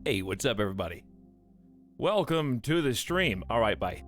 Hey, what's up, everybody? Welcome to the stream. All right, bye.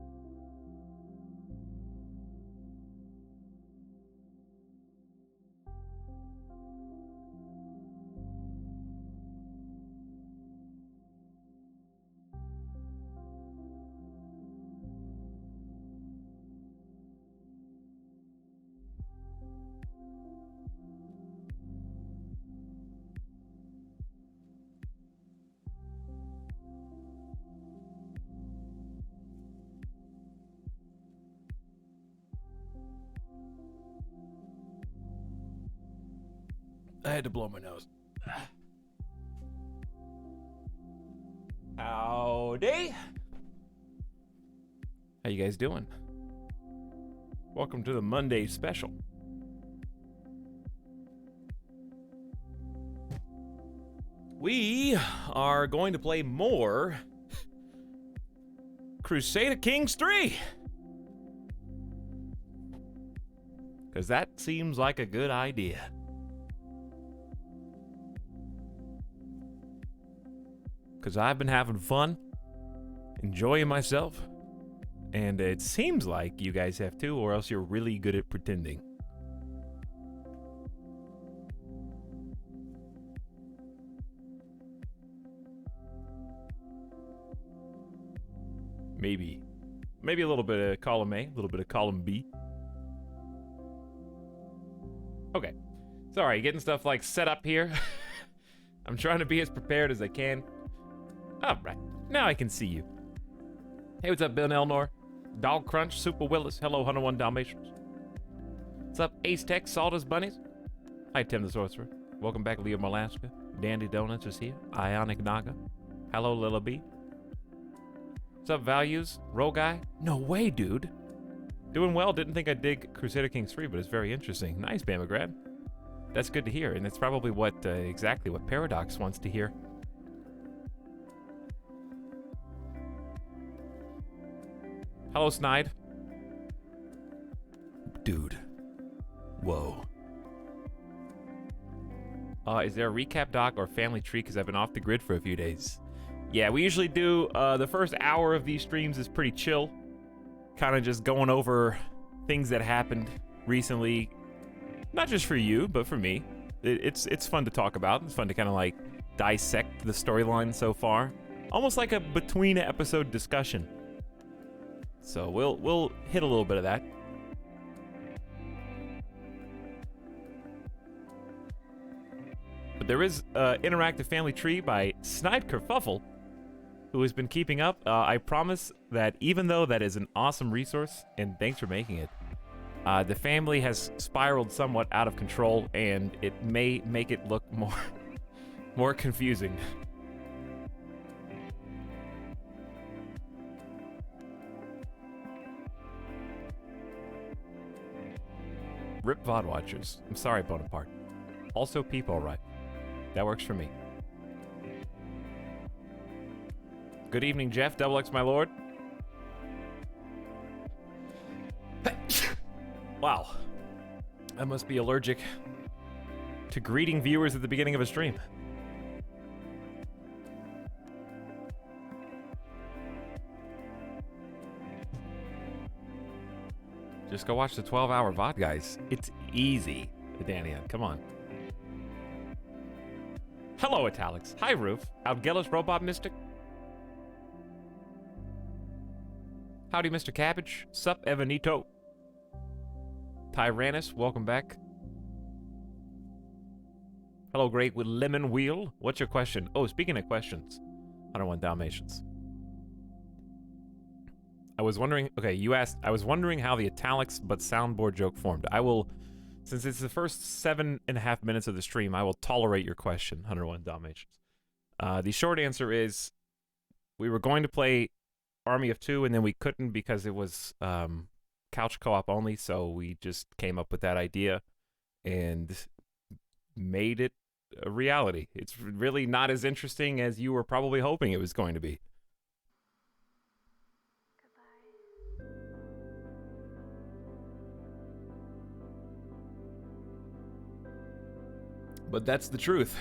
I had to blow my nose. Howdy. How you guys doing? Welcome to the Monday special. We are going to play more Crusader Kings 3. Because that seems like a good idea. Because I've been having fun, enjoying myself, and it seems like you guys have too, or else you're really good at pretending. Maybe a little bit of column A, a little bit of column B. Okay, sorry, getting stuff like set up here. I'm trying to be as prepared as I can. All right, now I can see you. Hey, what's up, Ben Elnor? Dog Crunch, Super Willis. Hello, 101 Dalmatians. What's up, Ace Tech, Sawdust Bunnies? Hi, Tim the Sorcerer. Welcome back, Leo Malaska. Dandy Donuts is here. Ionic Naga. Hello, Lila B. What's up, Values? Roll Guy? No way, dude. Doing well. Didn't think I'd dig Crusader Kings 3, but it's very interesting. Nice, Bamagrad. That's good to hear, and that's probably what exactly what Paradox wants to hear. Hello, Snide. Dude. Whoa. Is there a recap doc or family tree? Because I've been off the grid for a few days. Yeah, we usually do, the first hour of these streams is pretty chill. Kind of just going over things that happened recently. Not just for you, but for me. It's fun to talk about. It's fun to kind of like dissect the storyline so far. Almost like a between episode discussion. So we'll hit a little bit of that. But there is interactive family tree by Snide Kerfuffle, who has been keeping up. I promise that even though that is an awesome resource, and thanks for making it, the family has spiraled somewhat out of control, and it may make it look more confusing. Rip VOD watchers. I'm sorry, Bonaparte. Also, peep alright. That works for me. Good evening, Jeff. Double X, my lord. Wow. I must be allergic to greeting viewers at the beginning of a stream. Just go watch the 12-hour VOD, guys. It's easy. Dania, come on. Hello, Italics. Hi, Roof. Outgellis Robot Mystic. Howdy, Mr. Cabbage. Sup, Evanito. Tyrannus, welcome back. Hello, Great with Lemon Wheel. What's your question? Oh, speaking of questions, 101 Dalmatians. I was wondering, okay, you asked, I was wondering how the italics but soundboard joke formed. I will, since it's the first 7.5 minutes of the stream, I will tolerate your question, 101 Dalmatians. The short answer is, we were going to play Army of Two, and then we couldn't because it was couch co-op only, so we just came up with that idea and made it a reality. It's really not as interesting as you were probably hoping it was going to be. But that's the truth.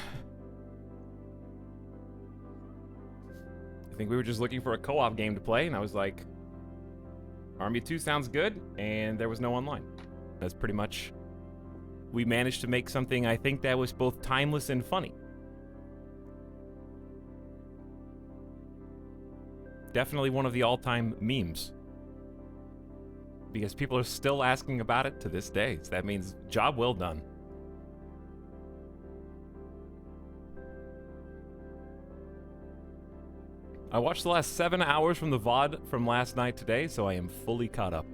think we were just looking for a co-op game to play, and I was like, Army 2 sounds good, and there was no online. That's pretty much... We managed to make something I think that was both timeless and funny. Definitely one of the all-time memes. Because people are still asking about it to this day. So that means job well done. I watched the last 7 hours from the VOD from last night today, so I am fully caught up.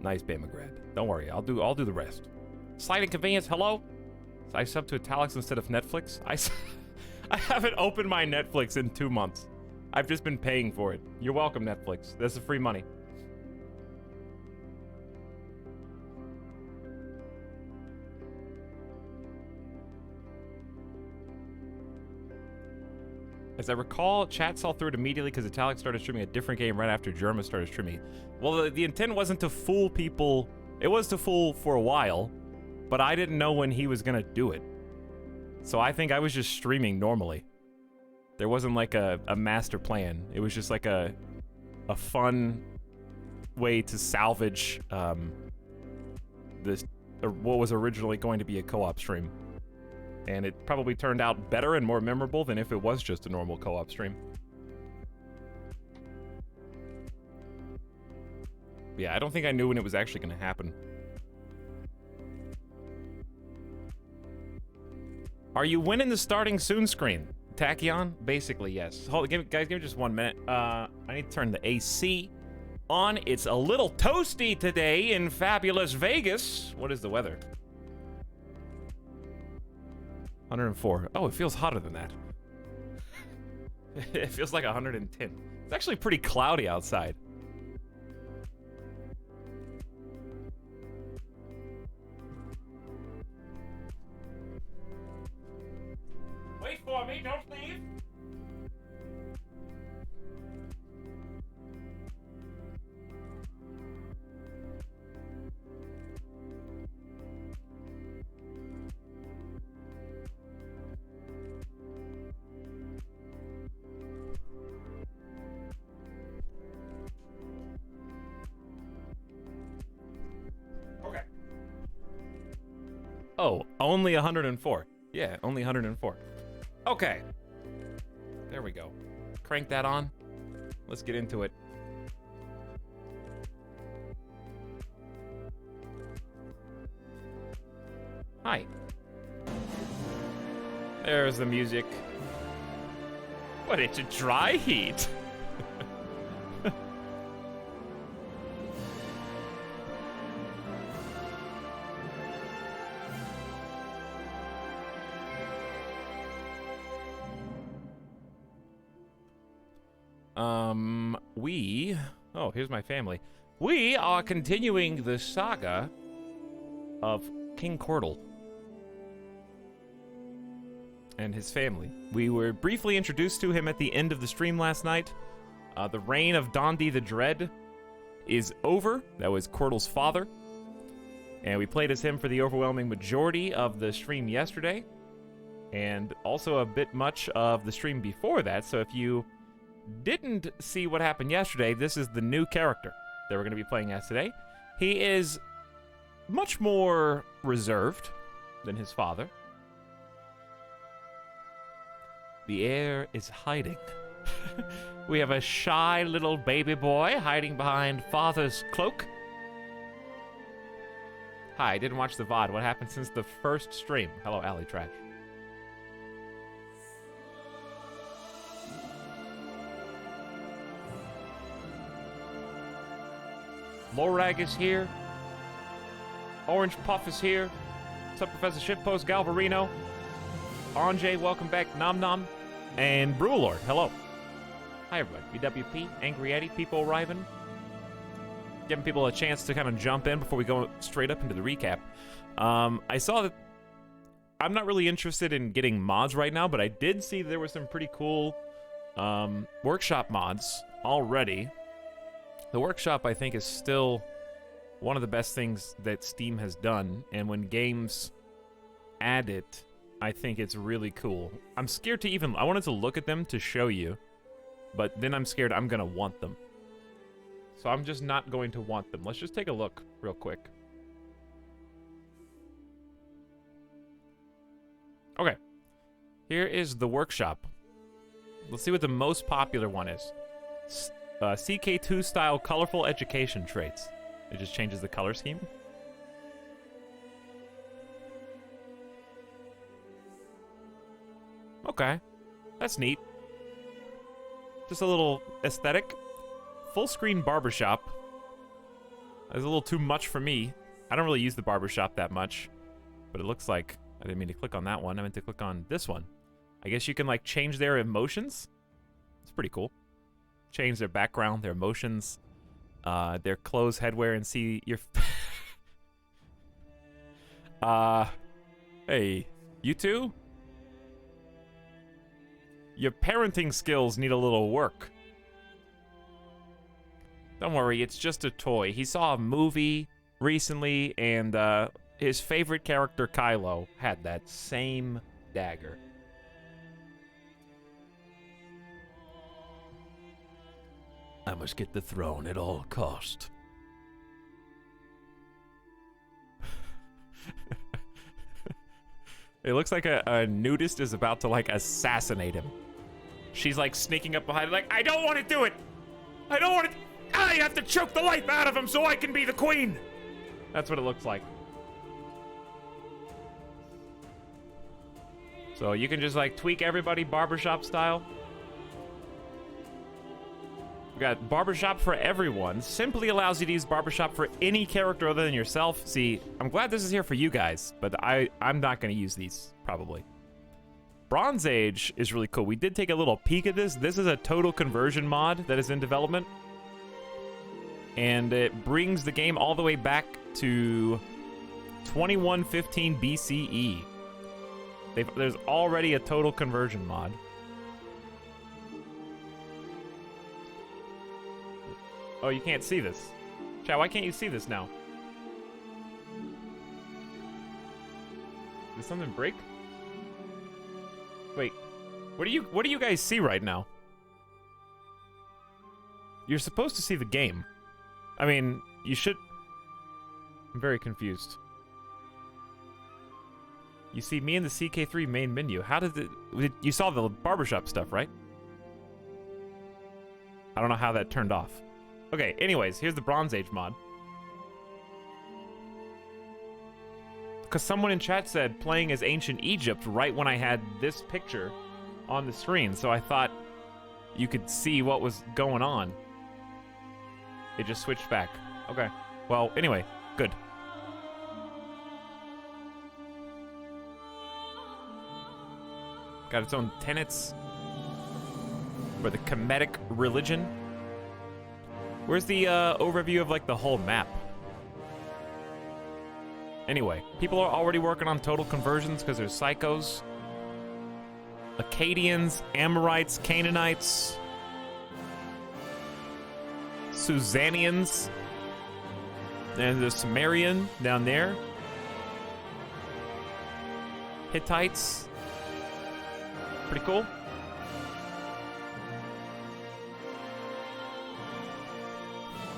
Nice, Bamagrad. Don't worry, I'll do the rest. Slight inconvenience, hello? I subbed to Italics instead of Netflix. I haven't opened my Netflix in 2 months. I've just been paying for it. You're welcome, Netflix. This is free money. As I recall, chat saw through it immediately because Italics started streaming a different game right after Germa started streaming. Well, the intent wasn't to fool people. It was to fool for a while, but I didn't know when he was going to do it. So I think I was just streaming normally. There wasn't like a master plan. It was just like a fun way to salvage this, or what was originally going to be a co-op stream. And it probably turned out better and more memorable than if it was just a normal co-op stream. Yeah, I don't think I knew when it was actually going to happen. Are you winning the starting soon screen? Tachyon? Basically, yes. Hold, guys, give me just 1 minute. I need to turn the AC on. It's a little toasty today in fabulous Vegas. What is the weather? 104. Oh, it feels hotter than that. It feels like 110. It's actually pretty cloudy outside. Wait for me, don't leave. Okay. Oh, only 104. Yeah, only 104. Okay. There we go. Crank that on. Let's get into it. Hi. There's the music. What, it's a dry heat? Oh, here's my family. We are continuing the saga of King Cordal and his family. We were briefly introduced to him at the end of the stream last night. The reign of Dondi the Dread is over. That was Cordal's father. And we played as him for the overwhelming majority of the stream yesterday. And also a bit much of the stream before that. So if you didn't see what happened yesterday, this is the new character that we're going to be playing as today. He is much more reserved than his father. The heir is hiding. We have a shy little baby boy hiding behind father's cloak. Hi, I didn't watch the VOD. What happened since the first stream? Hello, Alley Trash. Lorag is here. Orange Puff is here. What's up, Professor Shitpost Galvarino? Anjay, welcome back. Nom Nom. And Brewlord, hello. Hi, everybody. BWP, Angry Eddie, people arriving. Giving people a chance to kind of jump in before we go straight up into the recap. I saw that I'm not really interested in getting mods right now, but I did see there were some pretty cool workshop mods already. The workshop, I think, is still one of the best things that Steam has done, and when games add it, I think it's really cool. I'm scared to even... I wanted to look at them to show you, but then I'm scared I'm going to want them. So I'm just not going to want them. Let's just take a look real quick. Okay. Here is the workshop. Let's see what the most popular one is. CK2 style colorful education traits. It just changes the color scheme. Okay. That's neat. Just a little aesthetic. Full screen barbershop. That's a little too much for me. I don't really use the barbershop that much. But it looks like... I didn't mean to click on that one. I meant to click on this one. I guess you can, like, change their emotions. It's pretty cool. Change their background, their emotions, their clothes, headwear, and see your... Hey, you two? Your parenting skills need a little work. Don't worry, it's just a toy. He saw a movie recently, and his favorite character, Kylo, had that same dagger. I must get the throne at all cost. It looks like a nudist is about to, like, assassinate him. She's, like, sneaking up behind him, like, I don't want to do it! I don't want to... I have to choke the life out of him so I can be the queen! That's what it looks like. So you can just, like, tweak everybody barbershop style. We got barbershop for everyone. Simply allows you to use barbershop for any character other than yourself. See, I'm glad this is here for you guys, but I'm not going to use these, probably. Bronze Age is really cool. We did take a little peek at this. This is a total conversion mod that is in development. And it brings the game all the way back to 2115 BCE. There's already a total conversion mod. Oh, you can't see this. Chat, why can't you see this now? Did something break? Wait, what do you guys see right now? You're supposed to see the game. I mean, you should... I'm very confused. You see me in the CK3 main menu. How did it... You saw the barbershop stuff, right? I don't know how that turned off. Okay, anyways, here's the Bronze Age mod. Because someone in chat said playing as Ancient Egypt right when I had this picture on the screen, so I thought you could see what was going on. It just switched back. Okay. Well, anyway, good. Got its own tenets for the Kemetic religion. Where's the overview of, like, the whole map? Anyway, people are already working on total conversions because there's Psychos, Akkadians, Amorites, Canaanites, Susanians, and there's Sumerian down there, Hittites. Pretty cool.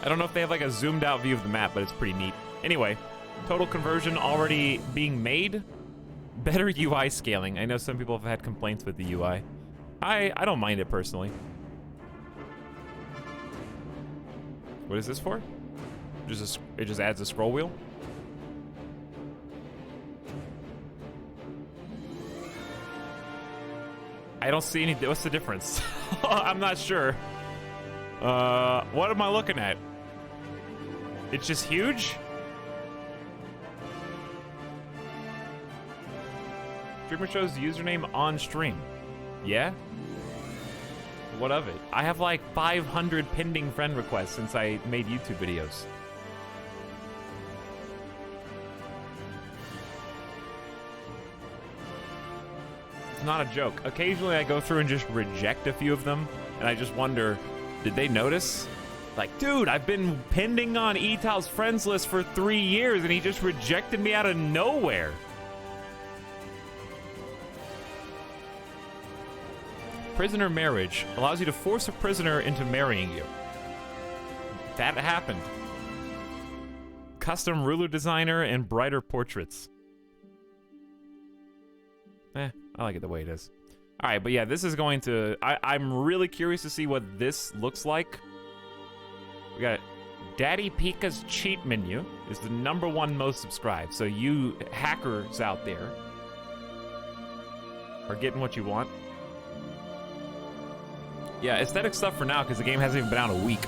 I don't know if they have, like, a zoomed out view of the map, but it's pretty neat. Anyway, total conversion already being made. Better UI scaling. I know some people have had complaints with the UI. I don't mind it personally. What is this for? It just adds a scroll wheel? I don't see any... What's the difference? I'm not sure. What am I looking at? It's just huge? Streamer shows the username on stream. Yeah? What of it? I have like 500 pending friend requests since I made YouTube videos. It's not a joke. Occasionally I go through and just reject a few of them, and I just wonder, did they notice? Like, dude, I've been pending on Etal's friends list for 3 years, and he just rejected me out of nowhere. Prisoner marriage allows you to force a prisoner into marrying you. That happened. Custom ruler designer and brighter portraits. I like it the way it is. All right, but yeah, this is going to... I'm really curious to see what this looks like. We got Daddy Pika's cheat menu is the #1 most subscribed. So you hackers out there are getting what you want. Yeah, aesthetic stuff for now because the game hasn't even been out a week.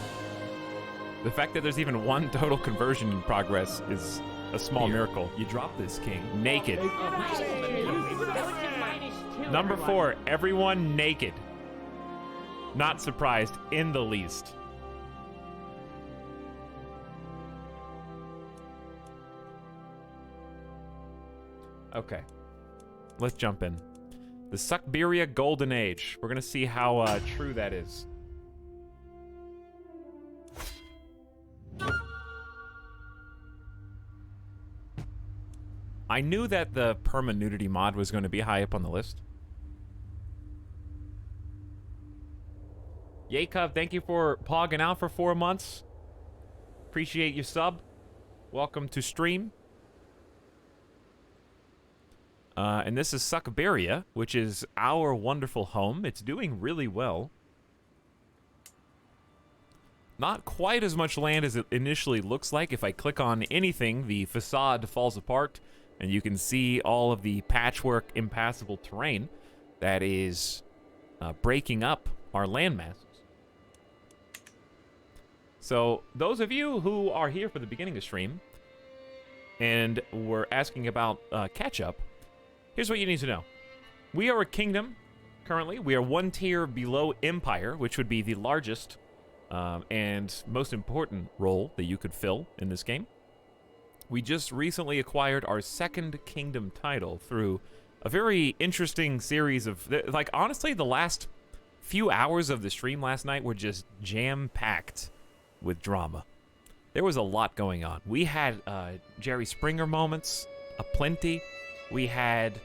The fact that there's even 1 total conversion in progress is a small miracle. You drop this, King. Naked. Number 4, everyone naked. Not surprised in the least. Okay. Let's jump in. The Suckberia Golden Age. We're going to see how true that is. I knew that the perma-nudity mod was going to be high up on the list. Yakov, thank you for pogging out for 4 months. Appreciate your sub. Welcome to stream. And this is Suckberia, which is our wonderful home. It's doing really well. Not quite as much land as it initially looks like. If I click on anything, the facade falls apart, and you can see all of the patchwork, impassable terrain that is breaking up our land masses. So, those of you who are here for the beginning of stream and were asking about catch-up, here's what you need to know. We are a kingdom, currently. We are 1 tier below Empire, which would be the largest and most important role that you could fill in this game. We just recently acquired our 2nd kingdom title through a very interesting series of... Like, honestly, the last few hours of the stream last night were just jam-packed with drama. There was a lot going on. We had Jerry Springer moments aplenty. We had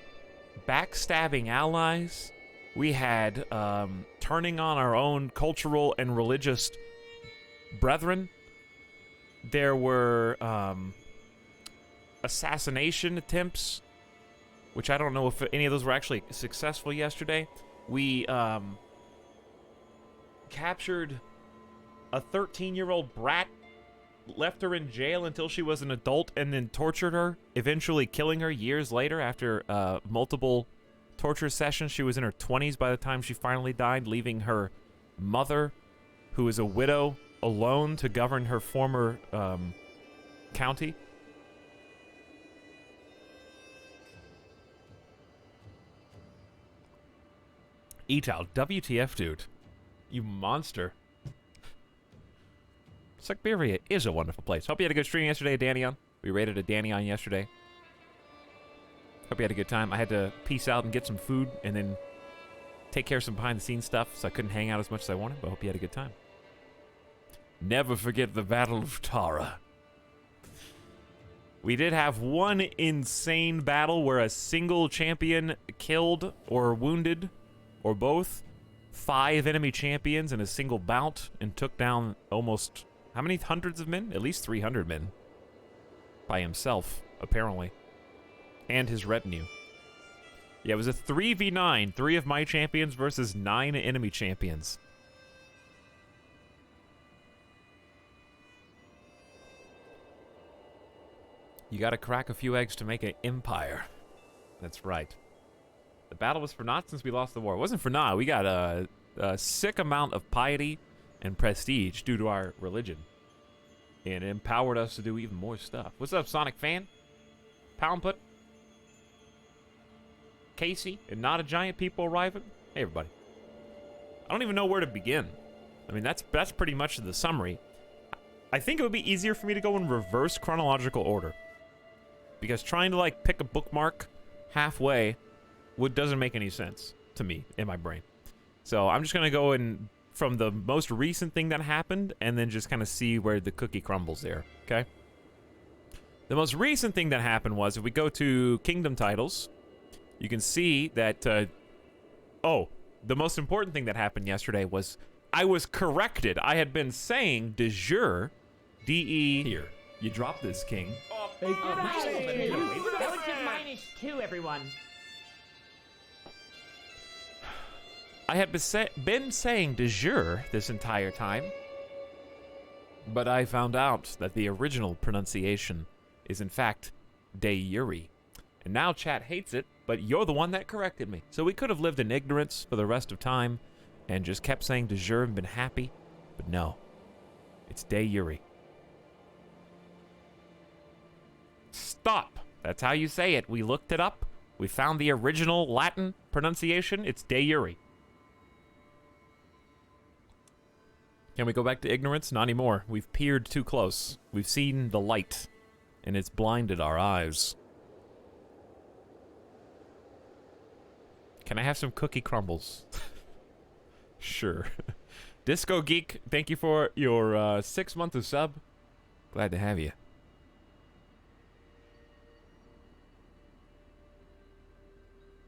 backstabbing allies. We had turning on our own cultural and religious brethren. There were assassination attempts, which I don't know if any of those were actually successful yesterday. We captured a 13-year-old brat, left her in jail until she was an adult, and then tortured her, eventually killing her years later after multiple torture sessions. She was in her 20s by the time she finally died, leaving her mother, who is a widow, alone to govern her former county. Etal, WTF, dude. You monster. Suckberia is a wonderful place. Hope you had a good stream yesterday, Danion. We raided a Danion yesterday. Hope you had a good time. I had to peace out and get some food and then take care of some behind-the-scenes stuff, so I couldn't hang out as much as I wanted, but hope you had a good time. Never forget the Battle of Tara. We did have one insane battle where a single champion killed or wounded, or both, 5 enemy champions in a single bout and took down almost... How many hundreds of men? At least 300 men. By himself, apparently. And his retinue. Yeah, it was a 3v9. 3 of my champions versus 9 enemy champions. You gotta crack a few eggs to make an empire. That's right. The battle was for naught since we lost the war. It wasn't for naught. We got a sick amount of piety and prestige due to our religion. And it empowered us to do even more stuff. What's up, Sonic Fan? Pound Put? Casey and Not a Giant people arriving? Hey, everybody. I don't even know where to begin. I mean, that's pretty much the summary. I think it would be easier for me to go in reverse chronological order. Because trying to, like, pick a bookmark halfway doesn't make any sense to me in my brain. So I'm just going to go in from the most recent thing that happened and then just kind of see where the cookie crumbles there, okay? The most recent thing that happened was, if we go to Kingdom titles, you can see that, oh, the most important thing that happened yesterday was I was corrected. I had been saying de jure, D-E... Here, you drop this, King. That was just -2, everyone. I had been saying de jure this entire time, but I found out that the original pronunciation is in fact de jure. And now chat hates it, but you're the one that corrected me. So we could have lived in ignorance for the rest of time and just kept saying de jure and been happy, but no. It's de jure. Stop. That's how you say it. We looked it up. We found the original Latin pronunciation. It's de jure. Can we go back to ignorance? Not anymore. We've peered too close. We've seen the light, and it's blinded our eyes. Can I have some cookie crumbles? Sure. Disco Geek, thank you for your 6 months of sub. Glad to have you.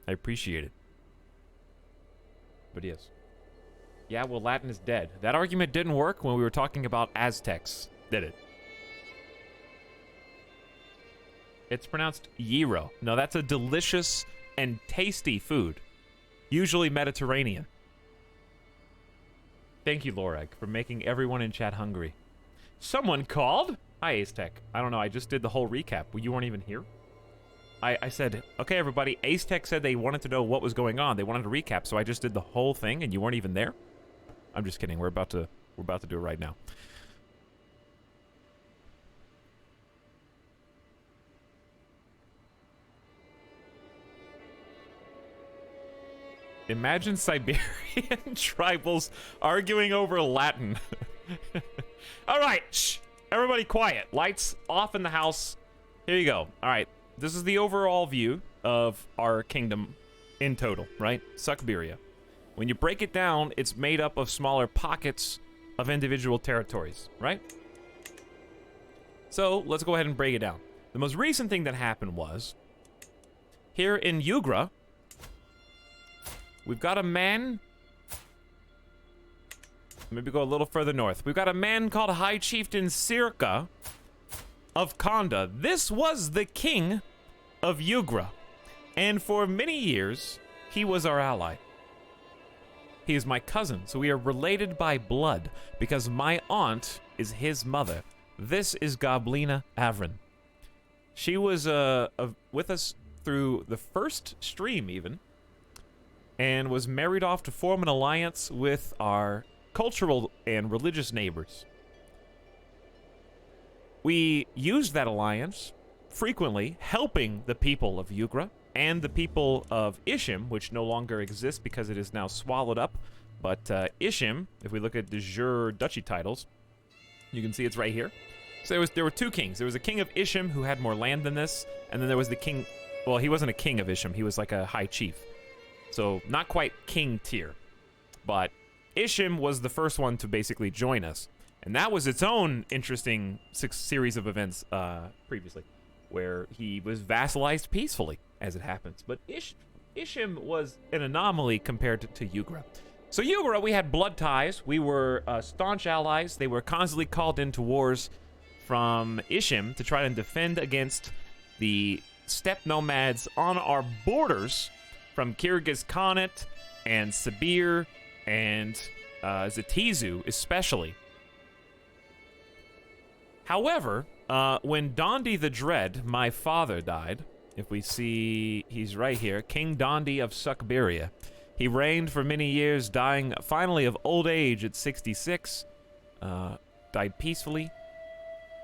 I appreciate it. But yes. Yeah, well, Latin is dead. That argument didn't work when we were talking about Aztecs, did it? It's pronounced gyro. No, that's a delicious and tasty food. Usually Mediterranean. Thank you, Lorag, for making everyone in chat hungry. Someone called? Hi, Aztec. I don't know, I just did the whole recap. You weren't even here? I said, okay, everybody, Aztec said they wanted to know what was going on. They wanted a recap, so I just did the whole thing, and you weren't even there? I'm just kidding. We're about to do it right now. Imagine Siberian tribals arguing over Latin. All right, shh. Everybody quiet. Lights off in the house. Here you go. All right. This is the overall view of our kingdom in total, right? Suckberia. When you break it down, it's made up of smaller pockets of individual territories, right? So let's go ahead and break it down. The most recent thing that happened was, here in Ugra, we've got a man, maybe go a little further north. We've got a man called High Chieftain Sirka of Konda. This was the king of Ugra, and for many years, he was our ally. He is my cousin, so we are related by blood, because my aunt is his mother. This is Goblina Avrin. She was with us through the first stream, even, and was married off to form an alliance with our cultural and religious neighbors. We used that alliance frequently, helping the people of Ugra and the people of Ishim, which no longer exists because it is now swallowed up. But Ishim, if we look at de jure duchy titles, you can see it's right here. So there were two kings. There was a king of Ishim who had more land than this, and then there was the king, well, he wasn't a king of Ishim, he was like a high chief. So not quite king tier. But Ishim was the first one to basically join us. And that was its own interesting series of events previously, where he was vassalized peacefully, as it happens. But Ishim was an anomaly compared to Ugra. So Ugra, we had blood ties. We were staunch allies. They were constantly called into wars from Ishim to try and defend against the steppe nomads on our borders from Kyrgyz Khanate and Sibir and Zatizu especially. However, when Dondi the Dread, my father, died, if we see, he's right here, King Dondi of Suckberia. He reigned for many years, dying finally of old age at 66, died peacefully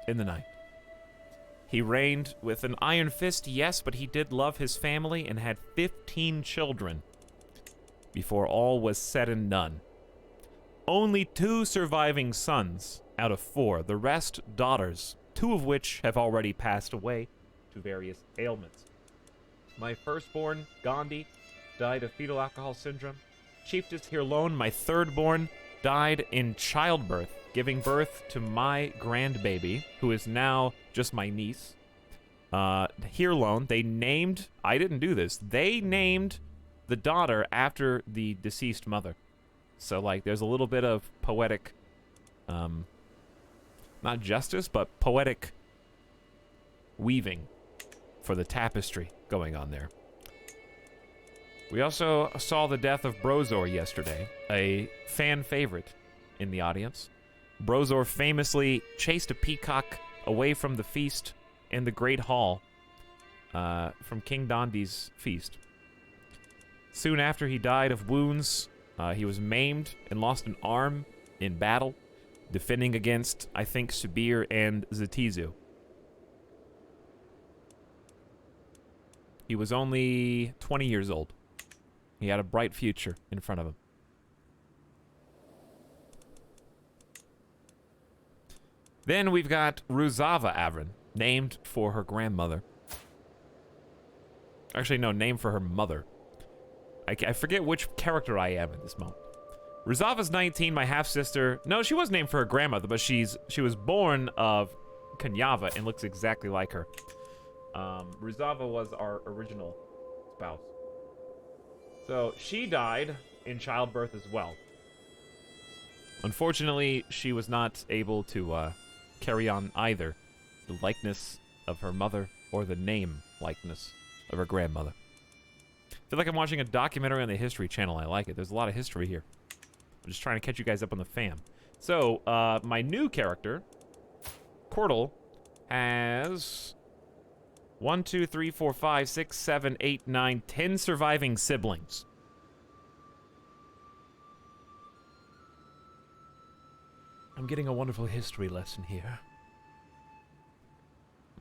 in the night. He reigned with an iron fist, yes, but he did love his family and had 15 children before all was said and done. Only 2 surviving sons out of 4, the rest daughters, 2 of which have already passed away to various ailments. My firstborn, Gandhi, died of fetal alcohol syndrome. Chiefess Hirlone, my thirdborn, died in childbirth, giving birth to my grandbaby, who is now just my niece. Hirlone, they named, I didn't do this, they named the daughter after the deceased mother. So, like, there's a little bit of poetic, not justice, but poetic weaving for the tapestry going on there. We also saw the death of Brozor yesterday, a fan favorite in the audience. Brozor famously chased a peacock away from the feast in the Great Hall from King Dondi's feast. Soon after he died of wounds, he was maimed and lost an arm in battle, defending against, I think, Subir and Zetizu. He was only 20 years old. He had a bright future in front of him. Then we've got Ruzava Avrin, named for her grandmother. Actually, no, named for her mother. I forget which character I am at this moment. Ruzava's 19, my half-sister. No, she was named for her grandmother, but she was born of Kanyava and looks exactly like her. Ruzava was our original spouse. So she died in childbirth as well. Unfortunately, she was not able to carry on either the likeness of her mother or the name likeness of her grandmother. I feel like I'm watching a documentary on the History Channel. I like it. There's a lot of history here. I'm just trying to catch you guys up on the fam. So, my new character, Cordal, has 1, 2, 3, 4, 5, 6, 7, 8, 9, 10 surviving siblings. I'm getting a wonderful history lesson here.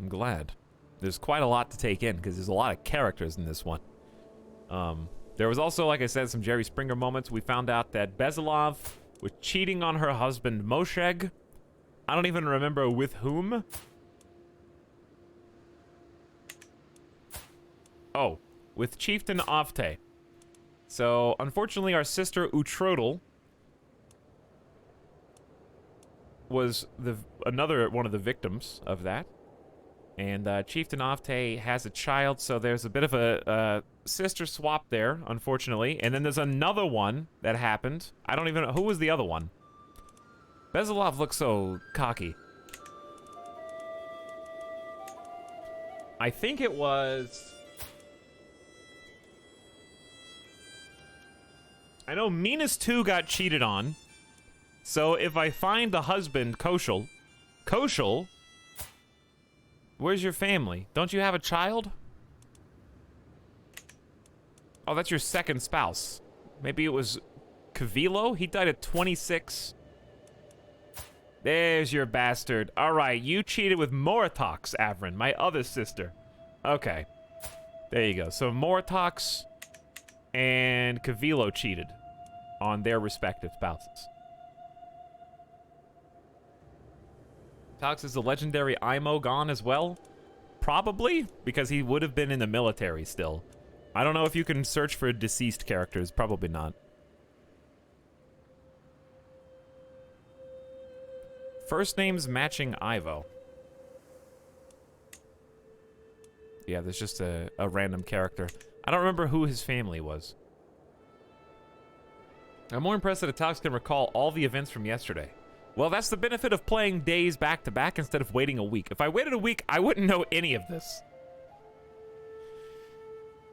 I'm glad. There's quite a lot to take in, because there's a lot of characters in this one. There was also, like I said, some Jerry Springer moments. We found out that Bezalov was cheating on her husband, Mosheg. I don't even remember with whom. Oh, with Chieftain Avte. So, unfortunately, our sister Utrodal was another one of the victims of that. And Chieftain Avte has a child, so there's a bit of a sister swap there, unfortunately. And then there's another one that happened. I don't even know. Who was the other one? Bezalov looks so cocky. I think it was... I know Minas 2 got cheated on. So if I find the husband, Koshal... Koshal... Where's your family? Don't you have a child? Oh, that's your second spouse. Maybe it was Kavilo? He died at 26. There's your bastard. Alright, you cheated with Moratox, Avrin, my other sister. Okay. There you go. So Moratox and Kavilo cheated on their respective spouses. Tox, is the legendary Imo gone as well? Probably, because he would have been in the military still. I don't know if you can search for deceased characters. Probably not. First names matching Ivo. Yeah, there's just a random character. I don't remember who his family was. I'm more impressed that Tox can recall all the events from yesterday. Well, that's the benefit of playing days back-to-back instead of waiting a week. If I waited a week, I wouldn't know any of this.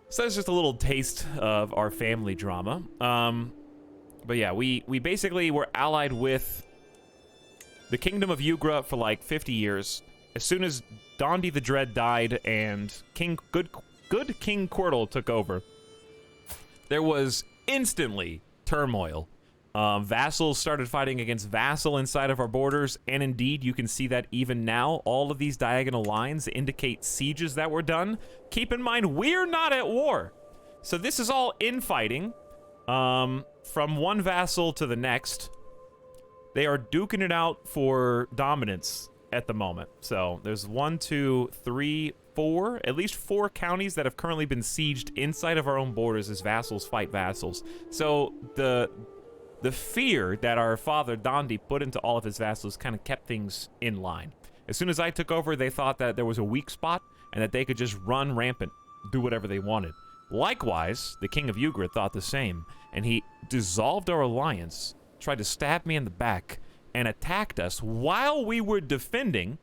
So that's just a little taste of our family drama. But yeah, we basically were allied with the Kingdom of Yugra for like 50 years. As soon as Dondi the Dread died and good King Cordal took over, there was instantly turmoil. Vassals started fighting against vassal inside of our borders, and indeed, you can see that even now, all of these diagonal lines indicate sieges that were done. Keep in mind, we're not at war. So this is all infighting, from one vassal to the next. They are duking it out for dominance at the moment. So there's 1, 2, 3, 4, at least 4 counties that have currently been sieged inside of our own borders as vassals fight vassals. So the fear that our father Dondi put into all of his vassals kind of kept things in line. As soon as I took over, they thought that there was a weak spot and that they could just run rampant, do whatever they wanted. Likewise, the king of Ugra thought the same, and he dissolved our alliance, tried to stab me in the back, and attacked us while we were defending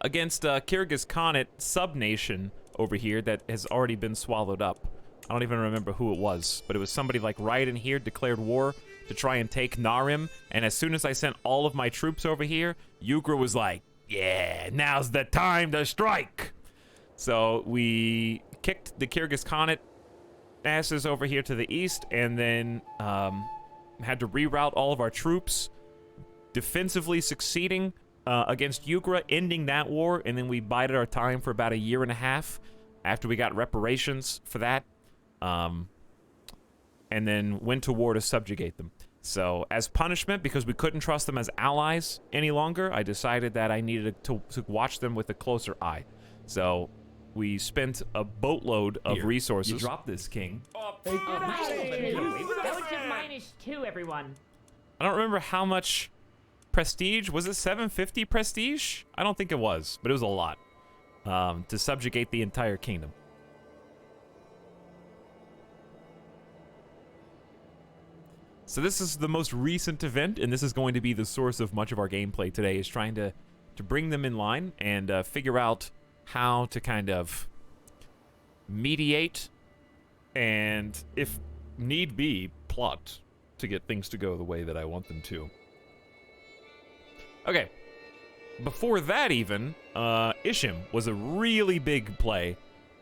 against Kyrgyz Khanate sub-nation over here that has already been swallowed up. I don't even remember who it was, but it was somebody like right in here declared war to try and take Narim, and as soon as I sent all of my troops over here, Ugra was like, yeah, now's the time to strike. So we kicked the Kyrgyz Khanate asses over here to the east, and then had to reroute all of our troops, defensively succeeding against Ugra, ending that war, and then we bided our time for about a year and a half after we got reparations for that, and then went to war to subjugate them. So as punishment, because we couldn't trust them as allies any longer, I decided that I needed to watch them with a closer eye. So we spent a boatload of resources. You dropped this, king. -2, everyone. I don't remember how much prestige. Was it 750 prestige? I don't think it was, but it was a lot to subjugate the entire kingdom. So this is the most recent event, and this is going to be the source of much of our gameplay today, is trying to bring them in line and figure out how to kind of mediate and, if need be, plot to get things to go the way that I want them to. Okay. Before that even, Ishim was a really big play.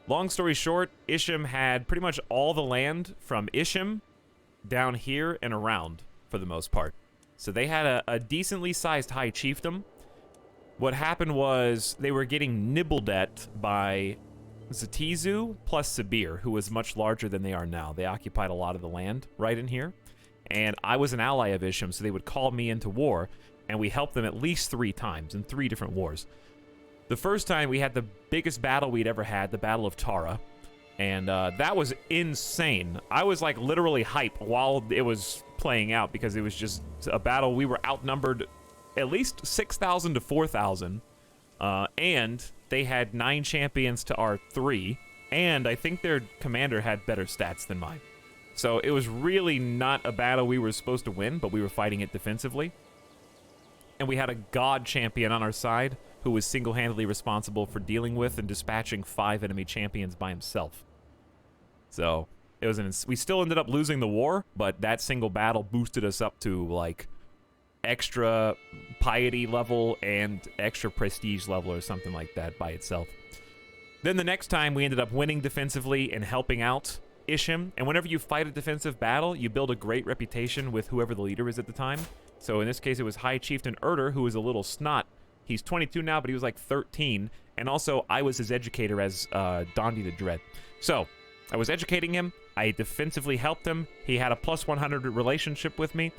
Long story short, Ishim had pretty much all the land from Ishim down here and around for the most part. So they had a decently sized high chiefdom. What happened was they were getting nibbled at by Zatizu plus Sabir, who was much larger than they are now. They occupied a lot of the land right in here. And I was an ally of Ishim, so they would call me into war, and we helped them at least 3 times in 3 different wars. The first time we had the biggest battle we'd ever had, the Battle of Tara, and that was insane. I was like literally hype while it was playing out because it was just a battle. We were outnumbered at least 6,000 to 4,000, and they had 9 champions to our 3, and I think their commander had better stats than mine. So it was really not a battle we were supposed to win, but we were fighting it defensively. And we had a god champion on our side who was single-handedly responsible for dealing with and dispatching 5 enemy champions by himself. So it was we still ended up losing the war, but that single battle boosted us up to like extra piety level and extra prestige level or something like that by itself. Then the next time we ended up winning defensively and helping out Ishim, and whenever you fight a defensive battle, you build a great reputation with whoever the leader is at the time. So in this case, it was High Chieftain Erder, who was a little snot. He's 22 now, but he was like 13, and also I was his educator as Dondi the Dread. So I was educating him, I defensively helped him, he had a plus 100 relationship with me,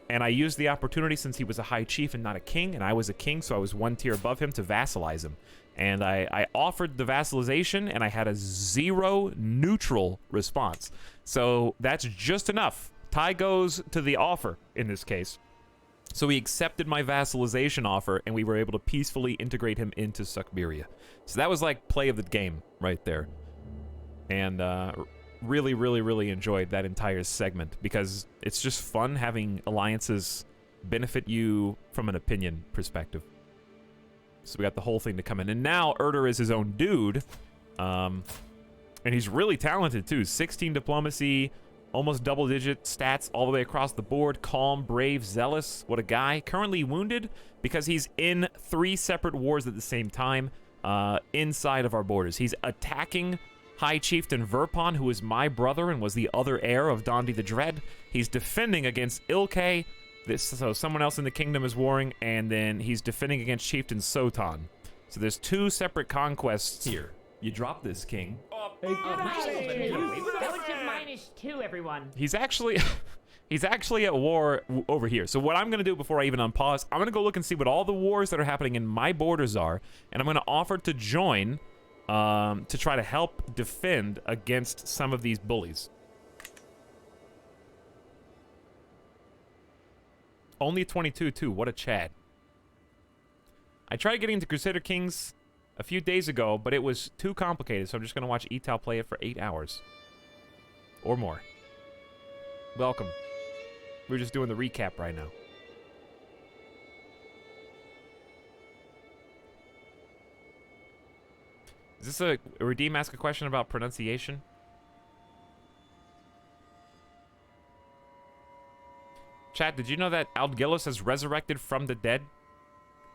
and I used the opportunity since he was a high chief and not a king, and I was a king, so I was 1 tier above him, to vassalize him. And I offered the vassalization, and I had a 0 neutral response. So that's just enough. Tie goes to the offer in this case. So he accepted my vassalization offer, and we were able to peacefully integrate him into Sukhbiria. So that was like play of the game right there. And really, really, really enjoyed that entire segment because it's just fun having alliances benefit you from an opinion perspective. So we got the whole thing to come in. And now Erder is his own dude. And he's really talented too. 16 diplomacy, almost double-digit stats all the way across the board. Calm, brave, zealous. What a guy. Currently wounded because he's in 3 separate wars at the same time inside of our borders. He's attacking High Chieftain Verpon, who is my brother and was the other heir of Dondi the Dread. He's defending against Ilke. So someone else in the kingdom is warring, and then he's defending against Chieftain Sotan. So there's 2 separate conquests Here, you dropped this, king. -2, everyone. He's actually at war over here. So what I'm going to do before I even unpause, I'm going to go look and see what all the wars that are happening in my borders are, and I'm going to offer to join to try to help defend against some of these bullies. Only 22 too. What a Chad. I tried getting into Crusader Kings a few days ago, but it was too complicated, so I'm just going to watch Etal play it for 8 hours. Or more. Welcome. We're just doing the recap right now. Is this a Redeem ask a question about pronunciation? Chat, did you know that Aldgillis has resurrected from the dead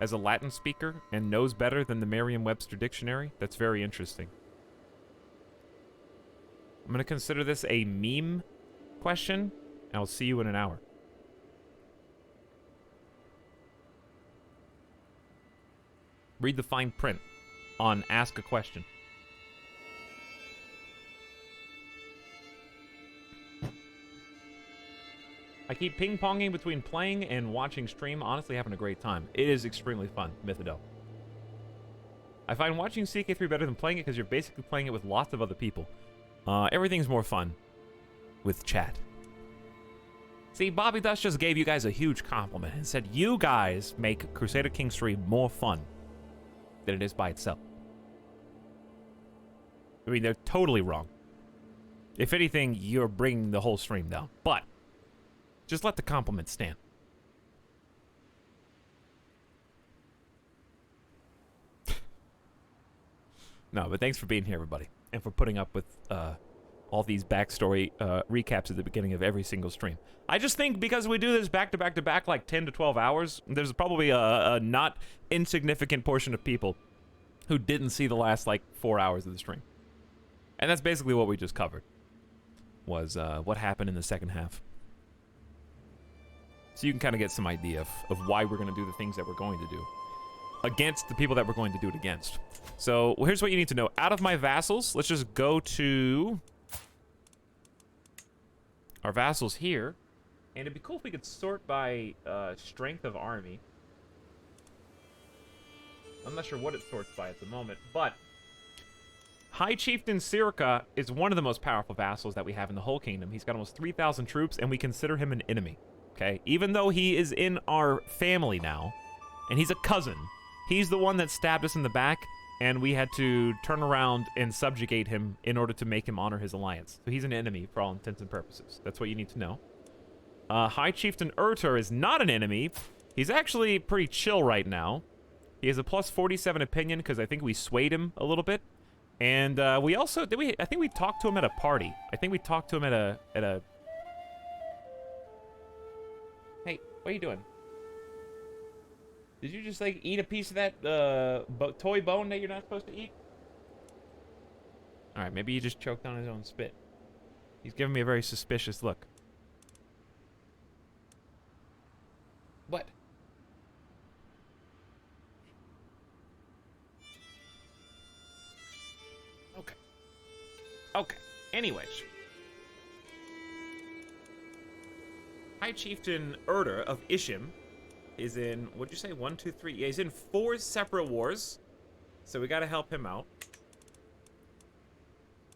as a Latin speaker and knows better than the Merriam-Webster dictionary? That's very interesting. I'm going to consider this a meme question, and I'll see you in an hour. Read the fine print on Ask a Question. I keep ping-ponging between playing and watching stream, honestly having a great time. It is extremely fun, Mythodel. I find watching CK3 better than playing it because you're basically playing it with lots of other people. Everything's more fun with chat. See, Bobby Dust just gave you guys a huge compliment and said you guys make Crusader Kings 3 more fun than it is by itself. I mean, they're totally wrong. If anything, you're bringing the whole stream down. But just let the compliment stand. No, but thanks for being here, everybody. And for putting up with all these backstory recaps at the beginning of every single stream. I just think because we do this back to back to back like 10 to 12 hours, there's probably a not insignificant portion of people who didn't see the last like 4 hours of the stream. And that's basically what we just covered. Was what happened in the second half. So you can kind of get some idea of why we're going to do the things that we're going to do against the people that we're going to do it against. So here's what you need to know. Out of my vassals, let's just go to our vassals here. And it'd be cool if we could sort by strength of army. I'm not sure what it sorts by at the moment, but High Chieftain Sirka is one of the most powerful vassals that we have in the whole kingdom. He's got almost 3,000 troops, and we consider him an enemy. Okay, even though he is in our family now, and he's a cousin, he's the one that stabbed us in the back, and we had to turn around and subjugate him in order to make him honor his alliance. So he's an enemy for all intents and purposes. That's what you need to know. High Chieftain Urtur is not an enemy. He's actually pretty chill right now. He has a plus 47 opinion because I think we swayed him a little bit. And we also, I think we talked to him at a party. I think we talked to him at a Hey, what are you doing? Did you just, like, eat a piece of that toy bone that you're not supposed to eat? Alright, maybe he just choked on his own spit. He's giving me a very suspicious look. What? Okay. Okay. Anyways. High Chieftain Urdur of Ishim is in, what'd you say, 1, 2, 3? Yeah, he's in 4 separate wars, so we gotta help him out.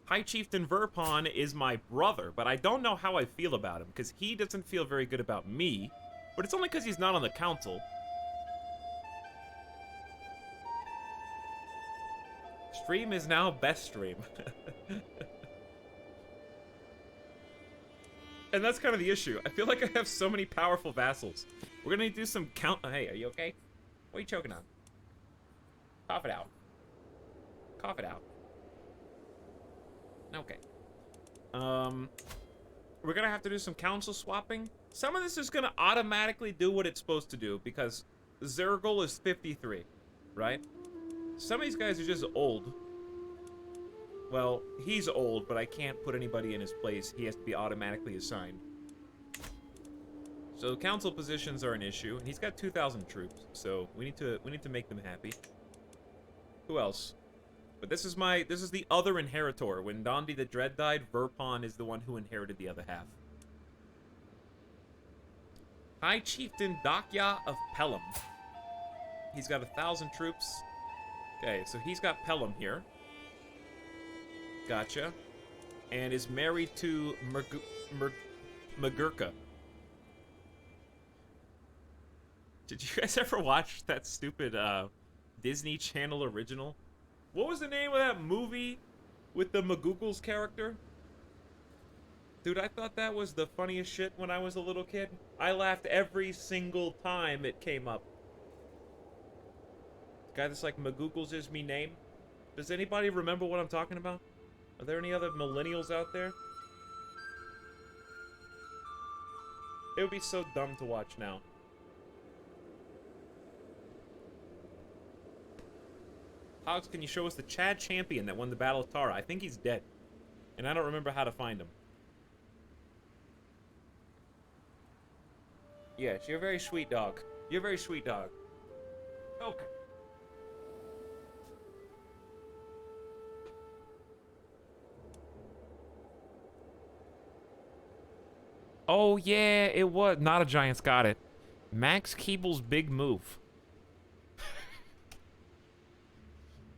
High Chieftain Verpon is my brother, but I don't know how I feel about him, because he doesn't feel very good about me, but it's only because he's not on the council. Stream is now best stream. And that's kind of the issue. I feel like I have so many powerful vassals. We're gonna do some count. Hey, are you okay? What are you choking on? Cough it out. Cough it out. Okay. We're gonna have to do some council swapping. Some of this is gonna automatically do what it's supposed to do because Zergul is 53, right? Some of these guys are just old. Well, he's old, but I can't put anybody in his place. He has to be automatically assigned. So council positions are an issue, and he's got 2,000 troops, so we need to make them happy. Who else? But this is the other inheritor. When Dondi the Dread died, Verpon is the one who inherited the other half. High Chieftain Dakya of Pelham. He's got 1,000 troops. Okay, so he's got Pelham here. Gotcha. And is married to Magurka. Did you guys ever watch that stupid Disney Channel original What was the name of that movie with the McGoogles character? Dude, I thought that was the funniest shit when I was a little kid. I laughed every single time it came up. Guy that's like, McGoogles is me name. Does anybody remember what I'm talking about? Are there any other millennials out there? It would be so dumb to watch now. Hogs, can you show us the Chad champion that won the Battle of Tara? I think he's dead. And I don't remember how to find him. Yes, you're a very sweet dog. You're a very sweet dog. Okay. Oh, yeah, it was. Not a Giants got it. Max Keeble's big move.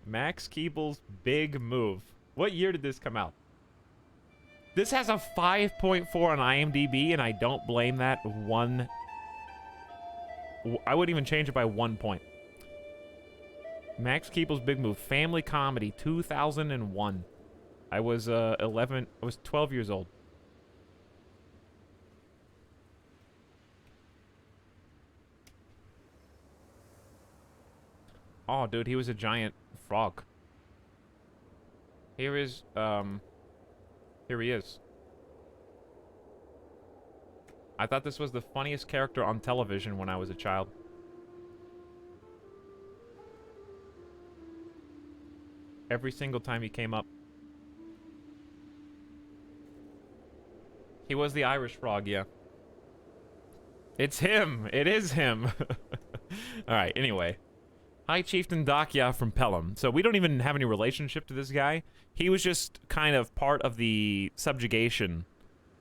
Max Keeble's big move. What year did this come out? This has a 5.4 on IMDb, and I don't blame that one. I wouldn't even change it by 1 point. Max Keeble's big move. Family comedy, 2001. I was 12 years old. Oh, dude, he was a giant frog. Here he is. I thought this was the funniest character on television when I was a child. Every single time he came up. He was the Irish frog, yeah. It's him! It is him! Alright, anyway. High Chieftain Dakya from Pelham. So we don't even have any relationship to this guy. He was just kind of part of the subjugation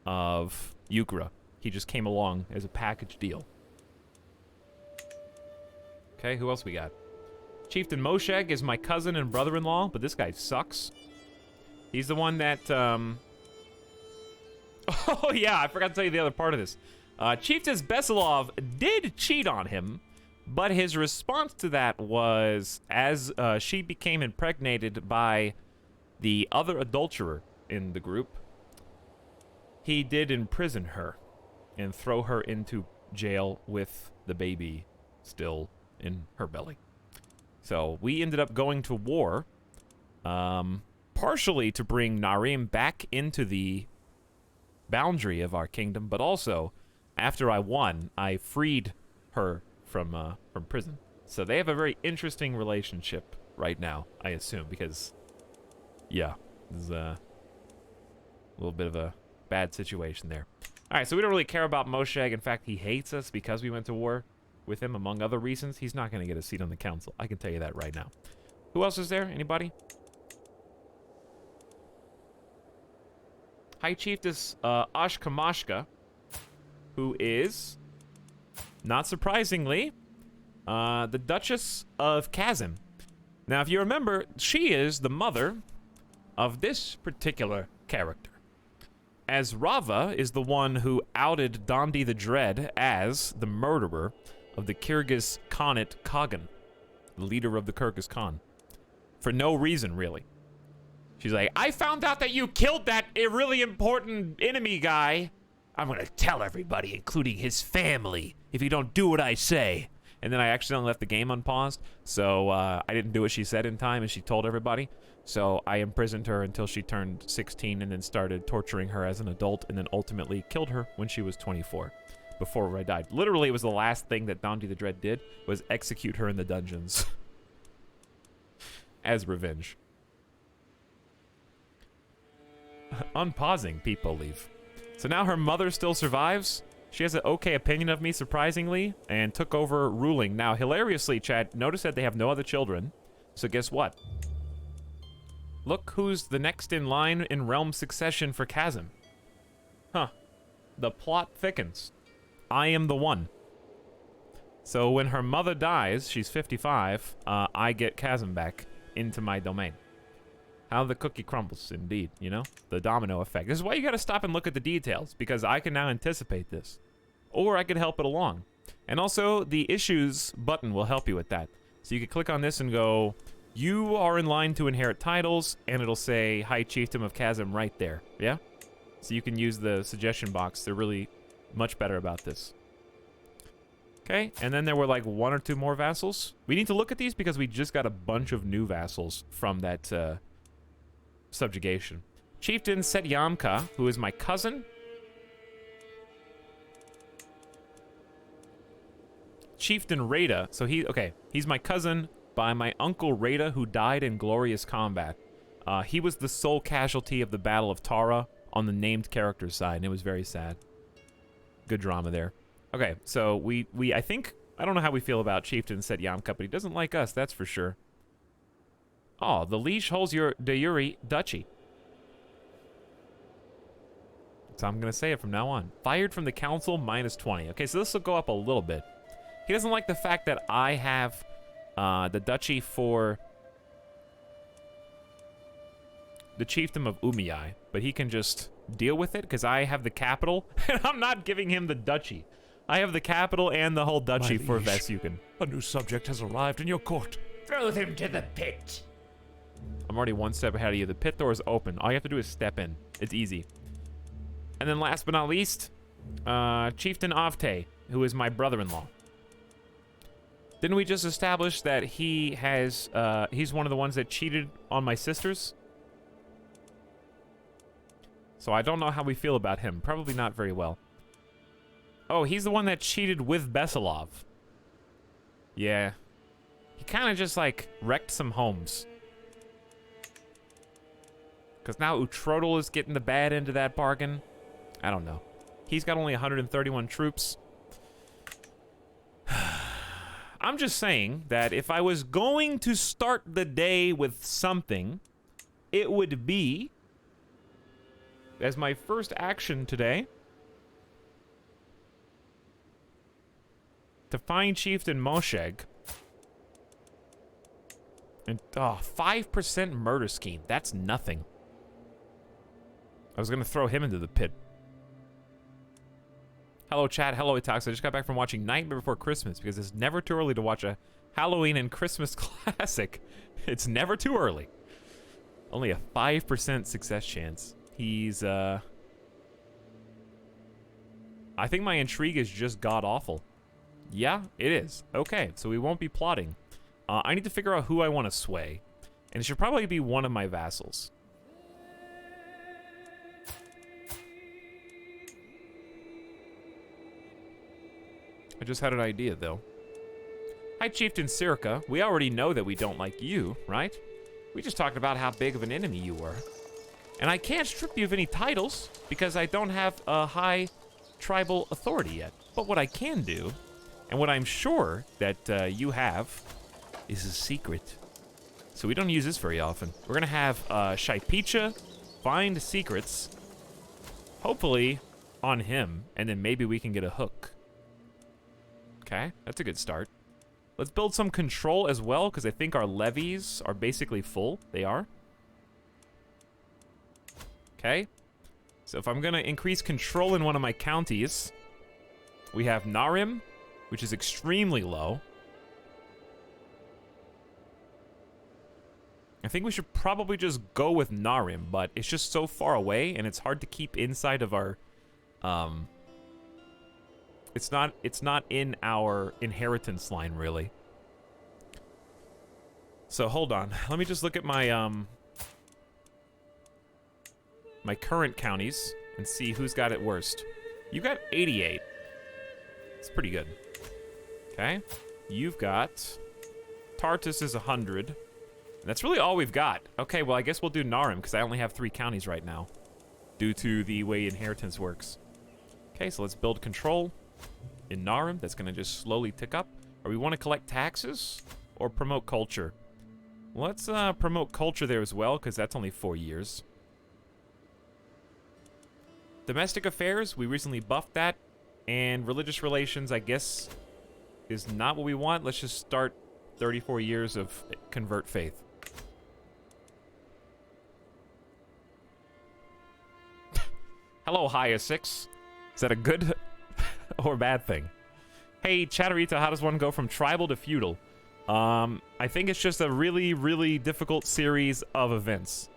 of Ukraine. He just came along as a package deal. Okay, who else we got? Chieftain Mosheg is my cousin and brother-in-law, but this guy sucks. He's the one that, Oh yeah, I forgot to tell you the other part of this. Chieftain Besilov did cheat on him, but his response to that was, as she became impregnated by the other adulterer in the group, he did imprison her and throw her into jail with the baby still in her belly. So we ended up going to war, partially to bring Narim back into the boundary of our kingdom, but also, after I won, I freed her from prison. So they have a very interesting relationship right now, I assume, because, yeah, there's a little bit of a bad situation there. All right, so we don't really care about Mosheg. In fact, he hates us because we went to war with him, among other reasons. He's not going to get a seat on the council. I can tell you that right now. Who else is there? Anybody? High Chief is Ashkamashka, who is, not surprisingly, the Duchess of Kazim. Now, if you remember, she is the mother of this particular character, as Rava is the one who outed Dondi the Dread as the murderer of the Kyrgyz Khanate Kagan, the leader of the Kyrgyz Khan, for no reason, really. She's like, I found out that you killed that really important enemy guy. I'm gonna tell everybody, including his family, if you don't do what I say. And then I accidentally left the game unpaused, so I didn't do what she said in time, and she told everybody. So I imprisoned her until she turned 16, and then started torturing her as an adult, and then ultimately killed her when she was 24, before I died. Literally, it was the last thing that Dondi the Dread did, was execute her in the dungeons. As revenge. Unpausing, people leave. So now her mother still survives. She has an okay opinion of me, surprisingly, and took over ruling. Now, hilariously, Chad, notice that they have no other children. So guess what? Look who's the next in line in realm succession for Kazim. Huh. The plot thickens. I am the one. So when her mother dies, she's 55, I get Kazim back into my domain. How the cookie crumbles, indeed, you know? The domino effect. This is why you gotta stop and look at the details, because I can now anticipate this. Or I could help it along. And also, the issues button will help you with that. So you can click on this and go, You are in line to inherit titles, and it'll say High Chieftain of Chasm right there. Yeah? So you can use the suggestion box. They're really much better about this. Okay, and then there were like 1 or 2 more vassals. We need to look at these because we just got a bunch of new vassals from that subjugation. Chieftain Setyamka, who is my cousin. Chieftain Rada, so he's my cousin by my uncle Rada, who died in glorious combat. He was the sole casualty of the Battle of Tara on the named character side, and it was very sad. Good drama there. Okay, so I think, I don't know how we feel about Chieftain Setyamka, but he doesn't like us, that's for sure. Oh, the Liege holds your de jure duchy. So I'm going to say it from now on. Fired from the council, -20. Okay, so this will go up a little bit. He doesn't like the fact that I have the duchy for the chiefdom of Umiai, but he can just deal with it because I have the capital, and I'm not giving him the duchy. I have the capital and the whole duchy for Vesuken. A new subject has arrived in your court. Throw them to the pit. I'm already 1 step ahead of you. The pit door is open. All you have to do is step in. It's easy. And then last but not least, Chieftain Avte, who is my brother-in-law. Didn't we just establish that he has, he's one of the ones that cheated on my sisters? So I don't know how we feel about him. Probably not very well. Oh, he's the one that cheated with Besalov. Yeah. He kind of just, like, wrecked some homes. Because now Uhtrodel is getting the bad end of that bargain. I don't know. He's got only 131 troops. I'm just saying that if I was going to start the day with something, it would be, as my first action today, to find Chieftain Mosheg. And, 5% murder scheme. That's nothing. I was going to throw him into the pit. Hello, chat. Hello, Itox. I just got back from watching Nightmare Before Christmas because it's never too early to watch a Halloween and Christmas classic. It's never too early. Only a 5% success chance. He's, I think my intrigue is just god-awful. Yeah, it is. Okay, so we won't be plotting. I need to figure out who I want to sway. And it should probably be one of my vassals. I just had an idea, though. Hi, Chieftain Sirka. We already know that we don't like you, right? We just talked about how big of an enemy you were. And I can't strip you of any titles, because I don't have a high tribal authority yet. But what I can do, and what I'm sure that you have, is a secret. So we don't use this very often. We're going to have Shaipicha find secrets, hopefully on him, and then maybe we can get a hook. Okay, that's a good start. Let's build some control as well, because I think our levies are basically full. They are. Okay. So if I'm going to increase control in one of my counties, we have Narim, which is extremely low. I think we should probably just go with Narim, but it's just so far away, and it's hard to keep inside of our... It's not in our inheritance line, really. So hold on. Let me just look at my my current counties and see who's got it worst. You got 88. It's pretty good. Okay. You've got Tartus is 100. And that's really all we've got. Okay, well I guess we'll do Narim because I only have 3 counties right now due to the way inheritance works. Okay, so let's build control. In Narim, that's going to just slowly tick up. Or we want to collect taxes or promote culture? Let's promote culture there as well, because that's only 4 years. Domestic affairs, we recently buffed that. And religious relations, I guess, is not what we want. Let's just start 34 years of convert faith. Hello, Hyacinth. Is that a good... or bad thing? Hey, Chatterita, how does one go from tribal to feudal? I think it's just a really, really difficult series of events.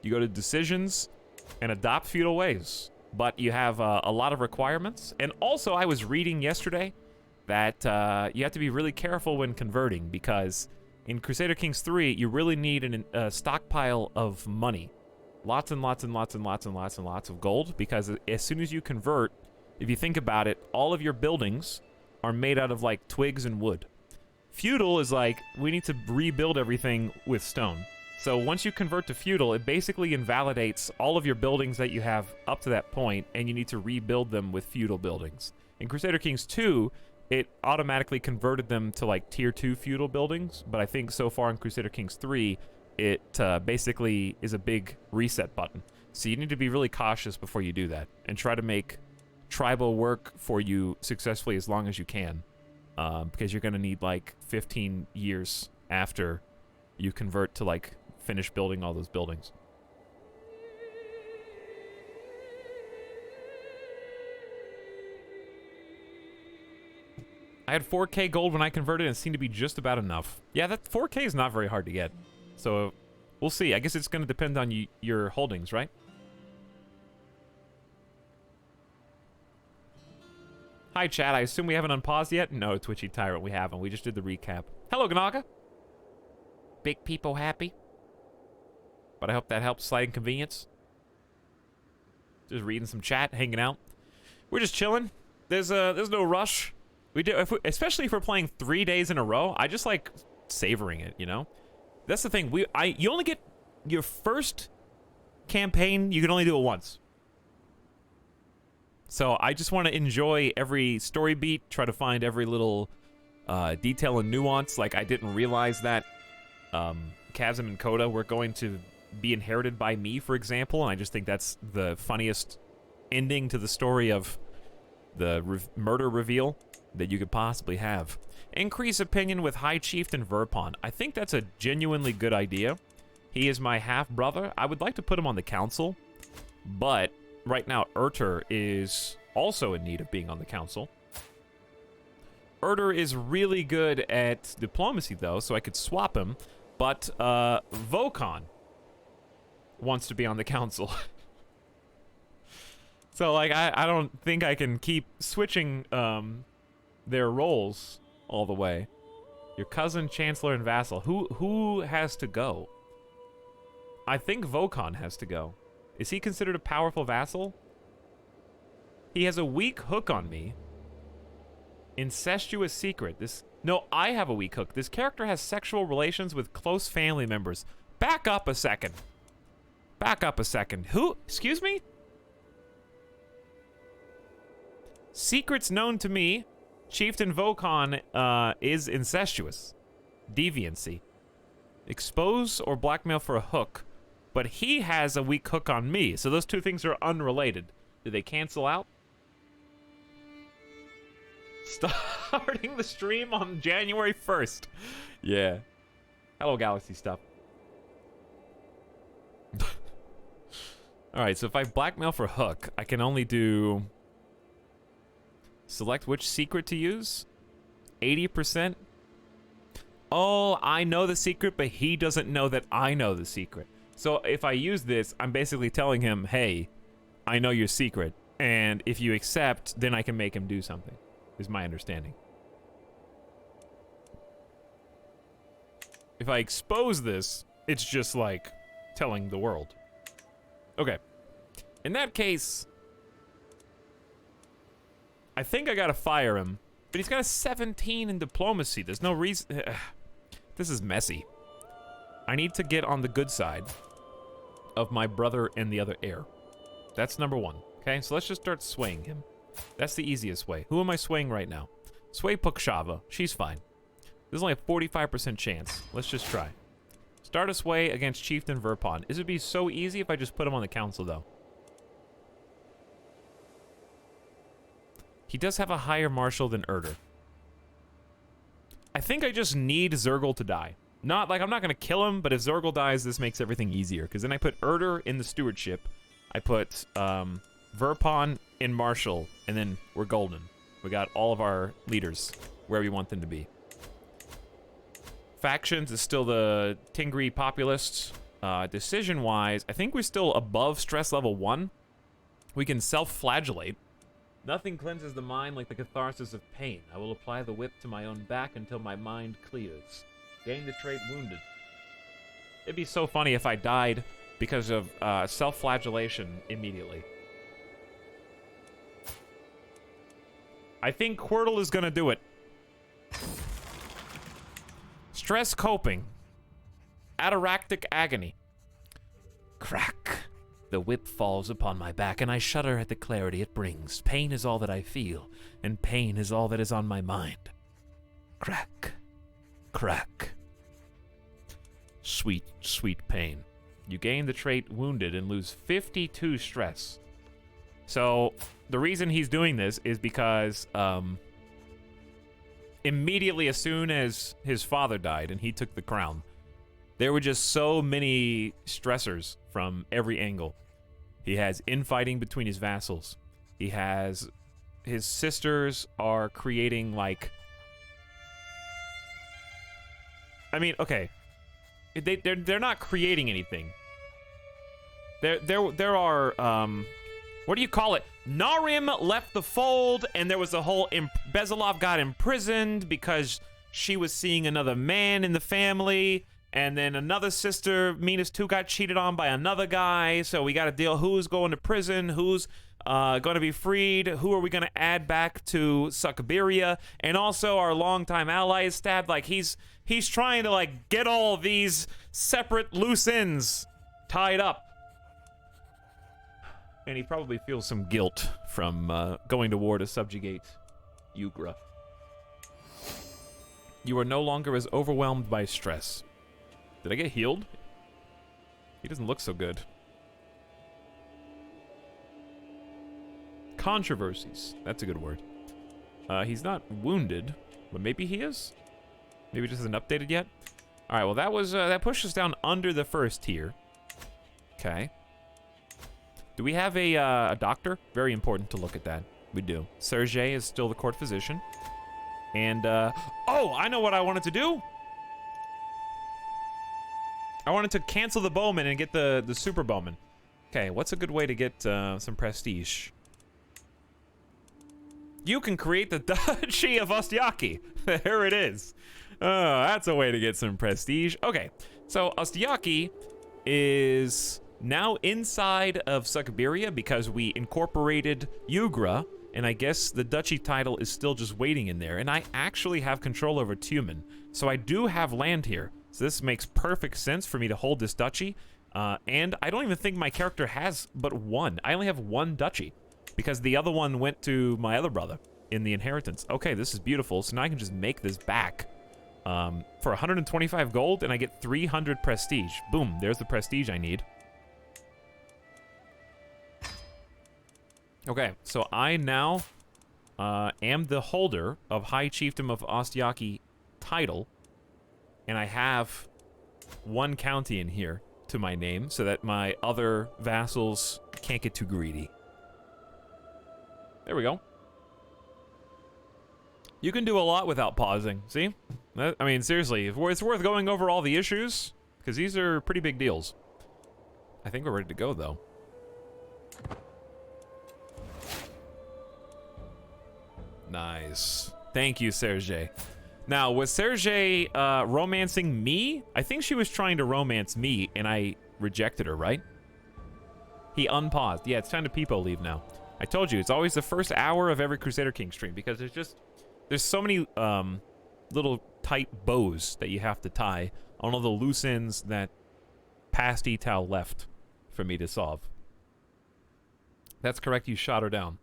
You go to decisions and adopt feudal ways, but you have a lot of requirements. And also, I was reading yesterday that you have to be really careful when converting, because in Crusader Kings 3, you really need a stockpile of money. Lots and lots and lots and lots and lots and lots of gold, because as soon as you convert, if you think about it, all of your buildings are made out of, like, twigs and wood. Feudal is like, we need to rebuild everything with stone. So once you convert to feudal, it basically invalidates all of your buildings that you have up to that point, and you need to rebuild them with feudal buildings. In Crusader Kings 2, it automatically converted them to, like, tier 2 feudal buildings, but I think so far in Crusader Kings 3, it basically is a big reset button. So you need to be really cautious before you do that, and try to make tribal work for you successfully as long as you can, because you're going to need, like, 15 years after you convert to, like, finish building all those buildings. I had 4K gold when I converted, and it seemed to be just about enough. Yeah, that 4K is not very hard to get. So, we'll see. I guess it's going to depend on your holdings, right? Hi, chat. I assume we haven't unpaused yet? No, Twitchy Tyrant, we haven't. We just did the recap. Hello, Ganaga. Big people happy? But I hope that helps slight inconvenience. Just reading some chat, hanging out. We're just chilling. There's no rush. We do, especially if we're playing 3 days in a row. I just like savoring it, you know. That's the thing. You only get your first campaign. You can only do it once. So I just want to enjoy every story beat. Try to find every little detail and nuance. Like, I didn't realize that Chasm and Coda were going to be inherited by me, for example. And I just think that's the funniest ending to the story of the murder reveal that you could possibly have. Increase opinion with High Chieftain Verpon. I think that's a genuinely good idea. He is my half-brother. I would like to put him on the council, but right now Urter is also in need of being on the council. Urter is really good at diplomacy, though, so I could swap him, but Vokon wants to be on the council. So, like, I don't think I can keep switching their roles all the way. Your cousin, Chancellor, and Vassal. Who has to go? I think Vokon has to go. Is he considered a powerful vassal? He has a weak hook on me. Incestuous secret. No, I have a weak hook. This character has sexual relations with close family members. Back up a second. Back up a second. Who? Excuse me? Secrets known to me. Chieftain Vokon is incestuous. Deviancy. Expose or blackmail for a hook. But he has a weak hook on me, so those two things are unrelated. Do they cancel out? Starting the stream on January 1st. Yeah. Hello, Galaxy stuff. Alright, so if I blackmail for hook, I can only do... Select which secret to use? 80%? Oh, I know the secret, but he doesn't know that I know the secret. So if I use this, I'm basically telling him, hey, I know your secret, and if you accept, then I can make him do something, is my understanding. If I expose this, it's just like telling the world. Okay. In that case, I think I gotta fire him, but he's got a 17 in diplomacy. There's no reason. This is messy. I need to get on the good side of my brother and the other heir. That's number one. Okay, so let's just start swaying him. That's the easiest way. Who am I swaying right now? Sway Pukshava. She's fine. There's only a 45% chance. Let's just try. Start a sway against Chieftain Verpon. This would be so easy if I just put him on the council, though. He does have a higher marshal than Urter. I think I just need Zergal to die. Not like I'm not gonna kill him, but if Zergal dies, this makes everything easier. Because then I put Urter in the stewardship, I put Verpon in marshal, and then we're golden. We got all of our leaders where we want them to be. factions is still the Tingri populists. Decision-wise, I think we're still above stress level 1. We can self-flagellate. Nothing cleanses the mind like the catharsis of pain. I will apply the whip to my own back until my mind clears. Gain the trait wounded. It'd be so funny if I died because of self-flagellation immediately. I think Quirtle is gonna do it. Stress coping. Ataraxic agony. Crack. The whip falls upon my back, and I shudder at the clarity it brings. Pain is all that I feel, and pain is all that is on my mind. Crack. Crack. Sweet, sweet pain. You gain the trait wounded and lose 52 stress. So, the reason he's doing this is because, immediately as soon as his father died and he took the crown, there were just so many stressors from every angle. He has infighting between his vassals. He has... His sisters are creating, like... I mean, okay. They're not creating anything. There are, what do you call it? Narim left the fold, and there was a whole... Bezalov got imprisoned because she was seeing another man in the family... And then another sister, Minas 2, got cheated on by another guy. So we got to deal who's going to prison, who's going to be freed, who are we going to add back to Suckabiria. And also our longtime ally is stabbed. Like, he's trying to, like, get all these separate loose ends tied up. And he probably feels some guilt from going to war to subjugate Ugra. You are no longer as overwhelmed by stress. Did I get healed? He doesn't look so good. Controversies. That's a good word. He's not wounded, but maybe he is? Maybe it just hasn't updated yet? Alright, well that was, that pushed us down under the first tier. Okay. Do we have a doctor? Very important to look at that. We do. Sergei is still the court physician. And, oh, I know what I wanted to do! I wanted to cancel the bowman and get the super bowman. Okay, what's a good way to get some prestige? You can create the Duchy of Ostiaki. There it is. That's a way to get some prestige. Okay, so Ostiaki is now inside of Suckabiria because we incorporated Ugra, and I guess the duchy title is still just waiting in there, and I actually have control over Tumen, so I do have land here. So this makes perfect sense for me to hold this duchy. And I don't even think my character has but one. I only have one duchy because the other one went to my other brother in the inheritance. Okay, this is beautiful. So now I can just make this back for 125 gold and I get 300 prestige. Boom, there's the prestige I need. Okay, so I now am the holder of High Chieftain of Ostiaki title. And I have one county in here to my name so that my other vassals can't get too greedy. There we go. You can do a lot without pausing, see? I mean, seriously, it's worth going over all the issues, because these are pretty big deals. I think we're ready to go, though. Nice. Thank you, Sergei. Now, was Sergei romancing me? I think she was trying to romance me, and I rejected her, right? He unpaused. Yeah, it's time to peepo leave now. I told you, it's always the first hour of every Crusader Kings stream, because there's so many little tight bows that you have to tie on all the loose ends that past Etal left for me to solve. That's correct, you shot her down.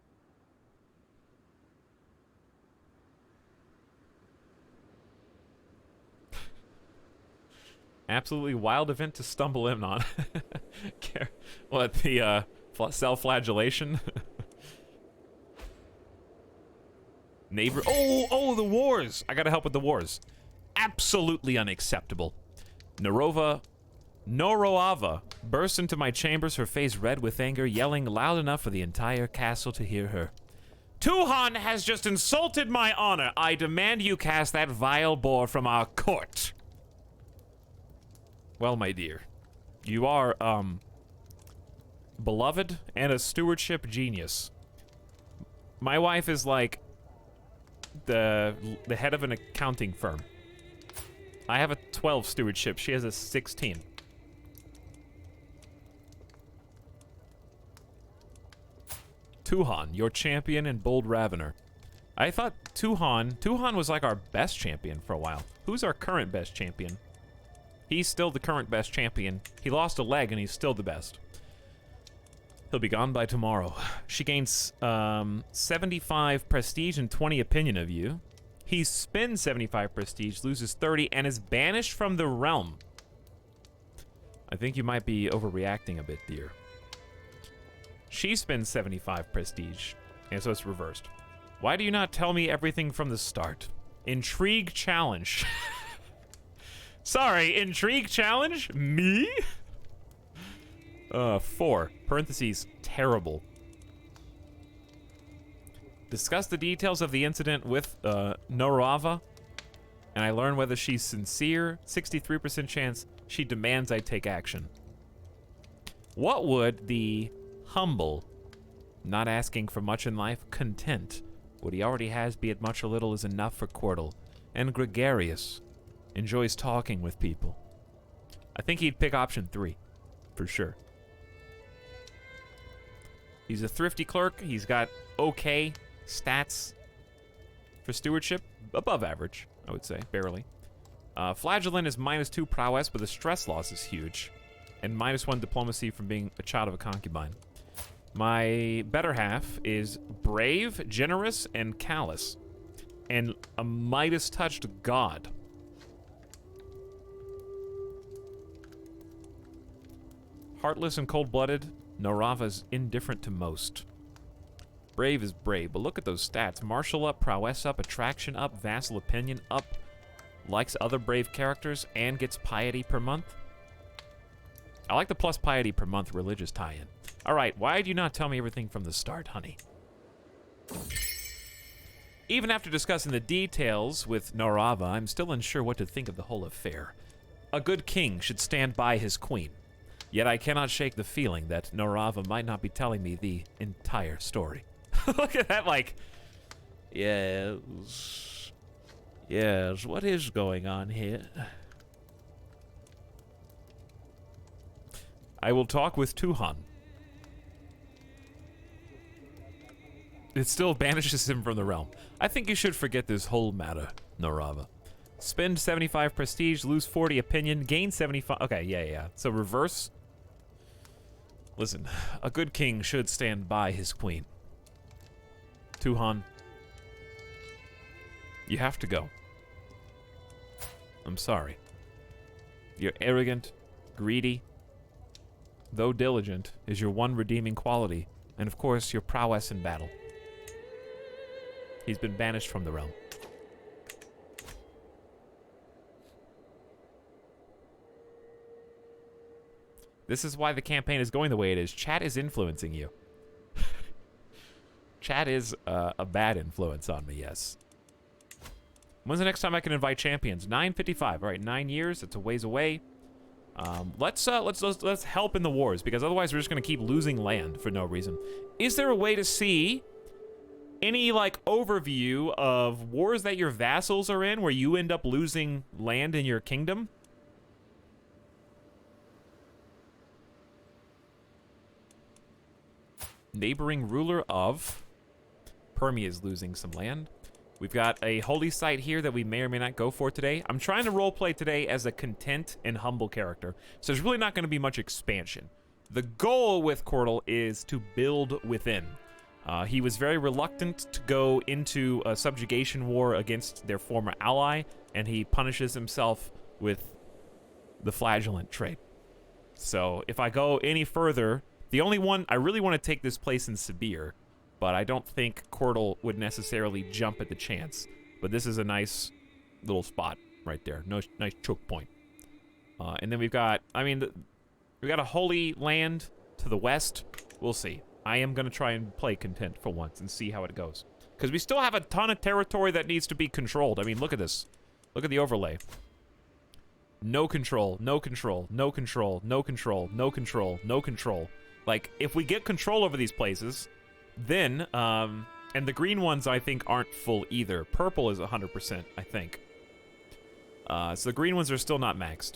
Absolutely wild event to stumble in on. What, the self-flagellation? Neighbor. Oh, the wars! I gotta help with the wars. Absolutely unacceptable. Noroava burst into my chambers, her face red with anger, yelling loud enough for the entire castle to hear her. Tuhan has just insulted my honor. I demand you cast that vile boar from our court. Well, my dear, you are, beloved and a stewardship genius. My wife is like the head of an accounting firm. I have a 12 stewardship. She has a 16. Tuhan, your champion and bold ravener. I thought Tuhan was like our best champion for a while. Who's our current best champion? He's still the current best champion. He lost a leg and he's still the best. He'll be gone by tomorrow. She gains 75 prestige and 20 opinion of you. He spends 75 prestige, loses 30, and is banished from the realm. I think you might be overreacting a bit, dear. She spends 75 prestige, and so it's reversed. Why do you not tell me everything from the start? Intrigue challenge. Sorry, intrigue challenge? Me? 4, parentheses, terrible. Discuss the details of the incident with, Norava, and I learn whether she's sincere, 63% chance she demands I take action. What would the humble, not asking for much in life, content, what he already has, be it much or little, is enough for Quirtle, and gregarious, enjoys talking with people. I think he'd pick option 3, for sure. He's a thrifty clerk. He's got okay stats for stewardship. Above average, I would say, barely. Flagellant is -2 prowess, but the stress loss is huge. And -1 diplomacy from being a child of a concubine. My better half is brave, generous, and callous. And a Midas-touched god. Heartless and cold-blooded, Norava's indifferent to most. Brave is brave, but look at those stats. Martial up, prowess up, attraction up, vassal opinion up, likes other brave characters, and gets piety per month. I like the plus piety per month religious tie-in. Alright, why do you not tell me everything from the start, honey? Even after discussing the details with Norava, I'm still unsure what to think of the whole affair. A good king should stand by his queen. Yet I cannot shake the feeling that Norava might not be telling me the entire story. Look at that, like... Yes... Yes, what is going on here? I will talk with Tuhan. It still banishes him from the realm. I think you should forget this whole matter, Norava. Spend 75 prestige, lose 40 opinion, gain 75... Okay, yeah. So reverse... Listen, a good king should stand by his queen. Tuhan, you have to go. I'm sorry. You're arrogant, greedy, though diligent, is your one redeeming quality, and of course, your prowess in battle. He's been banished from the realm. This is why the campaign is going the way it is. Chat is influencing you. Chat is a bad influence on me, yes. When's the next time I can invite champions? 9:55. All right, 9 years. It's a ways away. Let's help in the wars, because otherwise we're just gonna keep losing land for no reason. Is there a way to see any like overview of wars that your vassals are in, where you end up losing land in your kingdom? Neighboring ruler of Permia is losing some land. We've got a holy site here that we may or may not go for today. I'm trying to roleplay today as a content and humble character, so there's really not going to be much expansion. The goal with Quirtle is to build within. He was very reluctant to go into a subjugation war against their former ally, and he punishes himself with the flagellant trait. So if I go any further, the only one, I really want to take this place in Sibir, but I don't think Quirtle would necessarily jump at the chance. But this is a nice little spot right there. Nice choke point. And then we've got, we've got a holy land to the west. We'll see. I am going to try and play content for once and see how it goes. Because we still have a ton of territory that needs to be controlled. I mean, look at this. Look at the overlay. no control, no control, no control, no control, no control, no control. Like, if we get control over these places, then, and the green ones I think aren't full either. Purple is 100%, I think. So the green ones are still not maxed.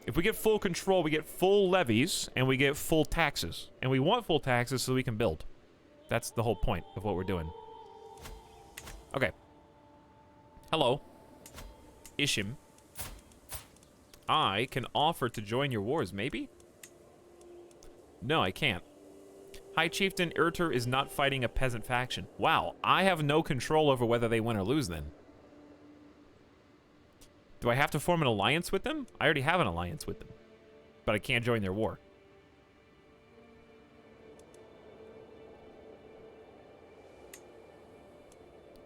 If we get full control, we get full levies, and we get full taxes. And we want full taxes so we can build. That's the whole point of what we're doing. Okay. Hello. Ishim. I can offer to join your wars, maybe? No, I can't. High Chieftain Urter is not fighting a peasant faction. Wow, I have no control over whether they win or lose then. Do I have to form an alliance with them? I already have an alliance with them. But I can't join their war.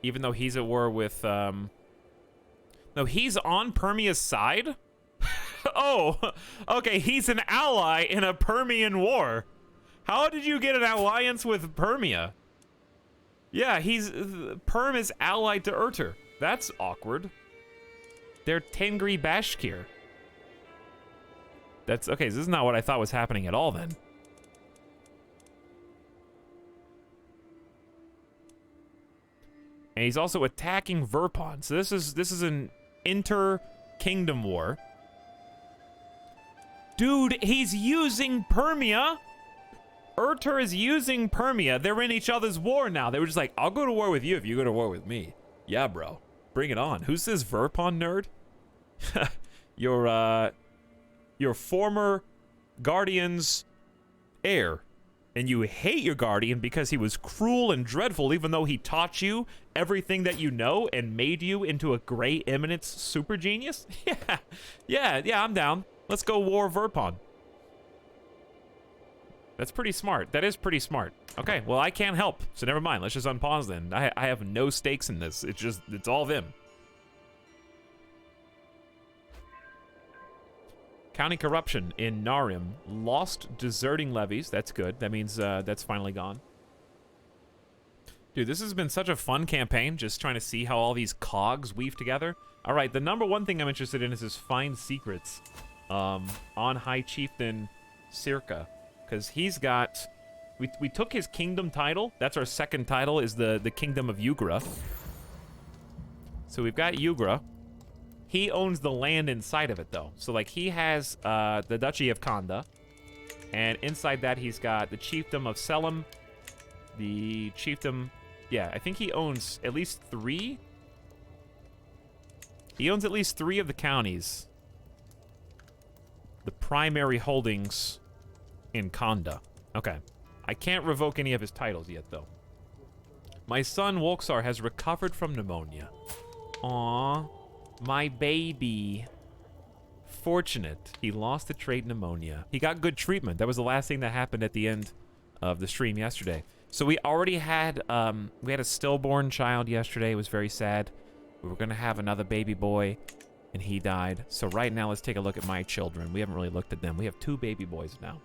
Even though he's at war with, No, he's on Permia's side? Oh, okay, he's an ally in a Permian war. How did you get an alliance with Permia? Yeah, Perm is allied to Urter. That's awkward. They're Tengri Bashkir. That's, okay, so this is not what I thought was happening at all then. And he's also attacking Verpon. So this is an inter-kingdom war. Dude, he's using Permia. Urter is using Permia. They're in each other's war now. They were just like, I'll go to war with you if you go to war with me. Yeah, bro. Bring it on. Who's this Verpon nerd? Your former Guardian's heir. And you hate your Guardian because he was cruel and dreadful even though he taught you everything that you know and made you into a Grey Eminence super genius? Yeah, I'm down. Let's go war Verpon. That's pretty smart. That is pretty smart. Okay, well, I can't help, so never mind. Let's just unpause then. I have no stakes in this. It's all them. County corruption in Narim. Lost deserting levies. That's good. That means that's finally gone. Dude, this has been such a fun campaign, just trying to see how all these cogs weave together. All right, the number one thing I'm interested in is his find secrets on High Chieftain Circa. Because he's got... We took his kingdom title. That's our second title, is the Kingdom of Yugra. So we've got Yugra. He owns the land inside of it, though. So, like, he has the Duchy of Kanda. And inside that, he's got the Chiefdom of Selim. The Chiefdom... Yeah, I think he owns at least 3. He owns at least 3 of the counties. The primary holdings in Kanda. Okay. I can't revoke any of his titles yet, though. My son, Wolksar, has recovered from pneumonia. Aww. My baby. Fortunate. He lost the trait pneumonia. He got good treatment. That was the last thing that happened at the end of the stream yesterday. So we already had, we had a stillborn child yesterday. It was very sad. We were going to have another baby boy, and he died. So right now, let's take a look at my children. We haven't really looked at them. We have 2 baby boys now.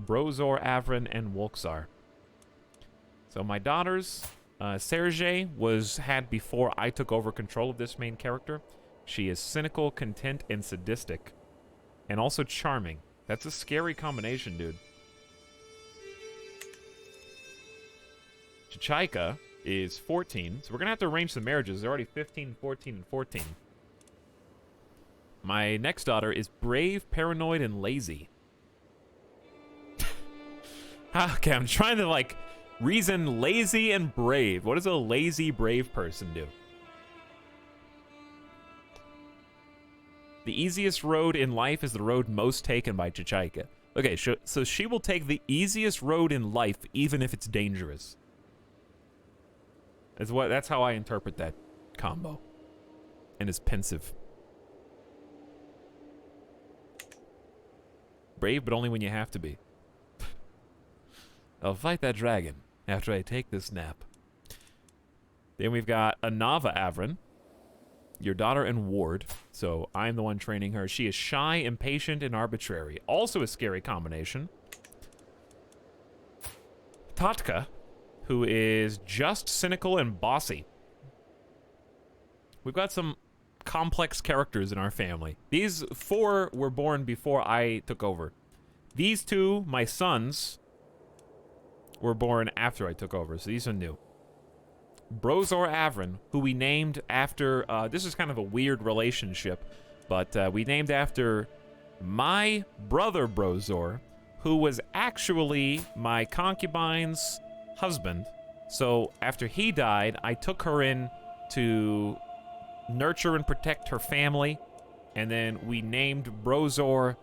Brozor, Avrin, and Wolksar. So my daughters, Sergei had before I took over control of this main character. She is cynical, content, and sadistic. And also charming. That's a scary combination, dude. Chichaika is 14, so we're going to have to arrange some marriages. They're already 15, 14, and 14. My next daughter is brave, paranoid, and lazy. Okay, I'm trying to, like, reason lazy and brave. What does a lazy, brave person do? The easiest road in life is the road most taken by Chichaika. Okay, so she will take the easiest road in life, even if it's dangerous. That's how I interpret that combo. And is pensive. Brave, but only when you have to be. I'll fight that dragon after I take this nap. Then we've got Anava Avrin, your daughter and ward. So I'm the one training her. She is shy, impatient, and arbitrary. Also a scary combination. Tatka, who is just cynical and bossy. We've got some complex characters in our family. These 4 were born before I took over. These 2, my sons, were born after I took over, so these are new. Brozor Avrin, who we named after, this is kind of a weird relationship, but we named after my brother Brozor, who was actually my concubine's husband. So after he died, I took her in to nurture and protect her family, and then we named Brozor,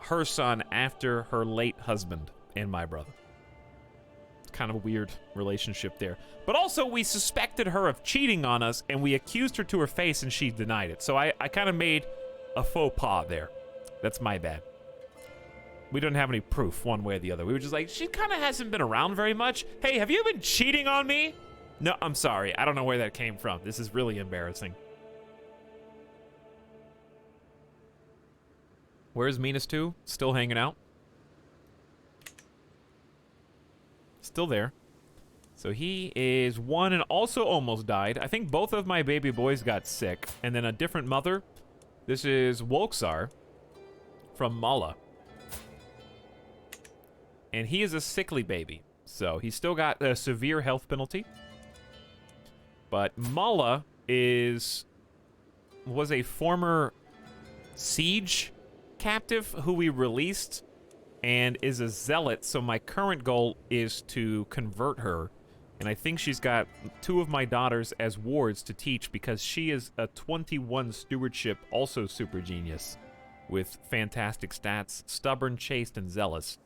her son, after her late husband and my brother. It's kind of a weird relationship there. But also, we suspected her of cheating on us, and we accused her to her face, and she denied it. So I kind of made a faux pas there. That's my bad. We didn't have any proof one way or the other. We were just like, she kind of hasn't been around very much. Hey, have you been cheating on me? No, I'm sorry. I don't know where that came from. This is really embarrassing. Where's Minas 2? Still hanging out. Still there. So he is 1 and also almost died. I think both of my baby boys got sick. And then a different mother. This is Wolksar from Mala. And he is a sickly baby. So he's still got a severe health penalty. But Mala was a former siege captive who we released and is a zealot. So my current goal is to convert her. And I think she's got 2 of my daughters as wards to teach because she is a 21 stewardship, also super genius, with fantastic stats, stubborn, chaste, and zealous.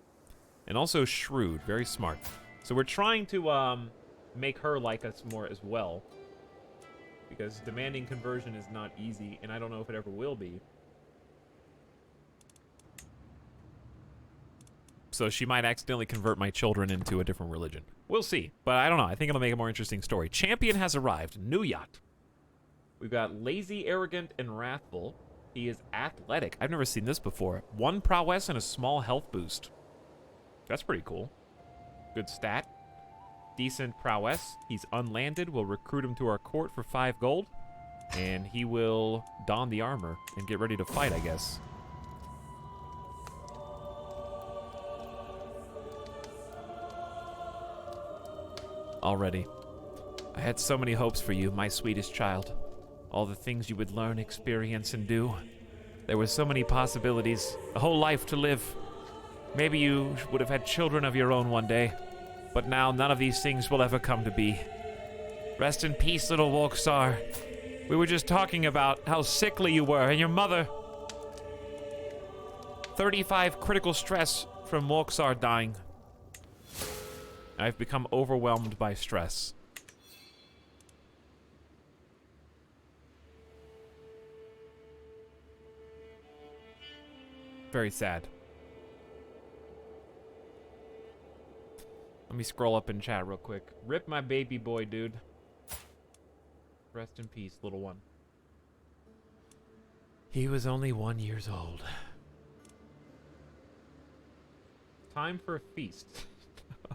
And also shrewd, very smart. So we're trying to make her like us more as well, because demanding conversion is not easy, and I don't know if it ever will be. So she might accidentally convert my children into a different religion. We'll see, but I don't know. I think it'll make a more interesting story. Champion has arrived. New yacht. We've got lazy, arrogant, and wrathful. He is athletic. I've never seen this before. 1 prowess and a small health boost. That's pretty cool. Good stat. Decent prowess. He's unlanded. We'll recruit him to our court for 5 gold. And he will don the armor and get ready to fight, I guess. Already. I had so many hopes for you, my sweetest child. All the things you would learn, experience, and do. There were so many possibilities. A whole life to live. Maybe you would have had children of your own one day. But now none of these things will ever come to be. Rest in peace, little Wolksar. We were just talking about how sickly you were, and your mother. 35 critical stress from Wolksar dying. I've become overwhelmed by stress. Very sad. Let me scroll up in chat real quick. Rip my baby boy, dude. Rest in peace, little one. He was only 1 year old. Time for a feast.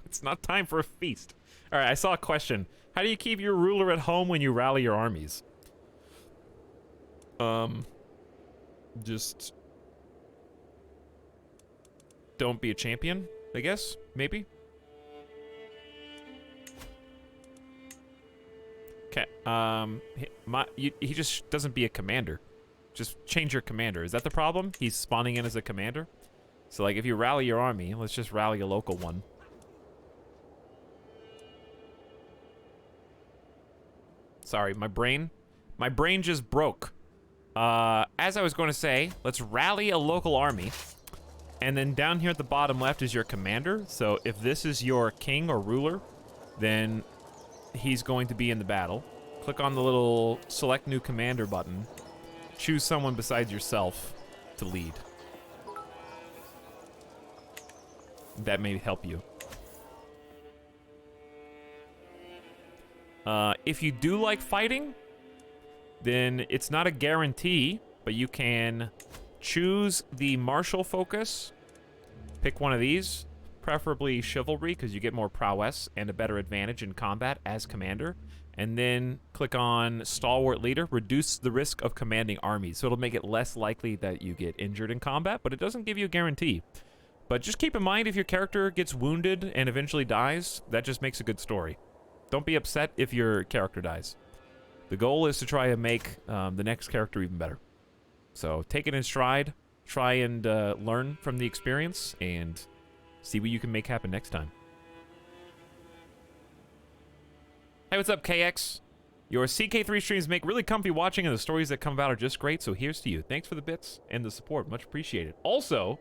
It's not time for a feast. All right, I saw a question. How do you keep your ruler at home when you rally your armies? Just don't be a champion, I guess, maybe. Okay. He just doesn't be a commander. Just change your commander. Is that the problem? He's spawning in as a commander. So like, if you rally your army, let's just rally a local one. Sorry, my brain just broke. As I was going to say, let's rally a local army. And then down here at the bottom left is your commander. So if this is your king or ruler, then he's going to be in the battle. Click on the little select new commander button. Choose someone besides yourself to lead. That may help you. If you do like fighting, then it's not a guarantee, but you can choose the martial focus. Pick one of these, preferably chivalry, because you get more prowess and a better advantage in combat as commander. And then click on Stalwart Leader, reduce the risk of commanding armies. So it'll make it less likely that you get injured in combat, but it doesn't give you a guarantee. But just keep in mind, if your character gets wounded and eventually dies, that just makes a good story. Don't be upset if your character dies. The goal is to try and make the next character even better. So take it in stride, try and learn from the experience, and see what you can make happen next time. Hey, what's up, KX? Your CK3 streams make really comfy watching, and the stories that come about are just great, so here's to you. Thanks for the bits and the support. Much appreciated. Also,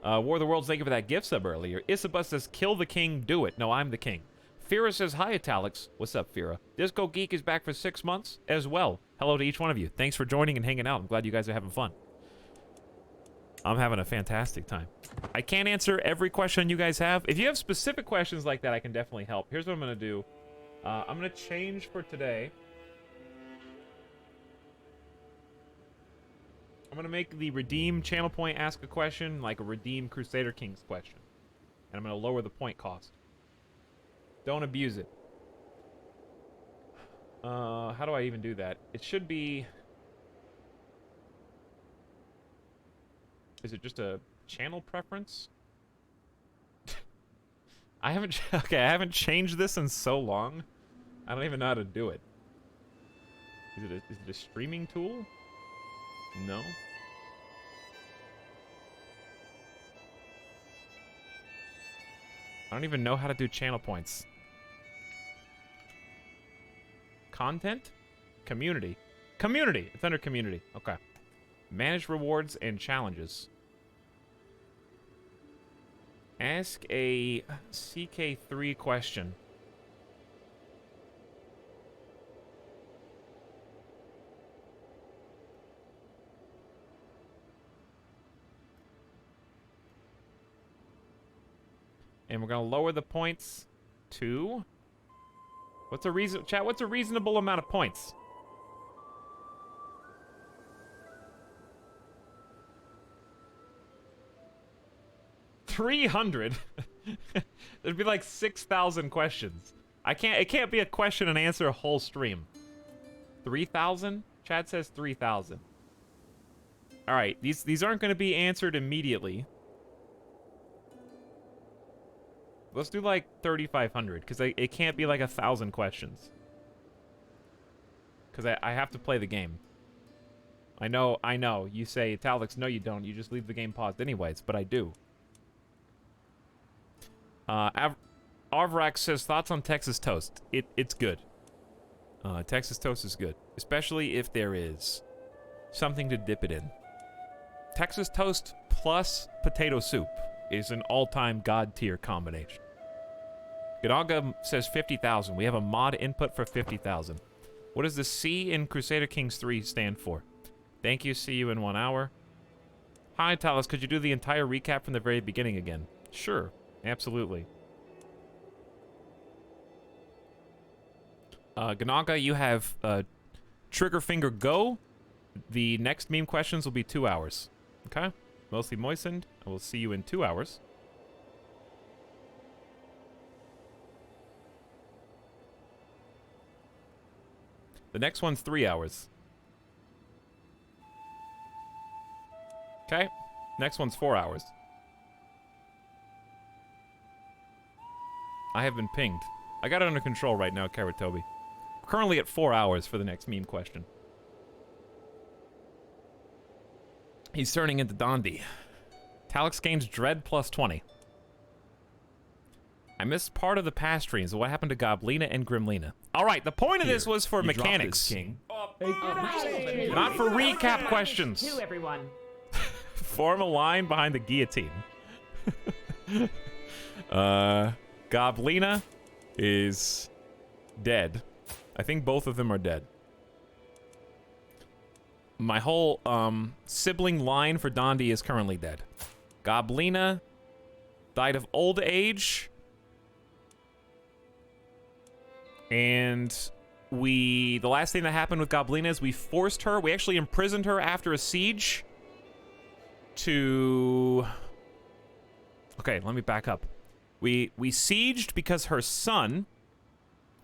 War of the Worlds, thank you for that gift sub earlier. Isabus says, kill the king, do it. No, I'm the king. Fira says, hi, Italics. What's up, Fira? Disco Geek is back for 6 months as well. Hello to each one of you. Thanks for joining and hanging out. I'm glad you guys are having fun. I'm having a fantastic time. I can't answer every question you guys have. If you have specific questions like that, I can definitely help. Here's what I'm going to do. I'm going to change for today. I'm going to make the redeem channel point ask a question like a redeem Crusader Kings question. And I'm going to lower the point cost. Don't abuse it. How do I even do that? It should be... Is it just a channel preference? I haven't changed this in so long. I don't even know how to do it. Is it a streaming tool? No. I don't even know how to do channel points. Content? Community. Community! It's under community. Okay. Manage rewards and challenges. Ask a CK3 question. And we're gonna lower the points to... What's a reasonable amount of points? $300. There'd be like 6,000 questions. It can't be a question and answer a whole stream. 3,000? Chad says 3,000. All right, these aren't going to be answered immediately. Let's do like 3,500 because it can't be like 1,000 questions. Because I have to play the game. I know. You say, Italics, no you don't. You just leave the game paused anyways, but I do. Arvrak says, thoughts on Texas toast. It's good. Texas toast is good. Especially if there is something to dip it in. Texas toast plus potato soup is an all-time god tier combination. Ganaga says 50,000. We have a mod input for 50,000. What does the C in Crusader Kings 3 stand for? Thank you, see you in 1 hour. Hi, Talos, could you do the entire recap from the very beginning again? Sure, absolutely. Ganaga, you have trigger finger go. The next meme questions will be 2 hours. Okay? Mostly moistened. I will see you in 2 hours. The next one's 3 hours. Okay? Next one's 4 hours. I have been pinged. I got it under control right now, Karatobi. Currently at 4 hours for the next meme question. He's turning into Dondi. Talix gains Dread plus 20. I missed part of the past streams. What happened to Goblina and Grimlina? All right, the point of this was for mechanics. King. Not for recap questions. To everyone. Form a line behind the guillotine. Goblina is dead. I think both of them are dead. My whole sibling line for Dondi is currently dead. Goblina died of old age. And the last thing that happened with Goblina is we actually imprisoned her after a siege to... Okay, let me back up. We sieged because her son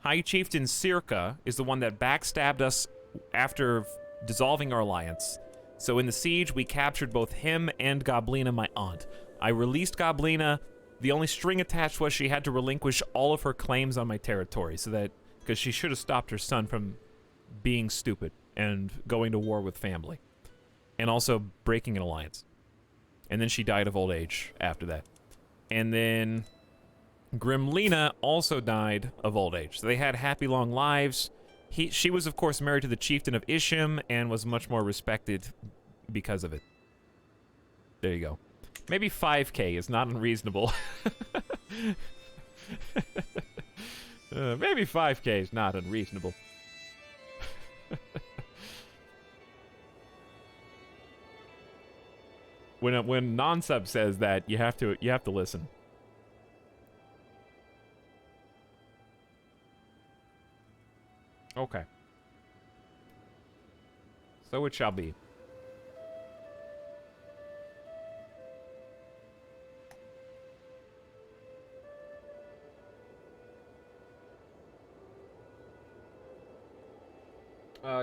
High Chieftain Circa is the one that backstabbed us after dissolving our alliance. So in the siege, we captured both him and Goblina, my aunt. I released Goblina. The only string attached was she had to relinquish all of her claims on my territory, so that because she should have stopped her son from being stupid and going to war with family, and also breaking an alliance. And then she died of old age after that. And then Grimlina also died of old age. So they had happy long lives. She was, of course, married to the chieftain of Isham and was much more respected because of it. There you go. Maybe 5K is not unreasonable. Maybe 5K is not unreasonable. When non-sub says that, you have to listen. Okay. So it shall be.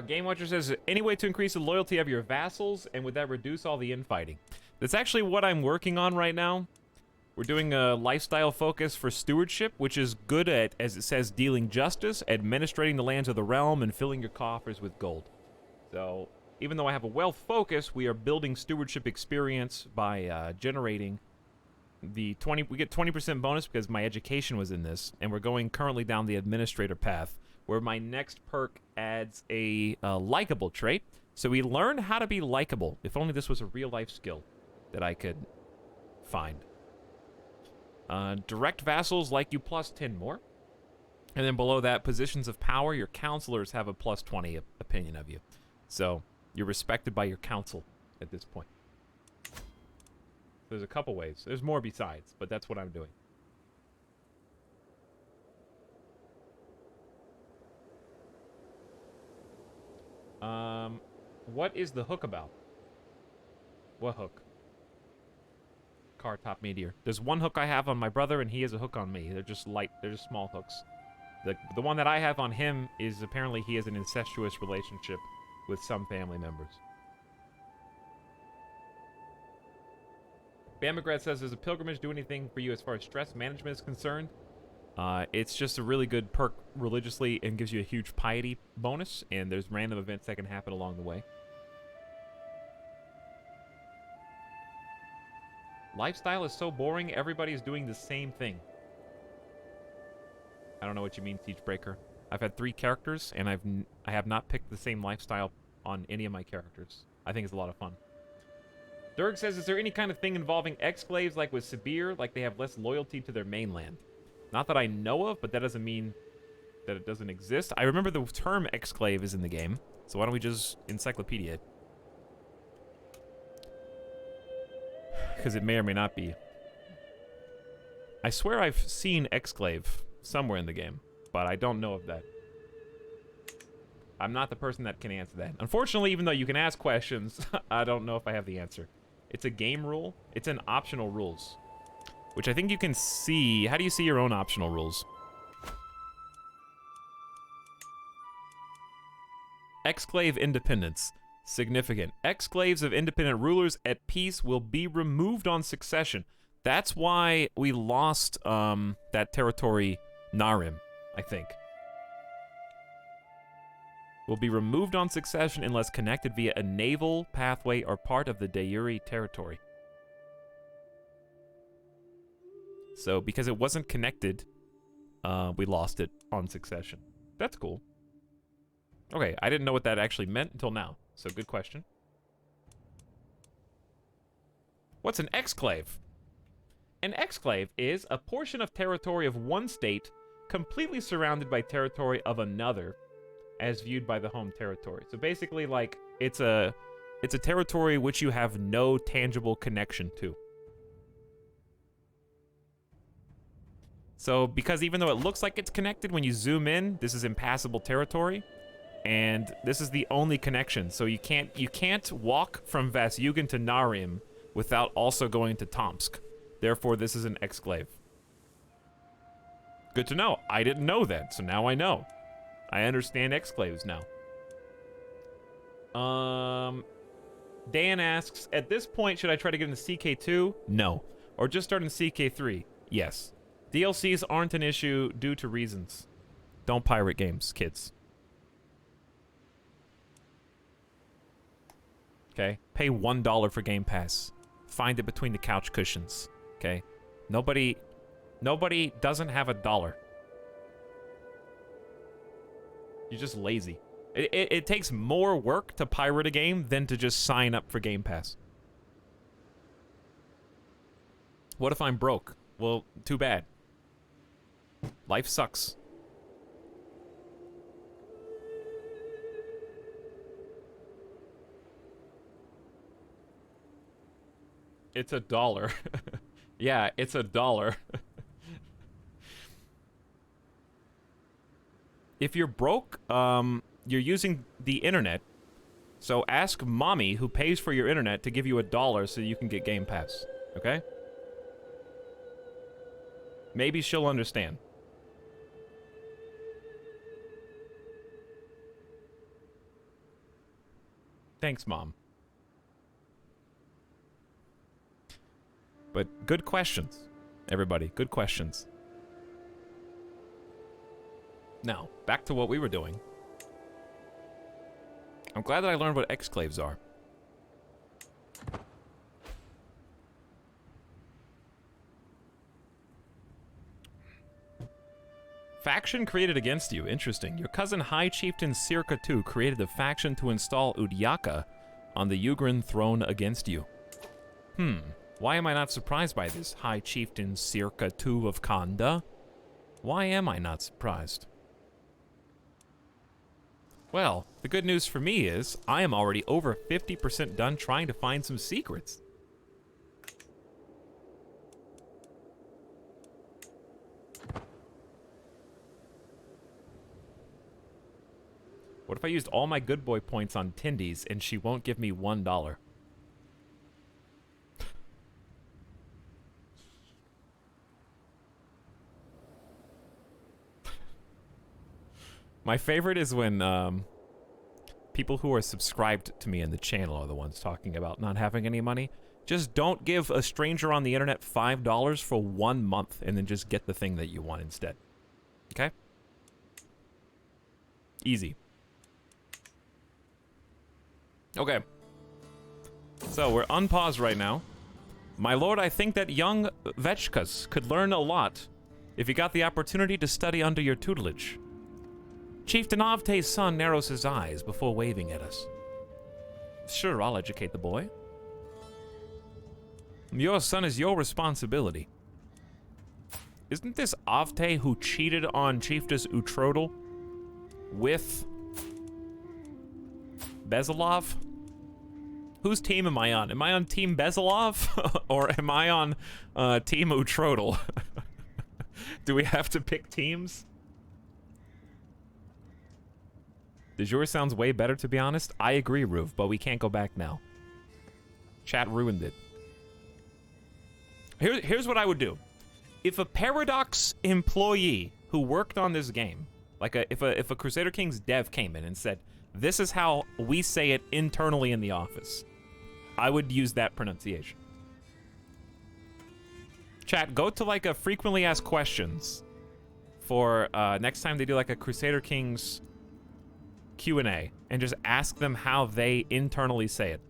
Game Watcher says, any way to increase the loyalty of your vassals, and would that reduce all the infighting? That's actually what I'm working on right now. We're doing a lifestyle focus for stewardship, which is good at, as it says, dealing justice, administrating the lands of the realm, and filling your coffers with gold. So, even though I have a wealth focus, we are building stewardship experience by generating the 20... We get 20% bonus because my education was in this, and we're going currently down the administrator path, where my next perk adds a likable trait. So we learn how to be likable. If only this was a real-life skill that I could find. Direct vassals like you plus 10 more. And then below that, positions of power, your counselors have a plus 20 opinion of you. So you're respected by your council at this point. There's a couple ways. There's more besides, but that's what I'm doing. What is the hook about? What hook? Car top meteor. There's one hook I have on my brother, and he has a hook on me. They're just light. They're just small hooks. The one that I have on him is apparently he has an incestuous relationship with some family members. Bamagrat says, does a pilgrimage do anything for you as far as stress management is concerned? It's just a really good perk religiously and gives you a huge piety bonus, and there's random events that can happen along the way. Lifestyle is so boring, everybody's doing the same thing. I don't know what you mean, Siegebreaker. I've had 3 characters, and I have not picked the same lifestyle on any of my characters. I think it's a lot of fun. Durg says, is there any kind of thing involving exclaves like with Sibir, like they have less loyalty to their mainland? Not that I know of, but that doesn't mean that it doesn't exist. I remember the term exclave is in the game, so why don't we just encyclopedia it? Because it may or may not be. I swear I've seen exclave somewhere in the game, but I don't know of that. I'm not the person that can answer that. Unfortunately, even though you can ask questions, I don't know if I have the answer. It's a game rule. It's an optional rules, which I think you can see. How do you see your own optional rules? Exclave independence. Significant. Exclaves of independent rulers at peace will be removed on succession. That's why we lost that territory, Narim, I think. Will be removed on succession unless connected via a naval pathway or part of the Dayuri territory. So, because it wasn't connected, we lost it on succession. That's cool. Okay, I didn't know what that actually meant until now. So, good question. What's an exclave? An exclave is a portion of territory of one state completely surrounded by territory of another as viewed by the home territory. So basically, like, it's a territory which you have no tangible connection to. So, because even though it looks like it's connected, when you zoom in, this is impassable territory. And this is the only connection, so you can't walk from Vasyugan to Narim without also going to Tomsk. Therefore, this is an exclave. Good to know. I didn't know that, so now I know. I understand exclaves now. Dan asks, at this point, should I try to get into CK2? No. Or just start in CK3? Yes. DLCs aren't an issue due to reasons. Don't pirate games, kids. Okay? Pay $1 for Game Pass. Find it between the couch cushions. Okay? Nobody doesn't have $1. You're just lazy. It takes more work to pirate a game than to just sign up for Game Pass. What if I'm broke? Well, too bad. Life sucks. It's $1. Yeah, it's $1. If you're broke, you're using the internet. So ask mommy, who pays for your internet, to give you $1 so you can get Game Pass. Okay? Maybe she'll understand. Thanks, Mom. But good questions, everybody. Good questions. Now, back to what we were doing. I'm glad that I learned what exclaves are. Faction created against you. Interesting. Your cousin High Chieftain Circa II created a faction to install Udyaka on the Ugrin throne against you. Why am I not surprised by this, High Chieftain Circa II of Khanda? Why am I not surprised? Well, the good news for me is I am already over 50% done trying to find some secrets. What if I used all my good boy points on Tindy's and she won't give me $1? My favorite is when people who are subscribed to me in the channel are the ones talking about not having any money. Just don't give a stranger on the internet $5 for 1 month and then just get the thing that you want instead. Okay? Easy. Okay. So we're unpaused right now. My lord, I think that young Vechkas could learn a lot if he got the opportunity to study under your tutelage. Chieftain Avte's son narrows his eyes before waving at us. Sure, I'll educate the boy. Your son is your responsibility. Isn't this Avte who cheated on Chiefess Uhtrodel with Bezalov? Whose team am I on? Am I on Team Bezalov? Or am I on Team Uhtrodel? Do we have to pick teams? De jure sounds way better, to be honest. I agree, Roof, but we can't go back now. Chat ruined it. Here's what I would do. If a Paradox employee who worked on this game, like if a Crusader Kings dev came in and said, this is how we say it internally in the office, I would use that pronunciation. Chat, go to like a frequently asked questions for next time they do like a Crusader Kings Q&A and just ask them how they internally say it.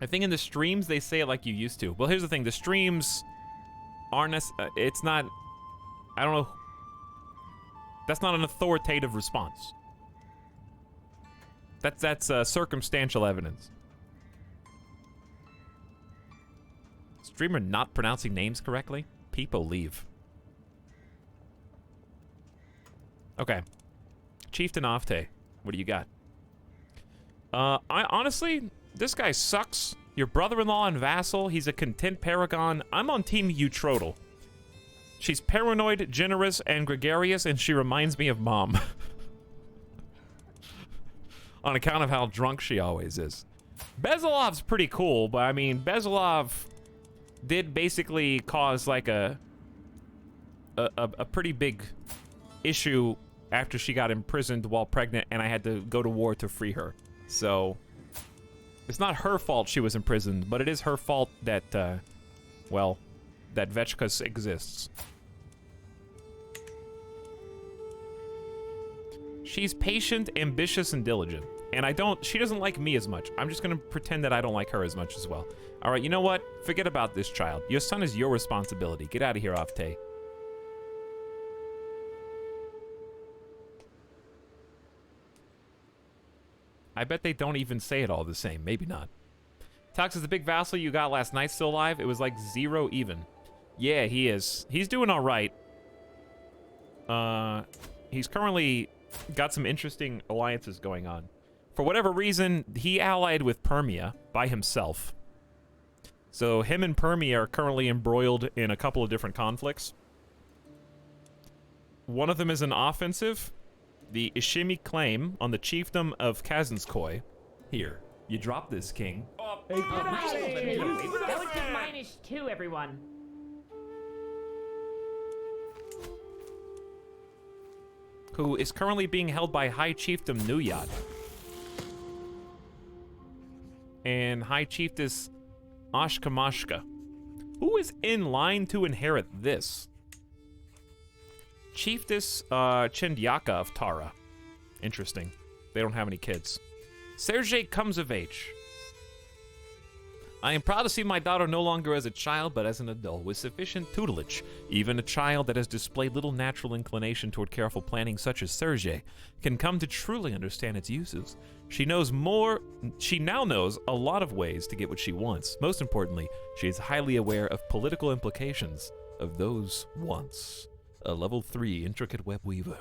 I think in the streams they say it like you used to. Well, here's the thing. The streams aren't... it's not... I don't know... That's not an authoritative response. That's circumstantial evidence. Streamer not pronouncing names correctly? People leave. Okay. Chieftain Avte, what do you got? Honestly, this guy sucks. Your brother-in-law and vassal, he's a content paragon. I'm on Team Uhtrodel. She's paranoid, generous, and gregarious, and she reminds me of Mom. On account of how drunk she always is. Bezalov's pretty cool, but I mean, Bezalov... did basically cause like a pretty big issue after she got imprisoned while pregnant, and I had to go to war to free her. So it's not her fault she was imprisoned, but it is her fault that, well, that Vechka exists. She's patient, ambitious, and diligent. And she doesn't like me as much. I'm just gonna pretend that I don't like her as much as well. All right, you know what? Forget about this child. Your son is your responsibility. Get out of here, Avte. I bet they don't even say it all the same. Maybe not. Tux, is the big vassal you got last night still alive? It was like 0 even. Yeah, he is. He's doing all right. He's currently got some interesting alliances going on. For whatever reason, he allied with Permia by himself. So him and Permia are currently embroiled in a couple of different conflicts. One of them is an offensive. The Ishimi claim on the chiefdom of Kazanskoy. Here, you drop this, king. -2, everyone. Who is currently being held by High Chiefdom Nuyat. And High Chiefess Ashkamashka. Who is in line to inherit this? Chiefess Chendyaka of Tara. Interesting. They don't have any kids. Sergei comes of age. I am proud to see my daughter no longer as a child, but as an adult with sufficient tutelage. Even a child that has displayed little natural inclination toward careful planning, such as Sergei, can come to truly understand its uses. She now knows a lot of ways to get what she wants. Most importantly, she is highly aware of political implications of those wants. A level 3 intricate web weaver.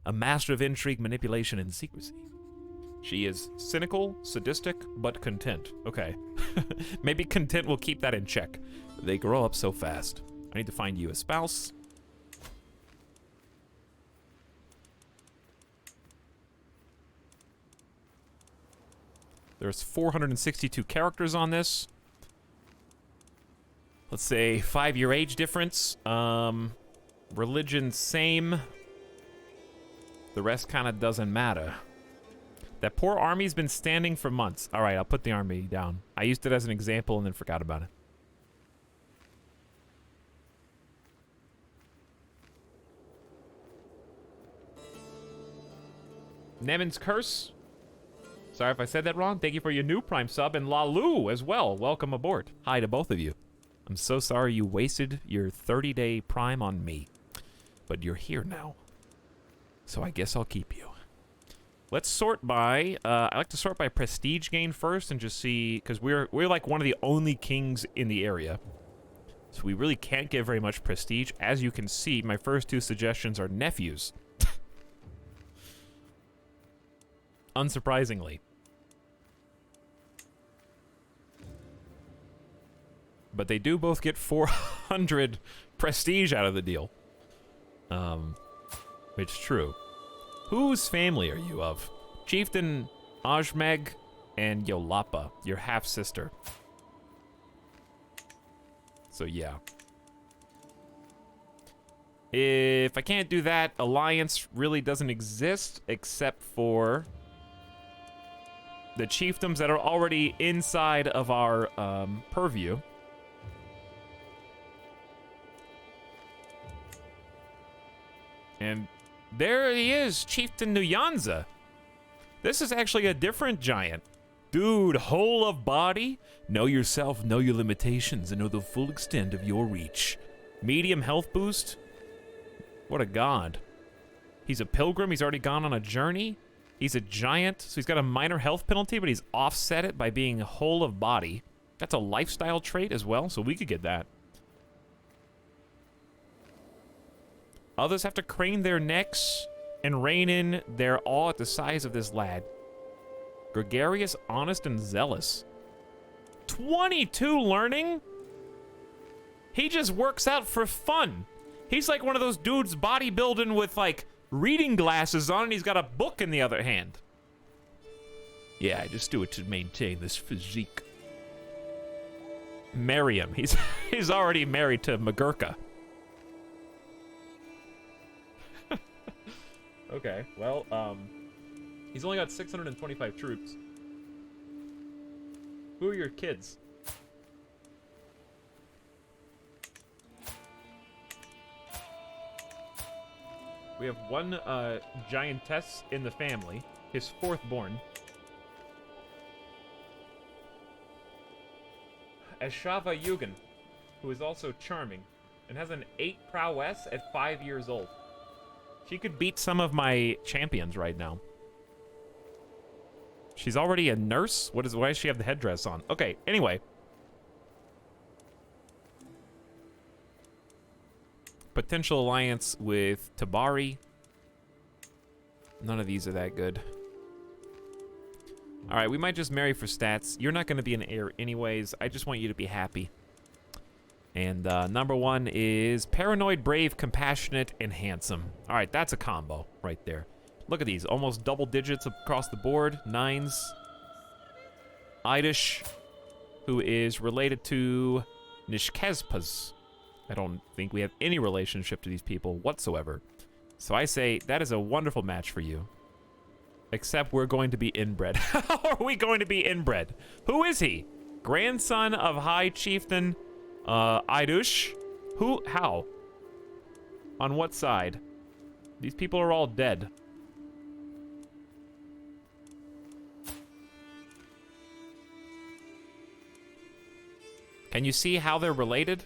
A master of intrigue, manipulation, and secrecy. She is cynical, sadistic, but content. Okay. Maybe content will keep that in check. They grow up so fast. I need to find you a spouse. There's 462 characters on this. Let's say 5-year age difference. Religion same. The rest kind of doesn't matter. That poor army's been standing for months. All right, I'll put the army down. I used it as an example and then forgot about it. Nemen's Curse. Sorry if I said that wrong. Thank you for your new Prime sub. And Lalu as well. Welcome aboard. Hi to both of you. I'm so sorry you wasted your 30-day Prime on me. But you're here now. So I guess I'll keep you. Let's sort by, I like to sort by prestige gain first and just see, because we're like one of the only kings in the area. So we really can't get very much prestige. As you can see, my first 2 suggestions are nephews. Unsurprisingly. But they do both get 400 prestige out of the deal. Which is true. Whose family are you of? Chieftain Ajmeg and Yolapa, your half-sister. So yeah. If I can't do that, alliance really doesn't exist except for the chiefdoms that are already inside of our purview. And there he is, Chieftain Nyanza. This is actually a different giant. Dude, whole of body? Know yourself, know your limitations, and know the full extent of your reach. Medium health boost? What a god. He's a pilgrim, he's already gone on a journey. He's a giant, so he's got a minor health penalty, but he's offset it by being whole of body. That's a lifestyle trait as well, so we could get that. Others have to crane their necks and rein in their awe at the size of this lad. Gregarious, honest, and zealous. 22 learning? He just works out for fun. He's like one of those dudes bodybuilding with, like, reading glasses on, and he's got a book in the other hand. Yeah, I just do it to maintain this physique. marry him. He's already married to Magurka. Okay, well, he's only got 625 troops. Who are your kids? We have one giantess in the family, his fourth born. Ashava Yugen, who is also charming, and has an 8 prowess at 5 years old. She could beat some of my champions right now. She's already a nurse? Why does she have the headdress on? Okay, anyway. Potential alliance with Tabari. None of these are that good. Alright, we might just marry for stats. You're not going to be an heir anyways. I just want you to be happy. And number 1 is paranoid, brave, compassionate, and handsome. Alright, that's a combo right there. Look at these. Almost double digits across the board. 9s. Idish, who is related to Nishkezpas. I don't think we have any relationship to these people whatsoever. So I say that is a wonderful match for you. Except we're going to be inbred. How are we going to be inbred? Who is he? Grandson of High Chieftain Idush? Who? How? On what side? These people are all dead. Can you see how they're related?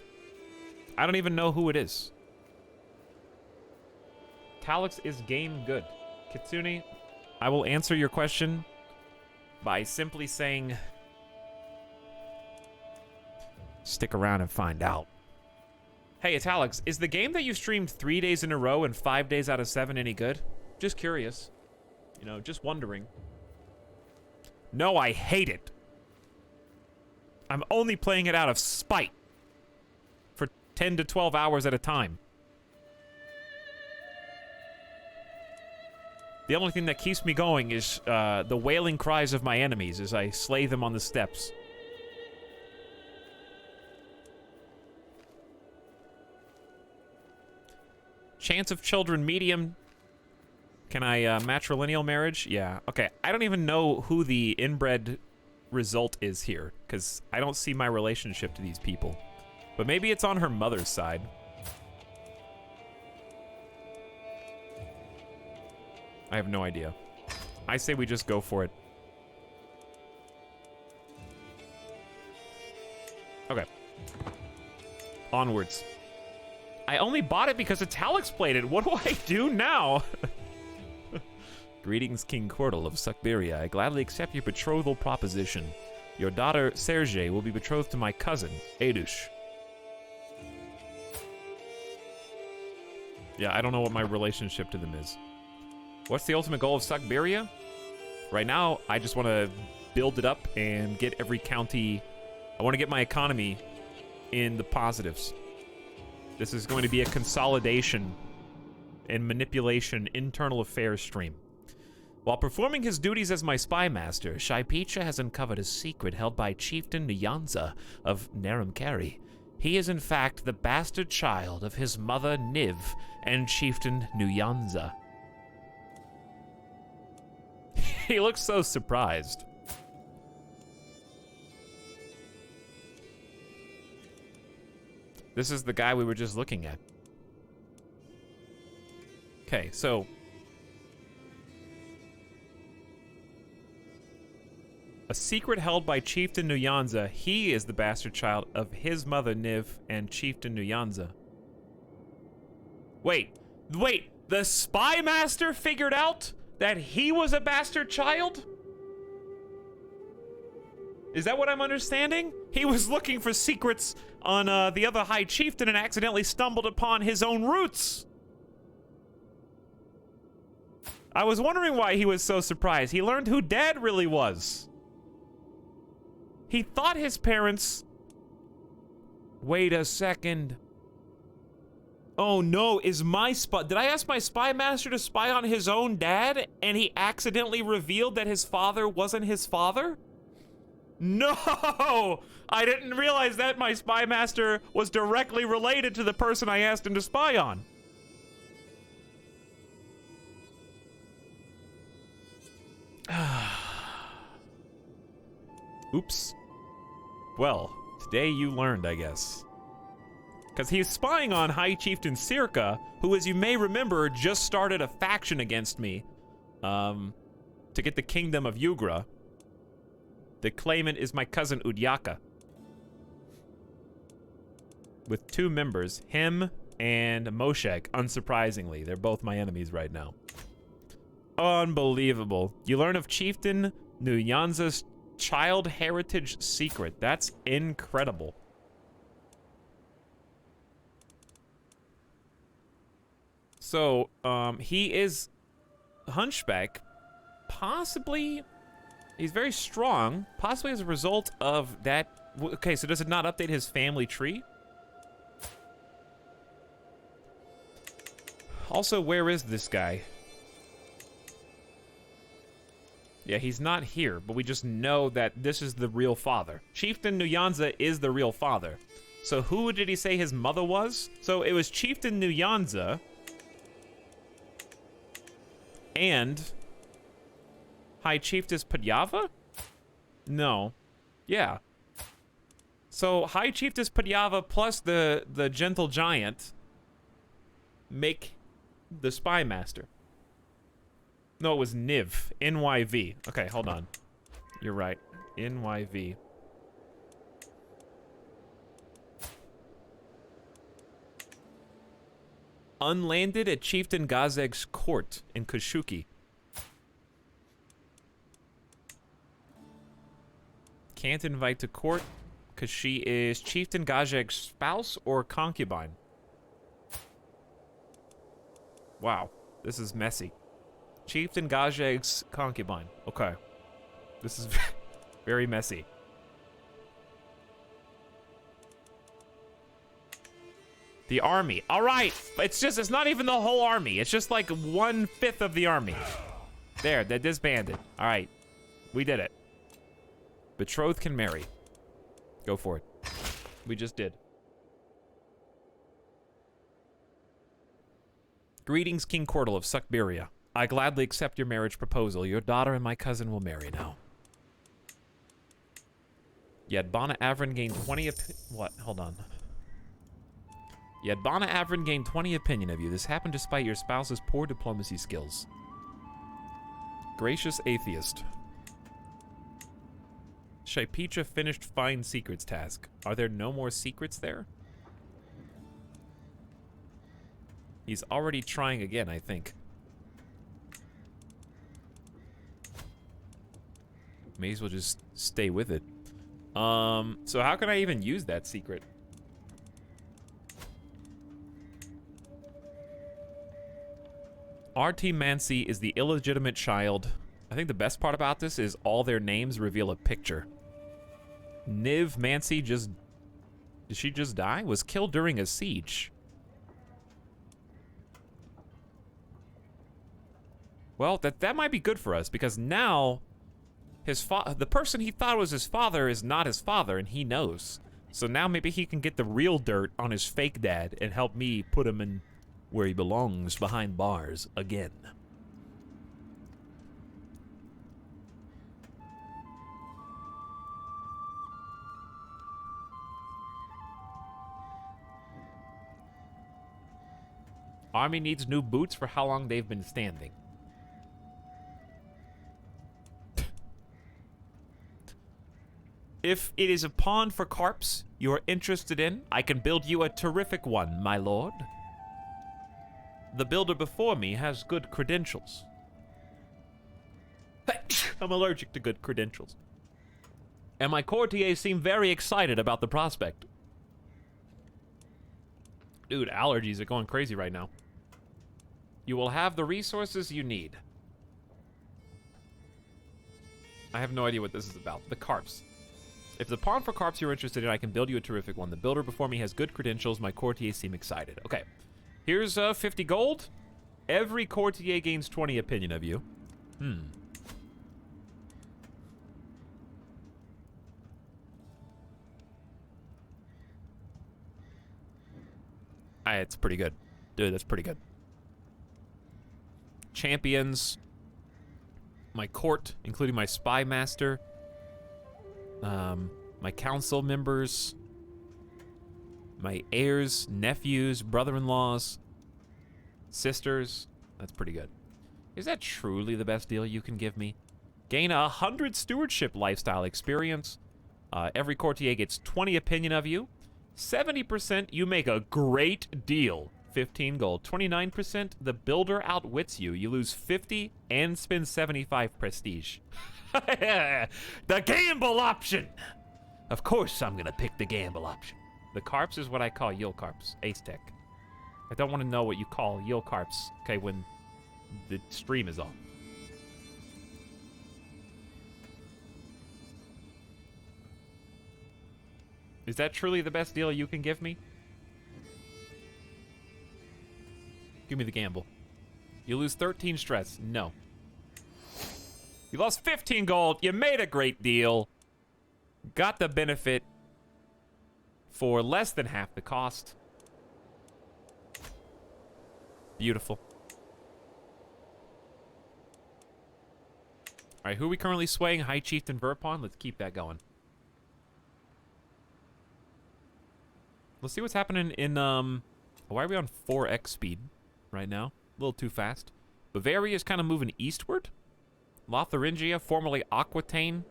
I don't even know who it is. Talix is game good. Kitsune, I will answer your question by simply saying, stick around and find out. Hey, Italix, is the game that you streamed 3 days in a row and 5 days out of 7 any good? Just curious. You know, just wondering. No, I hate it. I'm only playing it out of spite. For 10 to 12 hours at a time. The only thing that keeps me going is the wailing cries of my enemies as I slay them on the steps. Chance of children medium. Can I matrilineal marriage? Yeah. Okay. I don't even know who the inbred result is here, because I don't see my relationship to these people. But maybe it's on her mother's side. I have no idea. I say we just go for it. Okay. Onwards. I only bought it because Italix played it. What do I do now? Greetings, King Cordal of Suckberia. I gladly accept your betrothal proposition. Your daughter, Serge, will be betrothed to my cousin, Adush. Yeah, I don't know what my relationship to them is. What's the ultimate goal of Suckberia? Right now, I just want to build it up and get every county... I want to get my economy in the positives. This is going to be a consolidation and manipulation internal affairs stream. While performing his duties as my spy master, Shaipicha has uncovered a secret held by Chieftain Nyanza of Naramkari. He is in fact the bastard child of his mother Niv and Chieftain Nyanza. He looks so surprised. This is the guy we were just looking at. Okay, so... a secret held by Chieftain Nyanza. He is the bastard child of his mother Niv and Chieftain Nyanza. Wait, the spy master figured out that he was a bastard child? Is that what I'm understanding? He was looking for secrets on the other High Chieftain and accidentally stumbled upon his own roots. I was wondering why he was so surprised. He learned who Dad really was. He thought his parents... Wait a second. Oh no, is my spy... Did I ask my spy master to spy on his own dad and he accidentally revealed that his father wasn't his father? No! I didn't realize that my spy master was directly related to the person I asked him to spy on. Oops. Well, today you learned, I guess. Because he's spying on High Chieftain Circa, who, as you may remember, just started a faction against me to get the kingdom of Yugra. The claimant is my cousin Udyaka. With 2 members, him and Moshek, unsurprisingly. They're both my enemies right now. Unbelievable. You learn of Chieftain Nyanza's child heritage secret. That's incredible. So, he is hunchback. Possibly, he's very strong. Possibly as a result of that. Okay, so does it not update his family tree? Also, where is this guy? Yeah, he's not here, but we just know that this is the real father. Chieftain Nyanza is the real father. So who did he say his mother was? So it was Chieftain Nyanza and High Chiefess Padyava? No. Yeah. So High Chiefess Padyava plus the Gentle Giant make the Spy Master. No, it was Niv. NYV. Okay, hold on. You're right. NYV. Unlanded at Chieftain Gazeg's court in Kashuki. Can't invite to court because she is Chieftain Gazeg's spouse or concubine. Wow, this is messy. Chieftain Gazeg's concubine. Okay. This is very messy. The army. All right. It's not even the whole army. It's just like 1/5 of the army. There, they're disbanded. All right. We did it. Betrothed can marry. Go for it. We just did. Greetings, King Cordal of Suckberia. I gladly accept your marriage proposal. Your daughter and my cousin will marry now. Yet Bana Avrin gained 20 what? Hold on. Yet Bana Avrin gained 20 opinion of you. This happened despite your spouse's poor diplomacy skills. Gracious atheist. Shaipetra finished Find Secrets task. Are there no more secrets there? He's already trying again, I think. May as well just stay with it. So how can I even use that secret? RT Mancy is the illegitimate child. I think the best part about this is all their names reveal a picture. Niv Mancy did she just die? Was killed during a siege. Well, that might be good for us because now the person he thought was his father is not his father, and he knows. So now maybe he can get the real dirt on his fake dad and help me put him in where he belongs, behind bars again. Army needs new boots for how long they've been standing. If it is a pawn for carps you are interested in, I can build you a terrific one, my lord. The builder before me has good credentials. I'm allergic to good credentials. And my courtiers seem very excited about the prospect. Dude, allergies are going crazy right now. You will have the resources you need. I have no idea what this is about. The carps. If the pawn for carps you're interested in, I can build you a terrific one. The builder before me has good credentials. My courtiers seem excited. Okay. Here's 50 gold. Every courtier gains 20 opinion of you. It's pretty good. Dude, that's pretty good. Champions. My court, including my spy master. My council members. My heirs, nephews, brother-in-laws, sisters. That's pretty good. Is that truly the best deal you can give me? Gain 100 stewardship lifestyle experience. Every courtier gets 20 opinion of you. 70%, you make a great deal. 15 gold. 29%, the builder outwits you. You lose 50 and spend 75 prestige. The gamble option! Of course I'm gonna pick the gamble option. The carps is what I call yield carps. Ace tech. I don't want to know what you call yield carps, okay, when the stream is on. Is that truly the best deal you can give me? Give me the gamble. You lose 13 stress. No. You lost 15 gold. You made a great deal. Got the benefit for less than half the cost. Beautiful. All right, who are we currently swaying? High Chieftain Verpon. Let's keep that going. Let's see what's happening in, why are we on 4x speed right now? A little too fast. Bavaria is kind of moving eastward. Lotharingia, formerly Aquitaine,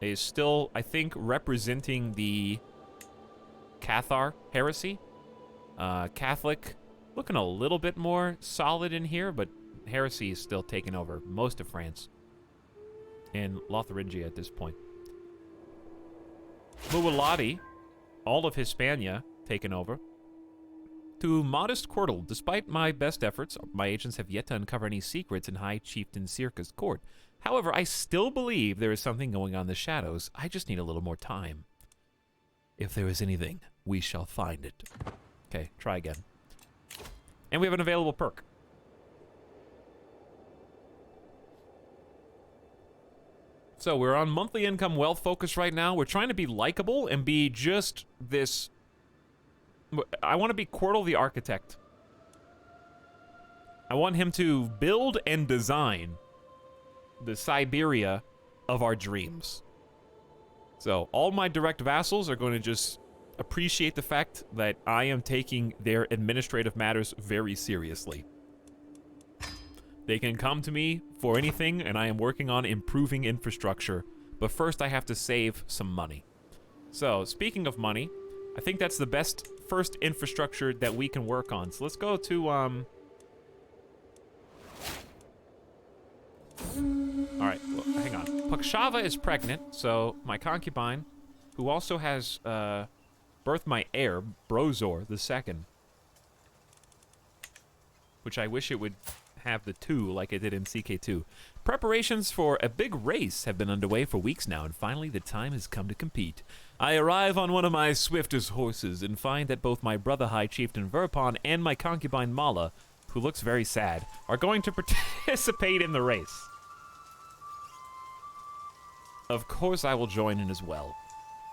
is still, I think, representing the Cathar heresy. Catholic, looking a little bit more solid in here, but heresy is still taking over most of France. And Lotharingia at this point. Muwalati, all of Hispania, taken over. To modest Quirtle, despite my best efforts, my agents have yet to uncover any secrets in High Chieftain Circa's court. However, I still believe there is something going on in the shadows. I just need a little more time. If there is anything, we shall find it. Okay, try again. And we have an available perk. So we're on monthly income wealth focus right now. We're trying to be likable and be just this... I want to be Quirtle the architect. I want him to build and design the Siberia of our dreams. So all my direct vassals are going to just appreciate the fact that I am taking their administrative matters very seriously. They can come to me for anything, and I am working on improving infrastructure. But first, I have to save some money. So, speaking of money, I think that's the best first infrastructure that we can work on. So let's go to, Alright, well, hang on. Pakshava is pregnant, so my concubine, who also has, birthed my heir, Brozor II. Which I wish it would have the 2 like it did in CK2. Preparations for a big race have been underway for weeks now, and finally the time has come to compete. I arrive on one of my swiftest horses and find that both my brother High Chieftain Verpon and my concubine Mala, who looks very sad, are going to participate in the race. Of course I will join in as well.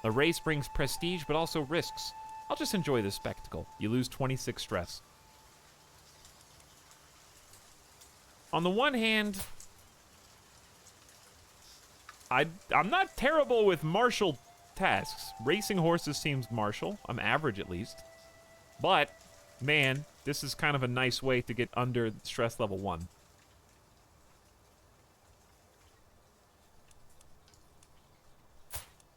A race brings prestige but also risks. I'll just enjoy the spectacle. You lose 26 stress. On the one hand, I'm not terrible with martial tasks. Racing horses seems martial. I'm average at least. But, man, this is kind of a nice way to get under stress level 1.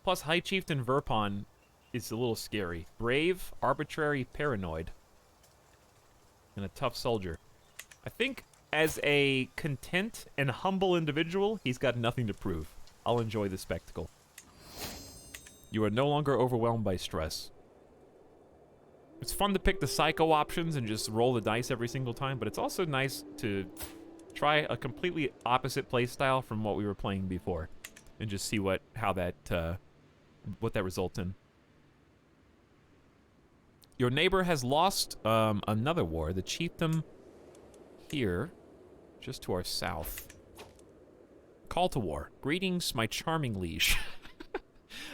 Plus, High Chieftain Verpon is a little scary. Brave, arbitrary, paranoid. And a tough soldier. I think as a content and humble individual, he's got nothing to prove. I'll enjoy the spectacle. You are no longer overwhelmed by stress. It's fun to pick the psycho options and just roll the dice every single time, but it's also nice to try a completely opposite playstyle from what we were playing before, and just see what that results in. Your neighbor has lost another war. The chiefdom here, just to our south. Call to war. Greetings, my charming liege.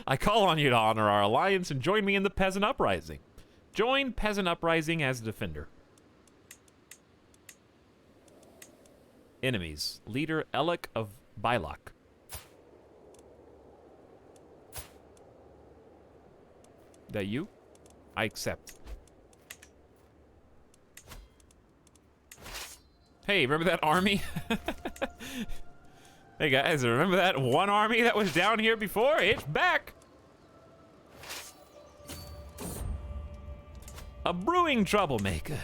I call on you to honor our alliance and join me in the peasant uprising. Join Peasant Uprising as defender. Enemies. Leader Elec of Bylok. That you? I accept. Hey, remember that army? Hey guys, remember that one army that was down here before? It's back! A brewing troublemaker.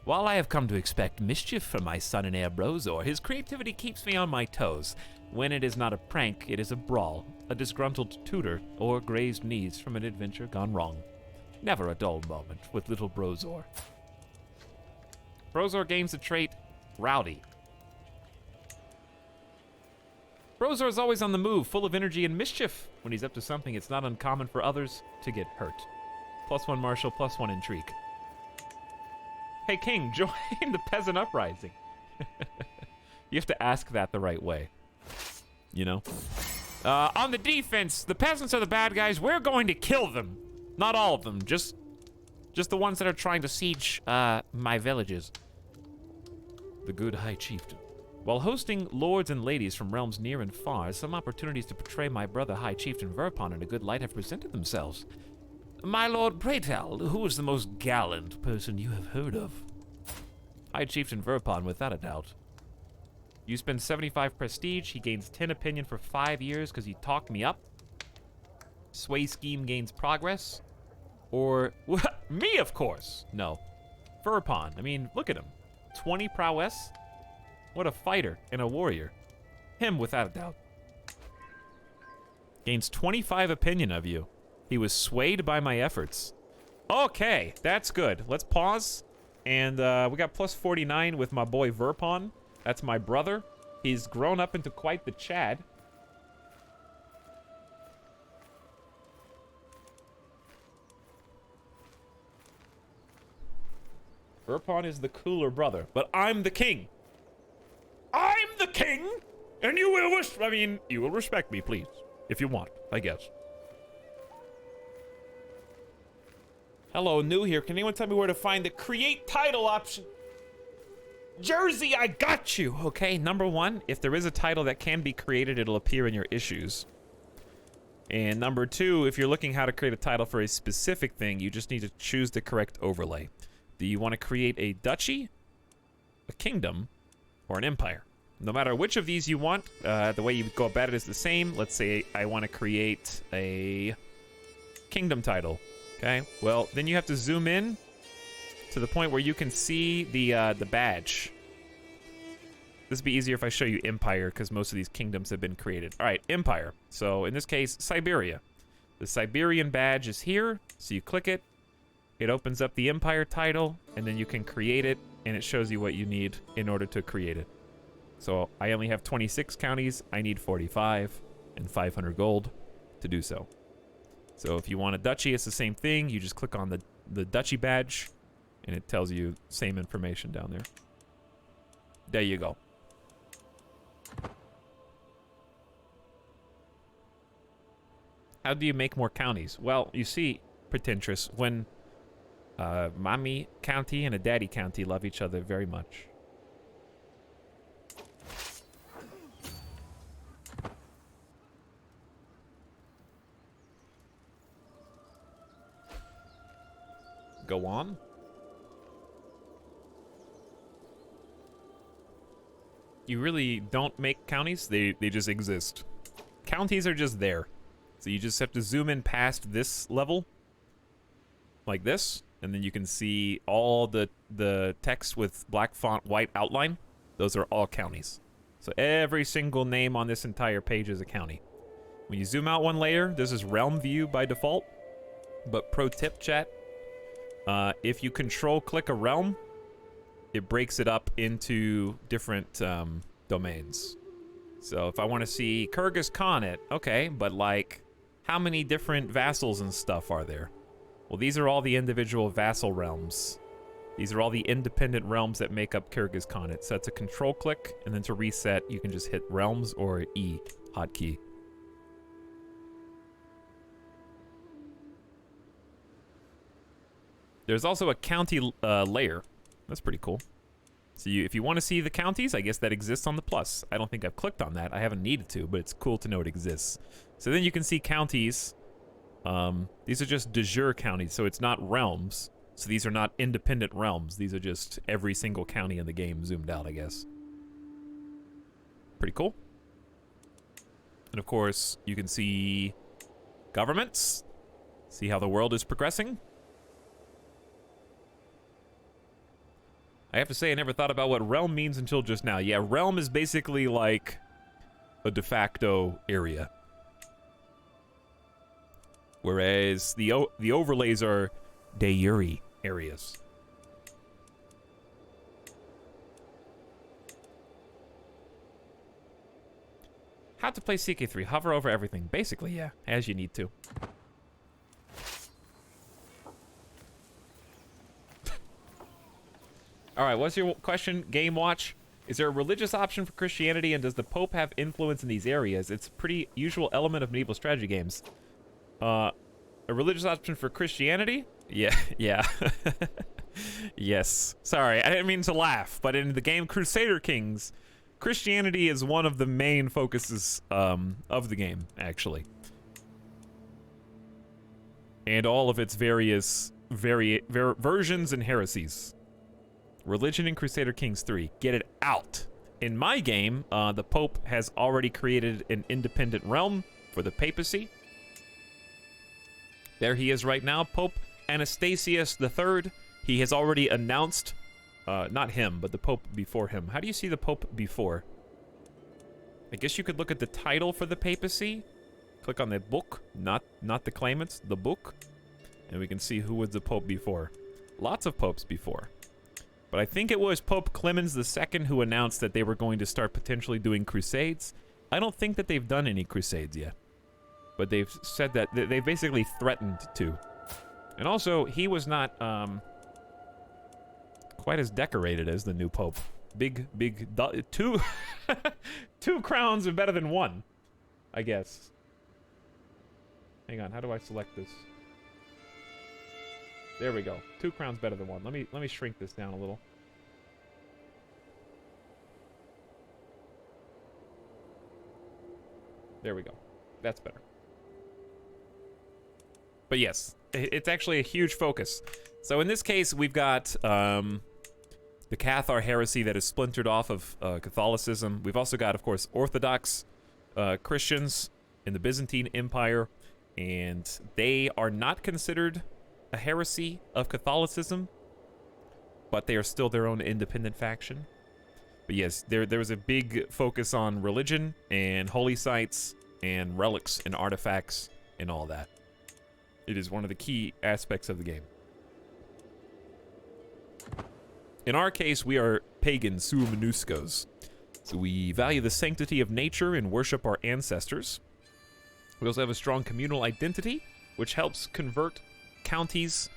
While I have come to expect mischief from my son and heir Brozor, his creativity keeps me on my toes. When it is not a prank, it is a brawl, a disgruntled tutor, or grazed knees from an adventure gone wrong. Never a dull moment with little Brozor. Brozor gains the trait Rowdy. Brozor is always on the move, full of energy and mischief. When he's up to something, it's not uncommon for others to get hurt. +1 martial, +1 intrigue. Hey King, join the Peasant Uprising. You have to ask that the right way. You know? On the defense, the peasants are the bad guys. We're going to kill them. Not all of them, just the ones that are trying to siege my villages. The good High Chieftain. While hosting lords and ladies from realms near and far, some opportunities to portray my brother High Chieftain Verpon in a good light have presented themselves. My lord, pray tell, who is the most gallant person you have heard of? High Chieftain Verpon, without a doubt. You spend 75 prestige, he gains 10 opinion for 5 years because he talked me up. Sway scheme gains progress. Or, me of course. No. Verpon, I mean, look at him. 20 prowess. What a fighter and a warrior. Him, without a doubt. Gains 25 opinion of you. He was swayed by my efforts. Okay, that's good. Let's pause. And we got +49 with my boy Verpon. That's my brother. He's grown up into quite the Chad. Verpon is the cooler brother, but I'm the king. I'm the king, and you will you will respect me, please, if you want, I guess. Hello, new here. Can anyone tell me where to find the create title option? Jersey, I got you. Okay, number 1, if there is a title that can be created, it'll appear in your issues. And number 2, if you're looking how to create a title for a specific thing, you just need to choose the correct overlay. Do you want to create a duchy, a kingdom, or an empire? No matter which of these you want, the way you go about it is the same. Let's say I want to create a kingdom title. Okay, well, then you have to zoom in to the point where you can see the badge. This would be easier if I show you Empire, because most of these kingdoms have been created. All right, Empire. So in this case, Siberia. The Siberian badge is here, so you click it. It opens up the Empire title, and then you can create it, and it shows you what you need in order to create it. So I only have 26 counties. I need 45 and 500 gold to do so. So if you want a duchy, it's the same thing. You just click on the duchy badge, and it tells you same information down there. There you go. How do you make more counties? Well, you see, pretentious, when a mommy county and a daddy county love each other very much. Go on. You really don't make counties, they just exist. Counties are just there. So you just have to zoom in past this level, like this, and then you can see all the text with black font, white outline. Those are all counties. So every single name on this entire page is a county. When you zoom out one layer, this is realm view by default. But pro tip, chat, if you control-click a realm, it breaks it up into different domains. So if I want to see Kyrgyz Khanate, okay, but like, how many different vassals and stuff are there? Well, these are all the individual vassal realms. These are all the independent realms that make up Kyrgyz Khanate. So that's a control-click, and then to reset, you can just hit realms or E hotkey. There's also a county layer. That's pretty cool. So if you want to see the counties, I guess that exists on the plus. I don't think I've clicked on that. I haven't needed to, but it's cool to know it exists. So then you can see counties. These are just de jure counties, so it's not realms. So these are not independent realms. These are just every single county in the game zoomed out, I guess. Pretty cool. And of course, you can see governments. See how the world is progressing. I have to say, I never thought about what realm means until just now. Yeah, realm is basically like a de facto area. Whereas the overlays are de jure areas. How to play CK3. Hover over everything. Basically, yeah, as you need to. Alright, what's your question, Game Watch? Is there a religious option for Christianity, and does the Pope have influence in these areas? It's a pretty usual element of medieval strategy games. A religious option for Christianity? Yeah, yeah. Yes. Sorry, I didn't mean to laugh, but in the game Crusader Kings, Christianity is one of the main focuses of the game, actually. And all of its various versions and heresies. Religion in Crusader Kings 3. Get it out. In my game, the Pope has already created an independent realm for the papacy. There he is right now, Pope Anastasius III. He has already announced, not him, but the Pope before him. How do you see the Pope before? I guess you could look at the title for the papacy. Click on the book, not the claimants, the book. And we can see who was the Pope before. Lots of popes before. But I think it was Pope Clemens II who announced that they were going to start potentially doing crusades. I don't think that they've done any crusades yet. But they've said that they basically threatened to. And also, he was not quite as decorated as the new Pope. Two crowns are better than one, I guess. Hang on, how do I select this? There we go. 2 crowns better than one. Let me shrink this down a little. There we go. That's better. But yes, it's actually a huge focus. So in this case, we've got the Cathar heresy that is splintered off of Catholicism. We've also got, of course, Orthodox Christians in the Byzantine Empire, and they are not considered a heresy of Catholicism, but they are still their own independent faction. But yes, there was a big focus on religion and holy sites and relics and artifacts and all that. It is one of the key aspects of the game. In our case, we are pagan Suaminuscos. So we value the sanctity of nature and worship our ancestors. We also have a strong communal identity, which helps convert counties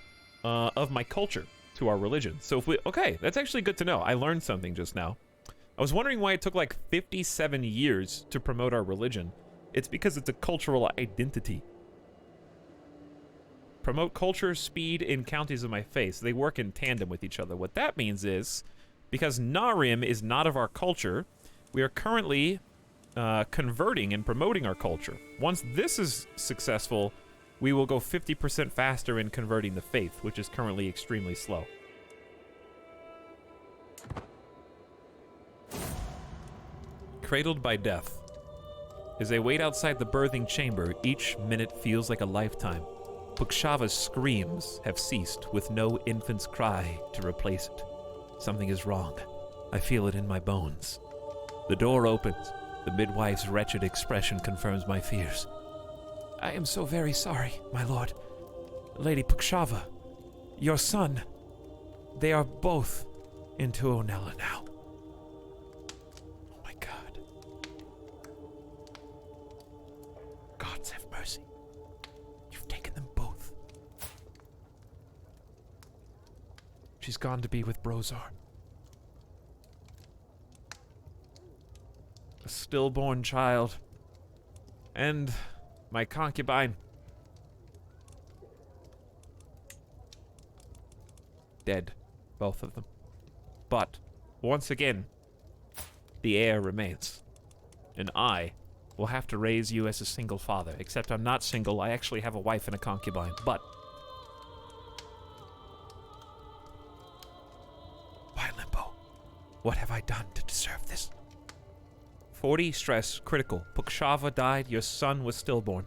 of my culture to our religion. So if we, okay, that's actually good to know. I learned something just now. I was wondering why it took like 57 years to promote our religion. It's because it's a cultural identity. Promote culture, speed, in counties of my faith. They work in tandem with each other. What that means is, because Narim is not of our culture, we are currently converting and promoting our culture. Once this is successful, we will go 50% faster in converting the faith, which is currently extremely slow. Cradled by death. As I wait outside the birthing chamber, each minute feels like a lifetime. Pukshava's screams have ceased, with no infant's cry to replace it. Something is wrong. I feel it in my bones. The door opens. The midwife's wretched expression confirms my fears. I am so very sorry, my lord. Lady Pukshava, your son, they are both in Tuonela now. Oh my God. Gods have mercy. You've taken them both. She's gone to be with Brozar. A stillborn child. And my concubine. Dead. Both of them. But, once again, the heir remains. And I will have to raise you as a single father. Except I'm not single, I actually have a wife and a concubine. But... why, Limbo? What have I done to deserve this? 40 stress, critical. Pukshava died, your son was stillborn.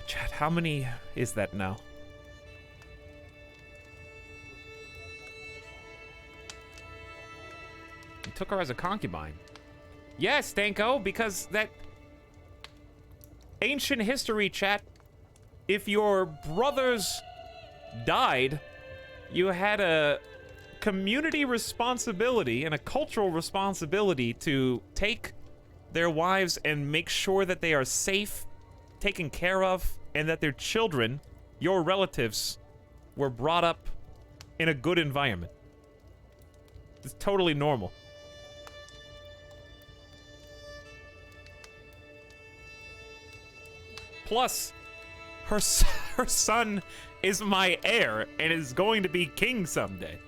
Chat, how many is that now? You took her as a concubine. Yes, Stanko, because that... ancient history, chat. If your brothers died, you had a community responsibility and a cultural responsibility to take their wives and make sure that they are safe, taken care of, and that their children, your relatives, were brought up in a good environment. It's totally normal. Plus, her son is my heir and is going to be king someday.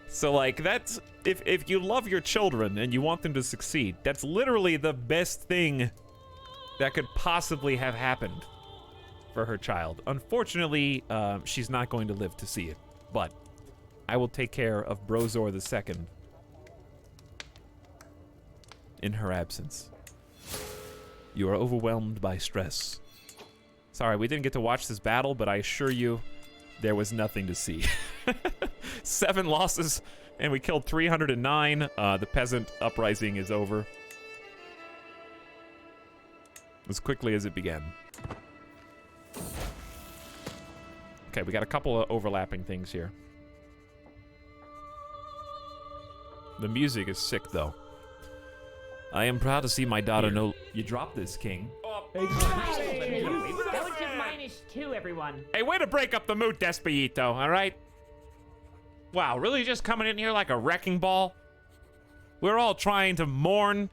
So, like, that's... If you love your children and you want them to succeed, that's literally the best thing that could possibly have happened for her child. Unfortunately, she's not going to live to see it. But I will take care of Brozor II in her absence. You are overwhelmed by stress. Sorry, we didn't get to watch this battle, but I assure you, there was nothing to see. 7 losses, and we killed 309. The peasant uprising is over. As quickly as it began. Okay, we got a couple of overlapping things here. The music is sick, though. I am proud to see my daughter know... You dropped this, King. That was just -2, everyone. Hey, way to break up the mood, Despacito, alright? Wow, really just coming in here like a wrecking ball? We're all trying to mourn.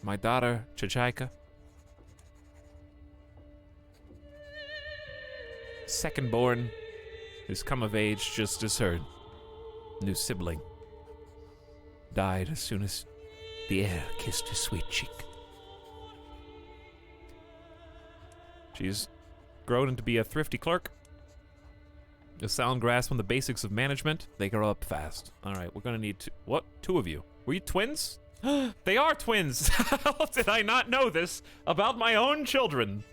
My daughter, Chachaika. Second born, who's come of age just as her new sibling. Died as soon as the air kissed his sweet cheek. She's grown into be a thrifty clerk. A sound grasp on the basics of management. They grow up fast. All right, we're gonna need two. What? 2 of you? Were you twins? They are twins. How did I not know this about my own children?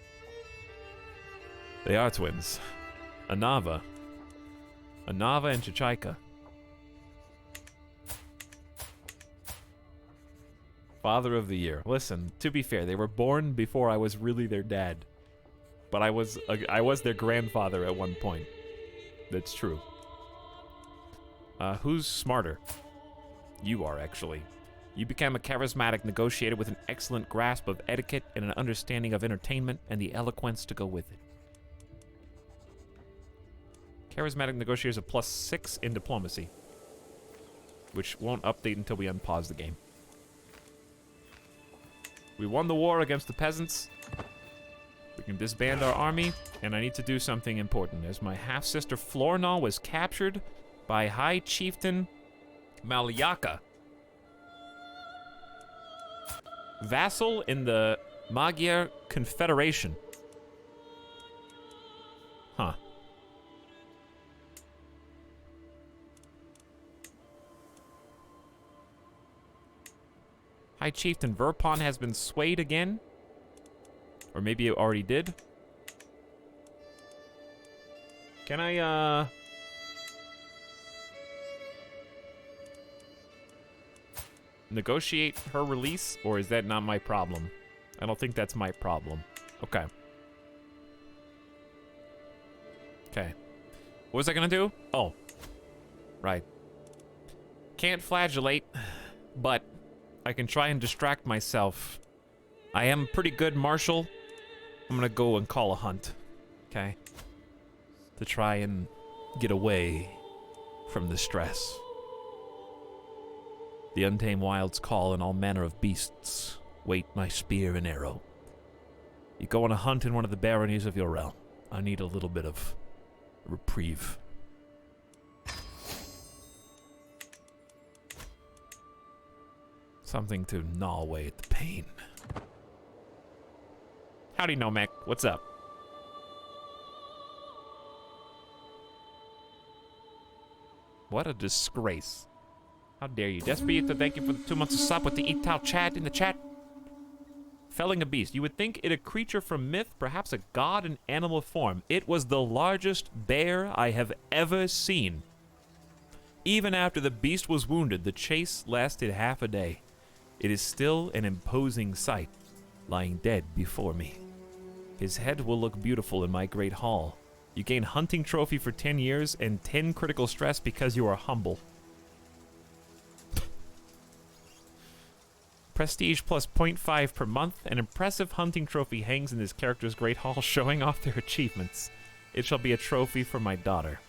They are twins. Anava and Chachaika. Father of the year. Listen, to be fair, they were born before I was really their dad. But I was their grandfather at one point. That's true. Who's smarter? You are, actually. You became a charismatic negotiator with an excellent grasp of etiquette and an understanding of entertainment and the eloquence to go with it. Charismatic negotiators a +6 in diplomacy, which won't update until we unpause the game. We won the war against the peasants. We can disband our army, and I need to do something important, as my half-sister Flornal was captured by High Chieftain Malyaka. Vassal in the Magyar Confederation. Huh. High Chieftain Verpon has been swayed again. Or maybe it already did. Can I, negotiate her release? Or is that not my problem? I don't think that's my problem. Okay. Okay. What was I gonna do? Oh. Right. Can't flagellate, but I can try and distract myself. I am pretty good martial. I'm gonna go and call a hunt. Okay? To try and get away from the stress. The untamed wilds call, and all manner of beasts wait my spear and arrow. You go on a hunt in one of the baronies of your realm. I need a little bit of reprieve. Something to gnaw away at the pain. Howdy, Nomek. What's up? What a disgrace. How dare you. Despia, thank you for the 2 months of sub with the Ital chat in the chat. Felling a beast. You would think it a creature from myth, perhaps a god in animal form. It was the largest bear I have ever seen. Even after the beast was wounded, the chase lasted half a day. It is still an imposing sight, lying dead before me. His head will look beautiful in my great hall. You gain hunting trophy for 10 years and 10 critical stress because you are humble. Prestige plus 0.5 per month. An impressive hunting trophy hangs in this character's great hall, showing off their achievements. It shall be a trophy for my daughter.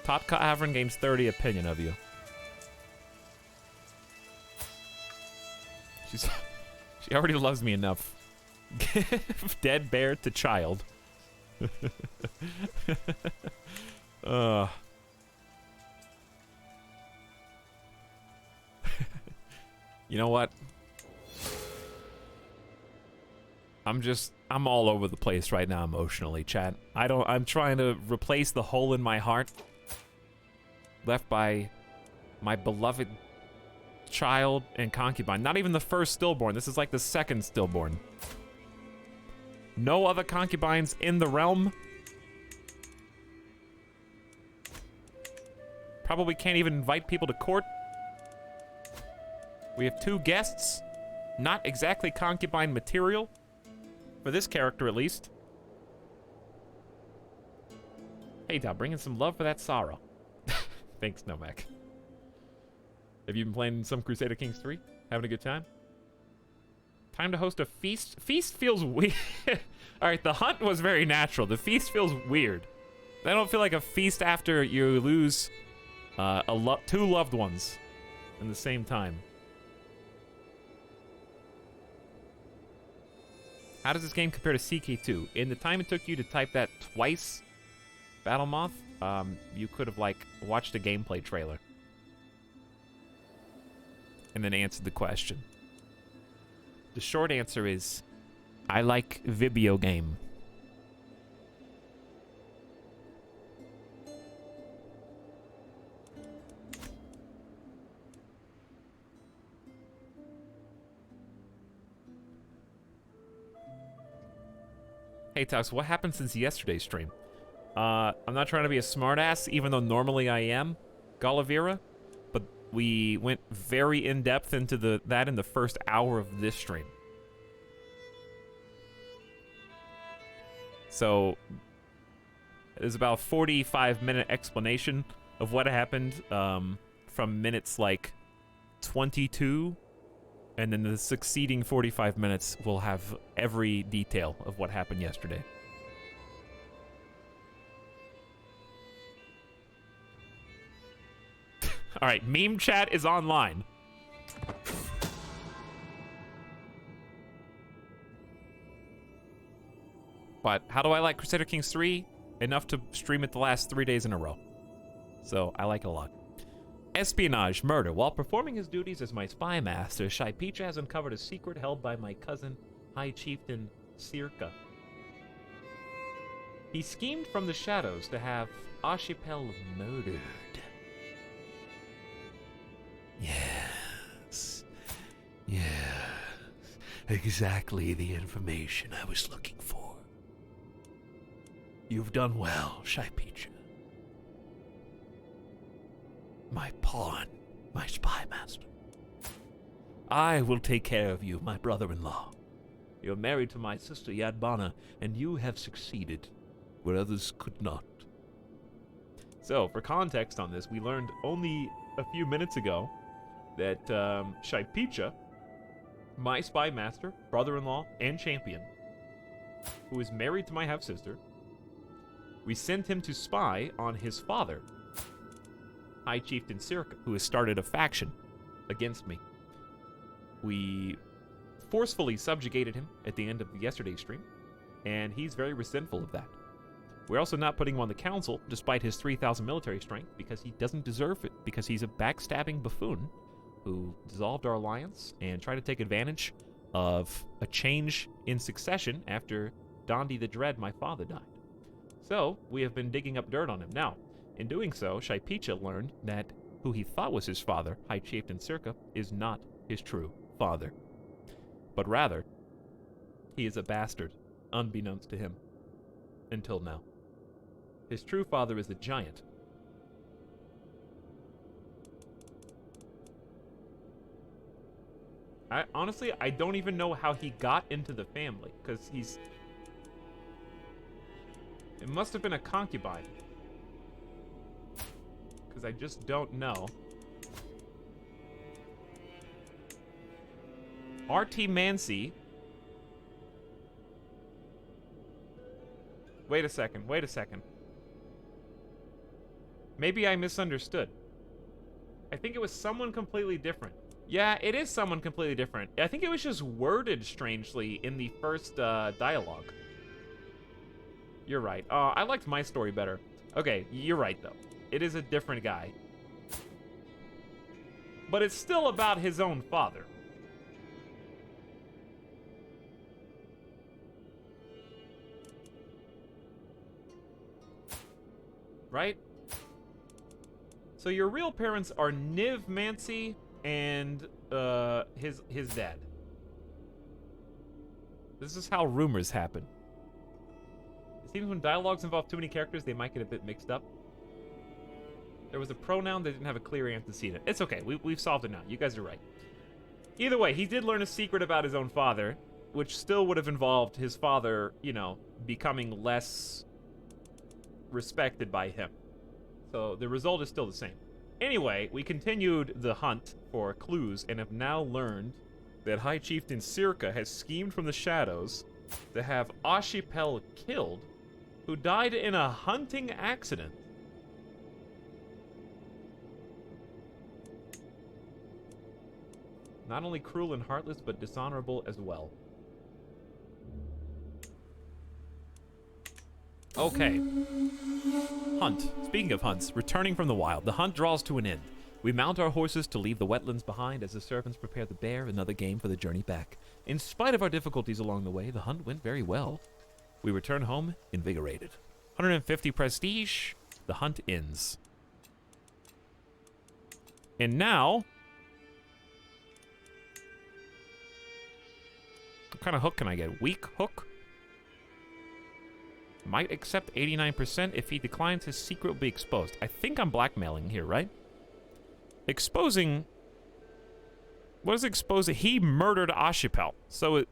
Totka Avron gains 30 opinion of you. She already loves me enough. Give dead bear to child. You know what? I'm all over the place right now emotionally, chat. I'm trying to replace the hole in my heart left by my beloved child and concubine. Not even the first stillborn. This is like the second stillborn. No other concubines in the realm. Probably can't even invite people to court. We have 2 guests. Not exactly concubine material. For this character, at least. Hey, Dal, bringing some love for that sorrow. Thanks, Nomek. Have you been playing some Crusader Kings 3? Having a good time? Time to host a feast? Feast feels weird. Alright, the hunt was very natural. The feast feels weird. I don't feel like a feast after you lose 2 loved ones in the same time. How does this game compare to CK2? In the time it took you to type that twice, Battle Moth, you could have, like, watched a gameplay trailer. And then answered the question. The short answer is, I like Vibio game. Hey, Tux, what happened since yesterday's stream? I'm not trying to be a smartass, even though normally I am, Galavira, but we went very in-depth into that in the first hour of this stream. So, there's about a 45-minute explanation of what happened from minutes like 22, and then the succeeding 45 minutes will have every detail of what happened yesterday. All right, meme chat is online. But how do I like Crusader Kings 3? Enough to stream it the last 3 days in a row. So I like it a lot. Espionage, murder. While performing his duties as my spy master, Shaipicha has uncovered a secret held by my cousin, High Chieftain Circa. He schemed from the shadows to have Archipel murdered. Yes. Yes. Exactly the information I was looking for. You've done well, Shaipicha. My pawn, my spy master. I will take care of you, my brother-in-law. You're married to my sister Yadbana, and you have succeeded where others could not. So, for context on this, we learned only a few minutes ago that Shaipicha, my spy master, brother-in-law, and champion, who is married to my half-sister, we sent him to spy on his father, High Chieftain Circa, who has started a faction against me. We forcefully subjugated him at the end of yesterday's stream, and he's very resentful of that. We're also not putting him on the council, despite his 3,000 military strength, because he doesn't deserve it, because he's a backstabbing buffoon who dissolved our alliance and tried to take advantage of a change in succession after Dondi the Dread, my father, died. So, we have been digging up dirt on him. Now, in doing so, Shaipicha learned that who he thought was his father, High Chieftain Circa, is not his true father. But rather, he is a bastard, unbeknownst to him. Until now. His true father is a giant. Honestly, I don't even know how he got into the family, because he's... It must have been a concubine. Because I just don't know. R.T. Mancy. Wait a second, wait a second. Maybe I misunderstood. I think it was someone completely different. Yeah, it is someone completely different. I think it was just worded strangely in the first dialogue. You're right. I liked my story better. Okay, you're right, though. It is a different guy. But it's still about his own father. Right? So your real parents are Niv Mancy and his dad. This is how rumors happen. It seems when dialogues involve too many characters, they might get a bit mixed up. There was a pronoun that didn't have a clear antecedent. It's okay, we've solved it now. You guys are right. Either way, he did learn a secret about his own father, which still would have involved his father, you know, becoming less respected by him. So the result is still the same. Anyway, we continued the hunt for clues and have now learned that High Chieftain Circa has schemed from the shadows to have Ashipel killed, who died in a hunting accident. Not only cruel and heartless, but dishonorable as well. Okay. Hunt. Speaking of hunts, returning from the wild, the hunt draws to an end. We mount our horses to leave the wetlands behind as the servants prepare the bear another game for the journey back. In spite of our difficulties along the way, the hunt went very well. We return home invigorated. 150 prestige. The hunt ends. And now... what kind of hook can I get? Weak hook? Might accept 89%. If he declines, his secret will be exposed. I think I'm blackmailing here, right? Exposing... what is exposing? He murdered Ashipel. So it...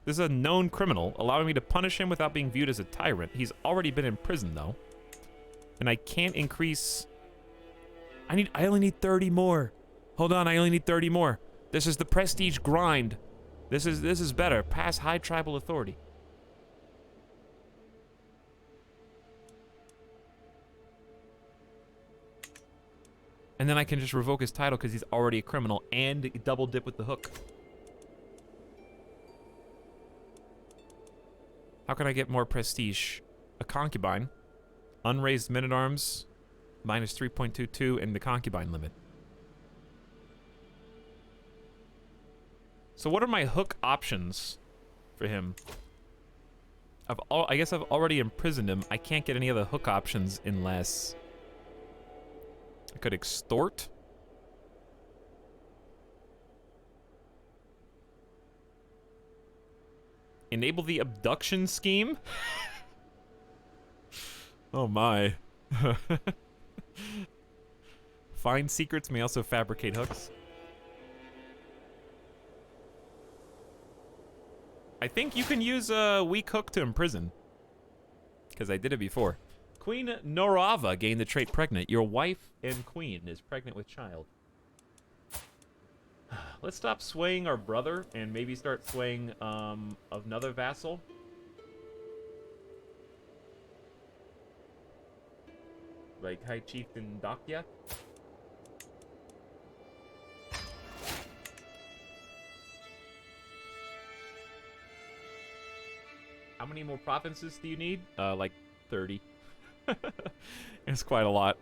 this is a known criminal, allowing me to punish him without being viewed as a tyrant. He's already been in prison, though. And I can't increase... I only need 30 more. Hold on, I only need 30 more. This is the prestige grind. This is better. Pass high tribal authority. And then I can just revoke his title because he's already a criminal and double dip with the hook. How can I get more prestige? A concubine. Unraised men-at-arms. Minus 3.22 and the concubine limit. So what are my hook options for him? I guess I've already imprisoned him. I can't get any other hook options unless... I could extort. Enable the abduction scheme? Oh my. Find secrets may also fabricate hooks. I think you can use a weak hook to imprison. Because I did it before. Queen Norava gained the trait pregnant. Your wife and queen is pregnant with child. Let's stop swaying our brother and maybe start swaying another vassal. Like High Chieftain Dakya. many more provinces do you need? Like 30. It's quite a lot.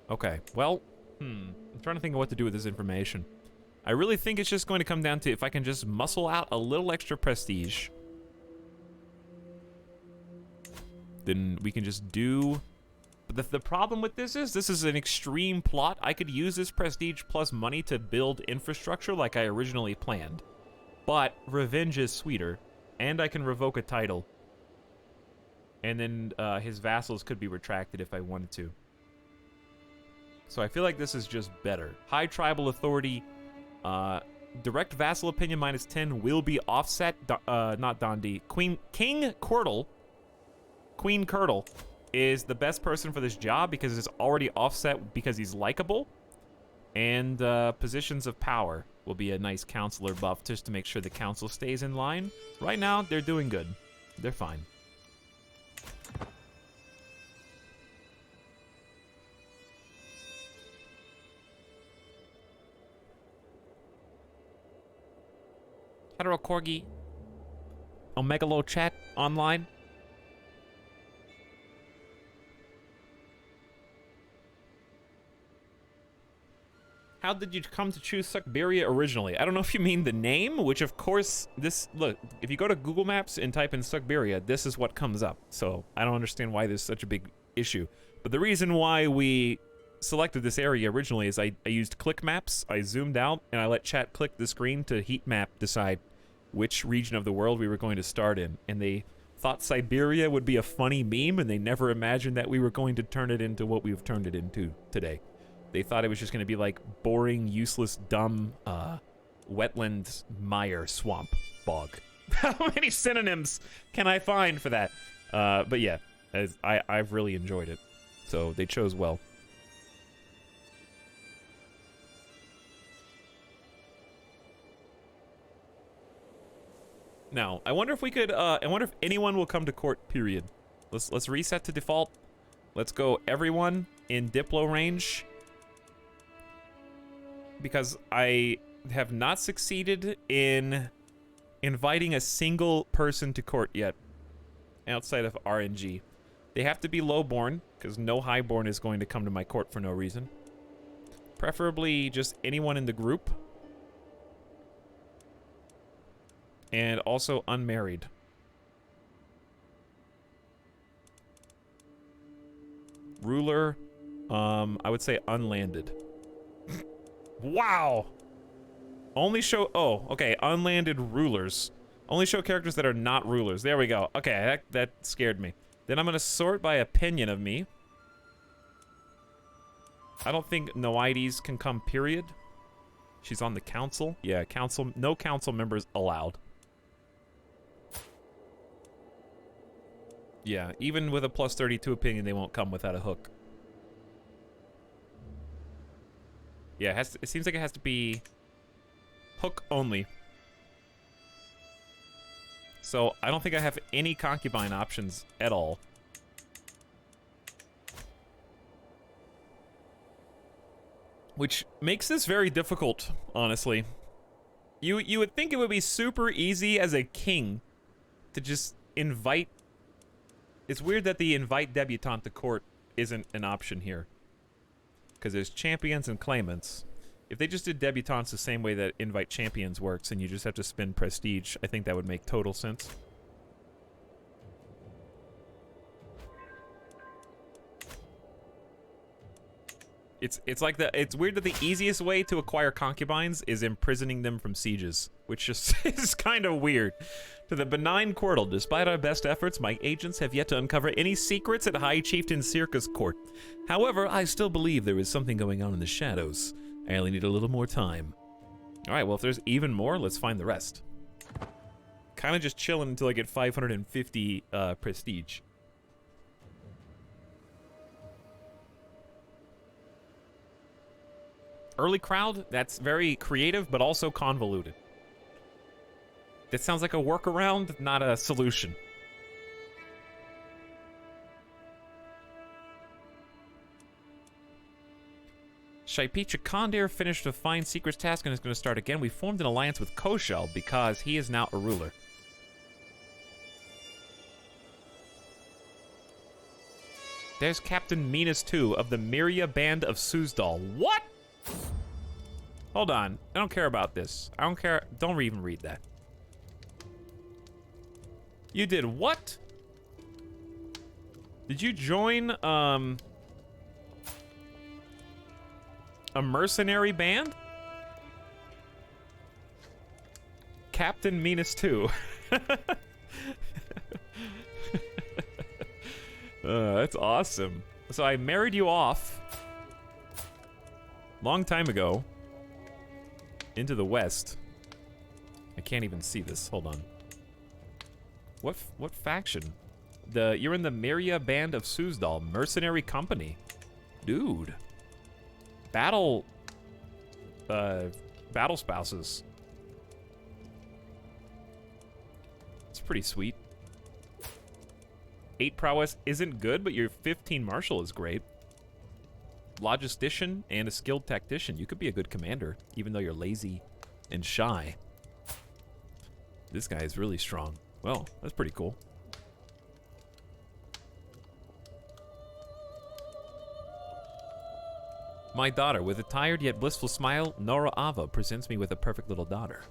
Okay, well, I'm trying to think of what to do with this information. I really think it's just going to come down to if I can just muscle out a little extra prestige. Then we can just do... But the problem with this is an extreme plot. I could use this prestige plus money to build infrastructure like I originally planned. But revenge is sweeter, and I can revoke a title. And then his vassals could be retracted if I wanted to. So I feel like this is just better. High tribal authority, direct vassal opinion -10 will be offset. Not Dondi. King Curdle. Queen Curdle is the best person for this job because it's already offset because he's likable. And positions of power will be a nice counselor buff just to make sure the council stays in line. Right now, they're doing good. They're fine. Hetero Corgi. Omegalo chat online. How did you come to choose Siberia originally? I don't know if you mean the name, which of course, look, if you go to Google Maps and type in Siberia, this is what comes up. So I don't understand why there's such a big issue. But the reason why we selected this area originally is I used click maps, I zoomed out, and I let chat click the screen to heat map decide which region of the world we were going to start in. And they thought Siberia would be a funny meme, and they never imagined that we were going to turn it into what we've turned it into today. They thought it was just going to be like boring, useless, dumb, wetland, mire, swamp, bog. How many synonyms can I find for that? But yeah, I've really enjoyed it. So they chose well. Now, I wonder if we could, I wonder if anyone will come to court, period. Let's reset to default. Let's go everyone in Diplo range. Because I have not succeeded in inviting a single person to court yet, outside of RNG. They have to be lowborn, because no highborn is going to come to my court for no reason. Preferably just anyone in the group. And also unmarried. Ruler, I would say unlanded. Wow! Only show... Oh, okay. Unlanded rulers. Only show characters that are not rulers. There we go. Okay, that scared me. Then I'm going to sort by opinion of me. I don't think Noides can come, period. She's on the council. Yeah, council. No council members allowed. Yeah, even with a plus 32 opinion, they won't come without a hook. Yeah, it seems like it has to be hook only. So I don't think I have any concubine options at all. Which makes this very difficult, honestly. You would think it would be super easy as a king to just invite... It's weird that the invite debutante to court isn't an option here. Because there's champions and claimants. If they just did debutantes the same way that invite champions works and you just have to spend prestige, I think that would make total sense. It's like it's weird that the easiest way to acquire concubines is imprisoning them from sieges, which just is kind of weird. To the benign Quirtle, despite our best efforts, my agents have yet to uncover any secrets at High Chieftain Circa's court. However, I still believe there is something going on in the shadows. I only need a little more time. Alright, well if there's even more, let's find the rest. Kind of just chilling until I get 550 prestige. Early crowd, that's very creative, but also convoluted. That sounds like a workaround, not a solution. Shaipi Chakandir finished a fine secrets task and is going to start again. We formed an alliance with Koshal because he is now a ruler. There's Captain Minas II of the Miria Band of Suzdal. What? Hold on. I don't care about this. I don't care. Don't even read that. You did what? Did you join, a mercenary band? Captain Minas II. That's awesome. So I married you off long time ago into the west. I can't even see this. Hold on. What faction? You're in the Miria Band of Suzdal, mercenary company. Dude. Battle spouses. It's pretty sweet. 8 prowess isn't good, but your 15 martial is great. Logistician and a skilled tactician. You could be a good commander, even though you're lazy and shy. This guy is really strong. Well, that's pretty cool. My daughter, with a tired yet blissful smile, Nora Ava presents me with a perfect little daughter.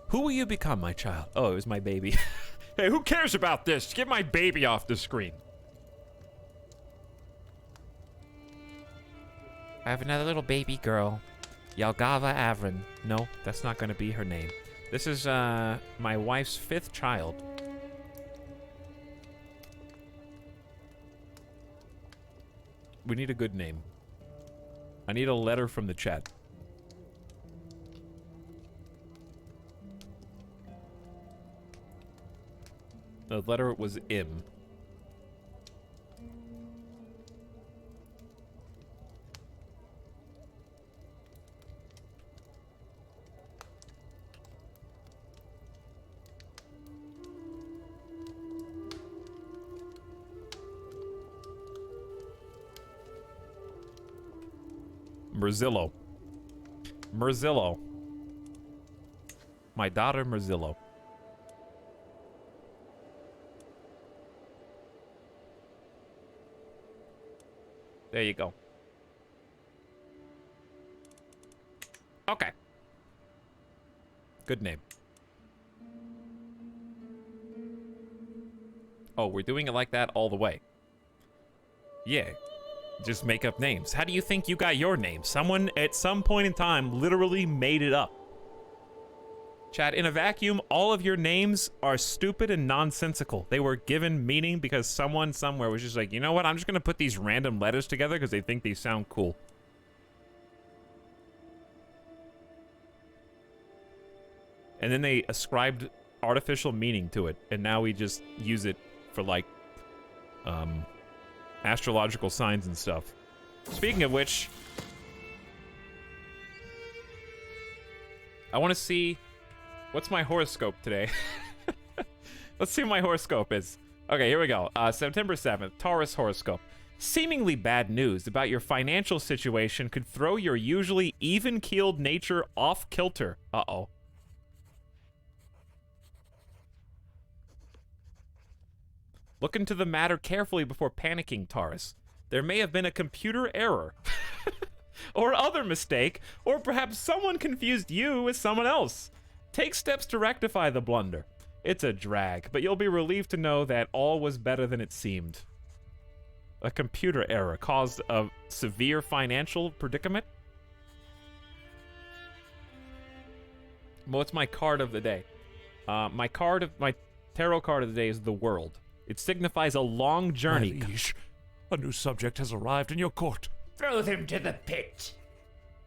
Who will you become, my child? Oh, it was my baby. Hey, who cares about this? Get my baby off the screen. I have another little baby girl, Yalgava Avrin. No, that's not going to be her name. This is my wife's 5th child. We need a good name. I need a letter from the chat. The letter was M. Merzillo. Merzillo. My daughter Merzillo. There you go. Okay. Good name. Oh, we're doing it like that all the way. Yeah. Just make up names. How do you think you got your name? Someone at some point in time literally made it up. Chat, in a vacuum, all of your names are stupid and nonsensical. They were given meaning because someone somewhere was just like, you know what? I'm just going to put these random letters together because they think they sound cool. And then they ascribed artificial meaning to it. And now we just use it for, like, astrological signs and stuff. Speaking of which, I want to see what's my horoscope today. Let's see what my horoscope is. Okay, here we go. September 7th, Taurus horoscope. Seemingly bad news about your financial situation could throw your usually even-keeled nature off kilter. Uh-oh. Look into the matter carefully before panicking, Taurus. There may have been a computer error. Or other mistake, or perhaps someone confused you with someone else. Take steps to rectify the blunder. It's a drag, but you'll be relieved to know that all was better than it seemed. A computer error caused a severe financial predicament? What's my card of the day? My tarot card of the day is the World. It signifies a long journey. My liege, a new subject has arrived in your court. Throw them to the pit.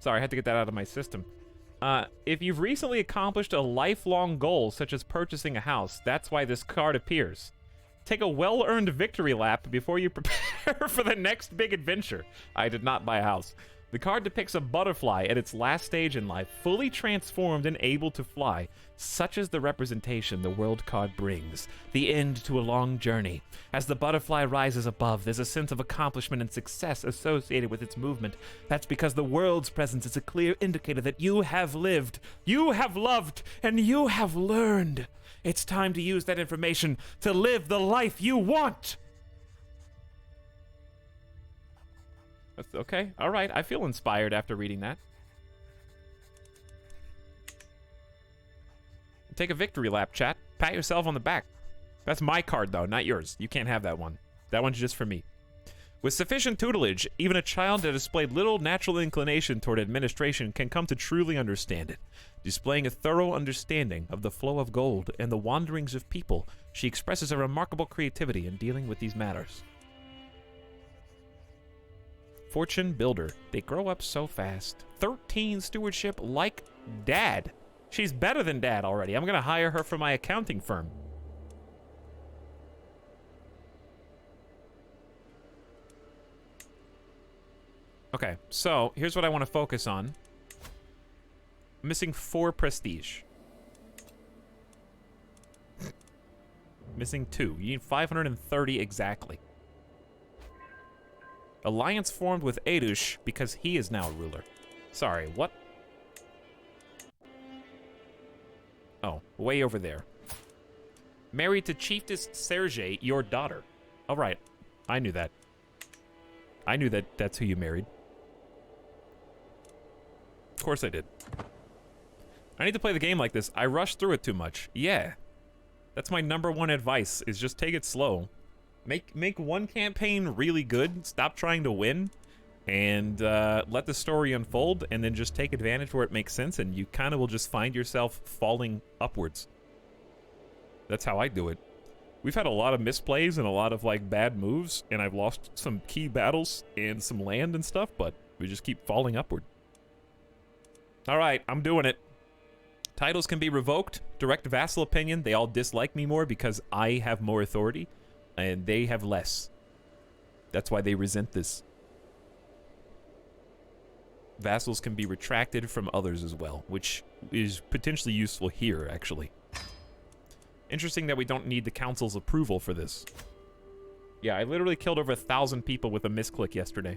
Sorry, I had to get that out of my system. If you've recently accomplished a lifelong goal, such as purchasing a house, that's why this card appears. Take a well-earned victory lap before you prepare for the next big adventure. I did not buy a house. The card depicts a butterfly at its last stage in life, fully transformed and able to fly. Such is the representation the world card brings, the end to a long journey. As the butterfly rises above, there's a sense of accomplishment and success associated with its movement. That's because the world's presence is a clear indicator that you have lived, you have loved, and you have learned. It's time to use that information to live the life you want. Okay, all right. I feel inspired after reading that. Take a victory lap, chat. Pat yourself on the back. That's my card, though, not yours. You can't have that one. That one's just for me. With sufficient tutelage, even a child that displayed little natural inclination toward administration can come to truly understand it. Displaying a thorough understanding of the flow of gold and the wanderings of people, she expresses a remarkable creativity in dealing with these matters. Fortune Builder. They grow up so fast. 13 stewardship like Dad. She's better than Dad already. I'm going to hire her for my accounting firm. Okay, so here's what I want to focus on. I'm missing 4 prestige. Missing 2. You need 530 exactly. Alliance formed with Adush because he is now ruler. Sorry, what? Oh, way over there. Married to Chiefess Sergei, your daughter. All right, I knew that. I knew that that's who you married. Of course I did. I need to play the game like this. I rush through it too much. Yeah. That's my #1 advice, is just take it slow. Make one campaign really good, stop trying to win, and let the story unfold, and then just take advantage where it makes sense, and you kind of will just find yourself falling upwards. That's how I do it. We've had a lot of misplays and a lot of, like, bad moves, and I've lost some key battles and some land and stuff, but we just keep falling upward. Alright, I'm doing it. Titles can be revoked. Direct vassal opinion. They all dislike me more because I have more authority. And they have less. That's why they resent this. Vassals can be retracted from others as well, which is potentially useful here, actually. Interesting that we don't need the council's approval for this. Yeah, I literally killed over 1,000 people with a misclick yesterday.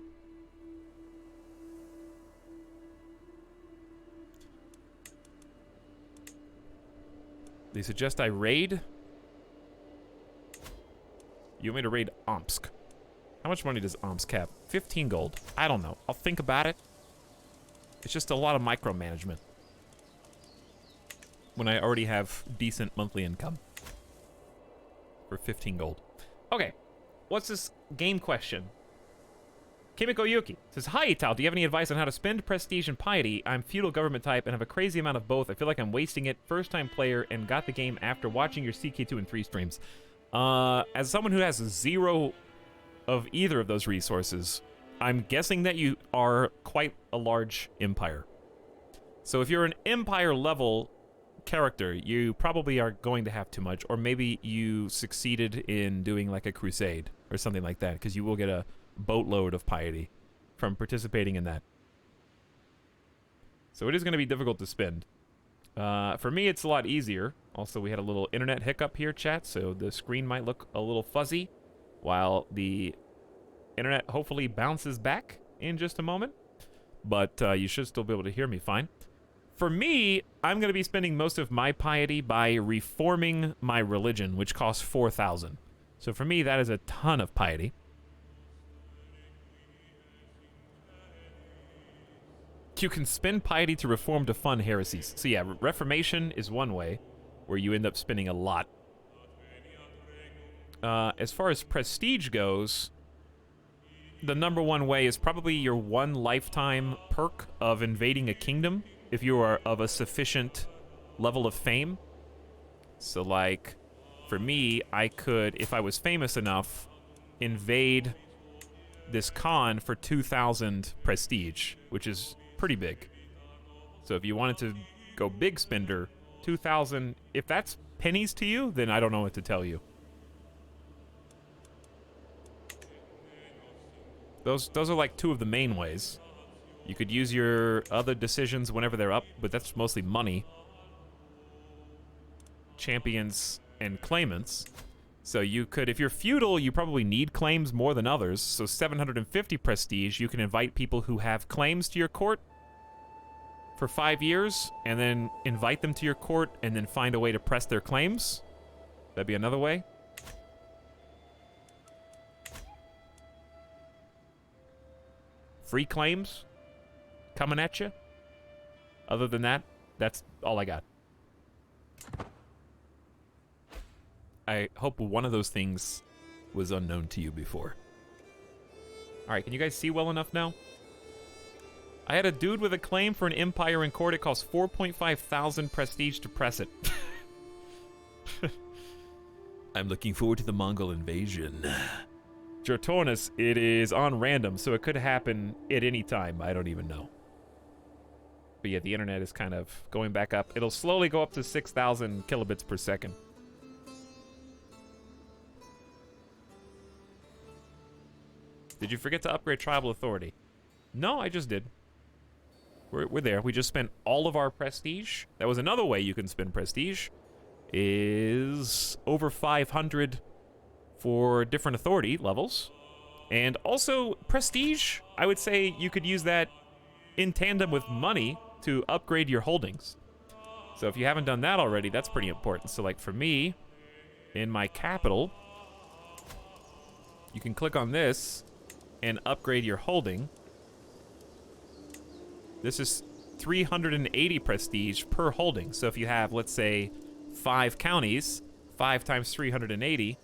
They suggest I raid. You want me to raid Omsk? How much money does Omsk have? 15 gold. I don't know. I'll think about it. It's just a lot of micromanagement. When I already have decent monthly income. For 15 gold. Okay. What's this game question? Kimiko Yuki says, "Hi, Ital. Do you have any advice on how to spend prestige and piety? I'm feudal government type and have a crazy amount of both. I feel like I'm wasting it. First-time player and got the game after watching your CK2 and 3 streams. As someone who has 0 of either of those resources, I'm guessing that you are quite a large empire. So if you're an empire level character, you probably are going to have too much, or maybe you succeeded in doing like a crusade or something like that, because you will get a boatload of piety from participating in that. So it is going to be difficult to spend. For me, it's a lot easier. Also, we had a little internet hiccup here, chat, so the screen might look a little fuzzy while the internet hopefully bounces back in just a moment. But you should still be able to hear me fine. For me, I'm going to be spending most of my piety by reforming my religion, which costs 4,000. So for me, that is a ton of piety. You can spend piety to reform to fund heresies. So yeah, reformation is one way where you end up spending a lot. As far as prestige goes, the #1 way is probably your 1 lifetime perk of invading a kingdom if you are of a sufficient level of fame. So like, for me, I could, if I was famous enough, invade this Khan for 2,000 prestige, which is pretty big. So if you wanted to go big spender, 2,000, if that's pennies to you, then I don't know what to tell you. Those are like 2 of the main ways. You could use your other decisions whenever they're up, but that's mostly money. Champions and claimants. So you could, if you're feudal, you probably need claims more than others. So 750 prestige, you can invite people who have claims to your court for 5 years, and then invite them to your court, and then find a way to press their claims. That'd be another way. Free claims coming at you. Other than that, that's all I got. I hope one of those things was unknown to you before. Alright, can you guys see well enough now? I had a dude with a claim for an empire in court. It costs 4,500 prestige to press it. I'm looking forward to the Mongol invasion. Jortornus, it is on random, so it could happen at any time. I don't even know. But yeah, the internet is kind of going back up. It'll slowly go up to 6,000 kilobits per second. Did you forget to upgrade Tribal Authority? No, I just did. We're there. We just spent all of our prestige. That was another way you can spend prestige. Is over 500 for different authority levels. And also, prestige, I would say you could use that in tandem with money to upgrade your holdings. So if you haven't done that already, that's pretty important. So like for me, in my capital, you can click on this and upgrade your holding. This is 380 prestige per holding. So if you have, let's say, 5 counties, 5 times 380,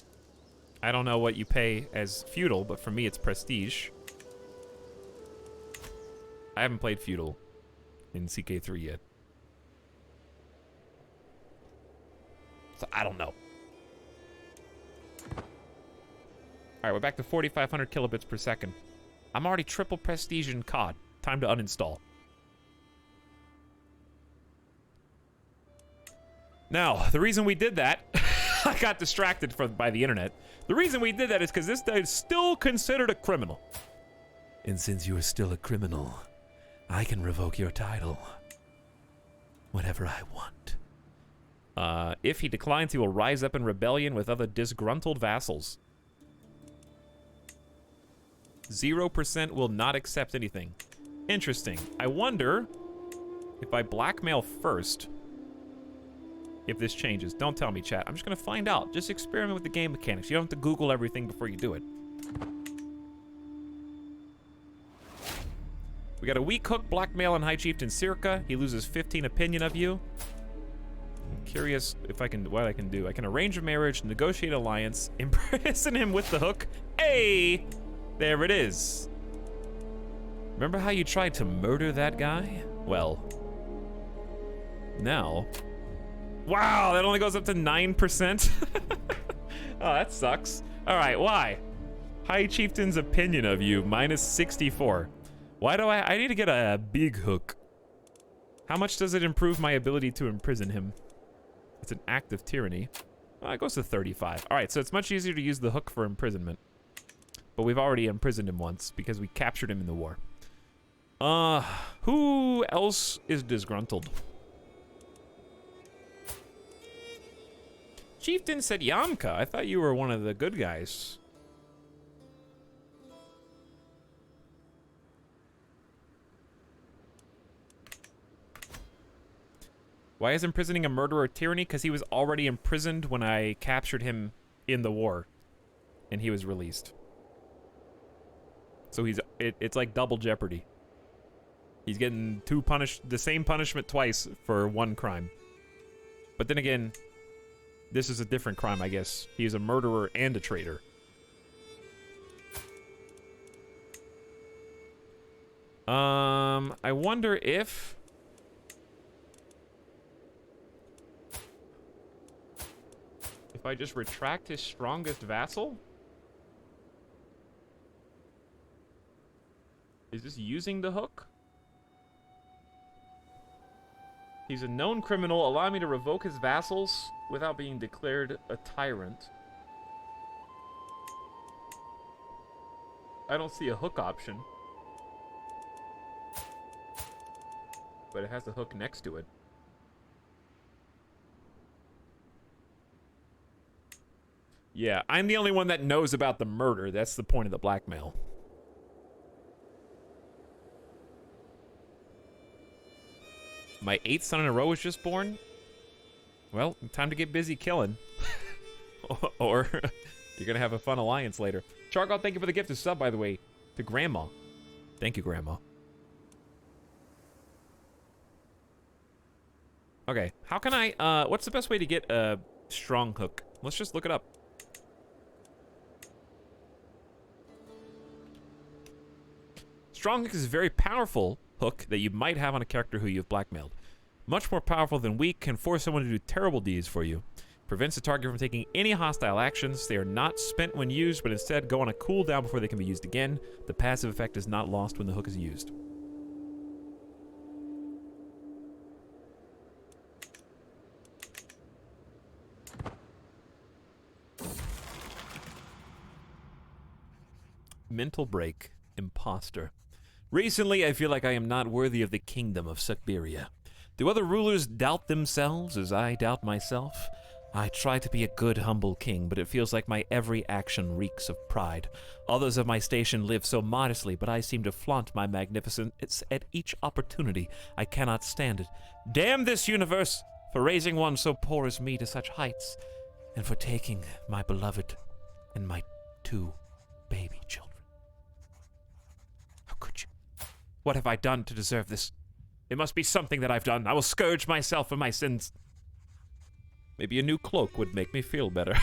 I don't know what you pay as feudal, but for me it's prestige. I haven't played feudal in CK3 yet. So I don't know. Alright, we're back to 4,500 kilobits per second. I'm already triple prestige in COD. Time to uninstall. Now, the reason we did that, I got distracted by the internet. The reason we did that is because this guy is still considered a criminal. And since you are still a criminal, I can revoke your title whenever I want. If he declines, he will rise up in rebellion with other disgruntled vassals. 0% will not accept anything. Interesting. I wonder if I blackmail first, if this changes. Don't tell me, chat. I'm just going to find out. Just experiment with the game mechanics. You don't have to Google everything before you do it. We got a weak hook, blackmail, and High Chieftain Circa. He loses 15 opinion of you. I'm curious if I can, what I can do. I can arrange a marriage, negotiate alliance, imprison him with the hook. Hey! There it is. Remember how you tried to murder that guy? Well, now... Wow, that only goes up to 9%? Oh, that sucks. Alright, why? High Chieftain's opinion of you, minus 64. Why do I need to get a big hook. How much does it improve my ability to imprison him? It's an act of tyranny. Well, it goes to 35. Alright, so it's much easier to use the hook for imprisonment. But we've already imprisoned him once because we captured him in the war. Who else is disgruntled? Chieftain said Yamka. I thought you were one of the good guys. Why is imprisoning a murderer tyranny? Because he was already imprisoned when I captured him in the war. And he was released. So it's like double jeopardy. He's getting the same punishment twice for one crime. But then again, this is a different crime, I guess. He's a murderer and a traitor. I wonder if I just retract his strongest vassal? Is this using the hook? He's a known criminal. Allow me to revoke his vassals without being declared a tyrant. I don't see a hook option. but it has a hook next to it. Yeah, I'm the only one that knows about the murder. That's the point of the blackmail. My 8th son in a row was just born? Well, time to get busy killing. Or you're gonna have a fun alliance later. Chargal, thank you for the gift of sub, by the way, to Grandma. Thank you, Grandma. Okay, how can I, what's the best way to get a strong hook? Let's just look it up. Strong hook is a very powerful hook that you might have on a character who you've blackmailed. Much more powerful than weak, can force someone to do terrible deeds for you. Prevents the target from taking any hostile actions. They are not spent when used, but instead go on a cooldown before they can be used again. The passive effect is not lost when the hook is used. Mental break. Imposter. Recently, I feel like I am not worthy of the kingdom of Siberia. Do other rulers doubt themselves as I doubt myself? I try to be a good, humble king, but it feels like my every action reeks of pride. Others of my station live so modestly, but I seem to flaunt my magnificence at each opportunity. I cannot stand it. Damn this universe for raising one so poor as me to such heights, and for taking my beloved and my 2 baby children. How could you? What have I done to deserve this? It must be something that I've done. I will scourge myself for my sins. Maybe a new cloak would make me feel better.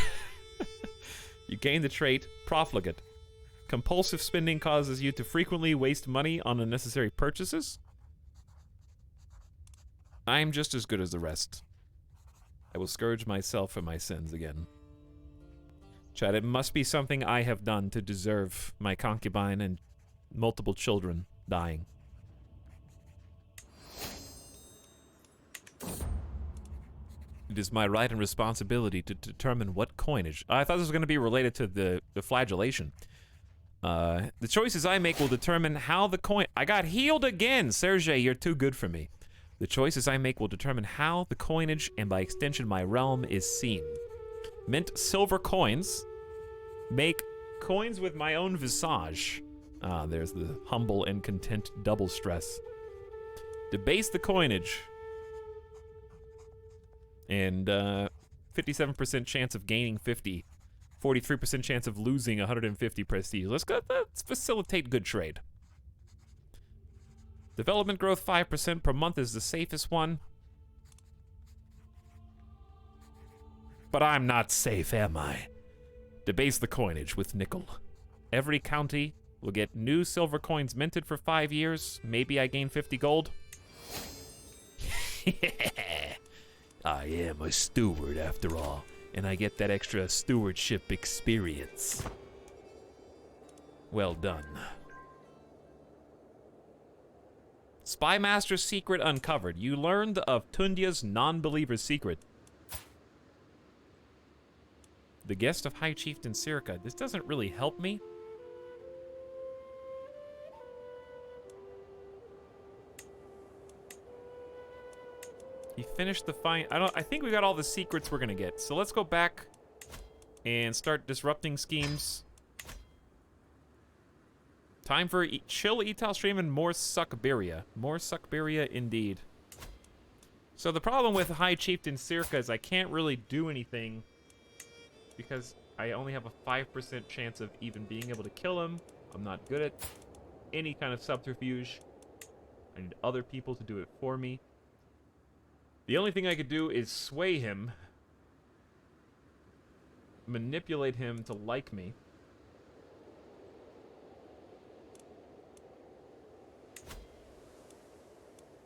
You gain the trait Profligate. Compulsive spending causes you to frequently waste money on unnecessary purchases. I'm just as good as the rest. I will scourge myself for my sins again. Chad, it must be something I have done to deserve my concubine and multiple children dying. It is my right and responsibility to determine what coinage. I thought this was going to be related to the flagellation. The choices I make will determine how the coin... I got healed again! Sergei, you're too good for me. The choices I make will determine how the coinage, and by extension my realm, is seen. Mint silver coins. Make coins with my own visage. Ah, there's the humble and content double stress. Debase the coinage. And 57% chance of gaining 50. 43% chance of losing 150 prestige. Let's facilitate good trade. Development growth 5% per month is the safest one. But I'm not safe, am I? Debase the coinage with nickel. Every county will get new silver coins minted for 5 years. Maybe I gain 50 gold. I am a steward after all, and I get that extra stewardship experience. Well done. Spymaster's secret uncovered. You learned of Tundia's non-believer's secret. The guest of High Chieftain Sirka. This doesn't really help me. He finished the fight. I think we got all the secrets we're gonna get. So let's go back and start disrupting schemes. Time for chill Etal stream and more Suckberia. More Suckberia indeed. So the problem with High Chieftain Sirka is I can't really do anything because I only have a 5% chance of even being able to kill him. I'm not good at any kind of subterfuge. I need other people to do it for me. The only thing I could do is sway him, manipulate him to like me.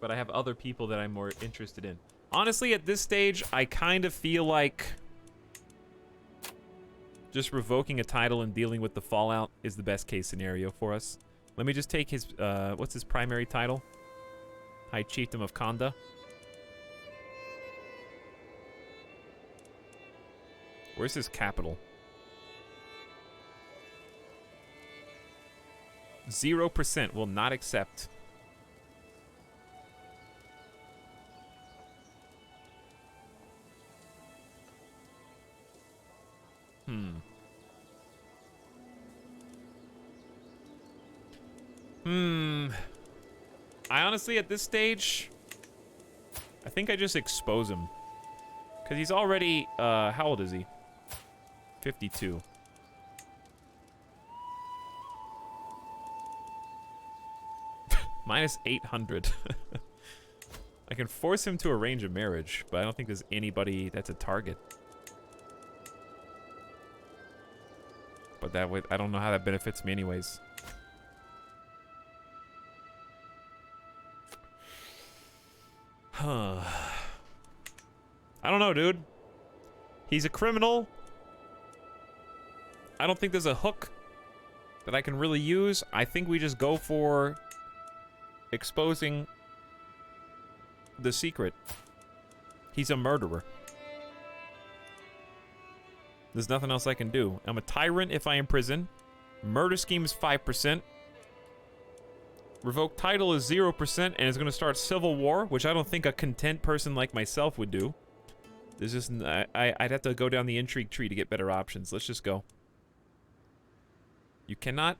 But I have other people that I'm more interested in. Honestly, at this stage, I kind of feel like just revoking a title and dealing with the fallout is the best case scenario for us. Let me just take his, what's his primary title? High Chieftain of Khanda. Where's his capital? 0% will not accept. I honestly, at this stage, I think I just expose him. Because he's already, how old is he? 52. Minus 800. I can force him to arrange a marriage, but I don't think there's anybody that's a target. But that way, I don't know how that benefits me anyways. Huh. I don't know, dude. He's a criminal. I don't think there's a hook that I can really use. I think we just go for exposing the secret. He's a murderer. There's nothing else I can do. I'm a tyrant if I imprison. Murder scheme is 5%. Revoke title is 0%, and it's going to start civil war, which I don't think a content person like myself would do. There's just... I'd have to go down the intrigue tree to get better options. Let's just go. You cannot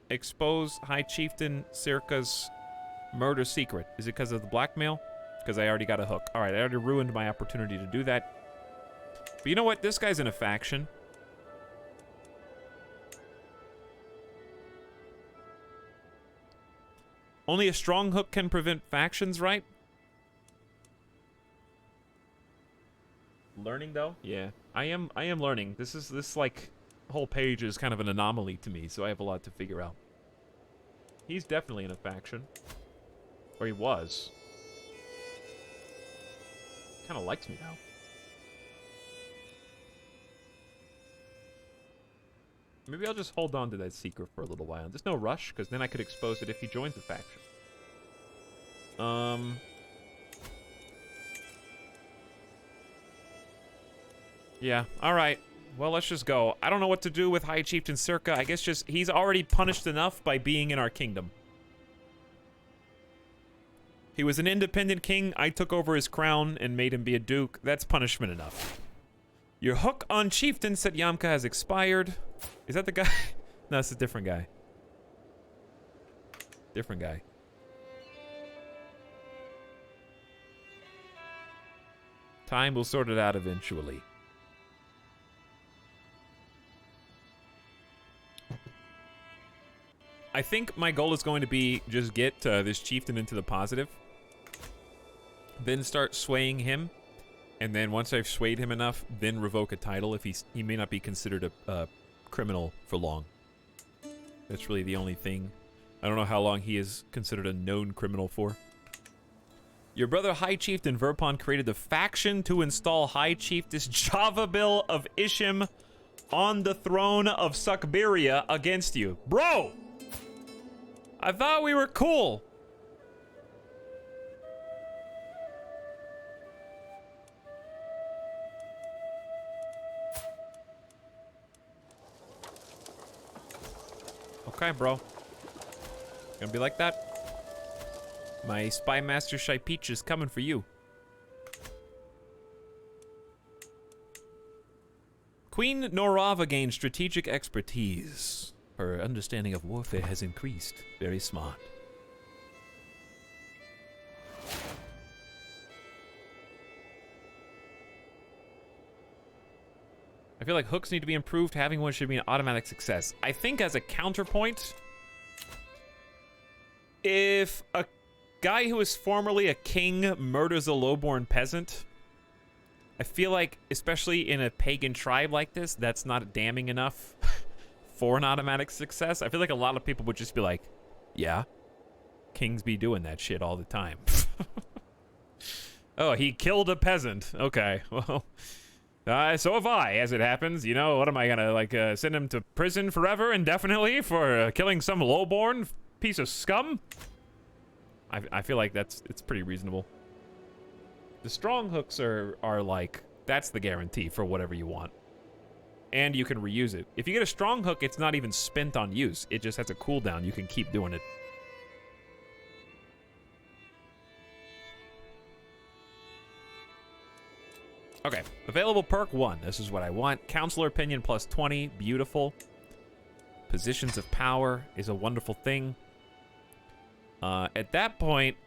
expose High Chieftain Circa's murder secret. Is it because of the blackmail? Because I already got a hook. Alright, I already ruined my opportunity to do that. But you know what? This guy's in a faction. Only a strong hook can prevent factions, right? Learning though? Yeah. I am learning. This like whole page is kind of an anomaly to me, so I have a lot to figure out. He's definitely in a faction. Or he was. Kind of likes me now. Maybe I'll just hold on to that secret for a little while. There's no rush, because then I could expose it if he joins the faction. Yeah, alright. Well, let's just go. I don't know what to do with High Chieftain Circa. I guess just, he's already punished enough by being in our kingdom. He was an independent king. I took over his crown and made him be a duke. That's punishment enough. Your hook on Chieftain, said Yamka, has expired. Is that the guy? No, it's a different guy. Different guy. Time will sort it out eventually. I think my goal is going to be just get this chieftain into the positive. Then start swaying him. And then once I've swayed him enough, then revoke a title if he may not be considered a criminal for long. That's really the only thing. I don't know how long he is considered a known criminal for. Your brother High Chieftain Verpon created the faction to install High Chiefess Javabil of Ishim on the throne of Suckberia against you. Bro! I thought we were cool. Okay, bro. Gonna be like that. My Spy Master Shy Peach is coming for you. Queen Norava gained strategic expertise. Her understanding of warfare has increased. Very smart. I feel like hooks need to be improved. Having one should be an automatic success. I think as a counterpoint, if a guy who was formerly a king murders a lowborn peasant, I feel like, especially in a pagan tribe like this, that's not damning enough for an automatic success. I feel like a lot of people would just be like, yeah, kings be doing that shit all the time. Oh, he killed a peasant. Okay, well, so have I, as it happens. You know, what am I gonna, like, send him to prison forever, indefinitely, for killing some lowborn piece of scum? I feel like it's pretty reasonable. The strong hooks are like, that's the guarantee for whatever you want. And you can reuse it. If you get a strong hook, it's not even spent on use. It just has a cooldown. You can keep doing it. Okay. Available perk 1. This is what I want. Counselor opinion plus 20. Beautiful. Positions of power is a wonderful thing. At that point,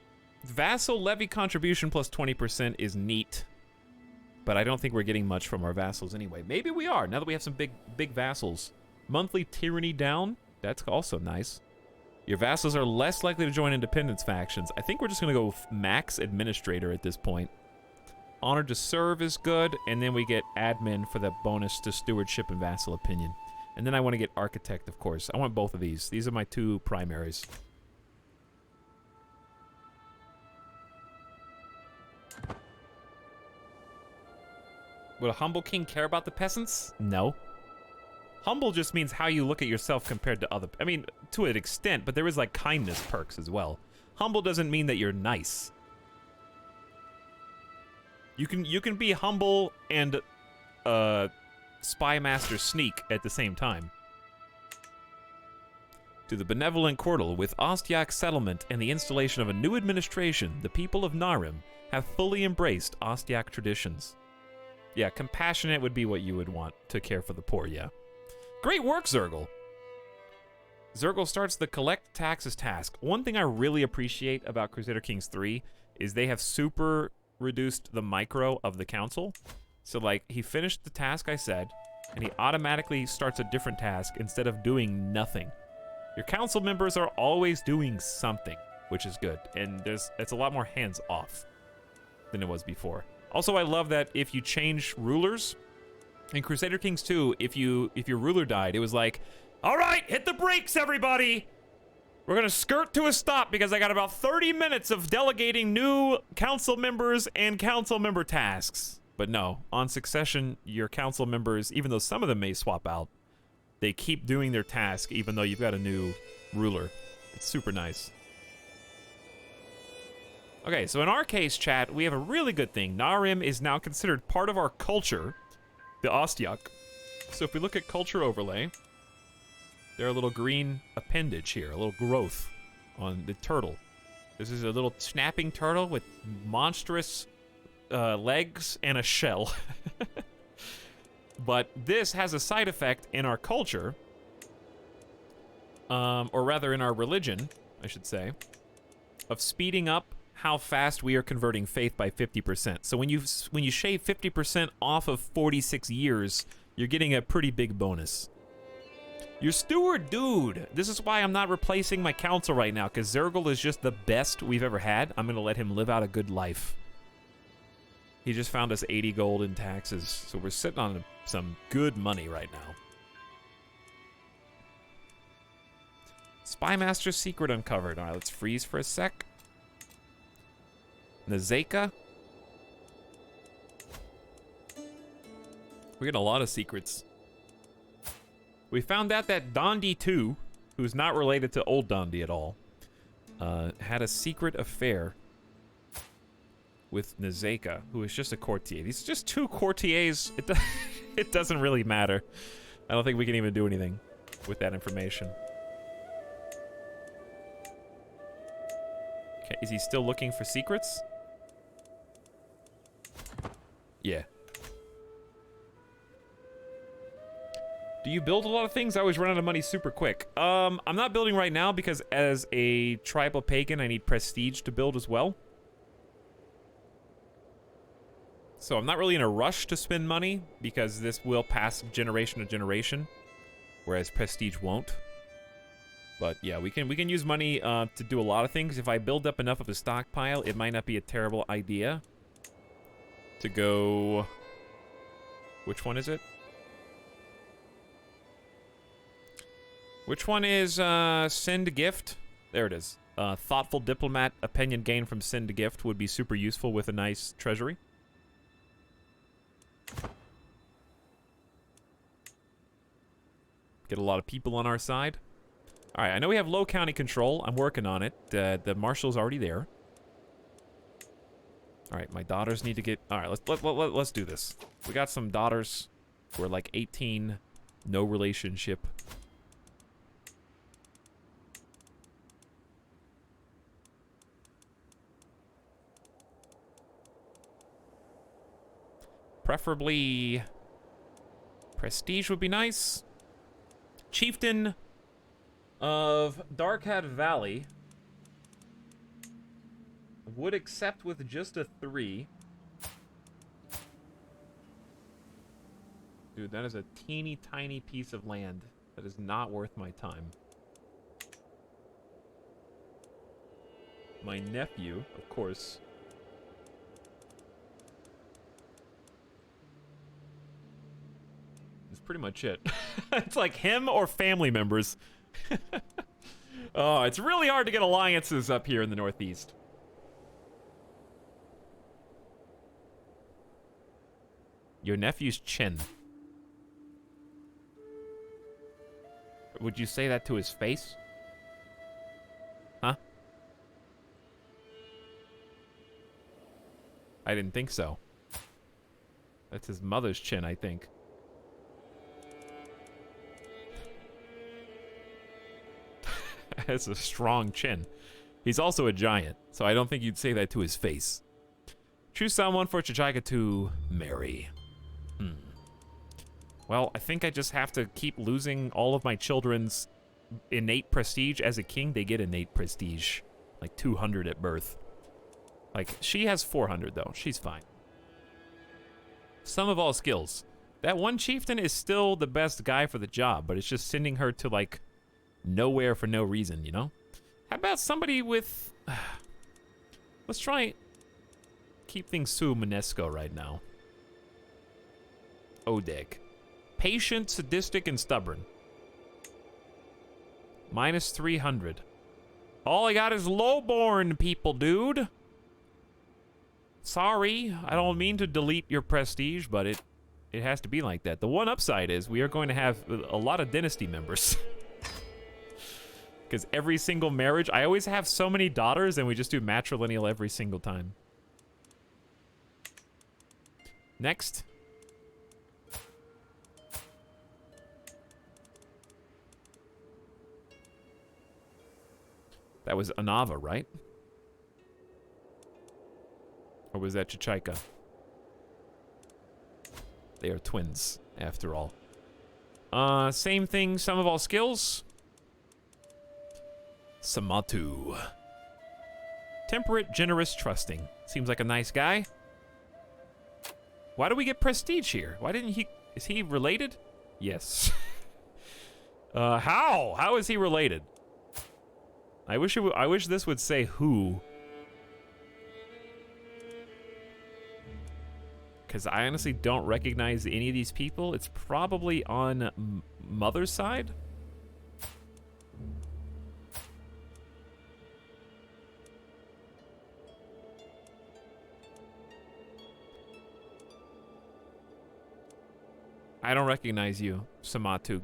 vassal levy contribution plus 20% is neat. But I don't think we're getting much from our vassals anyway. Maybe we are, now that we have some big vassals. Monthly tyranny down. That's also nice. Your vassals are less likely to join independence factions. I think we're just going to go max administrator at this point. Honor to serve is good, and then we get admin for the bonus to stewardship and vassal opinion. And then I want to get architect, of course. I want both of these. These are my two primaries. Would a humble king care about the peasants? No. Humble just means how you look at yourself compared to other... I mean, to an extent, but there is, like, kindness perks as well. Humble doesn't mean that you're nice. You can be humble and, spy master sneak at the same time. To the benevolent Cordal, with Ostiak's settlement and the installation of a new administration, the people of Narim have fully embraced Ostiak traditions. Yeah, compassionate would be what you would want to care for the poor, yeah. Great work, Zergal. Zergal starts the collect taxes task. One thing I really appreciate about Crusader Kings 3 is they have super reduced the micro of the council. So, like, he finished the task I said, and he automatically starts a different task instead of doing nothing. Your council members are always doing something, which is good, and it's a lot more hands-off than it was before. Also, I love that if you change rulers, in Crusader Kings 2, if your ruler died, it was like, all right, hit the brakes, everybody! We're gonna skirt to a stop because I got about 30 minutes of delegating new council members and council member tasks. But no, on succession, your council members, even though some of them may swap out, they keep doing their task even though you've got a new ruler. It's super nice. Okay, so in our case, chat, we have a really good thing. Narim is now considered part of our culture, the Ostiak. So if we look at culture overlay, there's a little green appendage here, a little growth on the turtle. This is a little snapping turtle with monstrous legs and a shell. But this has a side effect in our culture, or rather in our religion, I should say, of speeding up how fast we are converting faith by 50%. So when you shave 50% off of 46 years, you're getting a pretty big bonus. Your steward, dude. This is why I'm not replacing my council right now, because Zergal is just the best we've ever had. I'm going to let him live out a good life. He just found us 80 gold in taxes, so we're sitting on some good money right now. Spymaster's secret uncovered. All right, let's freeze for a sec. Nazeka. We get a lot of secrets. We found out that Dondi 2, who's not related to old Dondi at all, had a secret affair with Nazeka, who is just a courtier. These are just two courtiers. It doesn't really matter. I don't think we can even do anything with that information. Okay, is he still looking for secrets? Yeah. Do you build a lot of things? I always run out of money super quick. I'm not building right now because as a tribal pagan, I need prestige to build as well. So I'm not really in a rush to spend money because this will pass generation to generation, whereas prestige won't. But yeah, we can use money to do a lot of things. If I build up enough of a stockpile, it might not be a terrible idea to go... Which one is it? Which one is send gift? There it is. Thoughtful diplomat opinion gain from send gift would be super useful with a nice treasury. Get a lot of people on our side. All right, I know we have low county control. I'm working on it. The marshal's already there. All right, my daughters need to get... All right, let's do this. We got some daughters who are like 18, no relationship. Preferably prestige would be nice. Chieftain of Darkhat Valley would accept with just a 3. Dude, that is a teeny tiny piece of land. That is not worth my time. My nephew, of course. Is pretty much it. It's like him or family members. Oh, it's really hard to get alliances up here in the Northeast. Your nephew's chin. Would you say that to his face? Huh? I didn't think so. That's his mother's chin, I think. That's a strong chin. He's also a giant, so I don't think you'd say that to his face. Choose someone for Chichika to marry. Well, I think I just have to keep losing all of my children's innate prestige. As a king, they get innate prestige. Like 200 at birth. Like, she has 400, though. She's fine. Sum of all skills. That one chieftain is still the best guy for the job, but it's just sending her to, like, nowhere for no reason, you know? How about somebody with... Let's try... Keep things Su-Monesco right now. Odeg. Patient, sadistic, and stubborn. Minus 300. All I got is lowborn people, dude. Sorry, I don't mean to delete your prestige, but it has to be like that. The one upside is we are going to have a lot of dynasty members. Because every single marriage, I always have so many daughters, and we just do matrilineal every single time. Next. That was Anava, right? Or was that Chichika? They are twins, after all. Same thing, sum of all skills. Samatu. Temperate, generous, trusting. Seems like a nice guy. Why do we get prestige here? Why didn't he... Is he related? Yes. How? How is he related? I wish this would say who. Because I honestly don't recognize any of these people. It's probably on mother's side. I don't recognize you, Samatu.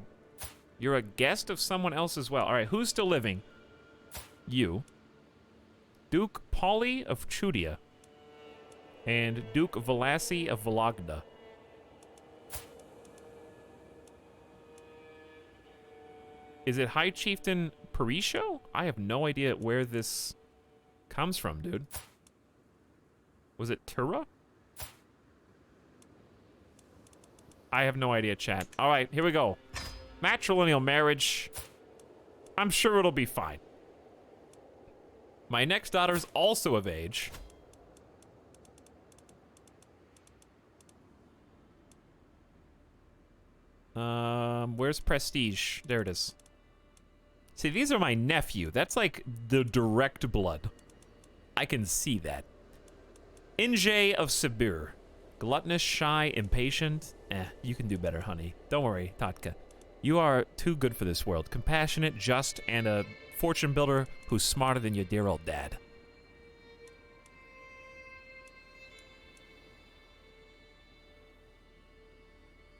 You're a guest of someone else as well. All right, who's still living? You. Duke Pauli of Chudia. And Duke Velassi of Vologda. Is it High Chieftain Parisho? I have no idea where this comes from, dude. Was it Tura? I have no idea, chat. All right, here we go. Matrilineal marriage. I'm sure it'll be fine. My next daughter's also of age. Where's prestige? There it is. See, these are my nephew. That's like the direct blood. I can see that. Injay of Sibir. Gluttonous, shy, impatient. You can do better, honey. Don't worry, Tatka. You are too good for this world. Compassionate, just, and a fortune builder who's smarter than your dear old dad.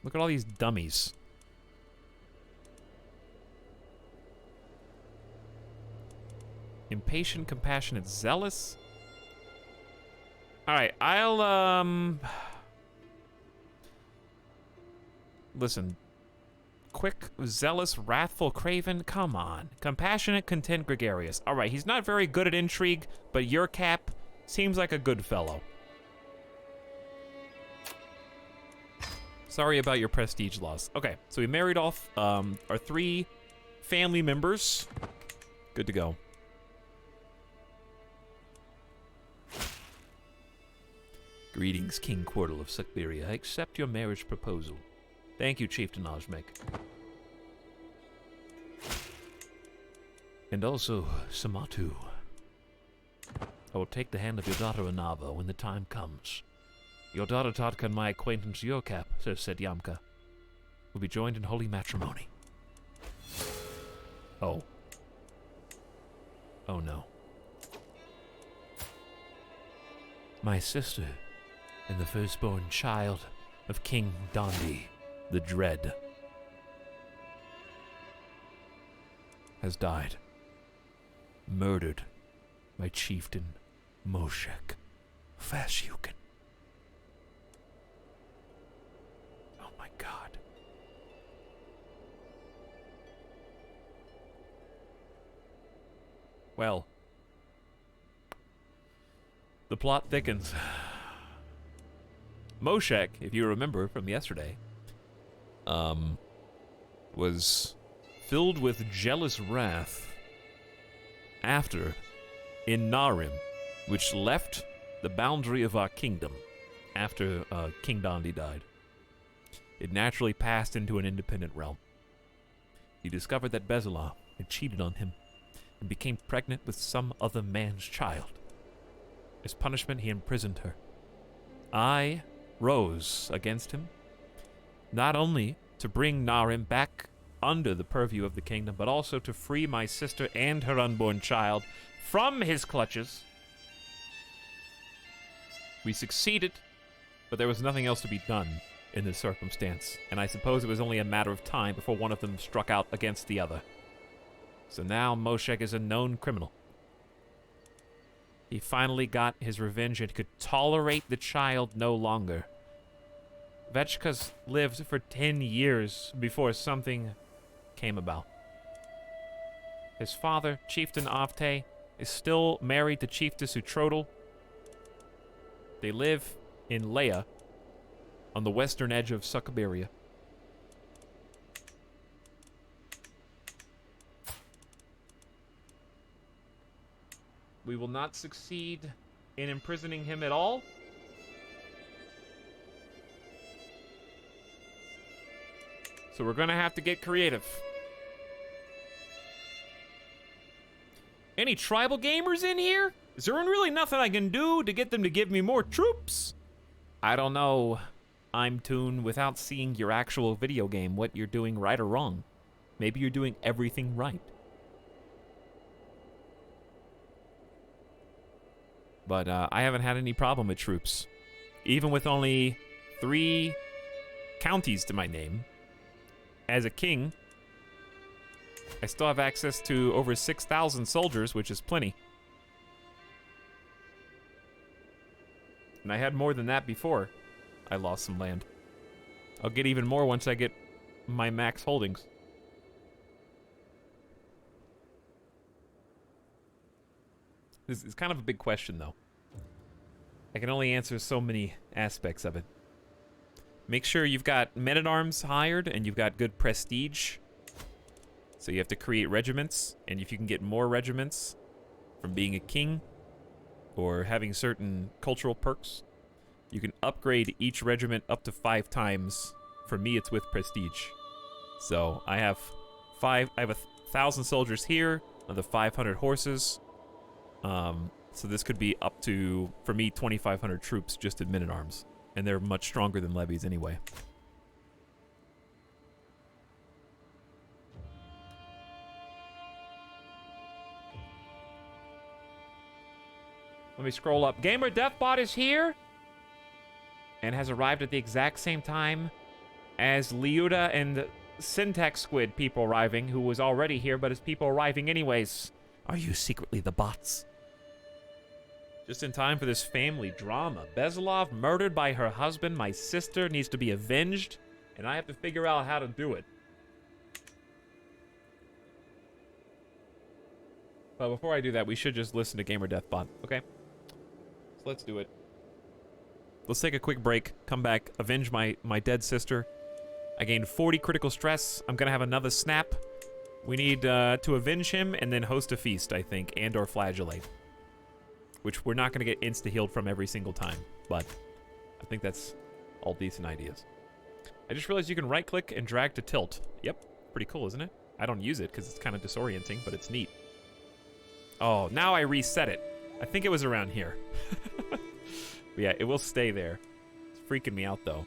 Look at all these dummies. Impatient, compassionate, zealous. All right, I'll, listen. Quick, zealous, wrathful, craven. Come on. Compassionate, content, gregarious. All right, he's not very good at intrigue, but your cap seems like a good fellow. Sorry about your prestige loss. Okay, so we married off our 3 family members. Good to go. Greetings, King Quirtle of Siberia. I accept your marriage proposal. Thank you, Chieftain Ajmek. And also, Samatu. I will take the hand of your daughter Anava when the time comes. Your daughter Tadka and my acquaintance Yokap, said Yamka, will be joined in holy matrimony. Oh. Oh no. My sister and the firstborn child of King Dondi, the Dread, has died. Murdered by Chieftain Moshek Fasyukin. Oh my god. Well, the plot thickens. Moshek, if you remember from yesterday, was filled with jealous wrath after, in Narim, which left the boundary of our kingdom after King Dondi died. It naturally passed into an independent realm. He discovered that Bezalov had cheated on him and became pregnant with some other man's child. As punishment, he imprisoned her. I rose against him, not only to bring Narim back under the purview of the kingdom, but also to free my sister and her unborn child from his clutches. We succeeded, but there was nothing else to be done in this circumstance, and I suppose it was only a matter of time before one of them struck out against the other. So now Moshek is a known criminal. He finally got his revenge and could tolerate the child no longer. Vechka's lived for 10 years before something came about. His father, Chieftain Avte, is still married to Chiefess Utrodal. They live in Leia, on the western edge of Siberia. We will not succeed in imprisoning him at all. So we're gonna have to get creative. Any tribal gamers in here? Is there really nothing I can do to get them to give me more troops? I don't know, Imtune, without seeing your actual video game, what you're doing right or wrong. Maybe you're doing everything right. But I haven't had any problem with troops. Even with only 3 counties to my name. As a king, I still have access to over 6,000 soldiers, which is plenty. And I had more than that before I lost some land. I'll get even more once I get my max holdings. This is kind of a big question, though. I can only answer so many aspects of it. Make sure you've got men-at-arms hired and you've got good prestige. So you have to create regiments, and if you can get more regiments from being a king or having certain cultural perks, you can upgrade each regiment up to 5 times. For me, it's with prestige. So I have 1,000 soldiers here, another 500 horses. So this could be up to, for me, 2,500 troops just in men-at-arms. And they're much stronger than levies anyway. Let me scroll up. Gamer Deathbot is here and has arrived at the exact same time as Liuda and Syntax Squid people arriving, who was already here, but his people arriving anyways. Are you secretly the bots? Just in time for this family drama. Bezalov murdered by her husband. My sister needs to be avenged, and I have to figure out how to do it. But before I do that, we should just listen to Gamer Deathbot, okay? So let's do it. let's take a quick break, come back, avenge my dead sister. I gained 40 critical stress. I'm gonna have another snap. We need to avenge him and then host a feast, I think, and or flagellate. Which we're not gonna get insta-healed from every single time, but I think that's all decent ideas. I just realized you can right-click and drag to tilt. Yep, pretty cool, isn't it? I don't use it because it's kind of disorienting, but it's neat. Oh, now I reset it. I think it was around here. But yeah, it will stay there. It's freaking me out, though.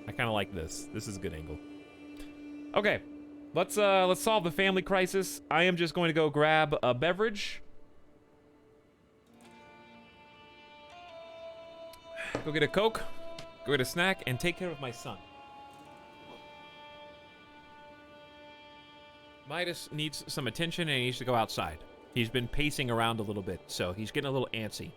I kind of like this. This is a good angle. Okay, let's solve the family crisis. I am just going to go grab a beverage. Go get a Coke, go get a snack, and take care of my son. Midas needs some attention and he needs to go outside. He's been pacing around a little bit, so he's getting a little antsy.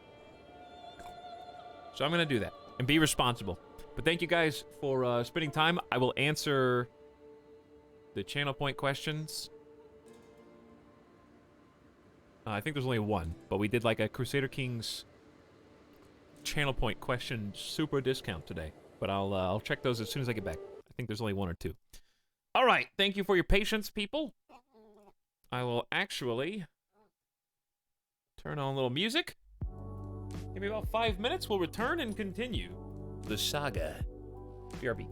So I'm gonna do that and be responsible. But thank you guys for spending time. I will answer the channel point questions. I think there's only one, but we did like a Crusader Kings channel point question super discount today. But I'll check those as soon as I get back. I think there's only one or two. All right, thank you for your patience, people. I will actually turn on a little music. Give me about 5 minutes. We'll return and continue the saga. BRB.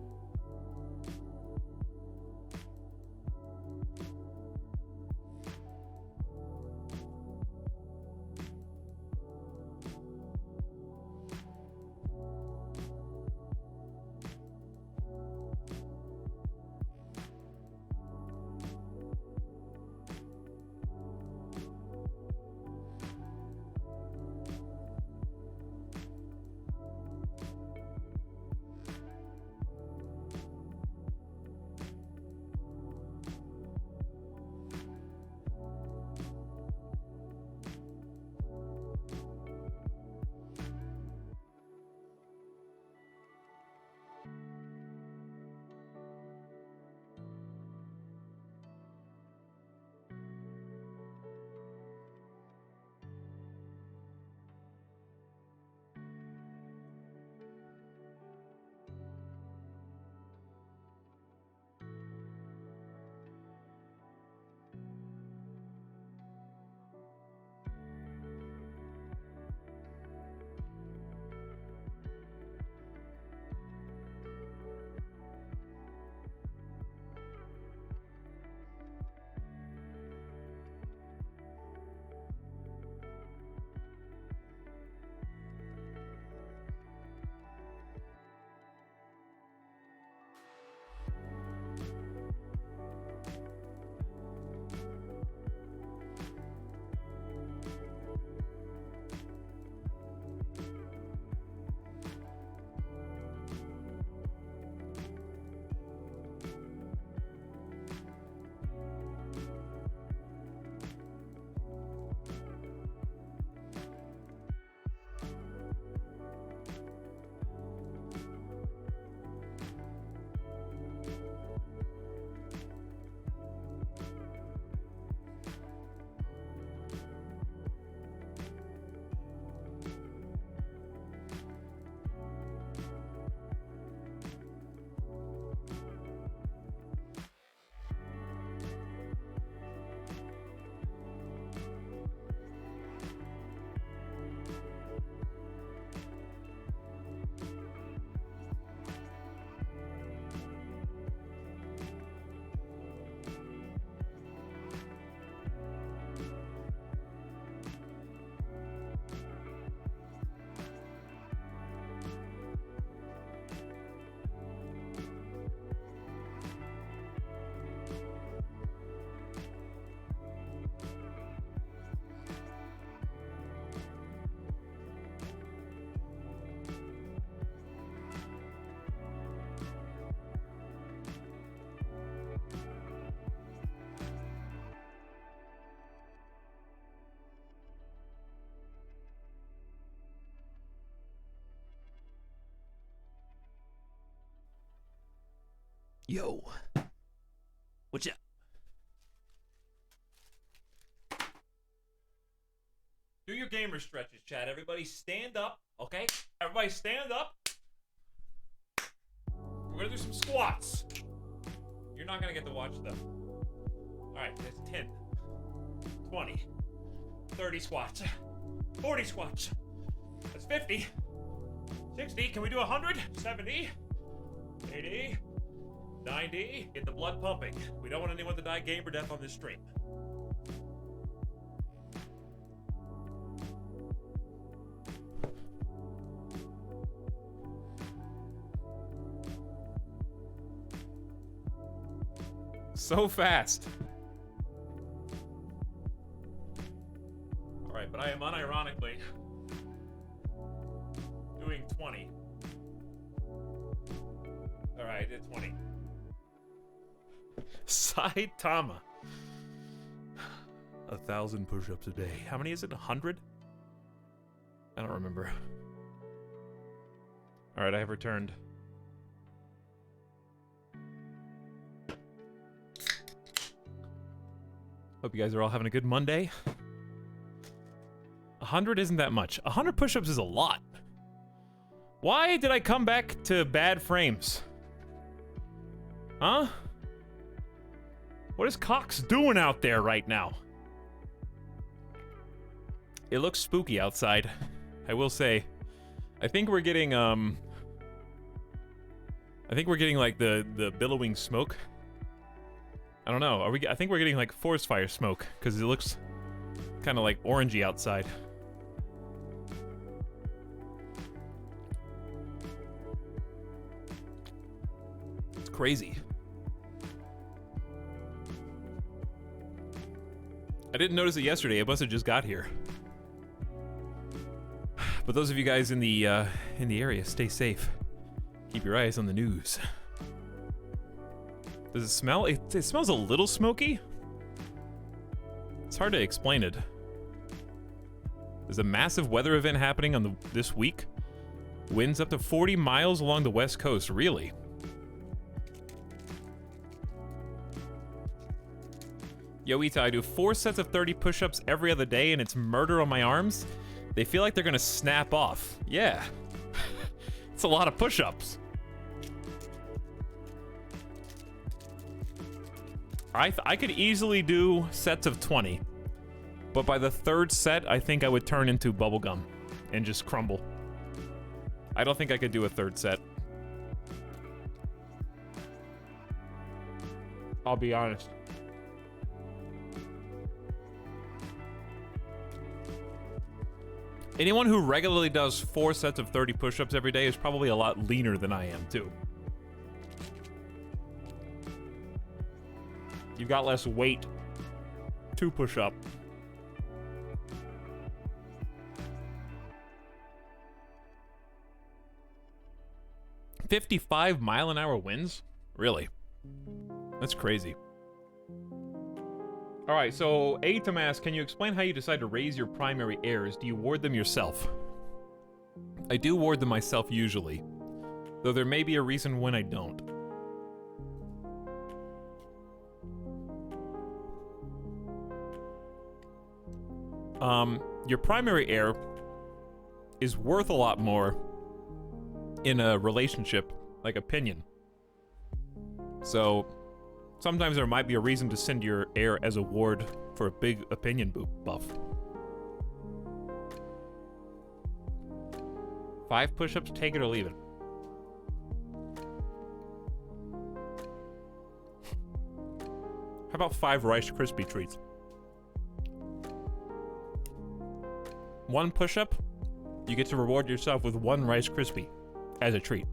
Yo. What's up? Do your your gamer stretches, chat. Everybody stand up, okay? Everybody stand up. We're gonna do some squats. You're not gonna get to watch them. Alright, that's 10, 20, 30 squats, 40 squats. That's 50, 60, can we do 100? 70, 80, 90. Get the blood pumping. We don't want anyone to die gamer death on this stream. So fast. Alright, but I am unironically doing 20. Alright, I did 20. Saitama. 1,000 push-ups a day. How many is it? 100? I don't remember. Alright, I have returned. Hope you guys are all having a good Monday. 100 isn't that much. 100 push-ups is a lot. Why did I come back to bad frames? Huh? What is Cox doing out there right now? It looks spooky outside. I will say. I think we're getting like the billowing smoke. I don't know. I think we're getting like forest fire smoke because it looks kind of like orangey outside. It's crazy. I didn't notice it yesterday. I must have just got here. But those of you guys in the area, stay safe. Keep your eyes on the news. Does it smell? It smells a little smoky. It's hard to explain it. There's a massive weather event happening on this week. Winds up to 40 miles along the west coast. Really? Yo, Ita, I do 4 sets of 30 push-ups every other day, and it's murder on my arms. They feel like they're gonna snap off. Yeah. It's a lot of push-ups. I could easily do sets of 20, but by the 3rd set, I think I would turn into bubblegum and just crumble. I don't think I could do a 3rd set. I'll be honest. Anyone who regularly does 4 sets of 30 push-ups every day is probably a lot leaner than I am, too. You've got less weight to push up. $55-mile-an-hour winds? Really? That's crazy. Alright, so Atom asks, can you explain how you decide to raise your primary heirs? Do you ward them yourself? I do ward them myself usually, though there may be a reason when I don't. Your primary heir is worth a lot more in a relationship, like opinion. So, sometimes there might be a reason to send your heir as a ward for a big opinion buff. 5 push-ups, take it or leave it. How about 5 Rice Krispie treats? 1 push-up, you get to reward yourself with 1 Rice Krispie as a treat.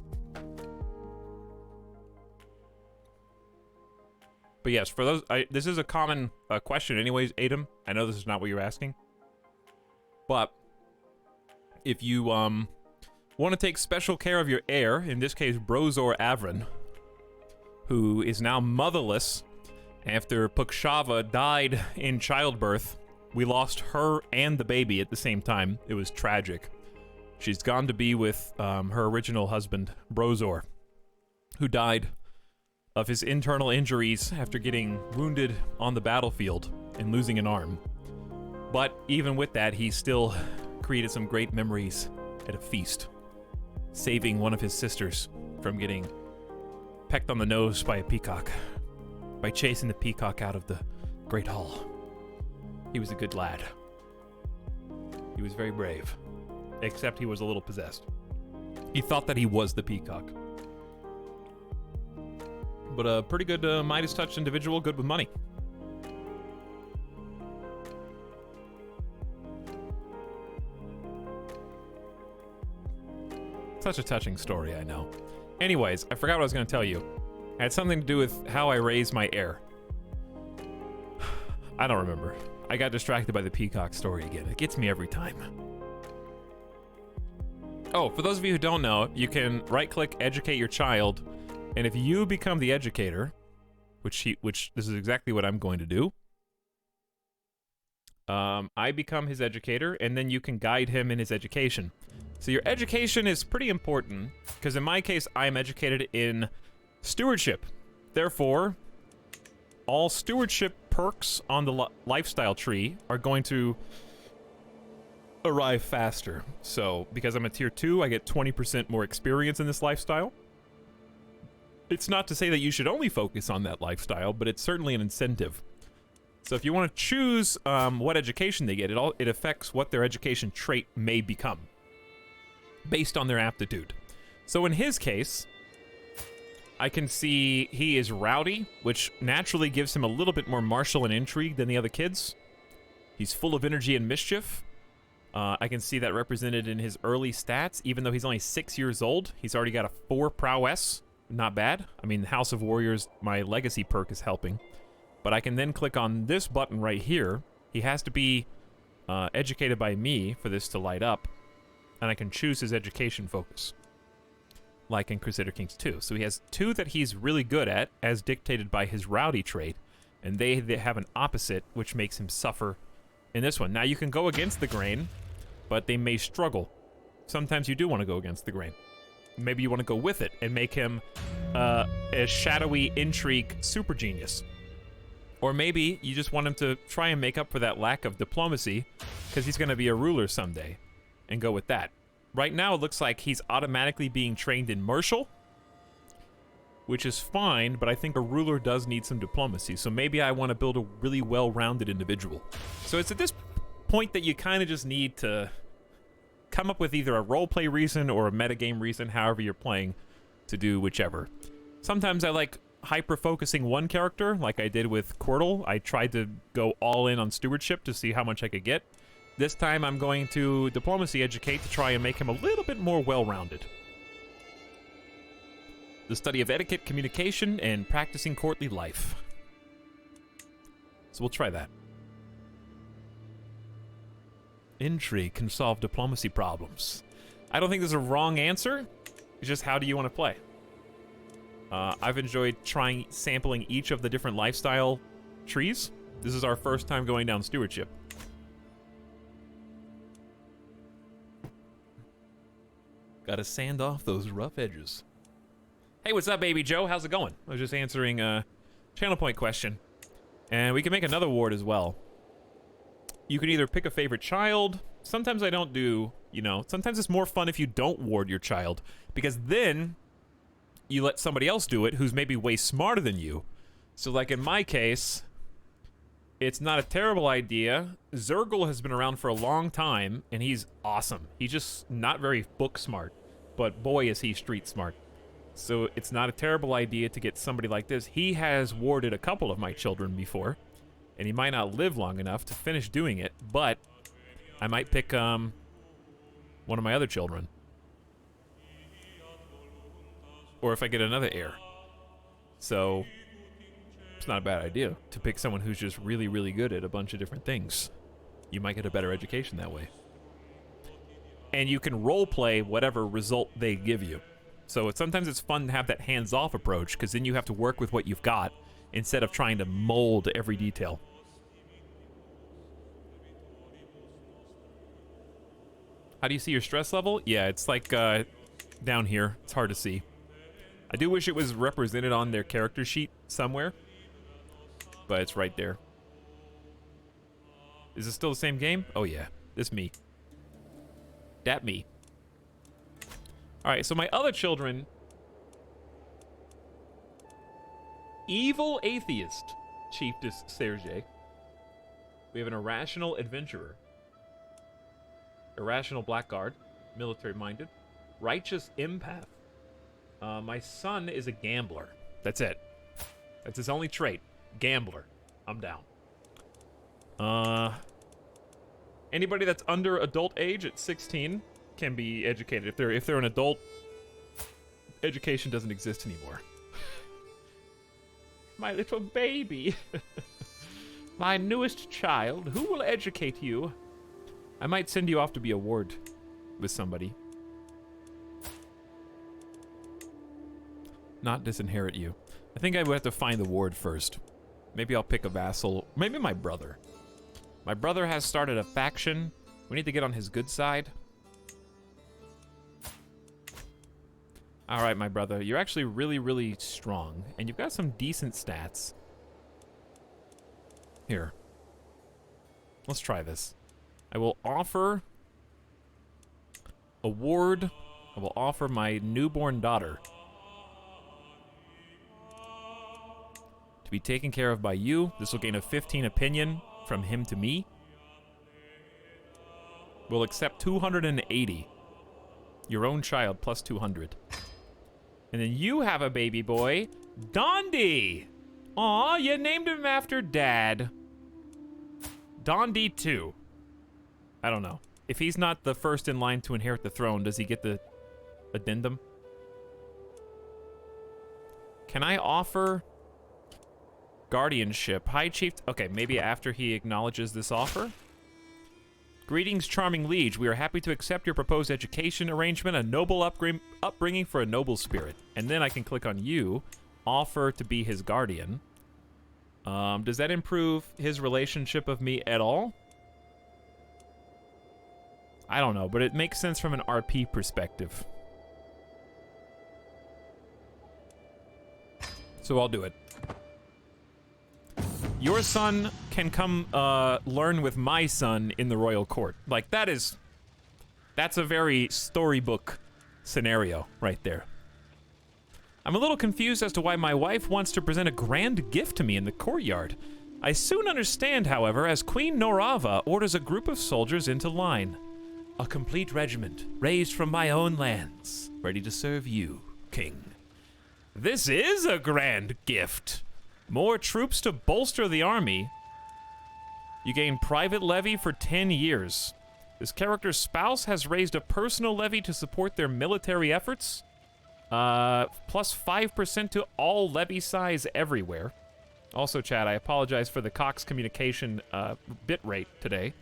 But yes, for those, this is a common question anyways, Adam. I know this is not what you're asking. But if you want to take special care of your heir, in this case Brozor Avrin, who is now motherless after Pukshava died in childbirth. We lost her and the baby at the same time. It was tragic. She's gone to be with her original husband, Brozor, who died of his internal injuries after getting wounded on the battlefield and losing an arm. But even with that, he still created some great memories at a feast, saving one of his sisters from getting pecked on the nose by a peacock, by chasing the peacock out of the Great Hall. He was a good lad. He was very brave, except he was a little possessed. He thought that he was the peacock. But a pretty good Midas touch individual, good with money. Such a touching story, I know. Anyways, I forgot what I was going to tell you. It had something to do with how I raise my heir. I don't remember. I got distracted by the peacock story again. It gets me every time. Oh, for those of you who don't know, you can right-click Educate Your Child, and if you become the educator, which this is exactly what I'm going to do, I become his educator, and then you can guide him in his education. So your education is pretty important, because in my case, I am educated in stewardship. Therefore, all stewardship perks on the lifestyle tree are going to arrive faster. So, because I'm a tier 2, I get 20% more experience in this lifestyle. It's not to say that you should only focus on that lifestyle, but it's certainly an incentive. So if you want to choose what education they get, it affects what their education trait may become, based on their aptitude. So in his case, I can see he is rowdy, which naturally gives him a little bit more martial and intrigue than the other kids. He's full of energy and mischief. I can see that represented in his early stats. Even though he's only 6 years old, he's already got a 4 prowess. Not bad. I mean, House of Warriors, my legacy perk is helping. But I can then click on this button right here. He has to be educated by me for this to light up. And I can choose his education focus, like in Crusader Kings 2. So he has 2 that he's really good at, as dictated by his rowdy trait, and they have an opposite, which makes him suffer in this one. Now, you can go against the grain, but they may struggle. Sometimes you do want to go against the grain. Maybe you want to go with it and make him a shadowy intrigue super genius. Or maybe you just want him to try and make up for that lack of diplomacy, because he's going to be a ruler someday, and go with that. Right now, it looks like he's automatically being trained in martial, which is fine, but I think a ruler does need some diplomacy, so maybe I want to build a really well-rounded individual. So it's at this point that you kind of just need to come up with either a roleplay reason or a metagame reason, however you're playing, to do whichever. Sometimes I like hyper-focusing one character, like I did with Quirtle. I tried to go all in on stewardship to see how much I could get. This time I'm going to diplomacy educate to try and make him a little bit more well-rounded. The study of etiquette, communication, and practicing courtly life. So we'll try that. Intrigue can solve diplomacy problems. I don't think there's a wrong answer. It's just how do you want to play? I've enjoyed sampling each of the different lifestyle trees. This is our first time going down stewardship. Gotta sand off those rough edges. Hey, what's up, Baby Joe? How's it going? I was just answering a channel point question. And we can make another ward as well. You can either pick a favorite child. Sometimes I don't do, sometimes it's more fun if you don't ward your child, because then you let somebody else do it who's maybe way smarter than you. So like in my case, it's not a terrible idea. Zergal has been around for a long time, and he's awesome. He's just not very book smart, but boy is he street smart. So it's not a terrible idea to get somebody like this. He has warded a couple of my children before, and he might not live long enough to finish doing it, but I might pick one of my other children. Or if I get another heir. So it's not a bad idea to pick someone who's just really, really good at a bunch of different things. You might get a better education that way. And you can role play whatever result they give you. So sometimes it's fun to have that hands-off approach, because then you have to work with what you've got instead of trying to mold every detail. How do you see your stress level? Yeah, it's like down here. It's hard to see. I do wish it was represented on their character sheet somewhere, but it's right there. Is it still the same game? Oh yeah, this me. That me. All right, so my other children. Evil atheist, Chiefess Sergei. We have an irrational adventurer. Irrational blackguard, military-minded. Righteous empath. My son is a gambler. That's it. That's his only trait. Gambler. I'm down. Anybody that's under adult age at 16 can be educated. If they're an adult, education doesn't exist anymore. My little baby. My newest child. Who will educate you? I might send you off to be a ward with somebody. Not disinherit you. I think I would have to find the ward first. Maybe I'll pick a vassal. Maybe my brother. My brother has started a faction. We need to get on his good side. All right, my brother. You're actually really, really strong. And you've got some decent stats. Here. Let's try this. I will offer a ward. I will offer my newborn daughter to be taken care of by you. This will gain a 15 opinion from him to me. We'll accept 280. Your own child plus 200. And then you have a baby boy, Dondi. Aw, you named him after Dad. Dondi 2. I don't know. If he's not the first in line to inherit the throne, does he get the addendum? Can I offer guardianship? High Chief... Okay, maybe after he acknowledges this offer. Greetings, charming liege. We are happy to accept your proposed education arrangement, a noble upbringing for a noble spirit. And then I can click on you, offer to be his guardian. Does that improve his relationship of me at all? I don't know, but it makes sense from an RP perspective. So I'll do it. Your son can come learn with my son in the royal court. Like, that's a very storybook scenario right there. I'm a little confused as to why my wife wants to present a grand gift to me in the courtyard. I soon understand, however, as Queen Norava orders a group of soldiers into line. A complete regiment, raised from my own lands, ready to serve you, king. This is a grand gift. More troops to bolster the army. You gain private levy for 10 years. This character's spouse has raised a personal levy to support their military efforts. Plus 5% to all levy size everywhere. Also, chat, I apologize for the Cox communication bit rate today.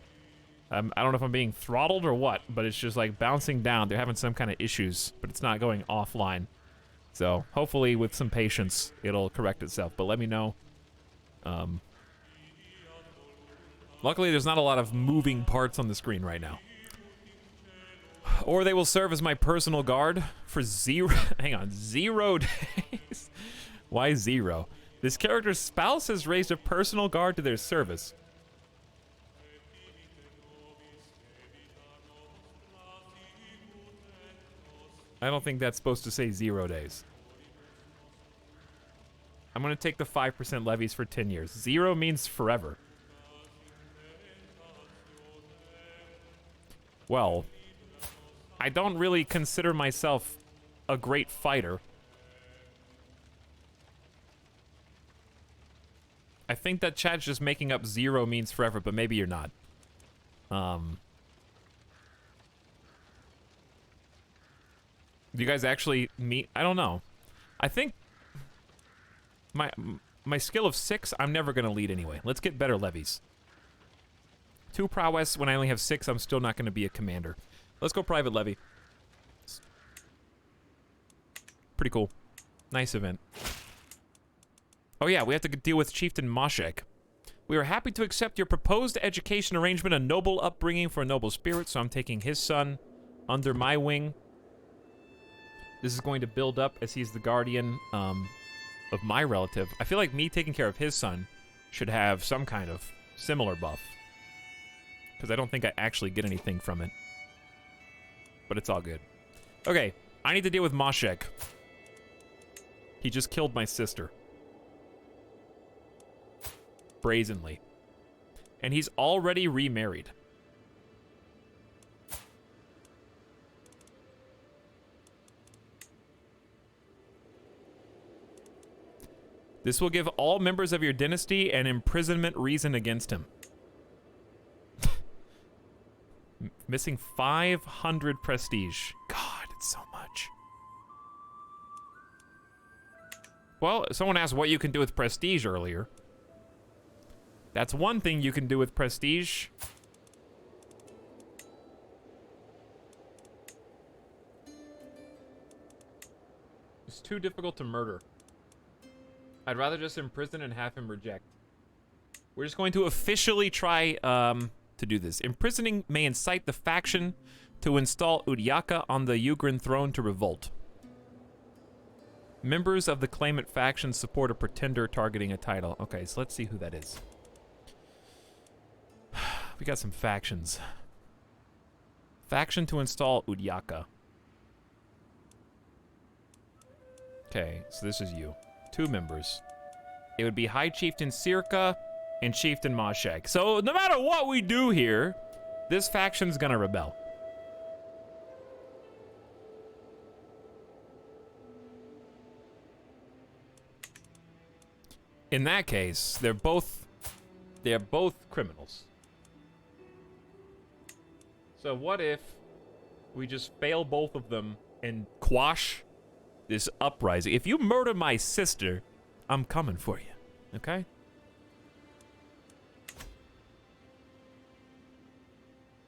I don't know if I'm being throttled or what, but it's just like bouncing down. They're having some kind of issues, but it's not going offline. So hopefully with some patience, it'll correct itself. But let me know. Luckily, there's not a lot of moving parts on the screen right now. Or they will serve as my personal guard for 0 days. Why 0? This character's spouse has raised a personal guard to their service. I don't think that's supposed to say 0 days. I'm going to take the 5% levies for 10 years. 0 means forever. Well, I don't really consider myself a great fighter. I think that chat's just making up 0 means forever, but maybe you're not. Do you guys actually meet? I don't know. I think my skill of 6, I'm never going to lead anyway. Let's get better levies. 2 prowess, when I only have 6, I'm still not going to be a commander. Let's go private levy. Pretty cool. Nice event. Oh yeah, we have to deal with Chieftain Moshek. We are happy to accept your proposed education arrangement, a noble upbringing for a noble spirit, so I'm taking his son under my wing. This is going to build up as he's the guardian of my relative. I feel like me taking care of his son should have some kind of similar buff. because I don't think I actually get anything from it. But it's all good. Okay, I need to deal with Mashek. He just killed my sister. Brazenly. And he's already remarried. This will give all members of your dynasty an imprisonment reason against him. Missing 500 prestige. God, it's so much. Well, someone asked what you can do with prestige earlier. That's one thing you can do with prestige. It's too difficult to murder. I'd rather just imprison and have him reject. We're just going to officially try to do this. Imprisoning may incite the faction to install Udyaka on the Ugrin throne to revolt. Members of the claimant faction support a pretender targeting a title. Okay, so let's see who that is. We got some factions. Faction to install Udyaka. Okay, so this is you. 2 members. It would be High Chieftain Sirka and Chieftain Mashek. So no matter what we do here, this faction's gonna rebel. In that case, they're both criminals. So what if we just fail both of them and quash this uprising? If you murder my sister, I'm coming for you, okay?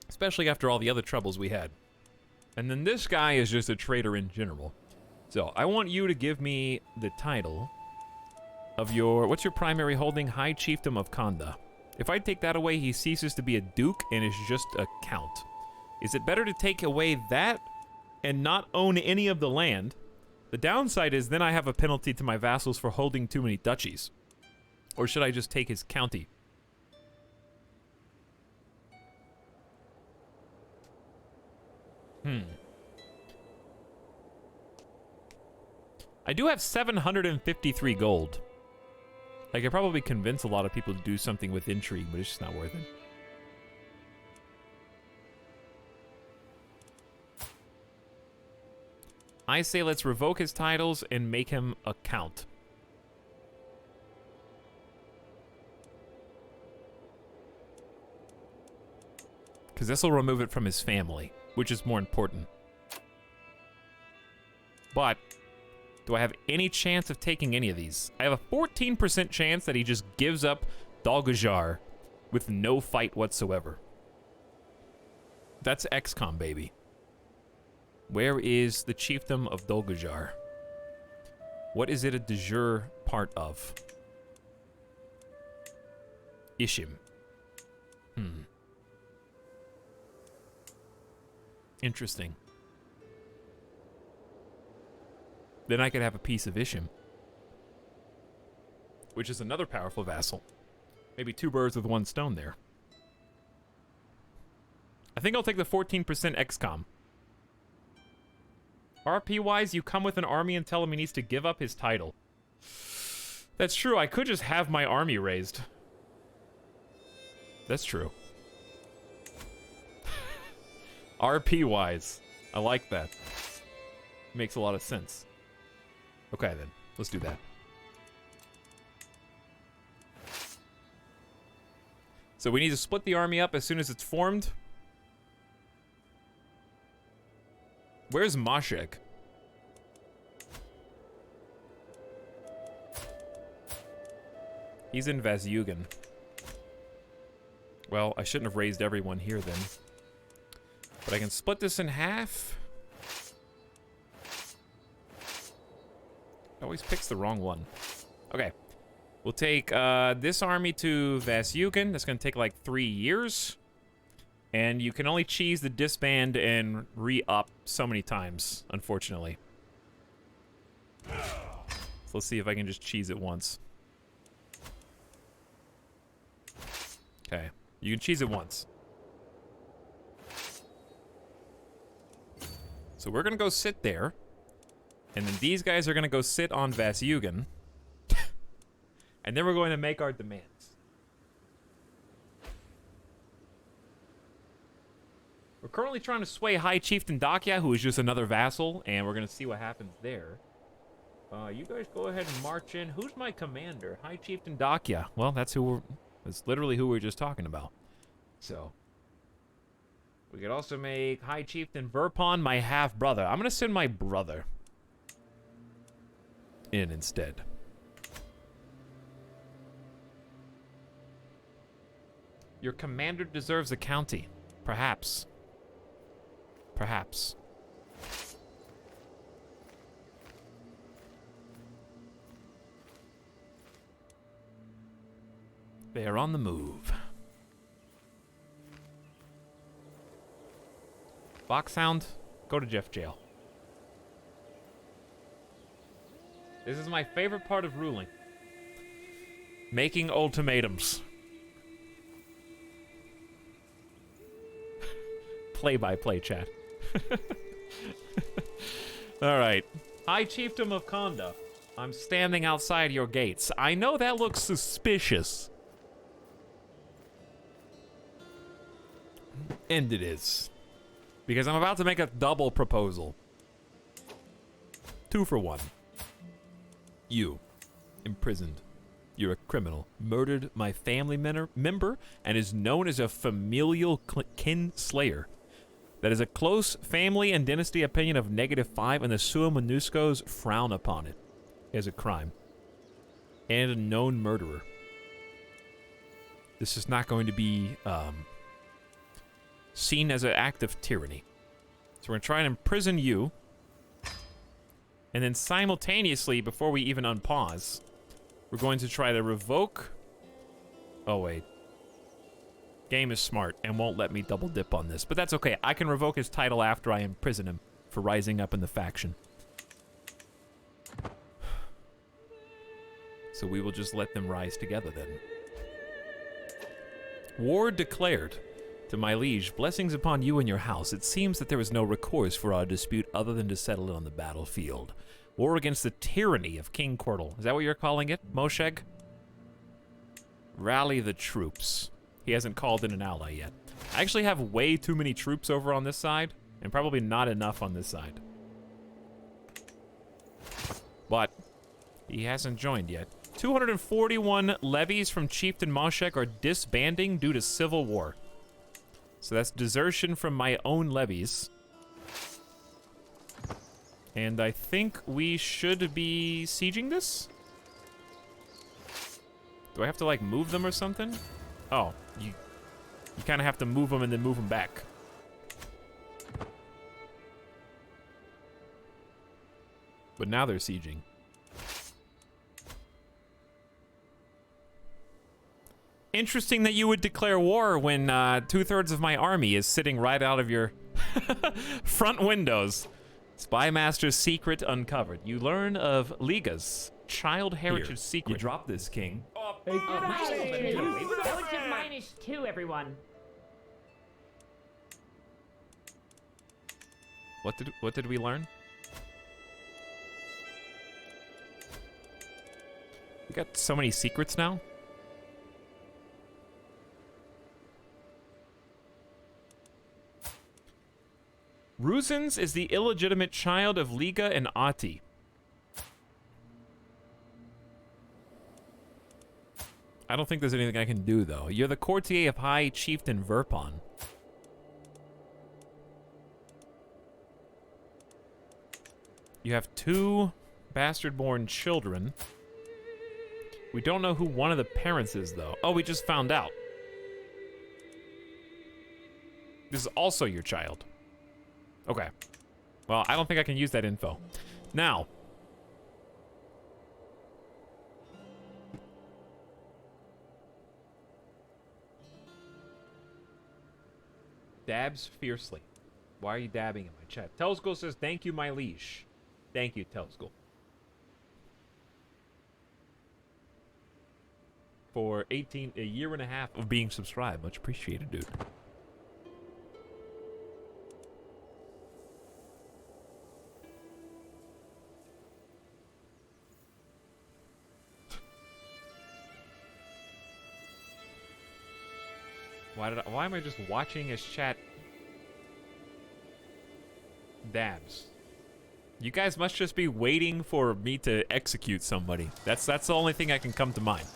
Especially after all the other troubles we had. And then this guy is just a traitor in general. So I want you to give me the title of your, what's your primary holding? High Chiefdom of Kanda. If I take that away, he ceases to be a duke and is just a count. Is it better to take away that and not own any of the land? The downside is then I have a penalty to my vassals for holding too many duchies. Or should I just take his county? I do have 753 gold. I could probably convince a lot of people to do something with intrigue, but it's just not worth it. I say let's revoke his titles and make him a count. Because this will remove it from his family, which is more important. But do I have any chance of taking any of these? I have a 14% chance that he just gives up Dalgajar with no fight whatsoever. That's XCOM, baby. Where is the chiefdom of Dolgajar? What is it a de jure part of? Ishim. Interesting. Then I could have a piece of Ishim. Which is another powerful vassal. Maybe 2 birds with 1 stone there. I think I'll take the 14% XCOM. RP-wise, you come with an army and tell him he needs to give up his title. That's true, I could just have my army raised. That's true. RP-wise, I like that. Makes a lot of sense. Okay then, let's do that. So we need to split the army up as soon as it's formed. Where's Mashek? He's in Vasyugan. Well, I shouldn't have raised everyone here then. But I can split this in half. Always picks the wrong one. Okay. We'll take this army to Vasyugan. That's going to take like 3 years. And you can only cheese the disband and re-up so many times, unfortunately. So let's see if I can just cheese it once. Okay. You can cheese it once. So we're gonna go sit there. And then these guys are gonna go sit on Vasugan. And then we're going to make our demands. We're currently trying to sway High Chieftain Dakya, who is just another vassal, and we're gonna see what happens there. You guys go ahead and march in. Who's my commander? High Chieftain Dakya. Well, that's literally who we were just talking about. So we could also make High Chieftain Verpon my half-brother. I'm gonna send my brother in instead. Your commander deserves a county. Perhaps. Perhaps. They are on the move. Foxhound, go to Jeff jail. This is my favorite part of ruling. Making ultimatums. Play-by-play chat. Alright. High Chiefdom of Konda. I'm standing outside your gates. I know that looks suspicious. And it is. Because I'm about to make a double proposal. 2 for 1. You. Imprisoned. You're a criminal. Murdered my family member and is known as a familial kin slayer. That is a close family and dynasty opinion of -5, and the Sua Monuscos frown upon it as a crime. And a known murderer. This is not going to be seen as an act of tyranny. So we're going to try and imprison you. And then simultaneously, before we even unpause, we're going to try to revoke... Oh, wait. Game is smart and won't let me double dip on this. But that's okay. I can revoke his title after I imprison him for rising up in the faction. So we will just let them rise together then. War declared. To my liege, blessings upon you and your house. It seems that there is no recourse for our dispute other than to settle it on the battlefield. War against the tyranny of King Cordal. Is that what you're calling it, Mosheg? Rally the troops. He hasn't called in an ally yet. I actually have way too many troops over on this side, and probably not enough on this side. But he hasn't joined yet. 241 levies from Chieftain Mosheg are disbanding due to civil war. So that's desertion from my own levies. And I think we should be sieging this? Do I have to, like, move them or something? Oh, you kind of have to move them and then move them back. But now they're sieging. Interesting that you would declare war when 2/3 of my army is sitting right out of your front windows. Spymaster's secret uncovered. You learn of Liga's child heritage secret. You drop this, King. -2, everyone. What did we learn? We got so many secrets now. Ruzens is the illegitimate child of Liga and Ati. I don't think there's anything I can do, though. You're the courtier of High Chieftain Verpon. You have 2 bastard-born children. We don't know who one of the parents is, though. Oh, we just found out. This is also your child. Okay. Well, I don't think I can use that info. Now. Dabs fiercely. Why are you dabbing in my chat? Telskull says, thank you, my liege. Thank you, Telskull. For a year and a half of being subscribed. Much appreciated, dude. Why am I just watching his chat dabs? You guys must just be waiting for me to execute somebody. That's the only thing I can come to mind.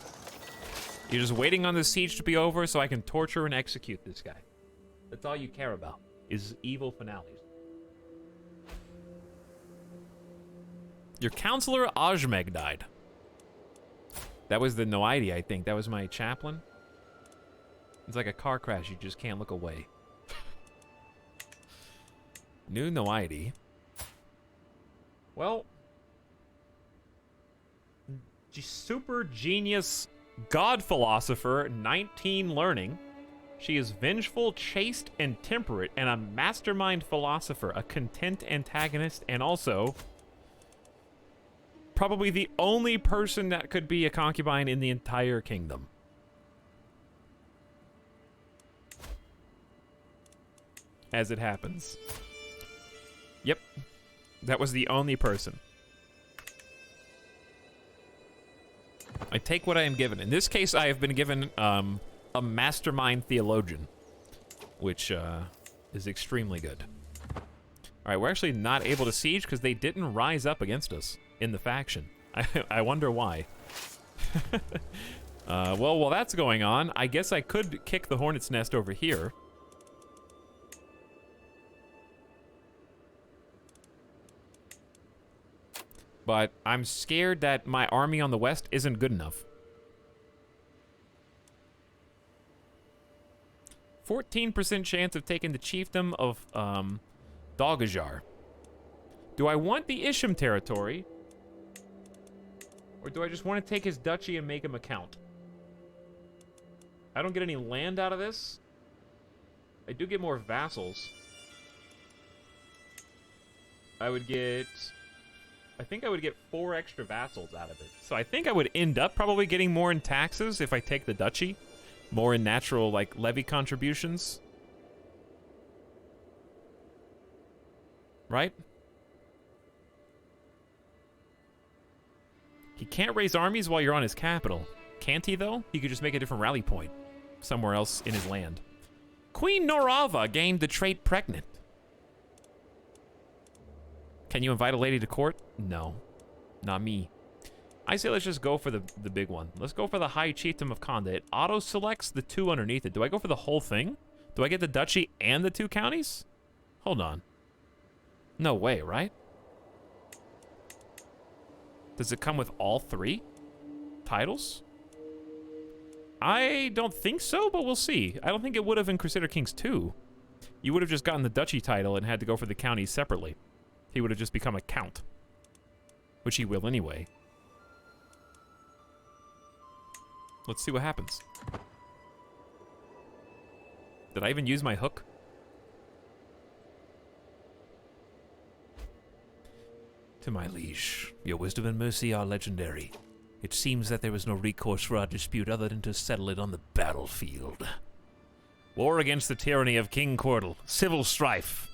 You're just waiting on the siege to be over so I can torture and execute this guy. That's all you care about, is evil finales. Your counselor Ajmeg died. That was the Noidi, I think. That was my chaplain. It's like a car crash. You just can't look away. New Noidi. Well, super genius god philosopher, 19 learning. She is vengeful, chaste, and temperate, and a mastermind philosopher, a content antagonist, and also probably the only person that could be a concubine in the entire kingdom. As it happens. Yep. That was the only person. I take what I am given. In this case, I have been given a mastermind theologian, which is extremely good. All right, we're actually not able to siege because they didn't rise up against us in the faction. I wonder why. Well, while that's going on, I guess I could kick the hornet's nest over here. But I'm scared that my army on the west isn't good enough. 14% chance of taking the chiefdom of Dogajar. Do I want the Isham territory? Or do I just want to take his duchy and make him a count? I don't get any land out of this. I do get more vassals. I think I would get 4 extra vassals out of it. So I think I would end up probably getting more in taxes if I take the duchy. More in natural, like, levy contributions. Right? He can't raise armies while you're on his capital. Can't he, though? He could just make a different rally point somewhere else in his land. Queen Norava gained the trait pregnant. Can you invite a lady to court? No. Not me. I say let's just go for the big one. Let's go for the High Chiefdom of Konda. It auto-selects the 2 underneath it. Do I go for the whole thing? Do I get the duchy and the 2 counties? Hold on. No way, right? Does it come with all 3 titles? I don't think so, but we'll see. I don't think it would have in Crusader Kings 2. You would have just gotten the duchy title and had to go for the counties separately. He would have just become a count. Which he will anyway. Let's see what happens. Did I even use my hook? To my liege, your wisdom and mercy are legendary. It seems that there is no recourse for our dispute other than to settle it on the battlefield. War against the tyranny of King Cordal. Civil strife.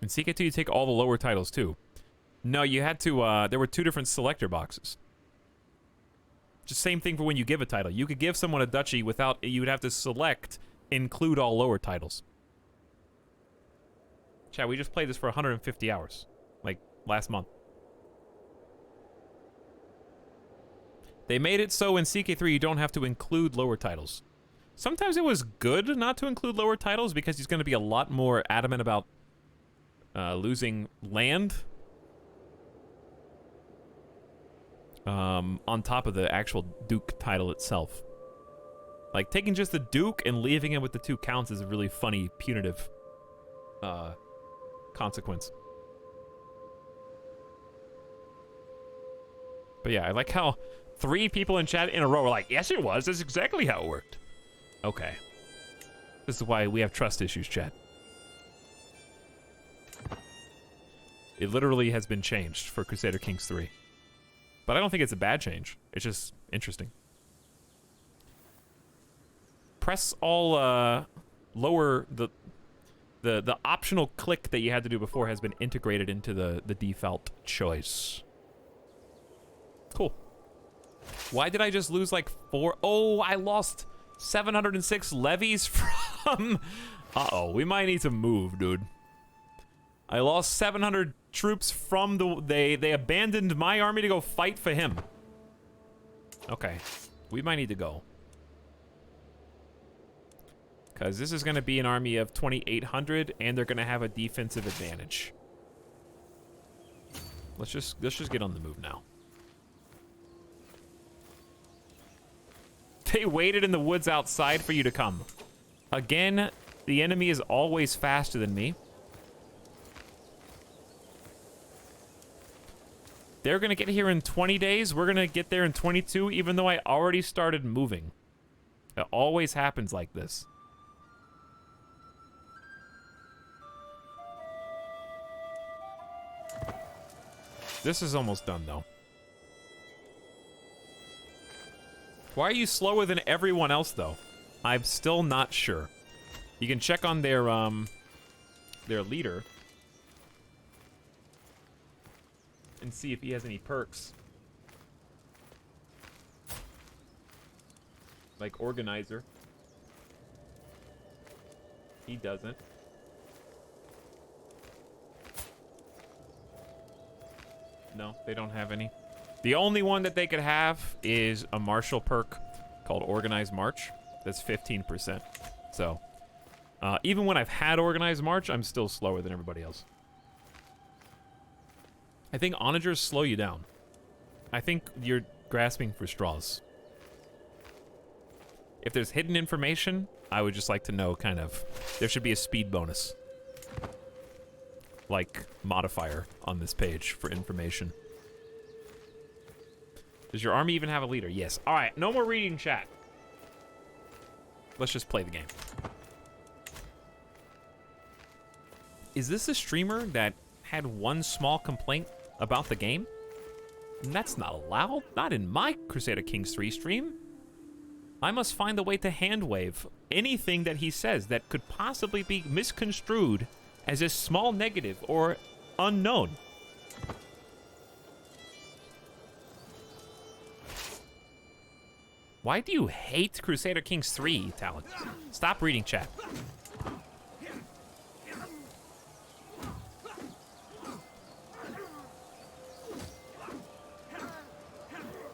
In CK2, you take all the lower titles, too. No, you had to, there were 2 different selector boxes. Just same thing for when you give a title. You could give someone a duchy without, you would have to select, include all lower titles. Chat, we just played this for 150 hours. Like, last month. They made it so in CK3 you don't have to include lower titles. Sometimes it was good not to include lower titles because he's going to be a lot more adamant about losing land on top of the actual Duke title itself. Like, taking just the Duke and leaving it with the 2 counts is a really funny, punitive consequence. But yeah, I like how 3 people in chat in a row were like, yes, it was. That's exactly how it worked. Okay. This is why we have trust issues, chat. It literally has been changed for Crusader Kings 3. But I don't think it's a bad change. It's just interesting. Press all lower the The optional click that you had to do before has been integrated into the default choice. Cool. Why did I just lose like 4? Oh, I lost 706 levies from... Uh-oh, we might need to move, dude. I lost 700 troops from the... They abandoned my army to go fight for him. Okay, we might need to go. Because this is going to be an army of 2,800, and they're going to have a defensive advantage. Let's just get on the move now. They waited in the woods outside for you to come. Again, the enemy is always faster than me. They're going to get here in 20 days. We're going to get there in 22, even though I already started moving. It always happens like this. This is almost done, though. Why are you slower than everyone else, though? I'm still not sure. You can check on their leader and see if he has any perks. Like organizer. He doesn't. No, they don't have any. The only one that they could have is a martial perk called Organized March. That's 15%. So, even when I've had Organized March, I'm still slower than everybody else. I think onagers slow you down. I think you're grasping for straws. If there's hidden information, I would just like to know kind of... There should be a speed bonus. Like, modifier on this page for information. Does your army even have a leader? Yes. All right, no more reading chat. Let's just play the game. Is this a streamer that had one small complaint about the game? And that's not allowed. Not in my Crusader Kings 3 stream. I must find a way to handwave anything that he says that could possibly be misconstrued as a small negative or unknown. Why do you hate Crusader Kings 3, Talon? Stop reading chat.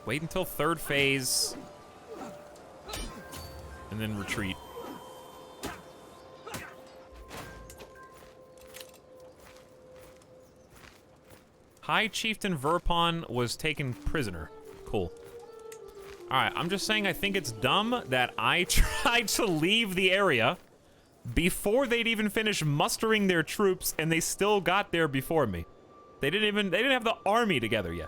Wait until third phase. And then retreat. High Chieftain Verpon was taken prisoner. Cool. Alright, I'm just saying I think it's dumb that I tried to leave the area before they'd even finish mustering their troops, and they still got there before me. They didn't have the army together yet.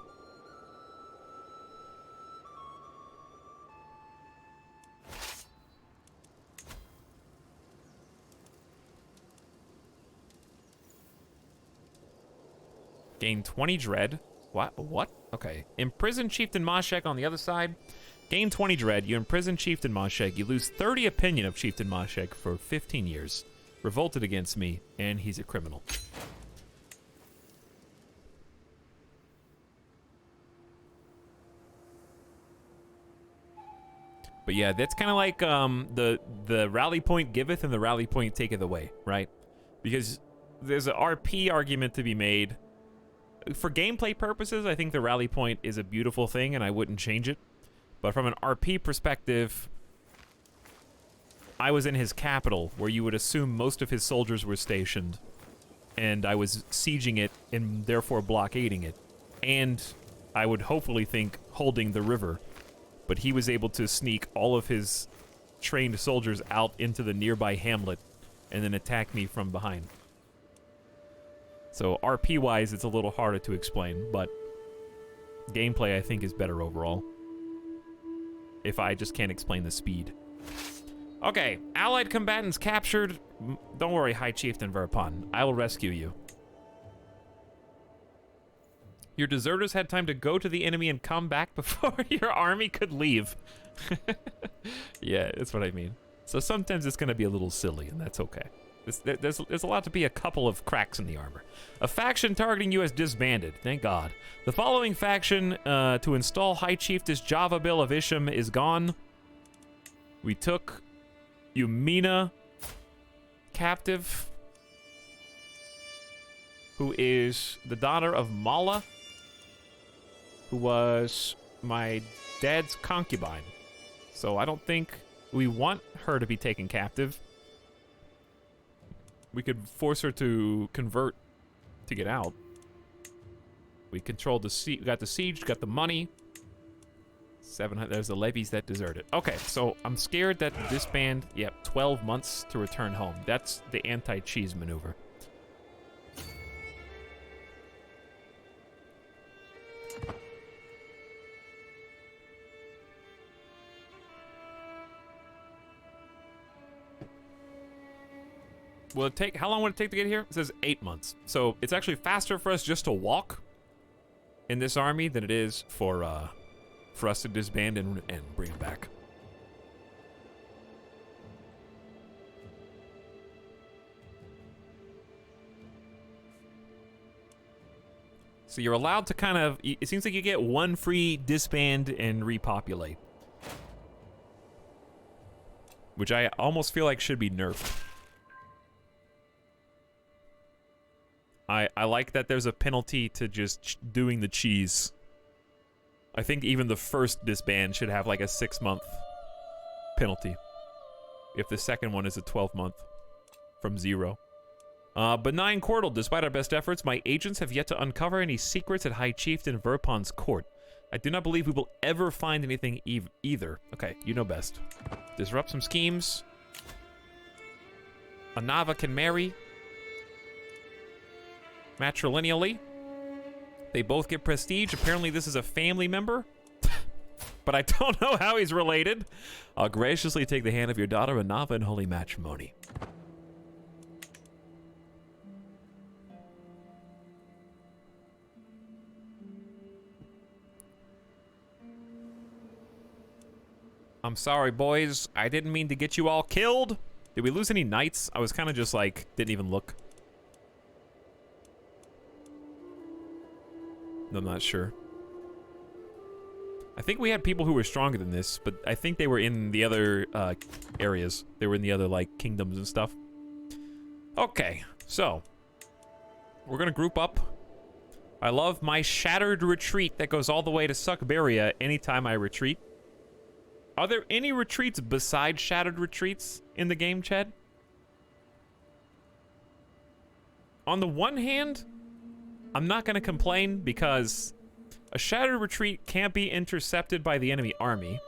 Gain 20 dread. What? Okay. Imprison Chieftain Moshek on the other side. Gain 20 dread. You imprison Chieftain Moshek. You lose 30 opinion of Chieftain Moshek for 15 years. Revolted against me, and he's a criminal. But yeah, that's kind of like the rally point giveth and the rally point taketh away, right? Because there's an RP argument to be made. For gameplay purposes, I think the rally point is a beautiful thing, and I wouldn't change it. But from an RP perspective, I was in his capital, where you would assume most of his soldiers were stationed, and I was sieging it and therefore blockading it. And I would hopefully think holding the river. But he was able to sneak all of his trained soldiers out into the nearby hamlet and then attack me from behind. So RP-wise, it's a little harder to explain, but gameplay, I think, is better overall. If I just can't explain the speed. Okay, allied combatants captured. Don't worry, High Chieftain Verpon. I will rescue you. Your deserters had time to go to the enemy and come back before your army could leave. Yeah, that's what I mean. So sometimes it's going to be a little silly, and that's okay. There's a lot to be a couple of cracks in the armor. A faction targeting you has disbanded. Thank God. The following faction to install High Chiefess Javabil of Isham is gone. We took Yumina captive, who is the daughter of Mala, who was my dad's concubine. So I don't think we want her to be taken captive. We could force her to convert to get out. We controlled the siege, got the siege, got the money. 700, there's the levies that deserted. Okay, so I'm scared that this band, yep, 12 months to return home. That's the anti-cheese maneuver. Will it take, how long would it take to get here? It says 8 months. So it's actually faster for us just to walk in this army than it is for us to disband and bring it back. So you're allowed to kind of, it seems like you get one free disband and repopulate. Which I almost feel like should be nerfed. I like that there's a penalty to just doing the cheese. I think even the first disband should have like a 6-month penalty. If the second one is a 12-month from 0. Benign Cordal, despite our best efforts, my agents have yet to uncover any secrets at High Chieftain Verpon's court. I do not believe we will ever find anything either. Okay, you know best. Disrupt some schemes. Anava can marry. Matrilineally. They both get prestige. Apparently this is a family member. But I don't know how he's related. I'll graciously take the hand of your daughter, Anava, in holy matrimony. I'm sorry, boys. I didn't mean to get you all killed. Did we lose any knights? I was kind of just like, didn't even look. I'm not sure. I think we had people who were stronger than this, but I think they were in the other areas. They were in the other, like, kingdoms and stuff. Okay, so. We're gonna group up. I love my shattered retreat that goes all the way to Suckberia anytime I retreat. Are there any retreats besides shattered retreats in the game, Chad? On the one hand, I'm not going to complain because a shattered retreat can't be intercepted by the enemy army.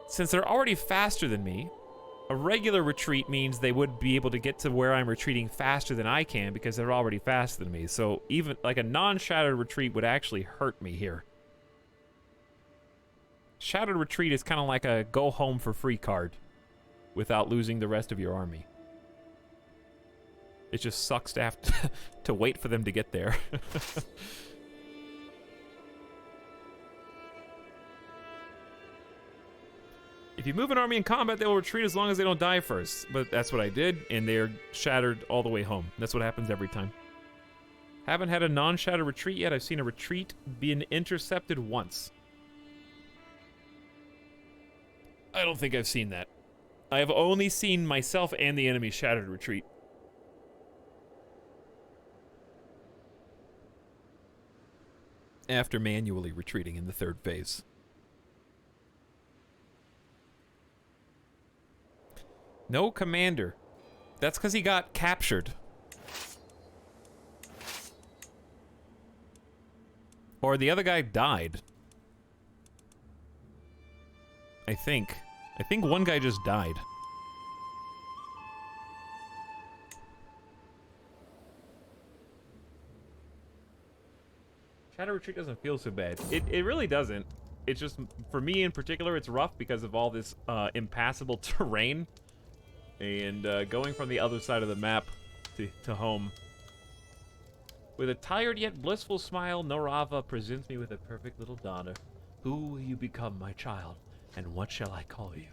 Since they're already faster than me, a regular retreat means they would be able to get to where I'm retreating faster than I can because they're already faster than me. So even like a non-shattered retreat would actually hurt me here. Shattered retreat is kind of like a go home for free card without losing the rest of your army. It just sucks to have to wait for them to get there. If you move an army in combat, they will retreat as long as they don't die first. But that's what I did, and they're shattered all the way home. That's what happens every time. Haven't had a non-shattered retreat yet. I've seen a retreat being intercepted once. I don't think I've seen that. I have only seen myself and the enemy shattered retreat. After manually retreating in the 3rd phase. No commander. That's because he got captured. Or the other guy died. I think one guy just died. Shadow Retreat doesn't feel so bad. It really doesn't. It's just, for me in particular, it's rough because of all this impassable terrain. And going from the other side of the map to home. With a tired yet blissful smile, Norava presents me with a perfect little daughter. Who will you become, my child? And what shall I call you?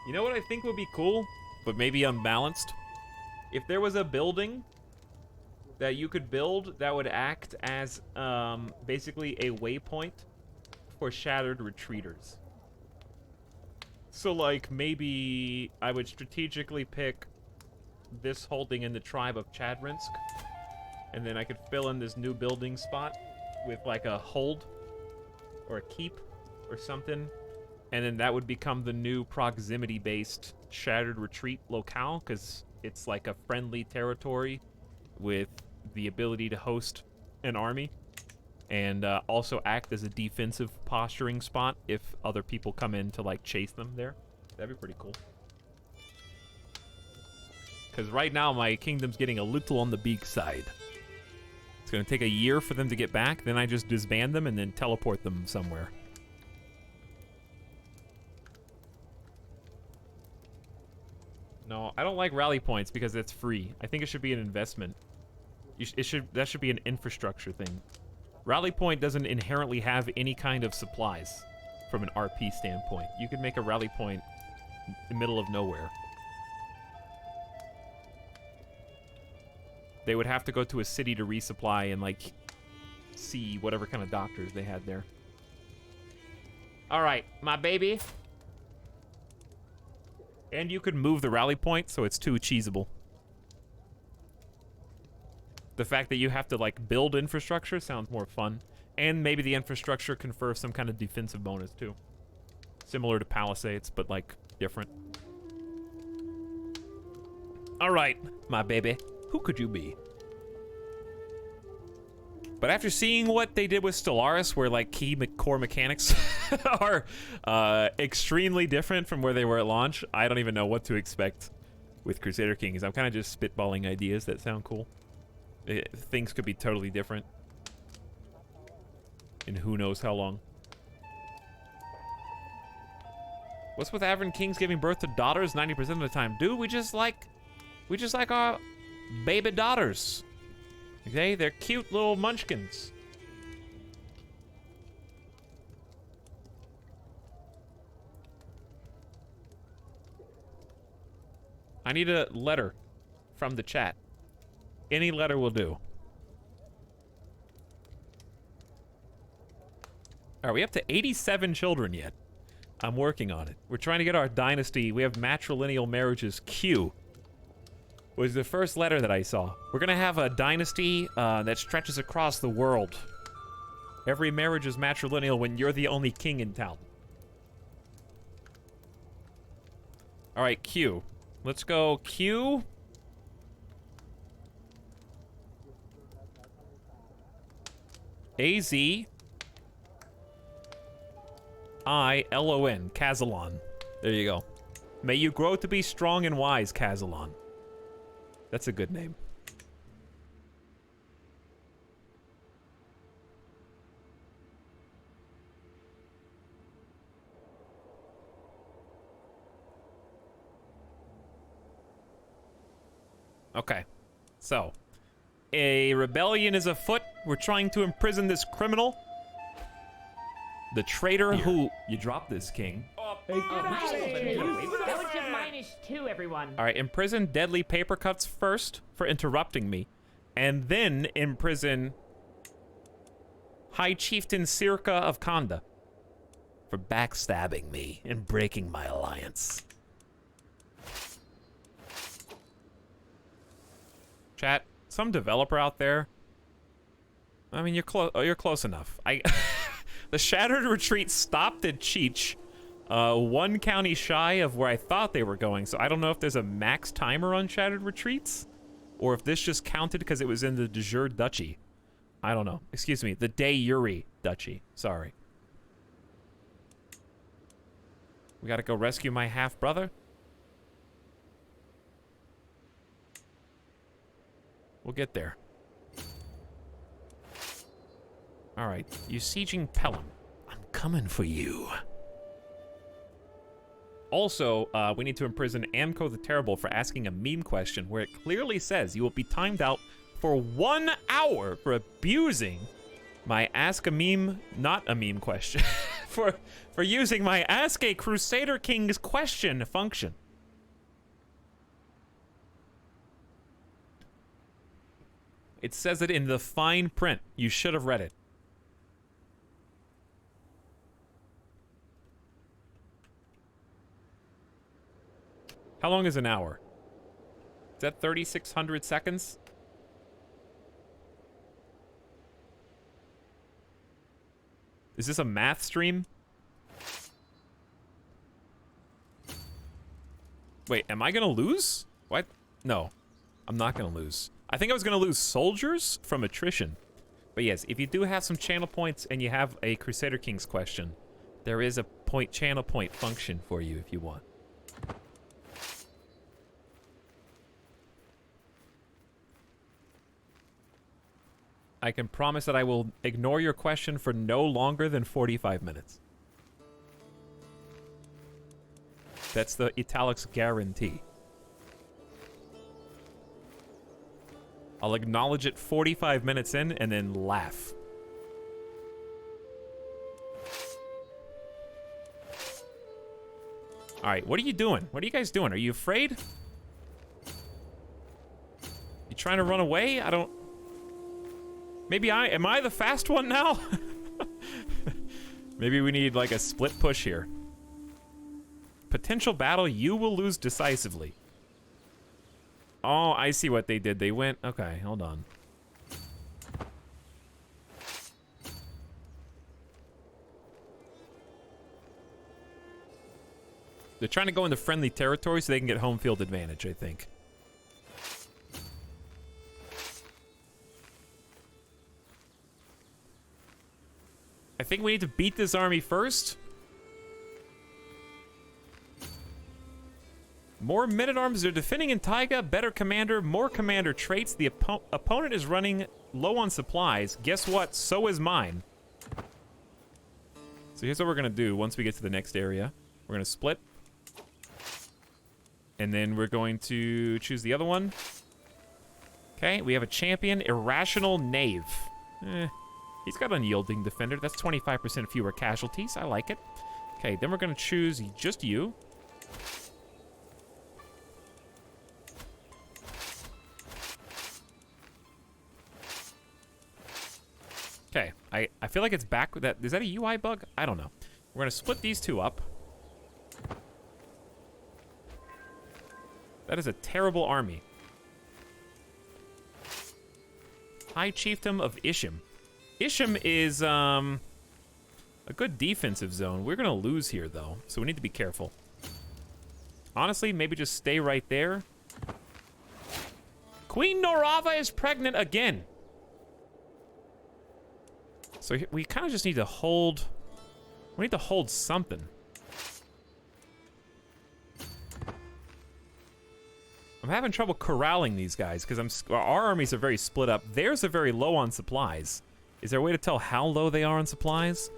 You know what I think would be cool, but maybe unbalanced? If there was a building that you could build that would act as basically a waypoint for shattered retreaters. So like maybe I would strategically pick this holding in the tribe of Chadrinsk, and then I could fill in this new building spot with like a hold or a keep or something, and then that would become the new proximity-based shattered retreat locale, because it's like a friendly territory with the ability to host an army, and also act as a defensive posturing spot if other people come in to like chase them there. That'd be pretty cool. Because right now my kingdom's getting a little on the big side. It's gonna take a year for them to get back, then I just disband them and then teleport them somewhere. No, I don't like rally points because it's free. I think it should be an investment. That should be an infrastructure thing. Rally point doesn't inherently have any kind of supplies from an RP standpoint. You could make a rally point in the middle of nowhere. They would have to go to a city to resupply and like see whatever kind of doctors they had there. All right, my baby. And you could move the rally point so it's too cheesable. The fact that you have to like build infrastructure sounds more fun. And maybe the infrastructure confers some kind of defensive bonus too. Similar to Palisades, but like different. All right, my baby. Who could you be? But after seeing what they did with Stellaris, where like core mechanics are extremely different from where they were at launch, I don't even know what to expect with Crusader Kings. I'm kind of just spitballing ideas that sound cool. Things could be totally different in who knows how long. What's with Avern Kings giving birth to daughters 90% of the time? Dude, we just like our baby daughters. Okay, they're cute little munchkins. I need a letter from the chat. Any letter will do. Are we up to 87 children yet? I'm working on it. We're trying to get our dynasty. We have matrilineal marriages. Q was the first letter that I saw. We're gonna have a dynasty that stretches across the world. Every marriage is matrilineal when you're the only king in town. All right, Q. Let's go Q. A-Z-I-L-O-N, Kazalon. There you go. May you grow to be strong and wise, Kazalon. That's a good name. Okay, so a rebellion is afoot. We're trying to imprison this criminal. The traitor who... You dropped this, king. -2, everyone. All right, imprison deadly paper cuts first for interrupting me. And then imprison High Chieftain Circa of Kanda for backstabbing me and breaking my alliance. Chat, some developer out there. I mean, you're close enough. The Shattered Retreat stopped at Cheech, one county shy of where I thought they were going. So I don't know if there's a max timer on Shattered Retreats, or if this just counted because it was in the de jure duchy. I don't know. Excuse me, the de jure duchy. Sorry. We gotta go rescue my half-brother. We'll get there. All right, you sieging Pelham. I'm coming for you. Also, we need to imprison Amco the Terrible for asking a meme question where it clearly says you will be timed out for 1 hour for abusing my ask a meme, not a meme question for using my Ask a Crusader Kings question function. It says it in the fine print. You should have read it. How long is an hour? Is that 3,600 seconds? Is this a math stream? Wait, am I gonna lose? What? No, I'm not gonna lose. I think I was gonna lose soldiers from attrition. But yes, if you do have some channel points and you have a Crusader Kings question, there is a channel point function for you if you want. I can promise that I will ignore your question for no longer than 45 minutes. That's the italics guarantee. I'll acknowledge it 45 minutes in and then laugh. Alright, what are you doing? What are you guys doing? Are you afraid? You trying to run away? I don't... Maybe am I the fast one now? Maybe we need like a split push here. Potential battle, you will lose decisively. Oh, I see what they did. They went, okay, hold on. They're trying to go into friendly territory so they can get home field advantage, I think. I think we need to beat this army first. More men-at-arms. They're defending in taiga. Better commander. More commander traits. The opponent is running low on supplies. Guess what? So is mine. So here's what we're going to do once we get to the next area. We're going to split. And then we're going to choose the other one. Okay, we have a champion. Irrational Knave. He's got unyielding defender. That's 25% fewer casualties. I like it. Okay, then we're going to choose just you. Okay, I feel like it's back with that. Is that a UI bug? I don't know. We're going to split these two up. That is a terrible army. High Chiefdom of Isham. Isham is a good defensive zone. We're going to lose here, though, so we need to be careful. Honestly, maybe just stay right there. Queen Norava is pregnant again. So we kind of just need to hold... We need to hold something. I'm having trouble corralling these guys because our armies are very split up. Theirs are very low on supplies. Is there a way to tell how low they are on supplies?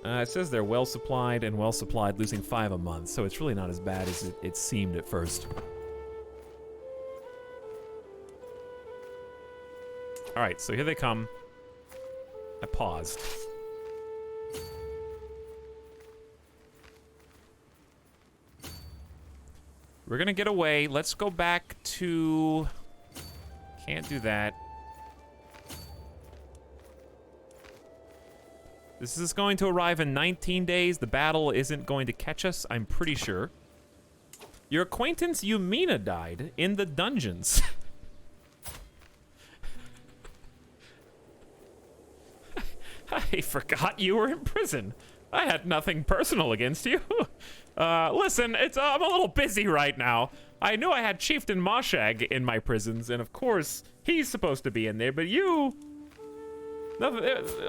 It says they're well supplied and well supplied, losing 5 a month, so it's really not as bad as it seemed at first. Alright, so here they come. I paused. We're gonna get away. Let's go back to... Can't do that. This is going to arrive in 19 days. The battle isn't going to catch us, I'm pretty sure. Your acquaintance Yumina died in the dungeons. I forgot you were in prison. I had nothing personal against you. Listen, I'm a little busy right now. I knew I had Chieftain Moshag in my prisons, and of course, he's supposed to be in there, but you...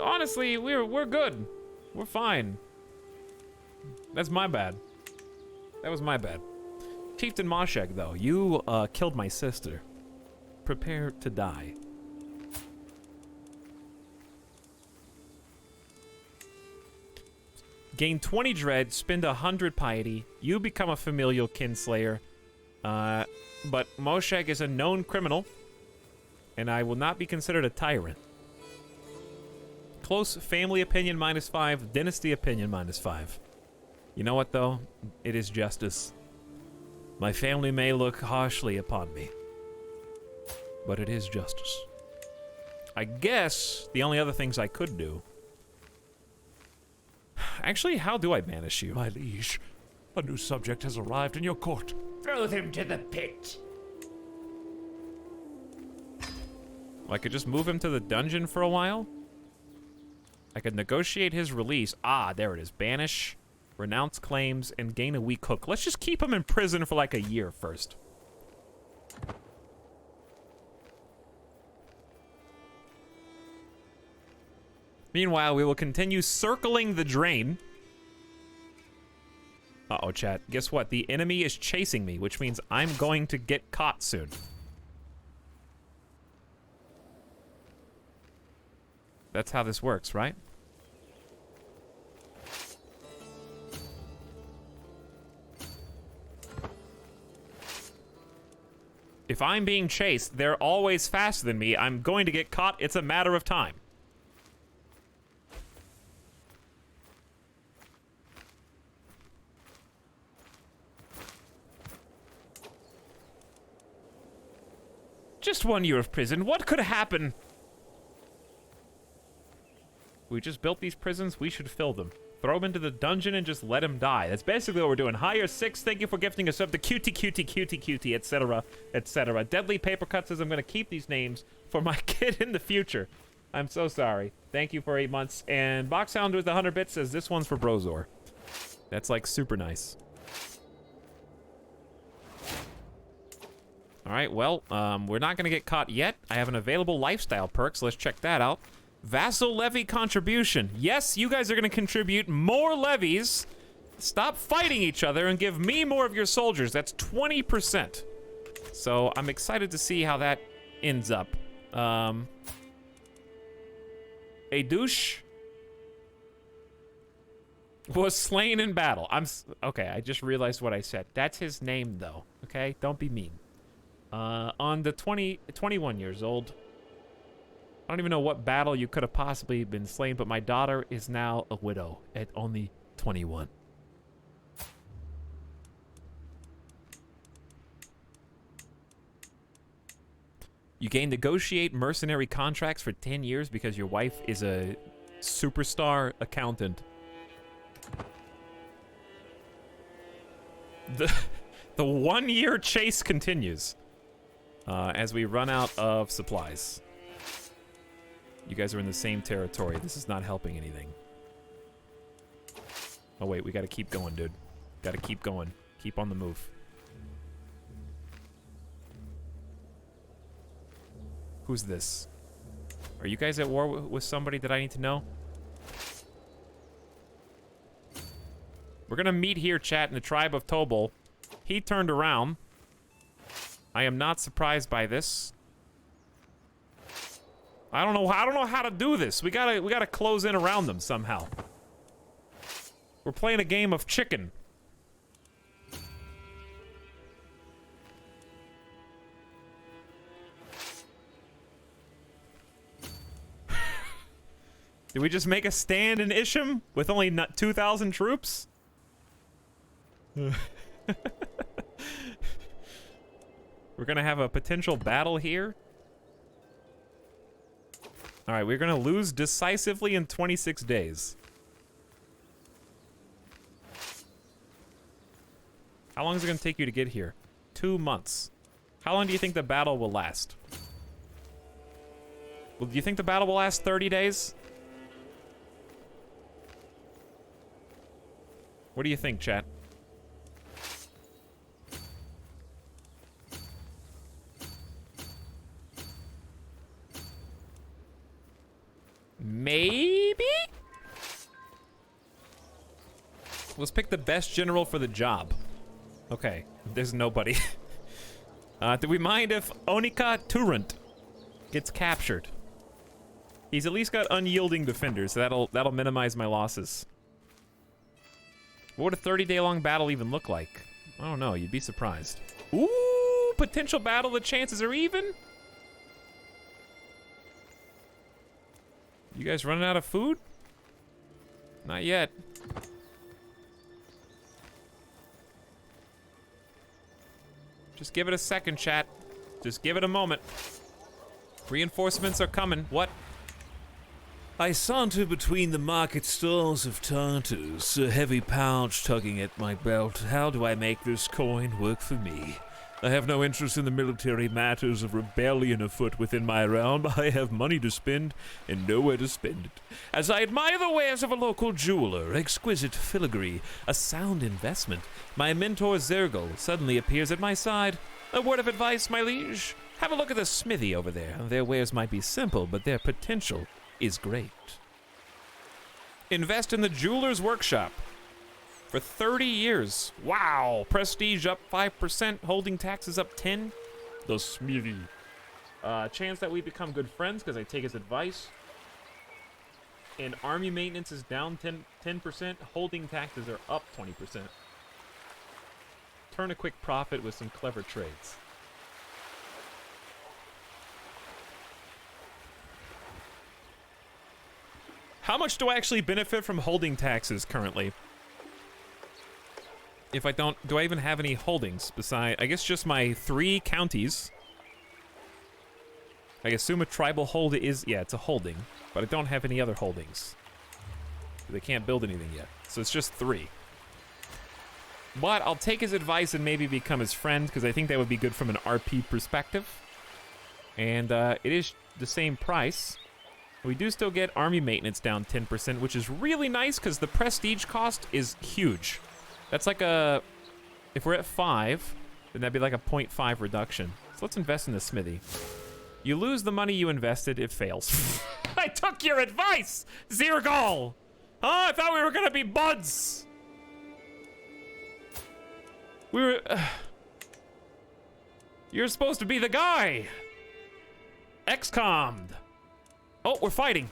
Honestly, we're good. We're fine. That's my bad. That was my bad. Chieftain Moshag, though, you killed my sister. Prepare to die. Gain 20 dread, spend 100 piety. You become a familial kinslayer. But Moshag is a known criminal, and I will not be considered a tyrant. Close family opinion -5. Dynasty opinion -5. You know what, though? It is justice. My family may look harshly upon me, but it is justice. I guess the only other things I could do... Actually, how do I banish you? My liege, a new subject has arrived in your court. Throw them to the pit. Well, I could just move him to the dungeon for a while. I could negotiate his release. Ah, there it is. Banish, renounce claims, and gain a weak hook. Let's just keep him in prison for like a year first. Meanwhile, we will continue circling the drain. Uh-oh, chat. Guess what? The enemy is chasing me, which means I'm going to get caught soon. That's how this works, right? If I'm being chased, they're always faster than me. I'm going to get caught. It's a matter of time. Just 1 year of prison. What could happen? We just built these prisons. We should fill them. Throw him into the dungeon and just let him die. That's basically what we're doing. Hire 6. Thank you for gifting us up the cutie, etc., etc. Deadly Paper Cut says I'm going to keep these names for my kid in the future. I'm so sorry. Thank you for 8 months. And Boxhound with 100 bits says this one's for Brozor. That's like super nice. All right, well, we're not going to get caught yet. I have an available lifestyle perk, so let's check that out. Vassal levy contribution. Yes, you guys are going to contribute more levies. Stop fighting each other and give me more of your soldiers. That's 20%. So I'm excited to see how that ends up. A douche was slain in battle. Okay, I just realized what I said. That's his name, though. Okay, don't be mean. On the 21 years old. I don't even know what battle you could have possibly been slain, but my daughter is now a widow at only 21. You can negotiate mercenary contracts for 10 years because your wife is a superstar accountant. The 1 year chase continues. As we run out of supplies. You guys are in the same territory. This is not helping anything. Oh wait, we gotta keep going, dude. Gotta keep going. Keep on the move. Who's this? Are you guys at war with somebody that I need to know? We're gonna meet here, chat, in the tribe of Tobol. He turned around. I am not surprised by this. I don't know how to do this. We gotta close in around them somehow. We're playing a game of chicken. Did we just make a stand in Isham with only 2,000 troops? We're gonna have a potential battle here. All right, we're gonna lose decisively in 26 days. How long is it gonna take you to get here? 2 months. How long do you think the battle will last? Well, do you think the battle will last 30 days? What do you think, chat? Maybe? Let's pick the best general for the job. Okay, there's nobody. Do we mind if Onika Turant gets captured? He's at least got unyielding defenders, so that'll minimize my losses. What would a 30-day-long battle even look like? I don't know, you'd be surprised. Ooh, potential battle, the chances are even? You guys running out of food? Not yet. Just give it a second, chat. Just give it a moment. Reinforcements are coming. What? I saunter between the market stalls of Tartus, a heavy pouch tugging at my belt. How do I make this coin work for me? I have no interest in the military matters of rebellion afoot within my realm. I have money to spend and nowhere to spend it. As I admire the wares of a local jeweler, exquisite filigree, a sound investment, my mentor Zergal suddenly appears at my side. A word of advice, my liege? Have a look at the smithy over there. Their wares might be simple, but their potential is great. Invest in the jeweler's workshop. For 30 years. Wow. Prestige up 5%. Holding taxes up 10. The smithy. Chance that we become good friends because I take his advice. And army maintenance is down 10%. Holding taxes are up 20%. Turn a quick profit with some clever trades. How much do I actually benefit from holding taxes currently? If I don't, do I even have any holdings beside, I guess just my 3 counties. I assume a tribal hold is, yeah, it's a holding, but I don't have any other holdings. They can't build anything yet, so it's just 3. But I'll take his advice and maybe become his friend, because I think that would be good from an RP perspective. And it is the same price. We do still get army maintenance down 10%, which is really nice, because the prestige cost is huge. That's like a, if we're at 5, then that'd be like a 0.5 reduction. So let's invest in the smithy. You lose the money you invested, it fails. I took your advice, Zergal! Oh, I thought we were gonna be buds! We were... You're supposed to be the guy! XCOM'd. Oh, we're fighting.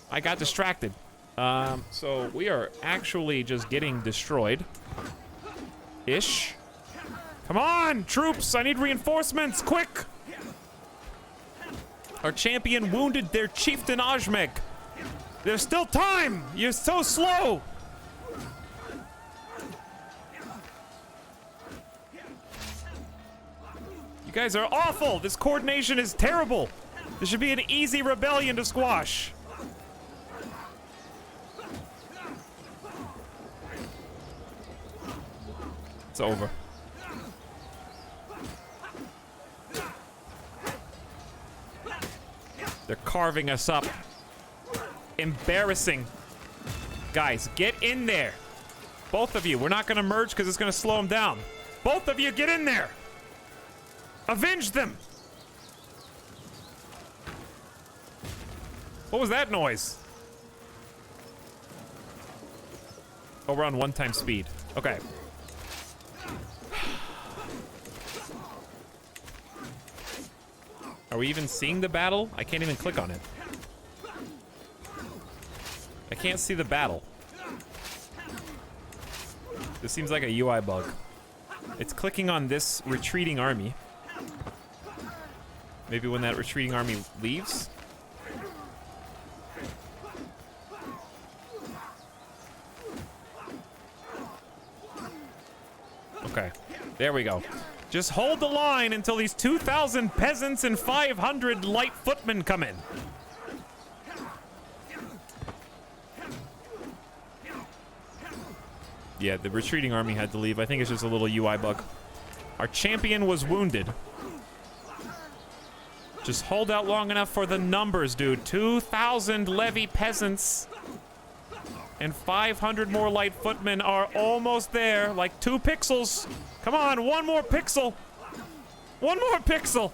I got distracted. So we are actually just getting destroyed. Ish. Come on, troops! I need reinforcements, quick! Our champion wounded their chieftain Ajmek. There's still time! You're so slow! You guys are awful! This coordination is terrible! This should be an easy rebellion to squash. It's over. They're carving us up. Embarrassing. Guys, get in there. Both of you. We're not going to merge because it's going to slow them down. Both of you, get in there. Avenge them. What was that noise? Oh, we're on 1x speed. Okay. Are we even seeing the battle? I can't even click on it. I can't see the battle. This seems like a UI bug. It's clicking on this retreating army. Maybe when that retreating army leaves? Okay, there we go. Just hold the line until these 2,000 peasants and 500 light footmen come in. Yeah, the retreating army had to leave. I think it's just a little UI bug. Our champion was wounded. Just hold out long enough for the numbers, dude. 2,000 levy peasants and 500 more light footmen are almost there. Like 2 pixels. Come on, 1 more pixel. 1 more pixel.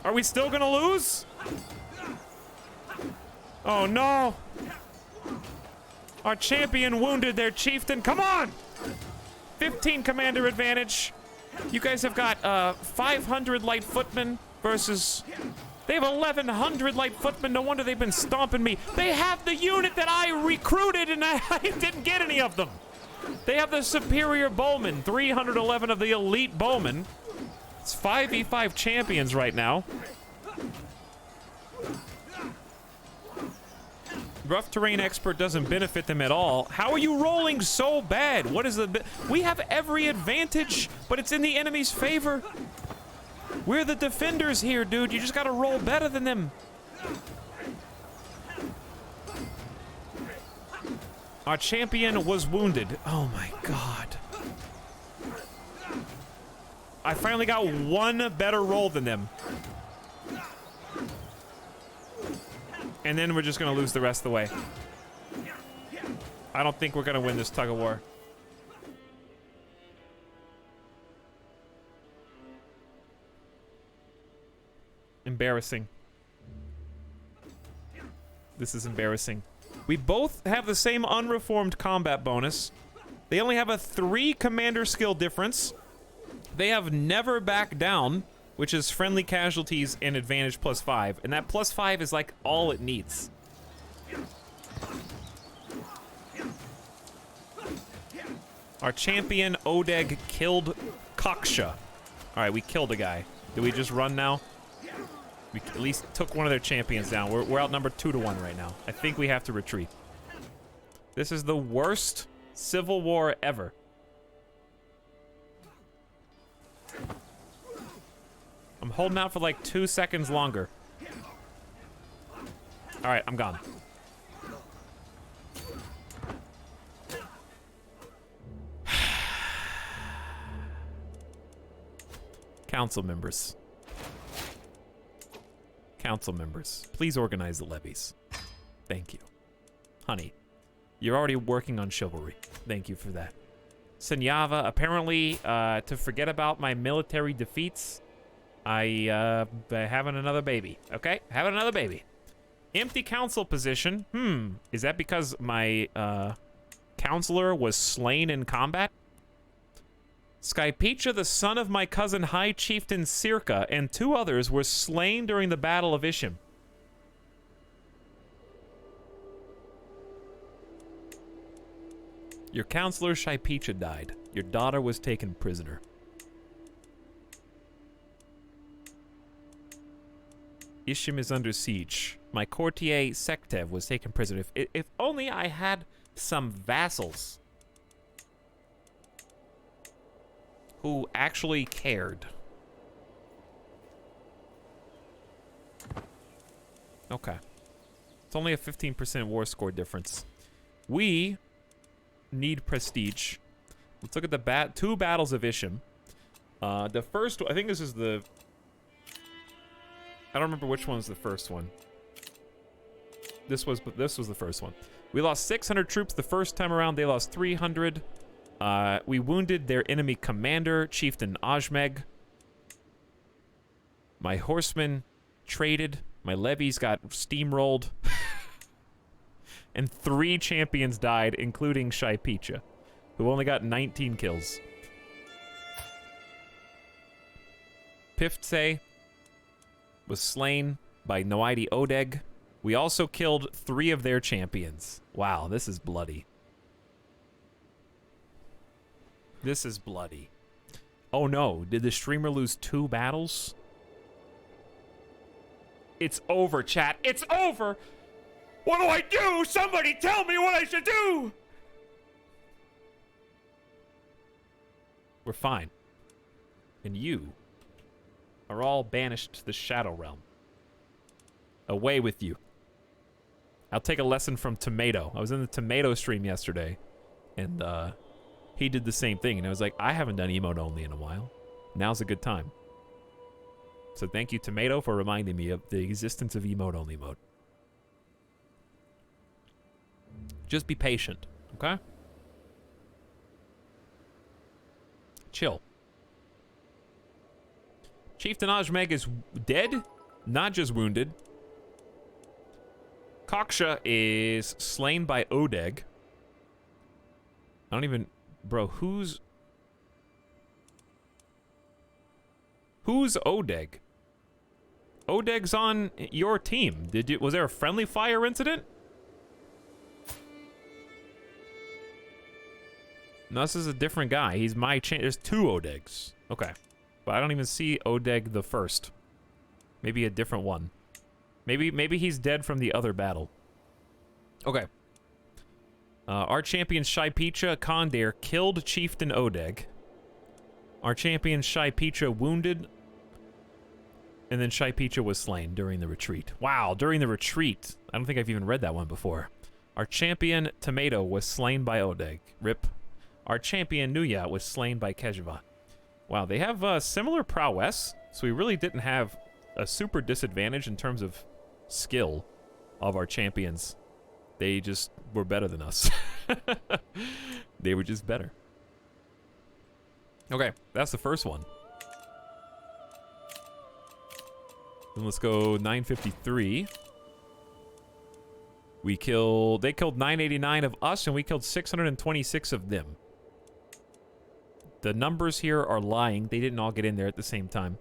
Are we still gonna lose? Oh no. Our champion wounded their chieftain. Come on. 15 commander advantage. You guys have got 500 light footmen versus... They have 1,100 light footmen. No wonder they've been stomping me. They have the unit that I recruited and I didn't get any of them. They have the superior bowmen. 311 of the elite bowmen. It's 5v5 champions right now. Rough terrain expert doesn't benefit them at all. How are you rolling so bad? What is the... We have every advantage, but it's in the enemy's favor. We're the defenders here, dude. You just gotta roll better than them. Our champion was wounded. Oh my god. I finally got one better roll than them. And then we're just gonna lose the rest of the way. I don't think we're gonna win this tug of war. Embarrassing. This is embarrassing. We both have the same unreformed combat bonus. They only have a 3 commander skill difference. They have never back down, which is friendly casualties and advantage +5. And that +5 is like all it needs. Our champion, Odeg, killed Koksha. All right, we killed a guy. Do we just run now? We at least took one of their champions down. We're outnumbered 2-1 right now. I think we have to retreat. This is the worst civil war ever. I'm holding out for like 2 seconds longer. All right, I'm gone. Council members. Council members, please organize the levies. Thank you. Honey, you're already working on chivalry. Thank you for that. Senyava, apparently, to forget about my military defeats, having another baby. Okay, having another baby. Empty council position. Is that because my counselor was slain in combat? Skypicha, the son of my cousin High Chieftain Circa, and 2 others were slain during the Battle of Ishim. Your counselor Skypicha died. Your daughter was taken prisoner. Ishim is under siege. My courtier Sektev was taken prisoner. If only I had some vassals who actually cared. Okay. It's only a 15% war score difference. We need prestige. Let's look at the 2 battles of Ishim. The first, I think this is the... I don't remember which one was the first one. This was the first one. We lost 600 troops the first time around. They lost 300. We wounded their enemy commander, Chieftain Ajmeg. My horsemen traded. My levies got steamrolled. And 3 champions died, including Shypicha, who only got 19 kills. Piftse was slain by Noidi Odeg. We also killed 3 of their champions. Wow, this is bloody. This is bloody. Oh no, did the streamer lose 2 battles? It's over, chat. It's over! What do I do? Somebody tell me what I should do! We're fine. And you are all banished to the Shadow Realm. Away with you. I'll take a lesson from Tomato. I was in the Tomato stream yesterday, and he did the same thing, and I was like, I haven't done emote only in a while. Now's a good time. So thank you, Tomato, for reminding me of the existence of emote only mode. Just be patient, okay? Chill. Chieftain Ajmeg is dead, not just wounded. Koksha is slain by Odeg. I don't even... Bro, who's Odeg? Odeg's on your team. Was there a friendly fire incident? No, this is a different guy. He's my there's 2 Odegs. Okay. but I don't even see Odeg the First. Maybe a different one. Maybe he's dead from the other battle. Okay. Our champion Shaipicha Kondare killed Chieftain Odeg. Our champion Shaipicha wounded, and then Shaipicha was slain during the retreat. Wow, during the retreat. I don't think I've even read that one before. Our champion Tomato was slain by Odeg. Rip. Our champion Nuya was slain by Kejava. Wow, they have similar prowess, so we really didn't have a super disadvantage in terms of skill of our champions. They just were better than us. They were just better. Okay, that's the first one. Then let's go 953. They killed 989 of us, and we killed 626 of them. The numbers here are lying. They didn't all get in there at the same time.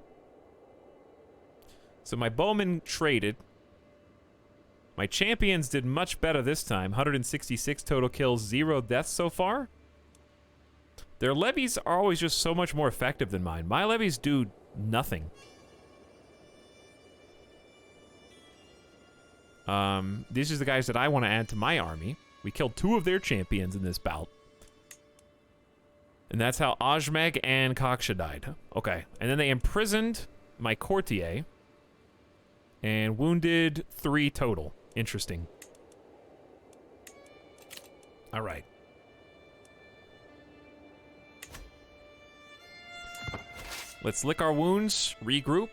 So my bowmen traded. My champions did much better this time. 166 total kills, 0 deaths so far. Their levies are always just so much more effective than mine. My levies do nothing. These are the guys that I want to add to my army. We killed 2 of their champions in this bout. And that's how Ajmeg and Kaksha died. Okay. And then they imprisoned my courtier and wounded 3 total. Interesting. All right. Let's lick our wounds, regroup,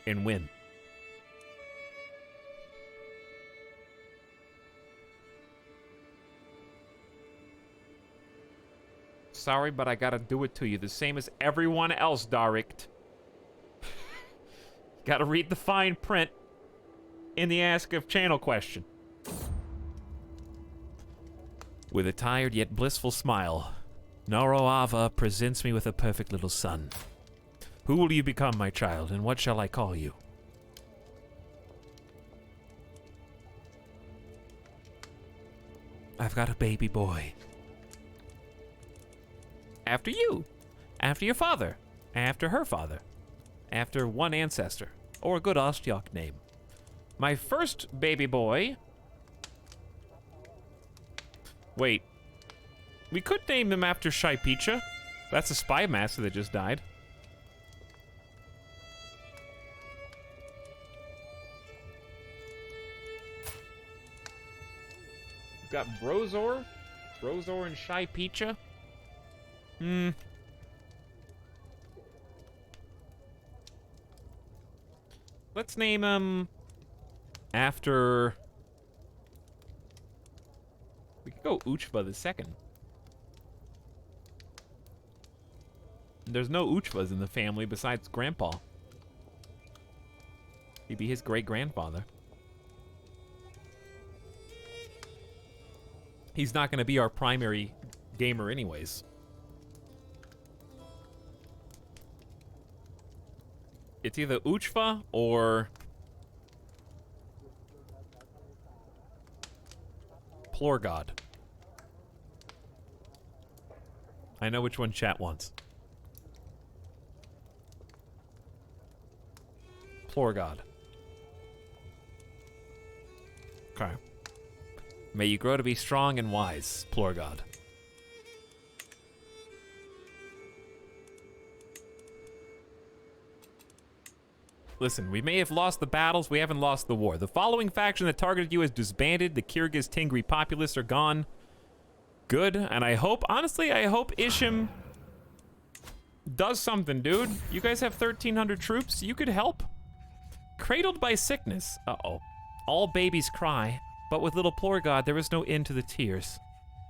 and win. Sorry, but I gotta do it to you. The same as everyone else, Darikt. Gotta read the fine print in the Ask of Channel question. With a tired yet blissful smile, Noroava presents me with a perfect little son. Who will you become, my child, and what shall I call you? I've got a baby boy. After you. After your father. After her father. After one ancestor. Or a good Ostyok name. My first baby boy... Wait. We could name him after Shaipicha. That's a spy master that just died. We've got Brozor. Brozor and Shaipicha. Let's name him after... We could go Uchva the second. There's no Uchvas in the family besides Grandpa. He'd be his great-grandfather. He's not going to be our primary gamer anyways. It's either Uchva or Plorgod. I know which one chat wants. Plorgod. Okay. May you grow to be strong and wise, Plorgod. Listen, we may have lost the battles, we haven't lost the war. The following faction that targeted you has disbanded. The Kyrgyz Tingri populace are gone. Good, and I hope, honestly, I hope Ishim does something, dude. You guys have 1,300 troops, you could help. Cradled by sickness. Uh-oh. All babies cry, but with little Plorgod, there is no end to the tears.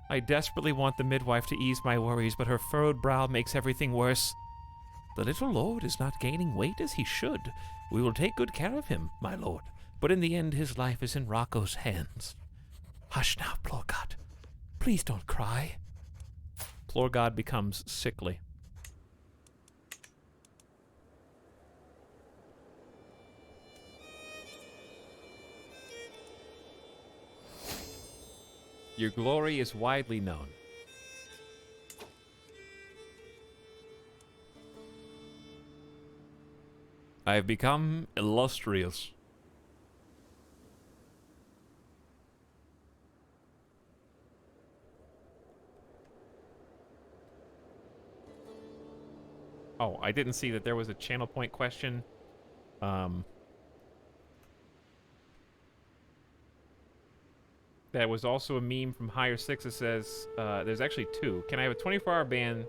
I desperately want the midwife to ease my worries, but her furrowed brow makes everything worse. The little lord is not gaining weight as he should. We will take good care of him, my lord, but in the end his life is in Rocco's hands. Hush now, Plorgod. Please don't cry. Plorgod becomes sickly. Your glory is widely known. I have become illustrious. Oh, I didn't see that there was a channel point question. That was also a meme from Higher Six that says, there's actually two. Can I have a 24-hour ban?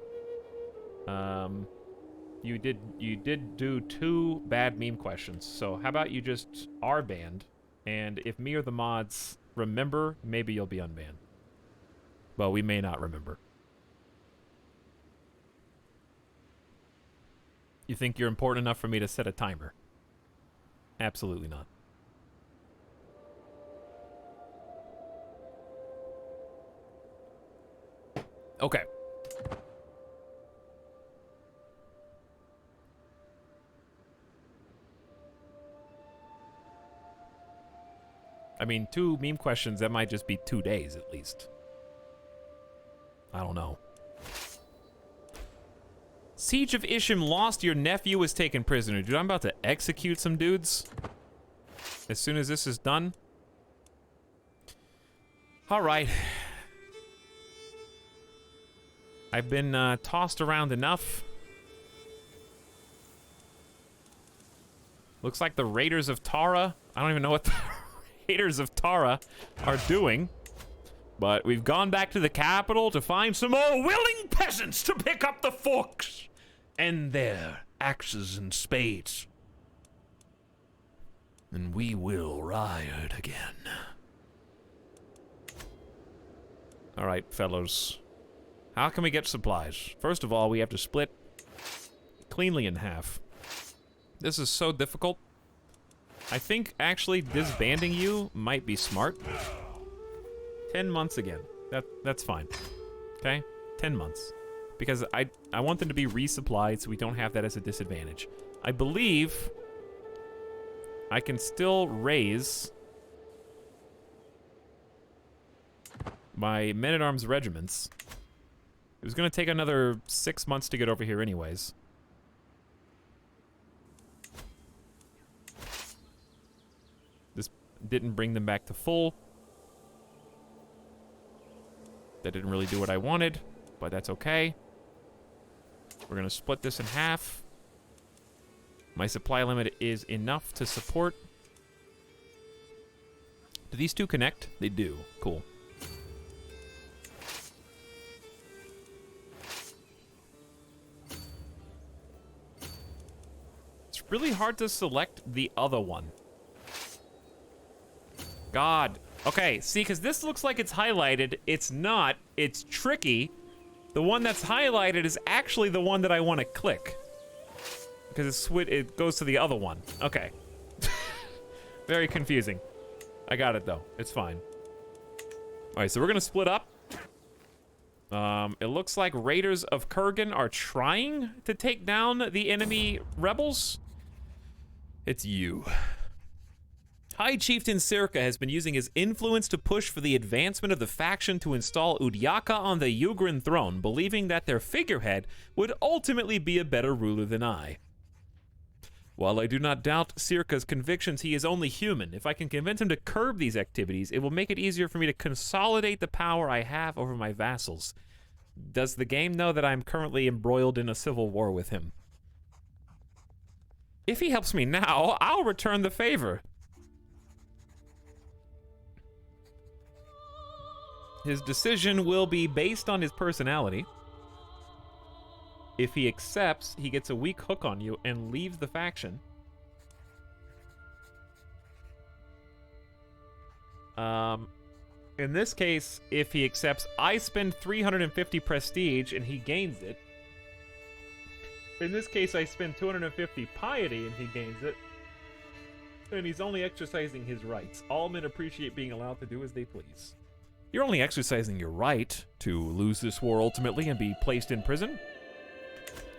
You did do two bad meme questions. So how about you just are banned, and if me or the mods remember, maybe you'll be unbanned. Well, we may not remember. You think you're important enough for me to set a timer? Absolutely not. Okay. I mean, two meme questions, that might just be 2 days at least. I don't know. Siege of Isham lost. Your nephew was taken prisoner. Dude, I'm about to execute some dudes as soon as this is done. All right. I've been tossed around enough. Looks like the Raiders of Tara. I don't even know what the Raiders of Tara are doing. But we've gone back to the capital to find some more willing peasants to pick up the forks and their axes and spades. And we will riot again. All right, fellows. How can we get supplies? First of all, we have to split cleanly in half. This is so difficult. I think actually disbanding you might be smart. 10 months again. That's fine. Okay? 10 months. Because I want them to be resupplied so we don't have that as a disadvantage. I believe I can still raise my men-at-arms regiments. It was going to take another 6 months to get over here anyways. This didn't bring them back to full. That didn't really do what I wanted, but that's okay. We're going to split this in half. My supply limit is enough to support. Do these two connect? They do. Cool. It's really hard to select the other one. God. Okay, see, because this looks like it's highlighted. It's not. It's tricky. The one that's highlighted is actually the one that I want to click. Because it goes to the other one. Okay. Very confusing. I got it, though. It's fine. Alright, so we're going to split up. It looks like Raiders of Kurgan are trying to take down the enemy rebels. It's you. High Chieftain Circa has been using his influence to push for the advancement of the faction to install Udyaka on the Ugrin throne, believing that their figurehead would ultimately be a better ruler than I. While I do not doubt Circa's convictions, he is only human. If I can convince him to curb these activities, it will make it easier for me to consolidate the power I have over my vassals. Does the game know that I am currently embroiled in a civil war with him? If he helps me now, I'll return the favor. His decision will be based on his personality. If he accepts, he gets a weak hook on you and leaves the faction. In this case, if he accepts, I spend 350 prestige and he gains it. In this case, I spend 250 piety and he gains it. And he's only exercising his rights. All men appreciate being allowed to do as they please. You're only exercising your right to lose this war ultimately and be placed in prison.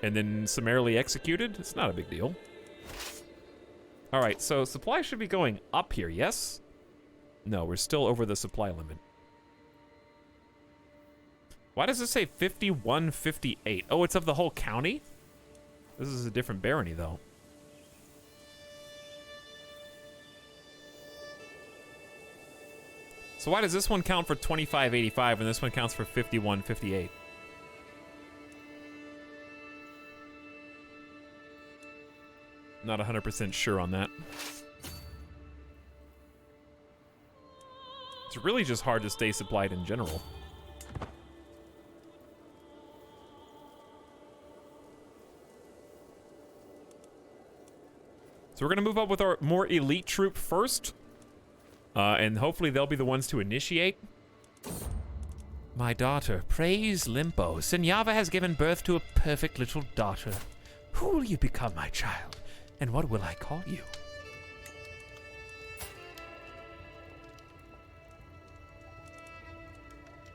And then summarily executed. It's not a big deal. Alright, so supply should be going up here, yes? No, we're still over the supply limit. Why does it say 5158? Oh, it's of the whole county? This is a different barony, though. So why does this one count for 2585 and this one counts for 5158? Not 100% sure on that. It's really just hard to stay supplied in general. So we're gonna move up with our more elite troop first. And hopefully they'll be the ones to initiate. My daughter, praise Limpo. Senyava has given birth to a perfect little daughter. Who will you become, my child? And what will I call you?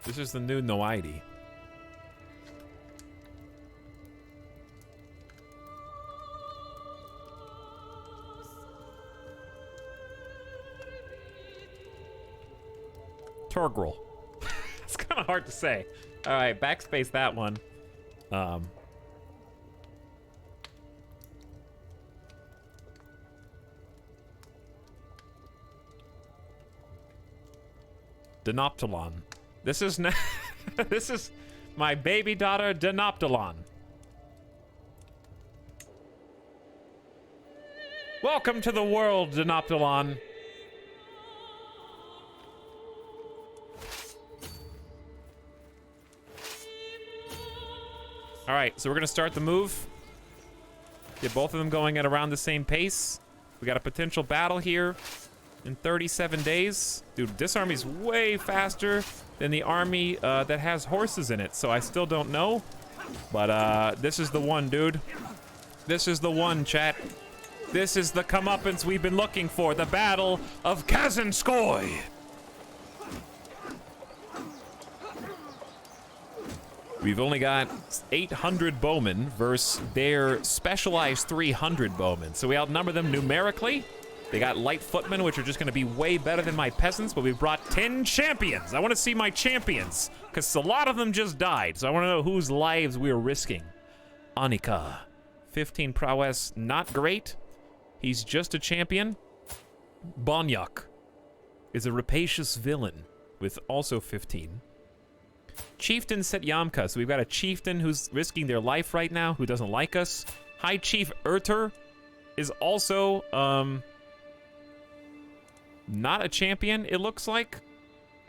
This is the new Noidi. Torgrel. It's kind of hard to say. All right, backspace that one. Denoptilon. This is this is my baby daughter, Denoptilon. Welcome to the world, Denoptilon. All right, so we're gonna start the move. Get both of them going at around the same pace. We got a potential battle here in 37 days. Dude, this army's way faster than the army that has horses in it, so I still don't know. But this is the one, dude. This is the one, chat. This is the comeuppance we've been looking for, the Battle of Kazanskoy. We've only got 800 bowmen versus their specialized 300 bowmen. So we outnumber them numerically. They got light footmen, which are just gonna be way better than my peasants, but we've brought 10 champions. I wanna see my champions, because a lot of them just died. So I wanna know whose lives we are risking. Anika, 15 prowess, not great. He's just a champion. Bonyak is a rapacious villain with also 15. Chieftain Setyamka, so we've got a chieftain who's risking their life right now, who doesn't like us. High Chief Erter is also, not a champion, it looks like.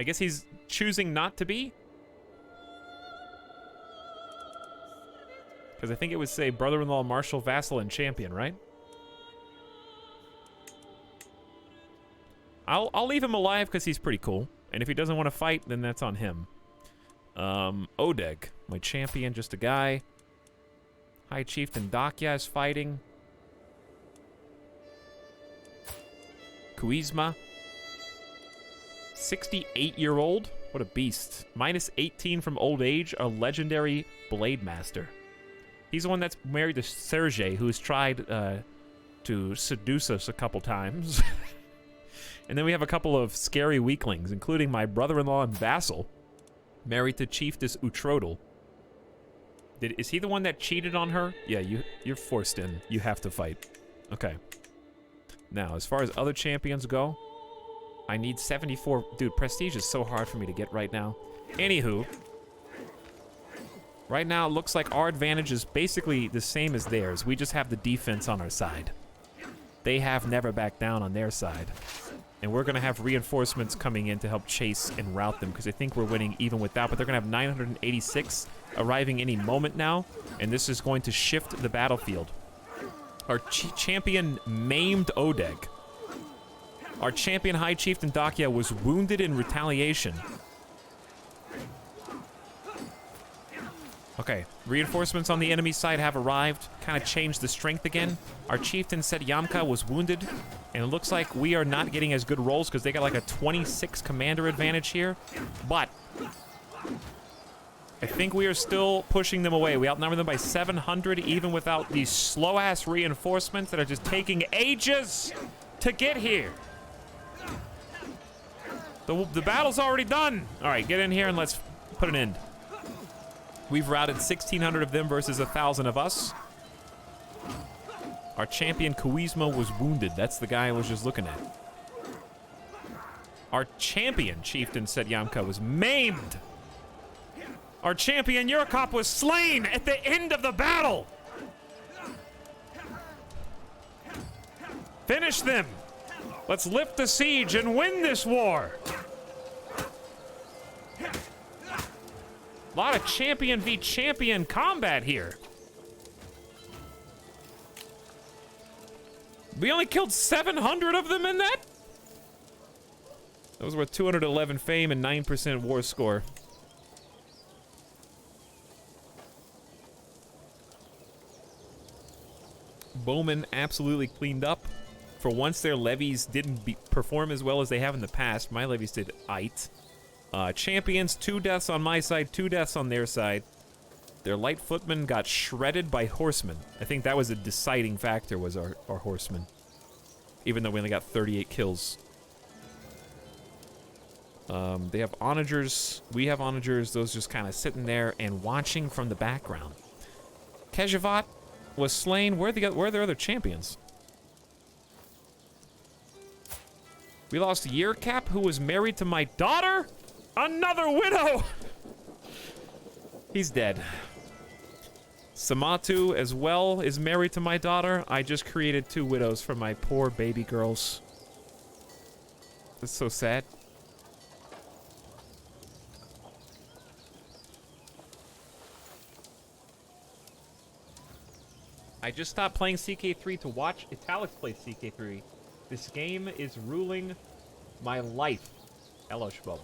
I guess he's choosing not to be. Because I think it would say brother-in-law, marshal, vassal, and champion, right? I'll leave him alive because he's pretty cool. And if he doesn't want to fight, then that's on him. Odeg, my champion, just a guy. High Chieftain Dakya is fighting. Kuizma. 68-year-old? What a beast. Minus 18 from old age, a legendary blade master. He's the one that's married to Sergei, who's tried to seduce us a couple times. And then we have a couple of scary weaklings, including my brother-in-law and vassal, married to Chiefess Utrodel. Is he the one that cheated on her? Yeah, you're forced in. You have to fight. Okay. Now, as far as other champions go, I need 74. Dude, prestige is so hard for me to get right now. Anywho, right now it looks like our advantage is basically the same as theirs. We just have the defense on our side. They have never backed down on their side. And we're going to have reinforcements coming in to help chase and rout them, because I think we're winning even with that. But they're going to have 986 arriving any moment now, and this is going to shift the battlefield. Our champion maimed Odeg. Our champion High Chieftain Dakya was wounded in retaliation. Okay, reinforcements on the enemy side have arrived, kind of changed the strength again. Our chieftain Setyamka was wounded, and it looks like we are not getting as good rolls because they got like a 26 commander advantage here. But I think we are still pushing them away. We outnumber them by 700 even without these slow-ass reinforcements that are just taking ages to get here. The battle's already done. All right, get in here and let's put an end. We've routed 1,600 of them versus 1,000 of us. Our champion Kuizma was wounded. That's the guy I was just looking at. Our champion, Chieftain Setyamka, was maimed. Our champion, Yurkop, was slain at the end of the battle. Finish them. Let's lift the siege and win this war. A lot of champion v champion combat here. We only killed 700 of them in that? That was worth 211 fame and 9% war score. Bowman absolutely cleaned up. For once, their levies didn't perform as well as they have in the past. My levies did aight. Champions, 2 deaths on my side, 2 deaths on their side. Their light footmen got shredded by horsemen. I think that was a deciding factor, was our horsemen. Even though we only got 38 kills. They have onagers. We have onagers. Those just kind of sitting there and watching from the background. Kejavat was slain. Where are their other champions? We lost Yearcap, who was married to my daughter? Another widow! He's dead. Samatu, as well, is married to my daughter. I just created 2 widows for my poor baby girls. That's so sad. I just stopped playing CK3 to watch Italics play CK3. This game is ruling my life. Hello, Shboba.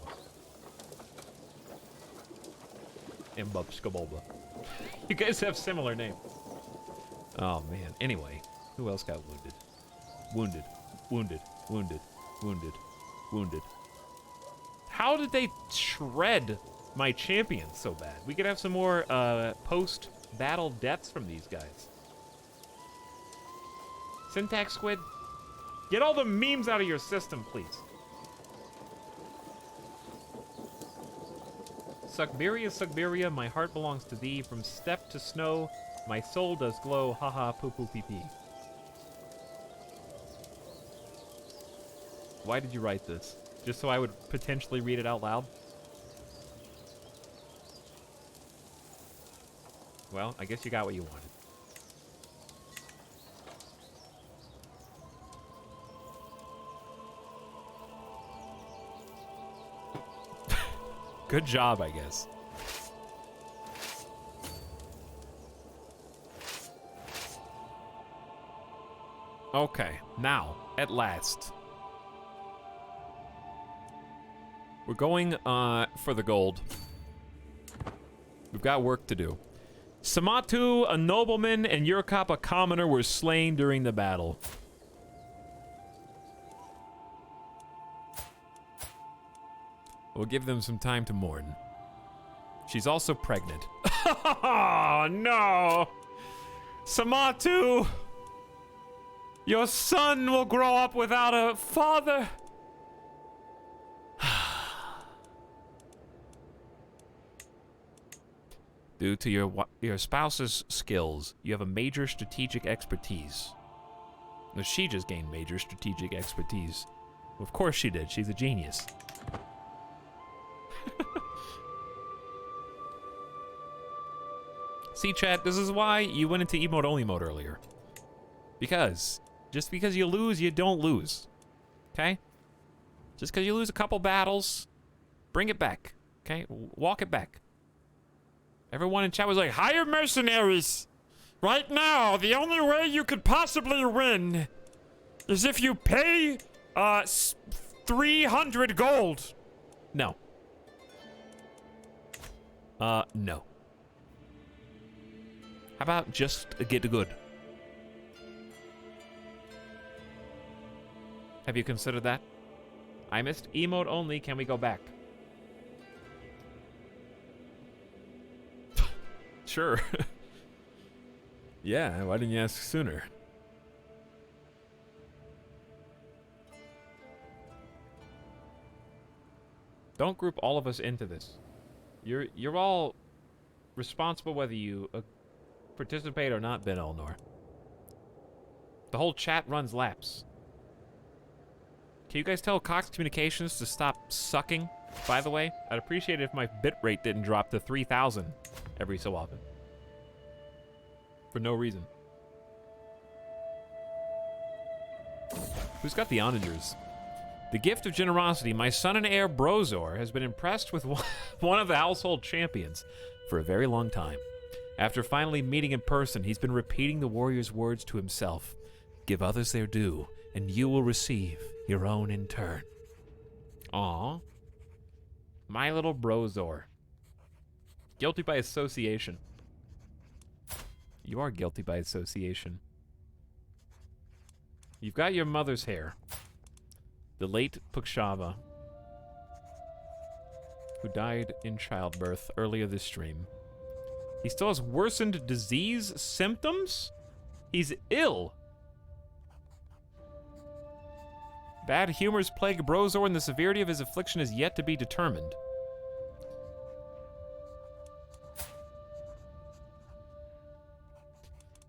And Bubskaboba. You guys have similar names. Oh, man. Anyway, who else got wounded? Wounded. Wounded. Wounded. Wounded. Wounded. How did they shred my champions so bad? We could have some more post-battle deaths from these guys. Syntax Squid, get all the memes out of your system, please. Sugberia, my heart belongs to thee. From steppe to snow, my soul does glow. Haha, poo poo pee pee. Why did you write this? Just so I would potentially read it out loud? Well, I guess you got what you wanted. Good job, I guess. Okay, now, at last. We're going for the gold. We've got work to do. Samatu, a nobleman, and Yurkop, a commoner, were slain during the battle. We'll give them some time to mourn. She's also pregnant. Oh, no! Samatu! Your son will grow up without a father! Due to your spouse's skills, you have a major strategic expertise. No, she just gained major strategic expertise. Of course she did. She's a genius. See, chat, this is why you went into emote-only mode earlier. Because, just because you lose, you don't lose. Okay? Just because you lose a couple battles, bring it back. Okay? Walk it back. Everyone in chat was like, hire mercenaries! Right now, the only way you could possibly win is if you pay 300 gold. No. No. How about just get good? Have you considered that? I missed emote only. Can we go back? Sure. Yeah, why didn't you ask sooner? Don't group all of us into this. You're all responsible whether you participate or not, Ben Elnor. The whole chat runs laps. Can you guys tell Cox Communications to stop sucking, by the way? I'd appreciate it if my bitrate didn't drop to 3,000 every so often. For no reason. Who's got the onagers? The gift of generosity, my son and heir Brozor has been impressed with one of the household champions for a very long time. After finally meeting in person, he's been repeating the warrior's words to himself. Give others their due, and you will receive your own in turn. Aw. My little Brozor. Guilty by association. You are guilty by association. You've got your mother's hair. The late Pukshava, who died in childbirth earlier this stream. He still has worsened disease symptoms? He's ill. Bad humors plague Brozor, and the severity of his affliction is yet to be determined.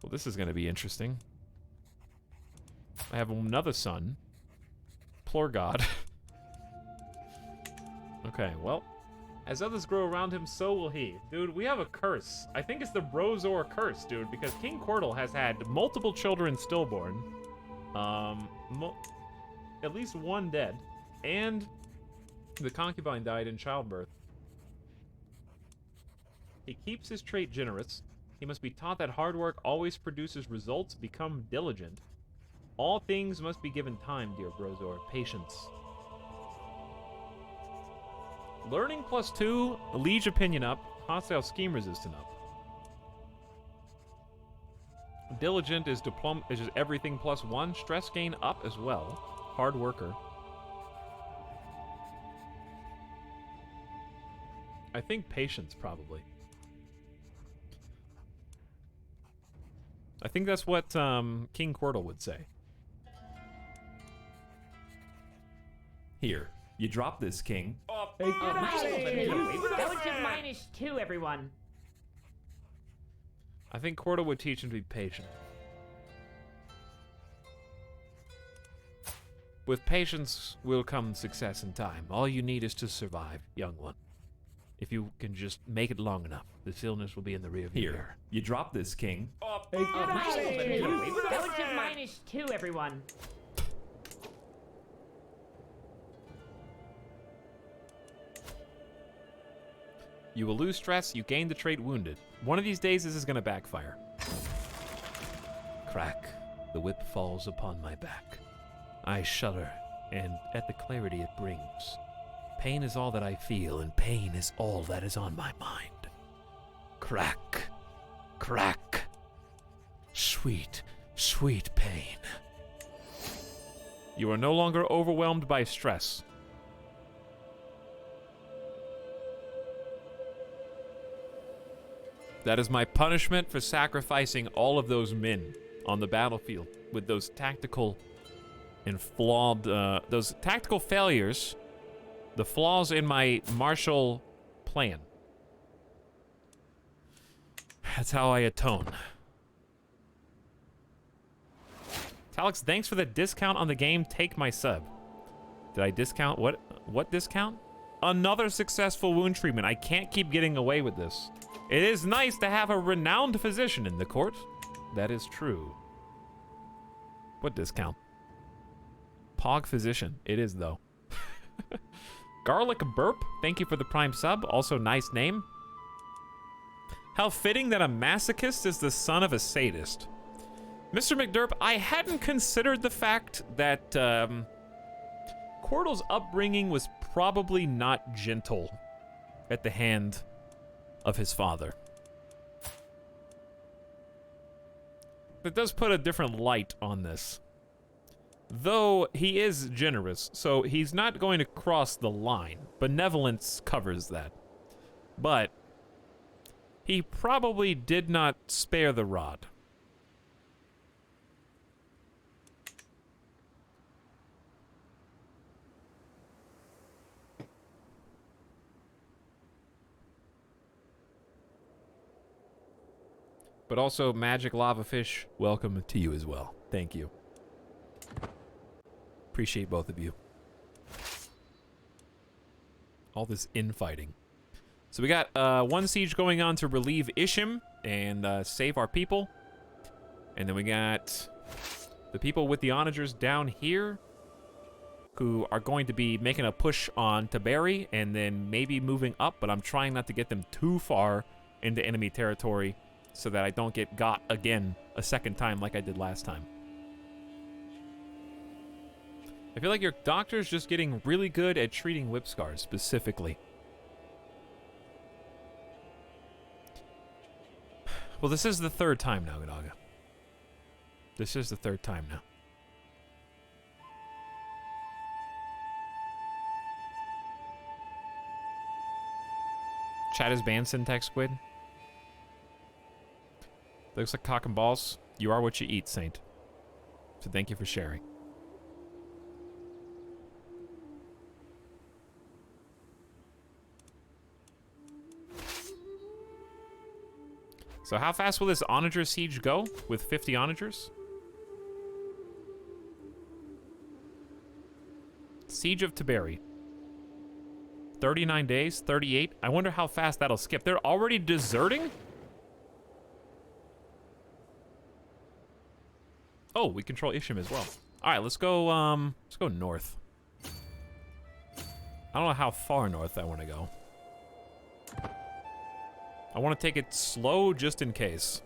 Well, this is going to be interesting. I have another son. Plor God. Okay, well, as others grow around him, so will he. Dude, we have a curse. I think it's the Brozor curse, dude, because King Cordal has had multiple children stillborn. At least one dead. And the concubine died in childbirth. He keeps his trait generous. He must be taught that hard work always produces results. Become diligent. All things must be given time, dear Brozor. Patience. Learning +2, liege opinion up, hostile scheme resistant up. Diligent is just everything +1, stress gain up as well. Hard worker. I think patience, probably. I think that's what King Cordal would say. Here, you drop this, King. Relative -2, everyone. I think Cordal would teach him to be patient. With patience will come success in time. All you need is to survive, young one. If you can just make it long enough, this illness will be in the rear view. Here, you drop this, King. Relative -2, everyone. You will lose stress, you gain the trait wounded. One of these days, this is going to backfire. Crack. The whip falls upon my back. I shudder, and at the clarity it brings. Pain is all that I feel, and pain is all that is on my mind. Crack. Crack. Sweet, sweet pain. You are no longer overwhelmed by stress. That is my punishment for sacrificing all of those men on the battlefield with those tactical and flawed, those tactical failures, the flaws in my martial plan. That's how I atone. Talix, thanks for the discount on the game. Take my sub. Did I discount? What discount? Another successful wound treatment. I can't keep getting away with this. It is nice to have a renowned physician in the court. That is true. What discount? Pog physician. It is, though. Garlic Burp, thank you for the prime sub. Also, nice name. How fitting that a masochist is the son of a sadist. Mr. McDurp, I hadn't considered the fact that Cordal's upbringing was probably not gentle at the hand of his father. That does put a different light on this. Though he is generous, so he's not going to cross the line. Benevolence covers that. But he probably did not spare the rod. But also, Magic Lava Fish, welcome to you as well. Thank you. Appreciate both of you. All this infighting. So we got one siege going on to relieve Ishim and save our people. And then we got the people with the onagers down here who are going to be making a push on Tiberi and then maybe moving up, but I'm trying not to get them too far into enemy territory so that I don't get got again a second time like I did last time. I feel like your doctor's just getting really good at treating whip scars specifically. Well, this is the third time now, Gadaga. This is the third time now. Chat is banned, Syntax Squid. Looks like cock and balls. You are what you eat, Saint. So thank you for sharing. So how fast will this onager siege go with 50 onagers? Siege of Tiberi. 39 days, 38. I wonder how fast that'll skip. They're already deserting? Oh, we control Ishim as well. All right, let's go north. I don't know how far north I want to go. I want to take it slow just in case.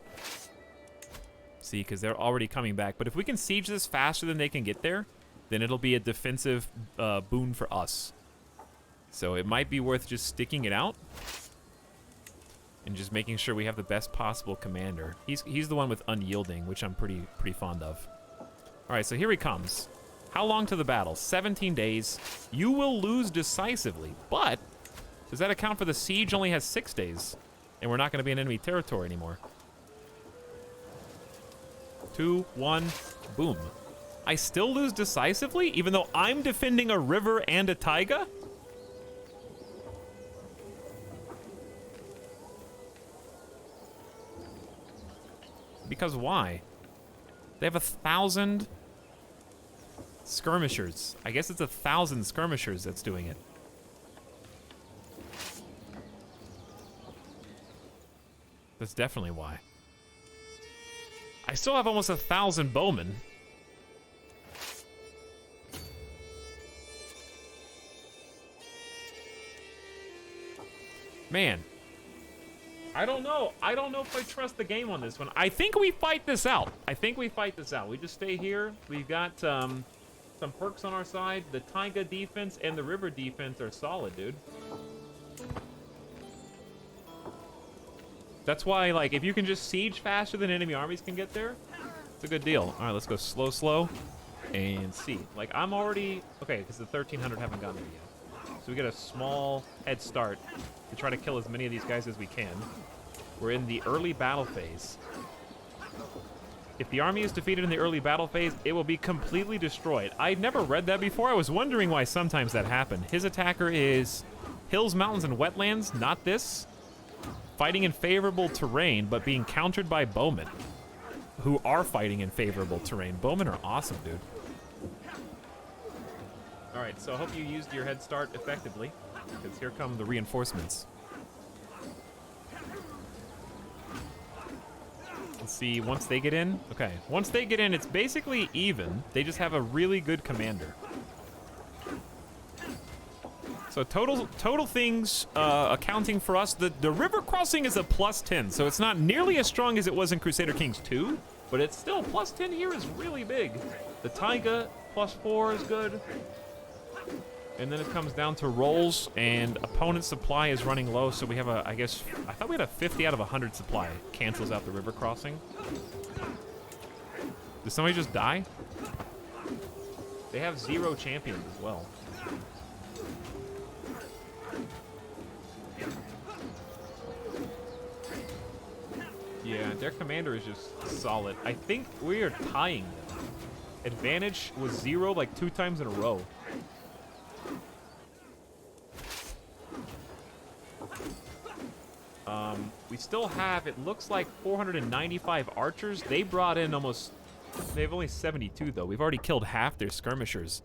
See, because they're already coming back. But if we can siege this faster than they can get there, then it'll be a defensive boon for us. So it might be worth just sticking it out and just making sure we have the best possible commander. He's the one with unyielding, which I'm pretty fond of. All right, so here he comes. How long to the battle? 17 days. You will lose decisively, but does that account for the siege only has 6 days? And we're not going to be in enemy territory anymore. 2, 1, boom. I still lose decisively, even though I'm defending a river and a taiga? Because why? They have 1,000 skirmishers. I guess it's 1,000 skirmishers that's doing it. That's definitely why. I still have almost 1,000 bowmen. Man. I don't know. I don't know if I trust the game on this one. I think we fight this out. We just stay here. We've got some perks on our side. The taiga defense and the river defense are solid, dude. That's why, like, if you can just siege faster than enemy armies can get there, it's a good deal. All right, let's go slow, and see. Like, I'm already... Okay, because the 1,300 haven't gotten there yet. So we get a small head start to try to kill as many of these guys as we can. We're in the early battle phase. If the army is defeated in the early battle phase, it will be completely destroyed. I'd never read that before. I was wondering why sometimes that happened. His attacker is hills, mountains, and wetlands, not this. Fighting in favorable terrain, but being countered by bowmen, who are fighting in favorable terrain. Bowmen are awesome, dude. All right, so I hope you used your head start effectively, because here come the reinforcements. Let's see, once they get in, okay. Once they get in, it's basically even. They just have a really good commander. So total things accounting for us. The river crossing is a +10, so it's not nearly as strong as it was in Crusader Kings 2, but it's still +10 here is really big. The taiga +4 is good. And then it comes down to rolls, and opponent's supply is running low, so we have a, I thought we had a 50 out of 100 supply. Cancels out the river crossing. Did somebody just die? They have 0 champions as well. Yeah, their commander is just solid. I think we are tying them. Advantage was 0 like 2 times in a row. We still have, it looks like 495 archers. They brought in almost, they have only 72 though. We've already killed half their skirmishers.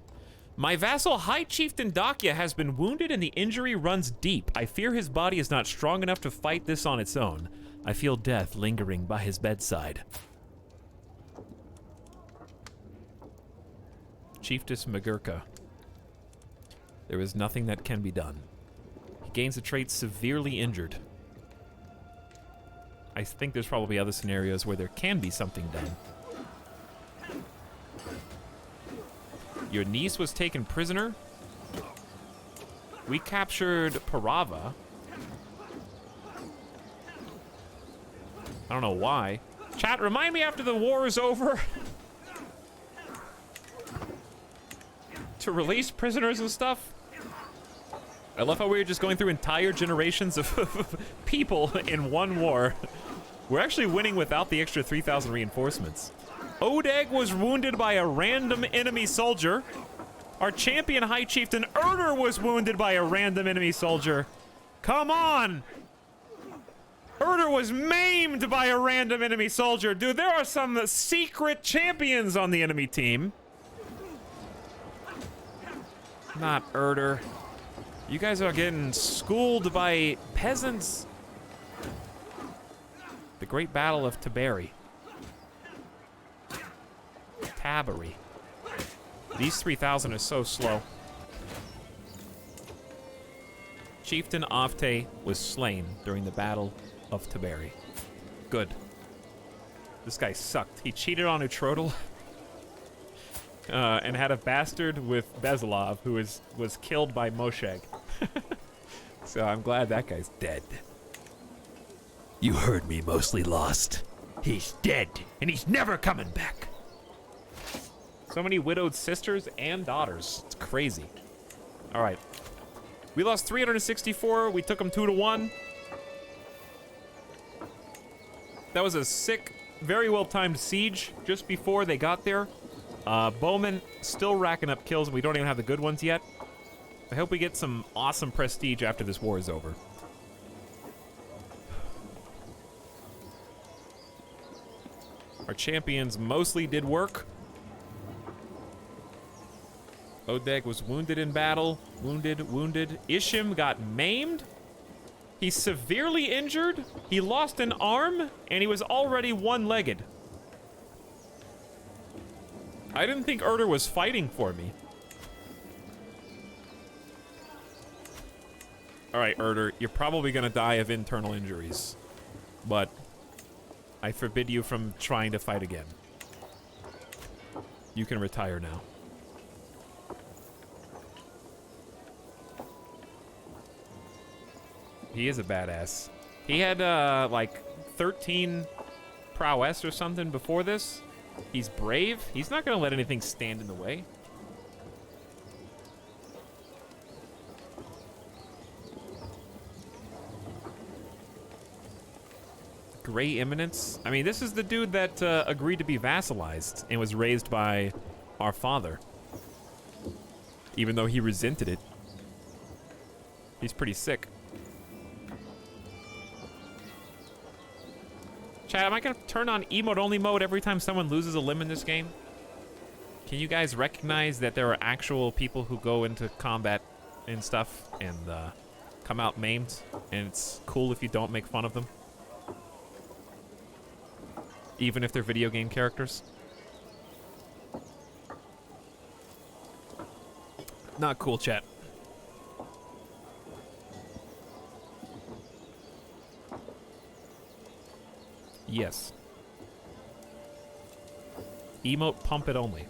My vassal High Chieftain Dakya has been wounded and the injury runs deep. I fear his body is not strong enough to fight this on its own. I feel death lingering by his bedside. Chiefess Magurka. There is nothing that can be done. He gains the trait severely injured. I think there's probably other scenarios where there can be something done. Your niece was taken prisoner. We captured Parava. I don't know why. Chat, remind me after the war is over to release prisoners and stuff. I love how we were just going through entire generations of people in one war. We're actually winning without the extra 3,000 reinforcements. Odeg was wounded by a random enemy soldier. Our champion High Chieftain Erder was wounded by a random enemy soldier. Come on! Erder was maimed by a random enemy soldier. Dude, there are some secret champions on the enemy team. Not Erder. You guys are getting schooled by peasants. The Great Battle of Taberi. Taberi. These 3,000 are so slow. Chieftain Afte was slain during the Battle of Taberi. Good. This guy sucked. He cheated on Utrodel and had a bastard with Bezalov who was killed by Mosheg. So I'm glad that guy's dead. You heard me, mostly lost. He's dead, and he's never coming back. So many widowed sisters and daughters. It's crazy. All right. We lost 364. We took them 2-1. That was a sick, very well-timed siege just before they got there. Bowman still racking up kills. We don't even have the good ones yet. I hope we get some awesome prestige after this war is over. Our champions mostly did work. Odeg was wounded in battle. Wounded. Ishim got maimed. He's severely injured. He lost an arm, and he was already one-legged. I didn't think Erder was fighting for me. All right, Erder, you're probably gonna die of internal injuries, but I forbid you from trying to fight again. You can retire now. He is a badass. He had, like, 13 prowess or something before this. He's brave. He's not gonna let anything stand in the way. Gray Eminence. I mean, this is the dude that agreed to be vassalized and was raised by our father. Even though he resented it. He's pretty sick. Chat, am I gonna turn on emote-only mode every time someone loses a limb in this game? Can you guys recognize that there are actual people who go into combat and stuff and come out maimed, and it's cool if you don't make fun of them? Even if they're video game characters? Not cool, chat. Yes. Emote pump it only.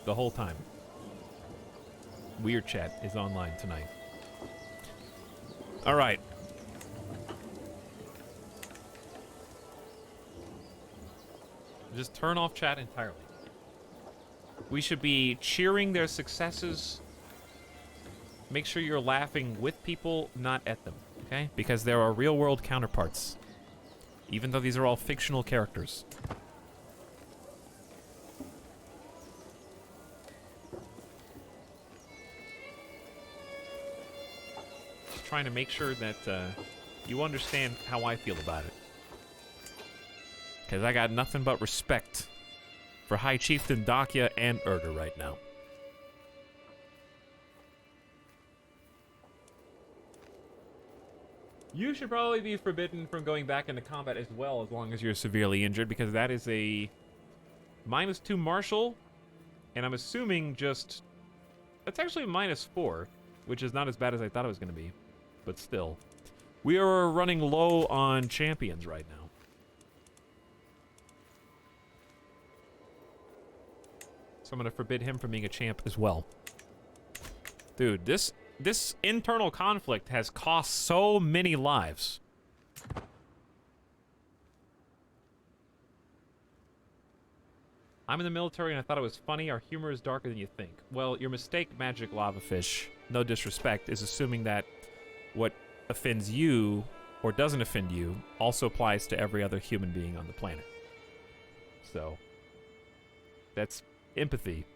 The whole time. Weird Chat is online tonight. Alright. Just turn off chat entirely. We should be cheering their successes. Make sure you're laughing with people, not at them, okay? Because there are real-world counterparts. Even though these are all fictional characters. Just trying to make sure that you understand how I feel about it. Because I got nothing but respect for High Chieftain Dakya and Erder right now. You should probably be forbidden from going back into combat as well, as long as you're severely injured, because that is a -2 martial, and I'm assuming just... That's actually a -4, which is not as bad as I thought it was going to be, but still. We are running low on champions right now. So I'm going to forbid him from being a champ as well. Dude, this internal conflict has cost so many lives. I'm in the military and I thought it was funny. Our humor is darker than you think. Well, your mistake, Magic Lava Fish, no disrespect, is assuming that what offends you or doesn't offend you also applies to every other human being on the planet. So, that's empathy,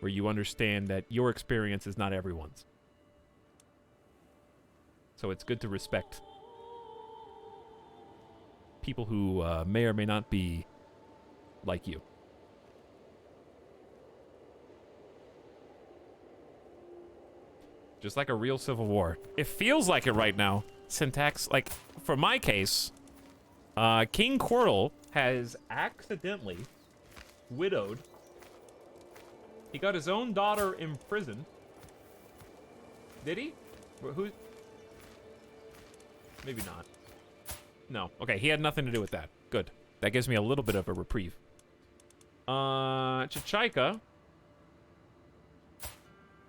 where you understand that your experience is not everyone's. So it's good to respect people who may or may not be like you. Just like a real civil war. It feels like it right now. Syntax, like, for my case, King Quirtle has accidentally widowed. He got his own daughter imprisoned. Did he? Who? Maybe not. No. Okay, he had nothing to do with that. Good. That gives me a little bit of a reprieve. Chichika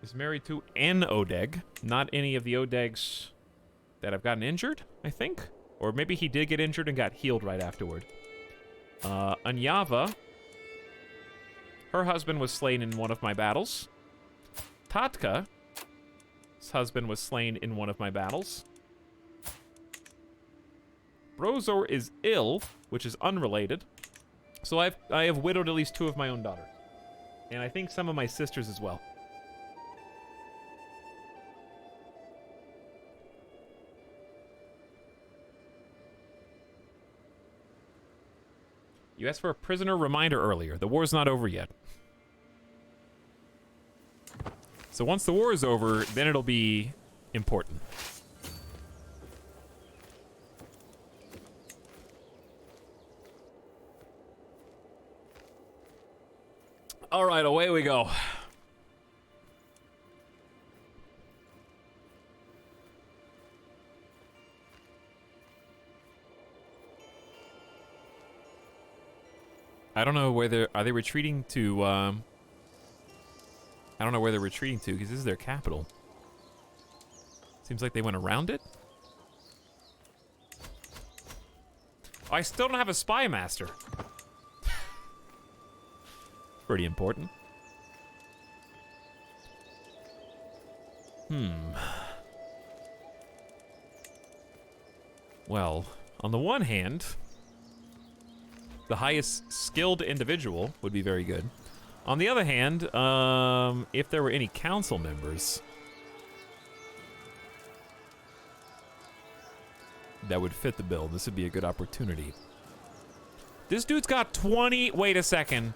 is married to an Odeg. Not any of the Odegs that have gotten injured, I think. Or maybe he did get injured and got healed right afterward. Anyava, her husband was slain in one of my battles. Tatka, his husband was slain in one of my battles. Brozor is ill, which is unrelated. So I have widowed at least 2 of my own daughters. And I think some of my sisters as well. You asked for a prisoner reminder earlier. The war's not over yet. So once the war is over, then it'll be important. All right, away we go. I don't know whether... Are they retreating to... I don't know where they're retreating to, because this is their capital. Seems like they went around it. Oh, I still don't have a spy master. Pretty important. Well, on the one hand, the highest skilled individual would be very good. On the other hand, if there were any council members that would fit the bill, this would be a good opportunity. This dude's got 20... Wait a second.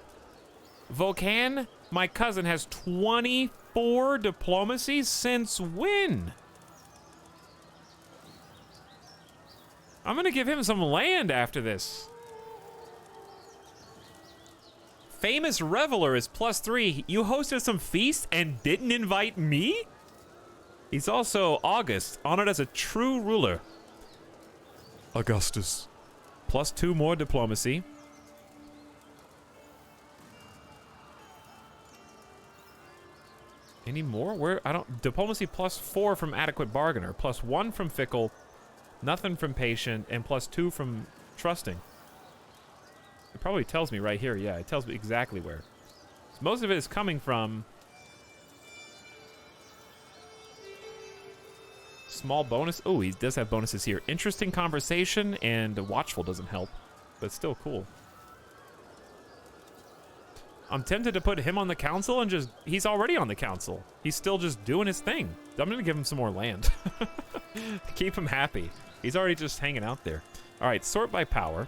Volcan, my cousin, has 24 diplomacy? Since when? I'm gonna give him some land after this. Famous Reveler is +3. You hosted some feast and didn't invite me? He's also August, honored as a true ruler. Augustus. +2 more diplomacy. Any more? Where? I don't... Diplomacy +4 from Adequate Bargainer. +1 from Fickle. Nothing from Patient. And +2 from Trusting. It probably tells me right here. Yeah, it tells me exactly where. So most of it is coming from... Small bonus. Oh, he does have bonuses here. Interesting conversation, and Watchful doesn't help. But still cool. I'm tempted to put him on the council and just... He's already on the council. He's still just doing his thing. I'm going to give him some more land. Keep him happy. He's already just hanging out there. All right, sort by power.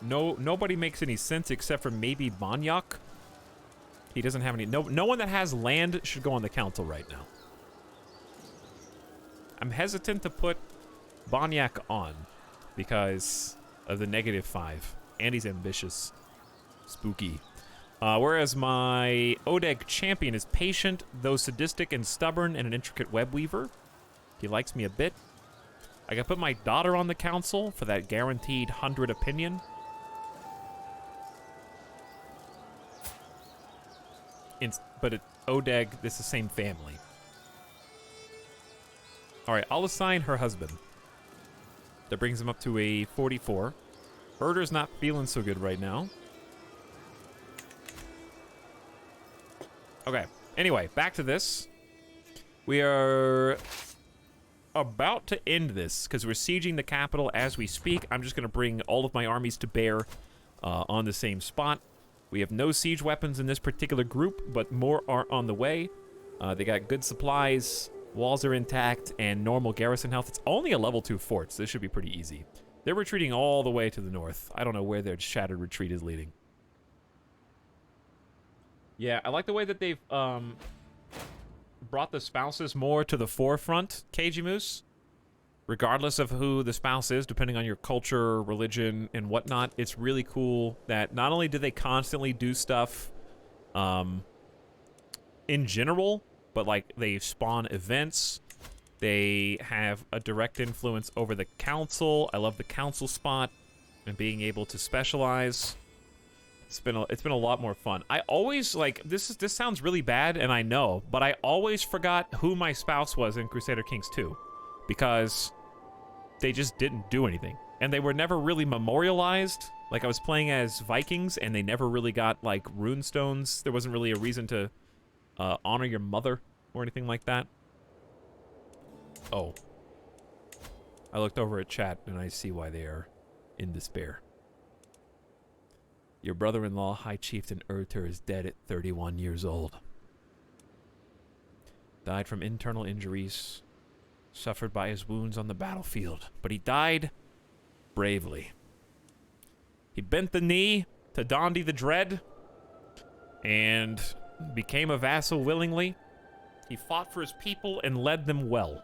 Nobody makes any sense except for maybe Banyak. He doesn't have any... No one that has land should go on the council right now. I'm hesitant to put Banyak on because of the -5. And he's ambitious. Spooky. Whereas my Odeg champion is patient, though sadistic and stubborn, and an intricate web weaver. He likes me a bit. I can put my daughter on the council for that guaranteed 100 opinion. But Odeg, this is the same family. Alright, I'll assign her husband. That brings him up to a 44. Herder's not feeling so good right now. Okay, anyway, back to this. We are about to end this, because we're sieging the capital as we speak. I'm just going to bring all of my armies to bear on the same spot. We have no siege weapons in this particular group, but more are on the way. They got good supplies, walls are intact, and normal garrison health. It's only a level 2 fort, so this should be pretty easy. They're retreating all the way to the north. I don't know where their shattered retreat is leading. Yeah, I like the way that they've brought the spouses more to the forefront, KG Moose. Regardless of who the spouse is, depending on your culture, religion, and whatnot, it's really cool that not only do they constantly do stuff in general, but like they spawn events. They have a direct influence over the council. I love the council spot and being able to specialize. It's been a lot more fun. I always like this sounds really bad, and I know, but I always forgot who my spouse was in Crusader Kings 2 because they just didn't do anything, and they were never really memorialized. Like I was playing as Vikings, and they never really got like rune stones. There wasn't really a reason to honor your mother or anything like that. Oh, I looked over at chat, and I see why they are in despair. Your brother-in-law, High Chieftain Urter, is dead at 31 years old. Died from internal injuries suffered by his wounds on the battlefield, but he died bravely. He bent the knee to Dondi the Dread and became a vassal willingly. He fought for his people and led them well.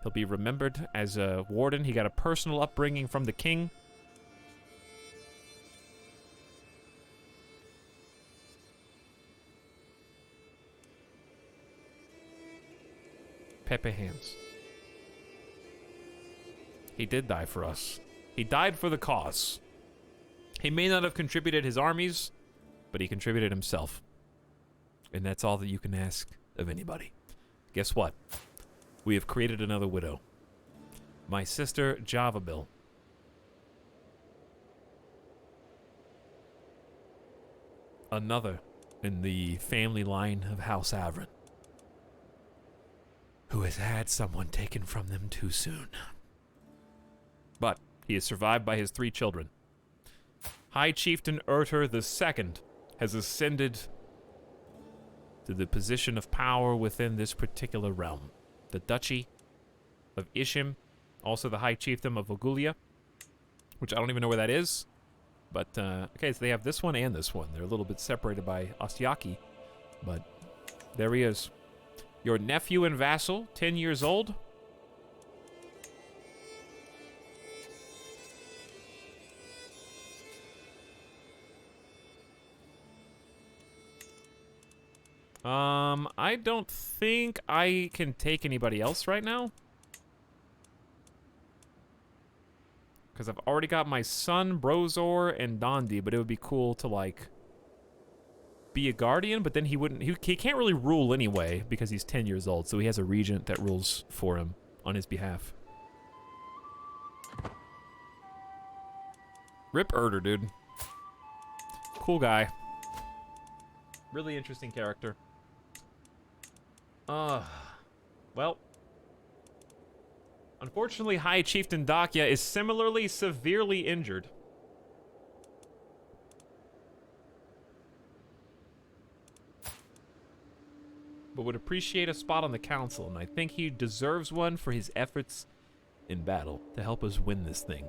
He'll be remembered as a warden. He got a personal upbringing from the king. Pepe hands. He did die for us. He died for the cause. He may not have contributed his armies, but he contributed himself. And that's all that you can ask of anybody. Guess what? We have created another widow. My sister, Javabil. Another in the family line of House Avron, who has had someone taken from them too soon. But he is survived by his 3 children. High Chieftain Urter II has ascended to the position of power within this particular realm. The Duchy of Ishim, also the High Chiefdom of Vogulia, which I don't even know where that is. But, okay, so they have this one and this one. They're a little bit separated by Ostiaki, but there he is. Your nephew and vassal, 10 years old. I don't think I can take anybody else right now. Because I've already got my son, Brozor, and Dondi, but it would be cool to, like, be a guardian, but then he wouldn't, he can't really rule anyway, because he's 10 years old, so he has a regent that rules for him on his behalf. Rip Urter, dude. Cool guy. Really interesting character. Well. Unfortunately, High Chieftain Dakya is similarly severely injured. But would appreciate a spot on the council, and I think he deserves one for his efforts in battle to help us win this thing.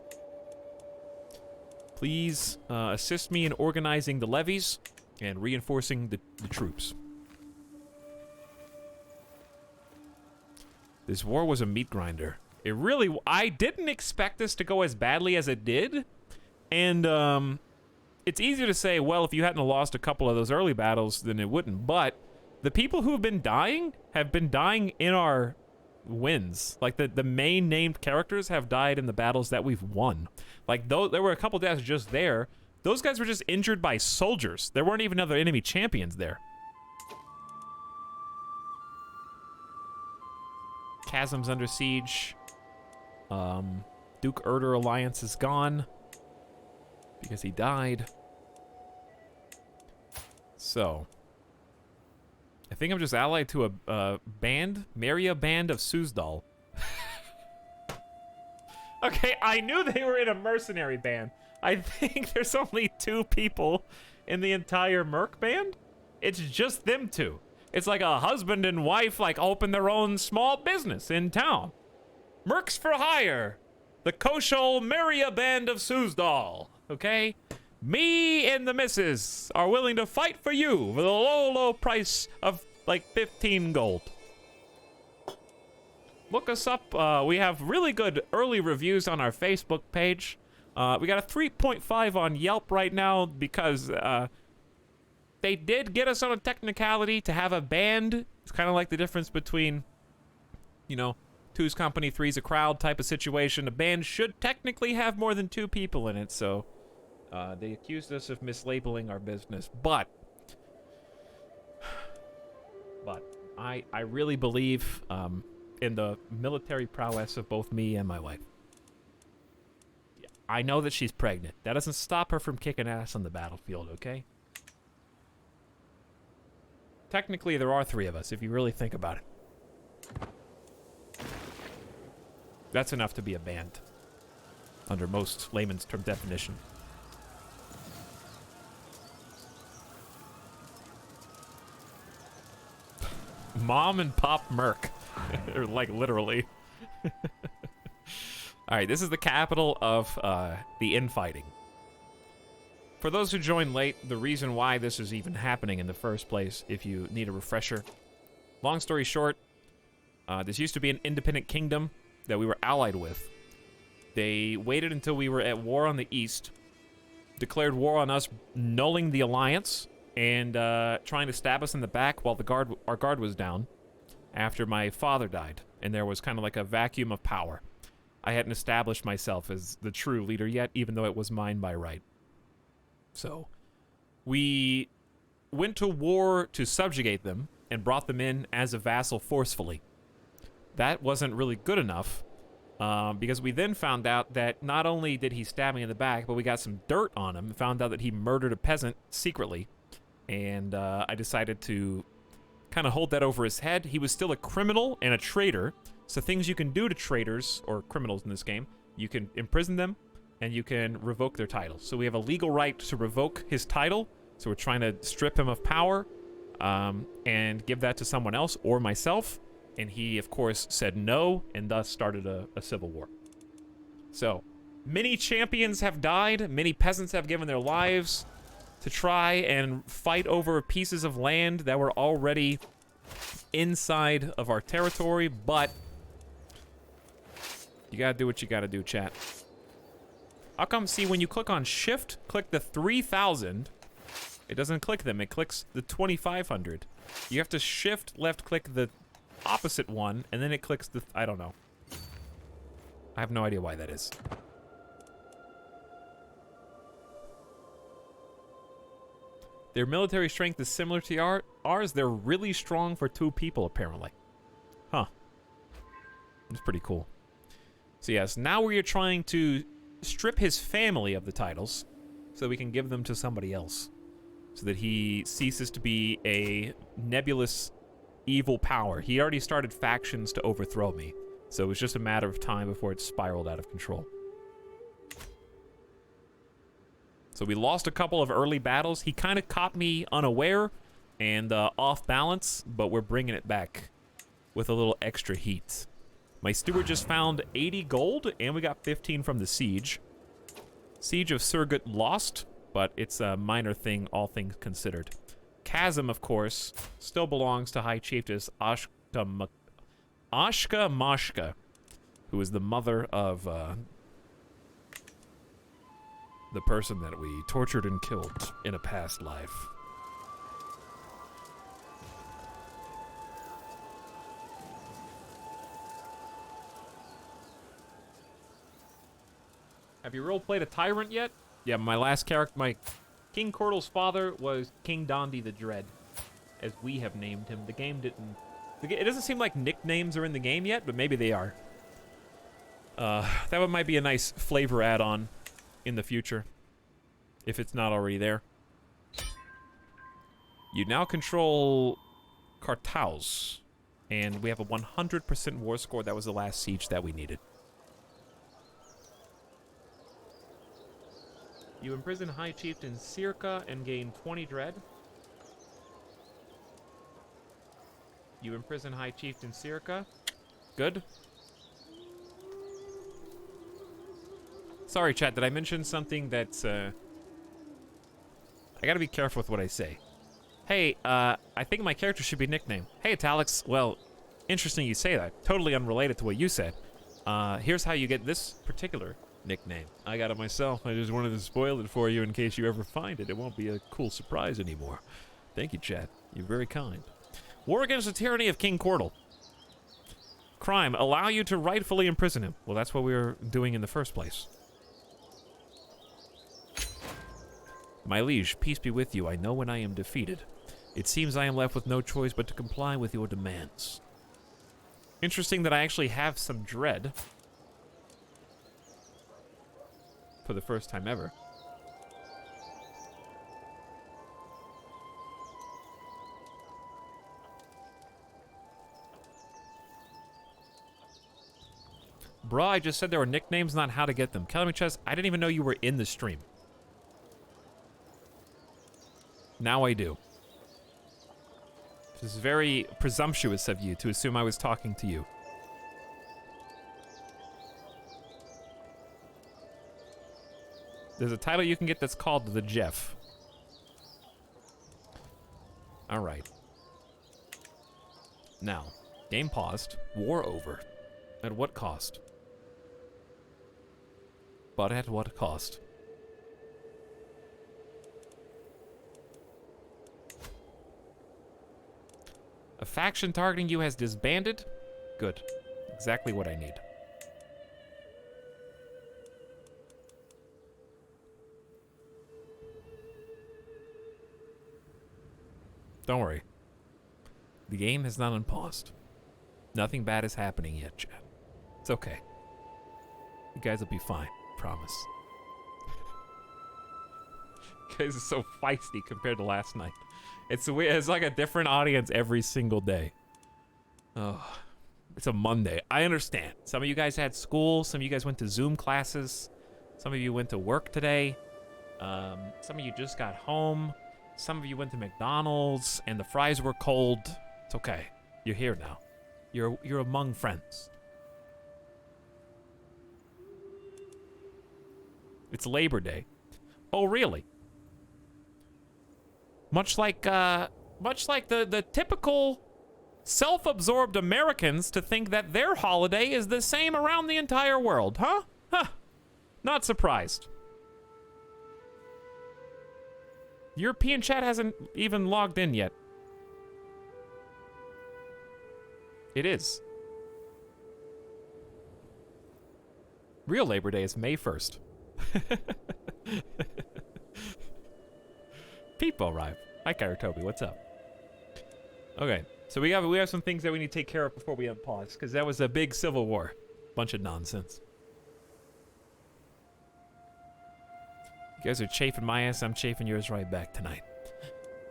Please assist me in organizing the levies. and reinforcing the troops. This war was a meat grinder. It really... I didn't expect this to go as badly as it did. And, it's easier to say, well, if you hadn't lost a couple of those early battles, then it wouldn't. But the people who have been dying in our wins. Like, the main named characters have died in the battles that we've won. Like, though there were a couple deaths just there. Those guys were just injured by soldiers. There weren't even other enemy champions there. Chasm's under siege. Duke Erder Alliance is gone because he died. So, I think I'm just allied to a band, Maria Band of Suzdal. Okay, I knew they were in a mercenary band. I think there's only 2 people in the entire Merc band. It's just them 2. It's like a husband and wife, like, open their own small business in town. Mercs for hire. The Koshal Maria Band of Suzdal. Okay? Me and the missus are willing to fight for you for the low, low price of, like, 15 gold. Look us up. We have really good early reviews on our Facebook page. We got a 3.5 on Yelp right now because they did get us on a technicality to have a band. It's kind of like the difference between, you know, 2's company, 3's a crowd type of situation. A band should technically have more than 2 people in it, so they accused us of mislabeling our business. But I really believe in the military prowess of both me and my wife. I know that she's pregnant. That doesn't stop her from kicking ass on the battlefield, okay? Technically, there are 3 of us, if you really think about it. That's enough to be a band, under most layman's term definition. Mom and Pop Merc. Or, like, literally. Alright, this is the capital of the infighting. For those who joined late, the reason why this is even happening in the first place, if you need a refresher. Long story short, this used to be an independent kingdom that we were allied with. They waited until we were at war on the east, declared war on us, nulling the alliance, and trying to stab us in the back while our guard was down after my father died, and there was kind of like a vacuum of power. I hadn't established myself as the true leader yet, even though it was mine by right. So, we went to war to subjugate them and brought them in as a vassal forcefully. That wasn't really good enough, because we then found out that not only did he stab me in the back, but we got some dirt on him and found out that he murdered a peasant secretly. And I decided to kind of hold that over his head. He was still a criminal and a traitor, so things you can do to traitors, or criminals in this game, you can imprison them, and you can revoke their title. So we have a legal right to revoke his title, so we're trying to strip him of power, and give that to someone else, or myself. And he, of course, said no, and thus started a civil war. So, many champions have died, many peasants have given their lives to try and fight over pieces of land that were already inside of our territory, but you gotta do what you gotta do, chat. How come, see, when you click on Shift, click the 3,000, it doesn't click them, it clicks the 2,500. You have to Shift, left-click the opposite one, and then it clicks the... I don't know. I have no idea why that is. Their military strength is similar to ours. They're really strong for 2 people, apparently. Huh. That's pretty cool. So yes, now we are trying to strip his family of the titles so we can give them to somebody else. So that he ceases to be a nebulous evil power. He already started factions to overthrow me. So it was just a matter of time before it spiraled out of control. So we lost a couple of early battles. He kind of caught me unaware and off balance, but we're bringing it back with a little extra heat. My steward just found 80 gold, and we got 15 from the siege. Siege of Surgut lost. but it's a minor thing, all things considered. Chasm, of course, still belongs to High Chiefess Ashka Mashka, who is the mother of the person that we tortured and killed in a past life. Have you role-played a tyrant yet? Yeah, my last character, my King Cordal's father was King Dondi the Dread, as we have named him. The game didn't... It doesn't seem like nicknames are in the game yet, but maybe they are. That one might be a nice flavor add-on in the future, if it's not already there. You now control Kartaus, and we have a 100% war score. That was the last siege that we needed. You imprison High Chieftain Circa and gain 20 dread. You imprison High Chieftain Circa. Good. Sorry, chat, did I mention something that's, I gotta be careful with what I say. Hey, I think my character should be nicknamed. Hey, Italics. Well, interesting you say that. Totally unrelated to what you said. Here's how you get this particular nickname. I got it myself. I just wanted to spoil it for you in case you ever find it. It won't be a cool surprise anymore. Thank you, chat. You're very kind. War against the tyranny of King Cordal. Crime. Allow you to rightfully imprison him. Well, that's what we were doing in the first place. My liege, peace be with you. I know when I am defeated. It seems I am left with no choice but to comply with your demands. Interesting that I actually have some dread. For the first time ever. Bruh, I just said there were nicknames, not how to get them. Kelly Chess, I didn't even know you were in the stream. Now I do. This is very presumptuous of you to assume I was talking to you. There's a title you can get that's called The Jeff. Alright. Now, game paused, war over. At what cost? But at what cost? A faction targeting you has disbanded? Good. Exactly what I need. Don't worry. The game has not unpaused. Nothing bad is happening yet, chat. It's okay. You guys will be fine. Promise. You guys are so feisty compared to last night. It's like a different audience every single day. Oh, it's a Monday. I understand. Some of you guys had school. Some of you guys went to Zoom classes. Some of you went to work today. Some of you just got home. Some of you went to McDonald's and the fries were cold. It's okay. You're here now. You're among friends. It's Labor Day. Oh, really? Much like the typical self-absorbed Americans to think that their holiday is the same around the entire world, huh? Huh. Not surprised. European chat hasn't even logged in yet. It is. Real Labor Day is May 1st. People arrive. Hi, Toby. What's up? Okay, so we have some things that we need to take care of before we unpause, because that was a big civil war. Bunch of nonsense. You guys are chafing my ass, I'm chafing yours right back tonight.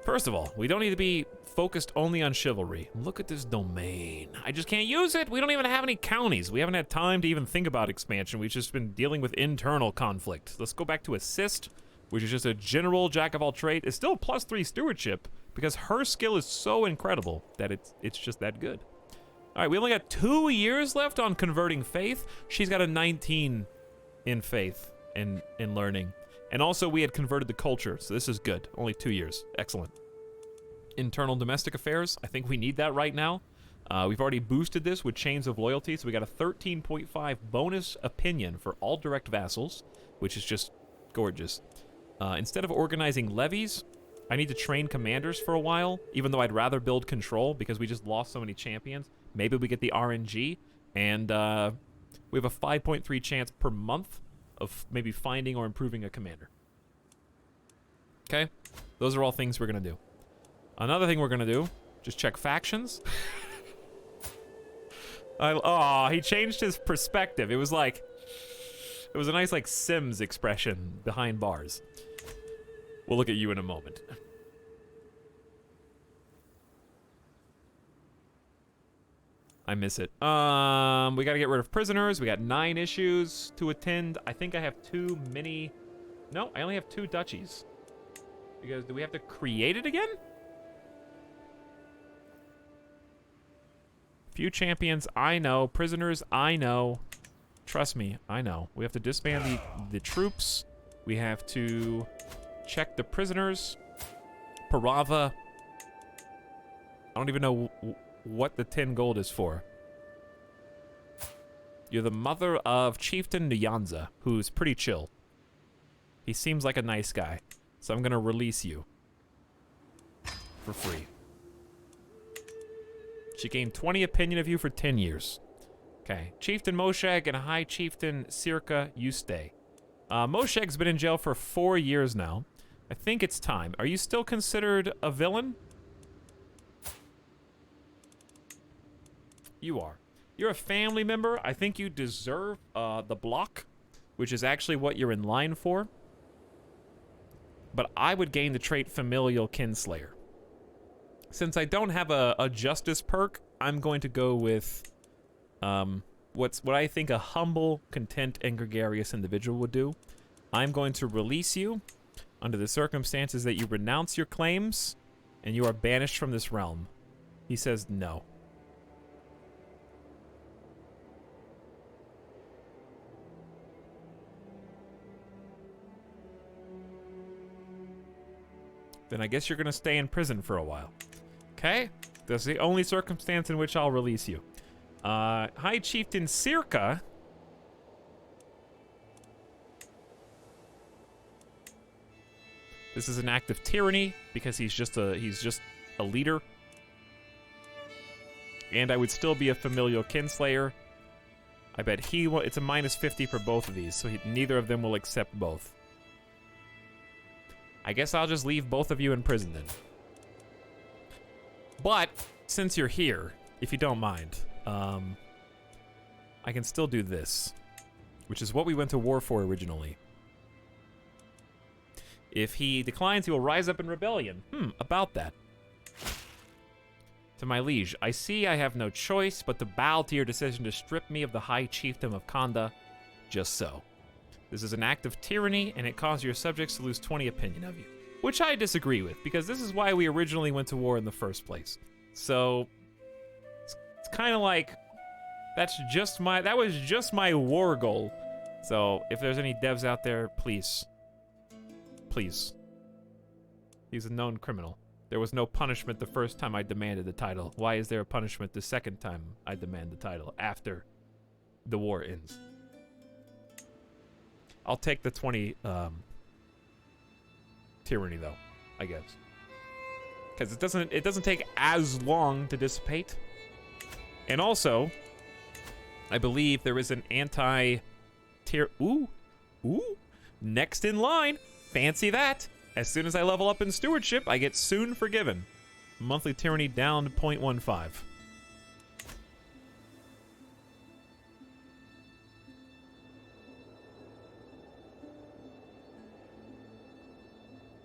First of all, we don't need to be focused only on chivalry. Look at this domain. I just can't use it. We don't even have any counties. We haven't had time to even think about expansion. We've just been dealing with internal conflict. Let's go back to assist, which is just a general jack of all trades. It's still +3 stewardship because her skill is so incredible that it's just that good. All right, we only got 2 years left on converting faith. She's got a 19 in faith and in learning. And also, we had converted the culture, so this is good. Only 2 years. Excellent. Internal domestic affairs. I think we need that right now. We've already boosted this with Chains of Loyalty, so we got a 13.5 bonus opinion for all direct vassals, which is just gorgeous. Instead of organizing levies, I need to train commanders for a while, even though I'd rather build control because we just lost so many champions. Maybe we get the RNG, and we have a 5.3 chance per month of maybe finding or improving a commander. Okay? Those are all things we're going to do. Another thing we're going to do, just check factions. Oh, he changed his perspective. It was like, it was a nice like Sims expression behind bars. We'll look at you in a moment. I miss it. We gotta get rid of prisoners. We got 9 issues to attend. I think I have too many. No, I only have 2 duchies. Because do we have to create it again? Few champions, I know. Prisoners, I know. Trust me, I know. We have to disband the troops. We have to check the prisoners. Parava. I don't even know what the 10 gold is for. You're the mother of Chieftain Nyanza, who's pretty chill. He seems like a nice guy. So I'm going to release you. For free. She gained 20 opinion of you for 10 years. Okay. Chieftain Moshag and High Chieftain Sirka, you stay. Moshag's been in jail for 4 years now. I think it's time. Are you still considered a villain? You are. You're a family member. I think you deserve the block, which is actually what you're in line for. But I would gain the trait Familial Kinslayer. Since I don't have a justice perk, I'm going to go with what I think a humble, content, and gregarious individual would do. I'm going to release you under the circumstances that you renounce your claims and you are banished from this realm. He says no. Then I guess you're going to stay in prison for a while. Okay? That's the only circumstance in which I'll release you. High Chieftain Sirka. This is an act of tyranny because he's just a leader. And I would still be a familial kinslayer. I bet it's a minus 50 for both of these, so neither of them will accept both. I guess I'll just leave both of you in prison then. But, since you're here, if you don't mind, I can still do this, which is what we went to war for originally. If he declines, he will rise up in rebellion. About that. To my liege, I see I have no choice but to bow to your decision to strip me of the High Chiefdom of Kanda. Just so. This is an act of tyranny, and it causes your subjects to lose 20 opinion of you. Which I disagree with, because this is why we originally went to war in the first place. So, it's kind of like, that was just my war goal. So, if there's any devs out there, please. Please. He's a known criminal. There was no punishment the first time I demanded the title. Why is there a punishment the second time I demand the title after the war ends? I'll take the 20 tyranny though, I guess. Because it doesn't take as long to dissipate. And also, I believe there is an next in line. Fancy that. As soon as I level up in stewardship, I get soon forgiven. Monthly tyranny down to 0.15.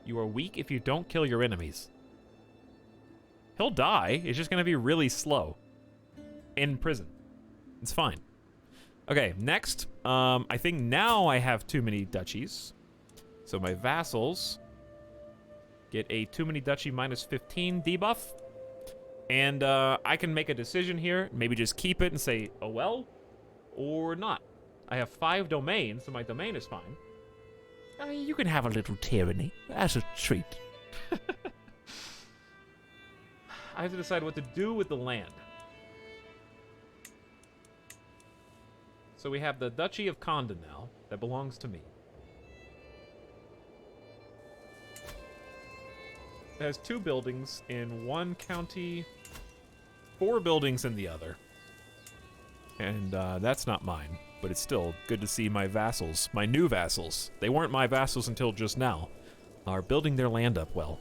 You are weak if you don't kill your enemies. He'll die. It's just going to be really slow. In prison. It's fine. Okay, next. I think now I have too many duchies. So my vassals get a too many duchy minus 15 debuff. And I can make a decision here. Maybe just keep it and say, oh well, or not. I have 5 domains, so my domain is fine. You can have a little tyranny as a treat. I have to decide what to do with the land. So we have the Duchy of Condon now, that belongs to me. It has 2 buildings in one county, 4 buildings in the other. And that's not mine, but it's still good to see my vassals, my new vassals. They weren't my vassals until just now, are building their land up well.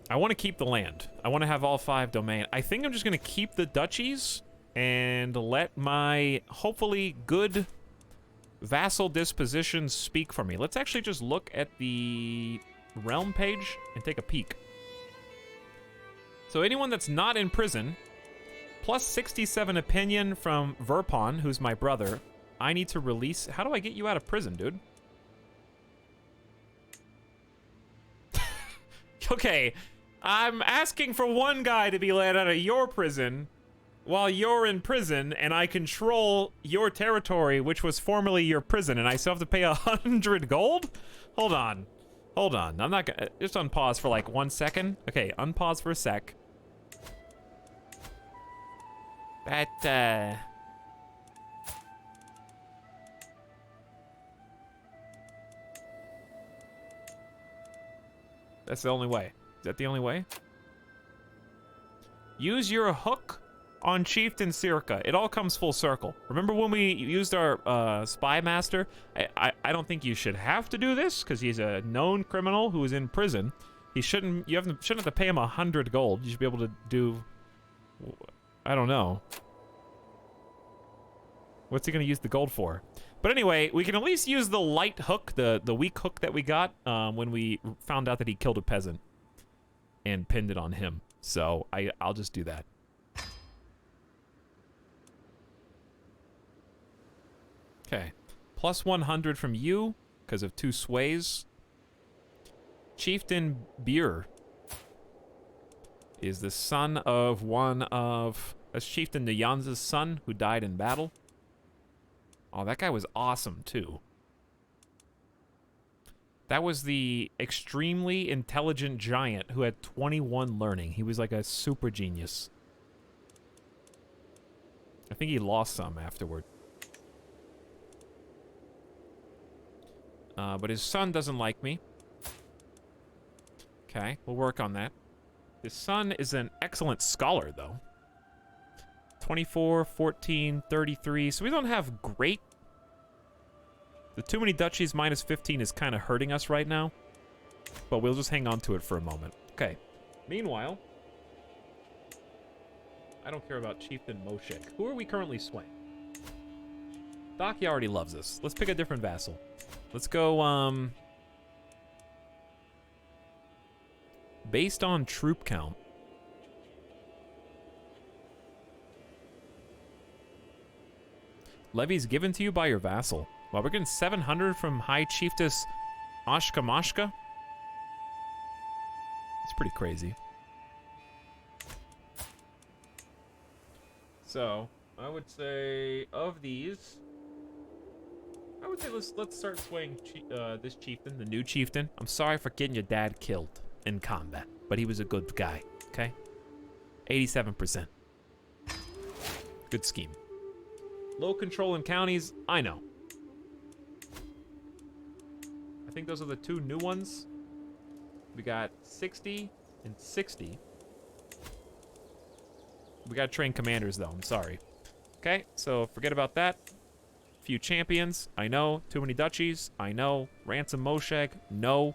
I want to keep the land. I want to have all 5 domain. I think I'm just going to keep the duchies and let my hopefully good vassal dispositions speak for me. Let's actually just look at the realm page and take a peek. So anyone that's not in prison, plus 67 opinion from Verpon, who's my brother, I need to release. How do I get you out of prison, dude? Okay, I'm asking for one guy to be let out of your prison while you're in prison, and I control your territory, which was formerly your prison, and I still have to pay 100 gold? Hold on. Hold on. I'm not gonna... Just unpause for like 1 second. Okay, unpause for a sec. That's the only way. Is that the only way? Use your hook on Chieftain Circa. It all comes full circle. Remember when we used our spy master? I don't think you should have to do this because he's a known criminal who is in prison. He shouldn't. Shouldn't have to pay him 100 gold. You should be able to do. I don't know. What's he gonna use the gold for? But anyway, we can at least use the light hook, the weak hook that we got when we found out that he killed a peasant and pinned it on him. So I'll just do that. Okay, plus 100 from you because of 2 sways. Chieftain Beer is the son of one of... That's Chieftain Nyanza's son who died in battle. Oh, that guy was awesome, too. That was the extremely intelligent giant who had 21 learning. He was like a super genius. I think he lost some afterward. But his son doesn't like me. Okay, we'll work on that. His son is an excellent scholar, though. 24, 14, 33. So we don't have great... The too many duchies minus 15 is kind of hurting us right now. But we'll just hang on to it for a moment. Okay. Meanwhile... I don't care about Chieftain Moshek. Who are we currently swaying? Daki already loves us. Let's pick a different vassal. Let's go, based on troop count. Levies given to you by your vassal. Wow, we're getting 700 from High Chiefess Ashka Mashka. It's pretty crazy. So, I would say of these... I would say let's start swaying this chieftain, the new chieftain. I'm sorry for getting your dad killed in combat, but he was a good guy, okay? 87%. Good scheme. Low control in counties, I know. I think those are the 2 new ones. We got 60 and 60. We gotta train commanders, though, I'm sorry. Okay, so forget about that. Few champions, I know. Too many duchies, I know. Ransom Mosheg, no.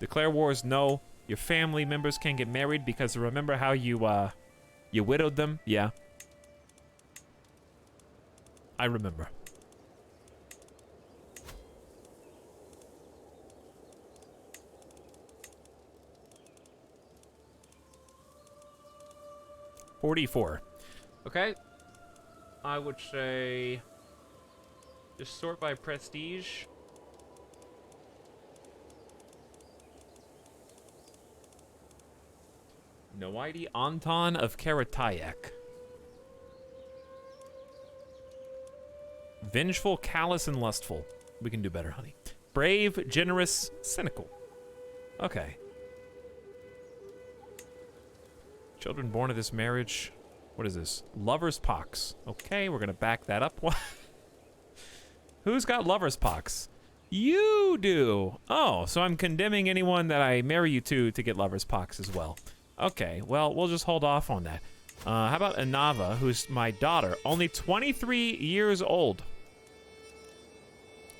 Declare wars, no. Your family members can't get married because remember how you widowed them? Yeah. I remember. $44. Okay. I would say... Just sort by prestige. Noidi Anton of Karatayak. Vengeful, callous, and lustful. We can do better, honey. Brave, generous, cynical. Okay. Children born of this marriage. What is this? Lover's pox. Okay, we're gonna back that up. Who's got lover's pox? You do. Oh, so I'm condemning anyone that I marry you to get lover's pox as well. Okay, well, we'll just hold off on that. How about Anava, who's my daughter, only 23 years old.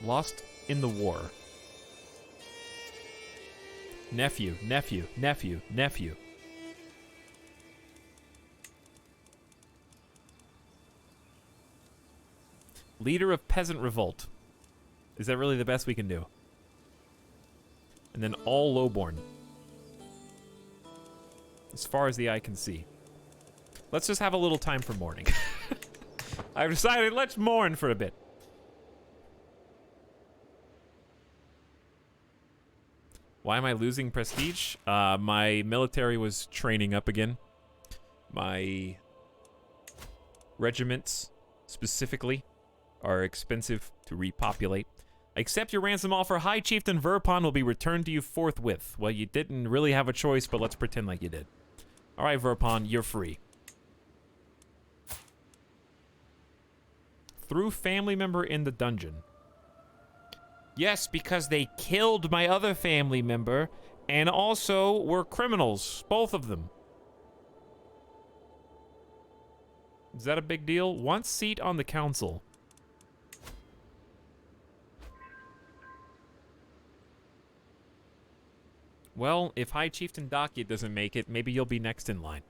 Lost in the war. Nephew, nephew, nephew, nephew. Leader of peasant revolt. Is that really the best we can do? And then all lowborn. As far as the eye can see. Let's just have a little time for mourning. I've decided let's mourn for a bit. Why am I losing prestige? My military was training up again. My regiments, specifically, are expensive to repopulate. Accept your ransom offer. High Chieftain Verpon will be returned to you forthwith. Well, you didn't really have a choice, but let's pretend like you did. All right, Verpon, you're free. Threw family member in the dungeon. Yes, because they killed my other family member and also were criminals, both of them. Is that a big deal? One seat on the council. Well, if High Chieftain Dakia doesn't make it, maybe you'll be next in line.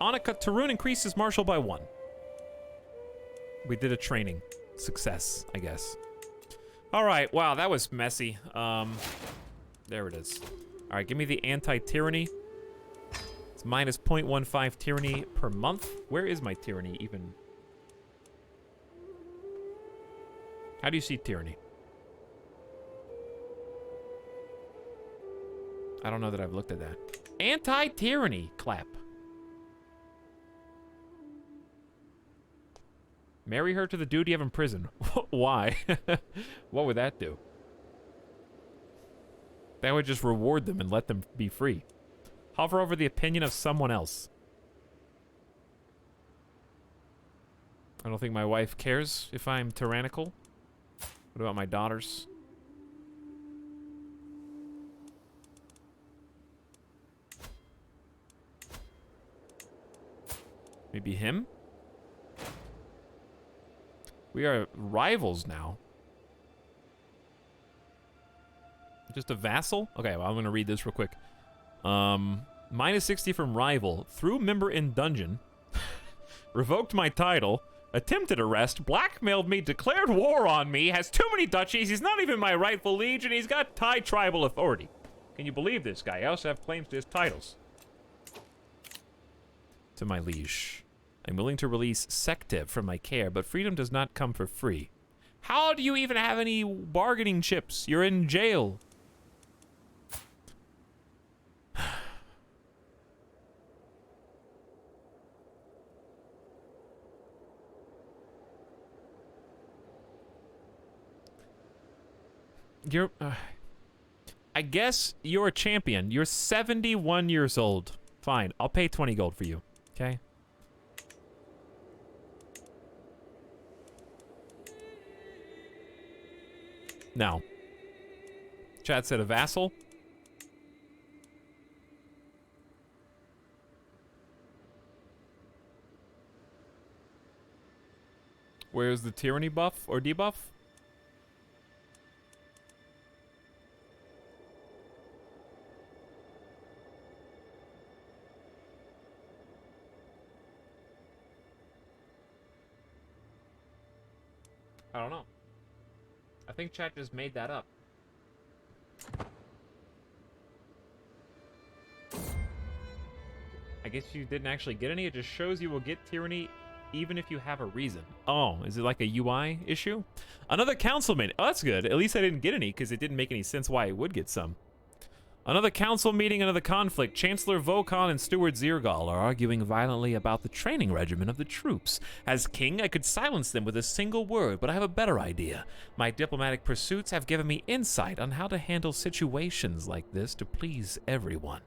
Annika, Tarun increases martial by 1. We did a training. Success, I guess. Alright, wow, that was messy. There it is. Alright, give me the anti-tyranny. It's minus 0.15 tyranny per month. Where is my tyranny even? How do you see tyranny? I don't know that I've looked at that. Anti-tyranny clap. Marry her to the duty of imprison. Why? What would that do? That would just reward them and let them be free. Hover over the opinion of someone else. I don't think my wife cares if I'm tyrannical. What about my daughters? Maybe him? We are rivals now. Just a vassal? Okay, well, I'm gonna read this real quick. Minus 60 from rival. Threw member in dungeon. Revoked my title. Attempted arrest. Blackmailed me. Declared war on me. Has too many duchies. He's not even my rightful liege, and he's got Thai tribal authority. Can you believe this guy? I also have claims to his titles. To my liege. I'm willing to release Sektev from my care, but freedom does not come for free. How do you even have any bargaining chips? You're in jail. You're, I guess you're a champion. You're 71 years old. Fine, I'll pay 20 gold for you, okay? Now, chat said a vassal. Where's the tyranny buff or debuff? I don't know. I think chat just made that up. I guess you didn't actually get any. It just shows you will get tyranny even if you have a reason. Oh, is it like a UI issue? Another councilman. Oh, that's good. At least I didn't get any because it didn't make any sense why I would get some. Another council meeting, another conflict. Chancellor Vokon and Steward Zirgal are arguing violently about the training regimen of the troops. As king, I could silence them with a single word, but I have a better idea. My diplomatic pursuits have given me insight on how to handle situations like this to please everyone.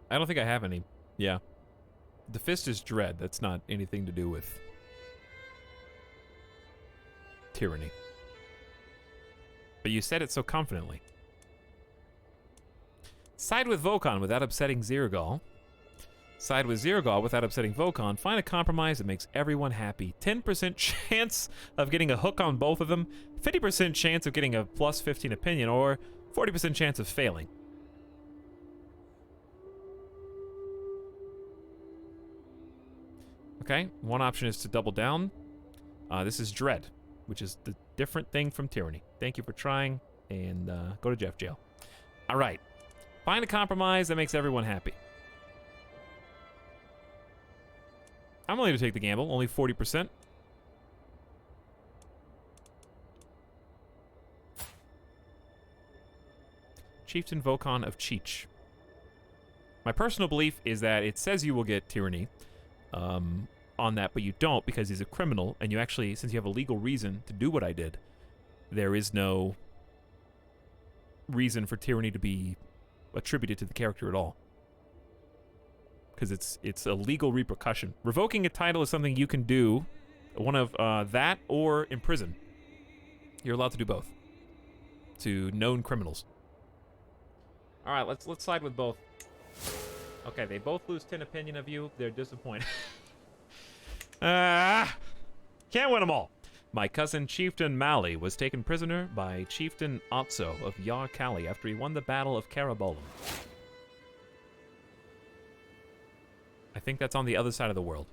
I don't think I have any. Yeah. The fist is dread. That's not anything to do with tyranny. But you said it so confidently. Side with Vokon without upsetting Zirgal. Side with Zirgal without upsetting Vokon. Find a compromise that makes everyone happy. 10% chance of getting a hook on both of them. 50% chance of getting a plus 15 opinion. Or 40% chance of failing. Okay, one option is to double down. This is dread, which is the different thing from tyranny. Thank you for trying, and go to Jeff jail. All right, find a compromise that makes everyone happy. I'm willing to take the gamble, only 40%. Chieftain Vokon of Cheech. My personal belief is that it says you will get tyranny. On that, but you don't because he's a criminal, and you actually, since you have a legal reason to do what I did, there is no reason for tyranny to be attributed to the character at all. Because it's a legal repercussion. Revoking a title is something you can do, one of that or imprison. You're allowed to do both. To known criminals. All right, let's side with both. Okay, they both lose 10 opinion of you. They're disappointed. Can't win them all. My cousin Chieftain Mali was taken prisoner by Chieftain Otso of Yar Kali after he won the Battle of Karabolan. I think that's on the other side of the world.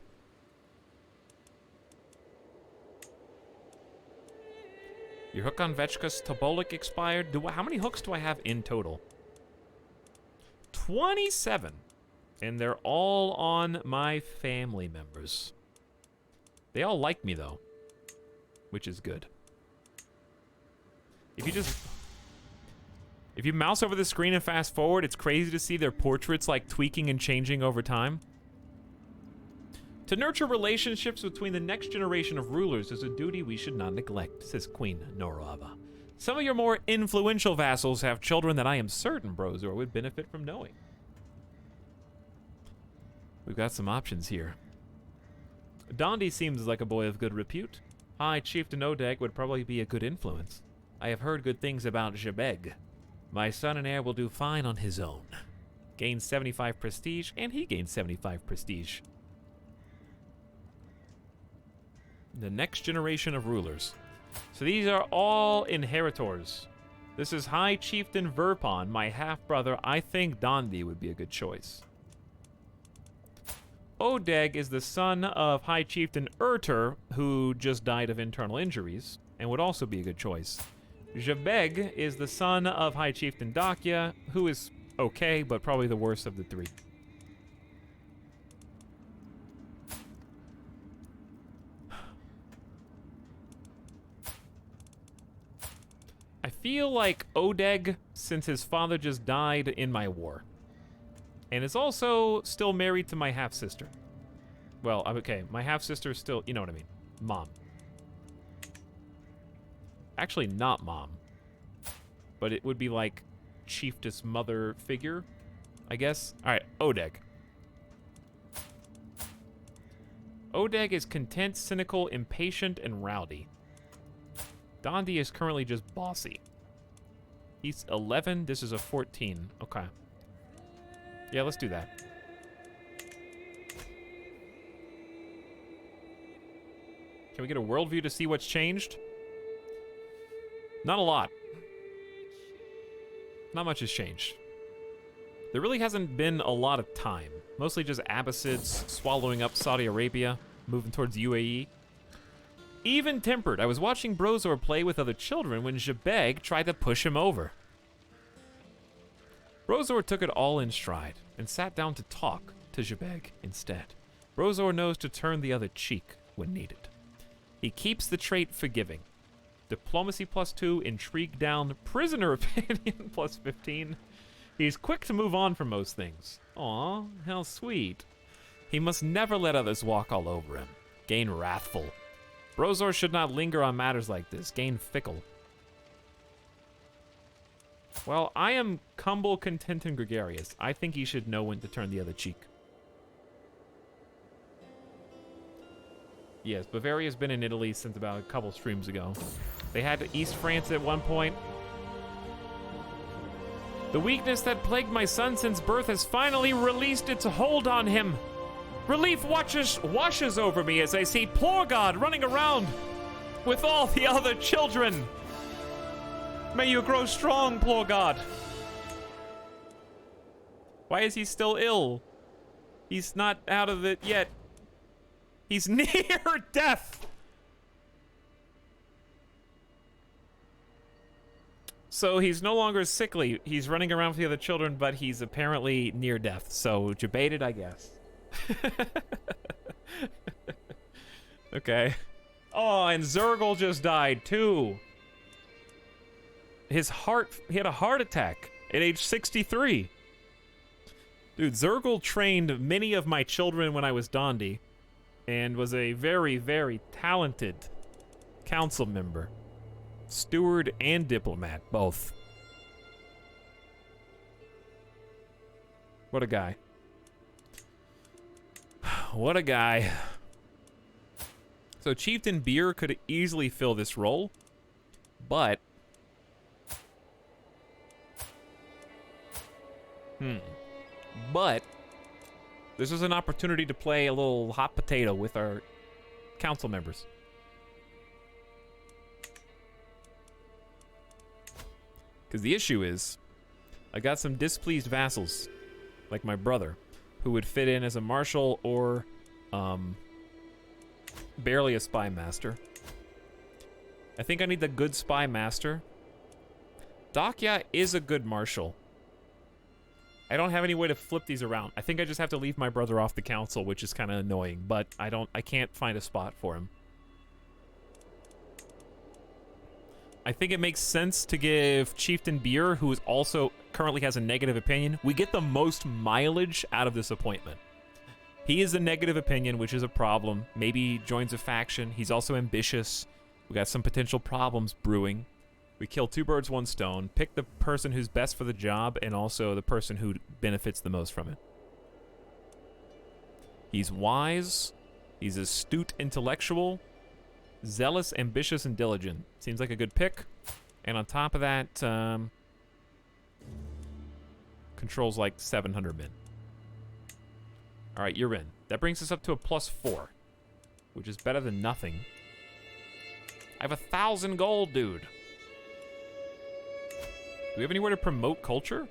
Your hook on Vechka's Tobolik expired. How many hooks do I have in total? 27. And they're all on my family members. They all like me, though. Which is good. If you mouse over the screen and fast forward, it's crazy to see their portraits, like, tweaking and changing over time. To nurture relationships between the next generation of rulers is a duty we should not neglect, says Queen Norava. Some of your more influential vassals have children that I am certain Brozor would benefit from knowing. We've got some options here. Dondi seems like a boy of good repute. High Chieftain Odeg would probably be a good influence. I have heard good things about Jebeg. My son and heir will do fine on his own. Gains 75 prestige, and he gains 75 prestige. The next generation of rulers. So these are all inheritors. This is High Chieftain Verpon, my half-brother. I think Dondi would be a good choice. Odeg is the son of High Chieftain Urter, who just died of internal injuries, and would also be a good choice. Jebeg is the son of High Chieftain Dakya, who is okay, but probably the worst of the three. I feel like Odeg, since his father just died in my war. And is also still married to my half-sister. Well, okay, my half-sister is still, you know what I mean. Mom. Actually, not mom. But it would be like chiefess mother figure, I guess. Alright, Odeg. Odeg is content, cynical, impatient, and rowdy. Dondi is currently just bossy. He's 11, this is a 14. Okay. Yeah, let's do that. Can we get a worldview to see what's changed? Not a lot. Not much has changed. There really hasn't been a lot of time. Mostly just Abbasids swallowing up Saudi Arabia, moving towards UAE. Even-tempered. I was watching Brozor play with other children when Jebeg tried to push him over. Brozor took it all in stride and sat down to talk to Jebeg instead. Brozor knows to turn the other cheek when needed. He keeps the trait forgiving. Diplomacy +2, intrigue down, prisoner opinion +15. He's quick to move on from most things. Aw, how sweet. He must never let others walk all over him. Gain wrathful. Brozor should not linger on matters like this. Gain fickle. Well, I am humble, content, and gregarious. I think he should know when to turn the other cheek. Yes, Bavaria's been in Italy since about a couple streams ago. They had East France at one point. The weakness that plagued my son since birth has finally released its hold on him. Relief washes over me as I see poor God running around with all the other children. May you grow strong, poor God. Why is he still ill? He's not out of it yet. He's near death. So he's no longer sickly. He's running around with the other children, but he's apparently near death. So debated, I guess. Okay. Oh, and Zergal just died too. He had a heart attack at age 63. Dude, Zergal trained many of my children when I was Dondi and was a very, very talented council member. Steward and diplomat, both. What a guy. What a guy. So Chieftain Beer could easily fill this role, but this is an opportunity to play a little hot potato with our council members. Because the issue is, I got some displeased vassals, like my brother, who would fit in as a marshal or barely a spy master. I think I need the good spy master. Dakya is a good marshal. I don't have any way to flip these around. I think I just have to leave my brother off the council, which is kind of annoying, but I can't find a spot for him. I think it makes sense to give Chieftain Beer, who is also currently has a negative opinion. We get the most mileage out of this appointment. He is a negative opinion, which is a problem. Maybe he joins a faction. He's also ambitious. We got some potential problems brewing. We kill two birds, one stone. Pick the person who's best for the job and also the person who benefits the most from it. He's wise. He's astute intellectual. Zealous, ambitious, and diligent. Seems like a good pick. And on top of that, controls like 700 men. All right, you're in. That brings us up to a +4, which is better than nothing. I have 1,000 gold, dude. Do we have anywhere to promote culture?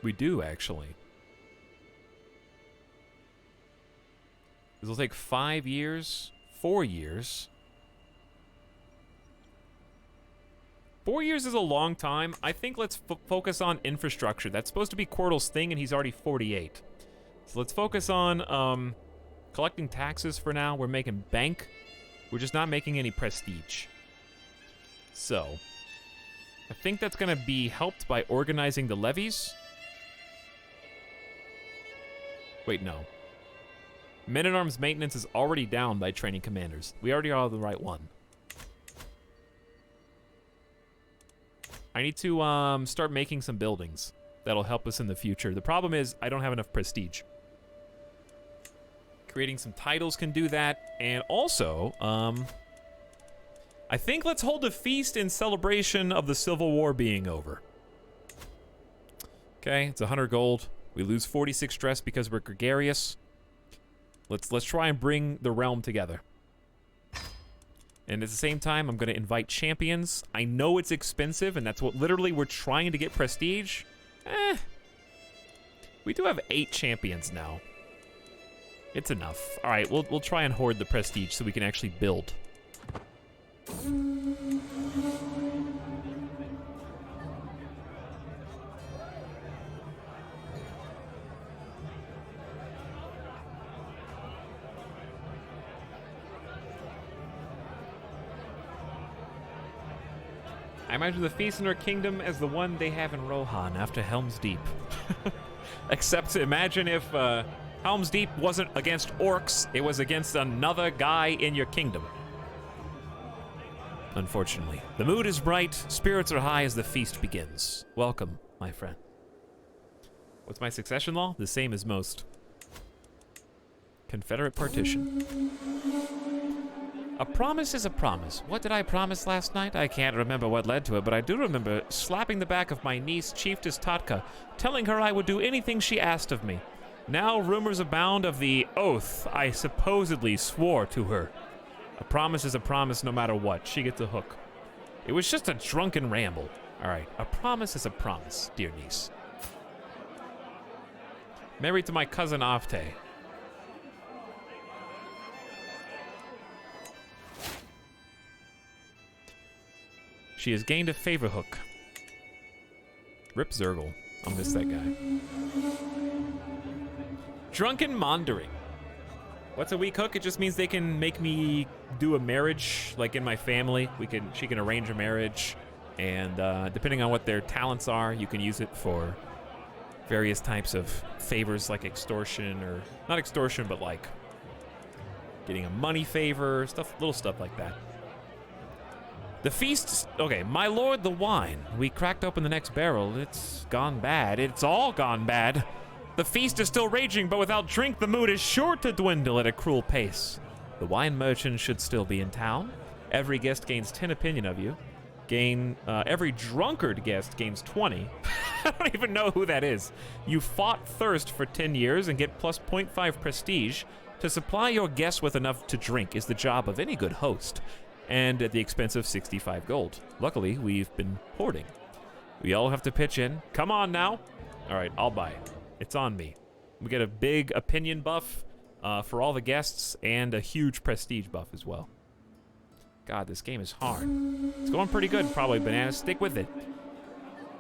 We do, actually. This will take 5 years, 4 years. 4 years is a long time. I think let's focus on infrastructure. That's supposed to be Quirtle's thing, and he's already 48. So let's focus on collecting taxes for now. We're making bank. We're just not making any prestige. So I think that's going to be helped by organizing the levies. Wait, no. Men-at-Arms maintenance is already down by training commanders. We already are the right one. I need to start making some buildings that'll help us in the future. The problem is I don't have enough prestige. Creating some titles can do that. And also, I think let's hold a feast in celebration of the Civil War being over. Okay, it's 100 gold. We lose 46 stress because we're gregarious. Let's try and bring the realm together. And at the same time, I'm going to invite champions. I know it's expensive, and that's what literally we're trying to get prestige. We do have 8 champions now. It's enough. All right, we'll try and hoard the prestige so we can actually build. I imagine the feast in her kingdom as the one they have in Rohan after Helm's Deep. Except imagine if Helm's Deep wasn't against orcs, it was against another guy in your kingdom. Unfortunately. The mood is bright, spirits are high as the feast begins. Welcome, my friend. What's my succession law? The same as most. Confederate partition. A promise is a promise. What did I promise last night? I can't remember what led to it, but I do remember slapping the back of my niece, Chieftess Tatka, telling her I would do anything she asked of me. Now rumors abound of the oath I supposedly swore to her. A promise is a promise no matter what. She gets a hook. It was just a drunken ramble. All right, a promise is a promise, dear niece. Married to my cousin Afte. She has gained a favor hook. Rip Zergle. I'll miss that guy. Drunken Mondering. What's a weak hook? It just means they can make me do a marriage, like in my family. She can arrange a marriage, and depending on what their talents are, you can use it for various types of favors, like extortion, or not extortion, but like getting a money favor, little stuff like that. The feast, okay, my lord, the wine. We cracked open the next barrel. It's gone bad. It's all gone bad. The feast is still raging, but without drink, the mood is sure to dwindle at a cruel pace. The wine merchant should still be in town. Every guest gains 10 opinion of you. Every drunkard guest gains 20. I don't even know who that is. You fought thirst for 10 years and get plus 0.5 prestige. To supply your guests with enough to drink is the job of any good host, and at the expense of 65 gold. Luckily, we've been hoarding. We all have to pitch in. Come on now. All right, I'll buy. It's on me. We get a big opinion buff for all the guests and a huge prestige buff as well. God, this game is hard. It's going pretty good, probably, Bananas. Stick with it.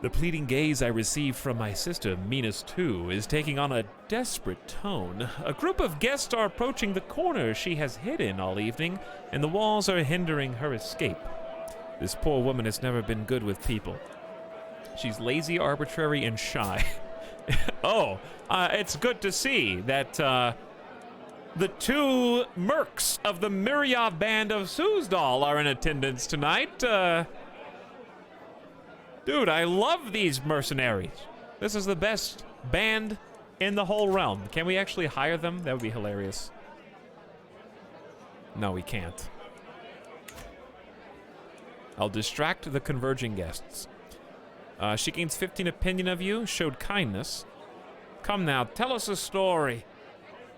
The pleading gaze I received from my sister, Minas II, is taking on a desperate tone. A group of guests are approaching the corner she has hidden all evening, and the walls are hindering her escape. This poor woman has never been good with people. She's lazy, arbitrary, and shy. Oh, it's good to see that the two mercs of the Myriad band of Suzdal are in attendance tonight. Dude, I love these mercenaries. This is the best band in the whole realm. Can we actually hire them? That would be hilarious. No, we can't. I'll distract the converging guests. She gains 15 opinion of you, showed kindness. Come now, tell us a story.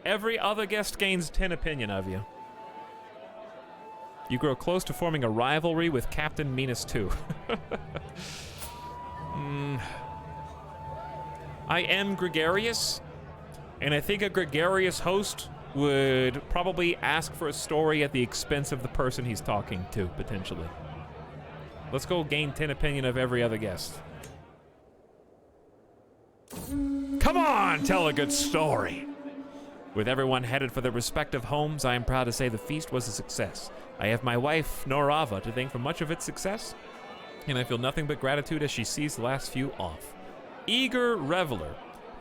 Every other guest gains 10 opinion of you. You grow close to forming a rivalry with Captain Minas II. I am gregarious, and I think a gregarious host would probably ask for a story at the expense of the person he's talking to, potentially. Let's go gain 10 opinion of every other guest. Come on, tell a good story. With everyone headed for their respective homes, I am proud to say the feast was a success. I have my wife, Norava, to thank for much of its success, and I feel nothing but gratitude as she sees the last few off. Eager reveler.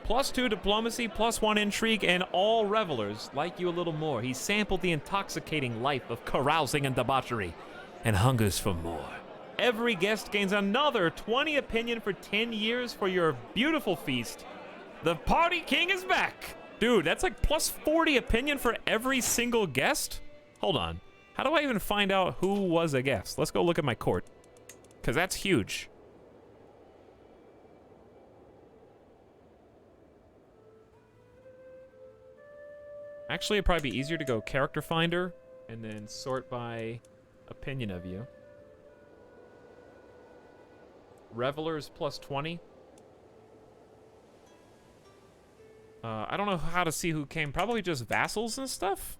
+2 diplomacy, +1 intrigue, and all revelers like you a little more. He sampled the intoxicating life of carousing and debauchery, and hungers for more. Every guest gains another 20 opinion for 10 years for your beautiful feast. The party king is back! Dude, that's like +40 opinion for every single guest? Hold on. How do I even find out who was a guest? Let's go look at my court. Because that's huge. Actually, it'd probably be easier to go character finder and then sort by opinion of you. Revelers +20. I don't know how to see who came. Probably just vassals and stuff?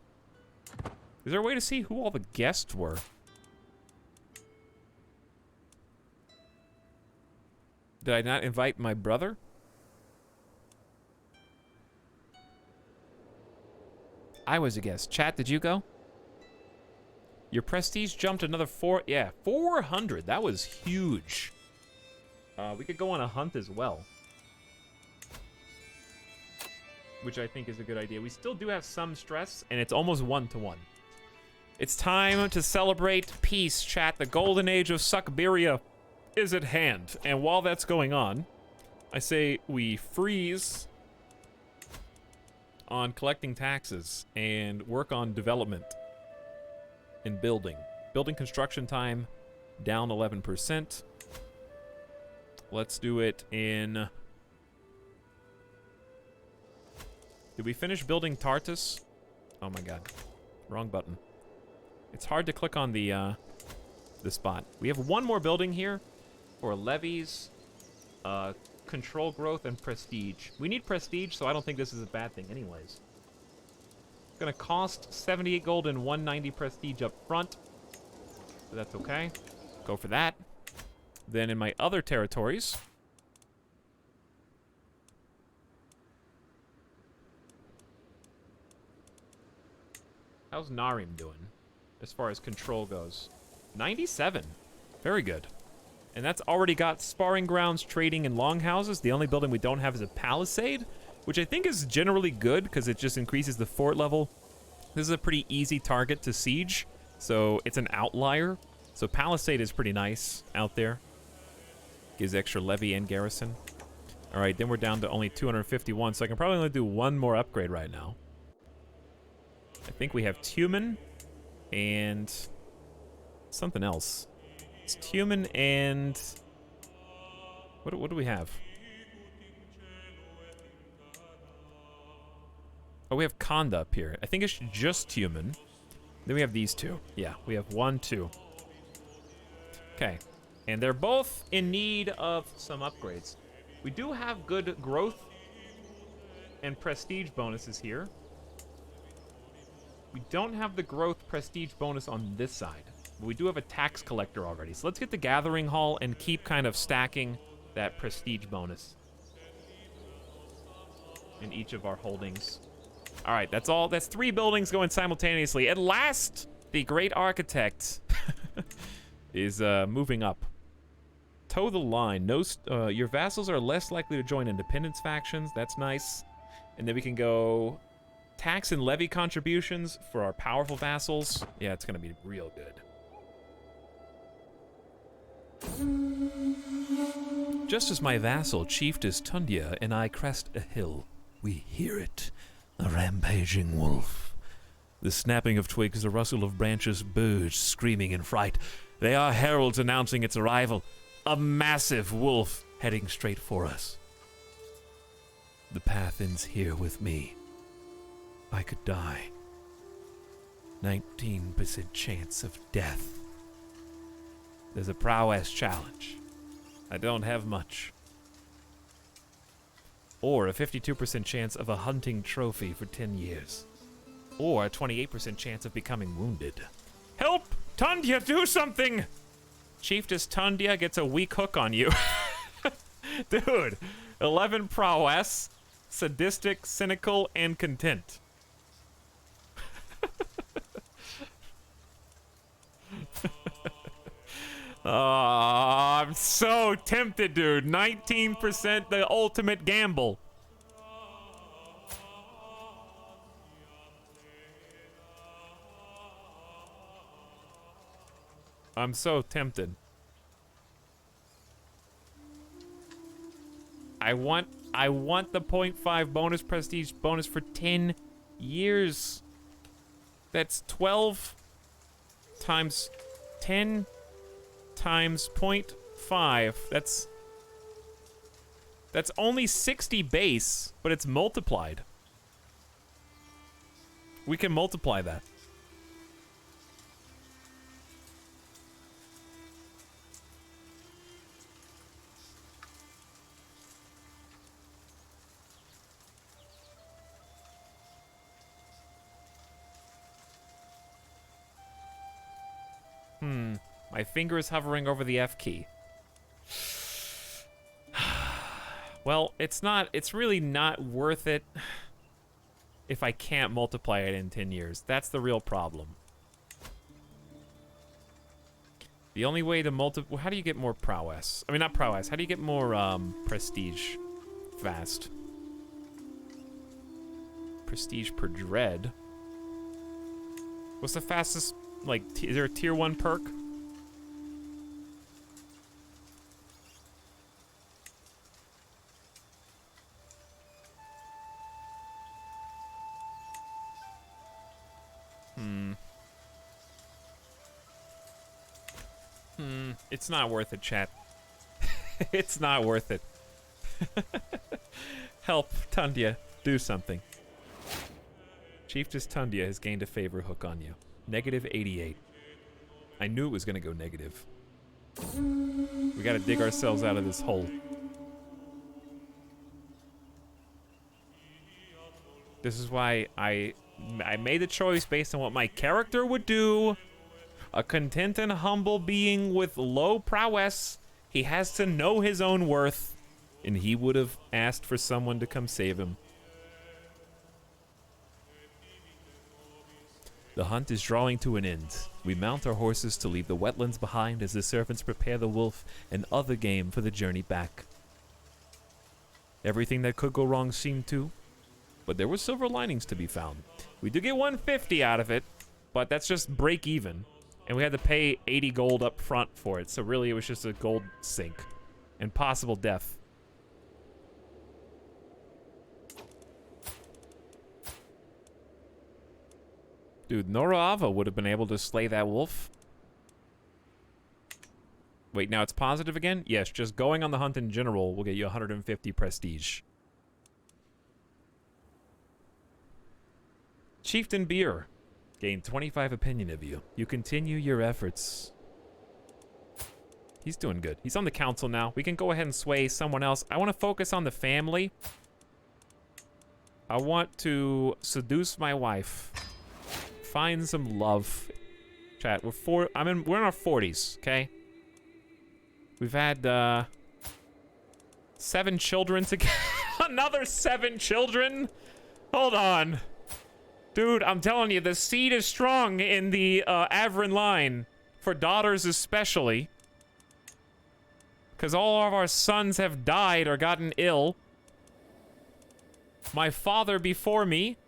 Is there a way to see who all the guests were? Did I not invite my brother? I was a guest. Chat, did you go? Your prestige jumped another 400. That was huge. We could go on a hunt as well, which I think is a good idea. We still do have some stress, and it's almost 1-to-1. It's time to celebrate peace, chat. The golden age of Suckberia is at hand. And while that's going on, I say we freeze on collecting taxes and work on development and building. Building construction time down 11%. Let's do it in... Did we finish building Tartus? Oh my god. Wrong button. It's hard to click on the spot. We have one more building here for levies, control growth, and prestige. We need prestige, so I don't think this is a bad thing anyways. It's gonna cost 78 gold and 190 prestige up front. But that's okay. Go for that. Then in my other territories... How's Narim doing as far as control goes? 97. Very good. And that's already got sparring grounds, trading, and longhouses. The only building we don't have is a palisade, which I think is generally good because it just increases the fort level. This is a pretty easy target to siege, so it's an outlier. So palisade is pretty nice out there. Gives extra levy and garrison. All right, then we're down to only 251, so I can probably only do one more upgrade right now. I think we have Tumen and something else. It's Tumen and... What do we have? Oh, we have Konda up here. I think it's just Tumen. Then we have these two. Yeah, we have 1, 2. Okay. And they're both in need of some upgrades. We do have good growth and prestige bonuses here. We don't have the growth prestige bonus on this side, but we do have a tax collector already. So let's get the gathering hall and keep kind of stacking that prestige bonus in each of our holdings. All right, that's all. That's 3 buildings going simultaneously. At last, the great architect is moving up. Toe the line. No, your vassals are less likely to join independence factions. That's nice. And then we can go tax and levy contributions for our powerful vassals. Yeah, it's gonna be real good. Just as my vassal, Chiefess Tundia, and I crest a hill, we hear it, a rampaging wolf. The snapping of twigs, the rustle of branches, birds screaming in fright. They are heralds announcing its arrival. A massive wolf heading straight for us. The path ends here with me. I could die. 19% chance of death. There's a prowess challenge. I don't have much. Or a 52% chance of a hunting trophy for 10 years. Or a 28% chance of becoming wounded. Help! Tundia, do something! Chiefess Tundia gets a weak hook on you. Dude, 11 prowess, sadistic, cynical, and content. Oh, I'm so tempted, dude. 19%, the ultimate gamble. I'm so tempted. I want the 0.5 bonus prestige bonus for 10 years. That's 12 times 10 times 0.5. That's only 60 base, but it's multiplied. We can multiply that. My finger is hovering over the F key. Well, it's really not worth it if I can't multiply it in 10 years. That's the real problem. The only way to well, how do you get more prowess? I mean, not prowess. How do you get more prestige fast? Prestige per dread. What's the fastest, like, is there a tier 1 perk? It's not worth it, chat. It's not worth it. Help, Tundia. Do something. Chiefess Tundia has gained a favor hook on you. Negative 88. I knew it was gonna go negative. We gotta dig ourselves out of this hole. This is why I made the choice based on what my character would do. A content and humble being with low prowess. He has to know his own worth. And he would have asked for someone to come save him. The hunt is drawing to an end. We mount our horses to leave the wetlands behind as the servants prepare the wolf and other game for the journey back. Everything that could go wrong seemed to, but there were silver linings to be found. We did get 150 out of it, but that's just break even. And we had to pay 80 gold up front for it, so really it was just a gold sink. And possible death. Dude, Noraava would have been able to slay that wolf. Wait, now it's positive again? Yes, just going on the hunt in general will get you 150 prestige. Chieftain Beer. Gain 25 opinion of you. You continue your efforts. He's doing good. He's on the council now. We can go ahead and sway someone else. I want to focus on the family. I want to seduce my wife. Find some love. Chat, we're in our 40s, okay? We've had 7 children together. Another 7 children? Hold on. Dude, I'm telling you, the seed is strong in the Avrin line. For daughters especially. Because all of our sons have died or gotten ill. My father before me,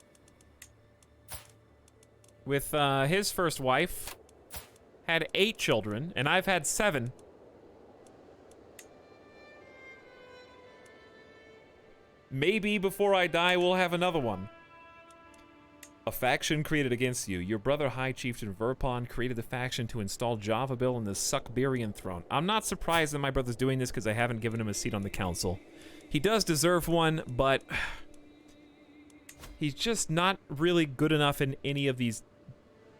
with his first wife, had 8 children, and I've had 7. Maybe before I die, we'll have another one. A faction created against you. Your brother High Chieftain Verpon created the faction to install Javabil in the Suckberian throne. I'm not surprised that my brother's doing this because I haven't given him a seat on the council. He does deserve one, but he's just not really good enough in any of these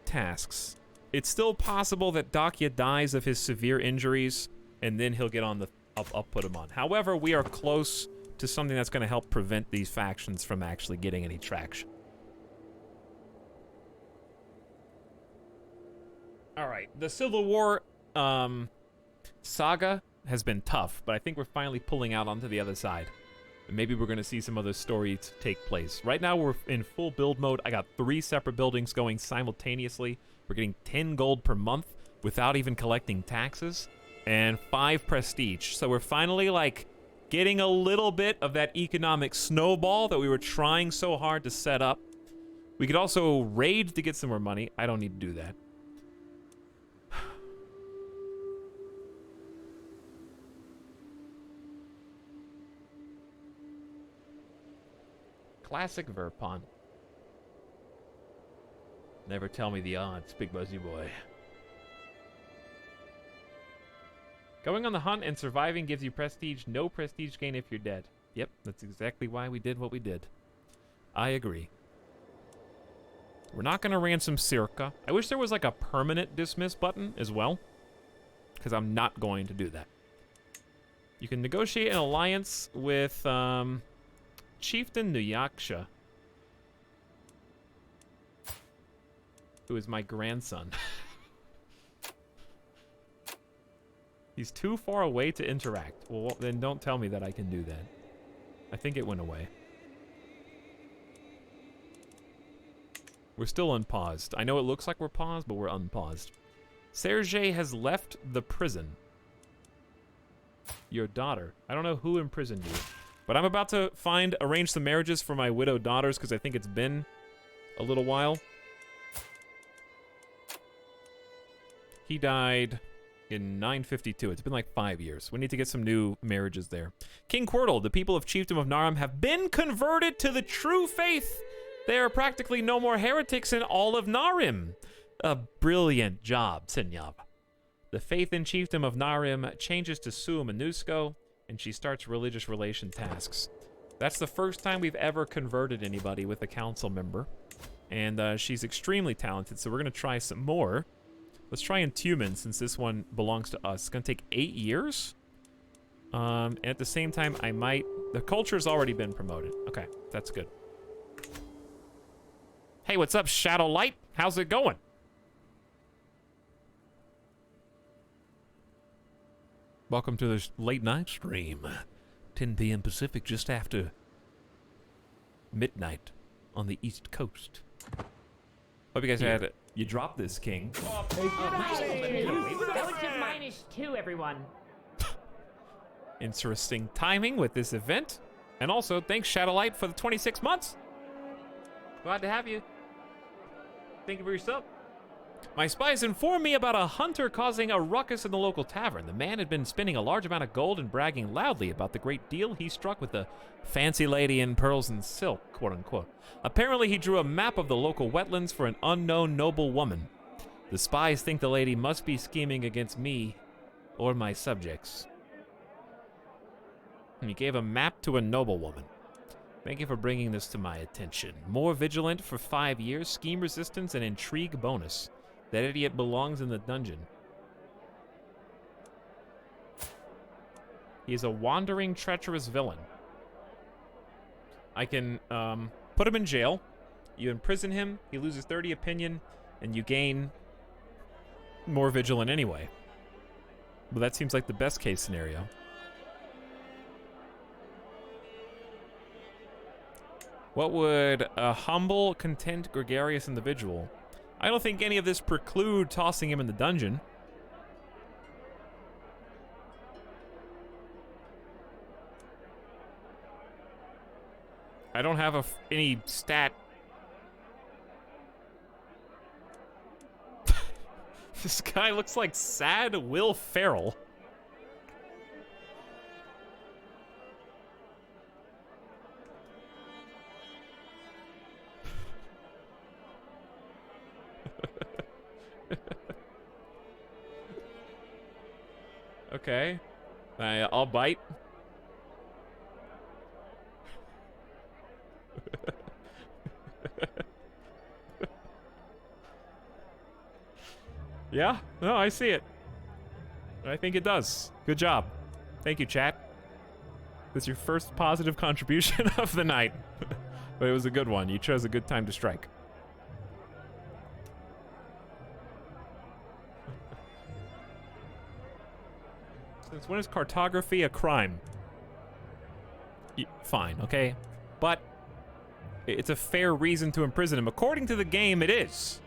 tasks. It's still possible that Dakya dies of his severe injuries, and then he'll get on the... I'll put him on. However, we are close to something that's going to help prevent these factions from actually getting any traction. Alright, the Civil War saga has been tough, but I think we're finally pulling out onto the other side. And maybe we're going to see some other stories take place. Right now we're in full build mode. I got 3 separate buildings going simultaneously. We're getting 10 gold per month without even collecting taxes. And 5 prestige. So we're finally, like, getting a little bit of that economic snowball that we were trying so hard to set up. We could also raid to get some more money. I don't need to do that. Classic Verpon. Never tell me the odds, big buzzy boy. Going on the hunt and surviving gives you prestige. No prestige gain if you're dead. Yep, that's exactly why we did what we did. I agree. We're not going to ransom Circa. I wish there was like a permanent dismiss button as well, because I'm not going to do that. You can negotiate an alliance with Chieftain Nuyaksha, who is my grandson. He's too far away to interact. Well, then don't tell me that I can do that. I think it went away. We're still unpaused. I know it looks like we're paused, but we're unpaused. Sergei has left the prison. Your daughter. I don't know who imprisoned you. But I'm about to arrange some marriages for my widowed daughters because I think it's been a little while. He died in 952. It's been like 5 years. We need to get some new marriages there. King Quirtle, the people of Chiefdom of Naram have been converted to the true faith. There are practically no more heretics in all of Narim. A brilliant job, Senyab. The faith in Chiefdom of Narim changes to Suamanusko, and she starts religious relation tasks. That's the first time we've ever converted anybody with a council member. And she's extremely talented, so we're going to try some more. Let's try in Tumen, since this one belongs to us. It's going to take 8 years. And at the same time, I might... The culture's already been promoted. Okay, that's good. Hey, what's up, Shadowlight? How's it going? Welcome to this late night stream. 10 p.m. Pacific, just after midnight on the East Coast. Hope you guys had it. You dropped this, King. Villages -2, everyone. Interesting timing with this event. And also, thanks, Shadowlight, for the 26 months. Glad to have you. Thank you for your sub. My spies informed me about a hunter causing a ruckus in the local tavern. The man had been spending a large amount of gold and bragging loudly about the great deal he struck with the fancy lady in pearls and silk, quote-unquote. Apparently, he drew a map of the local wetlands for an unknown noble woman. The spies think the lady must be scheming against me or my subjects. He gave a map to a noblewoman. Thank you for bringing this to my attention. More vigilant for 5 years, scheme resistance, and intrigue bonus. That idiot belongs in the dungeon. He is a wandering, treacherous villain. I can put him in jail. You imprison him, he loses 30 opinion, and you gain more vigilant anyway. Well, that seems like the best case scenario. What would a humble, content, gregarious individual... I don't think any of this preclude tossing him in the dungeon. I don't have any stat. This guy looks like sad Will Ferrell. Okay. I'll bite. Yeah? No, I see it. I think it does. Good job. Thank you, chat. This is your first positive contribution of the night. But it was a good one. You chose a good time to strike. Since when is cartography a crime? Fine, okay? But it's a fair reason to imprison him. According to the game, it is.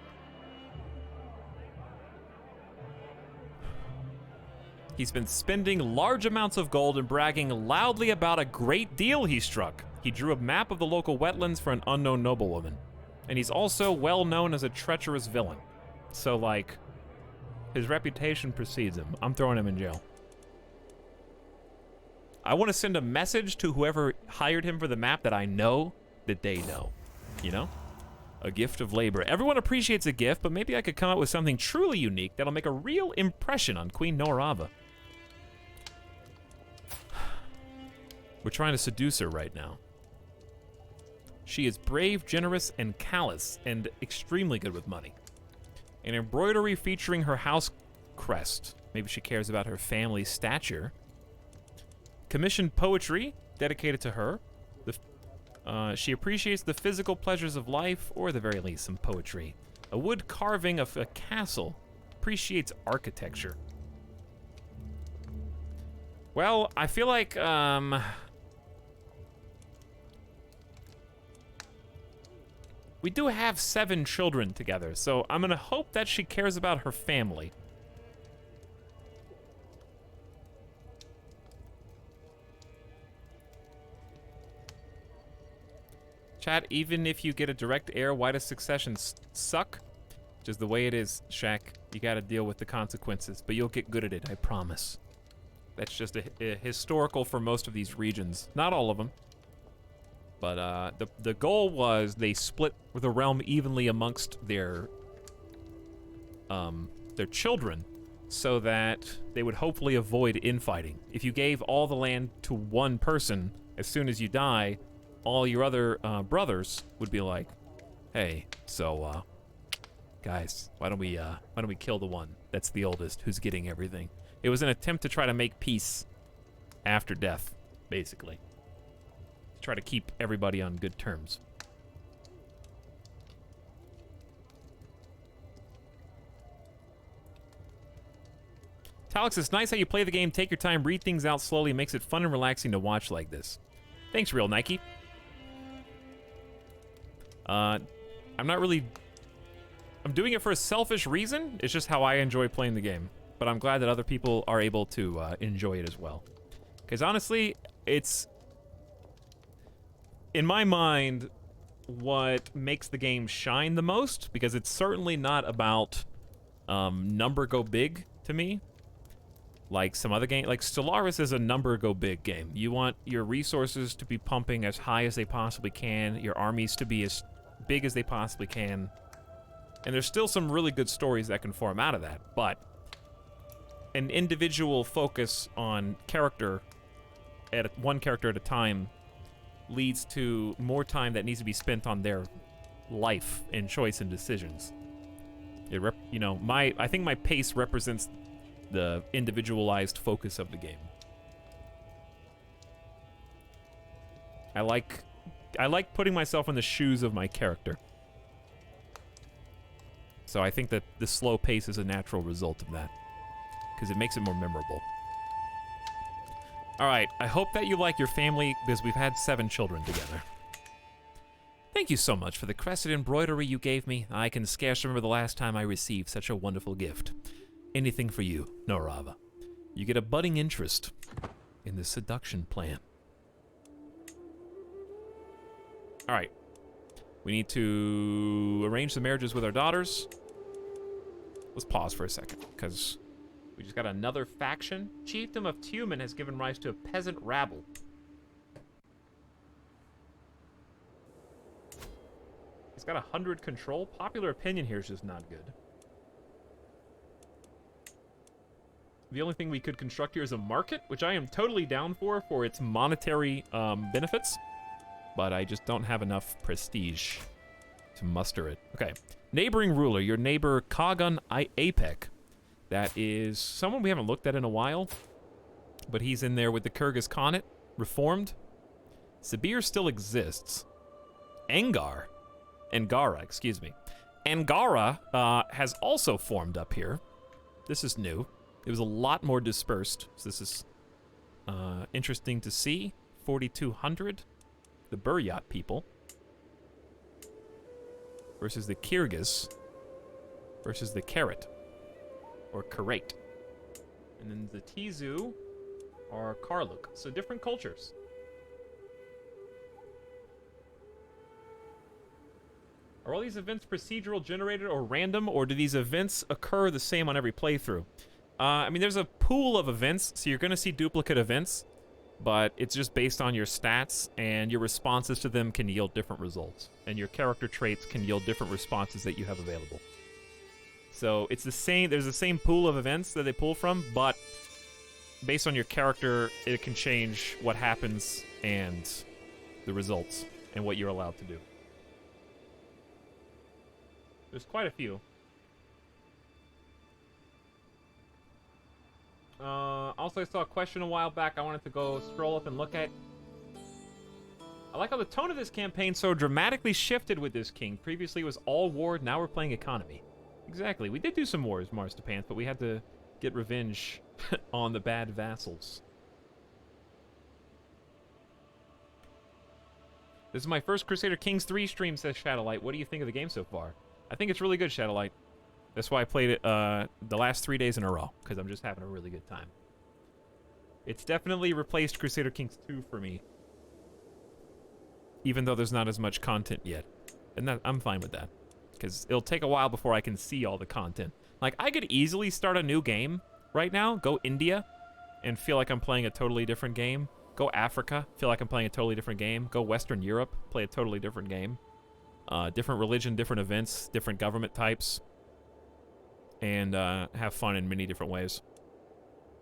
He's been spending large amounts of gold and bragging loudly about a great deal he struck. He drew a map of the local wetlands for an unknown noblewoman. And he's also well known as a treacherous villain. So, like, his reputation precedes him. I'm throwing him in jail. I want to send a message to whoever hired him for the map that I know that they know. You know? A gift of labor. Everyone appreciates a gift, but maybe I could come up with something truly unique that'll make a real impression on Queen Norava. We're trying to seduce her right now. She is brave, generous, and callous, and extremely good with money. An embroidery featuring her house crest. Maybe she cares about her family's stature. Commissioned poetry dedicated to her. She appreciates the physical pleasures of life, or at the very least, some poetry. A wood carving of a castle. Appreciates architecture. Well, I feel like, we do have 7 children together, so I'm gonna hope that she cares about her family. Chat, even if you get a direct heir, why does succession suck? Just the way it is, Shaq. You gotta deal with the consequences, but you'll get good at it, I promise. That's just a historical for most of these regions. Not all of them. But the goal was they split the realm evenly amongst their children so that they would hopefully avoid infighting. If you gave all the land to one person, as soon as you die, all your other brothers would be like, hey, so guys, why don't we kill the one that's the oldest who's getting everything? It was an attempt to try to make peace after death, basically. To try to keep everybody on good terms. Talix, it's nice how you play the game, take your time, read things out slowly, it makes it fun and relaxing to watch like this. Thanks, Real Nike. I'm doing it for a selfish reason. It's just how I enjoy playing the game. But I'm glad that other people are able to enjoy it as well. Because honestly, it's, in my mind, what makes the game shine the most, because it's certainly not about number go big to me. Like some other game, like Stellaris is a number go big game. You want your resources to be pumping as high as they possibly can, your armies to be as big as they possibly can. And there's still some really good stories that can form out of that, but an individual focus on character, one character at a time, leads to more time that needs to be spent on their life and choice and decisions. I think my pace represents the individualized focus of the game. I like putting myself in the shoes of my character. So I think that the slow pace is a natural result of that, because it makes it more memorable. Alright, I hope that you like your family, because we've had 7 children together. Thank you so much for the crescent embroidery you gave me. I can scarce remember the last time I received such a wonderful gift. Anything for you, Norava. You get a budding interest in the seduction plan. Alright. We need to arrange the marriages with our daughters. Let's pause for a second, because we just got another faction. Chiefdom of Tumen has given rise to a peasant rabble. He's got 100 control. Popular opinion here is just not good. The only thing we could construct here is a market, which I am totally down for its monetary benefits. But I just don't have enough prestige to muster it. Okay. Neighboring ruler, your neighbor Kagan Apek. That is someone we haven't looked at in a while. But he's in there with the Kyrgyz Khanate, reformed. Sibir still exists. Angara, excuse me. Angara has also formed up here. This is new. It was a lot more dispersed, so this is interesting to see. 4,200, the Buryat people, versus the Kyrgyz, versus the Karat, or Karat. And then the Tizu are Karluk, so different cultures. Are all these events procedural generated or random, or do these events occur the same on every playthrough? I mean, there's a pool of events, so you're going to see duplicate events, but it's just based on your stats, and your responses to them can yield different results, and your character traits can yield different responses that you have available. So it's the same, there's the same pool of events that they pull from, but based on your character, it can change what happens and the results and what you're allowed to do. There's quite a few. Also, I saw a question a while back I wanted to go scroll up and look at. I like how the tone of this campaign so dramatically shifted with this king. Previously it was all war, now we're playing economy. Exactly. We did do some wars, Mars to Panth, but we had to get revenge on the bad vassals. This is my first Crusader Kings 3 stream, says Shadowlight. What do you think of the game so far? I think it's really good, Shadowlight. That's why I played it the last 3 days in a row, because I'm just having a really good time. It's definitely replaced Crusader Kings 2 for me. even though there's not as much content yet. And I'm fine with that, because it'll take a while before I can see all the content. Like, I could easily start a new game right now, go India, and feel like I'm playing a totally different game. Go Africa, feel like I'm playing a totally different game. Go Western Europe, play a totally different game. Different religion, different events, different government types. And have fun in many different ways.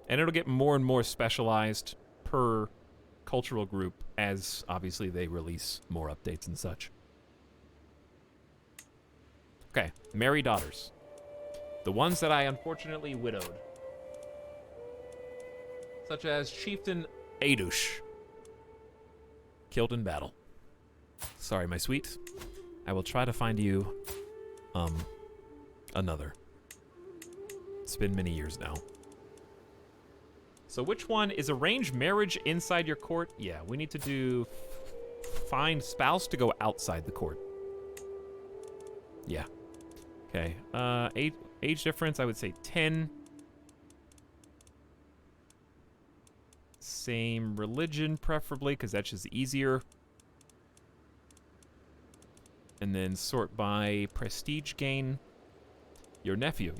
And it'll get more and more specialized per cultural group as, obviously, they release more updates and such. Okay, marry daughters. The ones that I unfortunately widowed. Such as Chieftain Adush. Killed in battle. Sorry, my sweet. I will try to find you, another. It's been many years now. So which one is arranged marriage inside your court? Yeah, we need to do find spouse to go outside the court. Yeah. Okay. Age difference, I would say 10. Same religion, preferably, because that's just easier. And then sort by prestige gain. Your nephew.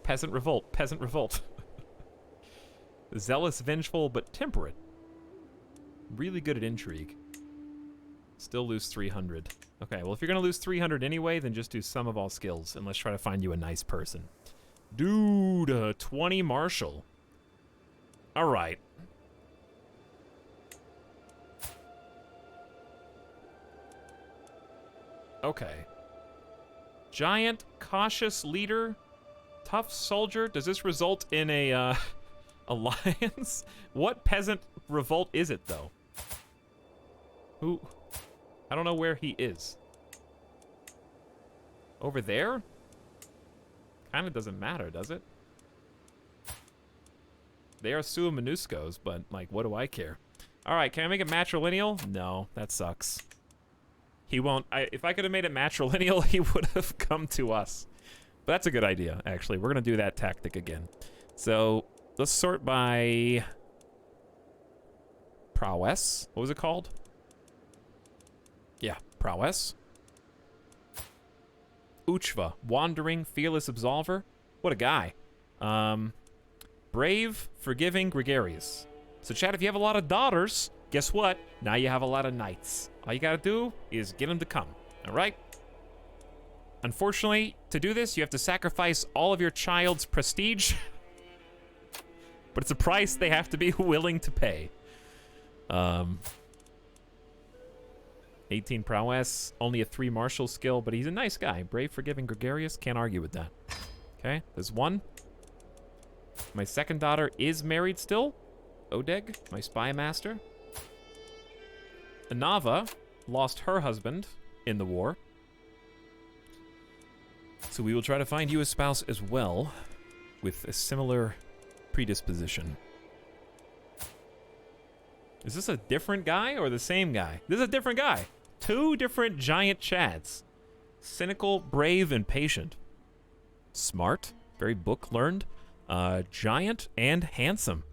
Peasant revolt. Zealous, vengeful, but temperate. Really good at intrigue. Still lose 300. Okay, well, if you're going to lose 300 anyway, then just do sum of all skills, and let's try to find you a nice person. Dude, 20 martial. All right. Okay. Giant, cautious leader, tough soldier. Does this result in a, alliance? What peasant revolt is it, though? Who? I don't know where he is. Over there? Kind of doesn't matter, does it? They are Sua Minuscos, but, like, what do I care? Alright, can I make it matrilineal? No, that sucks. He won't. If I could have made it matrilineal, he would have come to us. But that's a good idea, actually. We're going to do that tactic again. So, let's sort by prowess. What was it called? Yeah, prowess. Uchva, wandering, fearless absolver. What a guy. Brave, forgiving, gregarious. So, Chad, if you have a lot of daughters, guess what? Now you have a lot of knights. All you gotta do is get them to come, all right? Unfortunately, to do this, you have to sacrifice all of your child's prestige. But it's a price they have to be willing to pay. 18 prowess, only a 3 martial skill, but he's a nice guy. Brave, forgiving, gregarious, can't argue with that. Okay, there's one. My second daughter is married still. Odeg, my spy master. Anava lost her husband in the war. So we will try to find you a spouse as well, with a similar predisposition. Is this a different guy or the same guy? This is a different guy. 2 different giant Chads. Cynical, brave, and patient. Smart, very book learned. Giant and handsome.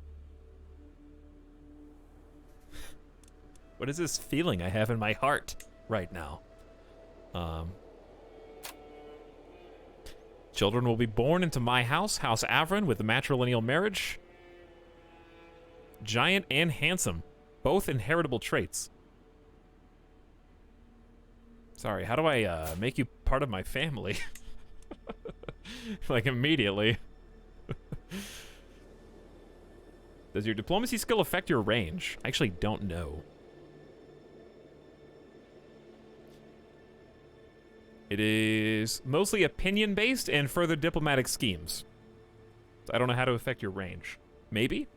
What is this feeling I have in my heart right now? Children will be born into my house, House Avron, with the matrilineal marriage. Giant and handsome. Both inheritable traits. Sorry, how do I make you part of my family? Like, immediately. Does your diplomacy skill affect your range? I actually don't know. It is mostly opinion-based and further diplomatic schemes. So I don't know how to affect your range. Maybe?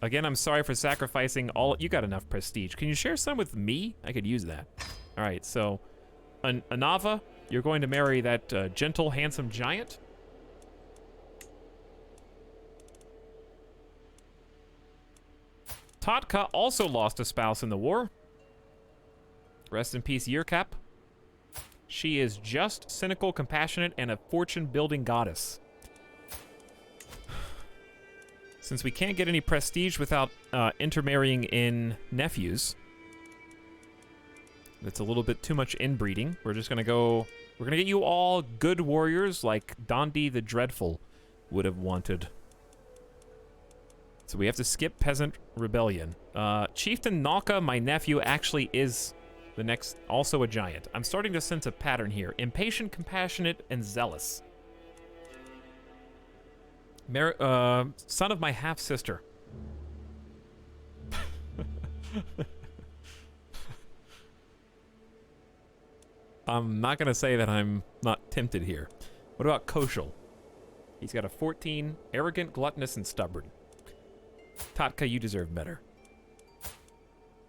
Again, I'm sorry for sacrificing all... You got enough prestige. Can you share some with me? I could use that. All right, so... Anava, you're going to marry that gentle, handsome giant. Totka also lost a spouse in the war. Rest in peace, Yearcap. She is just, cynical, compassionate, and a fortune-building goddess. Since we can't get any prestige without intermarrying in nephews, That's a little bit too much inbreeding. We're just gonna go... We're gonna get you all good warriors like Dondi the Dreadful would have wanted. So we have to skip Peasant Rebellion. Chieftain Nalka, my nephew, actually is the next... Also a giant. I'm starting to sense a pattern here. Impatient, compassionate, and zealous. Son of my half-sister. I'm not going to say that I'm not tempted here. What about Koshal? He's got a 14, arrogant, gluttonous, and stubborn. Tatka, you deserve better.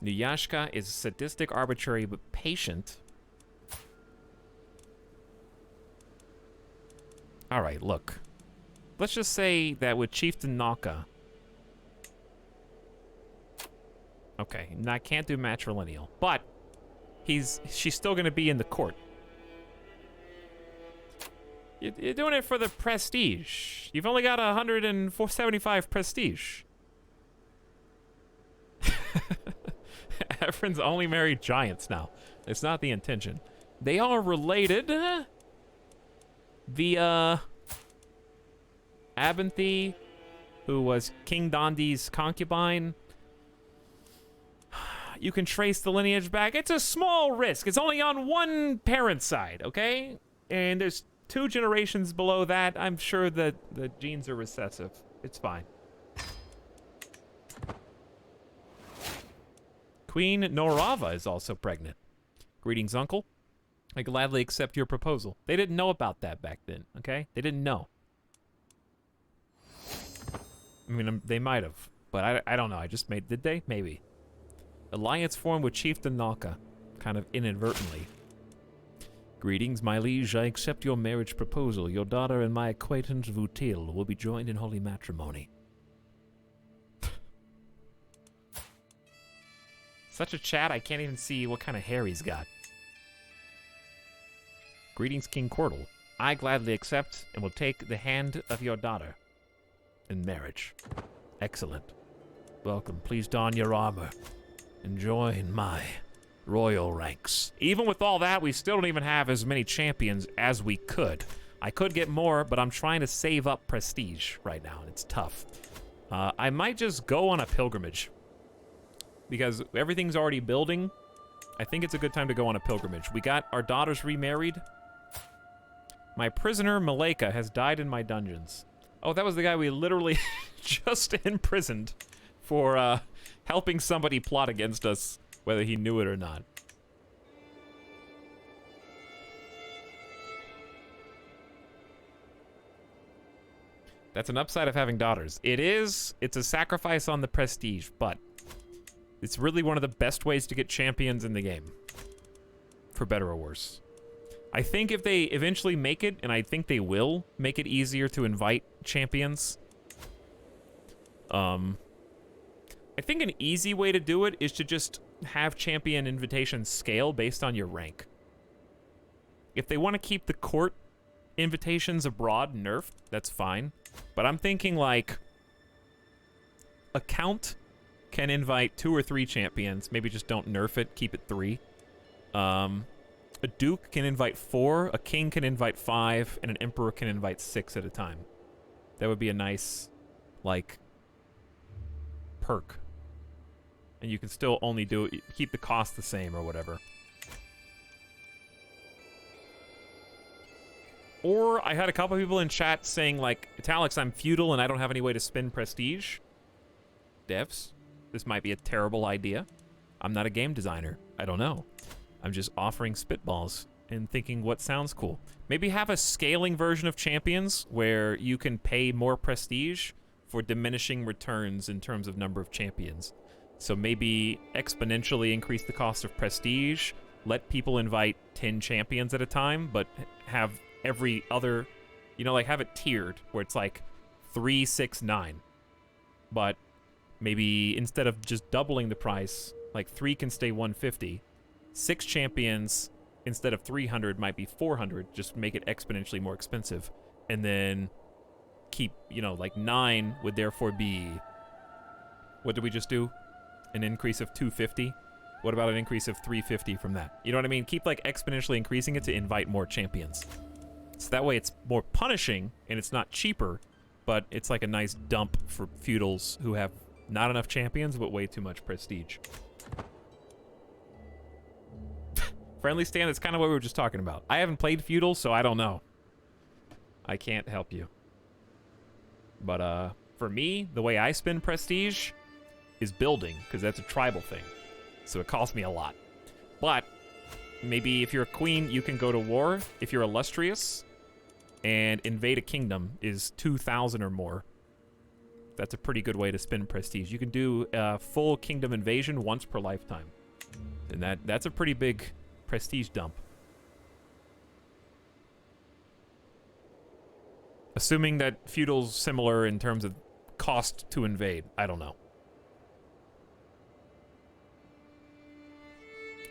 Nuyashka is sadistic, arbitrary, but patient. Alright, look. Let's just say that with Chieftain Nalka... Okay, I can't do matrilineal, but she's still going to be in the court. You're doing it for the prestige. You've only got 175 prestige. Efren's only married giants now. It's not the intention. They are related via Abinthy, who was King Dondi's concubine. You can trace the lineage back. It's a small risk. It's only on one parent's side, okay? And there's 2 generations below that. I'm sure that the genes are recessive. It's fine. Queen Norava is also pregnant. Greetings, uncle. I gladly accept your proposal. They didn't know about that back then, okay? They didn't know. I mean, they might have, but I don't know. I just made... Did they? Maybe. Alliance formed with Chieftain Nalka, kind of inadvertently. Greetings, my liege. I accept your marriage proposal. Your daughter and my acquaintance Vutil will be joined in holy matrimony. Such a chat, I can't even see what kind of hair he's got. Greetings, King Cordal. I gladly accept and will take the hand of your daughter in marriage. Excellent. Welcome. Please don your armor and join my royal ranks. Even with all that, we still don't even have as many champions as we could. I could get more, but I'm trying to save up prestige right now, and it's tough. I might just go on a pilgrimage. Because everything's already building. I think it's a good time to go on a pilgrimage. We got our daughters remarried. My prisoner, Maleka, has died in my dungeons. Oh, that was the guy we literally just imprisoned for helping somebody plot against us, whether he knew it or not. That's an upside of having daughters. It's a sacrifice on the prestige, but it's really one of the best ways to get champions in the game. For better or worse. I think if they eventually make it, and I think they will make it easier to invite champions. I think an easy way to do it is to just have champion invitations scale based on your rank. If they want to keep the court invitations abroad nerfed, that's fine. But I'm thinking like a count can invite 2 or 3 champions. Maybe just don't nerf it, keep it 3. A duke can invite 4, a king can invite 5, and an emperor can invite 6 at a time. That would be a nice, like, perk. And you can still only do it, keep the cost the same or whatever. Or I had a couple people in chat saying, like, Italics, I'm feudal and I don't have any way to spend prestige. Devs, this might be a terrible idea. I'm not a game designer. I don't know. I'm just offering spitballs and thinking what sounds cool. Maybe have a scaling version of champions where you can pay more prestige for diminishing returns in terms of number of champions. So maybe exponentially increase the cost of prestige, let people invite 10 champions at a time, but have every other, you know, like have it tiered where it's like 3, 6, 9. But maybe instead of just doubling the price, like 3 can stay 150. 6 champions instead of 300 might be 400, just make it exponentially more expensive. And then keep, you know, like 9 would therefore be, what did we just do? An increase of 250, What about an increase of 350 from that? You know what I mean? Keep like exponentially increasing it to invite more champions. So that way it's more punishing and it's not cheaper, but it's like a nice dump for feudals who have not enough champions but way too much prestige. Friendly stand, that's kind of what we were just talking about. I haven't played feudal, so I don't know. I can't help you. But for me, the way I spend prestige is building, because that's a tribal thing. So it costs me a lot. But maybe if you're a queen, you can go to war. If you're illustrious and invade a kingdom is 2,000 or more. That's a pretty good way to spend prestige. You can do a full kingdom invasion once per lifetime. And that's a pretty big prestige dump. Assuming that feudal's similar in terms of cost to invade. I don't know.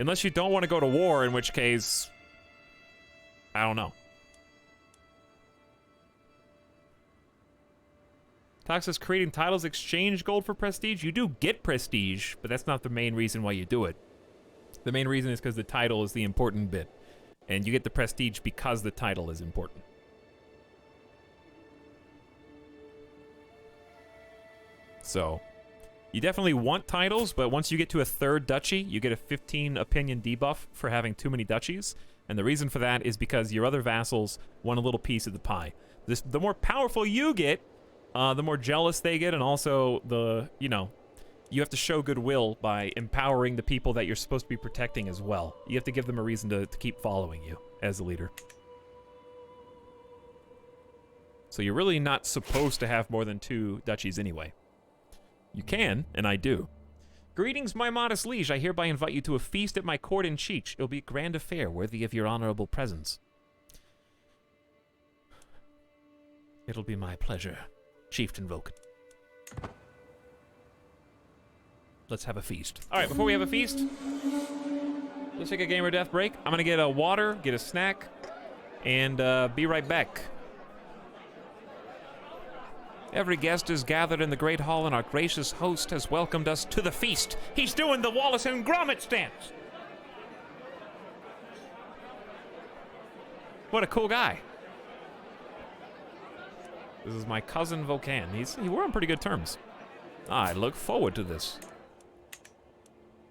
Unless you don't want to go to war, in which case, I don't know. Talk says creating titles exchange gold for prestige. You do get prestige, but that's not the main reason why you do it. The main reason is because the title is the important bit. And you get the prestige because the title is important. So, you definitely want titles, but once you get to a third duchy, you get a 15 opinion debuff for having too many duchies. And the reason for that is because your other vassals want a little piece of the pie. The more powerful you get, the more jealous they get, and also you have to show goodwill by empowering the people that you're supposed to be protecting as well. You have to give them a reason to keep following you as a leader. So you're really not supposed to have more than 2 duchies anyway. You can, and I do. Greetings, my modest liege. I hereby invite you to a feast at my court in Cheech. It'll be a grand affair worthy of your honorable presence. It'll be my pleasure, Chieftain Vulcan. Let's have a feast. All right, before we have a feast, let's take a game or death break. I'm gonna get a water, get a snack, and be right back. Every guest is gathered in the great hall, and our gracious host has welcomed us to the feast. He's doing the Wallace and Gromit stance. What a cool guy. This is my cousin Vulcan. We're on pretty good terms. I look forward to this.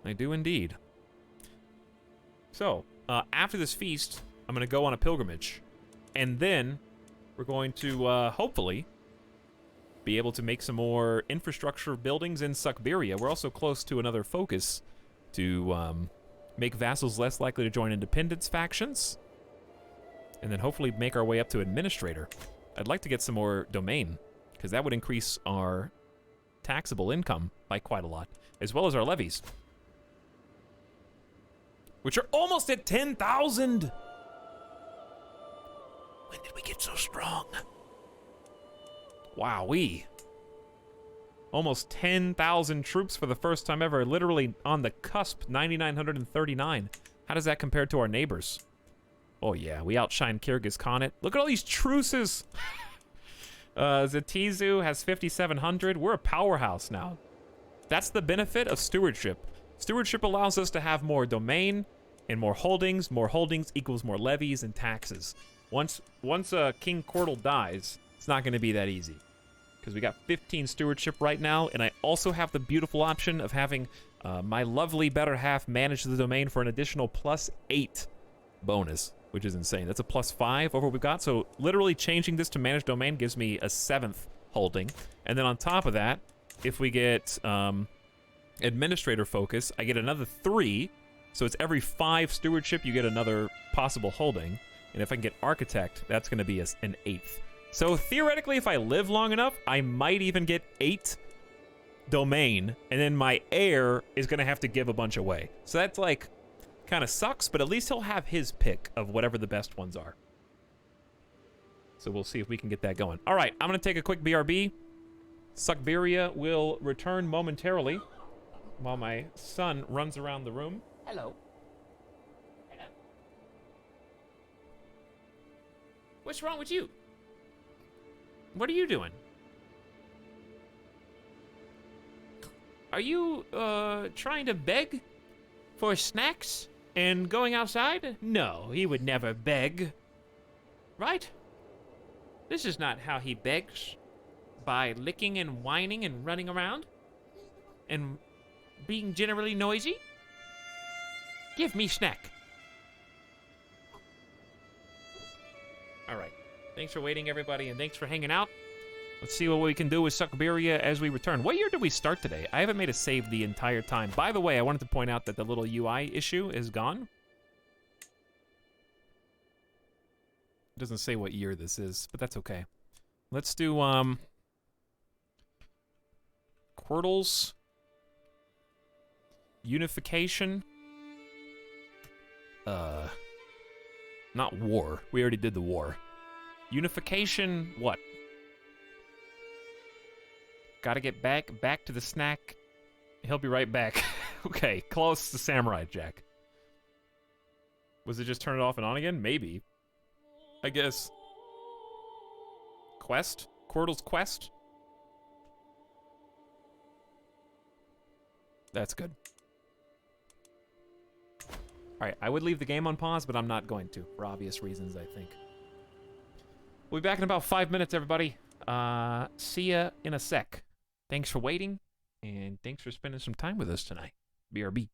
I do indeed. So, after this feast, I'm going to go on a pilgrimage. And then we're going to, hopefully, be able to make some more infrastructure buildings in Suckberia. We're also close to another focus to make vassals less likely to join independence factions. And then hopefully make our way up to administrator. I'd like to get some more domain, because that would increase our taxable income by quite a lot, as well as our levies, which are almost at 10,000. When did we get so strong? Wowee. Almost 10,000 troops for the first time ever, literally on the cusp, 9,939. How does that compare to our neighbors? Oh yeah, we outshine Kyrgyz Khanate. Look at all these truces. Zatizu has 5,700. We're a powerhouse now. That's the benefit of stewardship. Stewardship allows us to have more domain and more holdings. More holdings equals more levies and taxes. Once King Cordal dies, it's not going to be that easy, because we got 15 stewardship right now, and I also have the beautiful option of having my lovely better half manage the domain for an additional +8 bonus, which is insane. That's a +5 over what we've got. So literally changing this to manage domain gives me a 7th holding, and then on top of that, if we get administrator focus, I get another 3. So it's every 5 stewardship you get another possible holding, and if I can get architect, that's going to be an 8th. So theoretically, if I live long enough, I might even get 8 domain, and then my heir is going to have to give a bunch away. So that's like, kind of sucks, but at least he'll have his pick of whatever the best ones are. So we'll see if we can get that going. All right, I'm going to take a quick BRB. Suckberia will return momentarily while my son runs around the room. Hello. Hello. What's wrong with you? What are you doing? Are you, trying to beg For snacks? And going outside? No, he would never beg. Right? This is not how he begs. By licking and whining and running around? And being generally noisy? Give me snack. Alright. Thanks for waiting, everybody, and thanks for hanging out. Let's see what we can do with Suckeria as we return. What year did we start today? I haven't made a save the entire time. By the way, I wanted to point out that the little UI issue is gone. It doesn't say what year this is, but that's okay. Let's do, Quirtles. Unification. Not war. We already did the war. Unification, what? Gotta get back to the snack. He'll be right back. Okay, close to Samurai Jack. Was it just turn it off and on again? Maybe. I guess. Quest? Quirtle's Quest? That's good. Alright, I would leave the game on pause, but I'm not going to, for obvious reasons, I think. We'll be back in about 5 minutes, everybody. See ya in a sec. Thanks for waiting, and thanks for spending some time with us tonight. BRB.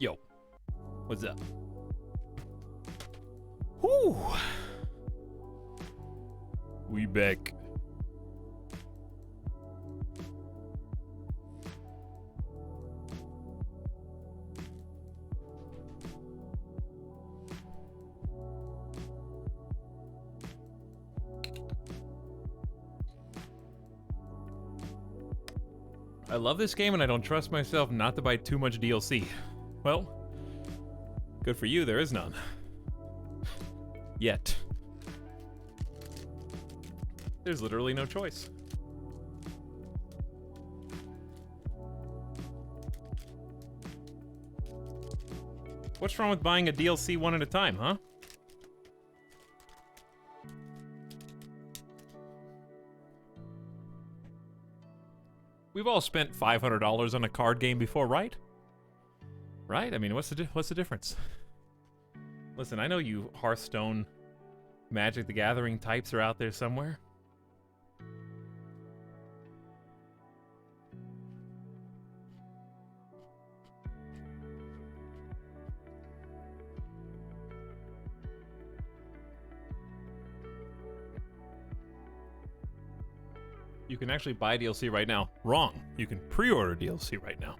Yo, what's up? Whew. We back. I love this game and I don't trust myself not to buy too much DLC. Well, good for you, there is none. Yet. There's literally no choice. What's wrong with buying a DLC one at a time, huh? We've all spent $500 on a card game before, right? Right? I mean, what's the difference? Listen, I know you Hearthstone, Magic the Gathering types are out there somewhere. You can actually buy DLC right now. Wrong. You can pre-order DLC right now.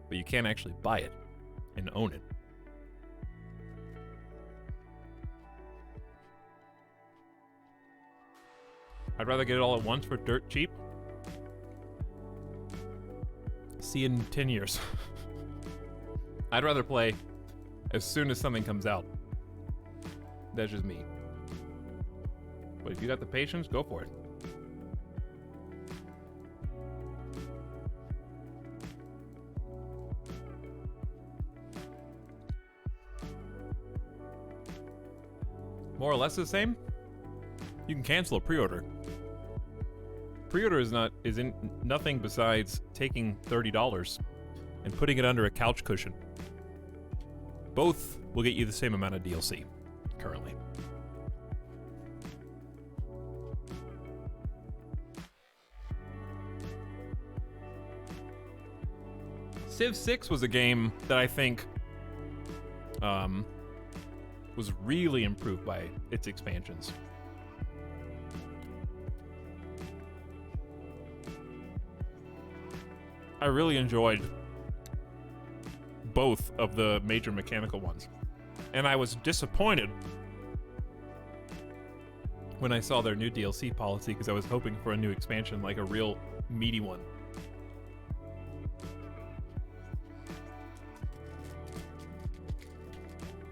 But you can't actually buy it and own it. I'd rather get it all at once for dirt cheap. See you in 10 years. I'd rather play as soon as something comes out. That's just me. But if you got the patience, go for it. More or less the same. You can cancel a pre-order. Pre-order is nothing besides taking $30 and putting it under a couch cushion. Both will get you the same amount of DLC currently. Civ 6 was a game that I think was really improved by its expansions. I really enjoyed both of the major mechanical ones. And I was disappointed when I saw their new DLC policy because I was hoping for a new expansion, like a real meaty one.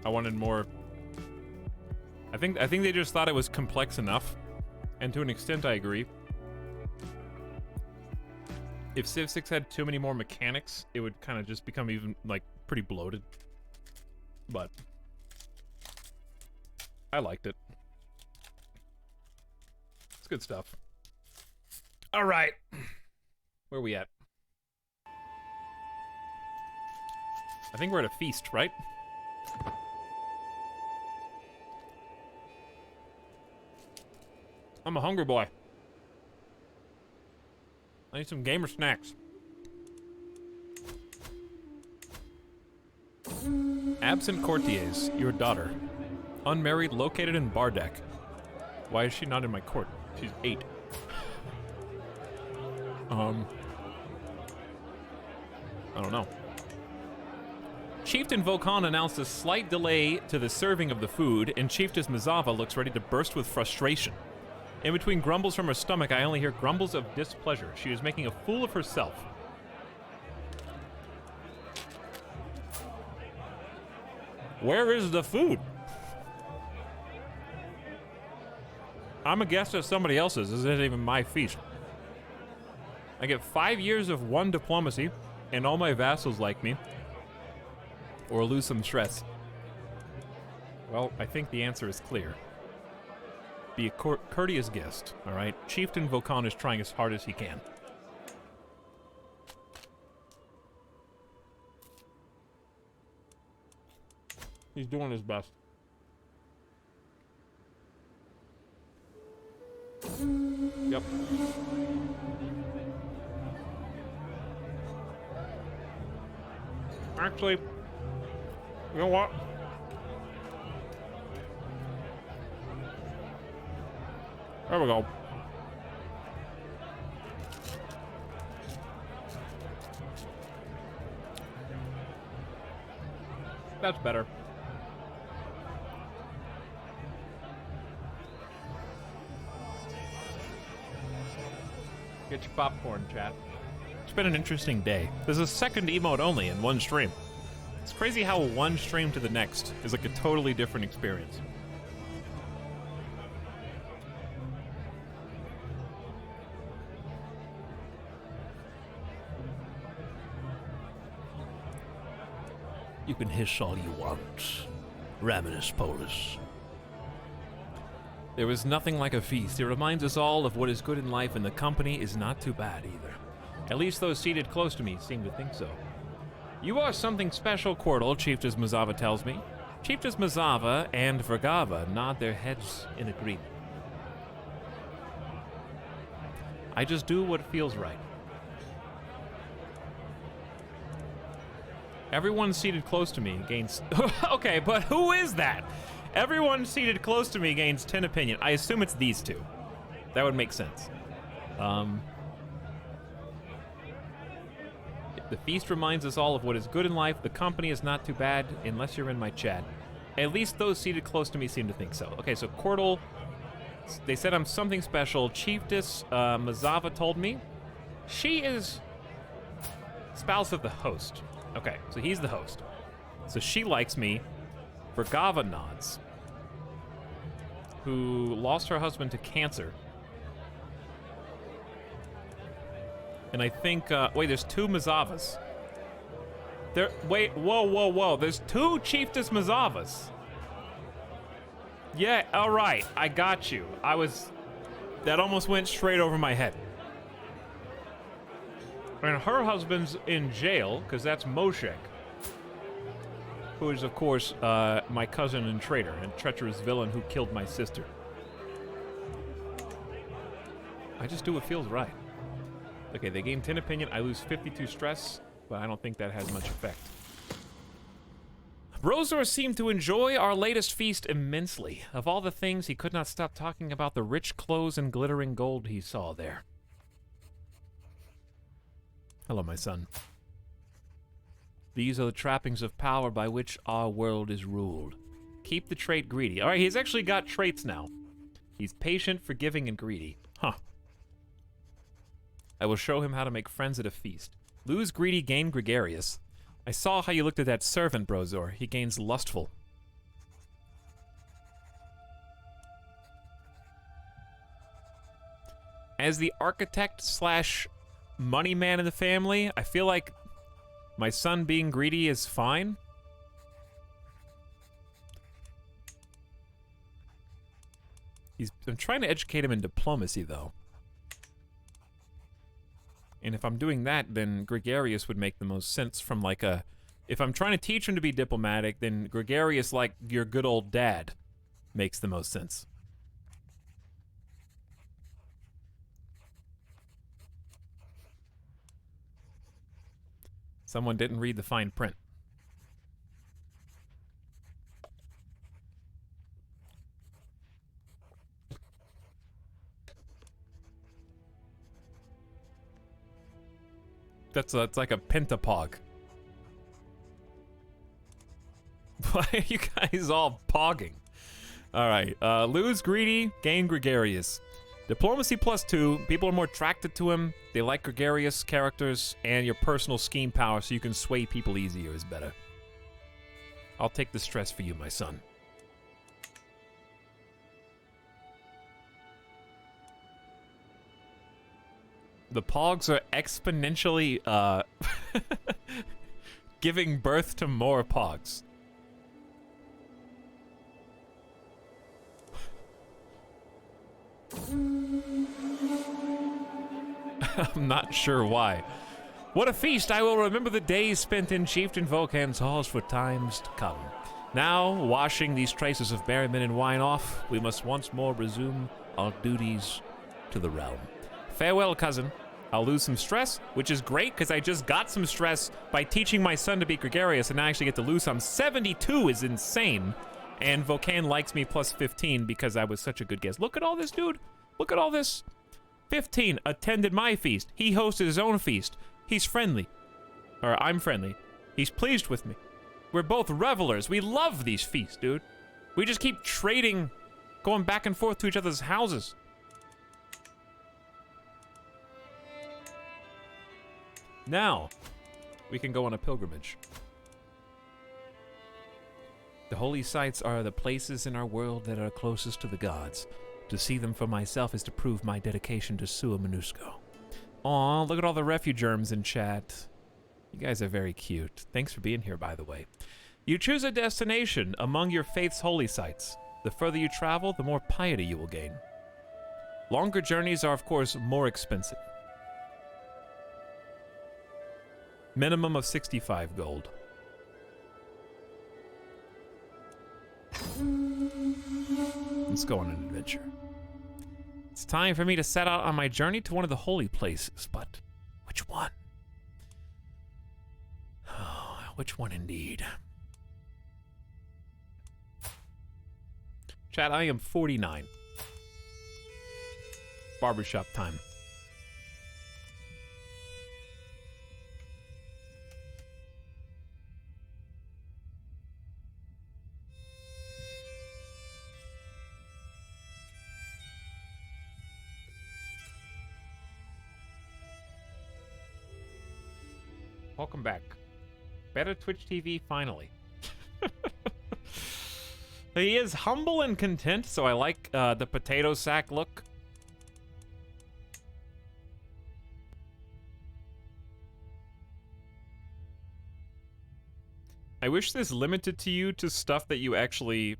I wanted more. I think they just thought it was complex enough, and to an extent I agree. If Civ 6 had too many more mechanics, it would kind of just become even, like, pretty bloated. But I liked it. It's good stuff. All right. Where are we at? I think we're at a feast, right? I'm a hungry boy. I need some gamer snacks. Absent courtiers, your daughter. Unmarried, located in Bardek. Why is she not in my court? She's 8. I don't know. Chieftain Volkan announced a slight delay to the serving of the food, and Chieftess Mazava looks ready to burst with frustration. In between grumbles from her stomach, I only hear grumbles of displeasure. She is making a fool of herself. Where is the food? I'm a guest at somebody else's. This isn't even my feast. I get 5 years of 1 diplomacy, and all my vassals like me. Or lose some stress. Well, I think the answer is clear. Be a courteous guest, all right? Chieftain Volkan is trying as hard as he can. He's doing his best. Yep. Actually, You know what? There we go. That's better. Get your popcorn, chat. It's been an interesting day. There's a second emote only in one stream. It's crazy how one stream to the next is like a totally different experience. You can hiss all you want, Raminus Polus. There is nothing like a feast. It reminds us all of what is good in life, and the company is not too bad either. At least those seated close to me seem to think so. You are something special, Quirtle, Chiefess Mazava tells me. Chiefess Mazava and Vergava nod their heads in agreement. I just do what feels right. Everyone seated close to me gains... Okay, but who is that? Everyone seated close to me gains 10 opinion. I assume it's these two. That would make sense. The feast reminds us all of what is good in life. The company is not too bad unless you're in my chat. At least those seated close to me seem to think so. Okay, so Quirtle, they said I'm something special. Chiefess Mazava told me. She is spouse of the host. Okay, so he's the host. So she likes me. Vergava nods, who lost her husband to cancer. And I think, wait, there's two Mazavas. Wait, whoa. There's two Chiefess Mazavas. Yeah, all right, I got you. That almost went straight over my head. And her husband's in jail, because that's Moshek, who is, of course, my cousin and traitor, and treacherous villain who killed my sister. I just do what feels right. Okay, they gain 10 opinion, I lose 52 stress, but I don't think that has much effect. Brozor seemed to enjoy our latest feast immensely. Of all the things, he could not stop talking about the rich clothes and glittering gold he saw there. Hello, my son. These are the trappings of power by which our world is ruled. Keep the trait greedy. All right, he's actually got traits now. He's patient, forgiving, and greedy. Huh. I will show him how to make friends at a feast. Lose greedy, gain gregarious. I saw how you looked at that servant, Brozor. He gains lustful. As the architect slash money man in the family, I feel like my son being greedy is fine. I'm trying to educate him in diplomacy, though. And if I'm doing that, then gregarious would make the most sense from like a... If I'm trying to teach him to be diplomatic, then gregarious like your good old dad makes the most sense. Someone didn't read the fine print. That's like a pentapog. Why are you guys all pogging? Alright, lose greedy, gain gregarious. Diplomacy +2, people are more attracted to him, they like gregarious characters, and your personal scheme power so you can sway people easier is better. I'll take the stress for you, my son. The pogs are exponentially, giving birth to more pogs. I'm not sure why. What a feast! I will remember the days spent in Chieftain Vulcan's halls for times to come. Now, washing these traces of merriment and wine off, we must once more resume our duties to the realm. Farewell, cousin. I'll lose some stress, which is great because I just got some stress by teaching my son to be gregarious, and I actually get to lose some. 72 is insane. And Vocan likes me plus 15 because I was such a good guest. Look at all this, dude. Look at all this. 15 attended my feast. He hosted his own feast. He's friendly. Or I'm friendly. He's pleased with me. We're both revelers. We love these feasts, dude. We just keep trading, going back and forth to each other's houses. Now, we can go on a pilgrimage. The holy sites are the places in our world that are closest to the gods. To see them for myself is to prove my dedication to Sua Minusko. Aw, look at all the refugerms in chat. You guys are very cute. Thanks for being here, by the way. You choose a destination among your faith's holy sites. The further you travel, the more piety you will gain. Longer journeys are, of course, more expensive. Minimum of 65 gold. Let's go on an adventure. It's time for me to set out on my journey to one of the holy places, but which one? Oh, which one indeed? Chat, I am 49. Barbershop time. Welcome back. Better Twitch TV, finally. He is humble and content, so I like the potato sack look. I wish this limited to you to stuff that you actually...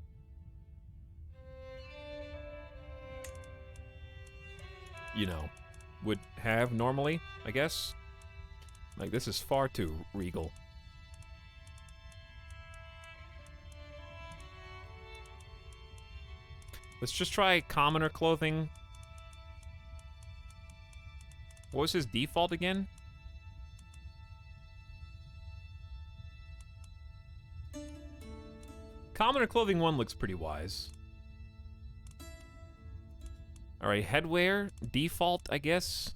you know, would have normally, I guess. Like, this is far too regal. Let's just try commoner clothing. What was his default again? Commoner clothing 1 looks pretty wise. Alright, headwear, default, I guess.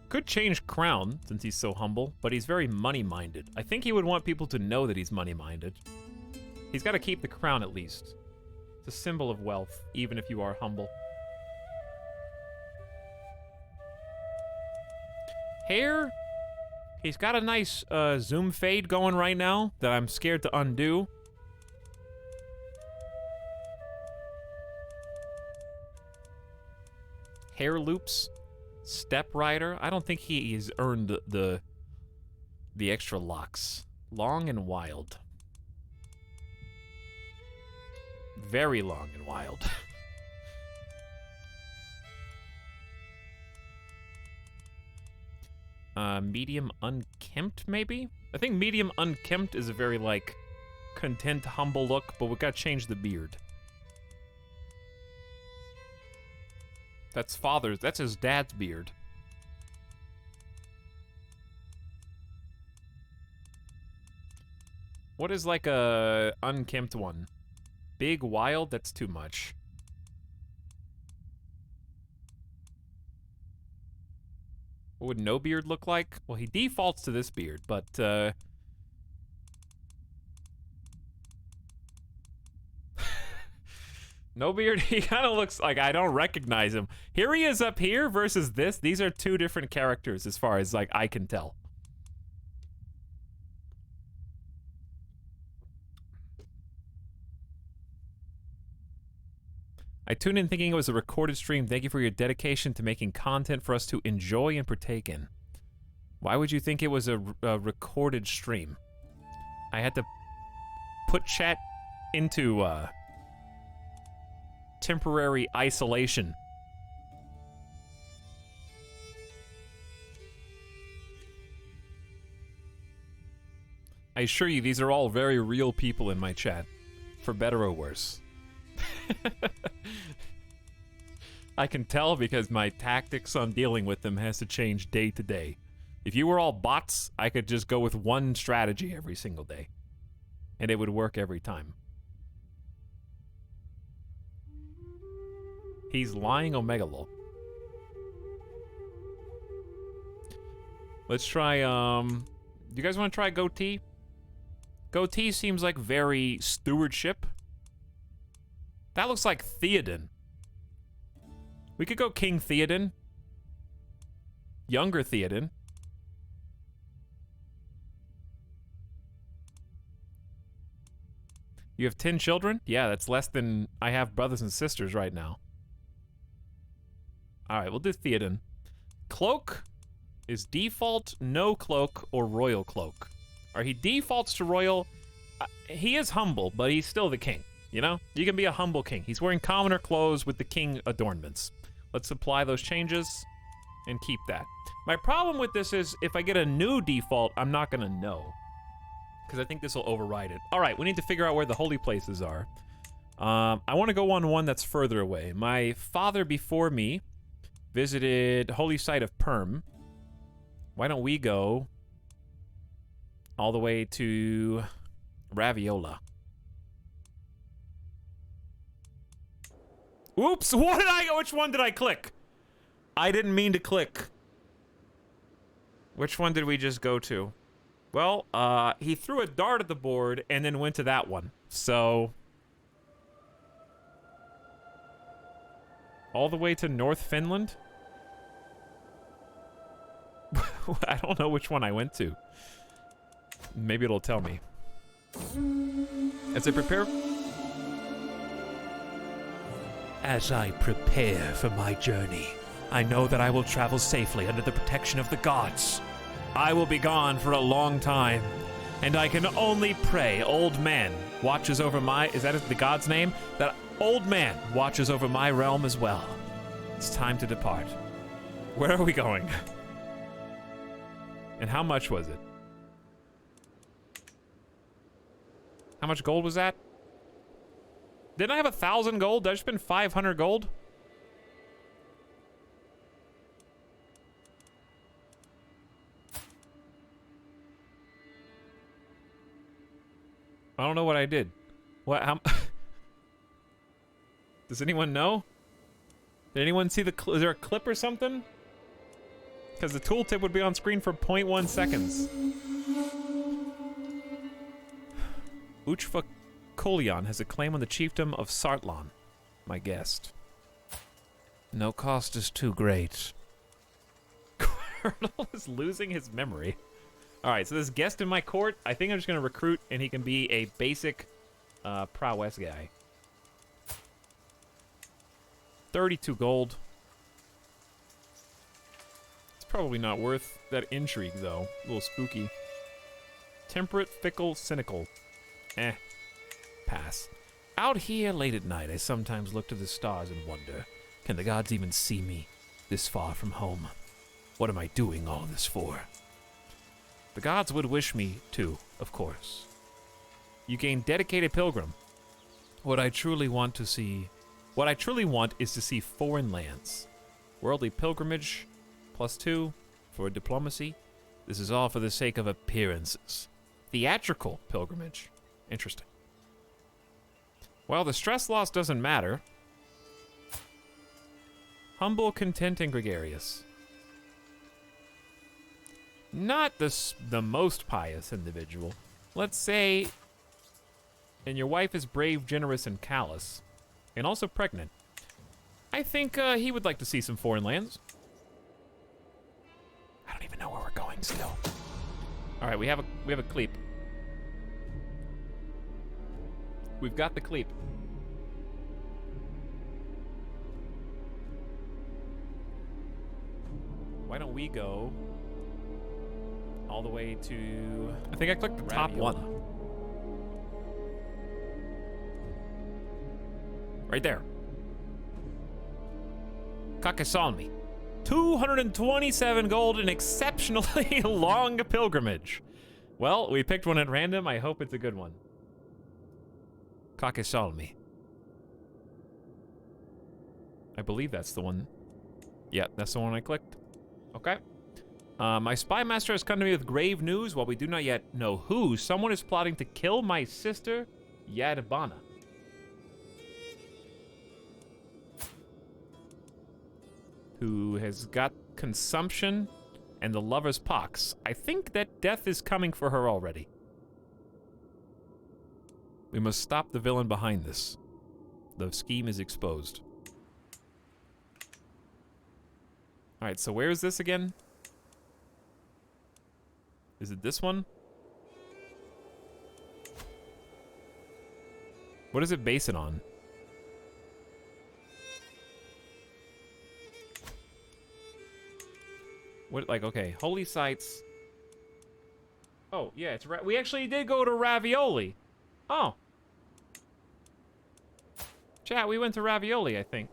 Could change crown, since he's so humble, but he's very money-minded. I think he would want people to know that he's money-minded. He's got to keep the crown at least. It's a symbol of wealth, even if you are humble. Hair? He's got a nice zoom fade going right now that I'm scared to undo. Hair loops. Step rider. I don't think he has earned the extra locks. Long and wild. Very long and wild. Medium unkempt, maybe? I think medium unkempt is a very, like, content, humble look, but we gotta change the beard. That's father's, that's his dad's beard. What is like a unkempt one? Big, wild? That's too much. What would no beard look like? Well, he defaults to this beard, but, no beard, he kind of looks like I don't recognize him. Here he is up here versus this. These are two different characters as far as, like, I can tell. I tuned in thinking it was a recorded stream. Thank you for your dedication to making content for us to enjoy and partake in. Why would you think it was a recorded stream? I had to put chat into temporary isolation. I assure you, these are all very real people in my chat, for better or worse. I can tell because my tactics on dealing with them has to change day to day. If you were all bots, I could just go with one strategy every single day. And it would work every time. He's lying Omegalol. Let's try, do you guys want to try Goatee? Goatee seems like very stewardship. That looks like Theoden. We could go King Theoden. Younger Theoden. You have 10 children? Yeah, that's less than I have brothers and sisters right now. Alright, we'll do Theoden. Cloak is default, no cloak, or royal cloak. Or he defaults to royal. He is humble, but he's still the king. You know? You can be a humble king. He's wearing commoner clothes with the king adornments. Let's apply those changes and keep that. My problem with this is if I get a new default, I'm not going to know. Because I think this will override it. All right, we need to figure out where the holy places are. I want to go on one that's further away. My father before me visited holy site of Perm. Why don't we go all the way to Raviola? Oops, which one did I click? I didn't mean to click. Which one did we just go to? Well, he threw a dart at the board and then went to that one. So, all the way to North Finland? I don't know which one I went to. Maybe it'll tell me. As I prepare... As I prepare for my journey, I know that I will travel safely under the protection of the gods. I will be gone for a long time, and I can only pray old man watches over my... Is that the god's name? That old man watches over my realm as well. It's time to depart. Where are we going? And how much was it? How much gold was that? Didn't I have 1,000 gold? Did I spend 500 gold? I don't know what I did. What? How? Does anyone know? Did anyone see the? Is there a clip or something? Because the tooltip would be on screen for 0.1 seconds. Uchva Kolian has a claim on the chiefdom of Sartlan, my guest. No cost is too great. Colonel is losing his memory. Alright, so this guest in my court, I think I'm just going to recruit and he can be a basic prowess guy. 32 gold. It's probably not worth that intrigue, though. A little spooky. Temperate, fickle, cynical. Pass. Out here late at night, I sometimes look to the stars and wonder, can the gods even see me this far from home? What am I doing all this for? The gods would wish me to, of course. You gain dedicated pilgrim. What I truly want is to see foreign lands. Worldly pilgrimage, +2 for diplomacy. This is all for the sake of appearances. Theatrical pilgrimage. Interesting. Well, the stress loss doesn't matter. Humble, content, and gregarious. Not the most pious individual. Let's say, and your wife is brave, generous, and callous, and also pregnant. I think he would like to see some foreign lands. I don't even know where we're going still. All right, we have a cleep. We've got the cleep. Why don't we go all the way to... I think I clicked the top one. Right there. Kakesalmi. 227 gold, an exceptionally long pilgrimage. Well, we picked one at random. I hope it's a good one. Kakesalmi. I believe that's the one. Yeah, that's the one I clicked. Okay. My spy master has come to me with grave news. While we do not yet know who, someone is plotting to kill my sister, Yadabana. Who has got consumption and the lover's pox. I think that death is coming for her already. We must stop the villain behind this. The scheme is exposed. Alright, so where is this again? Is it this one? What does it base it on? What, like, okay, holy sites. Oh, yeah, it's we actually did go to Ravioli. Oh. Chat, we went to Ravioli, I think.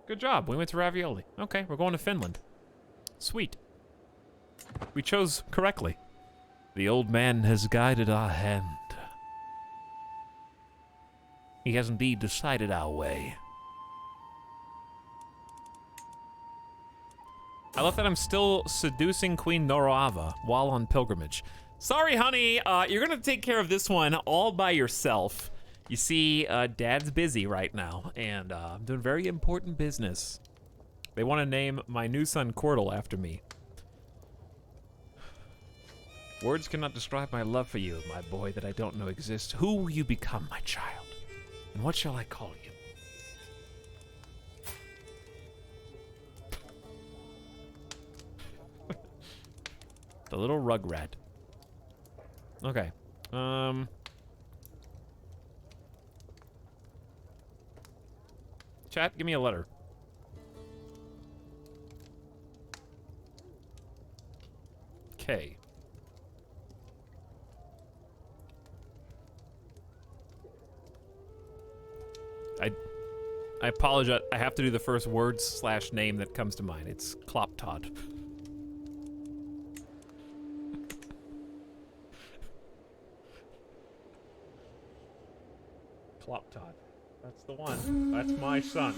Good job, we went to Ravioli. Okay, we're going to Finland. Sweet. We chose correctly. The old man has guided our hand. He has indeed decided our way. I love that I'm still seducing Queen Noroava while on pilgrimage. Sorry, honey, you're gonna take care of this one all by yourself. You see, Dad's busy right now, and I'm doing very important business. They want to name my new son Cordal after me. Words cannot describe my love for you, my boy that I don't know exists. Who will you become, my child? And what shall I call you? The little rugrat. Okay. Chat, give me a letter. Okay. I apologize. I have to do the first words / name that comes to mind. It's Kloptod. Kloptod. That's the one. That's my son.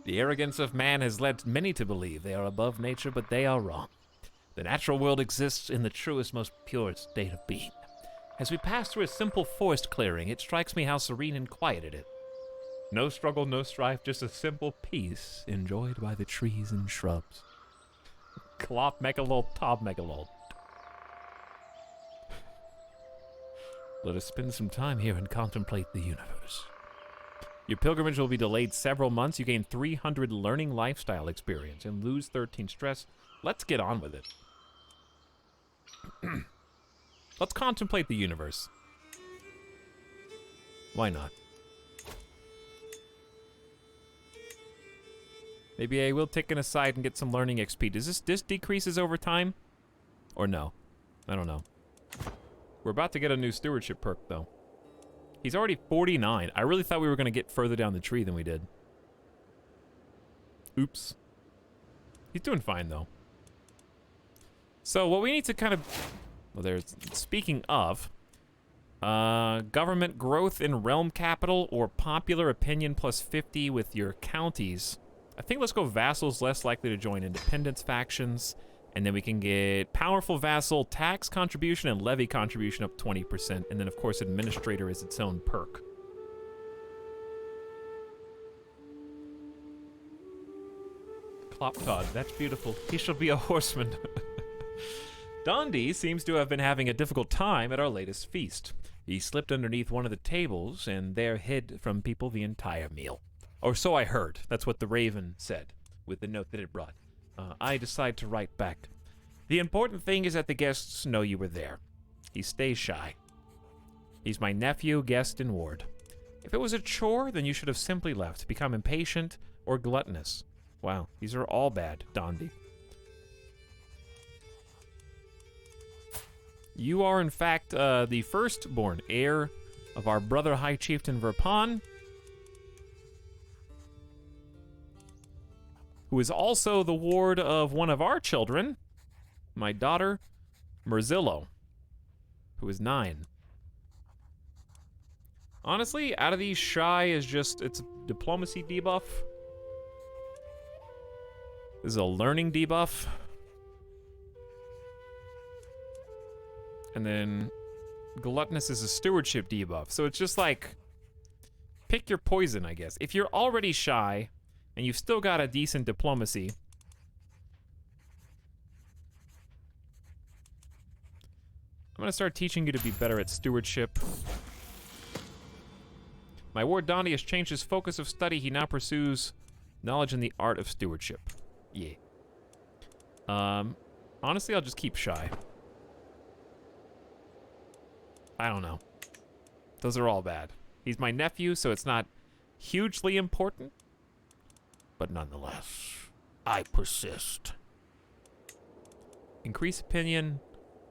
The arrogance of man has led many to believe they are above nature, but they are wrong. The natural world exists in the truest, most pure state of being. As we pass through a simple forest clearing, it strikes me how serene and quiet it is. No struggle, no strife, just a simple peace enjoyed by the trees and shrubs. Klop Megalol Tob Megalol. Let us spend some time here and contemplate the universe. Your pilgrimage will be delayed several months. You gain 300 learning lifestyle experience and lose 13 stress. Let's get on with it. Let's contemplate the universe. Why not? Maybe I will take an aside and get some learning XP. Does this decreases over time? Or no? I don't know. We're about to get a new stewardship perk, though. He's already 49. I really thought we were going to get further down the tree than we did. Oops. He's doing fine, though. So what we need to kind of... Well, there's... Speaking of... government growth in realm capital or popular opinion plus 50 with your counties. I think let's go vassals less likely to join independence factions. And then we can get powerful vassal, tax contribution, and levy contribution up 20%. And then, of course, administrator is its own perk. Kloptod, that's beautiful. He shall be a horseman. Dondi seems to have been having a difficult time at our latest feast. He slipped underneath one of the tables and there hid from people the entire meal. Or so I heard. That's what the Raven said with the note that it brought. I decide to write back. The important thing is that the guests know you were there. He stays shy. He's my nephew, guest, and ward. If it was a chore, then you should have simply left, become impatient, or gluttonous. Wow, these are all bad, Dondi. You are, in fact, the firstborn heir of our brother High Chieftain Verpan, who is also the ward of one of our children, my daughter, Merzillo, who is 9. Honestly, out of these, shy is just, it's a diplomacy debuff. This is a learning debuff. And then gluttonous is a stewardship debuff. So it's just like, pick your poison, I guess. If you're already shy and you've still got a decent diplomacy, I'm gonna start teaching you to be better at stewardship. My ward Dondi has changed his focus of study. He now pursues knowledge in the art of stewardship. Yeah. Honestly, I'll just keep shy. I don't know. Those are all bad. He's my nephew, so it's not hugely important. But nonetheless, I persist. Increase opinion.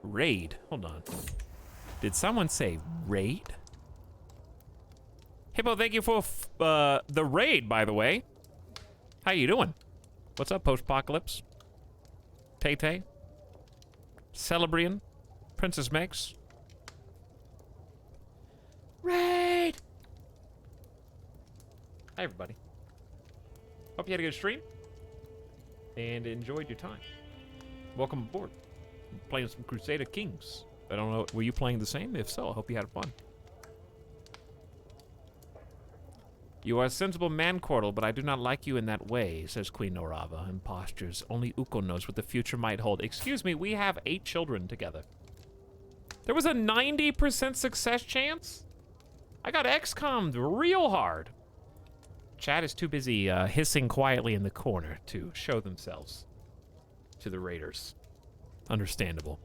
Raid. Hold on. Did someone say raid? Hippo, thank you for the raid, by the way. How you doing? What's up, Post-Apocalypse? Tay-Tay? Celebrian? Princess Megs? Raid! Hi, everybody. Hope you had a good stream and enjoyed your time. Welcome aboard. I'm playing some Crusader Kings. I don't know, were you playing the same? If so, I hope you had fun. You are a sensible man, Cordal, but I do not like you in that way, says Queen Norava, impostures. Only Uko knows what the future might hold. Excuse me, we have 8 children together. There was a 90% success chance? I got XCOM'd real hard. Chat is too busy hissing quietly in the corner to show themselves to the raiders. Understandable.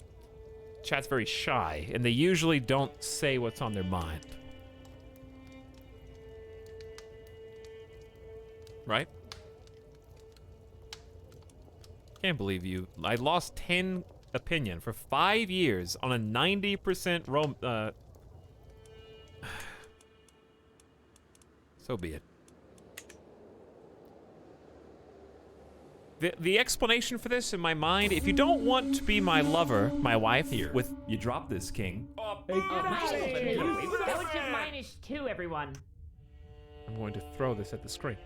Chat's very shy, and they usually don't say what's on their mind. Right? Can't believe you. I lost 10 opinion for 5 years on a 90% so be it. The explanation for this in my mind, if you don't want to be my lover, my wife, here with you drop this king. -2, everyone. I'm going to throw this at the screen.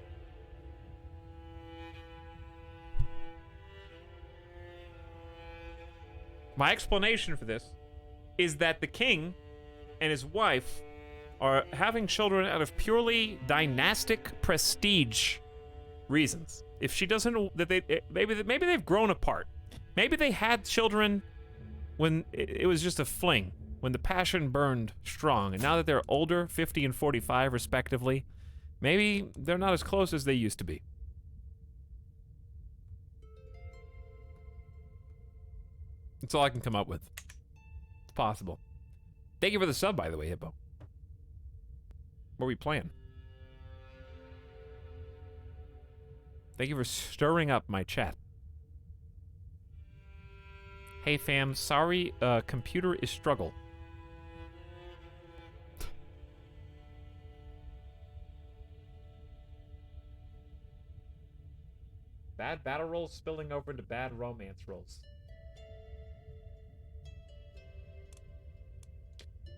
My explanation for this is that the king and his wife are having children out of purely dynastic prestige reasons. If she doesn't, maybe they've grown apart. Maybe they had children when it was just a fling, when the passion burned strong, and now that they're older, 50 and 45 respectively, maybe they're not as close as they used to be. That's all I can come up with. It's possible. Thank you for the sub, by the way, Hippo. What are we playing? Thank you for stirring up my chat. Hey fam, sorry, computer is struggle. Bad battle rolls spilling over into bad romance rolls.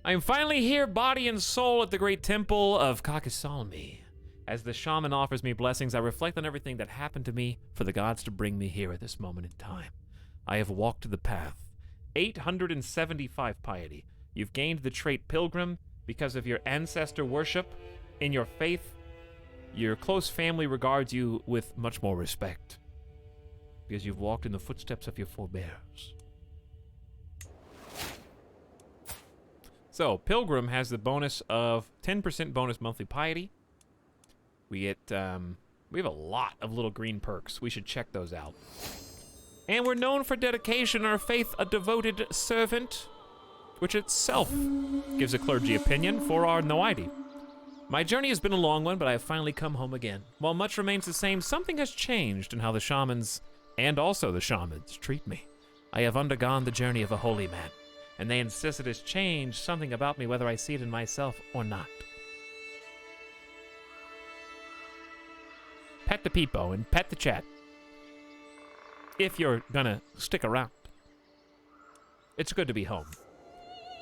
I am finally here, body and soul, at the great temple of Kakisalmi. As the shaman offers me blessings, I reflect on everything that happened to me for the gods to bring me here at this moment in time. I have walked the path. 875 piety. You've gained the trait pilgrim because of your ancestor worship. In your faith, your close family regards you with much more respect because you've walked in the footsteps of your forebears. So, Pilgrim has the bonus of 10% bonus monthly piety. We get, we have a lot of little green perks. We should check those out. And we're known for dedication, our faith a devoted servant, which itself gives a clergy opinion for our Noidi. My journey has been a long one, but I have finally come home again. While much remains the same, something has changed in how the shamans, and also the shamans, treat me. I have undergone the journey of a holy man, and they insist it has changed something about me whether I see it in myself or not. Pet the peepo and pet the chat. If you're gonna stick around. It's good to be home.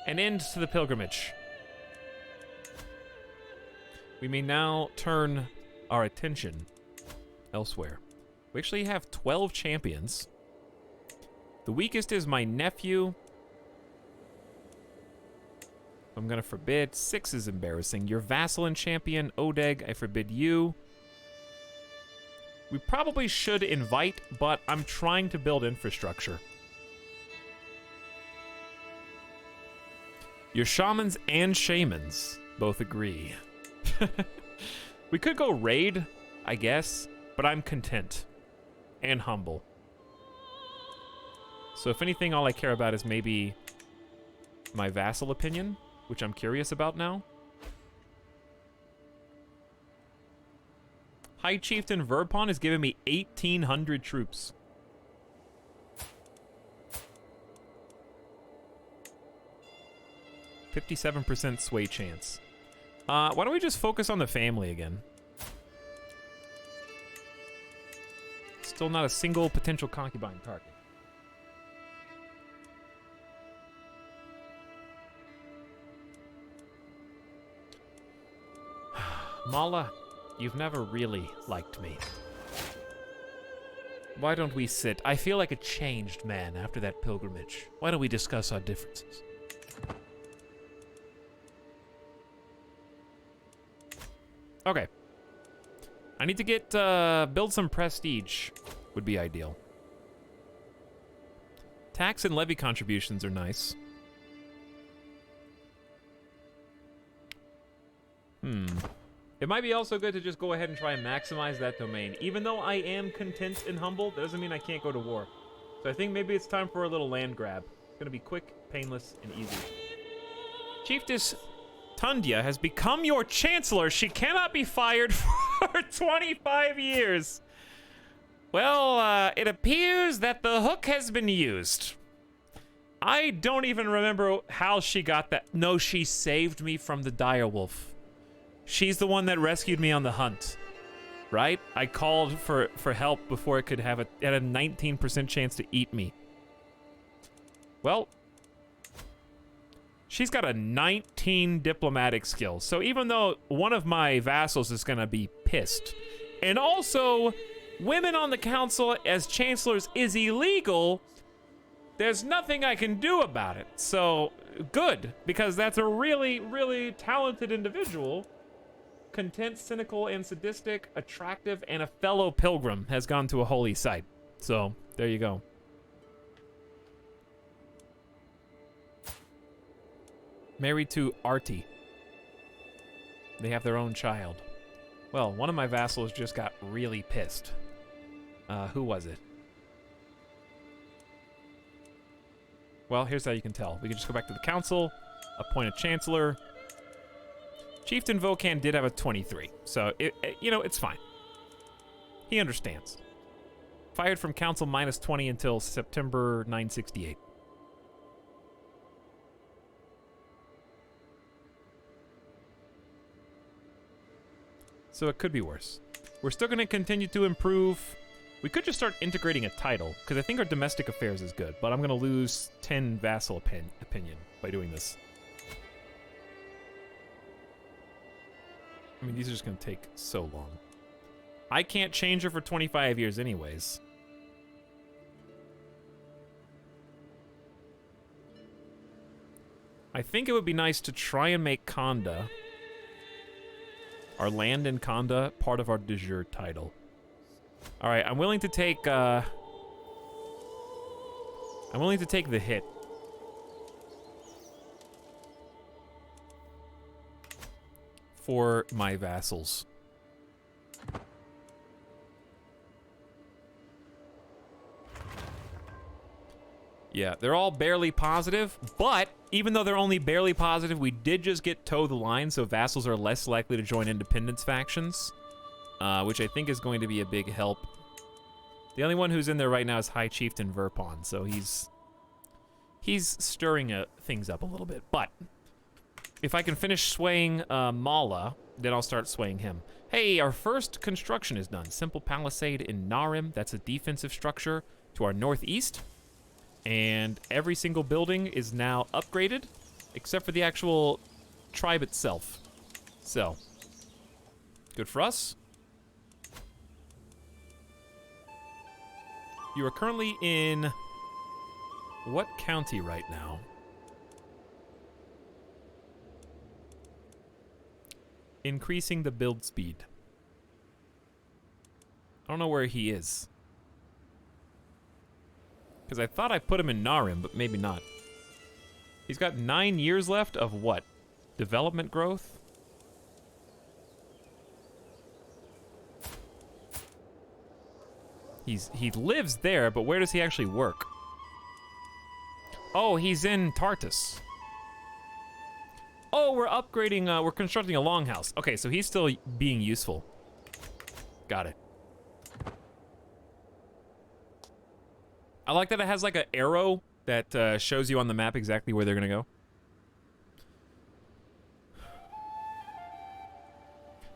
An end to the pilgrimage. we may now turn our attention elsewhere. We actually have 12 champions. The weakest is my nephew. I'm gonna forbid. 6 is embarrassing. Your vassal and champion, Odeg, I forbid you. We probably should invite, but I'm trying to build infrastructure. Your shamans and shamans both agree. We could go raid, I guess, but I'm content and humble. So if anything, all I care about is maybe my vassal opinion, which I'm curious about now. High Chieftain Verpon is giving me 1,800 troops. %57% sway chance. Why don't we just focus on the family again? Still not a single potential concubine target. Mala, you've never really liked me. Why don't we sit? I feel like a changed man after that pilgrimage. Why don't we discuss our differences? Okay. I need to get, build some prestige. Would be ideal. Tax and levy contributions are nice. It might be also good to just go ahead and try and maximize that domain. Even though I am content and humble, that doesn't mean I can't go to war. So I think maybe it's time for a little land grab. It's gonna be quick, painless, and easy. Chiefess Tundia has become your chancellor. She cannot be fired for 25 years. Well, it appears that the hook has been used. I don't even remember how she got that. No, she saved me from the direwolf. She's the one that rescued me on the hunt, right? I called for help before it could have it had a 19% chance to eat me. Well, she's got a 19 diplomatic skills. So even though one of my vassals is gonna be pissed, and also women on the council as chancellors is illegal, there's nothing I can do about it. So good, because that's a really, really talented individual. Content, cynical, and sadistic, attractive, and a fellow pilgrim has gone to a holy site. So, there you go. Married to Artie. They have their own child. Well, one of my vassals just got really pissed. Who was it? Well, here's how you can tell. We can just go back to the council, appoint a chancellor. Chieftain Vokan did have a 23, so, you know, it's fine. He understands. Fired from council -20 until September 968. So it could be worse. We're still going to continue to improve. We could just start integrating a title, because I think our domestic affairs is good, but I'm going to lose 10 vassal opinion by doing this. I mean, these are just going to take so long. I can't change her for 25 years anyways. I think it would be nice to try and make Khanda, our land in Khanda, part of our de jure title. Alright, I'm willing to take, the hit. For my vassals. Yeah, they're all barely positive, but even though they're only barely positive, we did just get toe the line, so vassals are less likely to join independence factions, which I think is going to be a big help. The only one who's in there right now is High Chieftain Verpon, so he's stirring things up a little bit, but if I can finish swaying Mala, then I'll start swaying him. Hey, our first construction is done. Simple palisade in Narim. That's a defensive structure to our northeast. And every single building is now upgraded, except for the actual tribe itself. So, Good for us. You are currently in what county right now? Increasing the build speed. I don't know where he is. Because I thought I put him in Narim, but maybe not. He's got 9 years left of what? Development growth? He lives there, but where does he actually work? Oh, he's in Tartus. Oh, we're upgrading, we're constructing a longhouse. Okay, so he's still being useful. Got it. I like that it has like an arrow that shows you on the map exactly where they're gonna go.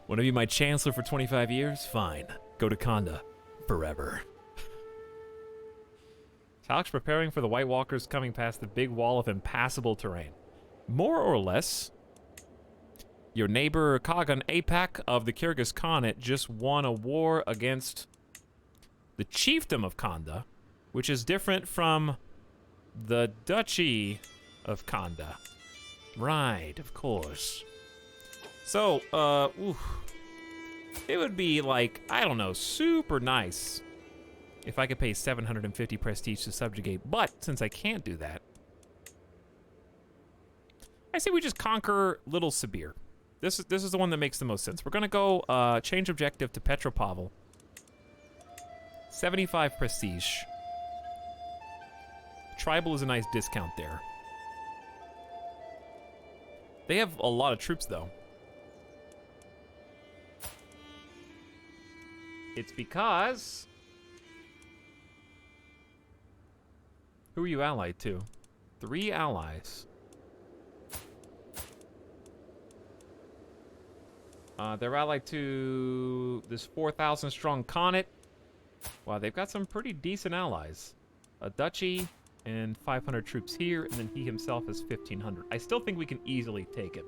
Want to be my chancellor for 25 years? Fine. Go to Konda. Forever. Talk's preparing for the White Walkers coming past the big wall of impassable terrain. More or less, your neighbor Kagan Apak of the Kyrgyz Khanate just won a war against the chiefdom of Konda, which is different from the Duchy of Konda. Right, of course. So, it would be like, I don't know, super nice if I could pay 750 prestige to subjugate, but since I can't do that, I say we just conquer Little Sibir. This is the one that makes the most sense. We're gonna go change objective to Petropavl. 75 prestige. Tribal is a nice discount there. They have a lot of troops though. It's because... Who are you allied to? 3 allies. They're allied to this 4,000 strong Khanate. Wow, they've got some pretty decent allies. A duchy and 500 troops here, and then he himself is 1,500. I still think we can easily take it.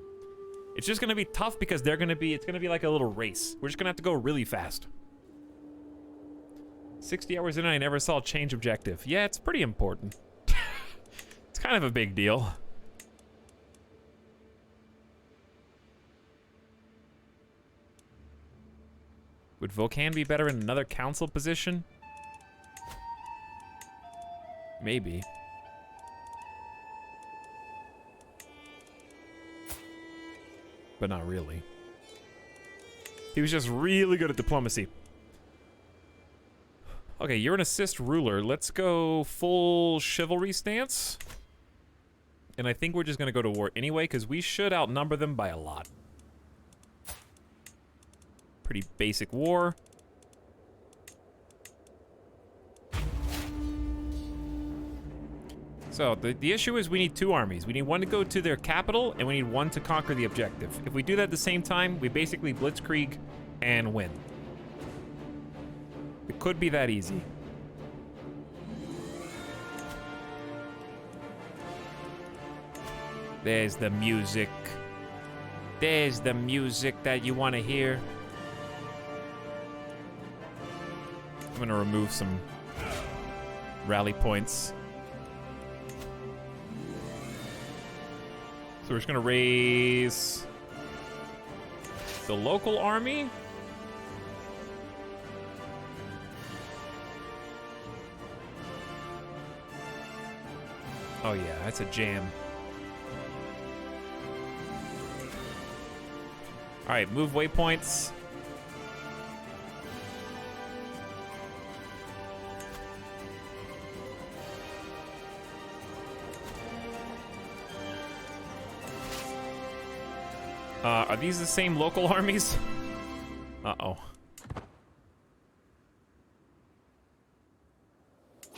It's just gonna be tough because it's gonna be like a little race. We're just gonna have to go really fast. 60 hours in and I never saw change objective. Yeah, it's pretty important. It's kind of a big deal. Would Volcan be better in another council position? Maybe. But not really. He was just really good at diplomacy. Okay, you're an assist ruler. Let's go full chivalry stance. And I think we're just gonna go to war anyway, because we should outnumber them by a lot. Pretty basic war. So, the issue is we need 2 armies. We need one to go to their capital, and we need one to conquer the objective. If we do that at the same time, we basically blitzkrieg and win. It could be that easy. There's the music. There's the music that you want to hear. I'm gonna remove some rally points. So we're just gonna raise the local army. Oh yeah, that's a jam. All right, move waypoints. Are these the same local armies? Uh-oh.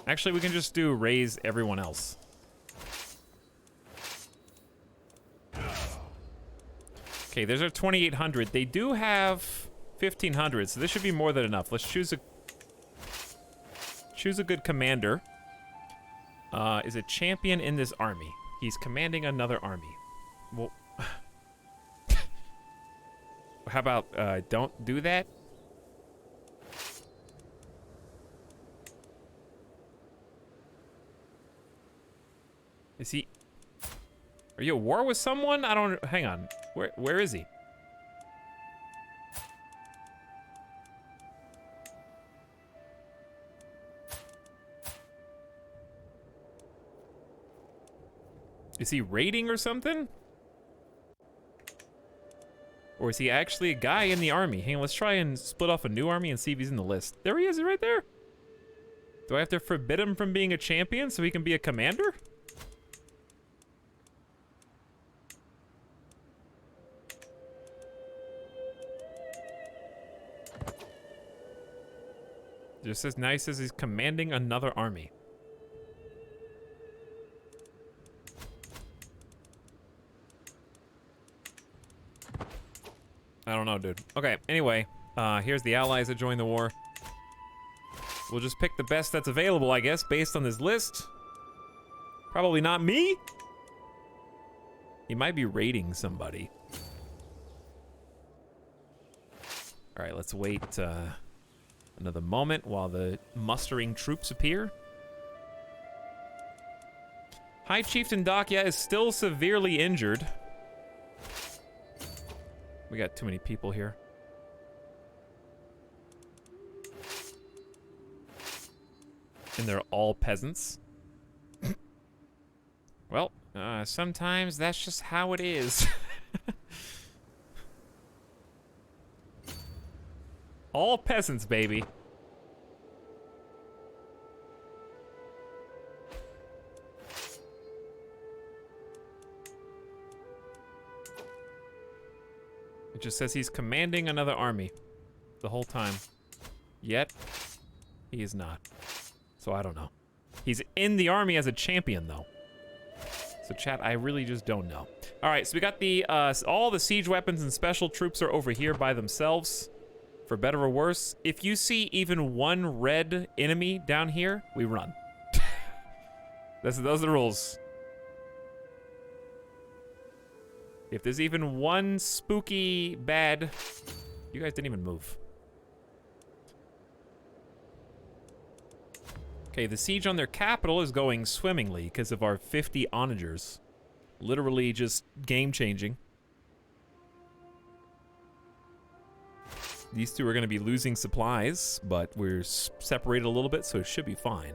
Actually, we can just do raise everyone else. Okay, there's our 2,800. They do have 1,500, so this should be more than enough. Let's choose a good commander. Is a champion in this army. He's commanding another army. Well... How about don't do that? Is he? Are you at war with someone? I don't. Hang on. Where is he? Is he raiding or something? Or is he actually a guy in the army? Hang on, let's try and split off a new army and see if he's in the list. There he is, right there. Do I have to forbid him from being a champion so he can be a commander? Just as nice as he's commanding another army. I don't know, dude. Okay, anyway, here's the allies that joined the war. We'll just pick the best that's available, I guess, based on this list. Probably not me. He might be raiding somebody. All right, let's wait another moment while the mustering troops appear. High Chieftain Dakya is still severely injured. We got too many people here. And they're all peasants. Well, sometimes that's just how it is. All peasants, baby. It just says he's commanding another army the whole time. Yet, he is not. So I don't know. He's in the army as a champion, though. So chat, I really just don't know. All right, so we got the all the siege weapons and special troops are over here by themselves. For better or worse, if you see even one red enemy down here, we run. Those are the rules. If there's even one spooky bad, you guys didn't even move. Okay, the siege on their capital is going swimmingly because of our 50 onagers. Literally just game-changing. These two are going to be losing supplies, but we're separated a little bit, so it should be fine.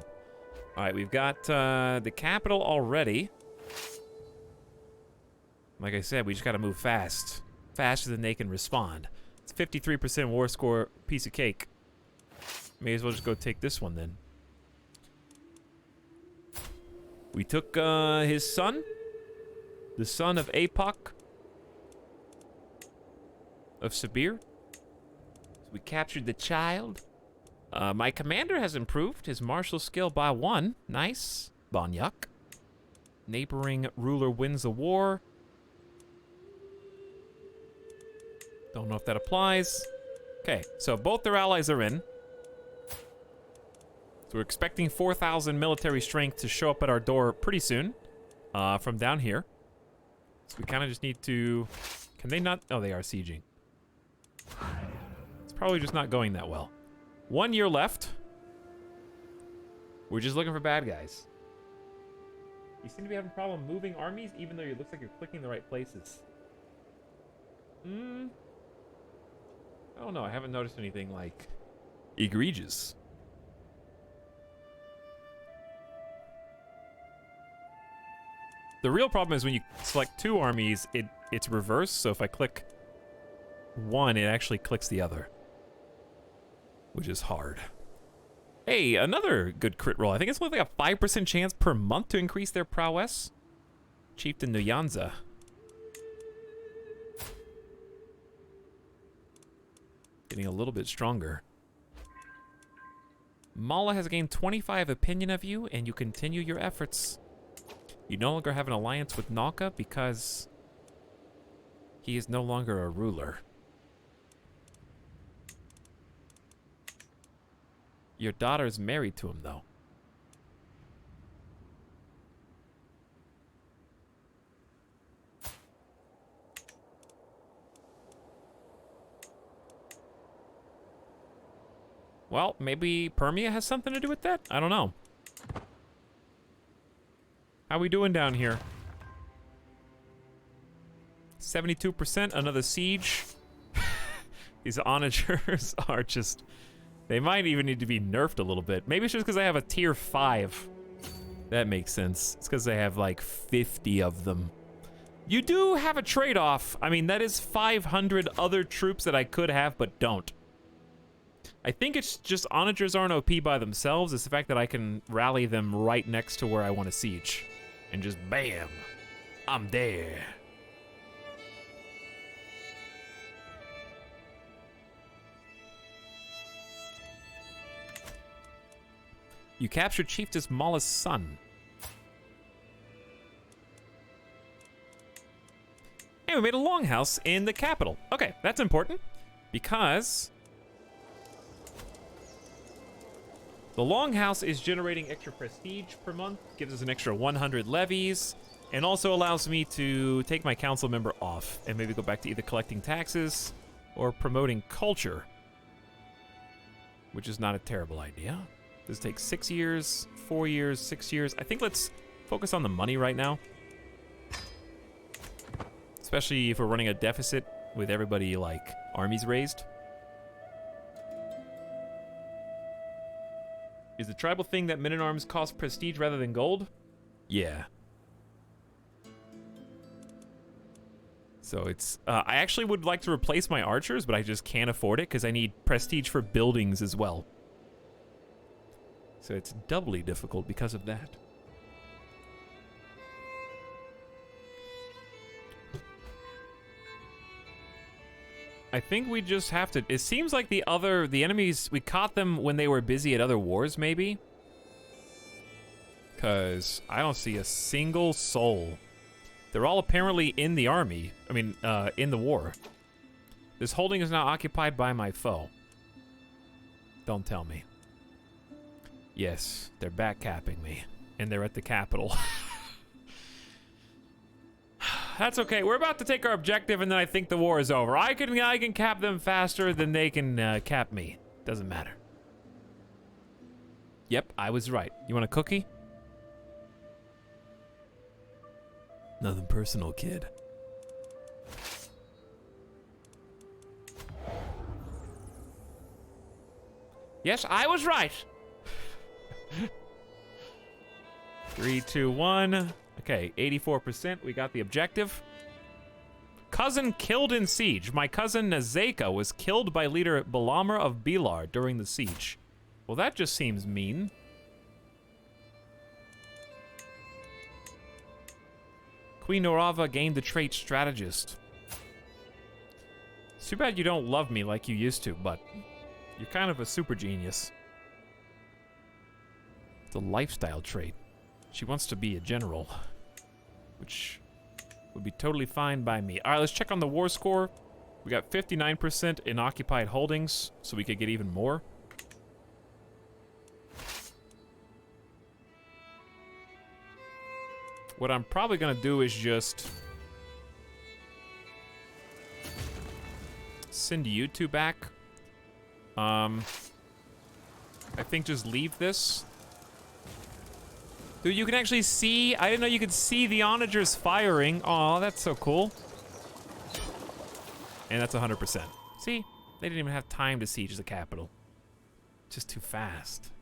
All right, we've got the capital already. Like I said, we just got to move fast. Faster than they can respond. It's 53% war score, piece of cake. May as well just go take this one then. We took his son, the son of Apok of Sabir. So we captured the child. My commander has improved his martial skill by 1. Nice. Banyak. Neighboring ruler wins the war. Don't know if that applies. Okay, so both their allies are in. So we're expecting 4,000 military strength to show up at our door pretty soon from down here. So we kind of just need to... Can they not... Oh, they are sieging. It's probably just not going that well. 1 year left. We're just looking for bad guys. You seem to be having a problem moving armies, even though it looks like you're clicking the right places. I don't know. I haven't noticed anything, like, egregious. The real problem is when you select 2 armies, it's reversed. So if I click 1, it actually clicks the other, which is hard. Hey, another good crit roll. I think it's only like a 5% chance per month to increase their prowess. Chieftain Nyanza. Getting a little bit stronger. Mala has gained 25 opinion of you, and you continue your efforts. You no longer have an alliance with Nalka because he is no longer a ruler. Your daughter is married to him, though. Well, maybe Permia has something to do with that? I don't know. How we doing down here? 72%, another siege. These onagers are just... They might even need to be nerfed a little bit. Maybe it's just because I have a tier 5. That makes sense. It's because I have like 50 of them. You do have a trade-off. I mean, that is 500 other troops that I could have, but don't. I think it's just onagers aren't OP by themselves. It's the fact that I can rally them right next to where I want to siege. And just bam, I'm there. You captured Chiefess Mala's son. And we made a longhouse in the capital. Okay, that's important because the longhouse is generating extra prestige per month, gives us an extra 100 levies, and also allows me to take my council member off and maybe go back to either collecting taxes or promoting culture, which is not a terrible idea. This takes 6 years, 4 years, 6 years. I think let's focus on the money right now. Especially if we're running a deficit with everybody, like, armies raised. Is the tribal thing that men-at-arms cost prestige rather than gold? Yeah. So it's... I actually would like to replace my archers, but I just can't afford it because I need prestige for buildings as well. So it's doubly difficult because of that. I think we just have to... It seems like the enemies, we caught them when they were busy at other wars, maybe? Because I don't see a single soul. They're all apparently in the army. I mean, in the war. This holding is now occupied by my foe. Don't tell me. Yes, they're backcapping me. And they're at the capital. That's okay. We're about to take our objective, and then I think the war is over. I can cap them faster than they can cap me. Doesn't matter. Yep, I was right. You want a cookie? Nothing personal, kid. Yes, I was right. 3, 2, 1. Okay, 84%. We got the objective. Cousin killed in siege. My cousin Nazeka was killed by leader Balamr of Bilar during the siege. Well, that just seems mean. Queen Norava gained the trait strategist. It's too bad you don't love me like you used to, but you're kind of a super genius. It's a lifestyle trait. She wants to be a general, which would be totally fine by me. All right, let's check on the war score. We got 59% in occupied holdings, so we could get even more. What I'm probably gonna do is just send you two back. I think just leave this. Dude, you can actually see, I didn't know you could see the onagers firing. Aw, that's so cool. And that's 100%. See, they didn't even have time to siege the capital. Just too fast.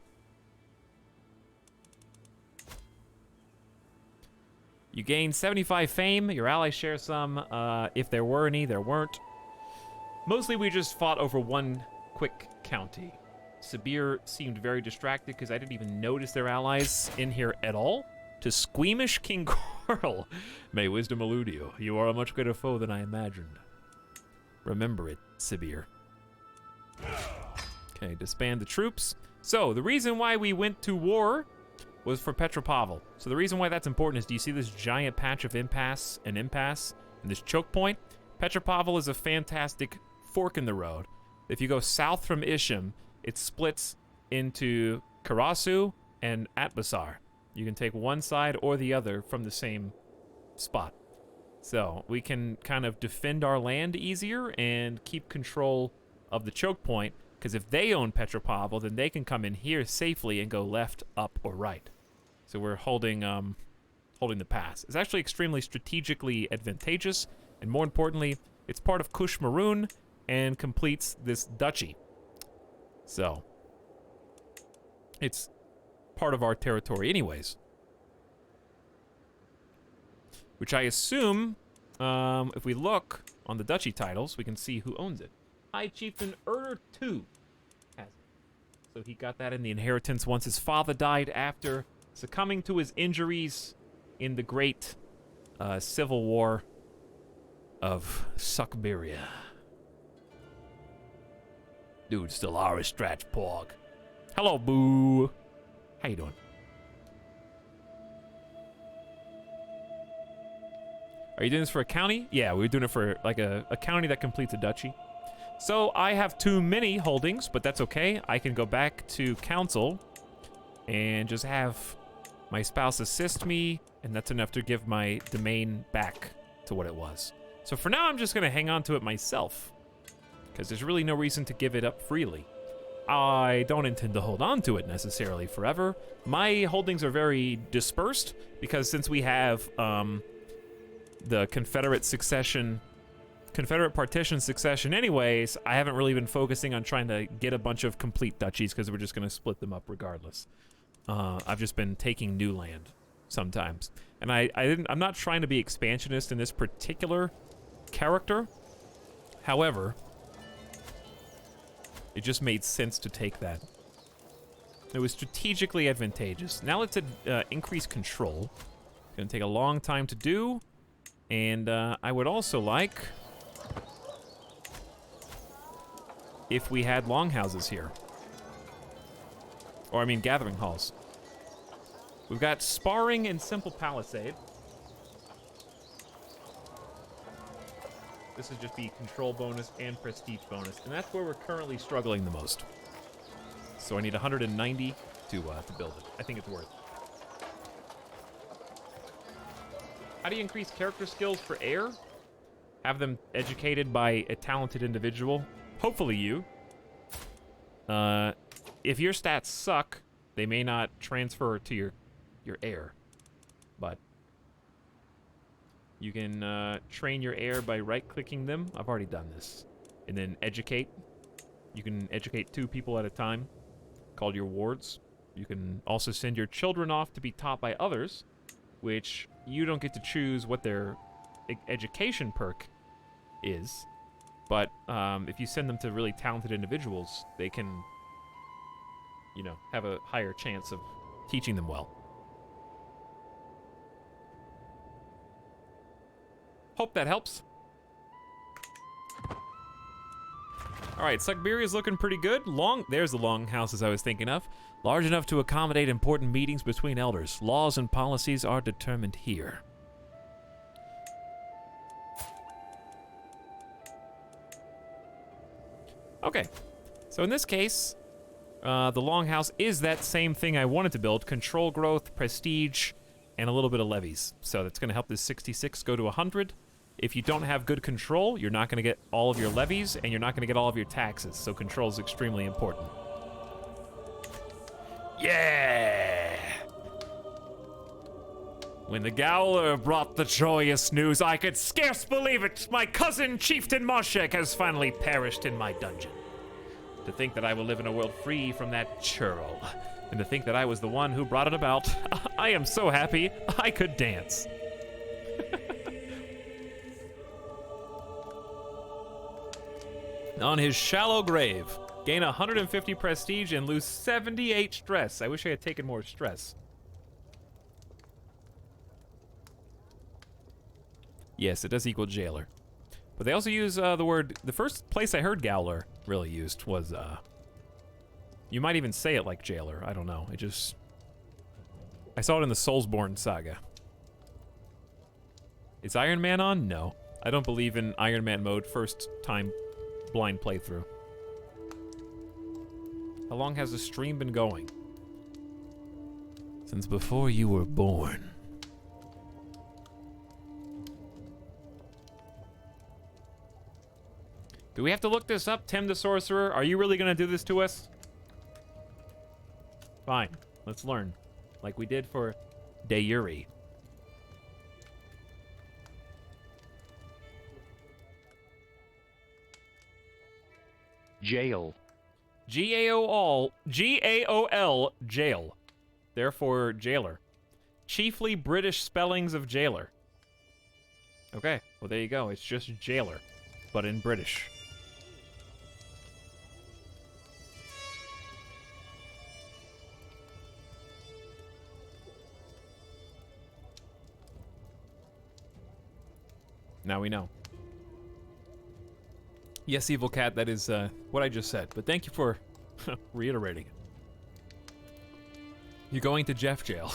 You gain 75 fame. Your allies share some. If there were any, there weren't. Mostly we just fought over one quick county. Sabir seemed very distracted because I didn't even notice their allies in here at all. To squeamish King Coral. May wisdom elude you. You are a much greater foe than I imagined. Remember it, Sabir. Okay, disband the troops. So, the reason why we went to war was for Petropavl. So the reason why that's important is, do you see this giant patch of impasse and this choke point? Petropavl is a fantastic fork in the road. If you go south from Ishim, it splits into Karasu and Atbasar. You can take one side or the other from the same spot. So we can kind of defend our land easier and keep control of the choke point Because if they own Petropavl, then they can come in here safely and go left, up, or right. So we're holding the pass. It's actually extremely strategically advantageous, and more importantly, it's part of Kush Maroon and completes this duchy. So it's part of our territory anyways. Which I assume, if we look on the duchy titles, we can see who owns it. High Chieftain Erder II has it. So he got that in the inheritance once his father died after succumbing to his injuries in the great civil war of Suckberia. Dude, still Aristrat Pog. Hello, Boo. How you doing? Are you doing this for a county? Yeah, we're doing it for like a county that completes a duchy. So I have too many holdings, but that's okay. I can go back to council and just have my spouse assist me, and that's enough to give my domain back to what it was. So for now, I'm just gonna hang on to it myself, because there's really no reason to give it up freely. I don't intend to hold on to it necessarily forever. My holdings are very dispersed, because since we have the Confederate partition succession anyways, I haven't really been focusing on trying to get a bunch of complete duchies, because we're just gonna split them up regardless. I've just been taking new land sometimes. And I'm not trying to be expansionist in this particular character. However, it just made sense to take that. It was strategically advantageous. Now let's increase control. It's gonna take a long time to do. And I would also like if we had longhouses here. Or I mean gathering halls. We've got sparring and simple palisade. This is just the control bonus and prestige bonus, and that's where we're currently struggling the most. So I need 190 to build it. I think it's worth it. How do you increase character skills for heir? Have them educated by a talented individual. Hopefully you. If your stats suck, they may not transfer to your heir. But you can train your heir by right-clicking them. I've already done this. And then educate. You can educate 2 people at a time, called your wards. You can also send your children off to be taught by others, which you don't get to choose what their education perk is. But if you send them to really talented individuals, they can, you know, have a higher chance of teaching them well. Hope that helps. All right, Suckberia's looking pretty good. There's the long houses I was thinking of. Large enough to accommodate important meetings between elders. Laws and policies are determined here. Okay, so in this case, the longhouse is that same thing I wanted to build. Control growth, prestige, and a little bit of levies. So that's gonna help this 66 go to 100. If you don't have good control, you're not gonna get all of your levies, and you're not gonna get all of your taxes. So control is extremely important. Yeah! When the Gowler brought the joyous news, I could scarce believe it. My cousin, Chieftain Moshek, has finally perished in my dungeon. To think that I will live in a world free from that churl, and to think that I was the one who brought it about, I am so happy I could dance. On his shallow grave, gain 150 prestige and lose 78 stress. I wish I had taken more stress. Yes, it does equal jailer. But they also use the word... The first place I heard Gowler really used was... You might even say it like jailer. I don't know. It just... I saw it in the Soulsborne saga. Is Iron Man on? No. I don't believe in Iron Man mode first time blind playthrough. How long has the stream been going? Since before you were born. Do we have to look this up, Tim the Sorcerer? Are you really gonna do this to us? Fine, let's learn. Like we did for Dayuri. Jail. G-A-O-L, jail. Therefore, jailer. Chiefly British spellings of jailer. Okay, well there you go. It's just jailer, but in British. Now we know. Yes, Evil Cat, that is what I just said, but thank you for reiterating it. You're going to Jeff jail.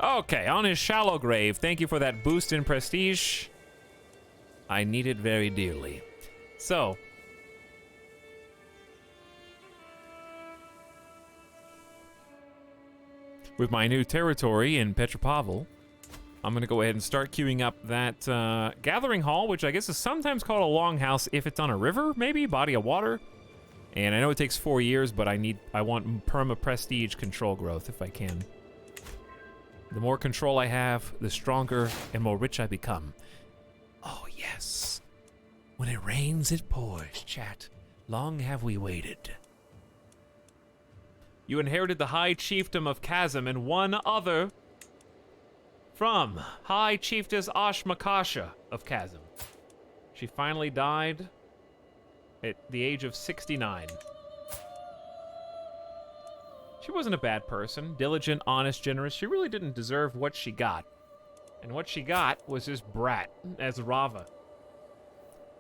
Okay, on his shallow grave, thank you for that boost in prestige. I need it very dearly. So, with my new territory in Petropavl, I'm going to go ahead and start queuing up that gathering hall, which I guess is sometimes called a longhouse if it's on a river, maybe, body of water. And I know it takes 4 years, but I want perma prestige control growth if I can. The more control I have, the stronger and more rich I become. Oh, yes. When it rains, it pours, chat. Long have we waited. You inherited the High Chiefdom of Chasm and one other from High Chiefess Ashmakasha of Chasm. She finally died at the age of 69. She wasn't a bad person. Diligent, honest, generous. She really didn't deserve what she got. And what she got was this brat, Ezrava,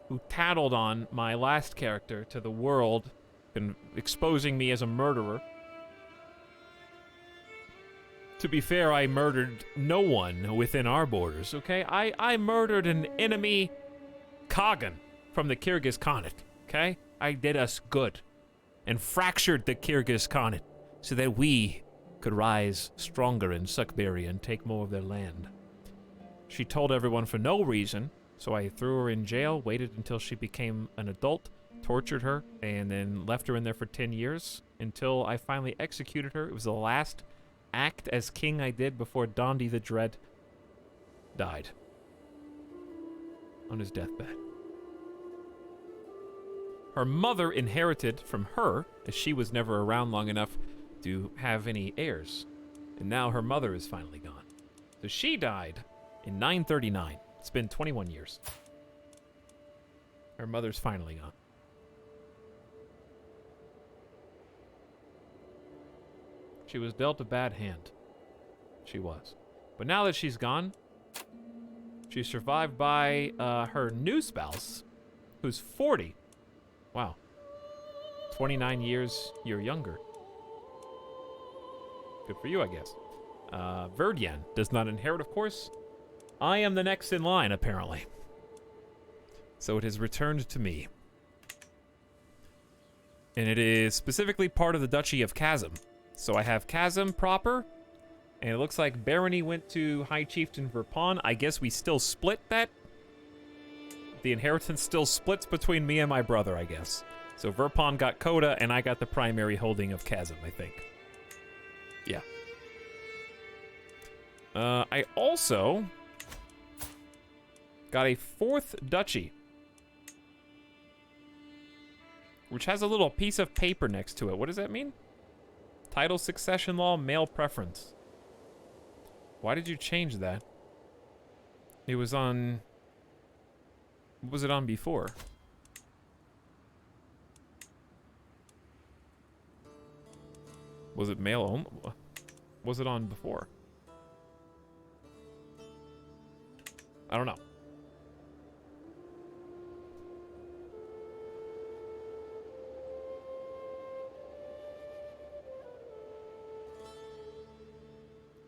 who tattled on my last character to the world, and exposing me as a murderer. To be fair, I murdered no one within our borders, okay? I murdered an enemy Kagan from the Kyrgyz Khanate, okay? I did us good and fractured the Kyrgyz Khanate so that we could rise stronger in Sukberi and take more of their land. She told everyone for no reason, so I threw her in jail, waited until she became an adult, tortured her, and then left her in there for 10 years until I finally executed her. It was the last act as king I did before Dondi the Dread died on his deathbed. Her mother inherited from her, as she was never around long enough to have any heirs, and now her mother is finally gone. So she died in 939. It's been 21 years. Her mother's finally gone. She was dealt a bad hand. She was. But now that she's gone, she's survived by her new spouse, who's 40. Wow. 29 years you're younger. Good for you, I guess. Verdyan does not inherit, of course. I am the next in line, apparently. So it has returned to me. And it is specifically part of the Duchy of Chasm. So I have Chasm proper, and it looks like Barony went to High Chieftain Verpon. I guess we still split that. The inheritance still splits between me and my brother, I guess. So Verpon got Coda, and I got the primary holding of Chasm, I think. Yeah. I also got a 4th duchy, which has a little piece of paper next to it. What does that mean? Title succession law, male preference. Why did you change that? It was on... What was it on before? Was it male only? What was it on before? I don't know.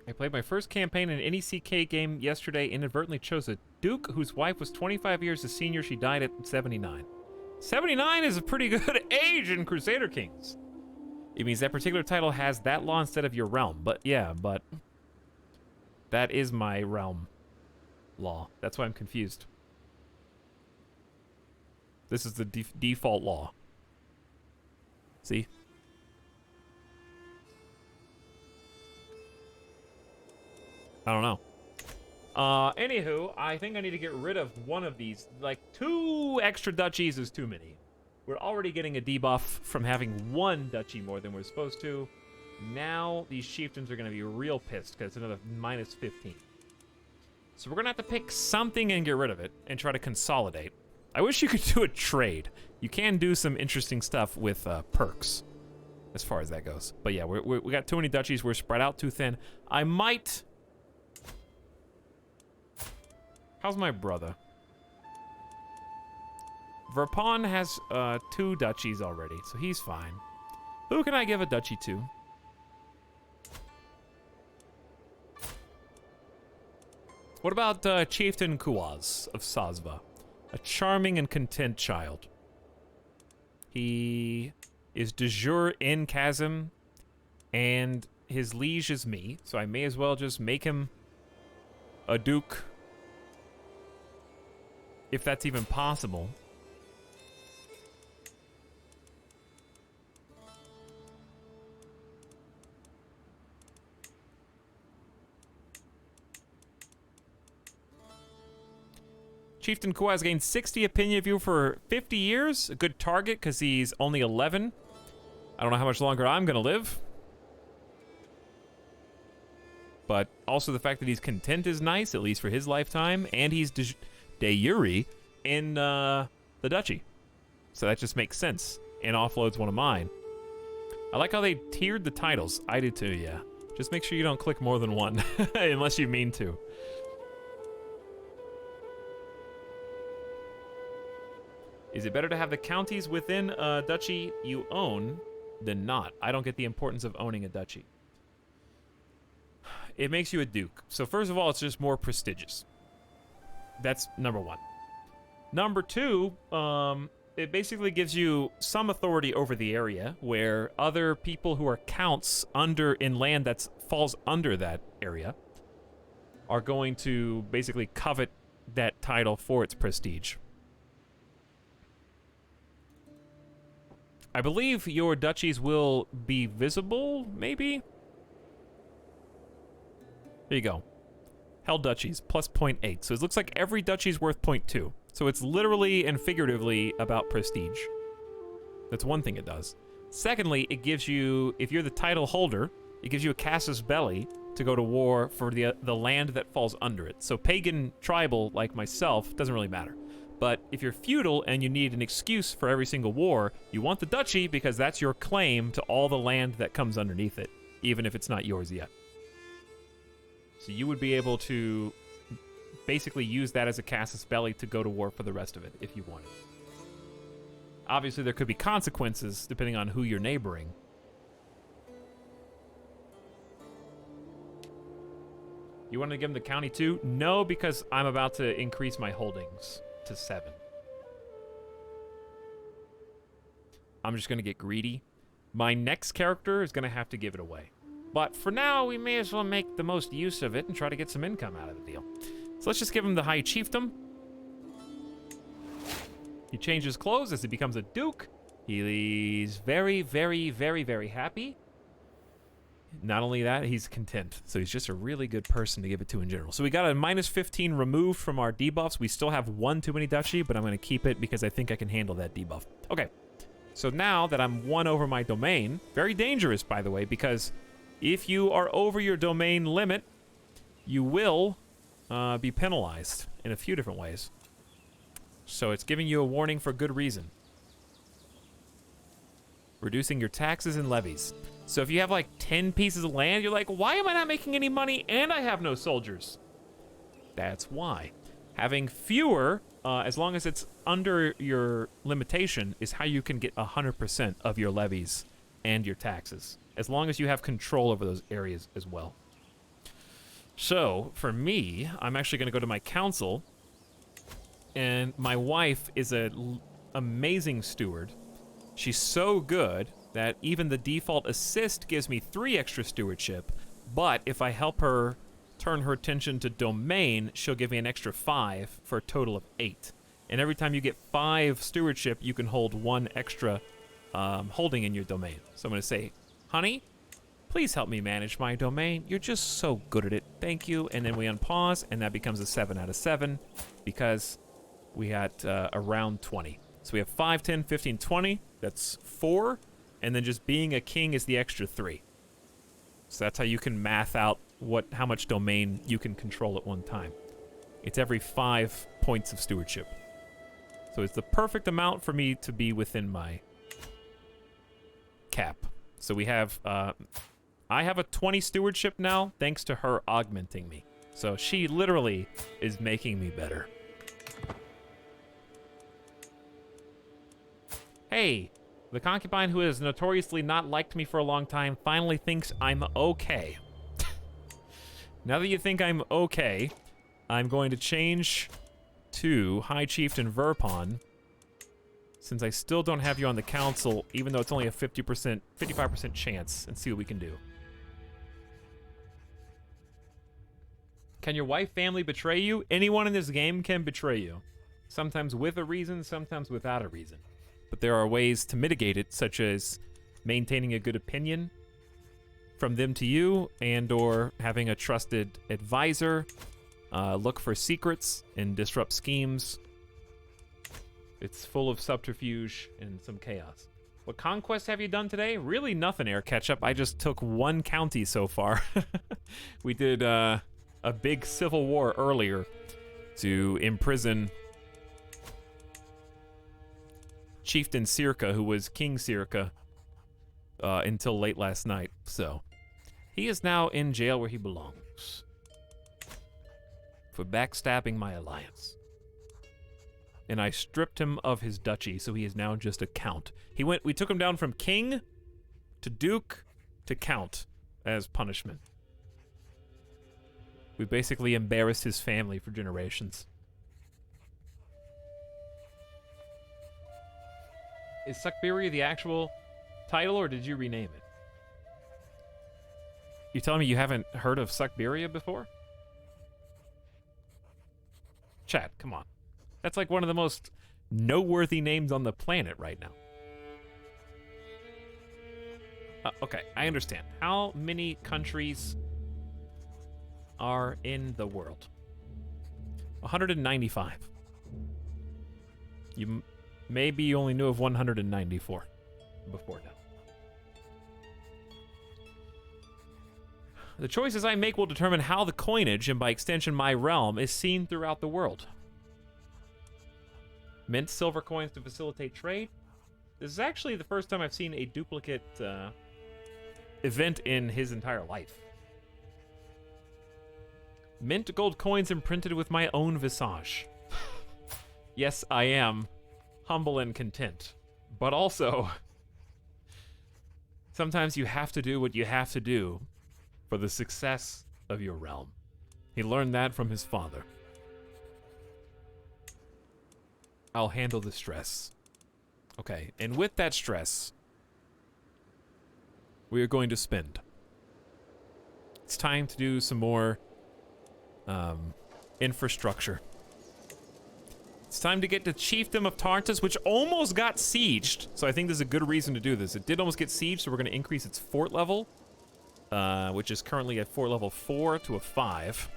I played my first campaign in an NECK game yesterday, inadvertently chose a duke whose wife was 25 years his senior. She died at 79. 79 is a pretty good age in Crusader Kings. It means that particular title has that law instead of your realm. But yeah, but that is my realm law. That's why I'm confused. This is the default law. See? I don't know. Anywho, I think I need to get rid of one of these. Like, 2 extra duchies is too many. We're already getting a debuff from having 1 duchy more than we're supposed to. Now, these chieftains are going to be real pissed because it's another minus 15. So we're going to have to pick something and get rid of it and try to consolidate. I wish you could do a trade. You can do some interesting stuff with perks as far as that goes. But yeah, we got too many duchies. We're spread out too thin. I might... How's my brother? Verpon has 2 duchies already, so he's fine. Who can I give a duchy to? What about Chieftain Kuaz of Sazva? A charming and content child. He is de jure in Chasm, and his liege is me, so I may as well just make him a duke, if that's even possible. Chieftain Kuaz gained 60 opinion of you for 50 years. A good target because he's only 11. I don't know how much longer I'm going to live. But also the fact that he's content is nice, at least for his lifetime. And he's de jure in the duchy. So that just makes sense. And offloads one of mine. I like how they tiered the titles. I do too, yeah. Just make sure you don't click more than one. Unless you mean to. Is it better to have the counties within a duchy you own than not? I don't get the importance of owning a duchy. It makes you a duke. So first of all, it's just more prestigious. That's number 1. Number 2, it basically gives you some authority over the area where other people who are counts in land that falls under that area are going to basically covet that title for its prestige. I believe your duchies will be visible, maybe? There you go. Held duchies, plus 0.8. So it looks like every duchy is worth 0.2. So it's literally and figuratively about prestige. That's one thing it does. Secondly, it gives you, if you're the title holder, it gives you a casus belli to go to war for the land that falls under it. So pagan tribal, like myself, doesn't really matter. But if you're feudal and you need an excuse for every single war, you want the duchy because that's your claim to all the land that comes underneath it, even if it's not yours yet. So you would be able to basically use that as a casus belli to go to war for the rest of it if you wanted. Obviously, there could be consequences depending on who you're neighboring. You want to give him the county too? No, because I'm about to increase my holdings to 7. I'm just going to get greedy. My next character is going to have to give it away. But for now, we may as well make the most use of it and try to get some income out of the deal. So let's just give him the High Chiefdom. He changes clothes as he becomes a duke. He's very, very, very, very happy. Not only that, he's content. So he's just a really good person to give it to in general. So we got a minus 15 removed from our debuffs. We still have 1 too many duchy, but I'm going to keep it because I think I can handle that debuff. Okay. So now that I'm 1 over my domain, very dangerous, by the way, because if you are over your domain limit, you will be penalized in a few different ways. So it's giving you a warning for good reason. Reducing your taxes and levies. So if you have like 10 pieces of land, you're like, why am I not making any money and I have no soldiers? That's why. Having fewer, as long as it's under your limitation, is how you can get 100% of your levies and your taxes. As long as you have control over those areas as well. So, for me, I'm actually going to go to my council. And my wife is an amazing steward. She's so good that even the default assist gives me 3 extra stewardship. But if I help her turn her attention to domain, she'll give me an extra 5 for a total of 8. And every time you get 5 stewardship, you can hold 1 extra holding in your domain. So I'm going to say, honey, please help me manage my domain. You're just so good at it. Thank you. And then we unpause, and that becomes a 7 out of 7 because we had around 20. So we have 5, 10, 15, 20. That's 4. And then just being a king is the extra 3. So that's how you can math out how much domain you can control at one time. It's every 5 points of stewardship. So it's the perfect amount for me to be within my cap. So we have, I have a 20 stewardship now, thanks to her augmenting me. So she literally is making me better. Hey, the concubine who has notoriously not liked me for a long time finally thinks I'm okay. Now that you think I'm okay, I'm going to change to High Chieftain Verpon, since I still don't have you on the council, even though it's only a 55% chance, and see what we can do. Can your wife, family betray you? Anyone in this game can betray you. Sometimes with a reason, sometimes without a reason. But there are ways to mitigate it, such as maintaining a good opinion from them to you, and or having a trusted advisor, look for secrets and disrupt schemes. It's full of subterfuge and some chaos. What conquest have you done today? Really nothing, Air Ketchup. I just took 1 county so far. We did a big civil war earlier to imprison Chieftain Circa, who was King Circa, until late last night. So he is now in jail where he belongs for backstabbing my alliance. And I stripped him of his duchy, so he is now just a count. We took him down from king to duke to count as punishment. We basically embarrassed his family for generations. Is Suckberia the actual title, or did you rename it? You telling me you haven't heard of Suckberia before? Chat, come on. That's like one of the most noteworthy names on the planet right now. Okay, I understand. How many countries are in the world? 195. Maybe you only knew of 194 before now. The choices I make will determine how the coinage, and by extension my realm, is seen throughout the world. Mint silver coins to facilitate trade. This is actually the first time I've seen a duplicate event in his entire life. Mint gold coins imprinted with my own visage. Yes, I am humble and content, but also sometimes you have to do what you have to do for the success of your realm. He learned that from his father. I'll handle the stress. Okay, and with that stress, we are going to spend. It's time to do some more infrastructure. It's time to get the Chiefdom of Tartus, which almost got sieged. So I think there's a good reason to do this. It did almost get sieged, so we're going to increase its fort level, which is currently at fort level 4 to a 5.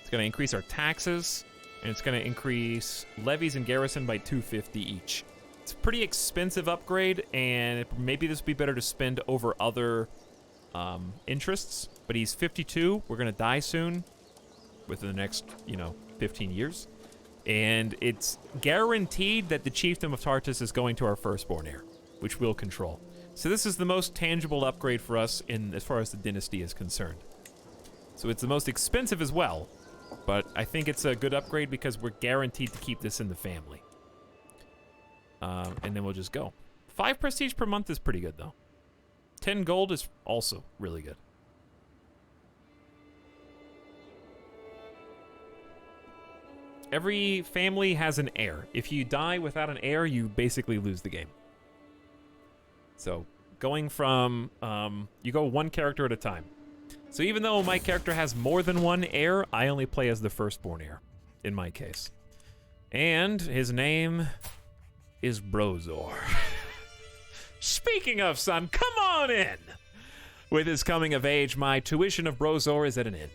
It's going to increase our taxes, and it's going to increase levies and garrison by 250 each. It's a pretty expensive upgrade, and maybe this would be better to spend over other interests. But he's 52. We're going to die soon, within the next, 15 years. And it's guaranteed that the Chiefdom of Tartus is going to our firstborn heir, which we'll control. So this is the most tangible upgrade for us as far as the dynasty is concerned. So it's the most expensive as well, but I think it's a good upgrade because we're guaranteed to keep this in the family. And then we'll just go. 5 prestige per month is pretty good, though. 10 gold is also really good. Every family has an heir. If you die without an heir, you basically lose the game. So, going from, you go 1 character at a time. So even though my character has more than 1 heir, I only play as the firstborn heir, in my case. And his name is Brozor. Speaking of, son, come on in! With his coming of age, my tuition of Brozor is at an end.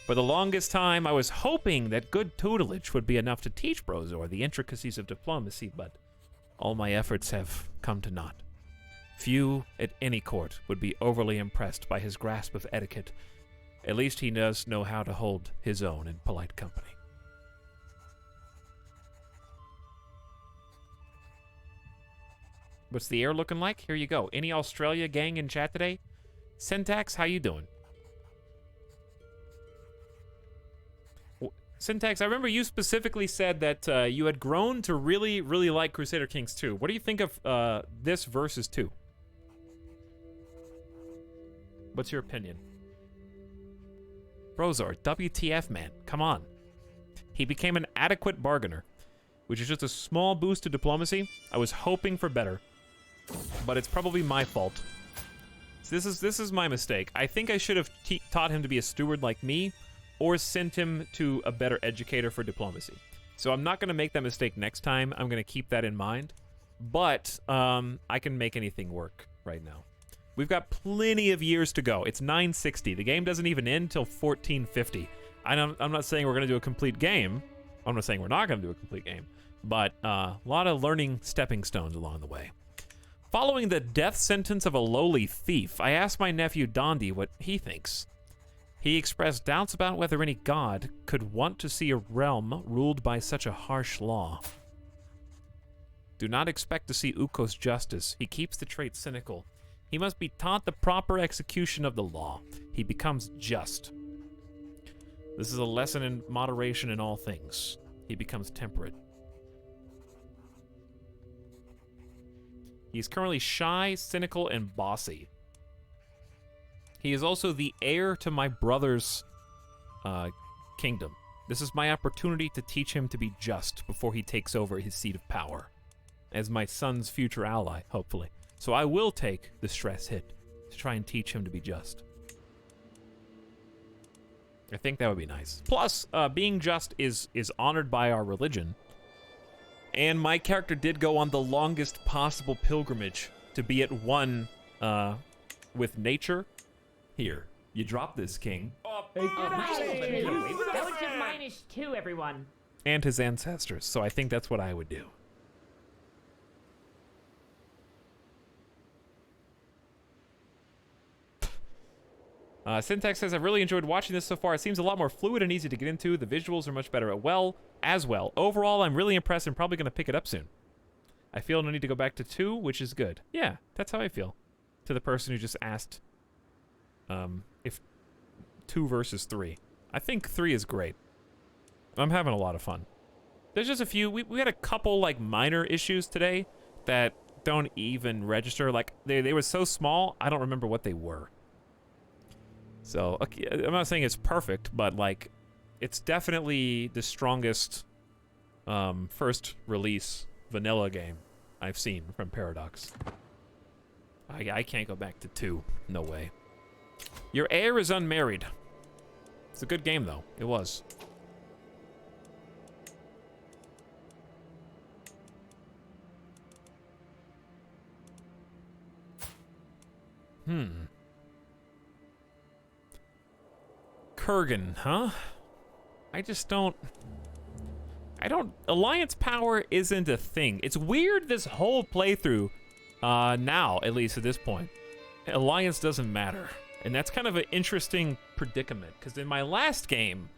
For the longest time, I was hoping that good tutelage would be enough to teach Brozor the intricacies of diplomacy, but all my efforts have come to naught. Few at any court would be overly impressed by his grasp of etiquette. At least he does know how to hold his own in polite company. What's the air looking like? Here you go. Any Australia gang in chat today? Syntax, how you doing? Syntax, I remember you specifically said that you had grown to really, really like Crusader Kings 2. What do you think of this versus 2? What's your opinion? Brozor, WTF, man. Come on. He became an adequate bargainer, which is just a small boost to diplomacy. I was hoping for better, but it's probably my fault. So this is my mistake. I think I should have taught him to be a steward like me, or sent him to a better educator for diplomacy. So I'm not going to make that mistake next time. I'm going to keep that in mind. But I can make anything work right now. We've got plenty of years to go. It's 960. The game doesn't even end till 1450. I'm not saying we're going to do a complete game. I'm not saying we're not going to do a complete game. But a lot of learning stepping stones along the way. Following the death sentence of a lowly thief, I asked my nephew Dondi what he thinks. He expressed doubts about whether any god could want to see a realm ruled by such a harsh law. Do not expect to see Ukko's justice. He keeps the trait cynical. He must be taught the proper execution of the law. He becomes just. This is a lesson in moderation in all things. He becomes temperate. He is currently shy, cynical, and bossy. He is also the heir to my brother's kingdom. This is my opportunity to teach him to be just before he takes over his seat of power, as my son's future ally, hopefully. So I will take the stress hit to try and teach him to be just. I think that would be nice. Plus, being just is honored by our religion. And my character did go on the longest possible pilgrimage to be at one with nature. Here, you drop this, king. That was just -2, everyone. And his ancestors, so I think that's what I would do. Syntax says, I've really enjoyed watching this so far. It seems a lot more fluid and easy to get into. The visuals are much better as well. Overall, I'm really impressed and probably going to pick it up soon. I feel no need to go back to 2, which is good. Yeah, that's how I feel. To the person who just asked if 2 versus 3. I think 3 is great. I'm having a lot of fun. There's just a few. We had a couple like minor issues today that don't even register. Like they were so small, I don't remember what they were. So okay, I'm not saying it's perfect, but like it's definitely the strongest first release vanilla game I've seen from Paradox. I can't go back to 2. No way. Your heir is unmarried. It's a good game, though. It was. Kurgan, huh? I just don't... Alliance power isn't a thing. It's weird this whole playthrough, now, at least at this point, Alliance doesn't matter. And that's kind of an interesting predicament, because in my last game,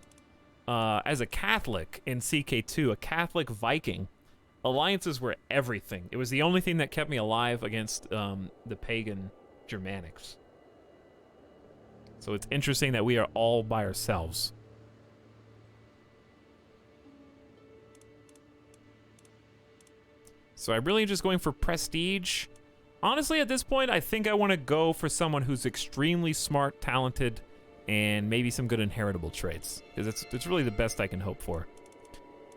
as a Catholic in CK2, a Catholic Viking, alliances were everything. It was the only thing that kept me alive against the pagan Germanics. So it's interesting that we are all by ourselves. So I'm really just going for prestige. Honestly, at this point, I think I want to go for someone who's extremely smart, talented, and maybe some good inheritable traits. Because it's really the best I can hope for.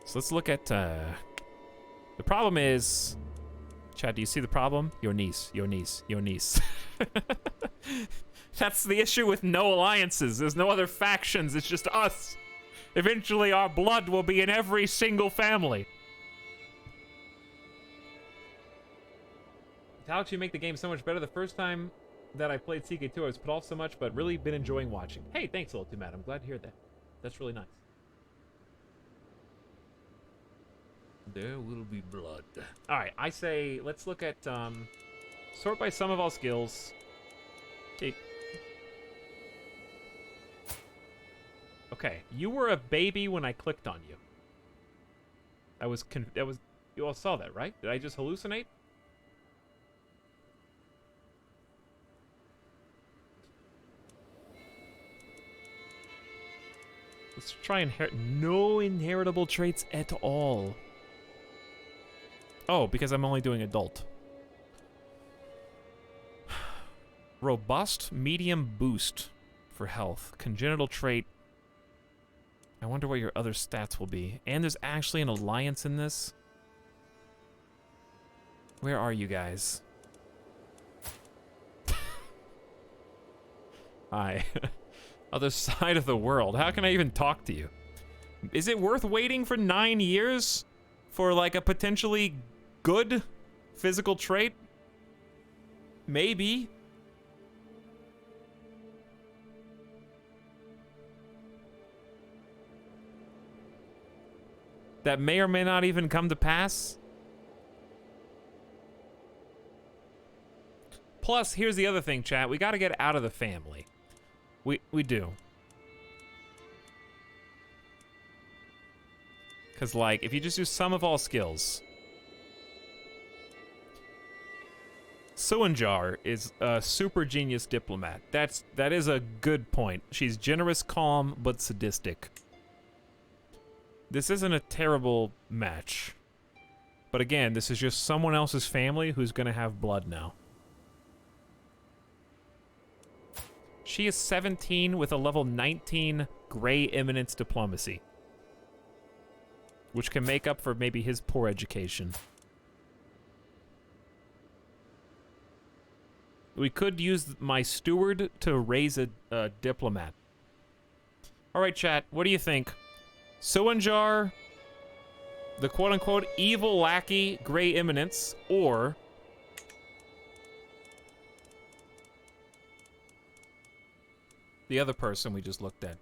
So let's look at... the problem is... Chad, do you see the problem? Your niece, your niece, your niece. That's the issue with no alliances. There's no other factions. It's just us. Eventually, our blood will be in every single family. How you make the game so much better. The first time that I played CK2, I was put off so much, but really been enjoying watching. Hey, thanks a lot, too, Matt. I'm glad to hear that. That's really nice. There will be blood. All right, I say let's look at sort by sum of all skills. Okay, you were a baby when I clicked on you. You all saw that, right? Did I just hallucinate? Let's try no inheritable traits at all. Oh, because I'm only doing adult. Robust, medium boost for health. Congenital trait. I wonder what your other stats will be. And there's actually an alliance in this. Where are you guys? Hi. Other side of the world. How can I even talk to you? Is it worth waiting for 9 years for like a potentially good physical trait? Maybe. That may or may not even come to pass. Plus, here's the other thing, chat. We gotta get out of the family. We do. Because, like, if you just do sum of all skills... Suanjar is a super genius diplomat. That is a good point. She's generous, calm, but sadistic. This isn't a terrible match. But again, this is just someone else's family who's gonna have blood now. She is 17 with a level 19 Gray Eminence Diplomacy. Which can make up for maybe his poor education. We could use my steward to raise a diplomat. Alright, chat, what do you think? Suanjar, the quote-unquote evil lackey Gray Eminence, or... the other person we just looked at.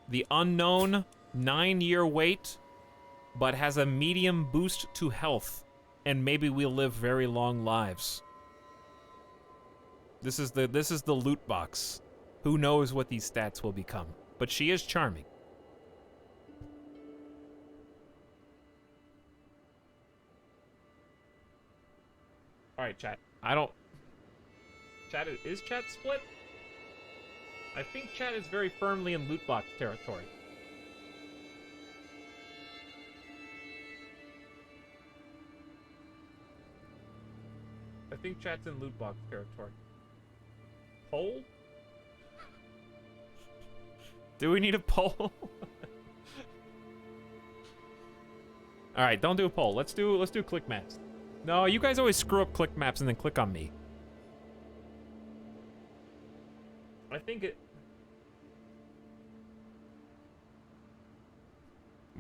The unknown 9-year wait, but has a medium boost to health, and maybe we'll live very long lives. This is the loot box. Who knows what these stats will become? But she is charming. All right, chat. Chat is chat split? I think chat is very firmly in loot box territory. I think chat's in loot box territory. Poll? Do we need a poll? Alright, don't do a poll. Let's do click maps. No, you guys always screw up click maps and then click on me. I think it...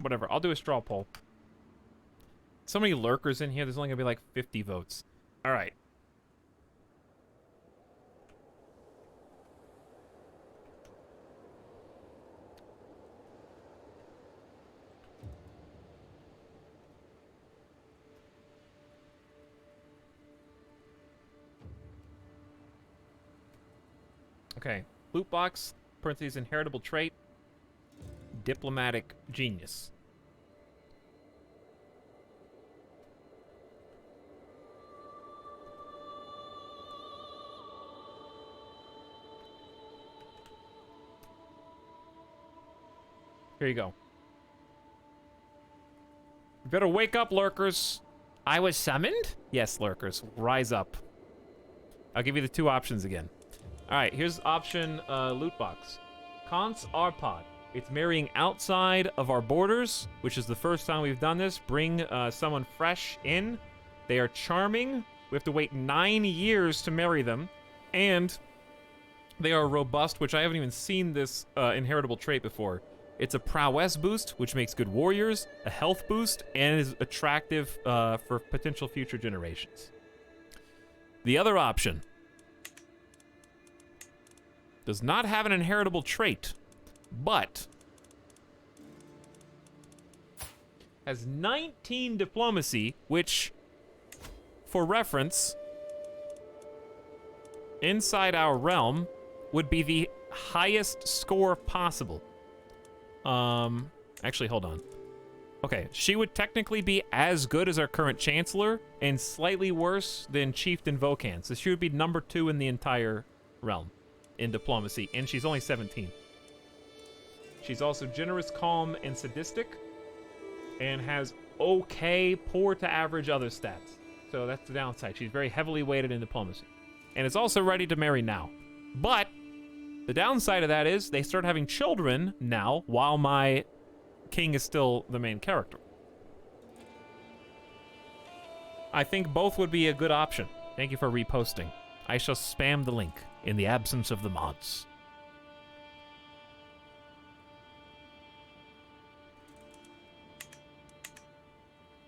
whatever, I'll do a straw poll. So many lurkers in here, there's only gonna be like 50 votes. Alright. Okay, loot box, parentheses, inheritable trait, diplomatic genius. Here you go. You better wake up, lurkers. I was summoned? Yes, lurkers, rise up. I'll give you the two options again. All right, here's option loot box. Cons Arpod. It's marrying outside of our borders, which is the first time we've done this. Bring someone fresh in. They are charming. We have to wait 9 years to marry them. And they are robust, which I haven't even seen this inheritable trait before. It's a prowess boost, which makes good warriors, a health boost, and is attractive for potential future generations. The other option does not have an inheritable trait, but has 19 diplomacy, which, for reference, inside our realm would be the highest score possible. Actually, hold on. Okay, she would technically be as good as our current Chancellor and slightly worse than Chieftain Vokan. So she would be number 2 in the entire realm in diplomacy, and she's only 17. She's also generous, calm, and sadistic, and has okay, poor to average other stats. So that's the downside. She's very heavily weighted in diplomacy. And is also ready to marry now. But the downside of that is they start having children now while my king is still the main character. I think both would be a good option. Thank you for reposting. I shall spam the link in the absence of the mods.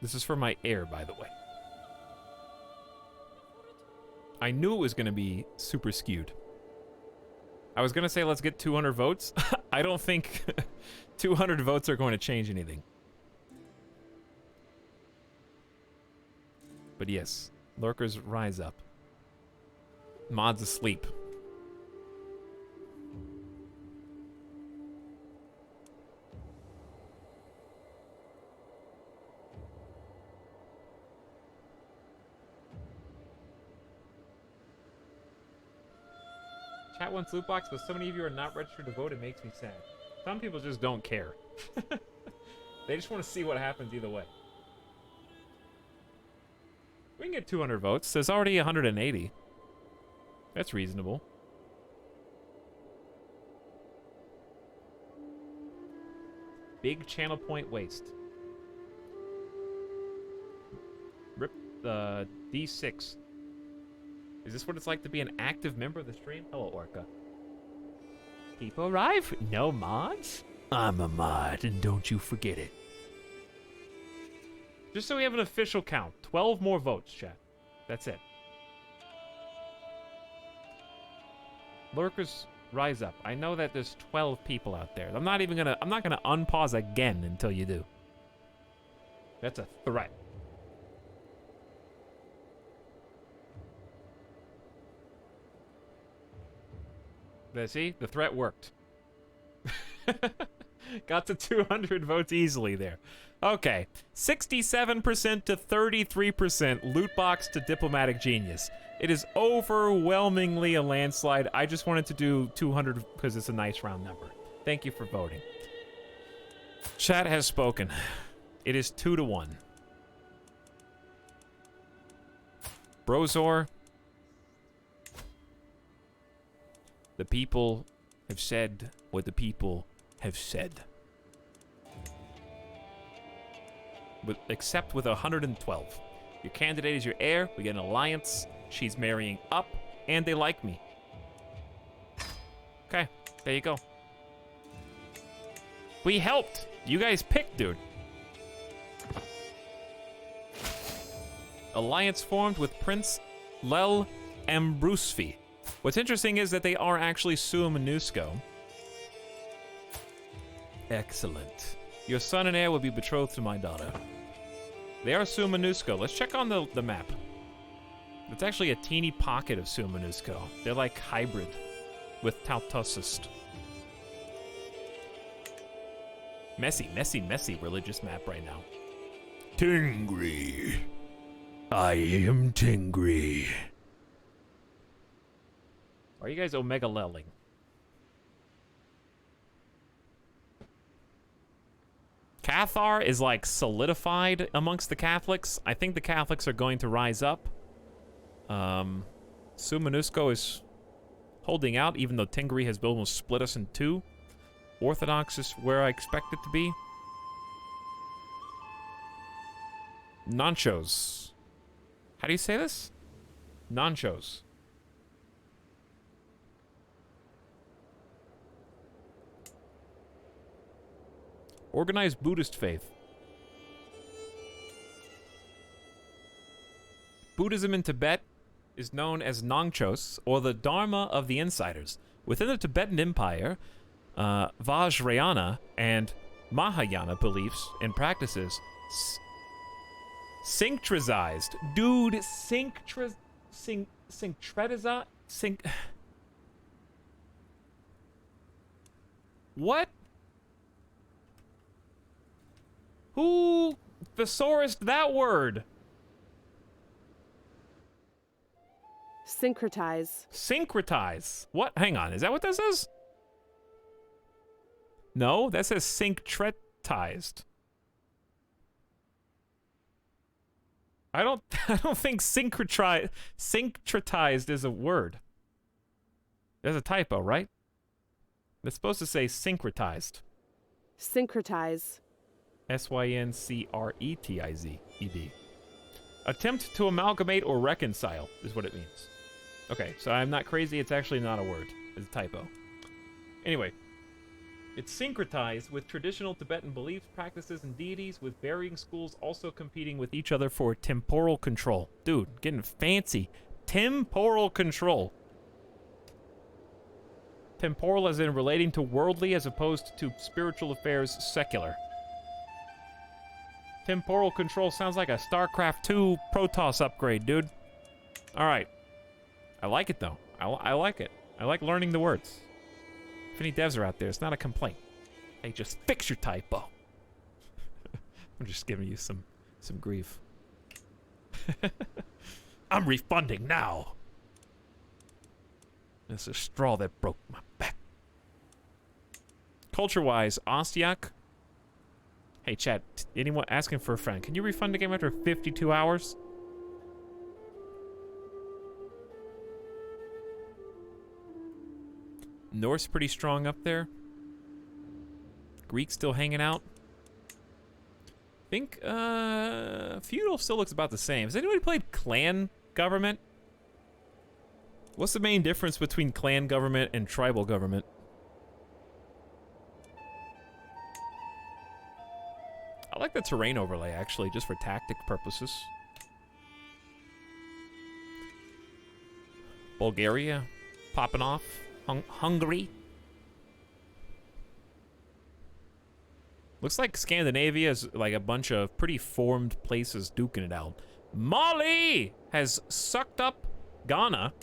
This is for my heir, by the way. I knew it was going to be super skewed. I was going to say let's get 200 votes. I don't think 200 votes are going to change anything. But yes, lurkers rise up. Mods asleep. Chat wants loot box, but so many of you are not registered to vote, it makes me sad. Some people just don't care. They just want to see what happens either way. We can get 200 votes. There's already 180. That's reasonable. Big channel point waste. Rip the D6. Is this what it's like to be an active member of the stream? Hello, Orca. People arrive? No mods? I'm a mod, and don't you forget it. Just so we have an official count. 12 more votes, chat. That's it. Lurkers, rise up. I know that there's 12 people out there. I'm not gonna unpause again until you do. That's a threat. See, the threat worked. Got to 200 votes easily there. Okay, 67% to 33%, loot box to diplomatic genius. It is overwhelmingly a landslide. I just wanted to do 200 because it's a nice round number. Thank you for voting. Chat has spoken. It is 2-1. Brozor. The people have said what the people have said. Except with 112. Your candidate is your heir. We get an alliance. She's marrying up, and they like me. Okay, there you go. We helped. You guys picked, dude. Alliance formed with Prince Lel Ambrusfi. What's interesting is that they are actually Sua Minusko. Excellent. Your son and heir will be betrothed to my daughter. They are Sua Minusko. Let's check on the map. It's actually a teeny pocket of Sua Minusko. They're like hybrid with Tautosist. Messy, messy, messy religious map right now. Tingri. I am Tingri. Are you guys Omega Lelling? Cathar is like solidified amongst the Catholics. I think the Catholics are going to rise up. Sua Minusko is holding out, even though Tingri has almost split us in two. Orthodox is where I expect it to be. Nanchos. How do you say this? Nanchos. Organized Buddhist faith. Buddhism in Tibet is known as Nongchos, or the Dharma of the Insiders. Within the Tibetan Empire, Vajrayana and Mahayana beliefs and practices syncretized. Dude, syncretized? What? Who thesaurused that word? Syncretize. Syncretize. What? Hang on. Is that what this is? No, that says syncretized. I don't think syncretized is a word. There's a typo, right? It's supposed to say syncretized. Syncretize. Syncretized. Attempt to amalgamate or reconcile is what it means. Okay, so I'm not crazy. It's actually not a word. It's a typo. Anyway, it's syncretized with traditional Tibetan beliefs, practices, and deities, with varying schools also competing with each other for temporal control. Dude, getting fancy. Temporal control. Temporal as in relating to worldly as opposed to spiritual affairs secular. Temporal control sounds like a StarCraft 2 Protoss upgrade, dude. Alright. I like it, though. I like it. I like learning the words. If any devs are out there, it's not a complaint. Hey, just fix your typo. I'm just giving you some grief. I'm refunding now. This is a straw that broke my back. Culture-wise, Ostiak. Hey, chat, anyone asking for a friend, can you refund the game after 52 hours? Norse pretty strong up there. Greek still hanging out. I think, feudal still looks about the same. Has anybody played clan government? What's the main difference between clan government and tribal government? I like the terrain overlay, actually, just for tactic purposes. Bulgaria, popping off. Hungary. Looks like Scandinavia is like a bunch of pretty formed places duking it out. Mali has sucked up Ghana,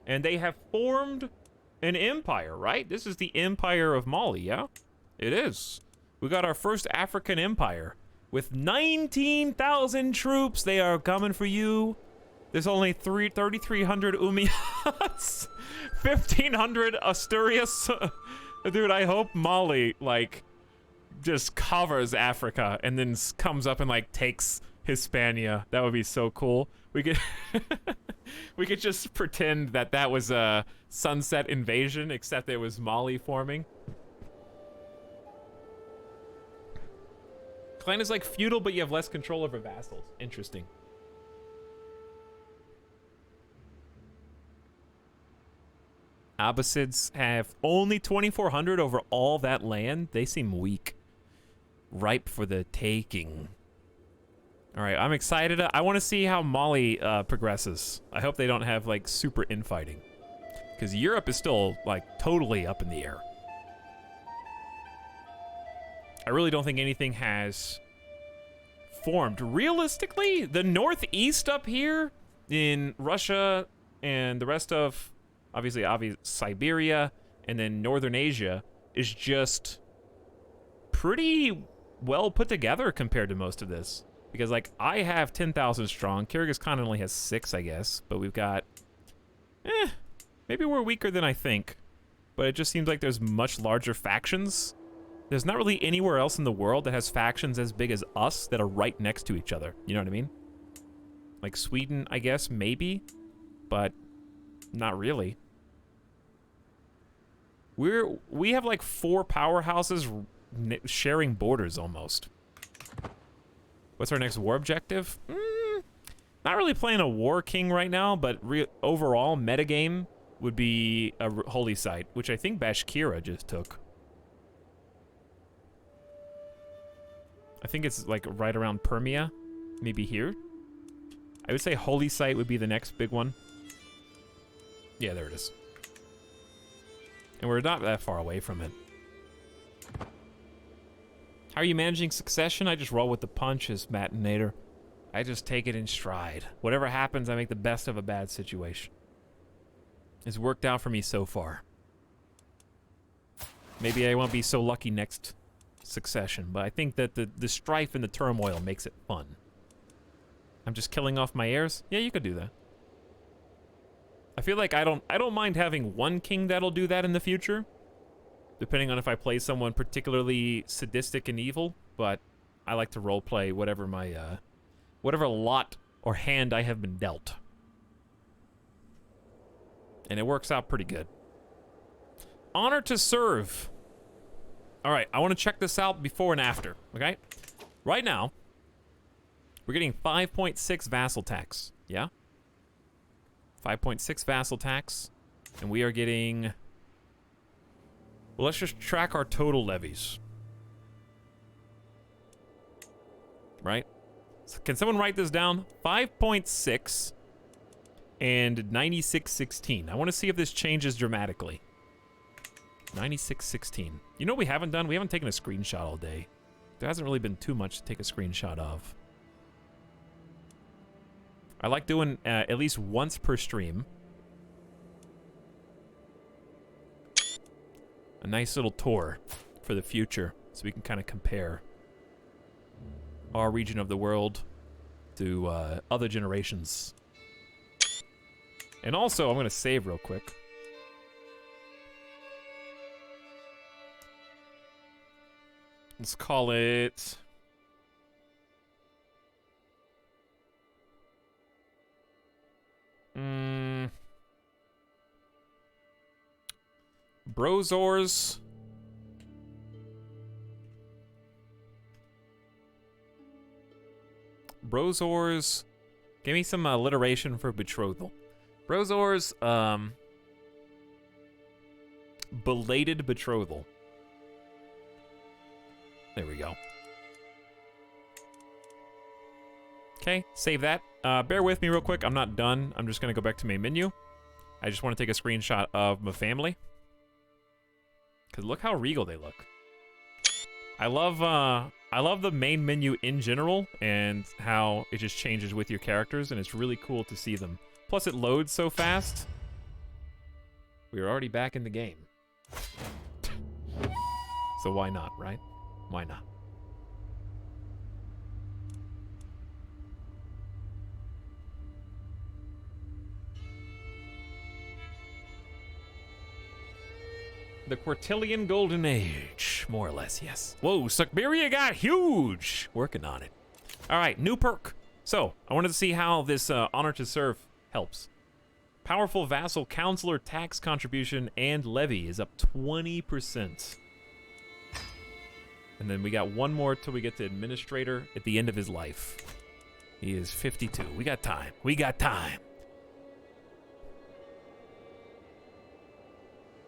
and they have formed an empire, right? This is the Empire of Mali, yeah? It is. We got our first African empire. With 19,000 troops, they are coming for you. There's only 3,300 Umiyats, 1,500 Asturias. Dude, I hope Mali, like, just covers Africa and then comes up and, like, takes Hispania. That would be so cool. We could, we could just pretend that that was a sunset invasion, except it was Mali forming. Clan is like feudal, but you have less control over vassals. Interesting. Abbasids have only 2,400 over all that land. They seem weak. Ripe for the taking. All right, I'm excited. I want to see how Mali progresses. I hope they don't have, like, super infighting. Because Europe is still, like, totally up in the air. I really don't think anything has formed. Realistically, the northeast up here in Russia and the rest of, obviously Siberia and then Northern Asia is just pretty well put together compared to most of this. Because, like, I have 10,000 strong. Kyrgyz Khan only has 6, I guess. But we've got, maybe we're weaker than I think. But it just seems like there's much larger factions. There's not really anywhere else in the world that has factions as big as us that are right next to each other. You know what I mean? Like Sweden, I guess, maybe. But not really. We have like 4 powerhouses sharing borders almost. What's our next war objective? Not really playing a war king right now, but overall metagame would be a holy site, which I think Bashkira just took. I think it's like right around Permia. Maybe here. I would say Holy Site would be the next big one. Yeah, there it is. And we're not that far away from it. How are you managing succession? I just roll with the punches, Matinator. I just take it in stride. Whatever happens, I make the best of a bad situation. It's worked out for me so far. Maybe I won't be so lucky next succession, but I think that the strife and the turmoil makes it fun. I'm just killing off my heirs? Yeah, you could do that. I feel like I don't mind having one king that'll do that in the future, depending on if I play someone particularly sadistic and evil, but I like to roleplay whatever my whatever lot or hand I have been dealt. And it works out pretty good. Honor to serve. All right, I want to check this out before and after, okay? Right now, we're getting 5.6 vassal tax, yeah? 5.6 vassal tax, and we are getting... Well, let's just track our total levies. Right? So can someone write this down? 5.6 and 9616. I want to see if this changes dramatically. 9616. You know what we haven't done? We haven't taken a screenshot all day. There hasn't really been too much to take a screenshot of. I like doing at least once per stream. A nice little tour for the future, so we can kind of compare our region of the world to other generations. And also, I'm going to save real quick. Let's call it... Brozors. Brozors. Give me some alliteration for betrothal. Brozors, belated betrothal. There we go. Okay, save that. Bear with me real quick. I'm not done. I'm just going to go back to main menu. I just want to take a screenshot of my family. Because look how regal they look. I love the main menu in general and how it just changes with your characters, and it's really cool to see them. Plus, it loads so fast. We're already back in the game. So why not, right? Why not? The Quartilian Golden Age, more or less, yes. Whoa, Sucberia got huge! Working on it. All right, new perk. So, I wanted to see how this Honor to Serve helps. Powerful Vassal Counselor tax contribution and levy is up 20%. And then we got one more till we get to Administrator at the end of his life. He is 52. We got time. We got time.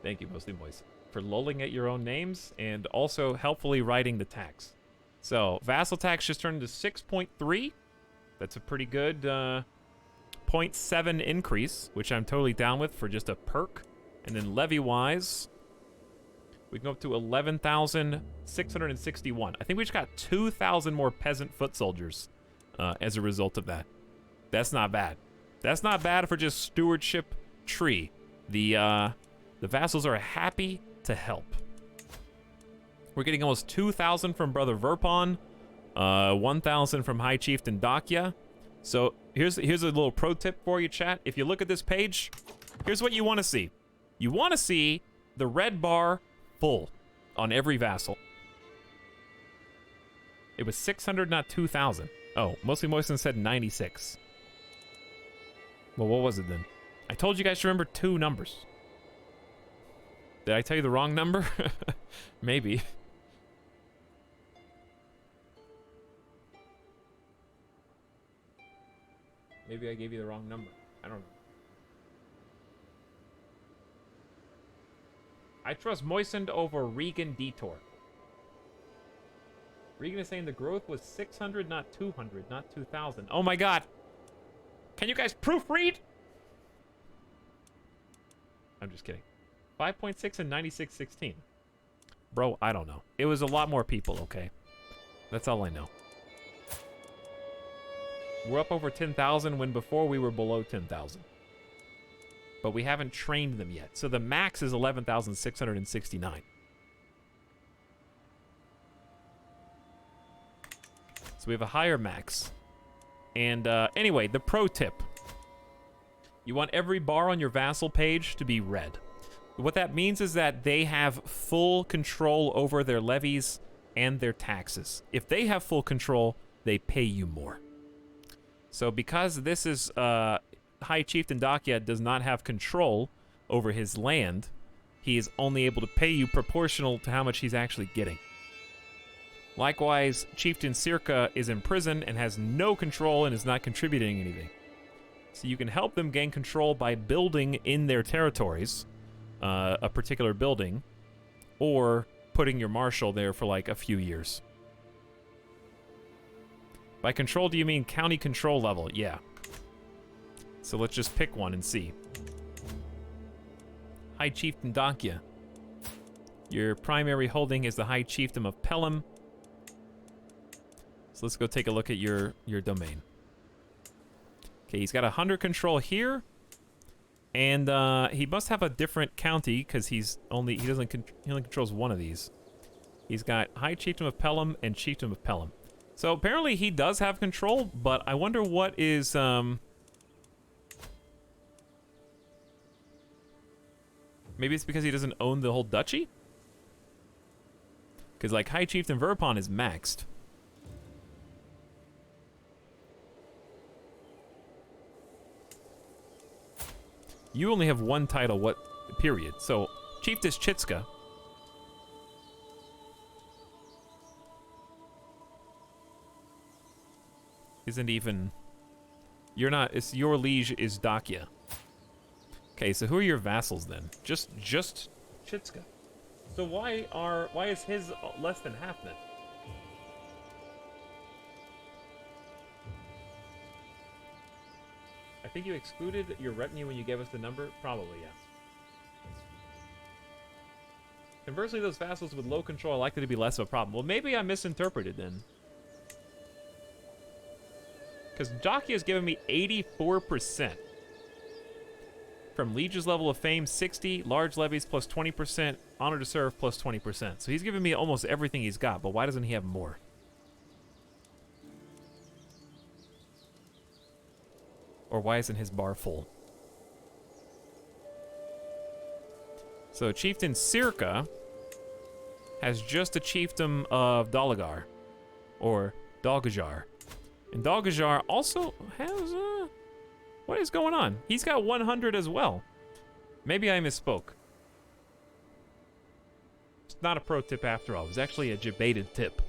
Thank you, Mostly Moist, for lolling at your own names and also helpfully writing the tax. So, vassal tax just turned to 6.3. That's a pretty good 0.7 increase, which I'm totally down with for just a perk. And then levy-wise, we can go up to 11,661. I think we just got 2,000 more peasant foot soldiers as a result of that. That's not bad. That's not bad for just stewardship tree. The vassals are happy to help. We're getting almost 2,000 from Brother Verpon, 1,000 from High Chieftain Dakya. So here's a little pro tip for you, chat. If you look at this page, here's what you want to see. You want to see the red bar full on every vassal. It was 600, not 2,000. Oh, Mostly Moisten said 96. Well, what was it then? I told you guys to remember two numbers. Did I tell you the wrong number? Maybe. Maybe I gave you the wrong number. I don't know. I trust Moistened over Regan Detour. Regan is saying the growth was 600, not 200, not 2,000. Oh my god! Can you guys proofread? I'm just kidding. 5.6 and 96.16. Bro, I don't know. It was a lot more people, okay? That's all I know. We're up over 10,000 when before we were below 10,000. But we haven't trained them yet. So the max is 11,669. So we have a higher max. And anyway, the pro tip. You want every bar on your vassal page to be red. What that means is that they have full control over their levies and their taxes. If they have full control, they pay you more. So because this is High Chieftain Dakia does not have control over his land, he is only able to pay you proportional to how much he's actually getting. Likewise, Chieftain Circa is in prison and has no control and is not contributing anything. So you can help them gain control by building in their territories a particular building, or putting your marshal there for like a few years. By control, do you mean county control level? Yeah. So let's just pick one and see. High Chieftain Dakia. Your primary holding is the High Chiefdom of Pelham. So let's go take a look at your domain. Okay, he's got 100 control here. And he must have a different county because he only controls one of these. He's got High Chiefdom of Pelham and Chiefdom of Pelham. So apparently he does have control, but I wonder what is maybe it's because he doesn't own the whole duchy? Because like High Chieftain Verpon is maxed. You only have one title, what period? So, Chiefess Chitska. Isn't even... You're not... It's your liege is Dakia. Okay, so who are your vassals then? Just Chitska. So why is his less than half then? I think you excluded your retinue when you gave us the number? Probably, yeah. Conversely, those vassals with low control are likely to be less of a problem. Well, maybe I misinterpreted then. Because Dakia has given me 84%. From Liege's level of fame, 60, large levies plus 20%, honor to serve plus 20%. So he's giving me almost everything he's got, but why doesn't he have more? Or why isn't his bar full? So Chieftain Circa has just a chiefdom of Dalagar, or Dalgajar. And Dalgajar also has, what is going on? He's got 100 as well. Maybe I misspoke. It's not a pro tip after all. It was actually a debated tip.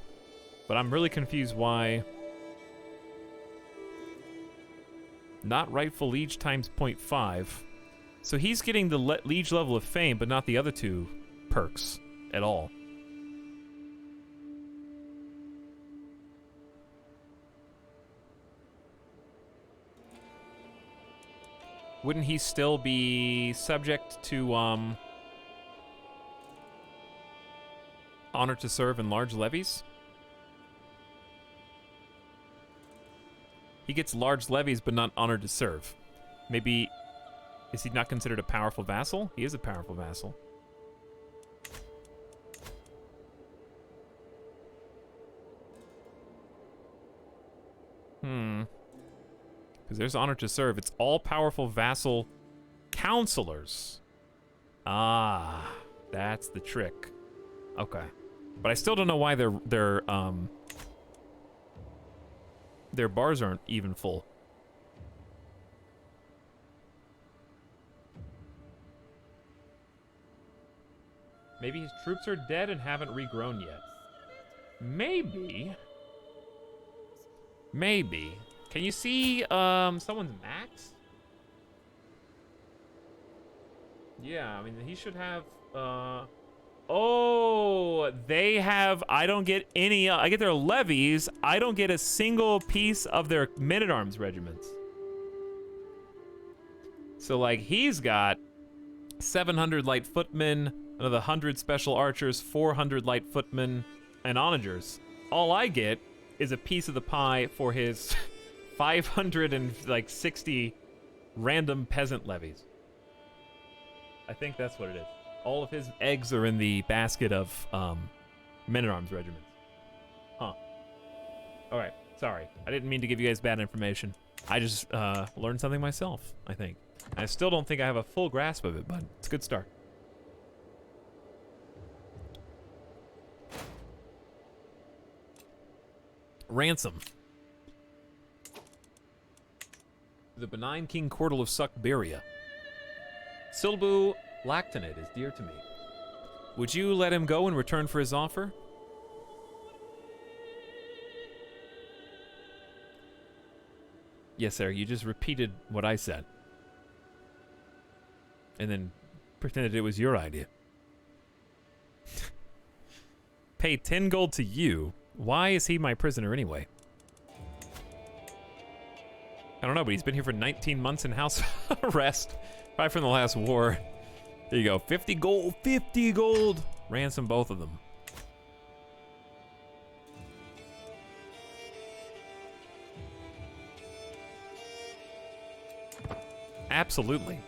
But I'm really confused why... Not rightful liege times 0.5. So he's getting the liege level of fame, but not the other two perks at all. Wouldn't he still be subject to honor to serve and large levies? He gets large levies, but not honored to serve. Maybe, is he not considered a powerful vassal? He is a powerful vassal. Because there's honor to serve. It's all powerful vassal counselors. Ah, that's the trick. Okay. But I still don't know why their bars aren't even full. Maybe his troops are dead and haven't regrown yet. Maybe. Maybe. Can you see someone's max? Yeah, I mean he should have Oh, they have, I don't get any, I get their levies. I don't get a single piece of their men-at-arms regiments. So, like, he's got 700 light footmen, another 100 special archers, 400 light footmen, and onagers. All I get is a piece of the pie for his 560 random peasant levies. I think that's what it is. All of his eggs are in the basket of men-at-arms regiments. Huh. All right. Sorry. I didn't mean to give you guys bad information. I just learned something myself, I think. I still don't think I have a full grasp of it, but it's a good start. Ransom. The benign King Cordal of Suckberia. Silbu Lactinate is dear to me. Would you let him go in return for his offer? Yes, sir. You just repeated what I said. And then pretended it was your idea. Pay 10 gold to you? Why is he my prisoner anyway? I don't know, but he's been here for 19 months in house arrest. Probably from the last war. There you go. 50 gold. 50 gold. Ransom both of them. Absolutely.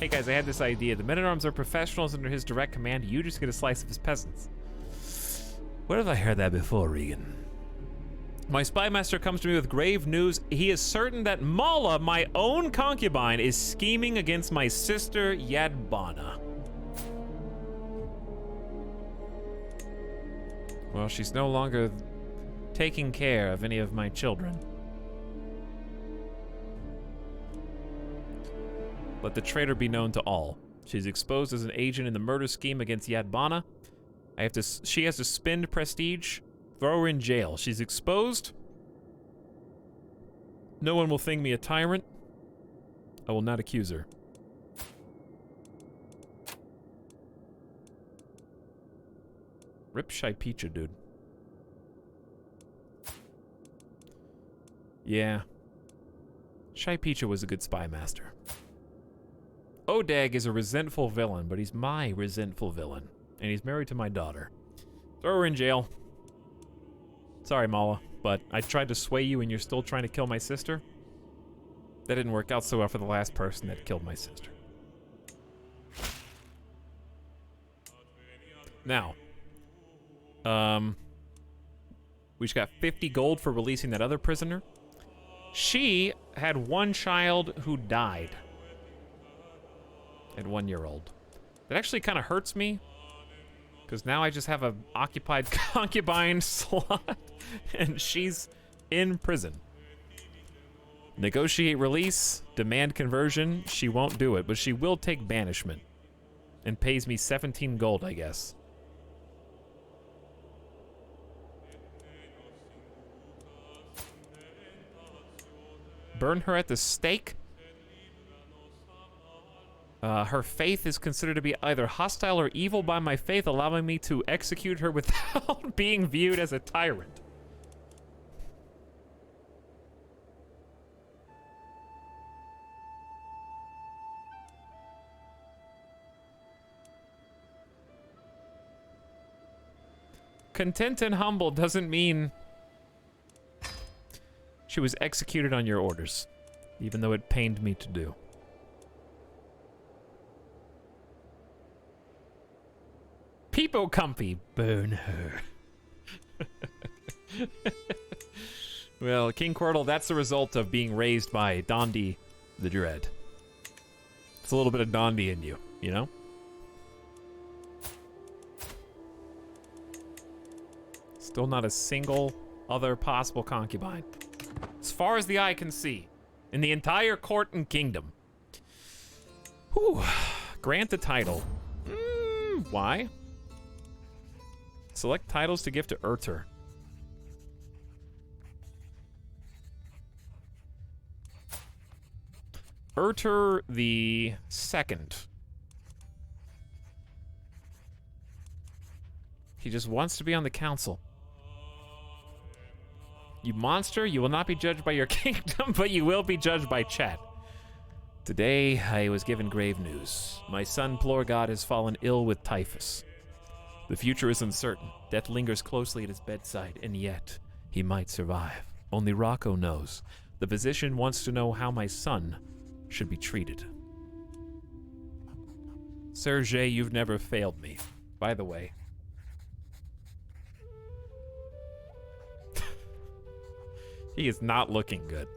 Hey guys, I had this idea. The men-at-arms are professionals under his direct command. You just get a slice of his peasants. Where have I heard that before, Regan? My spy master comes to me with grave news. He is certain that Mala, my own concubine, is scheming against my sister Yadbana. Well, she's no longer taking care of any of my children. Let the traitor be known to all. She's exposed as an agent in the murder scheme against Yadbana. She has to spend prestige. Throw her in jail. She's exposed. No one will think me a tyrant. I will not accuse her. Rip Shaipicha, dude. Yeah. Shaipicha was a good spy master. Odag is a resentful villain, but he's my resentful villain. And he's married to my daughter. Throw her in jail. Sorry, Mala, but I tried to sway you and you're still trying to kill my sister? That didn't work out so well for the last person that killed my sister. Now, we just got 50 gold for releasing that other prisoner. She had one child who died at 1 year old. That actually kind of hurts me, because now I just have a occupied concubine slot, and she's in prison. Negotiate release, demand conversion. She won't do it, but she will take banishment, and pays me 17 gold, I guess. Burn her at the stake? Her faith is considered to be either hostile or evil by my faith, allowing me to execute her without being viewed as a tyrant. Content and humble doesn't mean she was executed on your orders, even though it pained me to do. Peepo Comfy, burn her. Well, King Quirtle, that's the result of being raised by Dondi the Dread. It's a little bit of Dondi in you, you know? Still not a single other possible concubine. As far as the eye can see, in the entire court and kingdom. Whew. Grant the title. Why? Select titles to give to Urter. Urter the Second. He just wants to be on the council. You monster, you will not be judged by your kingdom, but you will be judged by chat. Today, I was given grave news. My son, Plorgod, has fallen ill with typhus. The future is uncertain. Death lingers closely at his bedside, and yet, he might survive. Only Rocco knows. The physician wants to know how my son should be treated. Sergei, you've never failed me. By the way. He is not looking good.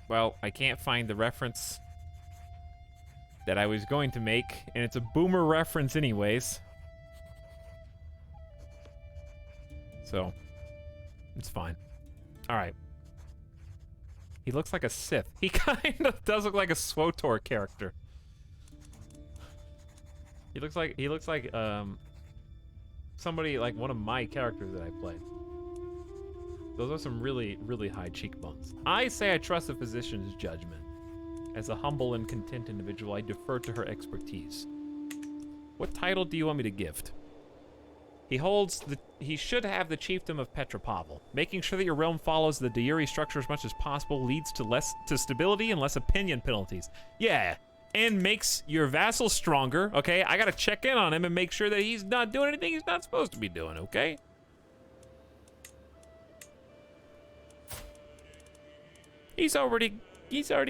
Well, I can't find the reference that I was going to make, and it's a boomer reference anyways. So, it's fine. Alright. He looks like a Sith. He kind of does look like a SWTOR character. He looks like somebody like one of my characters that I played. Those are some really, really high cheekbones. I say I trust the physician's judgment. As a humble and content individual, I defer to her expertise. What title do you want me to gift? He should have the chiefdom of Petropavel. Making sure that your realm follows the de jure structure as much as possible leads to stability and less opinion penalties. Yeah, and makes your vassal stronger, okay? I gotta check in on him and make sure that he's not doing anything he's not supposed to be doing, okay? He's already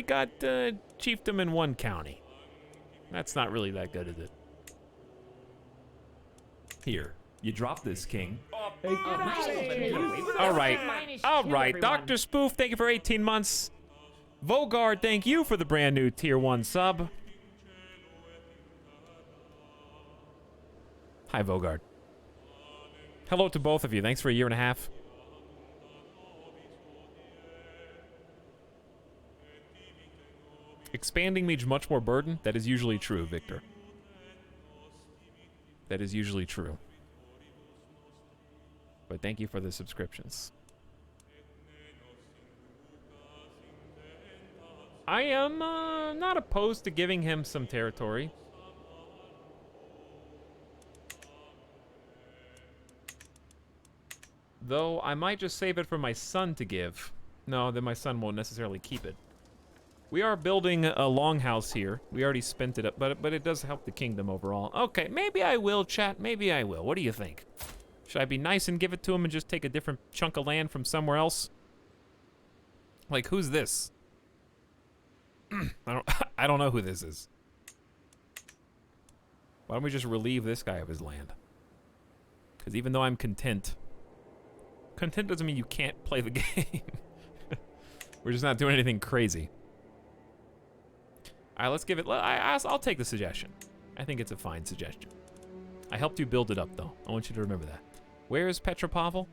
got chiefdom in one county. That's not really that good, is it? Here, you drop this, King. All right. Dr. Spoof, thank you for 18 months. Vogard, thank you for the brand new tier 1 sub. Hi, Vogard. Hello to both of you. Thanks for a year and a half. Expanding means much more burden. That is usually true, Victor. That is usually true. But thank you for the subscriptions. I am not opposed to giving him some territory. Though I might just save it for my son to give. No, then my son won't necessarily keep it. We are building a longhouse here. We already spent it up, but it does help the kingdom overall. Okay, maybe I will, chat. Maybe I will. What do you think? Should I be nice and give it to him and just take a different chunk of land from somewhere else? Like, who's this? I don't know who this is. Why don't we just relieve this guy of his land? Because even though I'm content doesn't mean you can't play the game. We're just not doing anything crazy. All right, let's give it. I'll take the suggestion. I think it's a fine suggestion. I helped you build it up, though. I want you to remember that. Where is Petropavel?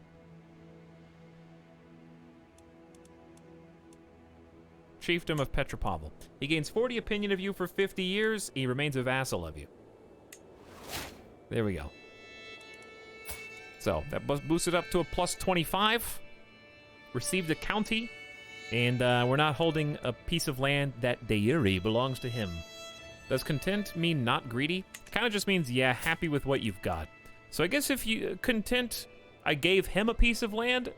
Chiefdom of Petropavel. He gains 40 opinion of you for 50 years. He remains a vassal of you. There we go. So that boosted up to a plus 25. Received a county. And we're not holding a piece of land that de jure belongs to him. Does content mean not greedy? Kind of just means, yeah, happy with what you've got. So I guess if you content, I gave him a piece of land.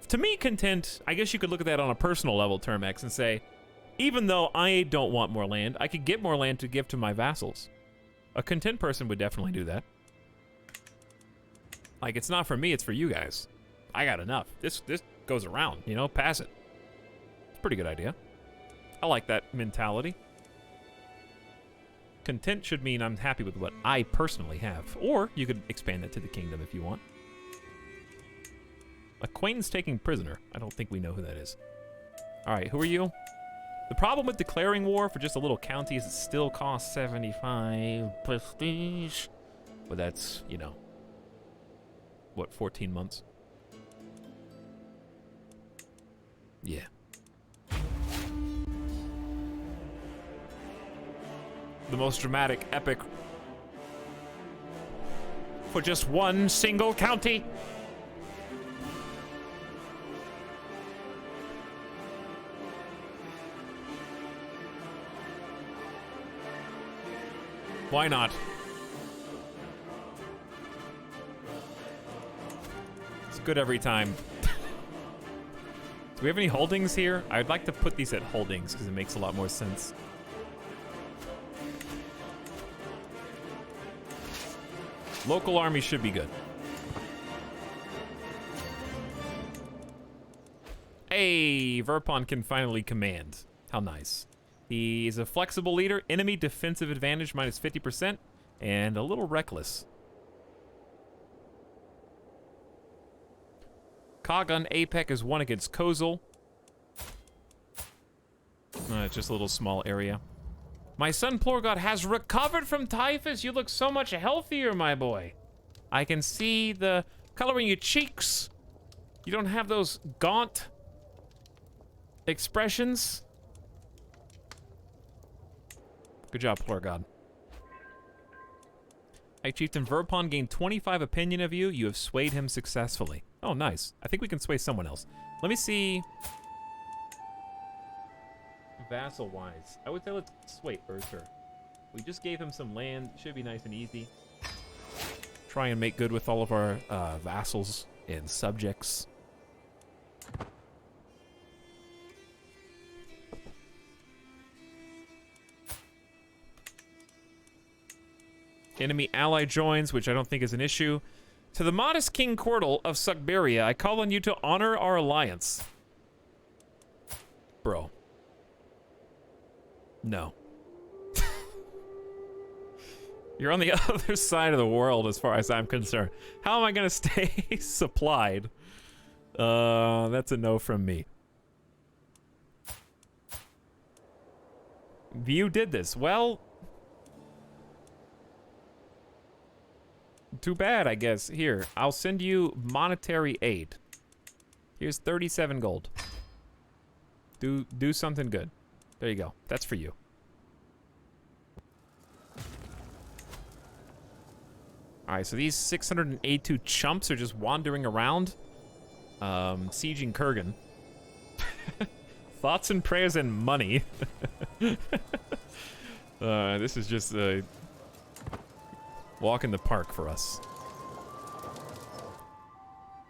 To me, content, I guess you could look at that on a personal level, Termex, and say, even though I don't want more land, I could get more land to give to my vassals. A content person would definitely do that. Like, it's not for me, it's for you guys. I got enough. This goes around, you know, pass it. Pretty good idea. I like that mentality. Content should mean I'm happy with what I personally have. Or you could expand that to the kingdom if you want. Acquaintance taking prisoner. I don't think we know who that is. Alright, who are you? The problem with declaring war for just a little county is it still costs 75 prestige. But that's, you know, what, 14 months? Yeah. the most dramatic, epic. For just one single county. Why not? It's good every time. Do we have any holdings here? I'd like to put these at holdings because it makes a lot more sense. Local army should be good. Hey, Verpon can finally command. How nice. He's a flexible leader, enemy defensive advantage minus 50%, and a little reckless. Kagan APEC is 1 against Kozul. Just a little small area. My son Plorgod has recovered from typhus. You look so much healthier, my boy. I can see the color in your cheeks. You don't have those gaunt expressions. Good job, Plorgod. Hey, Chieftain Verpon gained 25 opinion of you. You have swayed him successfully. Oh, nice. I think we can sway someone else. Let me see. Vassal-wise, I would say let's sway Urter. We just gave him some land. Should be nice and easy. Try and make good with all of our vassals and subjects. Enemy ally joins, which I don't think is an issue. To the modest King Cordal of Sugberia, I call on you to honor our alliance. Bro. No. You're on the other side of the world as far as I'm concerned. How am I gonna stay supplied? That's a no from me. You did this. Well, too bad, I guess. Here, I'll send you monetary aid. Here's 37 gold. Do something good. There you go. That's for you. Alright, so these 682 chumps are just wandering around. Sieging Kurgan. Thoughts and prayers and money. This is just a walk in the park for us.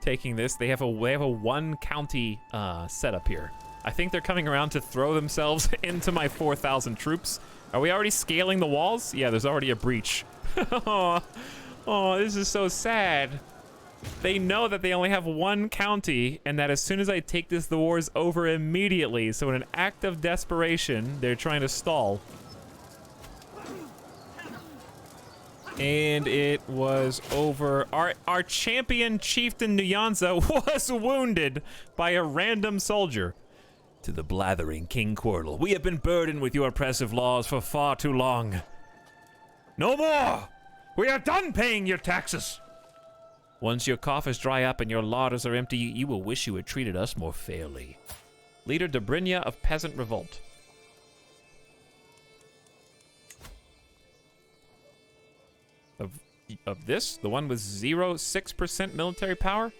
Taking this, they have a 1 county setup here. I think they're coming around to throw themselves into my 4,000 troops. Are we already scaling the walls? Yeah, there's already a breach. Oh, this is so sad. They know that they only have 1 county, and that as soon as I take this, the war is over immediately. So in an act of desperation, they're trying to stall. And it was over. Our champion chieftain Nyanza was wounded by a random soldier. To the blathering King Cordal, we have been burdened with your oppressive laws for far too long. No more! We are done paying your taxes! Once your coffers dry up and your larders are empty, you will wish you had treated us more fairly. Leader Dobrynia of Peasant Revolt. Of this? The one with 0.6% military power?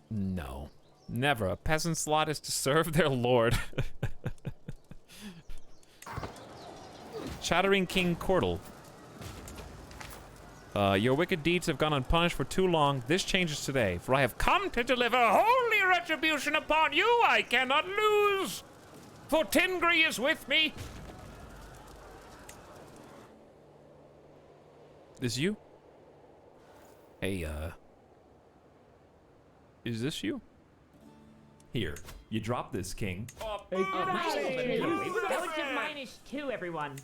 No. Never. A peasant's lot is to serve their lord. Chattering King Cordal. Your wicked deeds have gone unpunished for too long. This changes today, for I have come to deliver holy retribution upon you I cannot lose. For Tingri is with me. This you? Hey, is this you? Here, you drop this, king. Relative -2, everyone.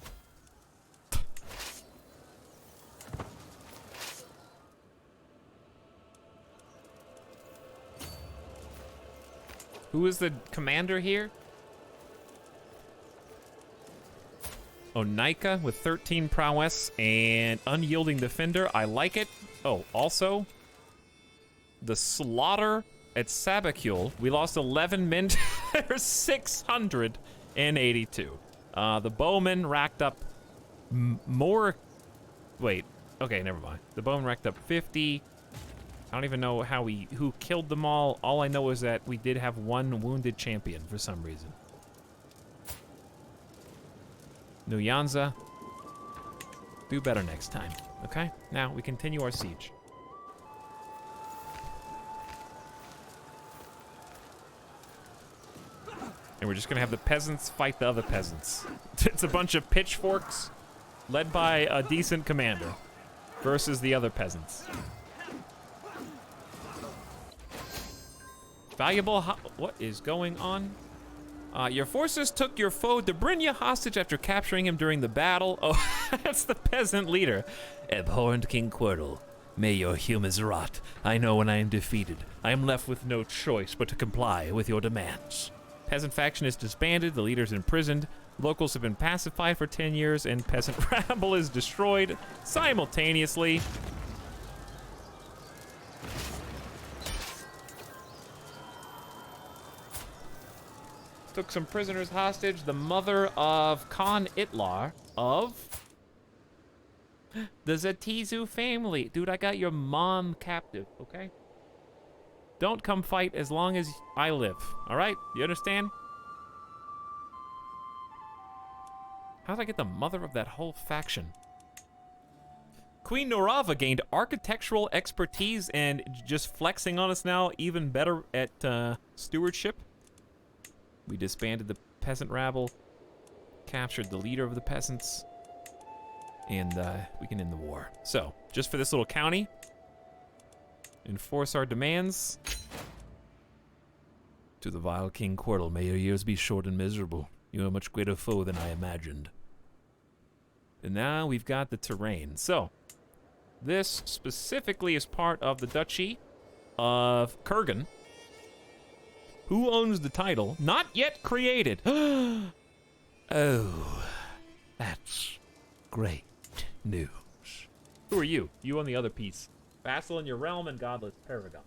Who is the commander here? Onika with 13 prowess and unyielding defender. I like it. Oh, also, the slaughter at Sabacule, we lost 11 men. There's 682. The bowman racked up more. Wait. Okay, never mind. The bowman racked up 50. I don't even know who killed them all. All I know is that we did have one wounded champion for some reason. Nyanza. Do better next time. Okay? Now we continue our siege. And we're just gonna have the peasants fight the other peasants. It's a bunch of pitchforks led by a decent commander versus the other peasants. Valuable what is going on? Your forces took your foe Dobrynya hostage after capturing him during the battle. Oh, that's the peasant leader. Abhorrent King Quirtle, may your humors rot. I know when I am defeated, I am left with no choice but to comply with your demands. Peasant faction is disbanded, the leader is imprisoned, locals have been pacified for 10 years, and peasant rabble is destroyed simultaneously. Took some prisoners hostage. The mother of Khan Itlar of the Zatizu family. Dude, I got your mom captive, okay? Don't come fight as long as I live, all right? You understand? How did I get the mother of that whole faction? Queen Norava gained architectural expertise and just flexing on us now, even better at stewardship. We disbanded the peasant rabble, captured the leader of the peasants, and we can end the war. So, just for this little county, enforce our demands. To the vile King Quirtle, may your years be short and miserable. You are a much greater foe than I imagined. And now we've got the terrain. So, this specifically is part of the Duchy of Kurgan. Who owns the title? Not yet created. Oh, that's great news. Who are you? You own the other piece. Vassal in your realm and godless paragon.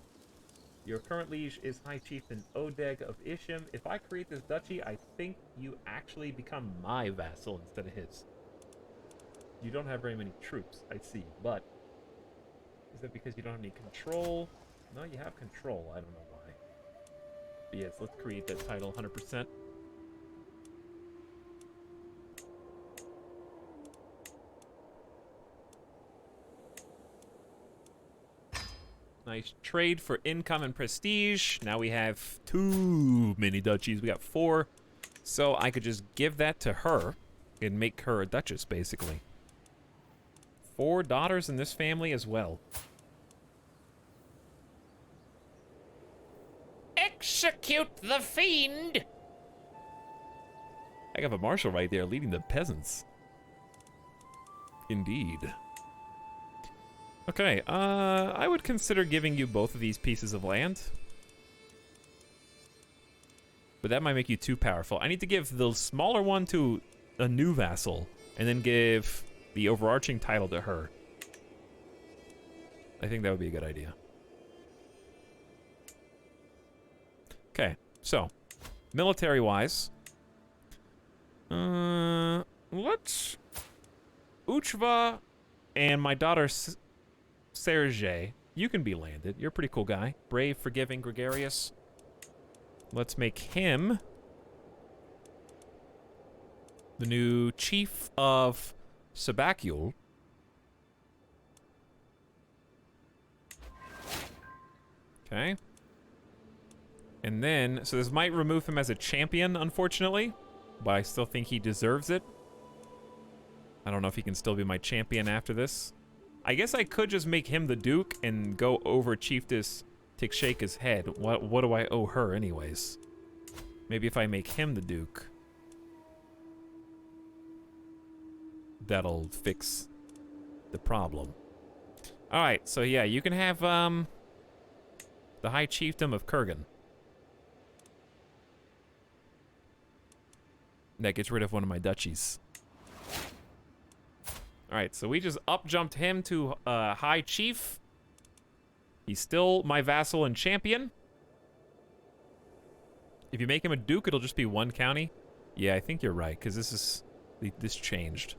Your current liege is High Chieftain Odeg of Ishim. If I create this duchy, I think you actually become my vassal instead of his. You don't have very many troops, I see, but is that because you don't have any control? No, you have control. I don't know why. But yes, let's create that title 100%. Nice trade for income and prestige. Now we have too many duchies. We got 4. So I could just give that to her and make her a duchess, basically. 4 daughters in this family as well. Execute the fiend! I have a marshal right there leading the peasants. Indeed. Okay, I would consider giving you both of these pieces of land. But that might make you too powerful. I need to give the smaller one to a new vassal, and then give the overarching title to her. I think that would be a good idea. Okay, so, military-wise, let's... Uchva and my daughter Sergei, you can be landed. You're a pretty cool guy. Brave, forgiving, gregarious. Let's make him the new chief of Sabacule. Okay. And then, so this might remove him as a champion, unfortunately, but I still think he deserves it. I don't know if he can still be my champion after this. I guess I could just make him the Duke and go over Chiefess Tikshaka's head. What do I owe her anyways? Maybe if I make him the Duke, that'll fix the problem. Alright, so yeah, you can have the High Chiefdom of Kurgan. That gets rid of one of my duchies. Alright, so we just up-jumped him to High Chief. He's still my vassal and champion. If you make him a duke, it'll just be one county. Yeah, I think you're right, because this changed.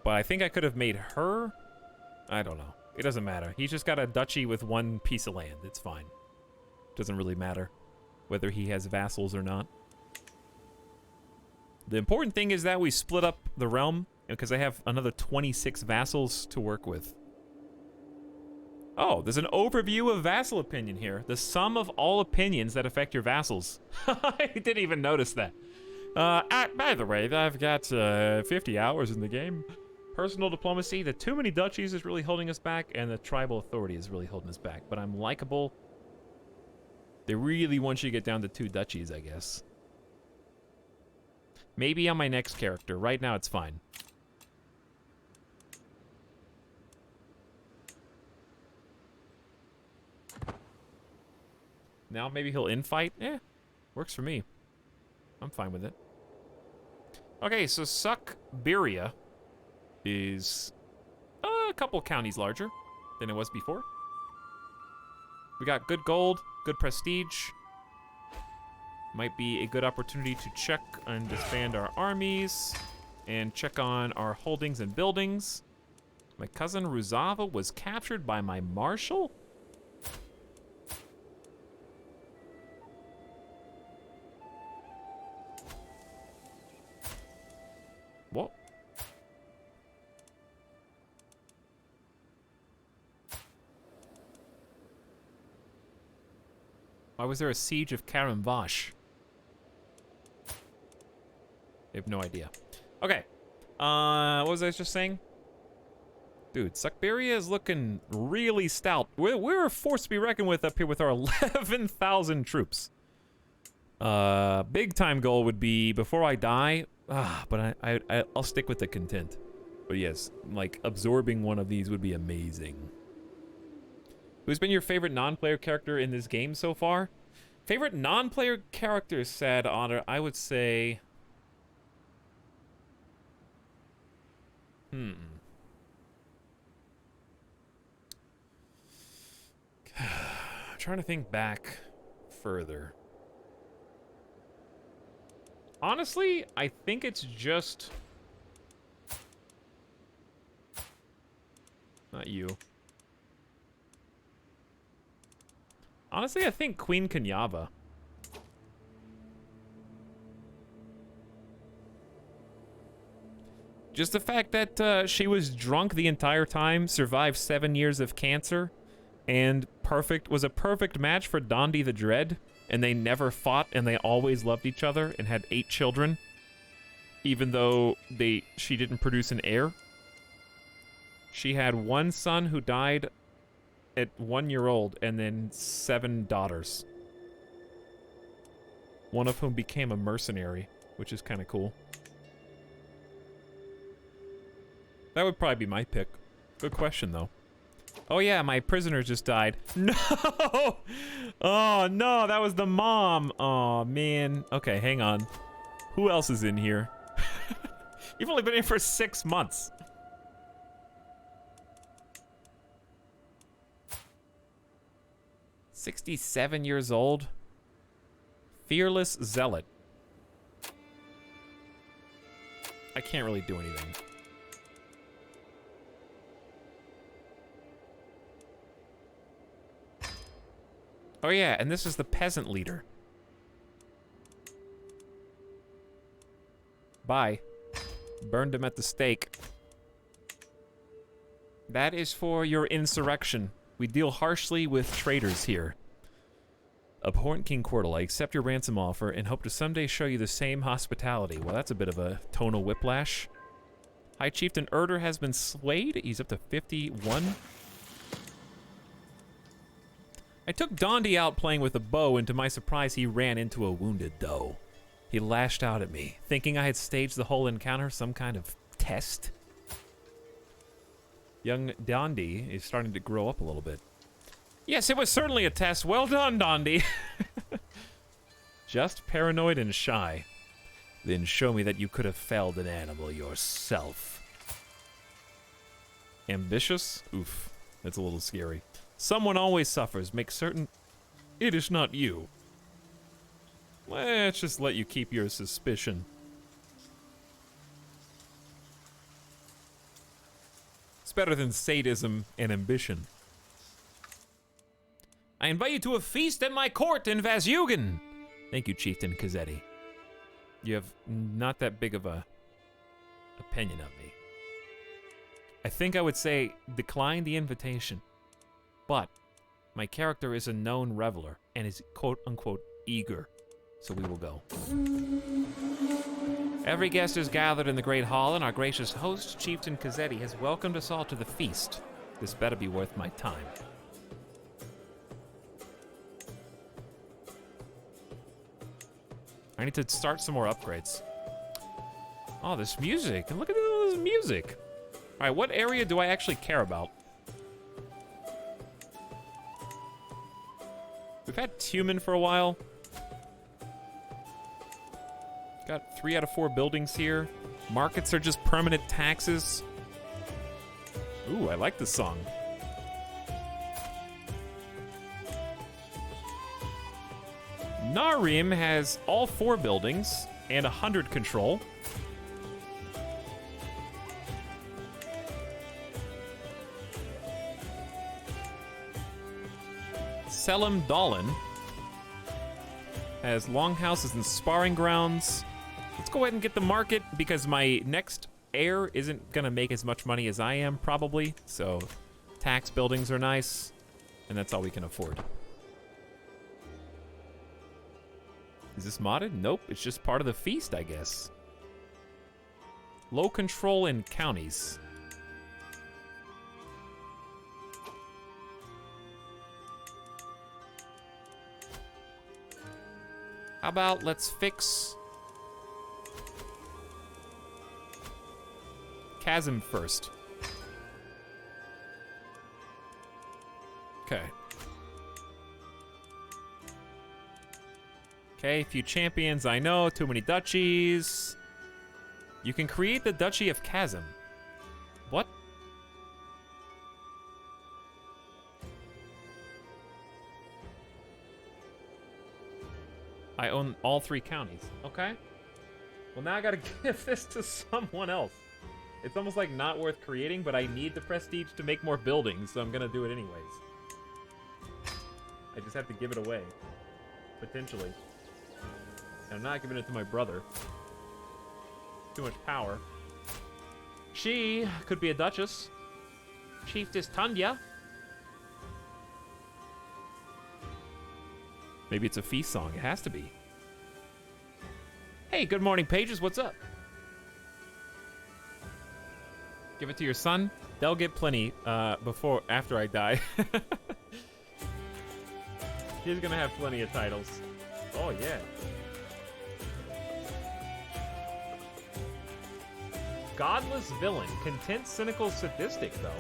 But I think I could have made her. I don't know. It doesn't matter. He's just got a duchy with one piece of land. It's fine. Doesn't really matter whether he has vassals or not. The important thing is that we split up the realm, because I have another 26 vassals to work with. Oh, there's an overview of vassal opinion here. The sum of all opinions that affect your vassals. I didn't even notice that. By the way, I've got 50 hours in the game. Personal diplomacy, the too many duchies is really holding us back, and the tribal authority is really holding us back. But I'm likable. They really want you to get down to 2 duchies, I guess. Maybe on my next character. Right now, it's fine. Now maybe he'll infight? Eh, works for me. I'm fine with it. Okay, so Suckberia is a couple counties larger than it was before. We got good gold, good prestige. Might be a good opportunity to check and disband our armies and check on our holdings and buildings. My cousin Ruzava was captured by my marshal? What? Why was there a siege of Karamvash? I have no idea. Okay. What was I just saying? Dude, Suckberia is looking really stout. We're a force to be reckoned with up here with our 11,000 troops. Big time goal would be before I die. But I'll stick with the content. But yes, like absorbing one of these would be amazing. Who's been your favorite non-player character in this game so far? Favorite non-player character, Sad Honor, I would say... I'm trying to think back further. Honestly, I think it's just... Not you. Honestly, I think Queen Kanyava. Just the fact that she was drunk the entire time, survived 7 years of cancer, and was a perfect match for Dondi the Dread, and they never fought, and they always loved each other, and had 8 children, even though she didn't produce an heir. She had 1 son who died at 1 year old, and then 7 daughters. One of whom became a mercenary, which is kind of cool. That would probably be my pick. Good question, though. Oh yeah, my prisoner just died. No! Oh no, that was the mom. Oh man. Okay, hang on. Who else is in here? You've only been in for 6 months. "67 years old. Fearless Zealot. I can't really do anything. Oh yeah, and this is the peasant leader. Bye. Burned him at the stake. That is for your insurrection. We deal harshly with traitors here. Abhorrent King Quirtle, I accept your ransom offer and hope to someday show you the same hospitality. Well, that's a bit of a tonal whiplash. High Chieftain Erder has been swayed. He's up to 51. I took Dondi out playing with a bow, and to my surprise, he ran into a wounded doe. He lashed out at me, thinking I had staged the whole encounter, some kind of test. Young Dondi is starting to grow up a little bit. Yes, it was certainly a test. Well done, Dondi. Just paranoid and shy. Then show me that you could have felled an animal yourself. Ambitious? Oof, that's a little scary. Someone always suffers. Make certain it is not you. Let's just let you keep your suspicion. It's better than sadism and ambition. I invite you to a feast at my court in Vasyugan. Thank you, Chieftain Kazetti. You have not that big of a opinion of me. I think I would say decline the invitation, but my character is a known reveler and is quote-unquote eager, so we will go. Every guest is gathered in the great hall, and our gracious host, Chieftain Kazetti, has welcomed us all to the feast. This better be worth my time. I need to start some more upgrades. Oh, this music. And look at all this music. All right, what area do I actually care about? We've had Tumen for a while. Got 3 out of 4 buildings here. Markets are just permanent taxes. Ooh, I like this song. Narim has all 4 buildings and 100 control. Selim Dahlin has longhouses and sparring grounds. Let's go ahead and get the market because my next heir isn't gonna make as much money as I am probably. So tax buildings are nice, and that's all we can afford. Is this modded? Nope, it's just part of the feast, I guess. Low control in counties. How about let's fix Chasm first. Okay. Okay, few champions I know, too many duchies. You can create the Duchy of Chasm. What? I own all 3 counties. Okay. Well, now I gotta give this to someone else. It's almost like not worth creating, but I need the prestige to make more buildings, so I'm gonna do it anyways. I just have to give it away. Potentially. And I'm not giving it to my brother. Too much power. She could be a duchess. Chiefess Tanya. Maybe it's a feast song. It has to be. Hey, good morning, pages. What's up? Give it to your son. They'll get plenty after I die. He's gonna have plenty of titles. Oh, yeah. Godless villain. Content, cynical, sadistic, though.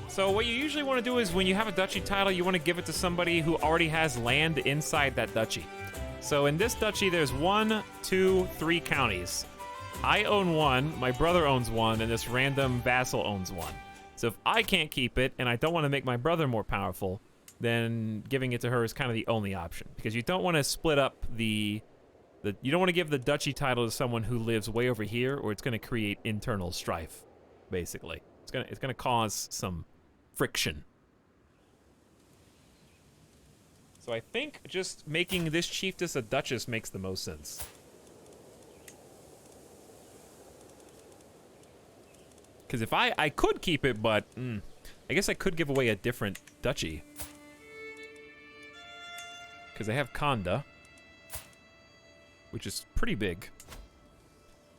So what you usually want to do is when you have a duchy title, you want to give it to somebody who already has land inside that duchy. So in this duchy, there's 1, 2, 3 counties. I own 1, my brother owns 1, and this random vassal owns 1. So if I can't keep it, and I don't want to make my brother more powerful, then giving it to her is kind of the only option. Because you don't want to split up you don't want to give the duchy title to someone who lives way over here, or it's going to create internal strife, basically. It's gonna cause some friction. So I think just making this chiefess a duchess makes the most sense. Because if I could keep it, but I guess I could give away a different duchy. Because I have Khanda, which is pretty big.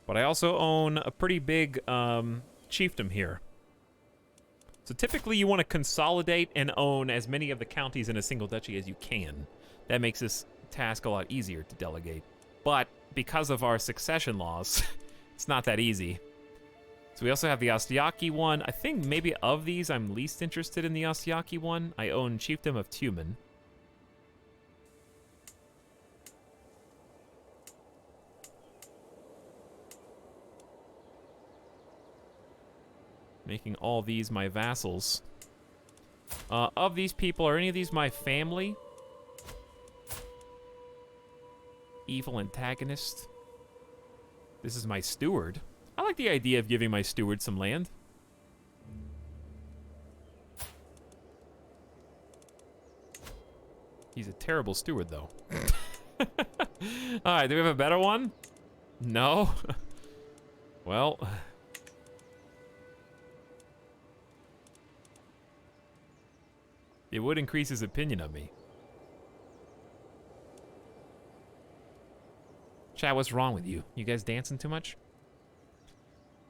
But I also own a pretty big chiefdom here. So typically you want to consolidate and own as many of the counties in a single duchy as you can. That makes this task a lot easier to delegate. But because of our succession laws, it's not that easy. So we also have the Ostiaki one. I think maybe of these I'm least interested in the Ostiaki one. I own Chiefdom of Tumen. Making all these my vassals. Of these people, are any of these my family? Evil antagonist. This is my steward. I like the idea of giving my steward some land. He's a terrible steward, though. Alright, do we have a better one? No? Well... it would increase his opinion of me. Chat, what's wrong with you? You guys dancing too much?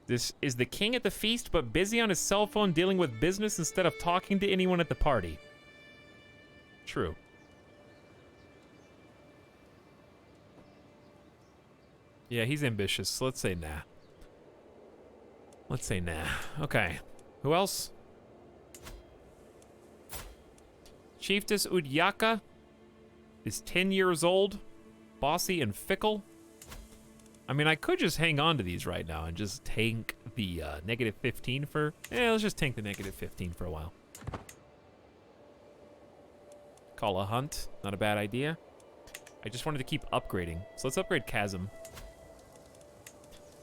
This is the king at the feast, but busy on his cell phone dealing with business instead of talking to anyone at the party. True. Yeah, he's ambitious, so let's say nah. Let's say nah. Okay. Who else? Chiefess Udyaka is 10 years old, bossy and fickle. I mean, I could just hang on to these right now and just tank the negative 15 for... let's just tank the negative 15 for a while. Call a hunt. Not a bad idea. I just wanted to keep upgrading. So let's upgrade Chasm.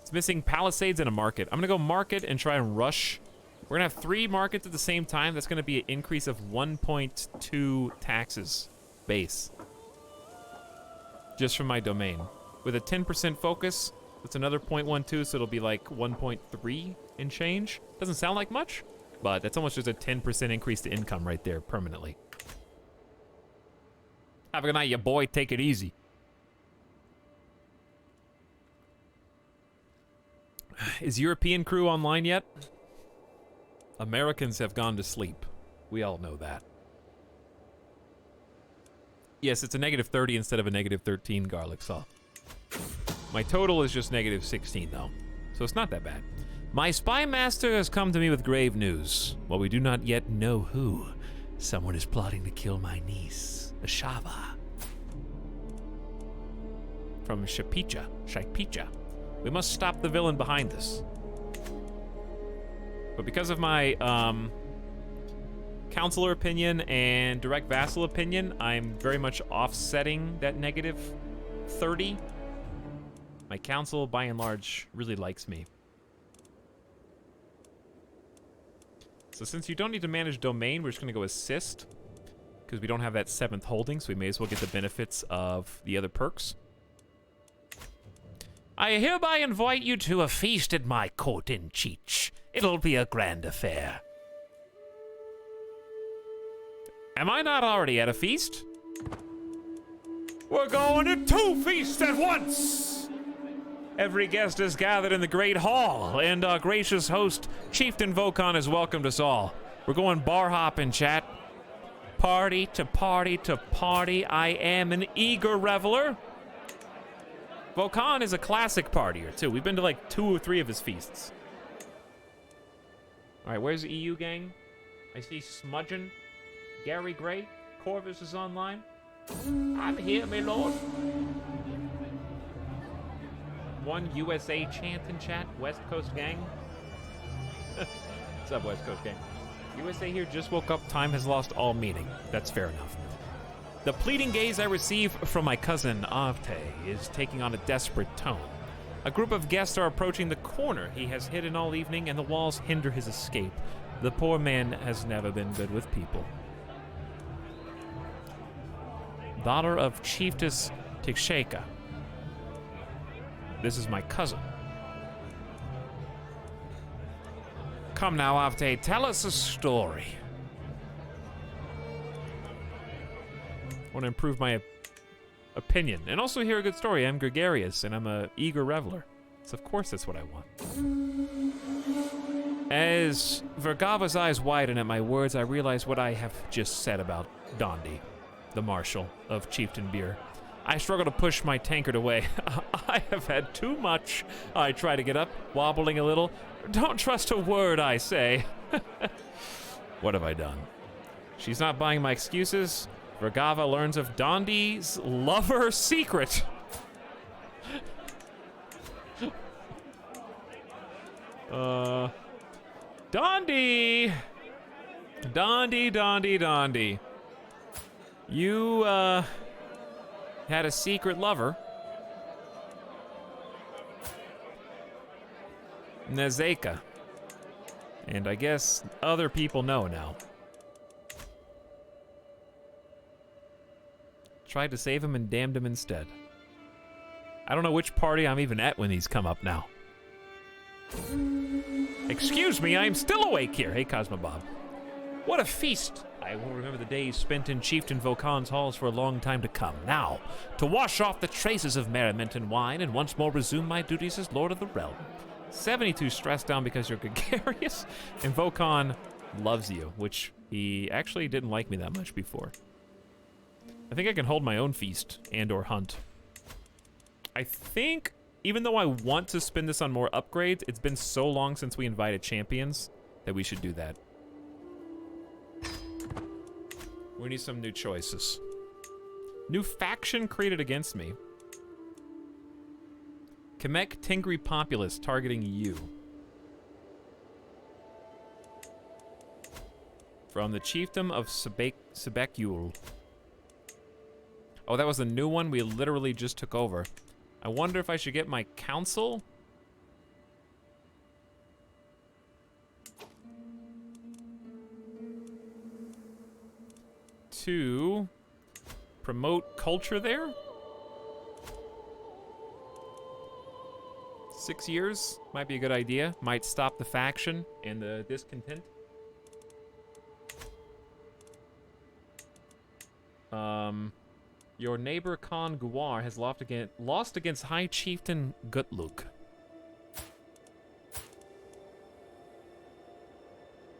It's missing Palisades and a market. I'm going to go market and try and rush. We're going to have 3 markets at the same time. That's going to be an increase of 1.2 taxes base. Just from my domain. With a 10% focus, that's another 0.12, so it'll be like 1.3 and change. Doesn't sound like much, but that's almost just a 10% increase to income right there permanently. Have a good night, ya boy. Take it easy. Is European crew online yet? Americans have gone to sleep. We all know that. Yes, it's a negative 30 instead of a negative 13 garlic salt. My total is just negative 16, though, so it's not that bad. My spy master has come to me with grave news. While we do not yet know who, someone is plotting to kill my niece, Ashava. From Shapicha. We must stop the villain behind this. But because of my counselor opinion and direct vassal opinion, I'm very much offsetting that negative 30. My council, by and large, really likes me. So since you don't need to manage domain, we're just going to go assist. Because we don't have that 7th holding, so we may as well get the benefits of the other perks. I hereby invite you to a feast at my court in Cheech. It'll be a grand affair. Am I not already at a feast? We're going to 2 feasts at once! Every guest is gathered in the great hall, and our gracious host, Chieftain Vokan, has welcomed us all. We're going bar hopping, chat. Party to party to party. I am an eager reveler. Vokan is a classic partier, too. We've been to like 2 or 3 of his feasts. All right, where's the EU gang? I see Smudgeon, Gary Gray, Corvus is online. I'm here, my lord. 1 USA chant in chat. West Coast gang. What's up, West Coast gang? USA here just woke up. Time has lost all meaning. That's fair enough. The pleading gaze I receive from my cousin Avte is taking on a desperate tone. A group of guests are approaching the corner he has hidden all evening, and the walls hinder his escape. The poor man has never been good with people. Daughter of Chiefess Tiksheka. This is my cousin. Come now, Avte, tell us a story. I want to improve my opinion and also hear a good story. I'm gregarious and I'm a eager reveler. So of course that's what I want. As Vergava's eyes widen at my words, I realize what I have just said about Dondi, the marshal of Chieftain Beer. I struggle to push my tankard away. I have had too much. I try to get up, wobbling a little. Don't trust a word I say. What have I done? She's not buying my excuses. Vergava learns of Dondi's lover secret. Dondi! Dondi. You, had a secret lover. Nezeka. And I guess other people know now. Tried to save him and damned him instead. I don't know which party I'm even at when these come up now. Excuse me, I'm still awake here. Hey, Cosmo Bob. What a feast! I will remember the days spent in Chieftain Vokan's halls for a long time to come. Now, to wash off the traces of merriment and wine and once more resume my duties as Lord of the Realm. 72 stressed down because you're gregarious, and Vokan loves you, which he actually didn't like me that much before. I think I can hold my own feast and or hunt. I think, even though I want to spend this on more upgrades, it's been so long since we invited champions that we should do that. We need some new choices. New faction created against me. Kamek Tingri Populace targeting you. From the Chiefdom of Sebekul. Oh, that was the new one we literally just took over. I wonder if I should get my council? To promote culture there? 6 years might be a good idea. Might stop the faction and the discontent. Your neighbor Khan Guar has lost against High Chieftain Gutluk.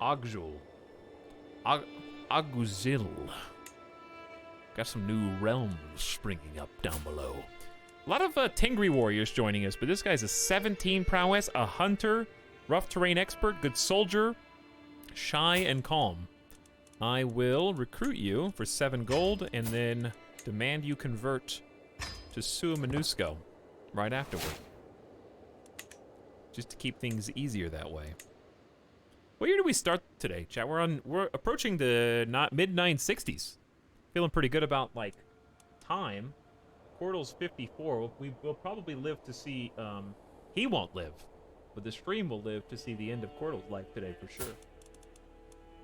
Agjul. Aguzil. Got some new realms springing up down below. A lot of Tingri warriors joining us, but this guy's a 17 prowess, a hunter, rough terrain expert, good soldier, shy and calm. I will recruit you for 7 gold and then demand you convert to Suamanusko right afterward. Just to keep things easier that way. What year did we start today, chat? We're approaching the mid 960s. Feeling pretty good about like time. Portal's 54. We will probably live to see. He won't live, but the stream will live to see the end of Portal's life today for sure.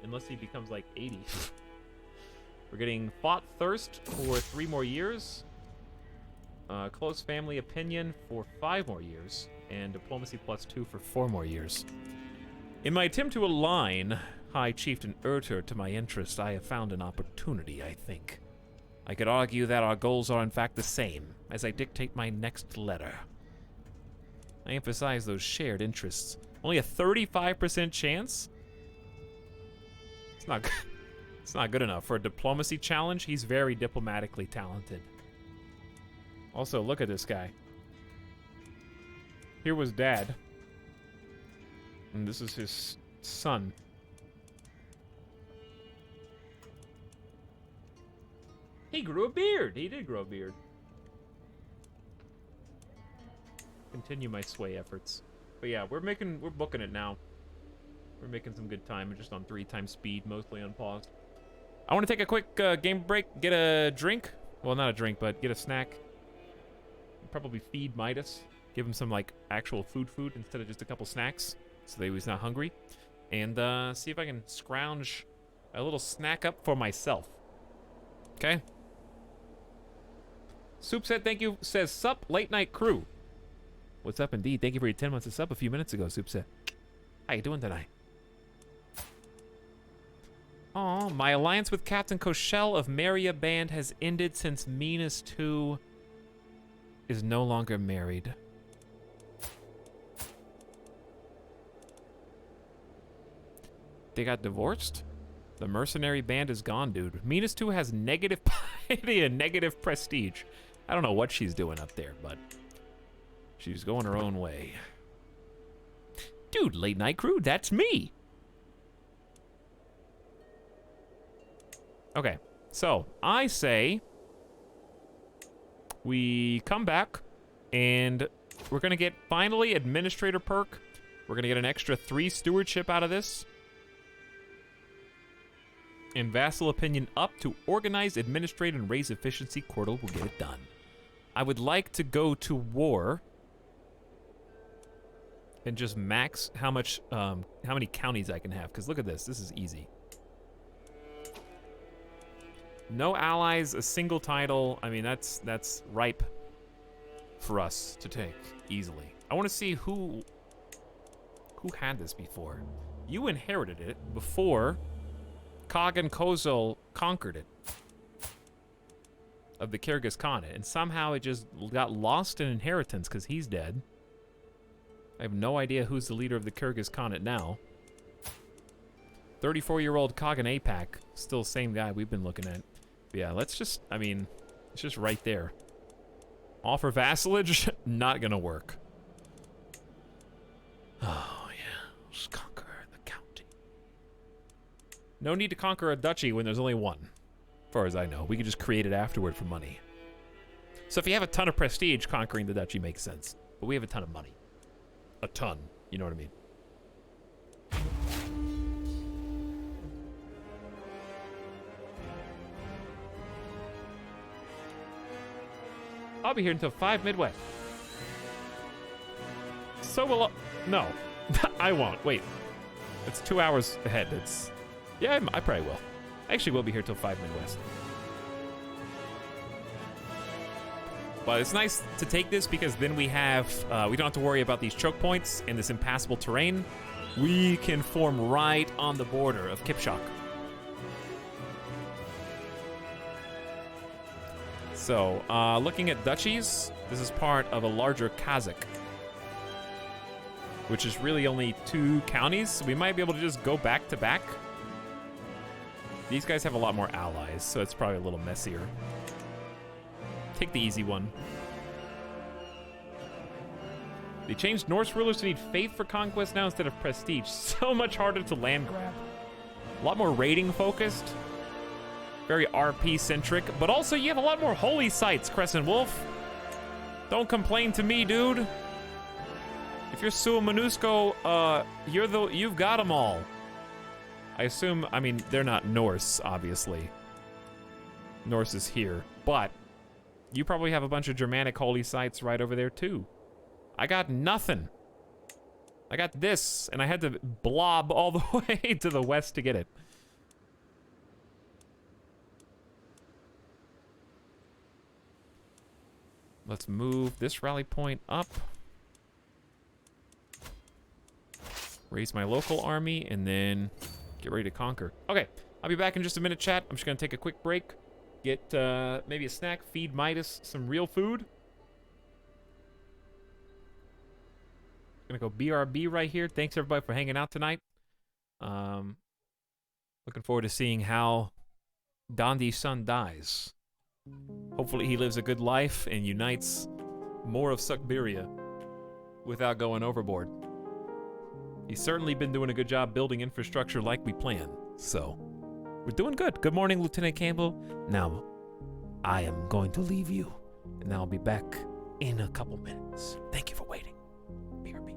Unless he becomes like 80. We're getting Fought Thirst for 3 more years. Close Family Opinion for 5 more years. And Diplomacy +2 for 4 more years. In my attempt to align High Chieftain Urtur to my interests, I have found an opportunity, I think. I could argue that our goals are in fact the same, as I dictate my next letter. I emphasize those shared interests. Only a 35% chance? It's not good enough. For a diplomacy challenge, he's very diplomatically talented. Also, look at this guy. Here was Dad. And this is his son. He grew a beard. He did grow a beard. Continue my sway efforts. But yeah, we're booking it now. We're making some good time. We're just on 3 times speed, mostly unpaused. I want to take a quick game break, get a drink. Well, not a drink, but get a snack. Probably feed Midas. Give him some like actual food instead of just a couple snacks, so that he's not hungry. And see if I can scrounge a little snack up for myself. Okay? Soup said thank you, says sup, late night crew. What's up indeed? Thank you for your 10 months of sub a few minutes ago, Soup said. How you doing tonight? Aw, my alliance with Captain Koshel of Maria Band has ended since Minas 2 is no longer married. They got divorced? The mercenary band is gone, dude. Minas 2 has negative piety and negative prestige. I don't know what she's doing up there, but she's going her own way. Dude, late night crew, that's me. Okay, so I say we come back and we're gonna get finally administrator perk. We're gonna get an extra 3 stewardship out of this. and vassal opinion up to organize, administrate, and raise efficiency. Cordal will get it done. I would like to go to war and just max how many counties I can have. Because look at this. This is easy. No allies, a single title. I mean, that's ripe for us to take easily. I want to see who had this before. You inherited it before Kagan Kozol conquered it of the Kyrgyz Khanate, and somehow it just got lost in inheritance because he's dead. I have no idea who's the leader of the Kyrgyz Khanate now. 34-year-old Kagan APAC, still same guy we've been looking at. But yeah, let's just, I mean, it's just right there. Offer vassalage, not gonna work. Oh yeah, let's conquer the county. No need to conquer a duchy when there's only one. As far as I know, we can just create it afterward for money. So if you have a ton of prestige, conquering the duchy makes sense. But we have a ton of money. A ton, you know what I mean? I'll be here until 5 Midwest. So will no, I won't. Wait, it's 2 hours ahead. It's yeah, I probably will. I actually will be here till 5 Midwest. But it's nice to take this because then we have we don't have to worry about these choke points and this impassable terrain. We can form right on the border of Kipchak. So, looking at duchies, this is part of a larger Kazakh, which is really only 2 counties, so we might be able to just go back to back. These guys have a lot more allies, so it's probably a little messier. Take the easy one. They changed Norse rulers to need faith for conquest now instead of prestige. So much harder to land grab. A lot more raiding focused. Very RP-centric, but also you have a lot more holy sites, Crescent Wolf. Don't complain to me, dude. If you're Sua Manusko, you've got them all. I assume, I mean, they're not Norse, obviously. Norse is here, but you probably have a bunch of Germanic holy sites right over there, too. I got nothing. I got this, and I had to blob all the way to the west to get it. Let's move this rally point up. Raise my local army, and then get ready to conquer. Okay, I'll be back in just a minute, chat. I'm just gonna take a quick break. Get maybe a snack, feed Midas some real food. Gonna go BRB right here. Thanks everybody for hanging out tonight. Looking forward to seeing how Dandi's son dies. Hopefully he lives a good life and unites more of Siberia without going overboard. He's certainly been doing a good job building infrastructure like we planned, so we're doing good. Good morning, Lieutenant Campbell. Now, I am going to leave you, and I'll be back in a couple minutes. Thank you for waiting. BRB.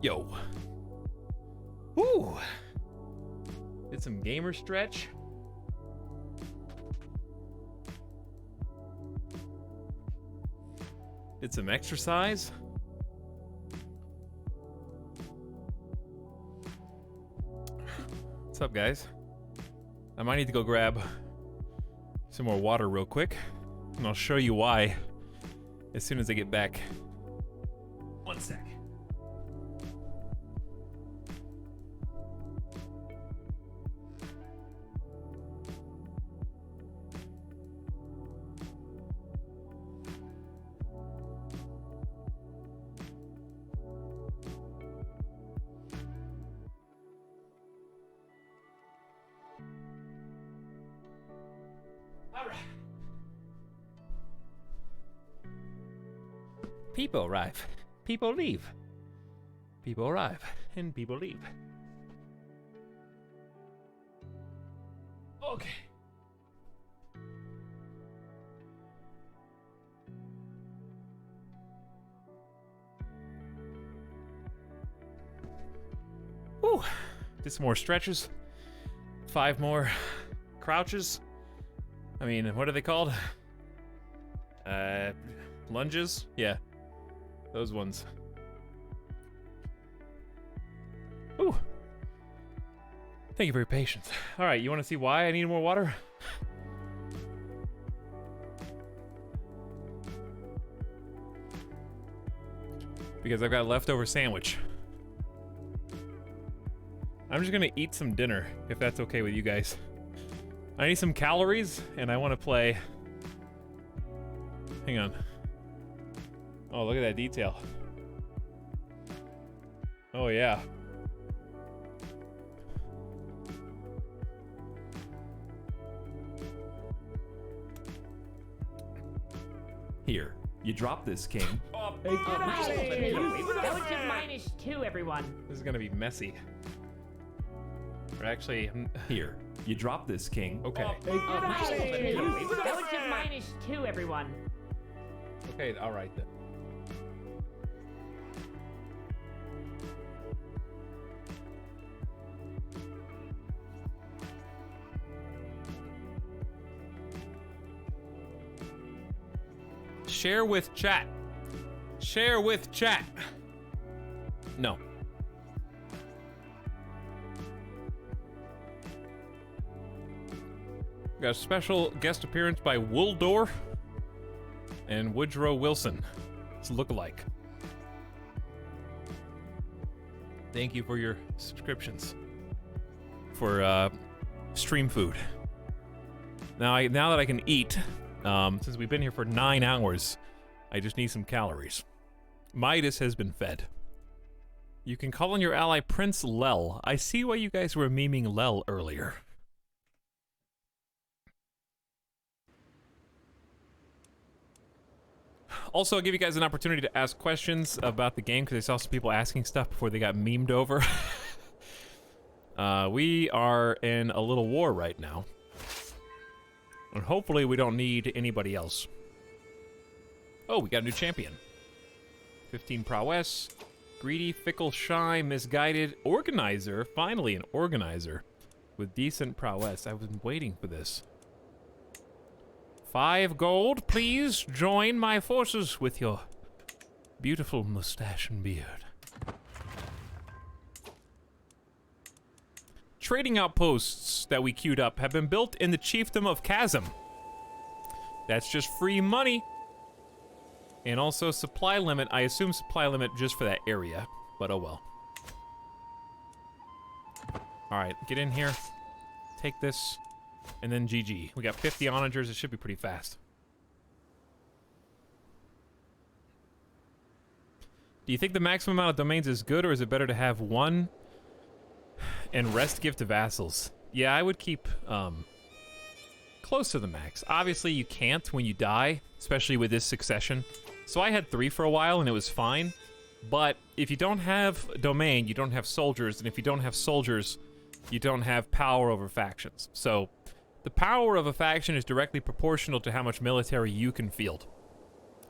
Yo. Woo! Did some gamer stretch. Did some exercise. What's up, guys? I might need to go grab some more water real quick, and I'll show you why as soon as I get back. One sec. People arrive, people leave. People arrive, and people leave. Okay. Whew. Did some more stretches. 5 more crouches. I mean, what are they called? Lunges? Yeah. Those ones. Ooh. Thank you for your patience. All right, you want to see why I need more water? Because I've got a leftover sandwich. I'm just gonna eat some dinner, if that's okay with you guys. I need some calories, and I want to play... Hang on. Oh, look at that detail. Oh, yeah. Here, you drop this king. Oh, Minus two, everyone. this is gonna be messy. Or actually, Here, you drop this king. okay. Minus two, everyone. Okay, all right then. Share with chat. Share with chat. No. Got a special guest appearance by Wooldor and Woodrow Wilson. It's a lookalike. Thank you for your subscriptions. For stream food. Now that I can eat, since we've been here for 9 hours, I just need some calories. Midas has been fed. You can call on your ally Prince Lel. I see why you guys were memeing Lel earlier. Also, I'll give you guys an opportunity to ask questions about the game, because I saw some people asking stuff before they got memed over. We are in a little war right now. And hopefully we don't need anybody else. Oh, we got a new champion. 15 prowess. Greedy, fickle, shy, misguided. Organizer. Finally an organizer. With decent prowess. I've been waiting for this. 5 gold, please join my forces with your beautiful mustache and beard. Trading outposts that we queued up have been built in the chiefdom of Chasm. That's just free money. And also supply limit. I assume supply limit just for that area, but oh well. Alright, get in here. Take this. And then GG. We got 50 onagers. It should be pretty fast. Do you think the maximum amount of domains is good, or is it better to have one and rest give to vassals? Yeah, I would keep close to the max. Obviously, you can't when you die, especially with this succession. So I had 3 for a while, and it was fine. But if you don't have domain, you don't have soldiers, and if you don't have soldiers, you don't have power over factions. So the power of a faction is directly proportional to how much military you can field.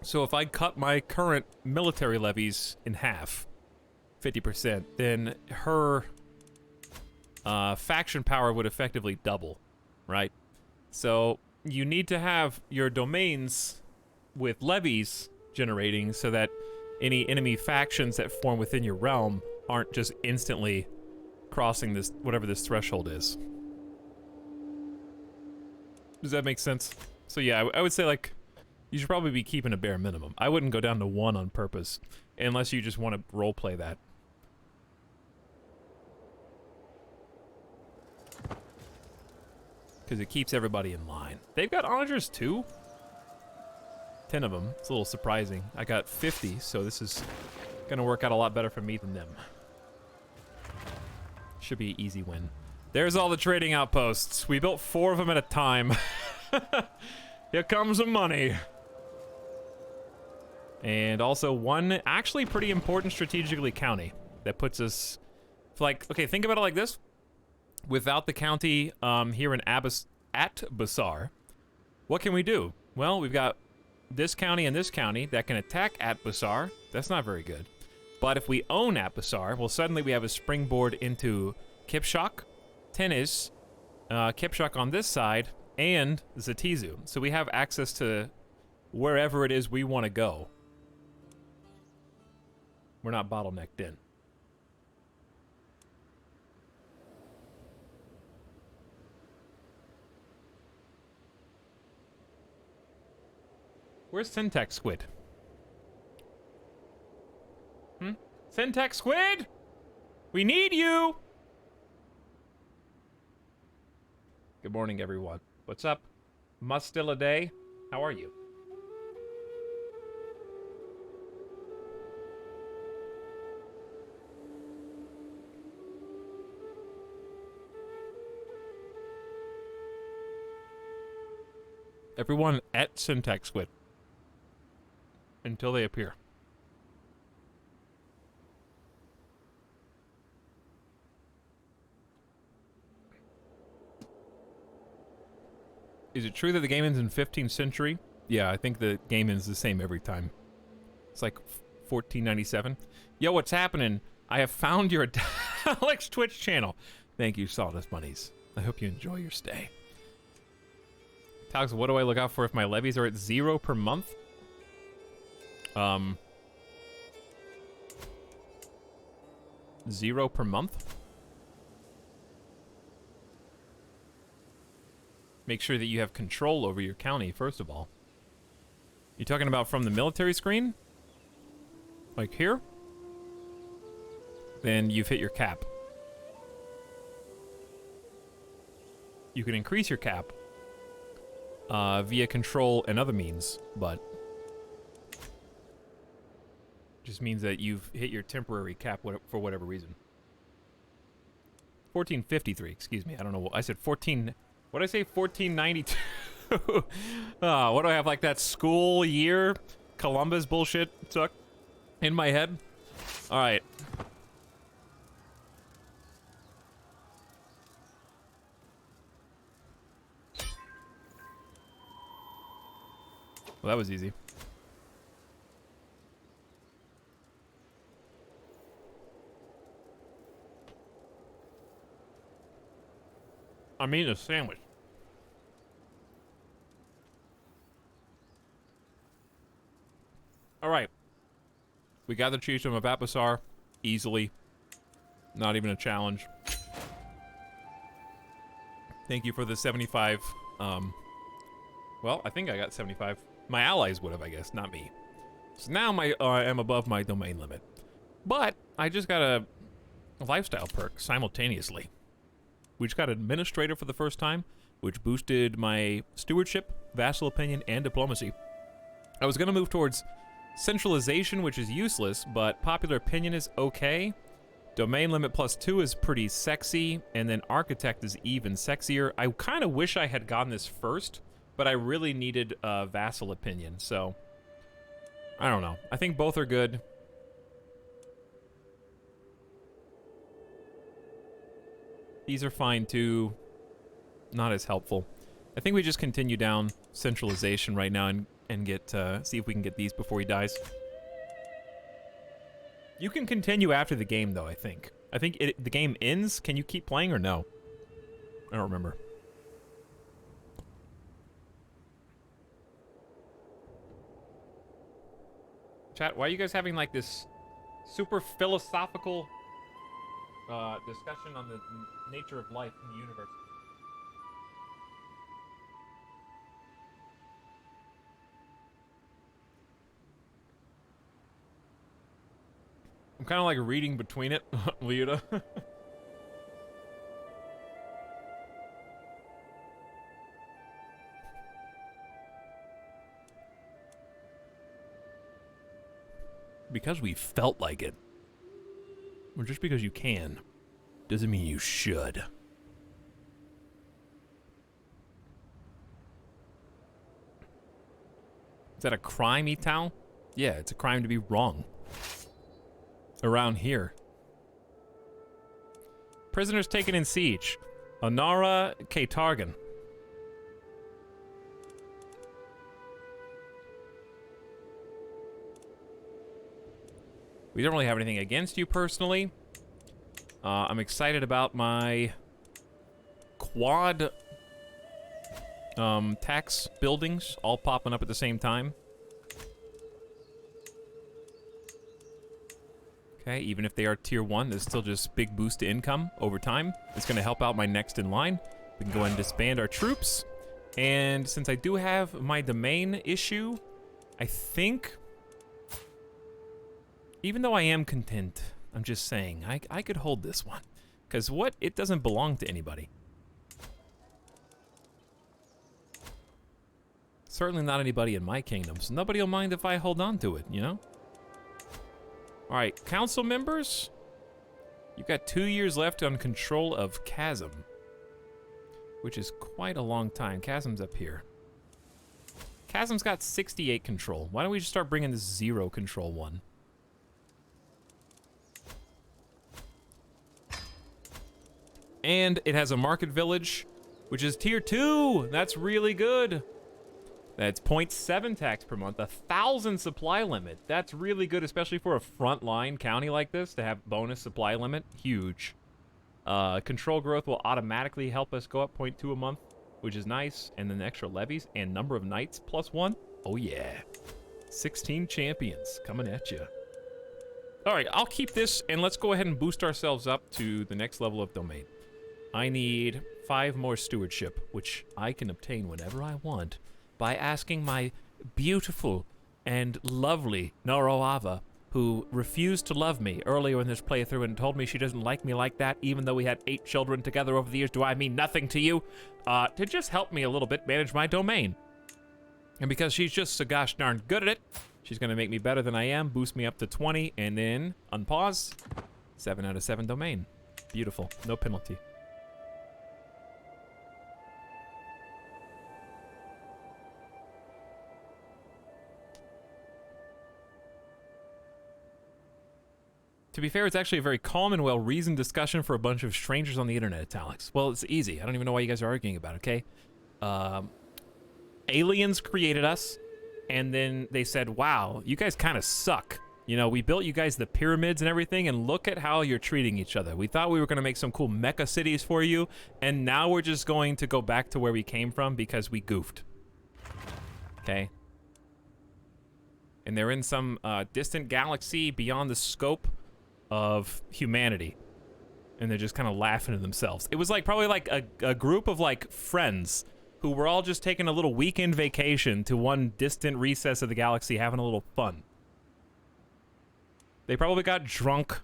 So if I cut my current military levies in half, 50%, then her faction power would effectively double, right? So you need to have your domains with levies generating so that any enemy factions that form within your realm aren't just instantly crossing this, whatever this threshold is. Does that make sense? So yeah, I would say, like, you should probably be keeping a bare minimum. I wouldn't go down to 1 on purpose, unless you just want to roleplay that. Because it keeps everybody in line. They've got onagers too? 10 of them. It's a little surprising. I got 50, so this is gonna work out a lot better for me than them. Should be an easy win. There's all the trading outposts. We built 4 of them at a time. Here comes the money. And also 1 actually pretty important strategically county that puts us, like, okay, think about it like this. Without the county here in At-Basar, what can we do? Well, we've got this county and this county that can attack At-Basar. That's not very good. But if we own At-Basar, well, suddenly we have a springboard into Kipchak, Tenis, Kipchak on this side, and Zatizu. So we have access to wherever it is we want to go. We're not bottlenecked in. Where's Syntax Squid? Syntax Squid? We need you! Good morning, everyone. What's up? Must still a day? How are you? Everyone at Syntax Squid. Until they appear. Is it true that the game ends in 15th century? Yeah, I think the game ends the same every time. It's like 1497. Yo, what's happening? I have found your Alex Twitch channel. Thank you, Sawdust Bunnies. I hope you enjoy your stay. Talks, what do I look out for if my levies are at 0 per month? 0 per month? Make sure that you have control over your county, first of all. You talking about from the military screen? Like here? Then you've hit your cap. You can increase your cap via control and other means, but just means that you've hit your temporary cap for whatever reason. 1453, excuse me. I don't know. I said 14... What did I say? 1492? What do I have, like that school year Columbus bullshit stuck in my head? All right. Well, that was easy. I'm eating a sandwich. All right. We got the Chiefdom of Apasar easily. Not even a challenge. Thank you for the 75. Well, I think I got 75. My allies would have, I guess, not me. So now I am above my domain limit. But I just got a lifestyle perk simultaneously. We just got administrator for the first time, which boosted my stewardship, vassal opinion, and diplomacy. I was going to move towards centralization, which is useless, but popular opinion is okay. Domain limit +2 is pretty sexy, and then architect is even sexier. I kind of wish I had gotten this first, but I really needed vassal opinion, so I don't know. I think both are good. These are fine too. Not as helpful. I think we just continue down centralization right now and get see if we can get these before he dies. You can continue after the game though, I think. I think the game ends. Can you keep playing or no? I don't remember. Chat, why are you guys having like this super philosophical discussion on the nature of life in the universe? I'm kind of like reading between it, Leota. Because we felt like it. Or just because you can, doesn't mean you should. Is that a crime, Etal? Yeah, it's a crime to be wrong. Around here. Prisoners taken in siege. Onara Katargan. We don't really have anything against you personally. I'm excited about my quad tax buildings all popping up at the same time. Okay, even if they are tier 1, there's still just big boost to income over time. It's going to help out my next in line. We can go ahead and disband our troops. And since I do have my domain issue, I think, even though I am content, I'm just saying, I could hold this one. Because what? It doesn't belong to anybody. Certainly not anybody in my kingdom, so nobody will mind if I hold on to it, you know? Alright, council members, you've got 2 years left on control of Chasm, which is quite a long time. Chasm's up here. Chasm's got 68 control. Why don't we just start bringing this 0 control one? And it has a market village, which is tier 2. That's really good. That's 0.7 tax per month, 1,000 supply limit. That's really good, especially for a frontline county like this to have bonus supply limit. Huge. Control growth will automatically help us go up 0.2 a month, which is nice. And then extra levies and number of knights +1. Oh yeah. 16 champions coming at you. All right, I'll keep this and let's go ahead and boost ourselves up to the next level of domain. I need 5 more stewardship, which I can obtain whenever I want by asking my beautiful and lovely Noroava, who refused to love me earlier in this playthrough and told me she doesn't like me like that, even though we had 8 children together over the years. Do I mean nothing to you? To just help me a little bit manage my domain. And because she's just so gosh darn good at it, she's gonna make me better than I am, boost me up to 20, and then unpause. 7 out of 7 domain. Beautiful, no penalty. To be fair, it's actually a very calm and well-reasoned discussion for a bunch of strangers on the internet, Alex. Well, it's easy. I don't even know why you guys are arguing about it, okay? Aliens created us, and then they said, wow, you guys kind of suck. You know, we built you guys the pyramids and everything, and look at how you're treating each other. We thought we were going to make some cool mecha cities for you, and now we're just going to go back to where we came from because we goofed. Okay? And they're in some distant galaxy beyond the scope of humanity, and they're just kind of laughing at themselves. It was like probably like a group of like friends who were all just taking a little weekend vacation to one distant recess of the galaxy, having a little fun. They probably got drunk,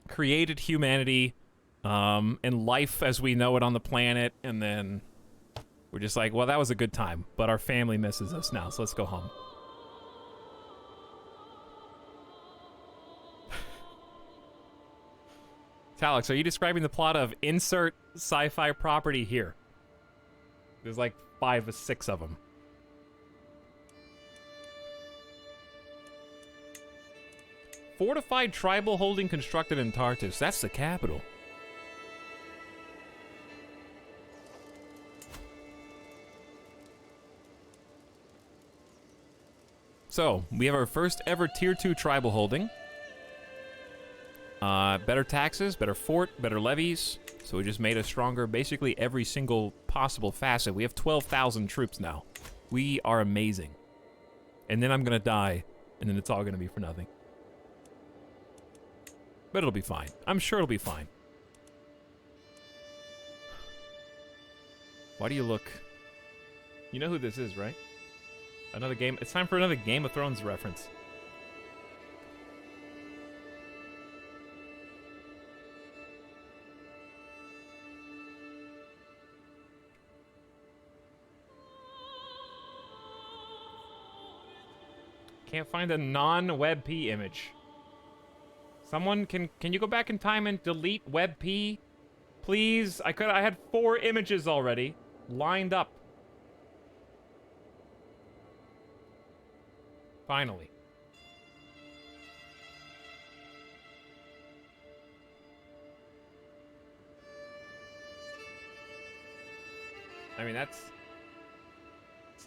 created humanity, and life as we know it on the planet, and then we're just like, well, that was a good time, but our family misses us now, so let's go home. Alex, are you describing the plot of insert sci-fi property here? There's like 5 or 6 of them. Fortified tribal holding constructed in Tartus. That's the capital. So, we have our first ever tier 2 tribal holding. Better taxes, better fort, better levies. So we just made us stronger basically every single possible facet. We have 12,000 troops now. We are amazing. And then I'm gonna die, and then it's all gonna be for nothing. But it'll be fine. I'm sure it'll be fine. Why do you look... You know who this is, right? Another game... It's time for another Game of Thrones reference. Can't find a non-WebP image. Someone can you go back in time and delete WebP? Please? I had 4 images already lined up. Finally. I mean, it's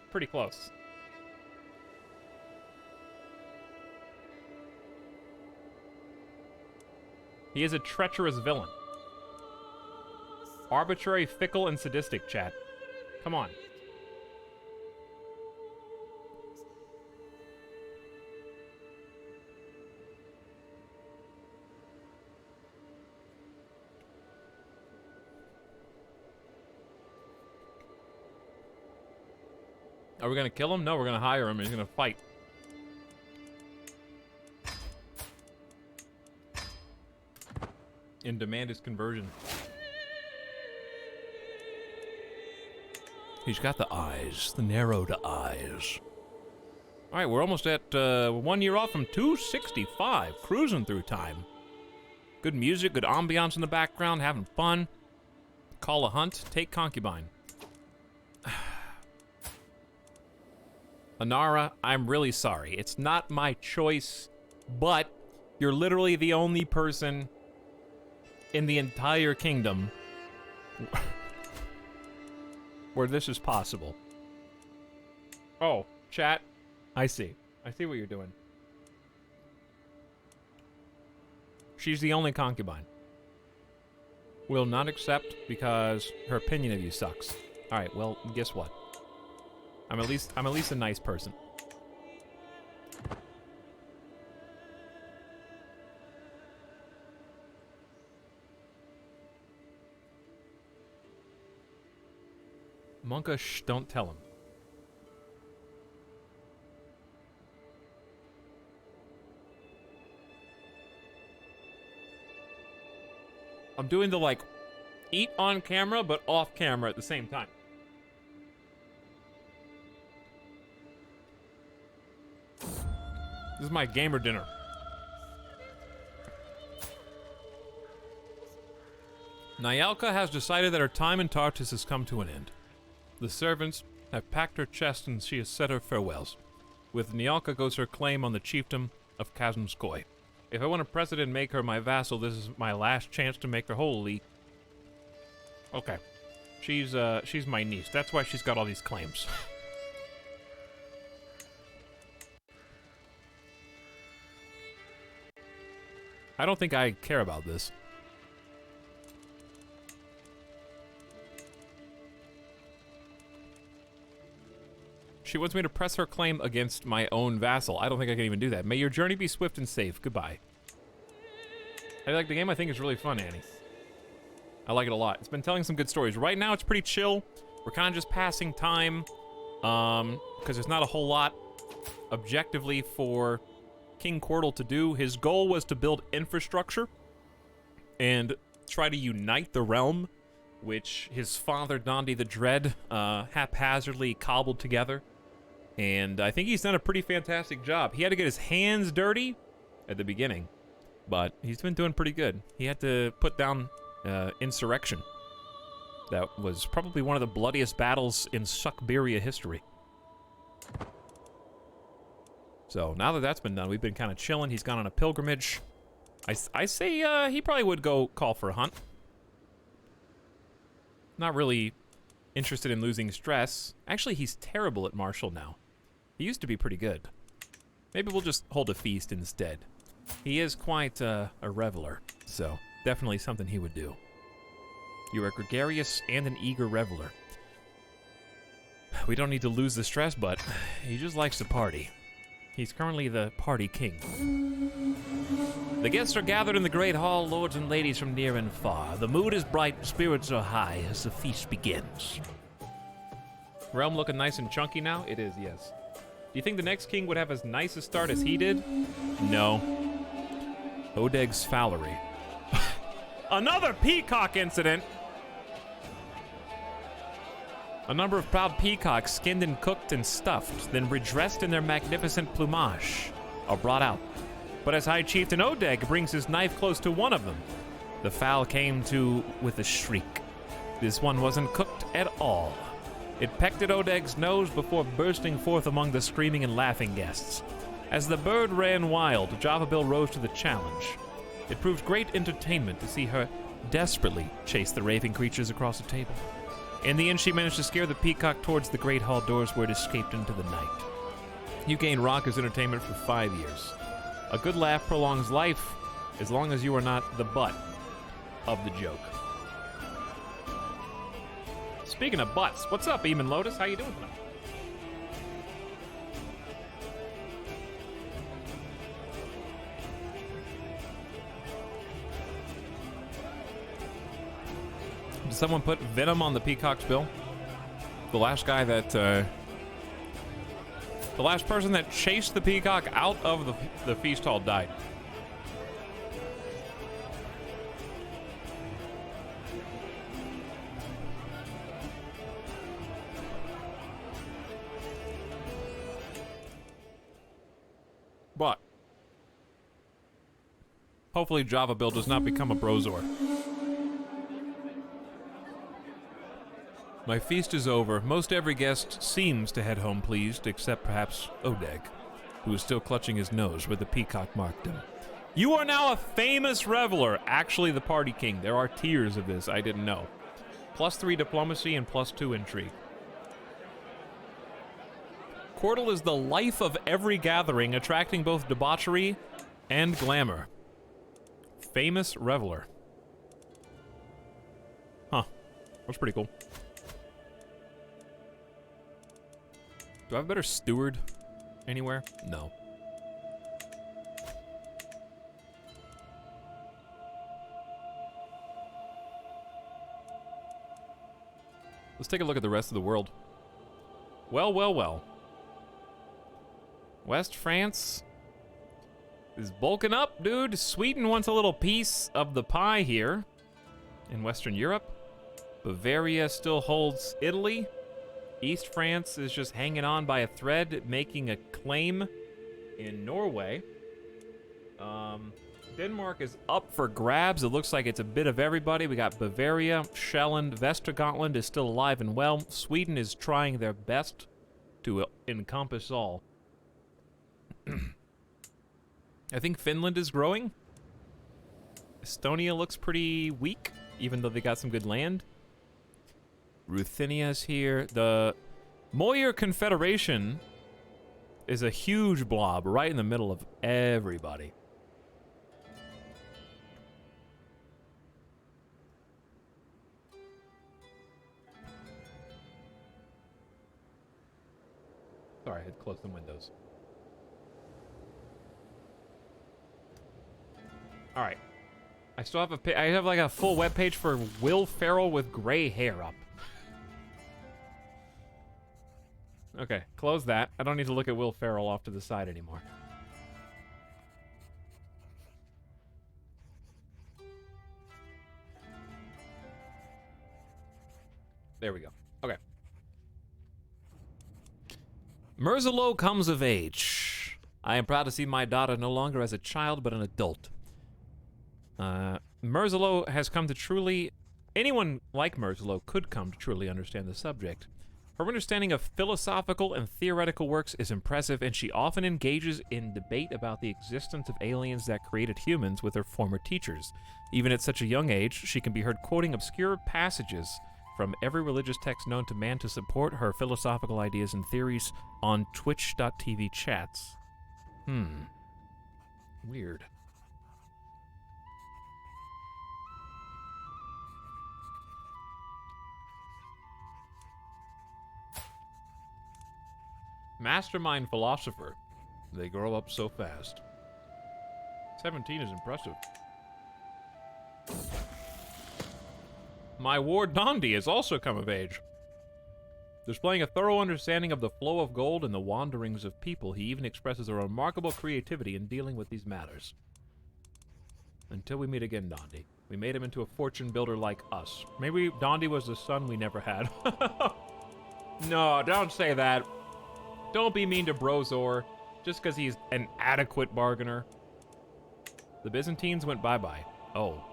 pretty close. He is a treacherous villain. Arbitrary, fickle, and sadistic, chat. Come on. Are we gonna kill him? No, we're gonna hire him. He's gonna fight. And demand his conversion. He's got the eyes, the narrowed eyes. All right, we're almost at 1 year off from 265, cruising through time. Good music, good ambiance in the background, having fun. Call a hunt, take concubine. Anara, I'm really sorry. It's not my choice, but you're literally the only person in the entire kingdom where this is possible. Oh, chat. I see. I see what you're doing. She's the only concubine. Will not accept because her opinion of you sucks. All right, well, guess what? I'm at least a nice person. Monka, shh, don't tell him. I'm doing the, like, eat on camera, but off camera at the same time. This is my gamer dinner. Nyalka has decided that her time in Tartus has come to an end. The servants have packed her chest and she has said her farewells. With Nyalka goes her claim on the chiefdom of Kazmskoy. If I want to press it and make her my vassal, this is my last chance to make her holy. Okay. She's my niece. That's why she's got all these claims. I don't think I care about this. She wants me to press her claim against my own vassal. I don't think I can even do that. May your journey be swift and safe. Goodbye. I like the game. I think it's really fun, Annie. I like it a lot. It's been telling some good stories. Right now, it's pretty chill. We're kind of just passing time. Because there's not a whole lot objectively for King Quirtle to do. His goal was to build infrastructure and try to unite the realm, which his father, Dondi the Dread, haphazardly cobbled together. And I think he's done a pretty fantastic job. He had to get his hands dirty at the beginning, but he's been doing pretty good. He had to put down insurrection. That was probably one of the bloodiest battles in Suckberia history. So now that that's been done, we've been kind of chilling. He's gone on a pilgrimage. I say he probably would go call for a hunt. Not really interested in losing stress. Actually, he's terrible at martial now. He used to be pretty good. Maybe we'll just hold a feast instead. He is quite a reveler, so definitely something he would do. You are gregarious and an eager reveler. We don't need to lose the stress, but he just likes to party. He's currently the party king. The guests are gathered in the great hall, lords and ladies from near and far. The mood is bright, spirits are high as the feast begins. Realm looking nice and chunky now? It is, yes. Do you think the next king would have as nice a start as he did? No. Odeg's Fowlery. Another peacock incident! A number of proud peacocks, skinned and cooked and stuffed, then redressed in their magnificent plumage, are brought out. But as High Chieftain Odeg brings his knife close to one of them, the fowl came to with a shriek. This one wasn't cooked at all. It pecked at Odeg's nose before bursting forth among the screaming and laughing guests. As the bird ran wild, Java Bill rose to the challenge. It proved great entertainment to see her desperately chase the raving creatures across the table. In the end, she managed to scare the peacock towards the great hall doors where it escaped into the night. You gain raucous entertainment for 5 years. A good laugh prolongs life, as long as you are not the butt of the joke. Speaking of butts, what's up, Eamon Lotus? How you doing tonight? Did someone put venom on the peacock's bill? The last guy that, the last person that chased the peacock out of the feast hall died. But hopefully Java Bill does not become a brozor. My feast is over. Most every guest seems to head home pleased, except perhaps Odeg, who is still clutching his nose where the peacock marked him. You are now a famous reveler, actually the party king. There are tiers of this, I didn't know. +3 diplomacy and +2 intrigue. Courtal is the life of every gathering, attracting both debauchery and glamour. Famous reveler. Huh. That's pretty cool. Do I have a better steward anywhere? No. Let's take a look at the rest of the world. Well, well, well. West France is bulking up, dude. Sweden wants a little piece of the pie here in Western Europe. Bavaria still holds Italy. East France is just hanging on by a thread, making a claim in Norway. Denmark is up for grabs. It looks like it's a bit of everybody. We got Bavaria, Shelland, Västergotland is still alive and well. Sweden is trying their best to encompass all. I think Finland is growing. Estonia looks pretty weak, even though they got some good land. Ruthenia's here. The Moyer Confederation is a huge blob right in the middle of everybody. Sorry, I had to close the windows. All right. I still have I have like a full webpage for Will Ferrell with gray hair up. Okay, close that. I don't need to look at Will Ferrell off to the side anymore. There we go. Okay. Merzelo comes of age. I am proud to see my daughter no longer as a child, but an adult. Merzelo has come to truly... Anyone like Merzelo could come to truly understand the subject. Her understanding of philosophical and theoretical works is impressive, and she often engages in debate about the existence of aliens that created humans with her former teachers. Even at such a young age, she can be heard quoting obscure passages from every religious text known to man to support her philosophical ideas and theories on twitch.tv chats. Weird. Mastermind philosopher. They grow up so fast. 17 is impressive. My ward Dondi has also come of age. Displaying a thorough understanding of the flow of gold and the wanderings of people, he even expresses a remarkable creativity in dealing with these matters. Until we meet again, Dondi. We made him into a fortune builder like us. Maybe Dondi was the son we never had. No, don't say that. Don't be mean to Brozor, just because he's an adequate bargainer. The Byzantines went bye-bye. Oh.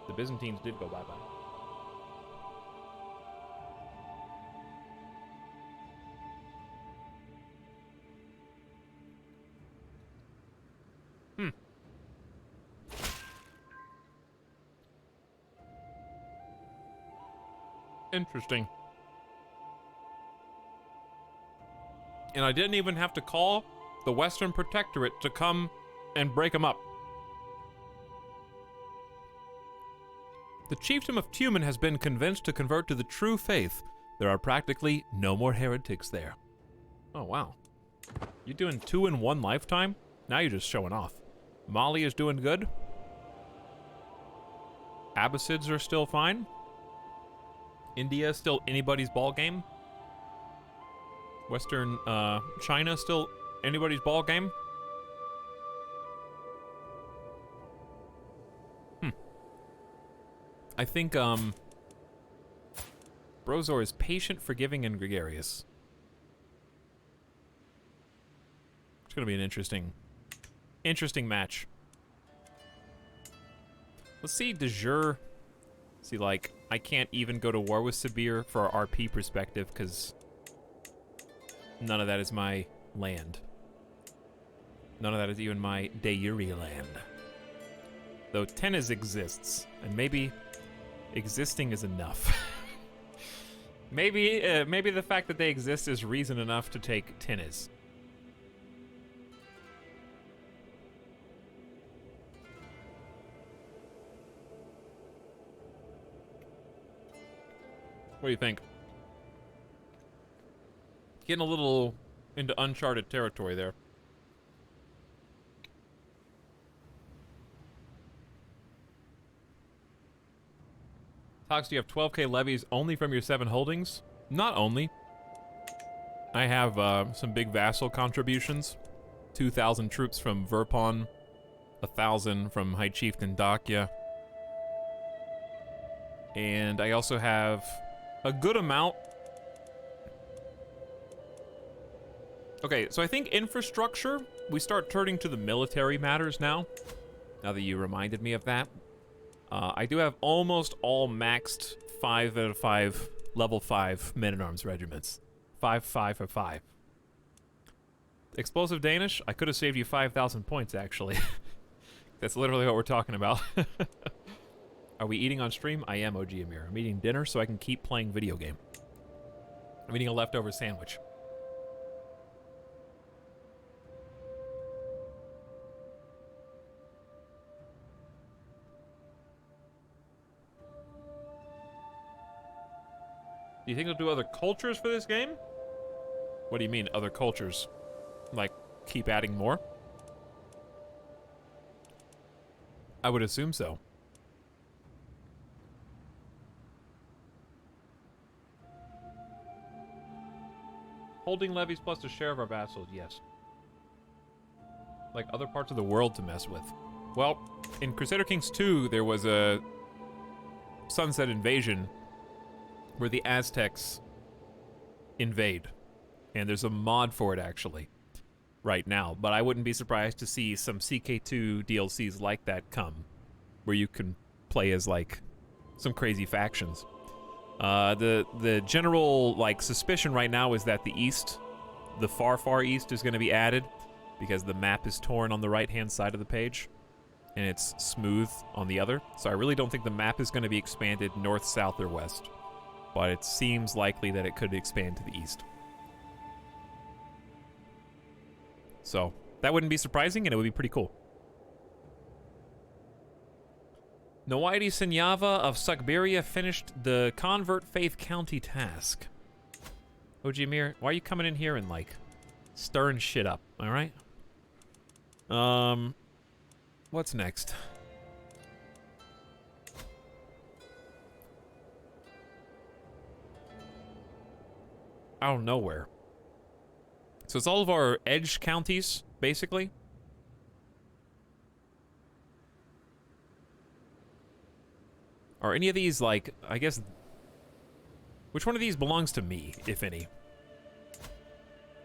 The Byzantines did go bye-bye. Interesting. And I didn't even have to call the Western Protectorate to come and break them up. The chiefdom of Tumen has been convinced to convert to the true faith. There are practically no more heretics there. Oh, wow. You doing 2 in 1 lifetime? Now you're just showing off. Mali is doing good. Abbasids are still fine. India is still anybody's ball game. Western China still anybody's ball game. I think Brozor is patient, forgiving, and gregarious. It's gonna be an interesting match. Let's see de jure See, like, I can't even go to war with Sabir for our RP perspective, because none of that is my land. None of that is even my de jure land. Though Tennis exists, and maybe existing is enough. Maybe the fact that they exist is reason enough to take Tennis. What do you think? Getting a little into uncharted territory there. Tox, do you have 12k levies only from your 7 holdings? Not only. I have some big vassal contributions. 2,000 troops from Verpon. 1,000 from High Chieftain Dakya. And I also have a good amount. Okay, so I think infrastructure, we start turning to the military matters now. Now that you reminded me of that. I do have almost all maxed 5 out of 5 level 5 men-at-arms regiments. 5, 5 for 5. Explosive Danish, I could have saved you 5,000 points, actually. That's literally what we're talking about. Are we eating on stream? I am, OG Amir. I'm eating dinner so I can keep playing video game. I'm eating a leftover sandwich. Do you think they'll do other cultures for this game? What do you mean, other cultures? Like, keep adding more? I would assume so. Holding levies plus a share of our vassals, yes. Like other parts of the world to mess with. Well, in Crusader Kings 2, there was a sunset invasion where the Aztecs invade. And there's a mod for it, actually, right now. But I wouldn't be surprised to see some CK2 DLCs like that come, where you can play as, like, some crazy factions. The general, like, suspicion right now is that the east, the far, far east, is going to be added, because the map is torn on the right-hand side of the page, and it's smooth on the other. So I really don't think the map is going to be expanded north, south, or west. But it seems likely that it could expand to the east. So, that wouldn't be surprising, and it would be pretty cool. Nowaidi Sinyava of Sugberia finished the Convert Faith County task. Ojimir, why are you coming in here and, like, stirring shit up, alright? What's next? Out of nowhere. So it's all of our edge counties, basically. Are any of these, like, I guess... Which one of these belongs to me, if any?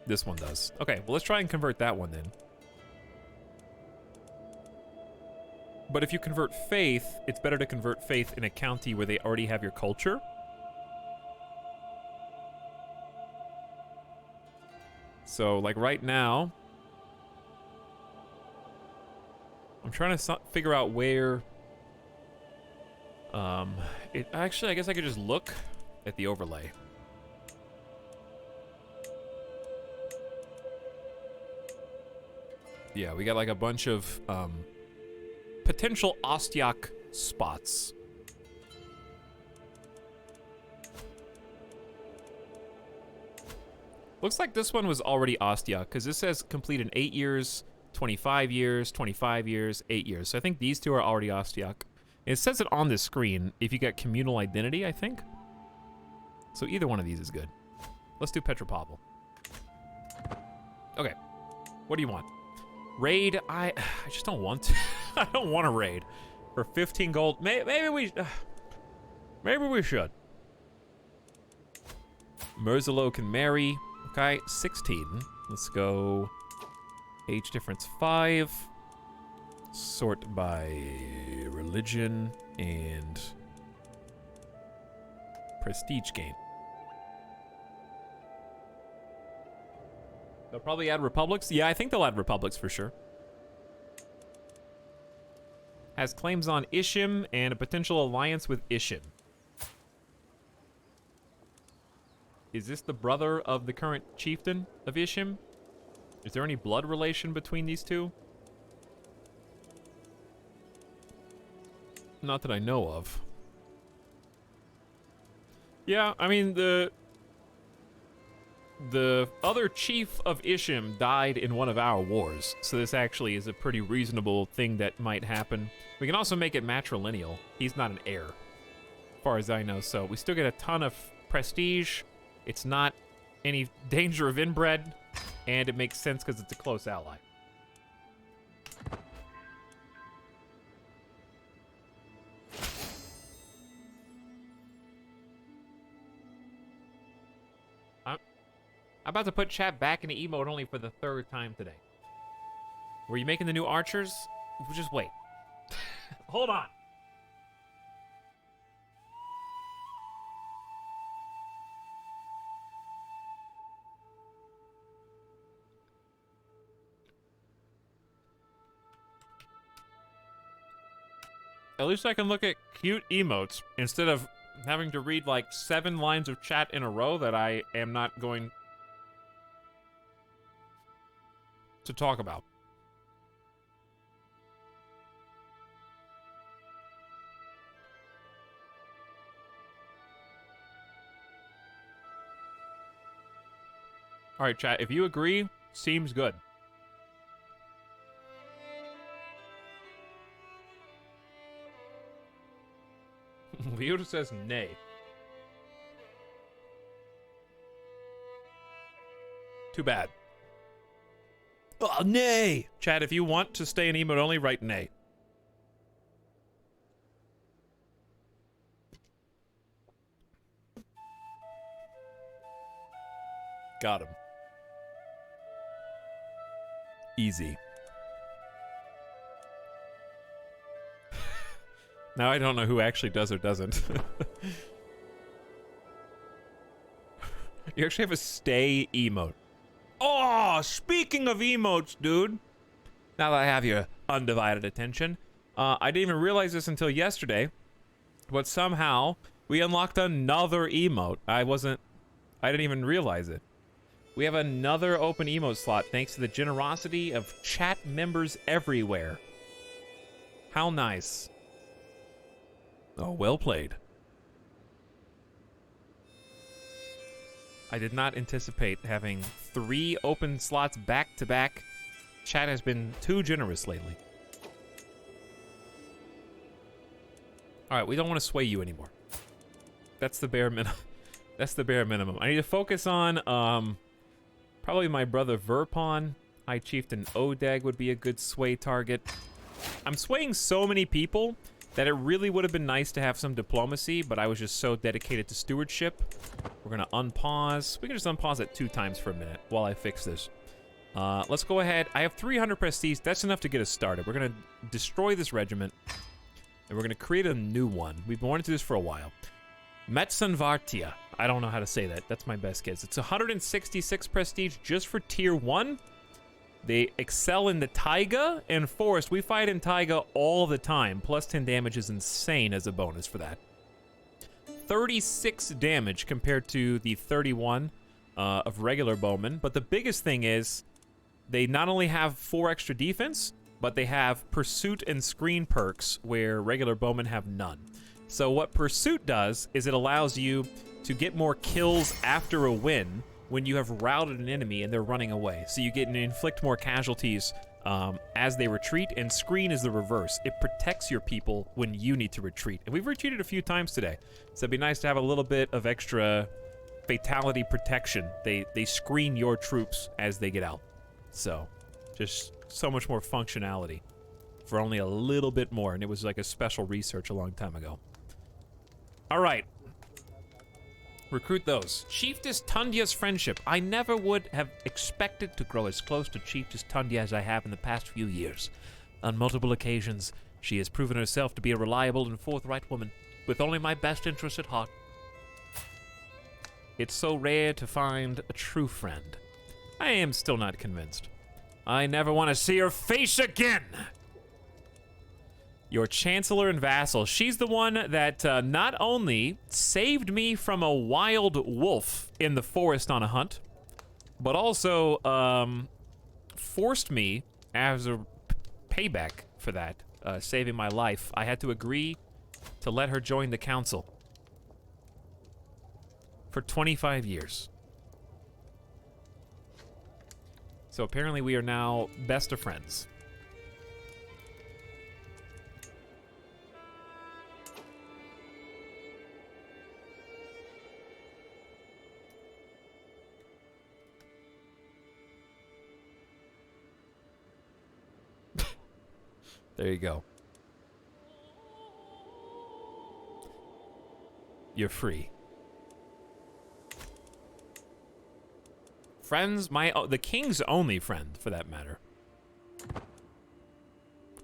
This one does. Okay, well, let's try and convert that one, then. But if you convert faith, it's better to convert faith in a county where they already have your culture. So, like, right now... I'm trying to figure out where... Actually, I guess I could just look at the overlay. Yeah, we got, like, a bunch of, potential Ostiak spots. Looks like this one was already Ostiak, because this says complete in 8 years, 25 years, 25 years, 8 years. So I think these two are already Ostiak. It says it on the screen if you get communal identity, I think. So either one of these is good. Let's do Petropavl. Okay. What do you want? Raid? I just don't want to. I don't want to raid. For 15 gold. Maybe we should. Merzalo can marry. Okay, 16. Let's go. Age difference 5. Sort by religion and prestige gain. They'll probably add republics. Yeah, I think they'll add republics for sure. Has claims on Ishim and a potential alliance with Ishim. Is this the brother of the current chieftain of Ishim? Is there any blood relation between these two? Not that I know of. Yeah, I mean, the other chief of Ishim died in one of our wars, so this actually is a pretty reasonable thing that might happen. We can also make it matrilineal. He's not an heir, as far as I know, so we still get a ton of prestige. It's not any danger of inbred, and it makes sense because it's a close ally. I'm about to put chat back into emote only for the 3rd time today. Were you making the new archers? Just wait. Hold on. At least I can look at cute emotes instead of having to read like 7 lines of chat in a row that I am not going to talk about. All right, chat, if you agree, seems good. Leota says nay. Too bad. Oh, nay! Chat, if you want to stay in emote only, write nay. Got him. Easy. Now I don't know who actually does or doesn't. You actually have a stay emote. Oh, speaking of emotes, dude. Now that I have your undivided attention, I didn't even realize this until yesterday, but somehow we unlocked another emote. I didn't even realize it. We have another open emote slot thanks to the generosity of chat members everywhere. How nice. Oh, well played. I did not anticipate having 3 open slots back to back. Chat has been too generous lately. All right, we don't want to sway you anymore. That's the bare minimum. That's the bare minimum. I need to focus on probably my brother Verpon. High Chieftain Odag would be a good sway target. I'm swaying so many people that it really would have been nice to have some diplomacy, but I was just so dedicated to stewardship. We're gonna unpause. We can just unpause it 2 times for a minute while I fix this. Let's go ahead. I have 300 prestige. That's enough to get us started. We're gonna destroy this regiment, and we're gonna create a new one. We've been wanting to do this for a while. Metsanvartia. I don't know how to say that. That's my best guess. It's 166 prestige just for tier 1. They excel in the taiga and forest. We fight in taiga all the time. Plus 10 damage is insane as a bonus for that. 36 damage compared to the 31 of regular bowmen. But the biggest thing is they not only have 4 extra defense, but they have pursuit and screen perks where regular bowmen have none. So what pursuit does is it allows you to get more kills after a win when you have routed an enemy and they're running away. So you get to inflict more casualties as they retreat, and screen is the reverse. It protects your people when you need to retreat. And we've retreated a few times today, so it'd be nice to have a little bit of extra fatality protection. They screen your troops as they get out. So just so much more functionality for only a little bit more, and it was like a special research a long time ago. All right. Recruit those. Chiefess Tundia's friendship. I never would have expected to grow as close to Chiefess Tundia as I have in the past few years. On multiple occasions, she has proven herself to be a reliable and forthright woman, with only my best interests at heart. It's so rare to find a true friend. I am still not convinced. I never want to see her face again! Your Chancellor and Vassal. She's the one that not only saved me from a wild wolf in the forest on a hunt, but also forced me, as a payback for that, saving my life, I had to agree to let her join the council. For 25 years. So apparently we are now best of friends. There you go. You're free. Friends, the king's only friend, for that matter.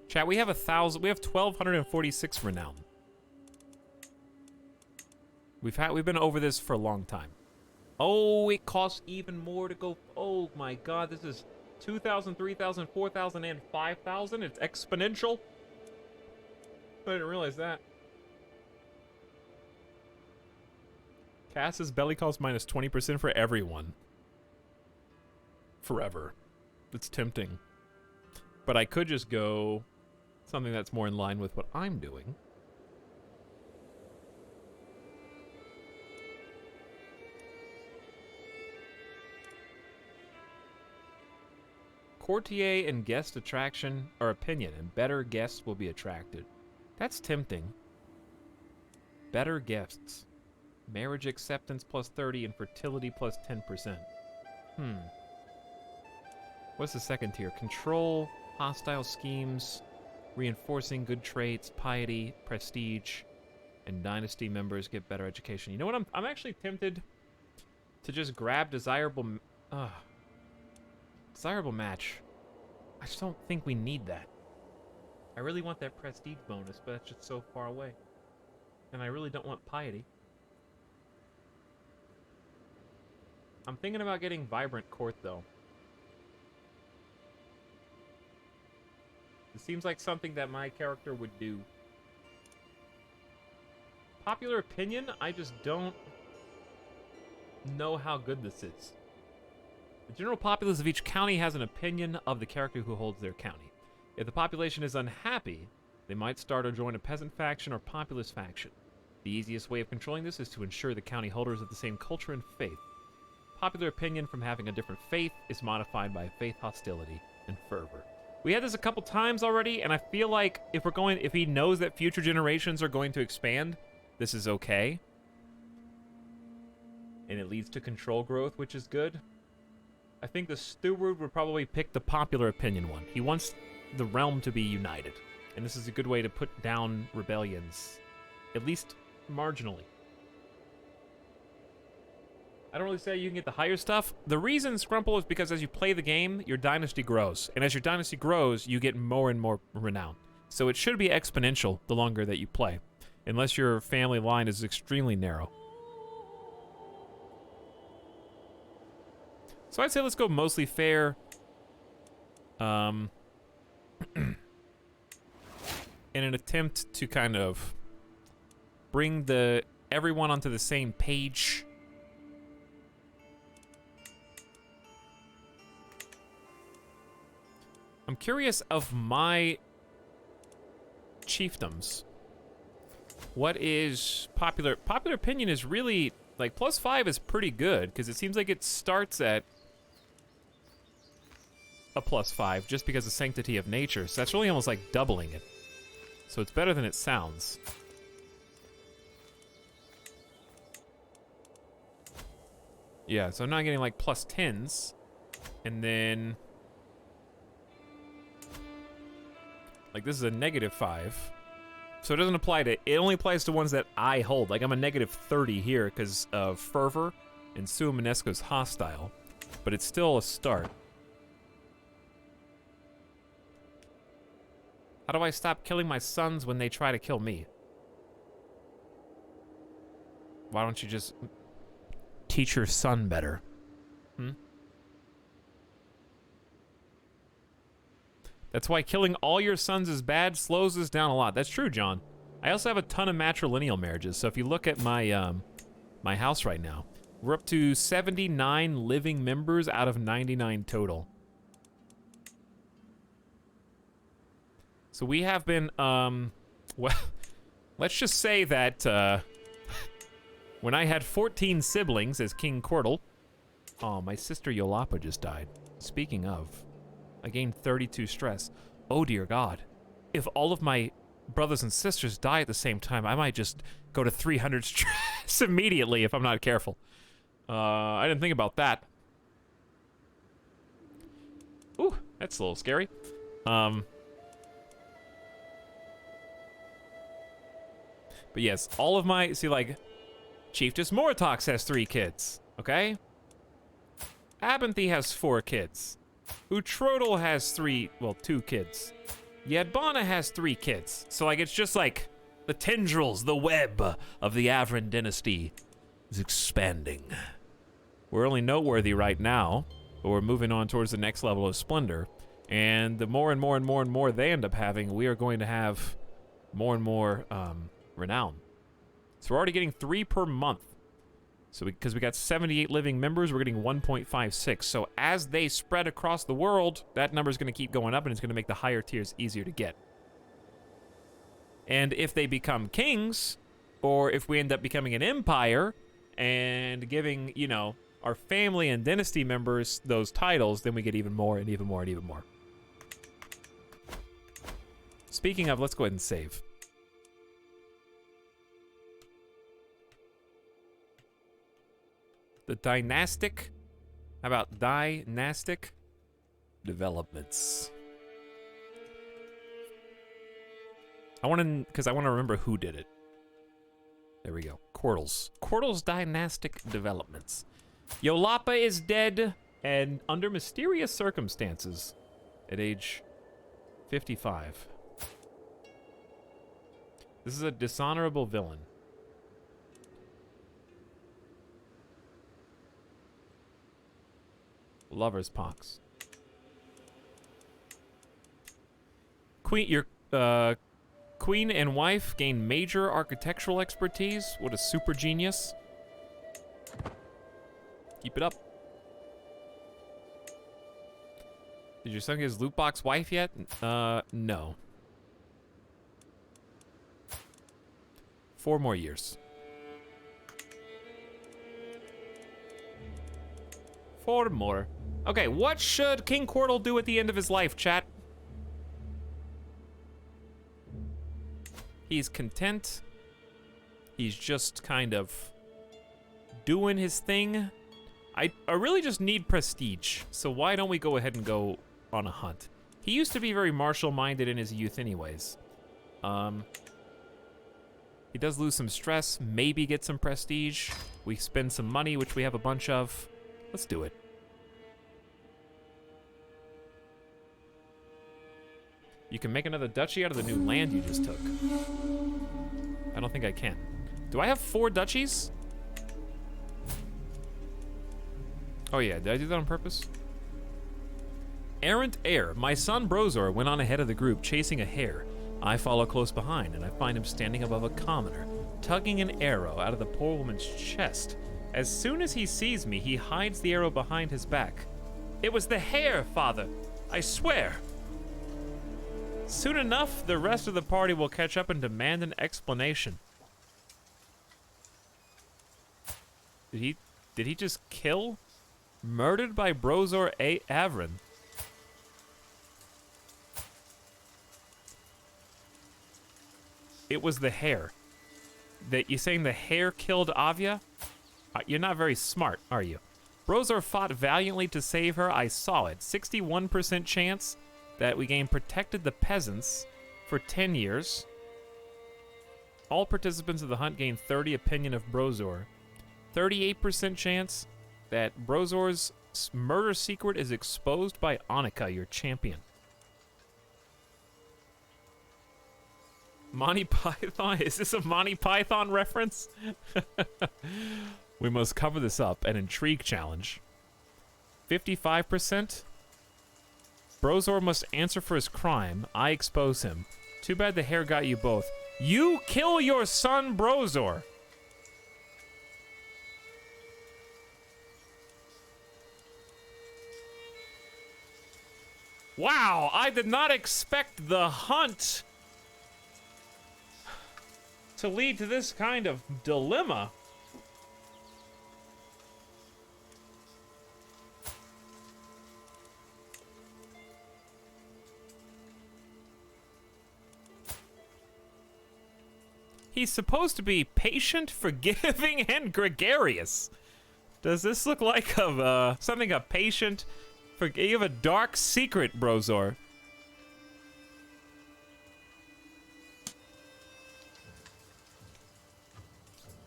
Chat, we have 1,246 renown. We've been over this for a long time. Oh, it costs even more to go. Oh my god, this is 2,000, 3,000, 4,000, and 5,000. It's exponential. I didn't realize that. Cass's belly cost minus 20% for everyone. Forever. It's tempting. But I could just go something that's more in line with what I'm doing. Courtier and guest attraction or opinion, and better guests will be attracted. That's tempting. Better guests. Marriage acceptance plus 30 and fertility plus 10%. What's the second tier? Control, hostile schemes, reinforcing good traits, piety, prestige, and dynasty members get better education. You know what? I'm actually tempted to just grab desirable match. I just don't think we need that. I really want that prestige bonus, but that's just so far away. And I really don't want piety. I'm thinking about getting vibrant court though. It seems like something that my character would do. Popular opinion, I just don't know how good this is. The general populace of each county has an opinion of the character who holds their county. If the population is unhappy, they might start or join a peasant faction or populist faction. The easiest way of controlling this is to ensure the county holders have the same culture and faith. Popular opinion from having a different faith is modified by faith hostility and fervor. We had this a couple times already, and I feel like if he knows that future generations are going to expand, this is okay. And it leads to control growth, which is good. I think the steward would probably pick the popular opinion one. He wants the realm to be united. And this is a good way to put down rebellions. At least marginally. I don't really say you can get the higher stuff. The reason, Scrumple, is because as you play the game, your dynasty grows. And as your dynasty grows, you get more and more renown. So it should be exponential the longer that you play. Unless your family line is extremely narrow. So I'd say let's go mostly fair. In an attempt to kind of bring everyone onto the same page. I'm curious of my chiefdoms. What is popular? Popular opinion is really, like, +5 is pretty good, because it seems like it starts at a +5 just because of sanctity of nature. So that's really almost like doubling it. So it's better than it sounds. Yeah, so I'm not getting like +10s. And then, like, this is a -5. So it doesn't apply to, it only applies to ones that I hold. Like, I'm a -30 here because of fervor and Sua Minesco's hostile. But it's still a start. How do I stop killing my sons when they try to kill me? Why don't you just... teach your son better. That's why killing all your sons is bad, slows us down a lot. That's true, John. I also have a ton of matrilineal marriages, so if you look at my my house right now, we're up to 79 living members out of 99 total. So we have been, well, let's just say that when I had 14 siblings as King Cordal, oh, my sister Yolapa just died. Speaking of, I gained 32 stress. Oh dear God. If all of my brothers and sisters die at the same time, I might just go to 300 stress immediately if I'm not careful. I didn't think about that. Ooh, that's a little scary. But yes, all of my, see, like, Chiefess Mortox has 3 kids, okay? Abinthy has 4 kids. Utrodal has 2 kids. Yadbana has 3 kids. So, like, it's just like the tendrils, the web of the Avran dynasty is expanding. We're only noteworthy right now, but we're moving on towards the next level of splendor. And the more and more and more and more they end up having, we are going to have more and more renown. So we're already getting 3 per month. So because we got 78 living members, we're getting 1.56. So as they spread across the world, that number is going to keep going up, and it's going to make the higher tiers easier to get. And if they become kings, or if we end up becoming an empire and giving, you know, our family and dynasty members those titles, then we get even more and even more and even more. Speaking of, let's go ahead and save. The dynastic, how about dynastic developments? I want to, because I want to remember who did it. There we go. Cordal's dynastic developments. Yolapa is dead and under mysterious circumstances at age 55. This is a dishonorable villain. Lover's pox. Your queen and wife gain major architectural expertise. What a super genius. Keep it up. Did your son get his loot box wife yet? No. 4 more years. 4 more. Okay, what should King Cordal do at the end of his life, chat? He's content. He's just kind of doing his thing. I really just need prestige, so why don't we go ahead and go on a hunt? He used to be very martial-minded in his youth anyways. He does lose some stress, maybe get some prestige. We spend some money, which we have a bunch of. Let's do it. You can make another duchy out of the new land you just took. I don't think I can. Do I have 4 duchies? Oh yeah, did I do that on purpose? Errant heir. My son Brozor went on ahead of the group chasing a hare. I follow close behind, and I find him standing above a commoner, tugging an arrow out of the poor woman's chest. As soon as he sees me, he hides the arrow behind his back. It was the hare, father. I swear. Soon enough, the rest of the party will catch up and demand an explanation. Did he just kill? Murdered by Brozor A. Avran. It was the hare. That you saying the hare killed Avia? You're not very smart, are you? Brozor fought valiantly to save her. I saw it. 61% chance that we gain protected the peasants for 10 years. All participants of the hunt gain 30 opinion of Brozor. 38% chance that Brozor's murder secret is exposed by Annika, your champion. Monty Python? Is this a Monty Python reference? We must cover this up. An intrigue challenge. 55%? Brozor must answer for his crime. I expose him. Too bad the hair got you both. You kill your son, Brozor! Wow, I did not expect the hunt to lead to this kind of dilemma. He's supposed to be patient, forgiving, and gregarious. Does this look like something a patient... You have a dark secret, Brozor.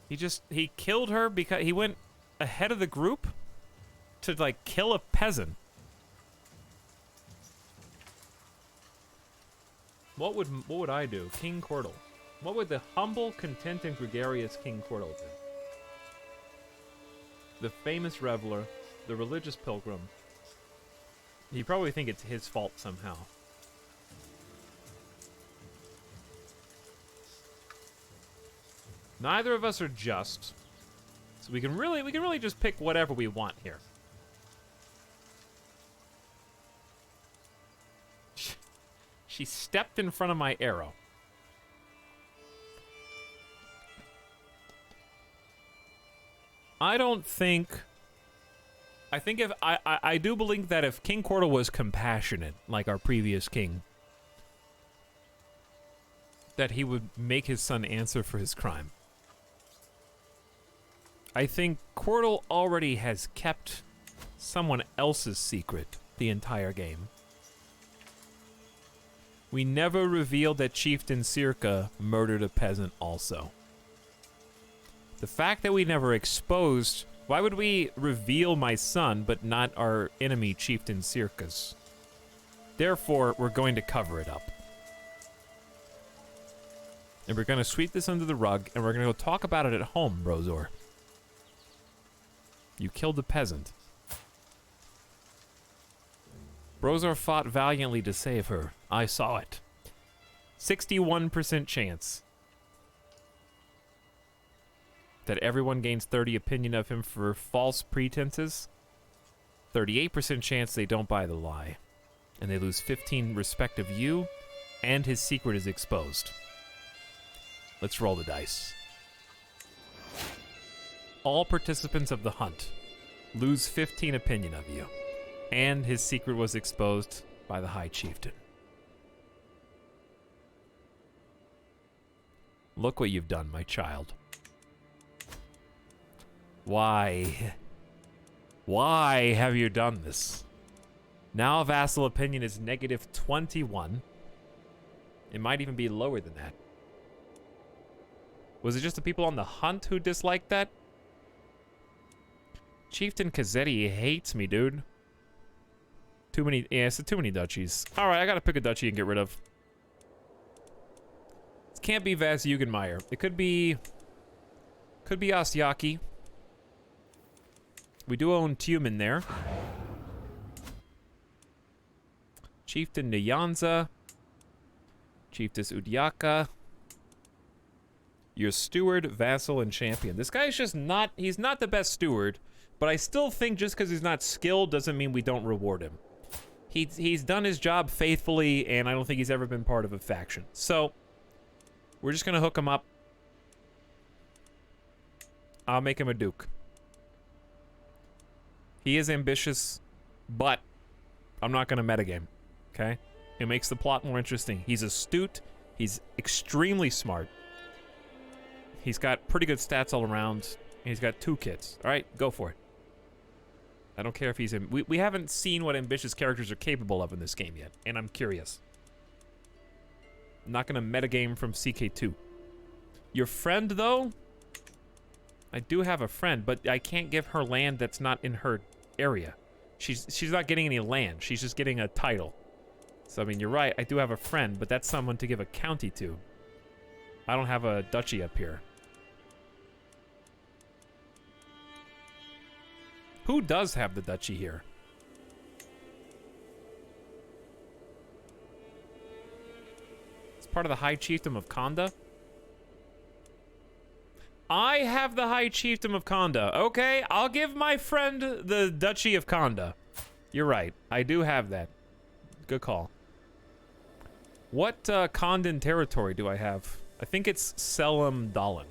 He killed her because he went ahead of the group to, like, kill a peasant. What would I do? King Cordal. What would the humble, content, and gregarious King Cordal do? The famous reveler, the religious pilgrim. You probably think it's his fault somehow. Neither of us are just, so we can really just pick whatever we want here. She stepped in front of my arrow. I think if I do believe that if King Cordal was compassionate, like our previous king, that he would make his son answer for his crime. I think Cordal already has kept someone else's secret the entire game. We never revealed that Chieftain Circa murdered a peasant also. The fact that we never exposed... Why would we reveal my son, but not our enemy, Chieftain Circa's? Therefore, we're going to cover it up. And we're going to sweep this under the rug, and we're going to go talk about it at home, Brozor. You killed a peasant. Brozor fought valiantly to save her. I saw it. 61% chance that everyone gains 30 opinion of him for false pretenses. 38% chance they don't buy the lie. And they lose 15 respect of you, and his secret is exposed. Let's roll the dice. All participants of the hunt lose 15 opinion of you, and his secret was exposed by the High Chieftain. Look what you've done, my child. Why? Why have you done this? Now vassal opinion is negative 21. It might even be lower than that. Was it just the people on the hunt who disliked that? Chieftain Kazzetti hates me, dude. Too many, yeah, it's too many duchies. Alright, I gotta pick a duchy and get rid of. It can't be Vas Jugendmeyer. It could be Ostiaki. We do own Tumen there. Chieftain Nyanza. Chiefess Udyaka. Your steward, vassal, and champion. This guy's just not, he's not the best steward, but I still think just because he's not skilled doesn't mean we don't reward him. He's done his job faithfully, and I don't think he's ever been part of a faction. So, we're just gonna hook him up. I'll make him a duke. He is ambitious, but I'm not gonna metagame, okay? It makes the plot more interesting. He's astute, he's extremely smart. He's got pretty good stats all around, and he's got 2 kids. Alright, go for it. I don't care if he's in... We haven't seen what ambitious characters are capable of in this game yet, and I'm curious. I'm not gonna metagame from CK2. Your friend, though? I do have a friend, but I can't give her land that's not in her area. She's not getting any land. She's just getting a title. So, I mean, you're right. I do have a friend, but that's someone to give a county to. I don't have a duchy up here. Who does have the duchy here? It's part of the High Chiefdom of Konda. I have the High Chiefdom of Konda. Okay, I'll give my friend the Duchy of Konda. You're right. I do have that. Good call. What Kondan territory do I have? I think it's Selim Dalan.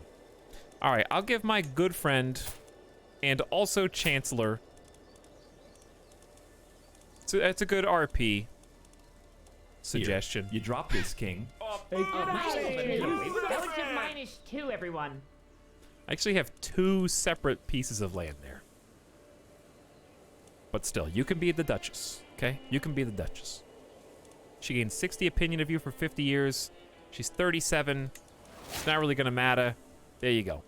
All right, I'll give my good friend and also Chancellor. So that's a good RP suggestion. Here, you drop this, king. Relative -2, everyone. I actually have 2 separate pieces of land there. But still, you can be the Duchess, okay? You can be the Duchess. She gained 60 opinion of you for 50 years. She's 37. It's not really gonna matter. There you go.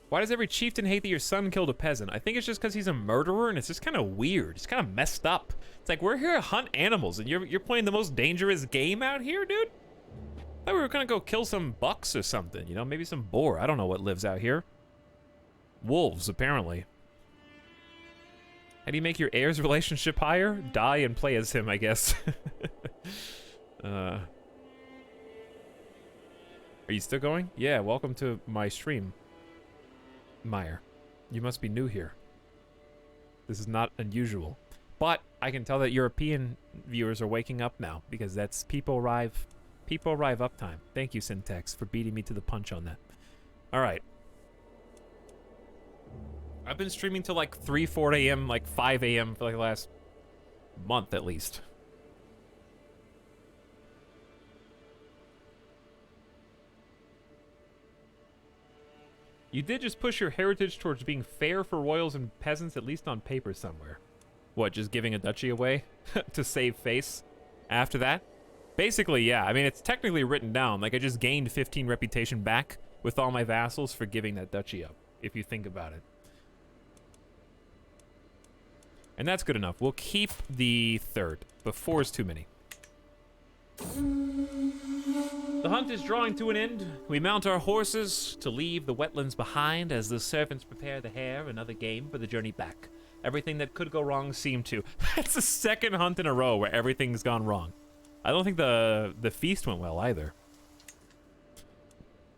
Why does every chieftain hate that your son killed a peasant? I think it's just because he's a murderer, and it's just kind of weird. It's kind of messed up. It's like, we're here to hunt animals, and you're playing the most dangerous game out here, dude? I thought we were gonna go kill some bucks or something, you know? Maybe some boar. I don't know what lives out here. Wolves, apparently. How do you make your heir's relationship higher? Die and play as him, I guess. Are you still going? Yeah, welcome to my stream. Meyer, you must be new here. This is not unusual. But I can tell that European viewers are waking up now because that's people arrive uptime. Thank you, Syntax, for beating me to the punch on that. All right. I've been streaming till like 3, 4 a.m., like 5 a.m. for like the last month at least. You did just push your heritage towards being fair for royals and peasants, at least on paper somewhere. What, just giving a duchy away to save face after that? Basically, yeah. I mean, it's technically written down. Like, I just gained 15 reputation back with all my vassals for giving that duchy up, if you think about it. And that's good enough. We'll keep the 3rd, but 4 is too many. The hunt is drawing to an end. We mount our horses to leave the wetlands behind as the servants prepare the hare and other game for the journey back. Everything that could go wrong seemed to. That's the 2nd hunt in a row where everything's gone wrong. I don't think the feast went well either.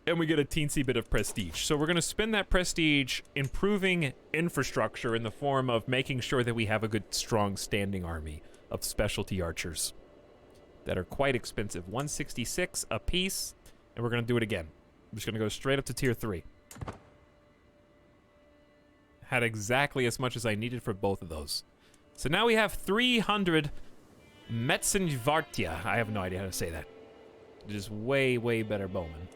And we get a teensy bit of prestige. So we're going to spend that prestige improving infrastructure in the form of making sure that we have a good, strong standing army of specialty archers that are quite expensive. 166 a piece, and we're going to do it again. I'm just going to go straight up to tier 3. Had exactly as much as I needed for both of those. So now we have 300 Metzenvartia. I have no idea how to say that. Just way, way better bowmen.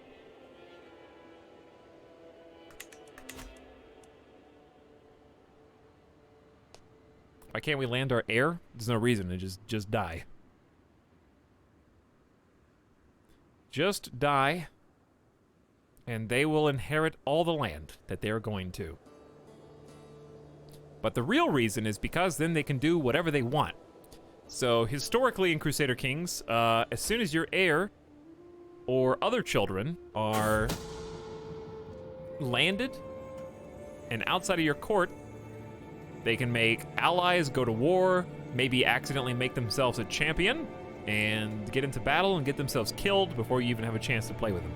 Why can't we land our heir? There's no reason to just die. Just die, and they will inherit all the land that they're going to. But the real reason is because then they can do whatever they want. So historically in Crusader Kings, as soon as your heir or other children are landed and outside of your court, they can make allies, go to war, maybe accidentally make themselves a champion, and get into battle and get themselves killed before you even have a chance to play with them.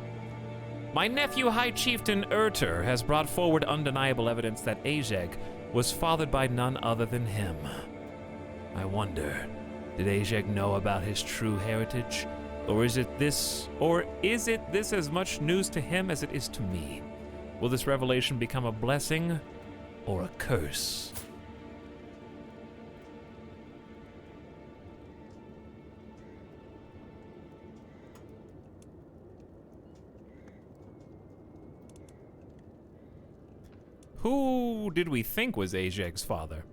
My nephew High Chieftain Erter has brought forward undeniable evidence that Ajeg was fathered by none other than him. I wonder, did Ajeg know about his true heritage? Or is it this as much news to him as it is to me? Will this revelation become a blessing or a curse? Who did we think was Ajeg's father?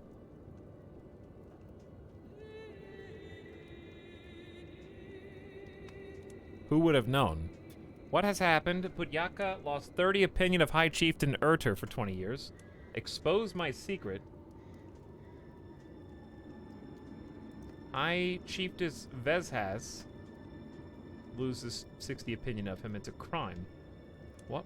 Who would have known? What has happened? Putyaka lost 30 opinion of High Chieftain Erter for 20 years. Expose my secret. High Chiefess Vezhas loses 60 opinion of him. It's a crime. What?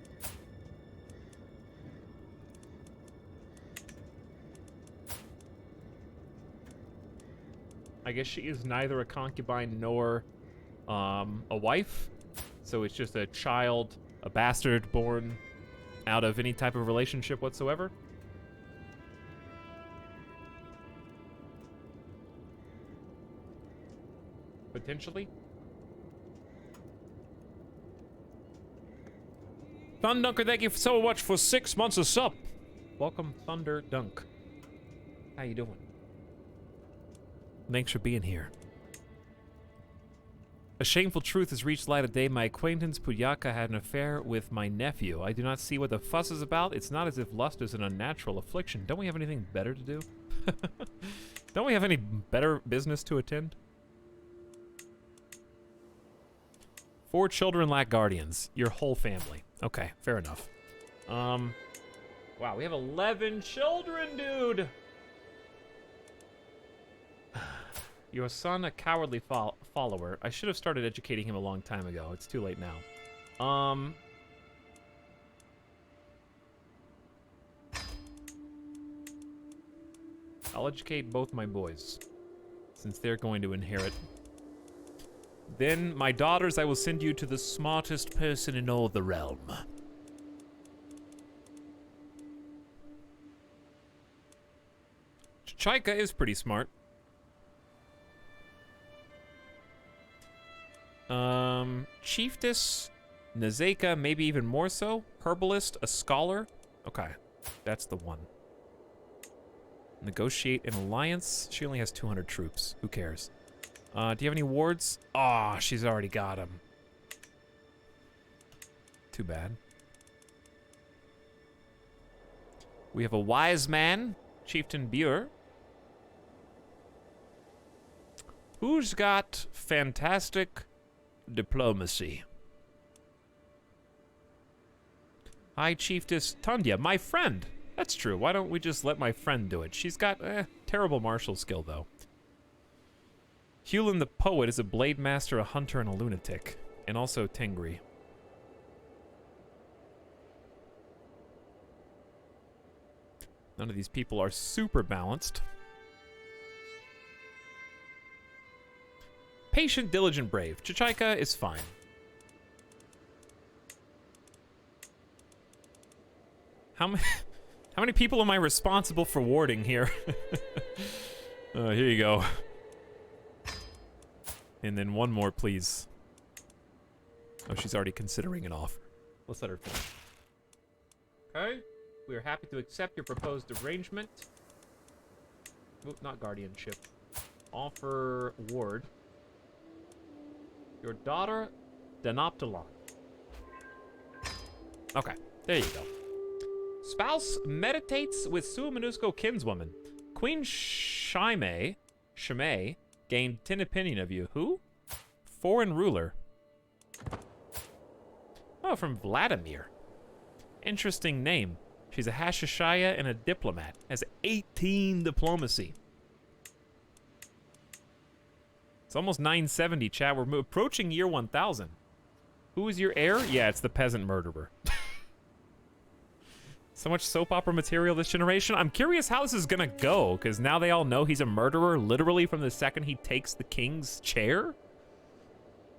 I guess she is neither a concubine nor a wife. So it's just a child, a bastard born out of any type of relationship whatsoever. Potentially. Thundunker, thank you so much for 6 months of sub. Welcome, Thunder Dunk. How you doing? Thanks for being here. A shameful truth has reached light of day. My acquaintance Puyaka had an affair with my nephew. I do not see what the fuss is about. It's not as if lust is an unnatural affliction. Don't we have anything better to do? Don't we have any better business to attend? 4 children lack guardians. Your whole family. Okay, fair enough. Wow, we have 11 children, dude! Your son, a cowardly follower. I should have started educating him a long time ago. It's too late now. I'll educate both my boys, since they're going to inherit. Then, my daughters, I will send you to the smartest person in all the realm. Chaika is pretty smart. Chiefess, Nazeka, maybe even more so. Herbalist, a scholar. Okay, that's the one. Negotiate an alliance. She only has 200 troops. Who cares? Do you have any wards? Aw, she's already got them. Too bad. We have a wise man, Chieftain Bure. Who's got fantastic diplomacy? High Chiefess Tundya, my friend. That's true. Why don't we just let my friend do it? She's got terrible martial skill, though. Hewlin the Poet is a blade master, a hunter, and a lunatic. And also Tengri. None of these people are super balanced. Patient, diligent, brave. Chichika is fine. How many people am I responsible for warding here? Here you go. And then one more, please. Oh, she's already considering an offer. Let's let her finish. Okay. We are happy to accept your proposed arrangement. Oop, not guardianship. Offer ward. Your daughter, Denoptilon. Okay, there you go. Spouse meditates with Suamanusco kinswoman. Queen Shimei gained 10 opinion of you. Who? Foreign ruler. Oh, from Vladimir. Interesting name. She's a Hashishaya and a diplomat. Has 18 diplomacy. It's almost 970, chat. We're approaching year 1000. Who is your heir? Yeah, it's the peasant murderer. So much soap opera material this generation. I'm curious how this is gonna go, because now they all know he's a murderer literally from the second he takes the king's chair.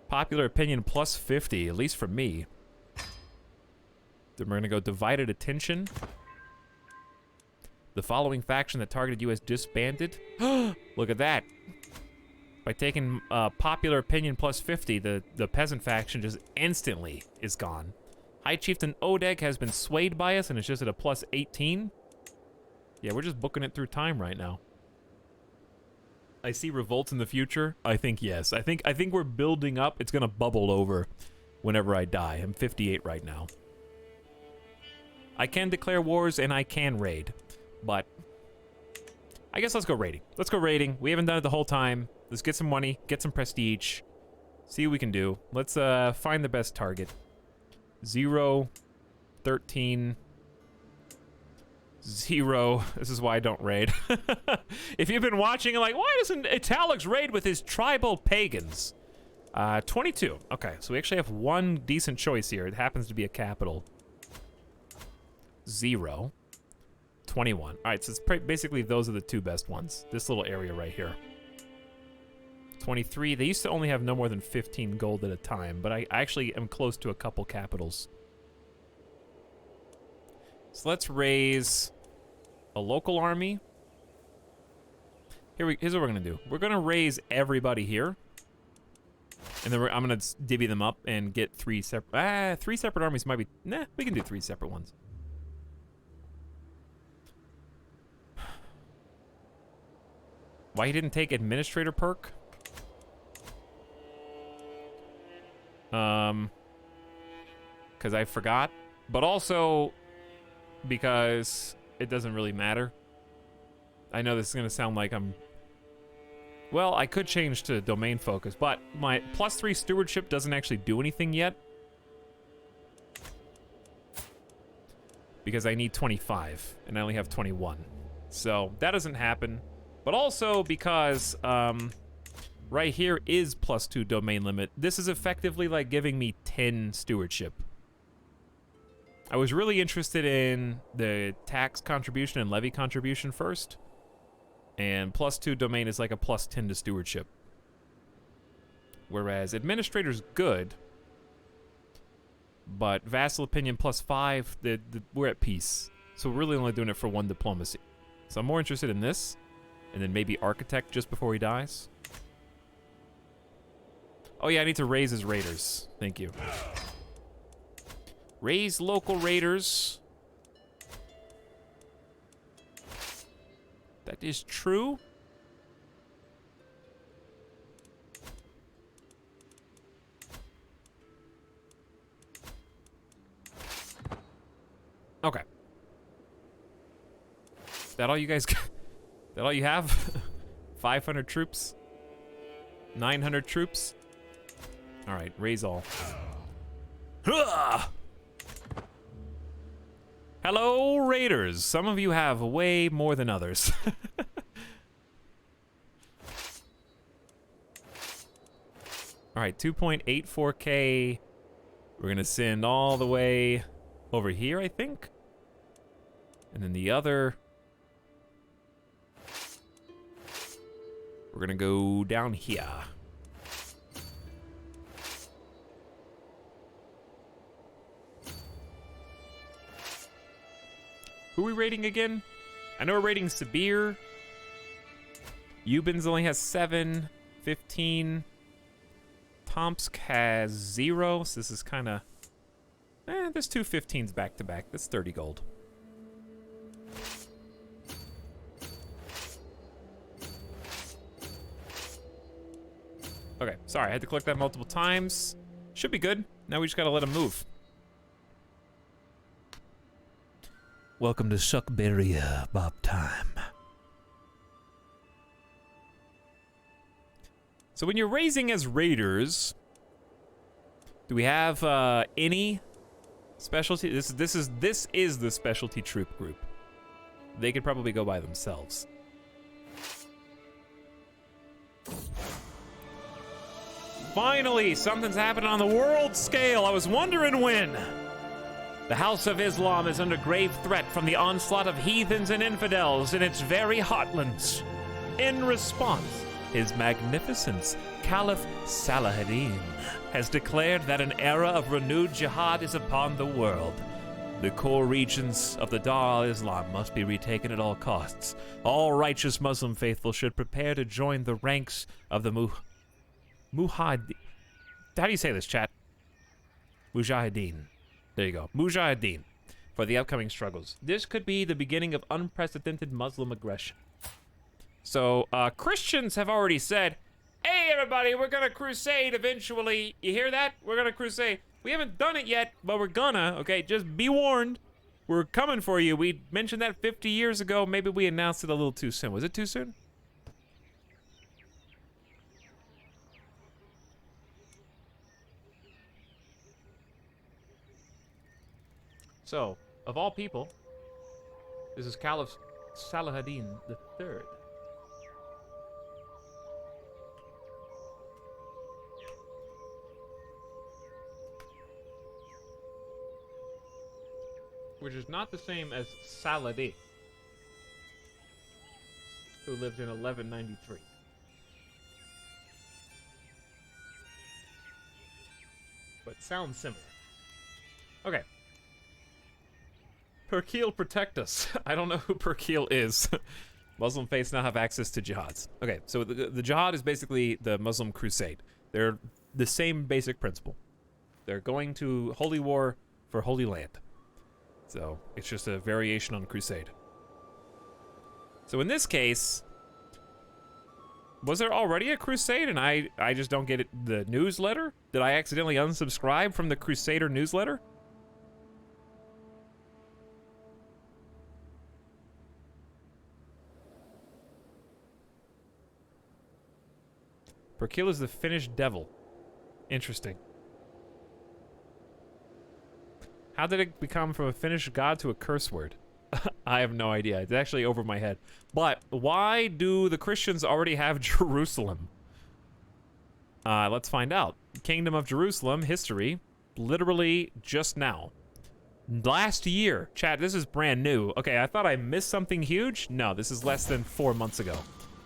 Popular opinion plus 50, at least for me. Then we're gonna go divided attention. The following faction that targeted you has disbanded. Look at that. By taking popular opinion plus 50, the peasant faction just instantly is gone. High Chieftain Odeg has been swayed by us and it's just at a plus 18. Yeah, we're just booking it through time right now. I see revolts in the future. I think yes. I think we're building up. It's gonna bubble over whenever I die. I'm 58 right now. I can declare wars and I can raid, but I guess let's go raiding. Let's go raiding. We haven't done it the whole time. Let's get some money, get some prestige, see what we can do. Let's find the best target. 0, 13, 0. This is why I don't raid. If you've been watching and like, why doesn't Italics raid with his tribal pagans? 22. Okay, so we actually have one decent choice here. It happens to be a capital. 0. 21. All right, so it's basically those are the two best ones. This little area right here. 23. They used to only have no more than 15 gold at a time, but I actually am close to a couple capitals. So let's raise a local army. Here's what we're gonna do. We're gonna raise everybody here, and then I'm gonna divvy them up and get 3 separate. 3 separate armies might be. Nah, we can do 3 separate ones. Why he didn't take administrator perk? Because I forgot, but also because it doesn't really matter. I know this is gonna sound like I'm. Well, I could change to domain focus, but my +3 stewardship doesn't actually do anything yet. Because I need 25, and I only have 21. So that doesn't happen. But also because right here is +2 domain limit. This is effectively like giving me 10 stewardship. I was really interested in the tax contribution and levy contribution first. And +2 domain is like a +10 to stewardship. Whereas administrator's good, but vassal opinion +5, we're at peace. So we're really only doing it for 1 diplomacy. So I'm more interested in this, and then maybe architect just before he dies. Oh yeah, I need to raise his raiders. Thank you. Raise local raiders. That is true. Okay. That all you guys got? That all you have? 500 troops? 900 troops? All right, raise all. Hello, raiders. Some of you have way more than others. All right, 2.84K. We're gonna send all the way over here, I think. And then the other, we're gonna go down here. Who are we raiding again? I know we're raiding Sibir. Eubens only has 7, 15. Tomsk has 0, so this is kind of... there's 2 15s back to back. That's 30 gold. Okay, sorry, I had to click that multiple times. Should be good. Now we just gotta let him move. Welcome to Suckberry Bob time. So when you're raising as raiders, do we have any specialty? This is the specialty troop group. They could probably go by themselves. Finally, something's happening on the world scale. I was wondering when. The House of Islam is under grave threat from the onslaught of heathens and infidels in its very heartlands. In response, His Magnificence, Caliph Salahuddin, has declared that an era of renewed jihad is upon the world. The core regions of the Dar al-Islam must be retaken at all costs. All righteous Muslim faithful should prepare to join the ranks of the Mujahideen. How do you say this, chat? Mujahideen. There you go. Mujahideen. For the upcoming struggles. This could be the beginning of unprecedented Muslim aggression. So, Christians have already said, hey, everybody, we're gonna crusade eventually. You hear that? We're gonna crusade. We haven't done it yet, but we're gonna, okay? Just be warned. We're coming for you. We mentioned that 50 years ago. Maybe we announced it a little too soon. Was it too soon? So, of all people, this is Caliph Salahuddin III. which is not the same as Saladin, who lived in 1193. But sounds similar. Okay. Perkeel protect us. I don't know who Perkeel is. Muslim faiths now have access to jihads. Okay, so the jihad is basically the Muslim crusade. They're the same basic principle. They're going to holy war for holy land. So it's just a variation on crusade. So in this case, was there already a crusade and I just don't get it, the newsletter? Did I accidentally unsubscribe from the Crusader newsletter? Perkeel is the Finnish devil. Interesting. How did it become from a Finnish god to a curse word? I have no idea. It's actually over my head. But why do the Christians already have Jerusalem? Let's find out. Kingdom of Jerusalem history, literally just now. Last year. Chat, this is brand new. Okay, I thought I missed something huge. No, this is less than 4 months ago.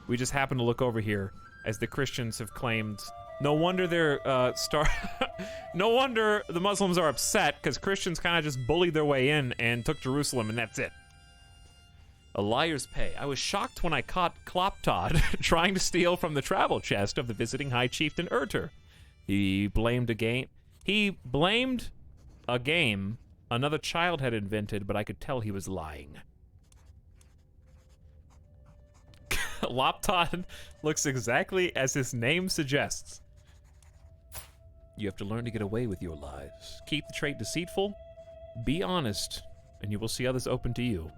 We just happened to look over here as the Christians have claimed. No wonder they're no wonder the Muslims are upset, because Christians kind of just bullied their way in and took Jerusalem, and that's it. A liar's pay. I was shocked when I caught Kloptod trying to steal from the travel chest of the visiting High Chieftain Urter. He blamed a game another child had invented, but I could tell he was lying. Loptod looks exactly as his name suggests. You have to learn to get away with your lies. Keep the trait deceitful, be honest, and you will see others open to you.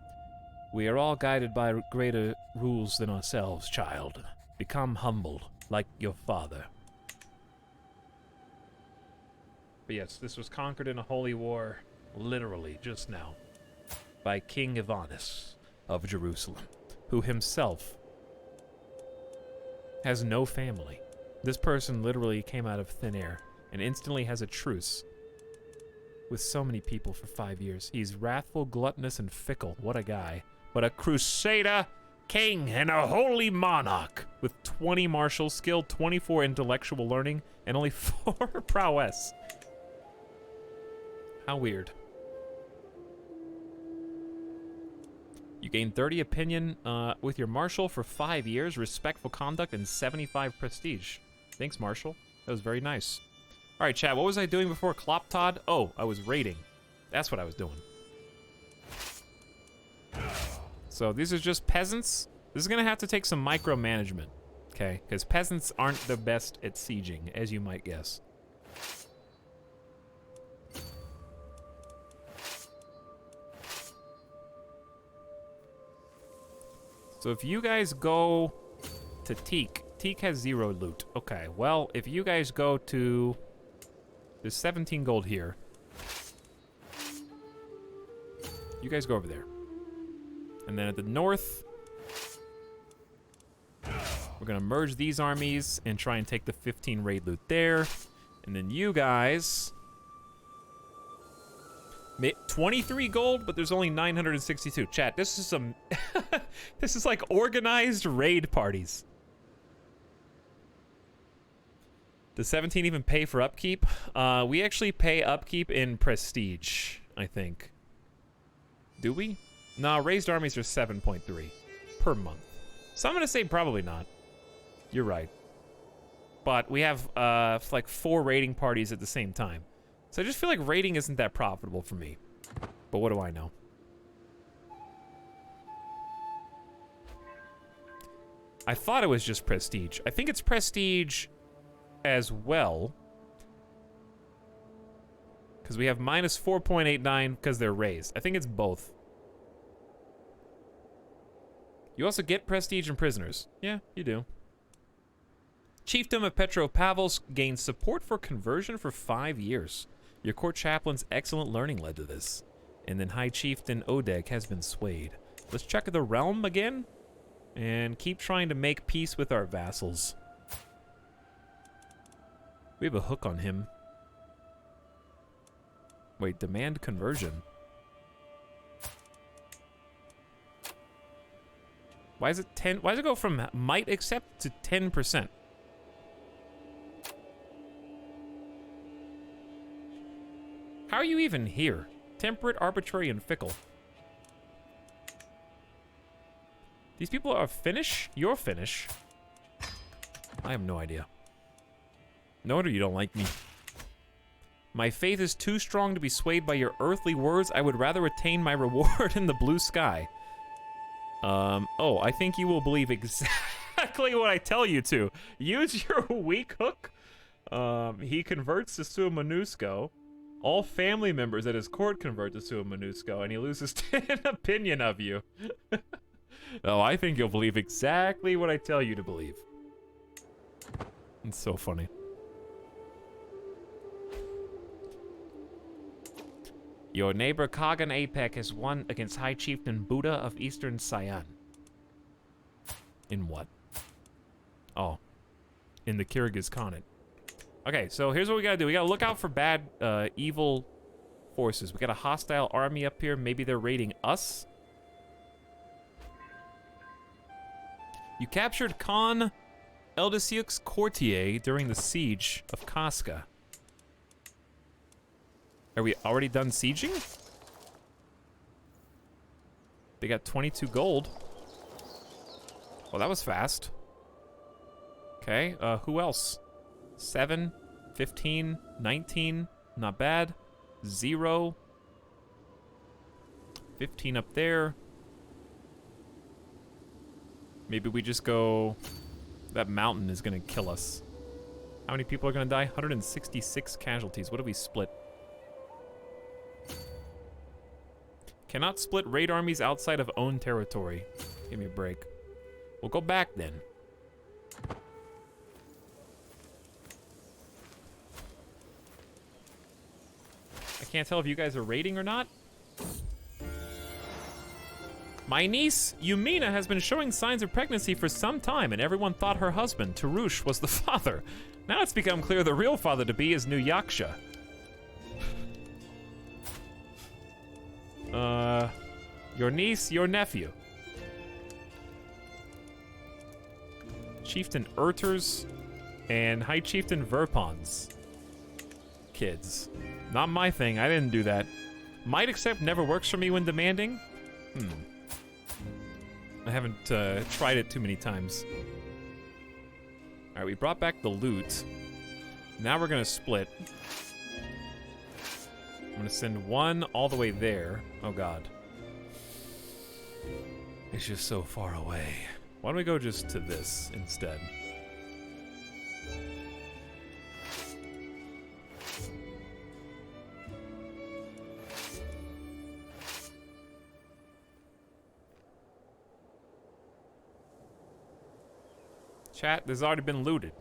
We are all guided by greater rules than ourselves, child. Become humble, like your father. But yes, this was conquered in a holy war, literally just now, by King Ivanus of Jerusalem, who himself has no family. This person literally came out of thin air and instantly has a truce with so many people for 5 years. He's wrathful, gluttonous, and fickle. What a guy. But a Crusader King and a holy monarch with 20 martial skill, 24 intellectual learning, and only 4 prowess. How weird. You gain 30 opinion with your marshal for 5 years, respectful conduct, and 75 prestige. Thanks, Marshal. That was very nice. All right, chat, what was I doing before Kloptod? Oh, I was raiding. That's what I was doing. So these are just peasants. This is going to have to take some micromanagement, okay? Because peasants aren't the best at sieging, as you might guess. So if you guys go to Teak has 0 loot. Okay, well, if you guys go to... There's 17 gold here. You guys go over there. And then at the north, we're gonna merge these armies and try and take the 15 raid loot there. And then you guys... 23 gold, but there's only 962. Chat, this is some... this is like organized raid parties. Does 17 even pay for upkeep? We actually pay upkeep in prestige, I think. Do we? Nah, raised armies are 7.3 per month. So I'm gonna say probably not. You're right. But we have like 4 raiding parties at the same time. So I just feel like raiding isn't that profitable for me. But what do I know? I thought it was just prestige. I think it's prestige as well. Because we have minus 4.89 because they're raised. I think it's both. You also get prestige and prisoners. Yeah, you do. Chiefdom of Petropavlovsk gains support for conversion for 5 years. Your court chaplain's excellent learning led to this. And then High Chieftain Odeg has been swayed. Let's check the realm again. And keep trying to make peace with our vassals. We have a hook on him. Wait, demand conversion. Why is it 10? Why does it go from might accept to 10%? How are you even here? Temperate, arbitrary, and fickle. These people are Finnish? You're Finnish. I have no idea. No wonder you don't like me. My faith is too strong to be swayed by your earthly words. I would rather attain my reward in the blue sky. Oh, I think you will believe exactly what I tell you to. Use your weak hook. He converts to Sua Monusco. All family members at his court convert to Sua Monusco, and he loses 10 opinion of you. Oh, I think you'll believe exactly what I tell you to believe. It's so funny. Your neighbor Kagan Apek has won against High Chieftain Buddha of Eastern Siam. In what? Oh. In the Kyrgyz Khanate. Okay, so here's what we gotta do. We gotta look out for bad, evil forces. We got a hostile army up here. Maybe they're raiding us. You captured Khan Eldasiuk's courtier during the siege of Casca. Are we already done sieging? They got 22 gold. Well, that was fast. Okay, who else? 7, 15, 19, not bad. 0. 15 up there. Maybe we just go... That mountain is gonna kill us. How many people are gonna die? 166 casualties. What do we split? Cannot split raid armies outside of own territory. Give me a break. We'll go back then. I can't tell if you guys are raiding or not. My niece, Yumina, has been showing signs of pregnancy for some time, and everyone thought her husband, Tarush, was the father. Now it's become clear the real father-to-be is New Yaksha. Your niece, your nephew. Chieftain Erters and High Chieftain Verpons. Kids. Not my thing, I didn't do that. Might accept never works for me when demanding? I haven't tried it too many times. Alright, we brought back the loot. Now we're gonna split. I'm gonna send one all the way there. Oh god. It's just so far away. Why don't we go just to this instead? Chat, this has already been looted.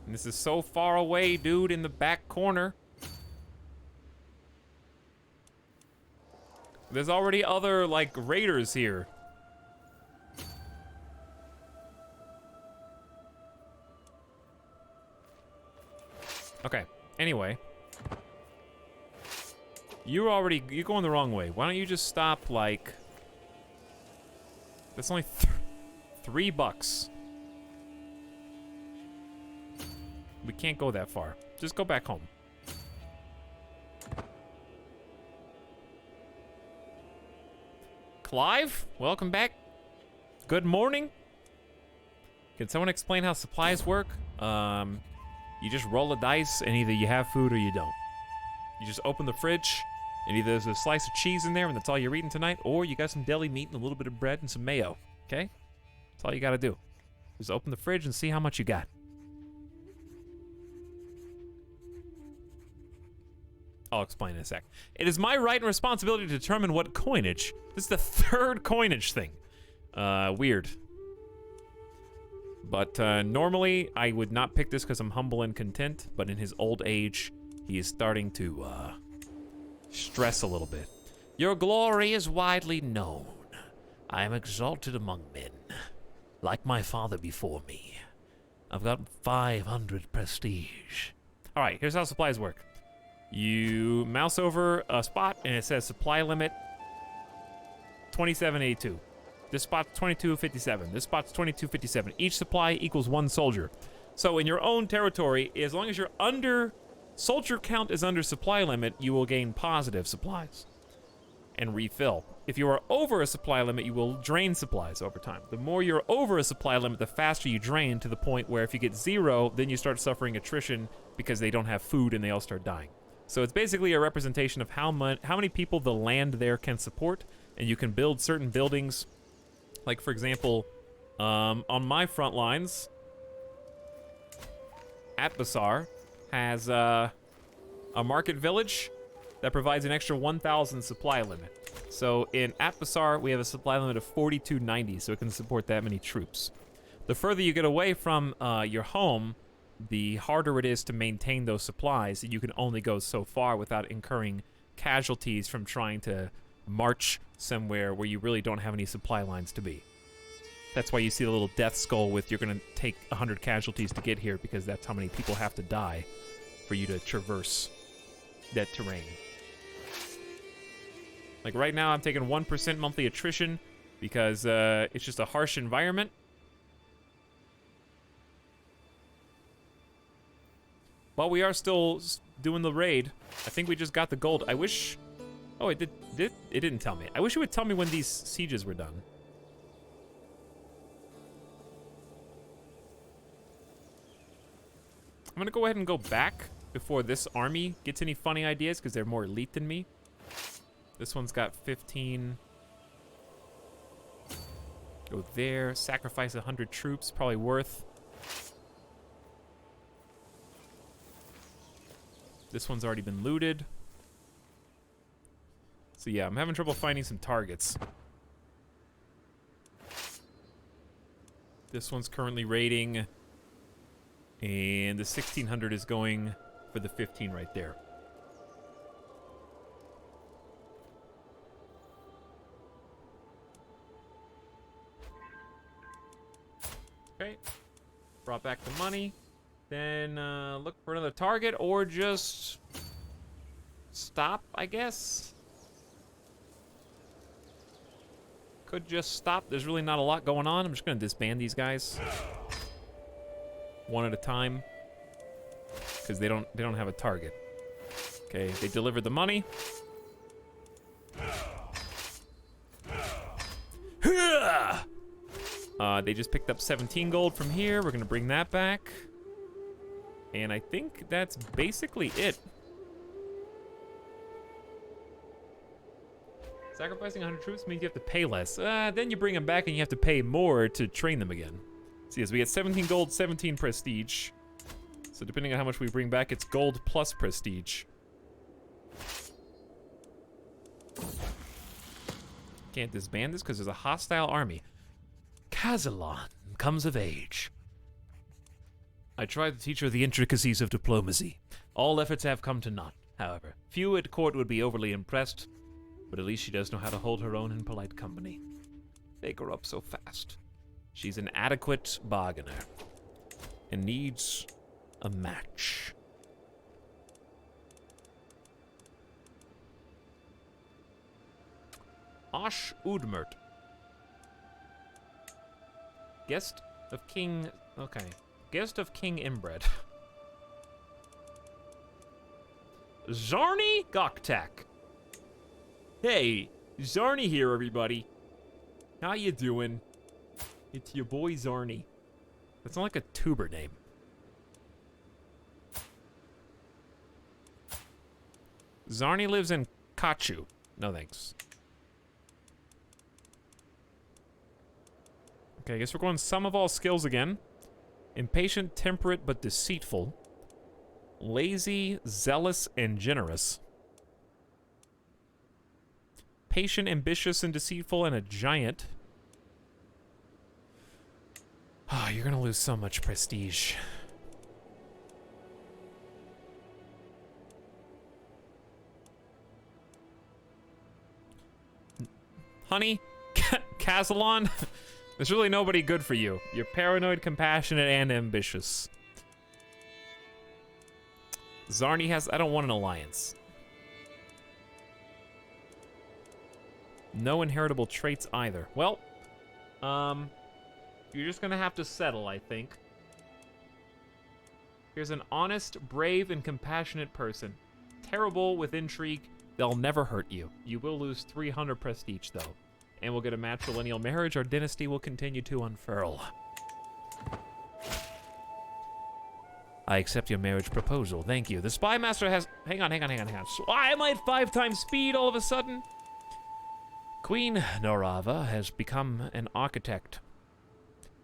And this is so far away, dude, in the back corner. There's already other, like, raiders here. Okay, anyway. You're going the wrong way. Why don't you just stop, like... That's only $3. We can't go that far. Just go back home. Clive, welcome back. Good morning. Can someone explain how supplies work? You just roll a dice and either you have food or you don't. You just open the fridge and either there's a slice of cheese in there and that's all you're eating tonight, or you got some deli meat and a little bit of bread and some mayo, okay? That's all you gotta do. Just open the fridge and see how much you got. I'll explain in a sec. It is my right and responsibility to determine what coinage. This is the third coinage thing. Weird. But normally I would not pick this because I'm humble and content, but in his old age, he is starting to stress a little bit. Your glory is widely known. I am exalted among men, like my father before me. I've got 500 prestige. All right, here's how supplies work. You mouse over a spot and it says supply limit 2782. This spot's 2257. This spot's 2257. Each supply equals 1 soldier. So in your own territory, as long as you're under soldier count is under supply limit, you will gain positive supplies and refill. If you are over a supply limit, you will drain supplies over time. The more you're over a supply limit, the faster you drain, to the point where if you get 0, then you start suffering attrition because they don't have food and they all start dying. So it's basically a representation of how many people the land there can support, and you can build certain buildings. Like, for example, on my front lines, Atbasar has a market village that provides an extra 1,000 supply limit. So in Atbasar, we have a supply limit of 4290, so it can support that many troops. The further you get away from your home, the harder it is to maintain those supplies, and you can only go so far without incurring casualties from trying to march somewhere where you really don't have any supply lines to be. That's why you see the little death skull with you're going to take 100 casualties to get here, because that's how many people have to die for you to traverse that terrain. Like right now, I'm taking 1% monthly attrition because it's just a harsh environment. But we are still doing the raid. I think we just got the gold. I wish... Oh, it didn't tell me. I wish it would tell me when these sieges were done. I'm gonna go ahead and go back before this army gets any funny ideas, because they're more elite than me. This one's got 15. Go there. Sacrifice 100 troops. Probably worth. This one's already been looted. So yeah, I'm having trouble finding some targets. This one's currently raiding. And the 1600 is going for the 15 right there. Okay. Brought back the money. Then look for another target, or just stop, I guess. Could just stop. There's really not a lot going on. I'm just gonna disband these guys one at a time, because they don't have a target. Okay, they delivered the money. They just picked up 17 gold from here. We're gonna bring that back. And I think that's basically it. Sacrificing 100 troops means you have to pay less. Then you bring them back and you have to pay more to train them again. So yes, we get 17 gold, 17 prestige. So depending on how much we bring back, it's gold plus prestige. Can't disband this because there's a hostile army. Kazalon comes of age. I tried to teach her the intricacies of diplomacy. All efforts have come to naught, however. Few at court would be overly impressed, but at least she does know how to hold her own in polite company. They grow up so fast. She's an adequate bargainer and needs a match. Osh Udmert. Guest of King... Okay. Guest of King Inbred. Zarni Goktak. Hey, Zarni here, everybody. How you doing? It's your boy Zarni. That's not like a tuber name. Zarni lives in Kachu. No thanks. Okay, I guess we're going sum of all skills again. Impatient, temperate, but deceitful. Lazy, zealous, and generous. Patient, ambitious, and deceitful, and a giant. Oh, you're gonna lose so much prestige. Honey, Kazalon, there's really nobody good for you. You're paranoid, compassionate, and ambitious. Zarni has... I don't want an alliance. No inheritable traits either. Well, You're just gonna have to settle, I think. Here's an honest, brave, and compassionate person. Terrible with intrigue. They'll never hurt you. You will lose 300 prestige, though. And we'll get a matrilineal marriage. Our dynasty will continue to unfurl. I accept your marriage proposal. Thank you. The spy master has... Hang on. Why am I at 5 times speed all of a sudden? Queen Norava has become an architect.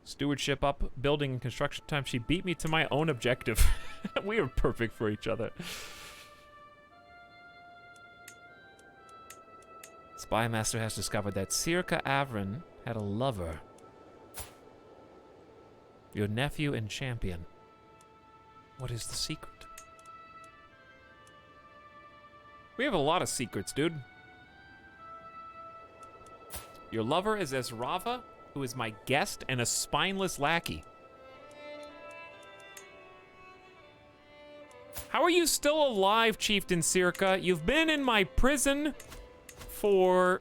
Stewardship up, building and construction time. She beat me to my own objective. We are perfect for each other. Spy master has discovered that Circa Avrin had a lover. Your nephew and champion. What is the secret? We have a lot of secrets, dude. Your lover is Ezrava, who is my guest and a spineless lackey. How are you still alive, Chieftain Circa? You've been in my prison for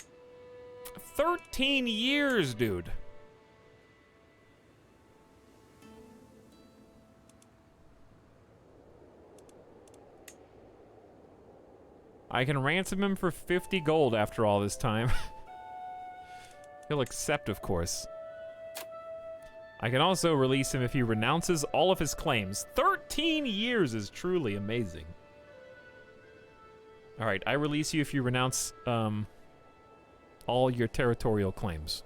13 years, dude. I can ransom him for 50 gold after all this time. He'll accept, of course. I can also release him if he renounces all of his claims. 13 years is truly amazing. All right, I release you if you renounce all your territorial claims.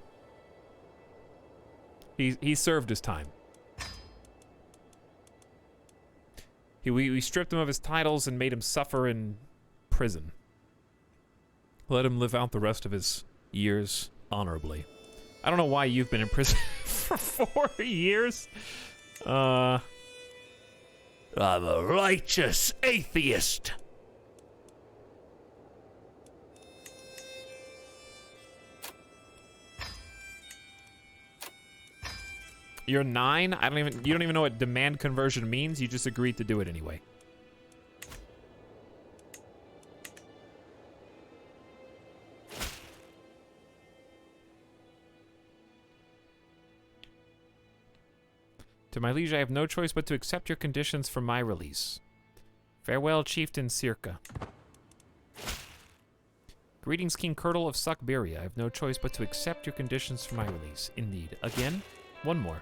He served his time. We stripped him of his titles and made him suffer in prison. Let him live out the rest of his years honorably. I don't know why you've been in prison for 4 years. I'm a righteous atheist. You're 9? You don't even know what demand conversion means. You just agreed to do it anyway. To my liege, I have no choice but to accept your conditions for my release. Farewell, Chieftain Circa. Greetings, King Curdle of Suckberia. I have no choice but to accept your conditions for my release. Indeed. Again? One more.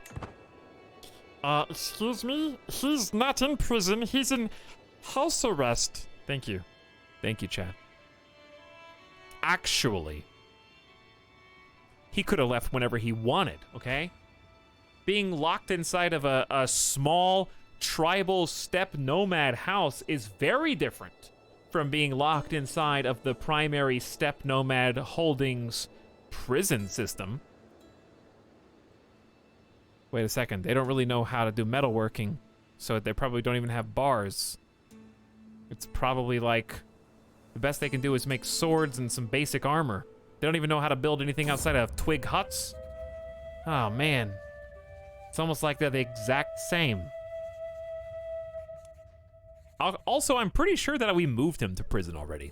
Excuse me? He's not in prison. He's in house arrest. Thank you. Thank you, Chad. Actually, he could have left whenever he wanted, okay? Being locked inside of a small tribal steppe nomad house is very different from being locked inside of the primary steppe nomad holdings prison system. Wait a second, they don't really know how to do metalworking, so they probably don't even have bars. It's probably like the best they can do is make swords and some basic armor. They don't even know how to build anything outside of twig huts. Oh man. It's almost like they're the exact same. Also, I'm pretty sure that we moved him to prison already.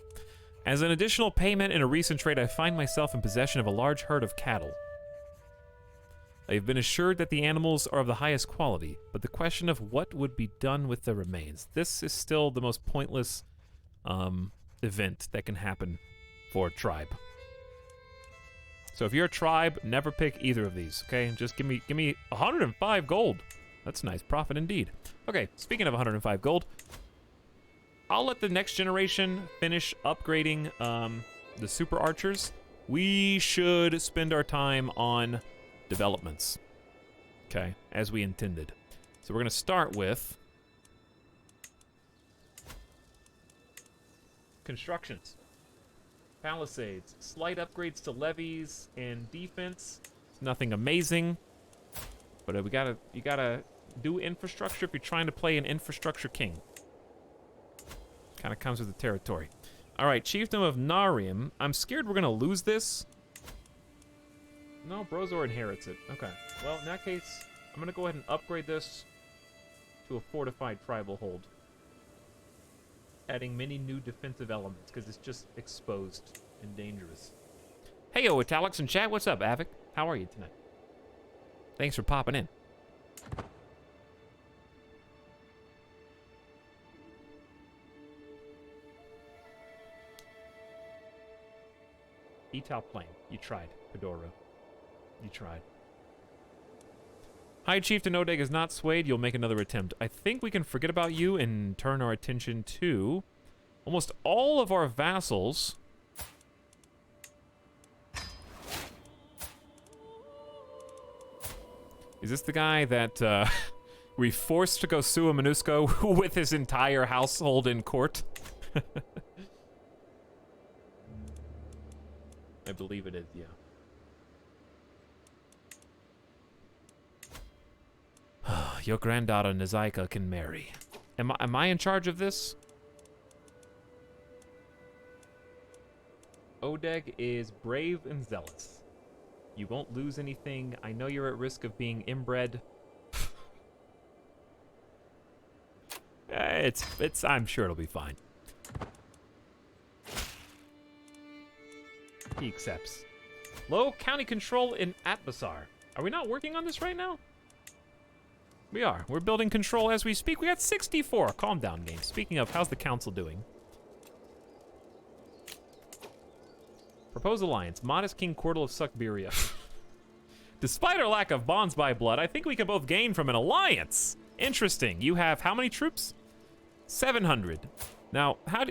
As an additional payment in a recent trade, I find myself in possession of a large herd of cattle. I have been assured that the animals are of the highest quality, but the question of what would be done with the remains. This is still the most pointless event that can happen for a tribe. So if you're a tribe, never pick either of these, okay? Just give me 105 gold. That's nice profit indeed. Okay, speaking of 105 gold, I'll let the next generation finish upgrading the super archers. We should spend our time on developments, okay, as we intended. So we're gonna start with constructions. Palisades, slight upgrades to levies and defense. Nothing amazing, but you gotta do infrastructure if you're trying to play an infrastructure king. Kind of comes with the territory. All right, Chiefdom of Narium. I'm scared we're gonna lose this. No, Brozor inherits it. Okay. Well, in that case, I'm gonna go ahead and upgrade this to a fortified tribal hold, adding many new defensive elements because it's just exposed and dangerous. Hey, Italics in chat. What's up, Avic? How are you tonight? Thanks for popping in. Etal Plain. You tried, Fedora. You tried. High Chieftain Odeg is not swayed. You'll make another attempt. I think we can forget about you and turn our attention to almost all of our vassals. Is this the guy that we forced to go sua MINUSCO with his entire household in court? I believe it is, yeah. Your granddaughter Nezaika can marry. Am I in charge of this? Odeg is brave and zealous. You won't lose anything. I know you're at risk of being inbred. I'm sure it'll be fine. He accepts. Low county control in Atbasar. Are we not working on this right now? We are. We're building control as we speak. We got 64. Calm down, game. Speaking of, how's the council doing? Proposed alliance. Modest King Cordal of Suckberia. Despite our lack of bonds by blood, I think we can both gain from an alliance. Interesting. You have how many troops? 700. Now, how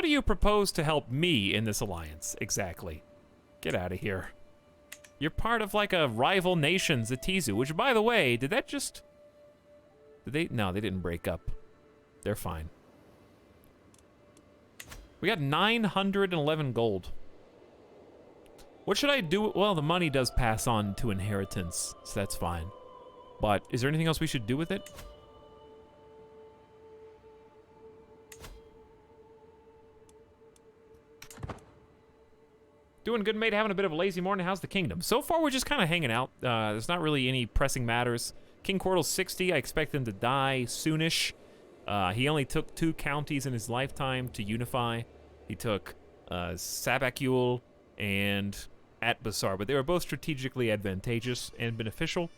do you propose to help me in this alliance, exactly? Get out of here. You're part of, like, a rival nation, Zatizu, which, by the way, did that just... No, they didn't break up. They're fine. We got 911 gold. What should I do? Well, the money does pass on to inheritance, so that's fine. But is there anything else we should do with it? Doing good, mate. Having a bit of a lazy morning. How's the kingdom? So far, we're just kind of hanging out. There's not really any pressing matters. King Cordal's 60. I expect him to die soonish. He only took 2 counties in his lifetime to unify. He took Sabakul and Atbasar, but they were both strategically advantageous and beneficial.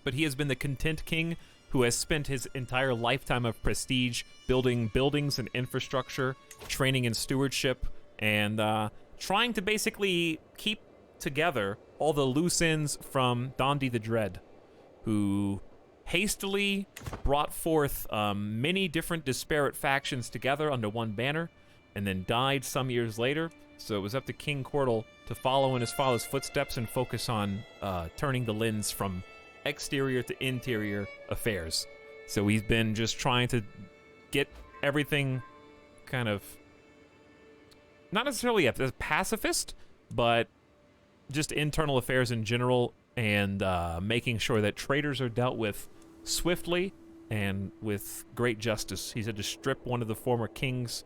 But he has been the content king who has spent his entire lifetime of prestige building buildings and infrastructure, training and stewardship, and trying to basically keep together all the loose ends from Dondi the Dread, who hastily brought forth many different disparate factions together under one banner, and then died some years later. So it was up to King Cordal to follow in his father's footsteps and focus on turning the lens from exterior to interior affairs. So he's been just trying to get everything kind of, not necessarily a pacifist, but just internal affairs in general, and making sure that traitors are dealt with swiftly and with great justice. He's had to strip one of the former kings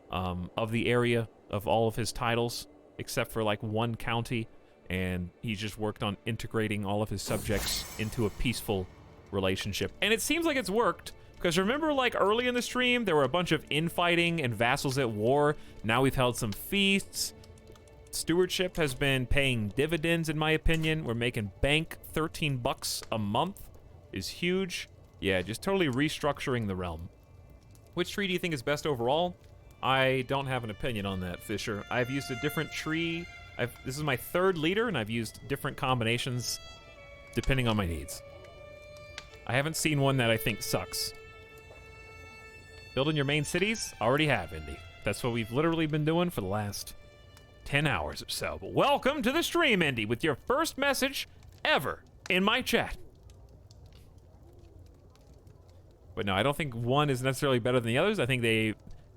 of the area of all of his titles, except for like one county, and he's just worked on integrating all of his subjects into a peaceful relationship. And it seems like it's worked, because remember, like, early in the stream, there were a bunch of infighting and vassals at war. Now we've held some feasts. Stewardship has been paying dividends, in my opinion. We're making bank. 13 bucks a month is huge. Yeah, just totally restructuring the realm. Which tree do you think is best overall? I don't have an opinion on that, Fisher. I've used a different tree. This is my 3rd leader, and I've used different combinations depending on my needs. I haven't seen one that I think sucks. Building your main cities? Already have, Indy. That's what we've literally been doing for the last 10 hours or so. But welcome to the stream, Indy, with your first message ever in my chat. But no, I don't think one is necessarily better than the others. I think they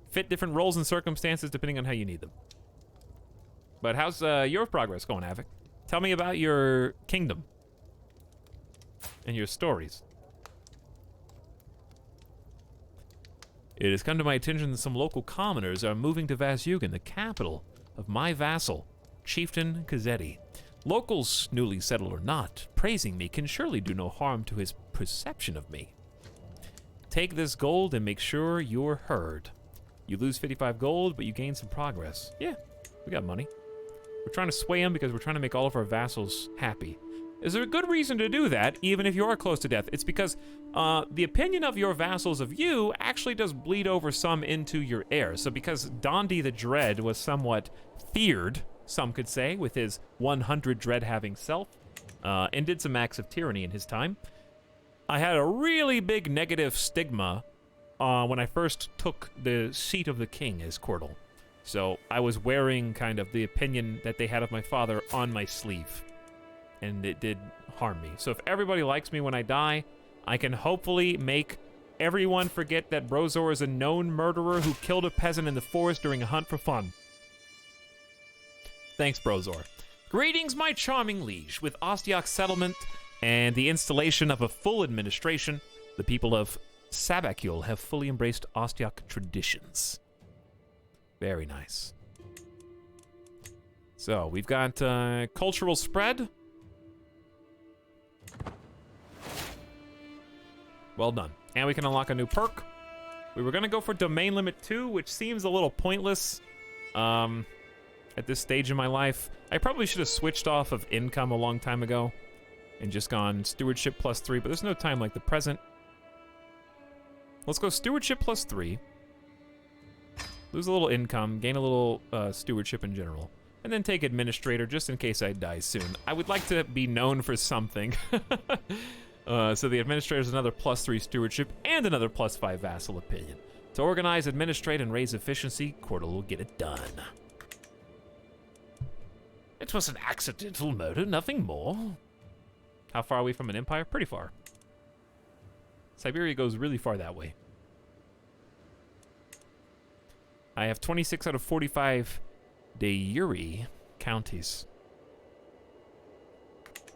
fit different roles and circumstances depending on how you need them. But how's your progress going, Avic? Tell me about your kingdom and your stories. It has come to my attention that some local commoners are moving to Vasyugan, the capital of my vassal, Chieftain Kazeti. Locals, newly settled or not, praising me can surely do no harm to his perception of me. Take this gold and make sure you're heard. You lose 55 gold, but you gain some progress. Yeah, we got money. We're trying to sway him because we're trying to make all of our vassals happy. Is there a good reason to do that, even if you are close to death? It's because the opinion of your vassals of you actually does bleed over some into your heirs. So because Dondi the Dread was somewhat feared, some could say, with his 100 dread-having self, and did some acts of tyranny in his time, I had a really big negative stigma when I first took the seat of the king as Cordal. So I was wearing kind of the opinion that they had of my father on my sleeve. And it did harm me. So if everybody likes me when I die, I can hopefully make everyone forget that Brozor is a known murderer who killed a peasant in the forest during a hunt for fun. Thanks, Brozor. Greetings, my charming liege. With Ostiak's settlement and the installation of a full administration, the people of Sabacule have fully embraced Ostiak traditions. Very nice. So, we've got cultural spread. Well done. And we can unlock a new perk. We were going to go for Domain Limit 2, which seems a little pointless at this stage in my life. I probably should have switched off of income a long time ago and just gone Stewardship +3, but there's no time like the present. Let's go Stewardship +3. Lose a little income, gain a little stewardship in general, and then take Administrator just in case I die soon. I would like to be known for something. So the Administrator is another +3 stewardship and another +5 vassal opinion. To organize, administrate, and raise efficiency, Cordal will get it done. It was an accidental murder, nothing more. How far are we from an empire? Pretty far. Siberia goes really far that way. I have 26 out of 45 de jure counties.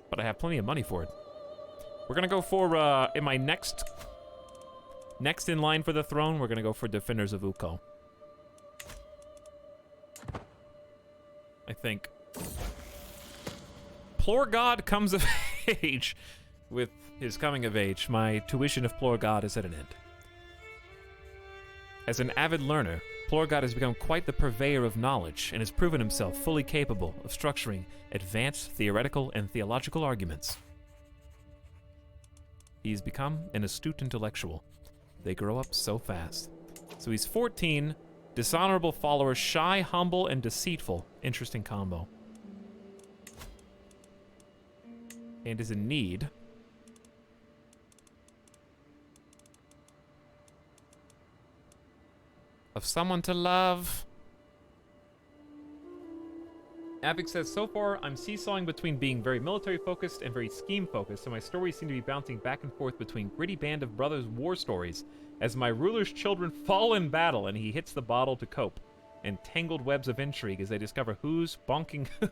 But I have plenty of money for it. We're gonna go for, in my next in line for the throne, we're gonna go for Defenders of Ukko. I think. Plorgod comes of age. With his coming of age, my tuition of Plorgod is at an end. As an avid learner, Plorgod has become quite the purveyor of knowledge and has proven himself fully capable of structuring advanced theoretical and theological arguments. He's become an astute intellectual. They grow up so fast. So he's 14, dishonorable follower, shy, humble, and deceitful. Interesting combo. And is in need of someone to love. Avik says, so far, I'm seesawing between being very military-focused and very scheme-focused, so my stories seem to be bouncing back and forth between gritty band of brothers' war stories as my ruler's children fall in battle and he hits the bottle to cope, and tangled webs of intrigue as they discover who's bonking who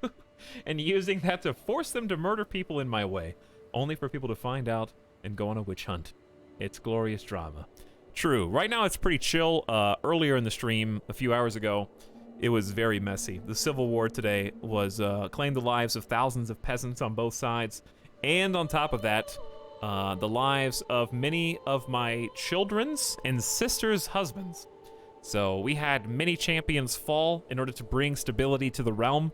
and using that to force them to murder people in my way, only for people to find out and go on a witch hunt. It's glorious drama. True. Right now it's pretty chill. Earlier in the stream, a few hours ago, it was very messy. The civil war today was claimed the lives of thousands of peasants on both sides, and on top of that, the lives of many of my children's and sisters' husbands. So we had many champions fall in order to bring stability to the realm.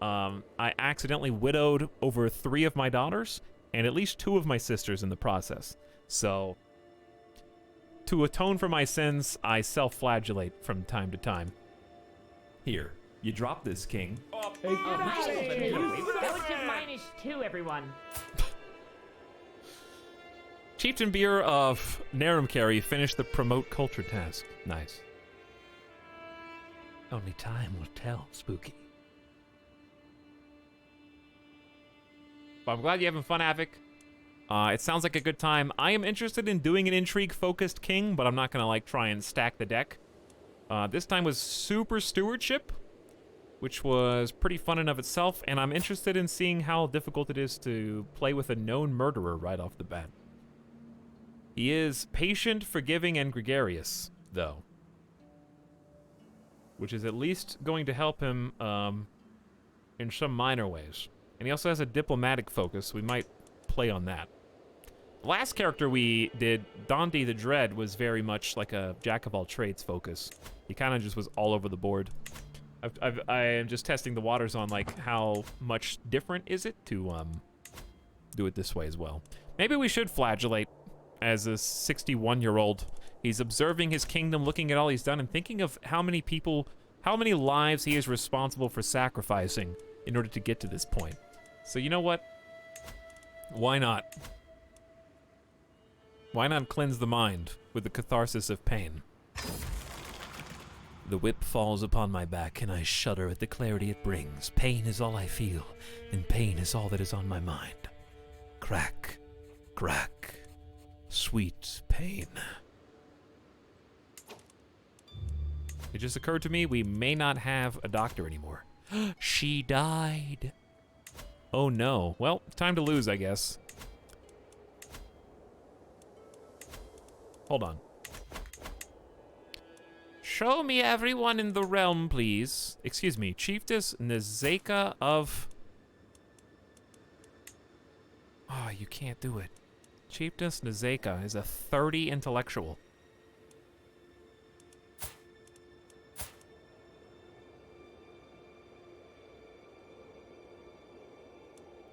I accidentally widowed over 3 of my daughters, and at least 2 of my sisters in the process. So, to atone for my sins, I self-flagellate from time to time. Here, you drop this, king. Relative -2, everyone. Chieftain Beer of Narumkari finished the promote culture task. Nice. Only time will tell, Spooky. But I'm glad you're having fun, Avik. It sounds like a good time. I am interested in doing an intrigue-focused king, but I'm not gonna try and stack the deck. This time was Super Stewardship, which was pretty fun in of itself, and I'm interested in seeing how difficult it is to play with a known murderer right off the bat. He is patient, forgiving, and gregarious, though, which is at least going to help him in some minor ways. And he also has a diplomatic focus, so we might play on that. The last character we did, Dondi the Dread, was very much like a jack-of-all-trades focus. He kind of just was all over the board. I am just testing the waters on like how much different is it to do it this way as well. Maybe we should flagellate as a 61-year-old. He's observing his kingdom, looking at all he's done, and thinking of how many people, how many lives he is responsible for sacrificing in order to get to this point. So you know what? Why not? Why not cleanse the mind with the catharsis of pain? The whip falls upon my back, and I shudder at the clarity it brings. Pain is all I feel, and pain is all that is on my mind. Crack, crack, sweet pain. It just occurred to me we may not have a doctor anymore. She died. Oh no. Well, time to lose, I guess. Hold on. Show me everyone in the realm, please. Excuse me, Chiefess Nezeka of... Oh, you can't do it. Chiefess Nezeka is a 30 intellectual.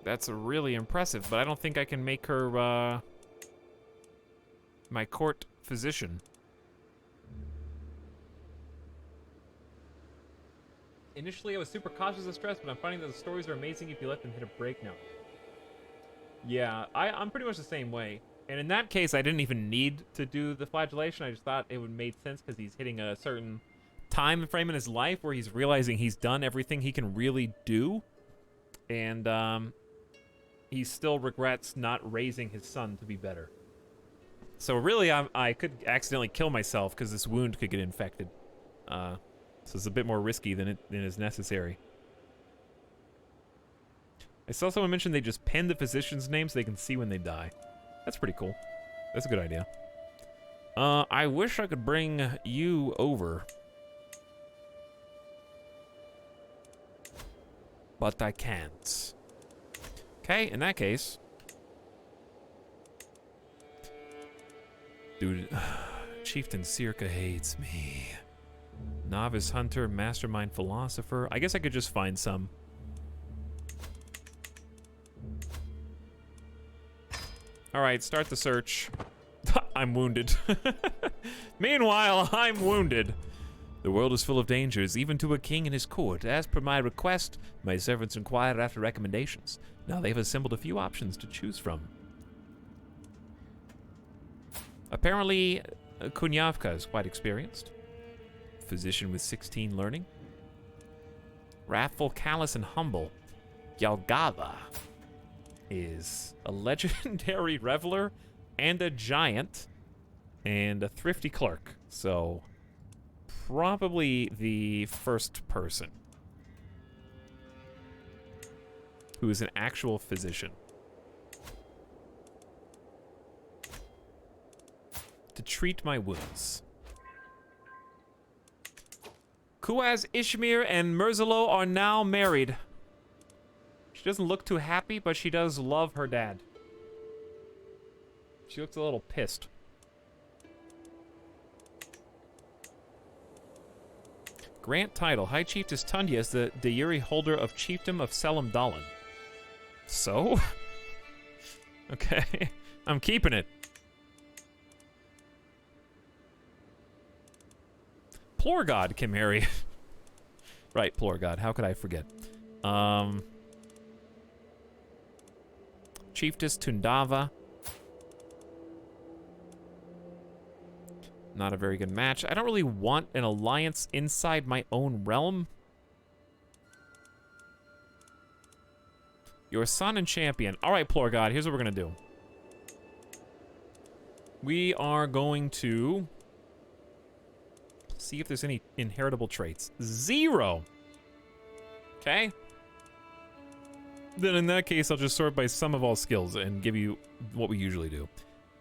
That's really impressive, but I don't think I can make her, my court physician. Initially, I was super cautious of stress, but I'm finding that the stories are amazing if you let them hit a break now. Yeah, I'm pretty much the same way. And in that case, I didn't even need to do the flagellation. I just thought it would make sense because he's hitting a certain time frame in his life where he's realizing he's done everything he can really do. And, he still regrets not raising his son to be better. So really, I could accidentally kill myself because this wound could get infected. So it's a bit more risky than is necessary. I saw someone mention they just pen the physician's name so they can see when they die. That's pretty cool. That's a good idea. I wish I could bring you over. But I can't. Okay, in that case. Dude, Chieftain Circa hates me. Novice hunter, mastermind philosopher. I guess I could just find some. Alright, start the search. I'm wounded. Meanwhile, I'm wounded. The world is full of dangers, even to a king and his court. As per my request, my servants inquired after recommendations. Now they've assembled a few options to choose from. Apparently, Kunyavka is quite experienced. Physician with 16 learning. Wrathful, callous, and humble. Yalgava is a legendary reveler and a giant and a thrifty clerk. So, probably the first person who is an actual physician. To treat my wounds. Kuaz, Ishmir, and Merzalo are now married. She doesn't look too happy, but she does love her dad. She looks a little pissed. Grant title. High Chiefess Tundia is the de jure holder of Chiefdom of Selim Dalan. So? Okay. I'm keeping it. Plorgod can marry. Right, Plorgod. How could I forget? Chiefess Tundava. Not a very good match. I don't really want an alliance inside my own realm. Your son and champion. All right, Plorgod, here's what we're going to do. We are going to see if there's any inheritable traits. 0. Okay. Then in that case, I'll just sort by sum of all skills and give you what we usually do.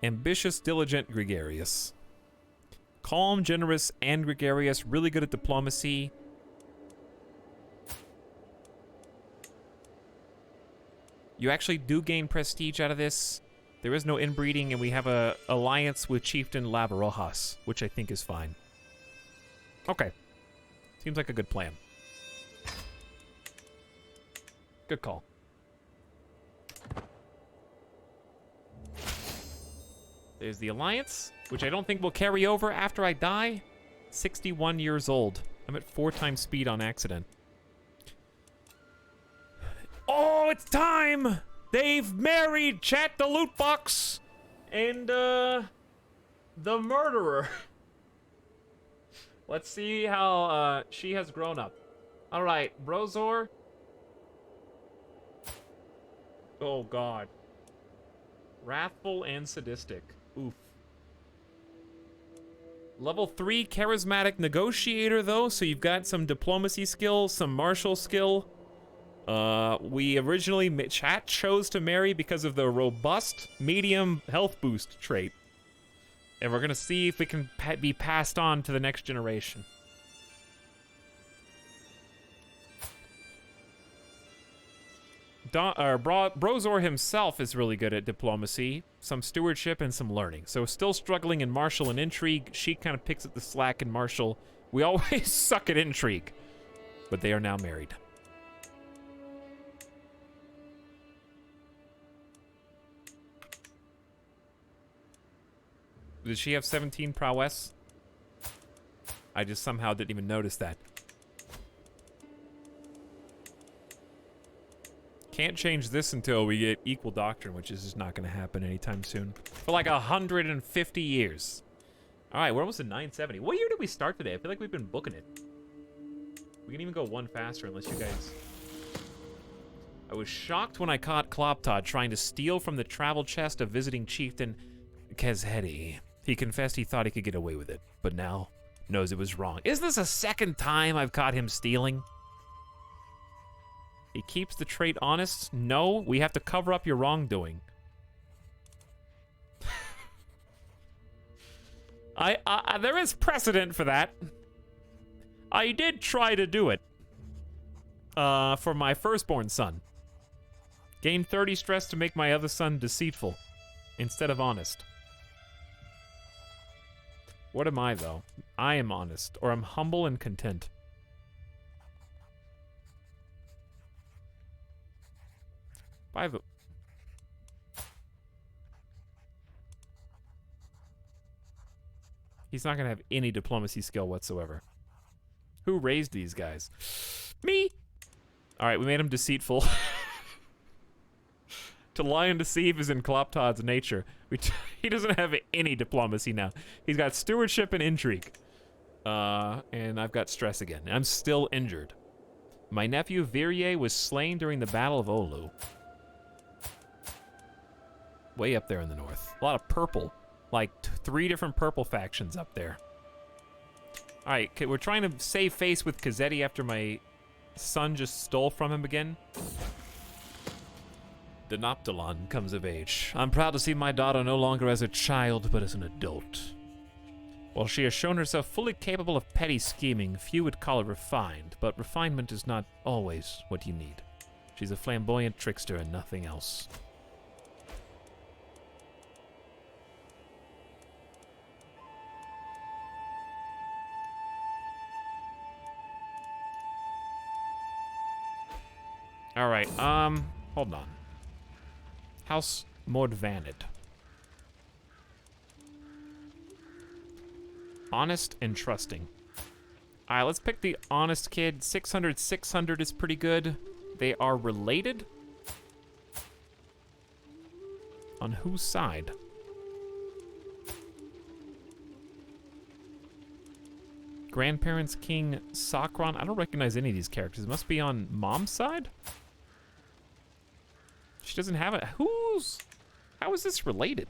Ambitious, diligent, gregarious. Calm, generous, and gregarious. Really good at diplomacy. You actually do gain prestige out of this. There is no inbreeding, and we have a alliance with Chieftain Labarojas, which I think is fine. Okay. Seems like a good plan. Good call. There's the Alliance, which I don't think will carry over after I die. 61 years old. I'm at 4 times speed on accident. Oh, it's time! They've married, chat, the loot box! And, the murderer. Let's see how, she has grown up. Alright, Brozor. Oh, God. Wrathful and sadistic. Oof. Level 3 charismatic negotiator, though, so you've got some diplomacy skill, some martial skill. We originally, chat chose to marry because of the robust medium health boost trait. And we're gonna see if it can be passed on to the next generation. Brozor himself is really good at diplomacy, some stewardship, and some learning. So still struggling in martial and intrigue. She kind of picks up the slack in martial. We always suck at intrigue. But they are now married. Did she have 17 prowess? I just somehow didn't even notice that. Can't change this until we get equal doctrine, which is just not going to happen anytime soon. For like 150 years. Alright, we're almost at 970. What year did we start today? I feel like we've been booking it. We can even go one faster unless you guys... I was shocked when I caught Kloptod trying to steal from the travel chest of visiting chieftain Kezhedi. He confessed he thought he could get away with it, but now knows it was wrong. Is this a second time I've caught him stealing? He keeps the trait honest? No, we have to cover up your wrongdoing. There is precedent for that. I did try to do it. For my firstborn son. Gain 30 stress to make my other son deceitful instead of honest. What am I, though? I am honest, or I'm humble and content. By the... He's not gonna have any diplomacy skill whatsoever. Who raised these guys? Me! Alright, we made him deceitful. To lie and deceive is in Kloptod's nature. He doesn't have any diplomacy now. He's got stewardship and intrigue. And I've got stress again. I'm still injured. My nephew Virye was slain during the Battle of Olu. Way up there in the north. A lot of purple. Like 3 different purple factions up there. Alright, we're trying to save face with Kezhedi after my son just stole from him again. Denoptilon comes of age. I'm proud to see my daughter no longer as a child, but as an adult. While she has shown herself fully capable of petty scheming, few would call her refined, but refinement is not always what you need. She's a flamboyant trickster and nothing else. Alright, hold on. House Mordvanid. Honest and trusting. Alright, let's pick the honest kid. 600, 600 is pretty good. They are related? On whose side? Grandparents King Sakron. I don't recognize any of these characters. It must be on mom's side? She doesn't have it. How is this related?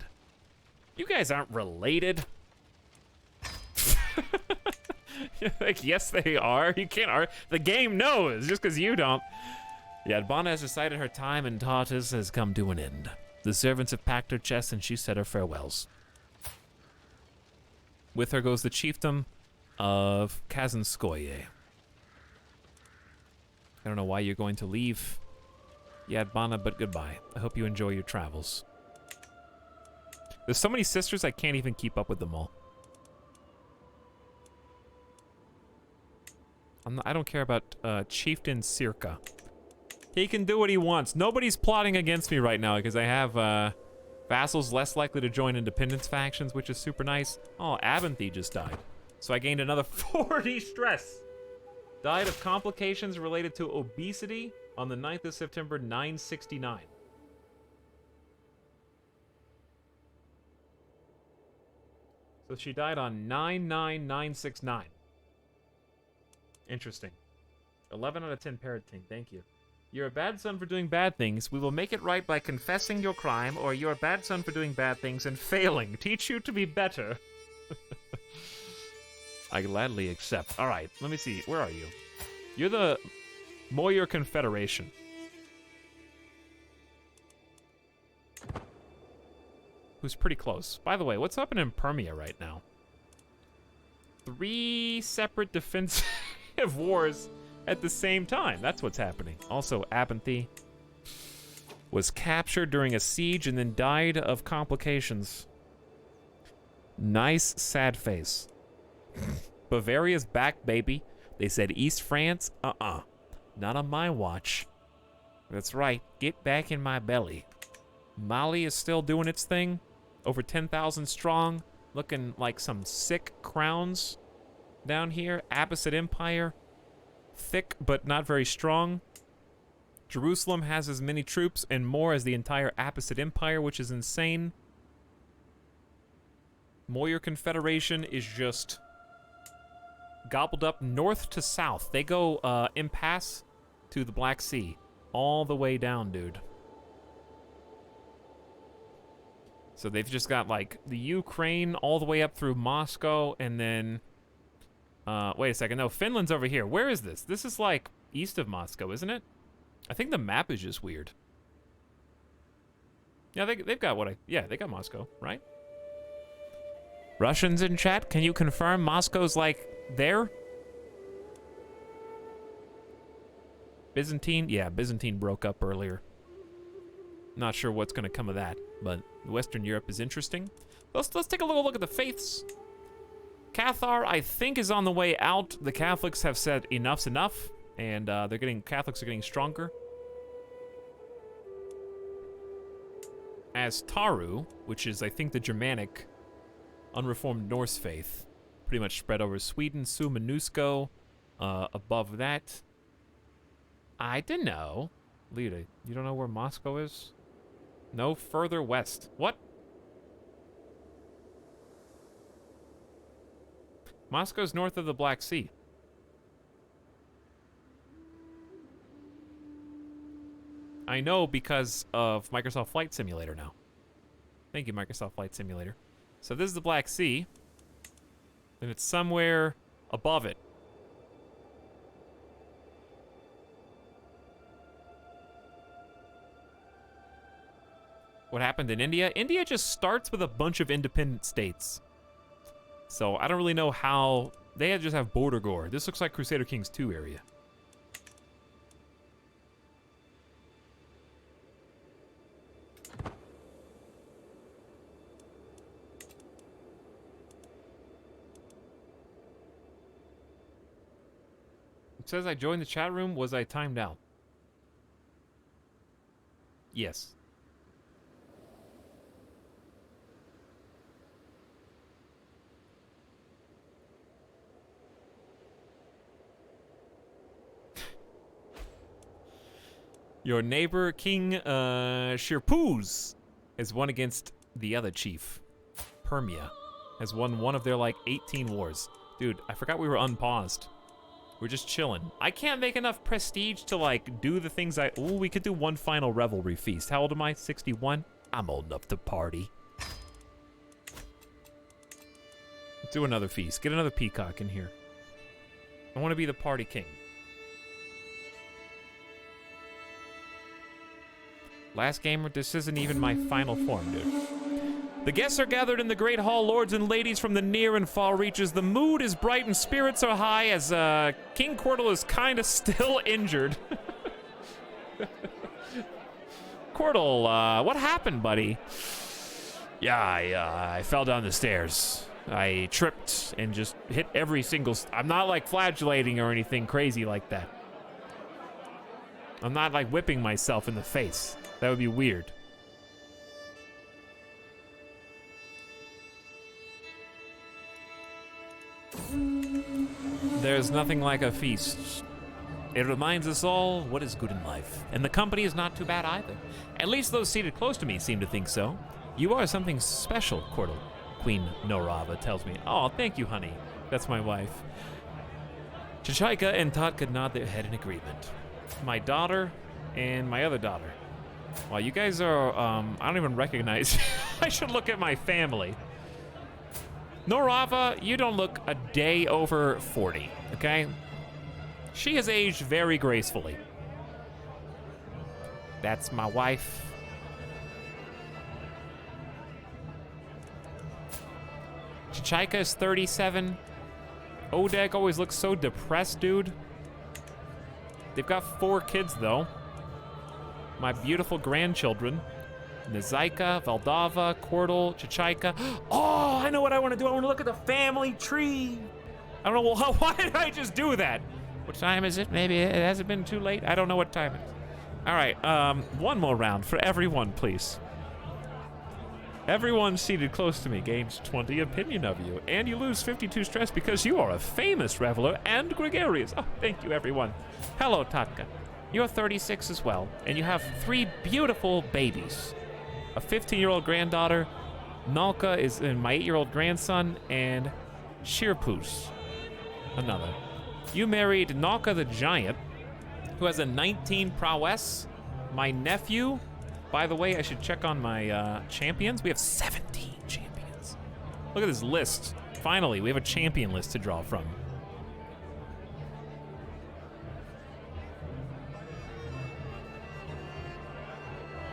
You guys aren't related. Like, yes, they are. You can't argue. The game knows, just because you don't. Yadbana has decided her time in Tartus has come to an end. The servants have packed her chests and she said her farewells. With her goes the chiefdom of Kazanskoye. I don't know why you're going to leave Yadbana, but goodbye. I hope you enjoy your travels. There's so many sisters, I can't even keep up with them all. I don't care about Chieftain Circa. He can do what he wants. Nobody's plotting against me right now because I have vassals less likely to join independence factions, which is super nice. Oh, Abinthy just died. So I gained another 40 stress. Died of complications related to obesity on the 9th of September, 969. So she died on 99969. Interesting. 11 out of 10 parroting, thank you. You're a bad son for doing bad things. We will make it right by confessing your crime, or you're a bad son for doing bad things and failing. Teach you to be better. I gladly accept. All right, let me see. Where are you? You're the Moyer Confederation. Who's pretty close. By the way, what's up in Permia right now? 3 separate defensive wars at the same time. That's what's happening. Also, Abinthy was captured during a siege and then died of complications. Nice, sad face. Bavaria's back, baby. They said East France? Not on my watch. That's right. Get back in my belly. Mali is still doing its thing. Over 10,000 strong. Looking like some sick crowns down here. Abbasid Empire. Thick, but not very strong. Jerusalem has as many troops and more as the entire Abbasid Empire, which is insane. Moyer Confederation is just gobbled up north to south. They go impasse to the Black Sea. All the way down, dude. So they've just got, like, the Ukraine all the way up through Moscow, and then... wait a second. No, Finland's over here. Where is this? This is, like, east of Moscow, isn't it? I think the map is just weird. Yeah, they've got what I... Yeah, they got Moscow, right? Russians in chat, can you confirm Moscow's, like, there? Byzantine? Yeah, Byzantine broke up earlier. Not sure what's going to come of that, but Western Europe is interesting. Let's take a little look at the faiths. Cathar, I think, is on the way out. The Catholics have said enough's enough, and Catholics are getting stronger. As Taru, which is, I think, the Germanic, unreformed Norse faith, pretty much spread over Sweden. Sumenusko, above that. I don't know. Lita, you don't know where Moscow is? No further west. What? Moscow's north of the Black Sea. I know because of Microsoft Flight Simulator now. Thank you, Microsoft Flight Simulator. So this is the Black Sea. And it's somewhere above it. What happened in India? India just starts with a bunch of independent states. So I don't really know how... They just have border gore. This looks like Crusader Kings 2 area. It says I joined the chat room. Was I timed out? Yes. Your neighbor, King Shirpuz, has won against the other chief. Permia has won one of their, like, 18 wars. Dude, I forgot we were unpaused. We're just chilling. I can't make enough prestige to, like, do the things I... Ooh, we could do one final revelry feast. How old am I? 61? I'm old enough to party. Let's do another feast. Get another peacock in here. I want to be the party king. Last gamer, this isn't even my final form, dude. The guests are gathered in the great hall, lords and ladies from the near and far reaches. The mood is bright and spirits are high as King Quirtle is kind of still injured. Quirtle, what happened, buddy? Yeah, I fell down the stairs. I tripped and just hit every single... I'm not, like, flagellating or anything crazy like that. I'm not like whipping myself in the face. That would be weird. There's nothing like a feast. It reminds us all what is good in life. And the company is not too bad either. At least those seated close to me seem to think so. You are something special, Cordal. Queen Norava tells me. Oh, thank you, honey. That's my wife. Chichaika and Totka nod their head in agreement. My daughter and my other daughter. Wow, you guys are, I don't even recognize. I should look at my family. Norava, you don't look a day over 40, okay? She has aged very gracefully. That's my wife. Chichaika is 37. Odeg always looks so depressed, dude. They've got 4 kids, though. My beautiful grandchildren. Nazaika, Valdava, Cordal, Chichaika. Oh, I know what I want to do. I want to look at the family tree. I don't know, well, why did I just do that? What time is it? Maybe it hasn't been too late. I don't know what time it is. All right, one more round for everyone, please. Everyone seated close to me gains 20 opinion of you, and you lose 52 stress because you are a famous reveler and gregarious. Oh, thank you, everyone. Hello, Tatka. You're 36 as well, and you have 3 beautiful babies. A 15-year-old granddaughter, Nalka is my 8-year-old grandson, and Shirpus, another. You married Nalka the Giant, who has a 19 prowess. My nephew, by the way, I should check on my champions. We have 17 champions. Look at this list. Finally, we have a champion list to draw from.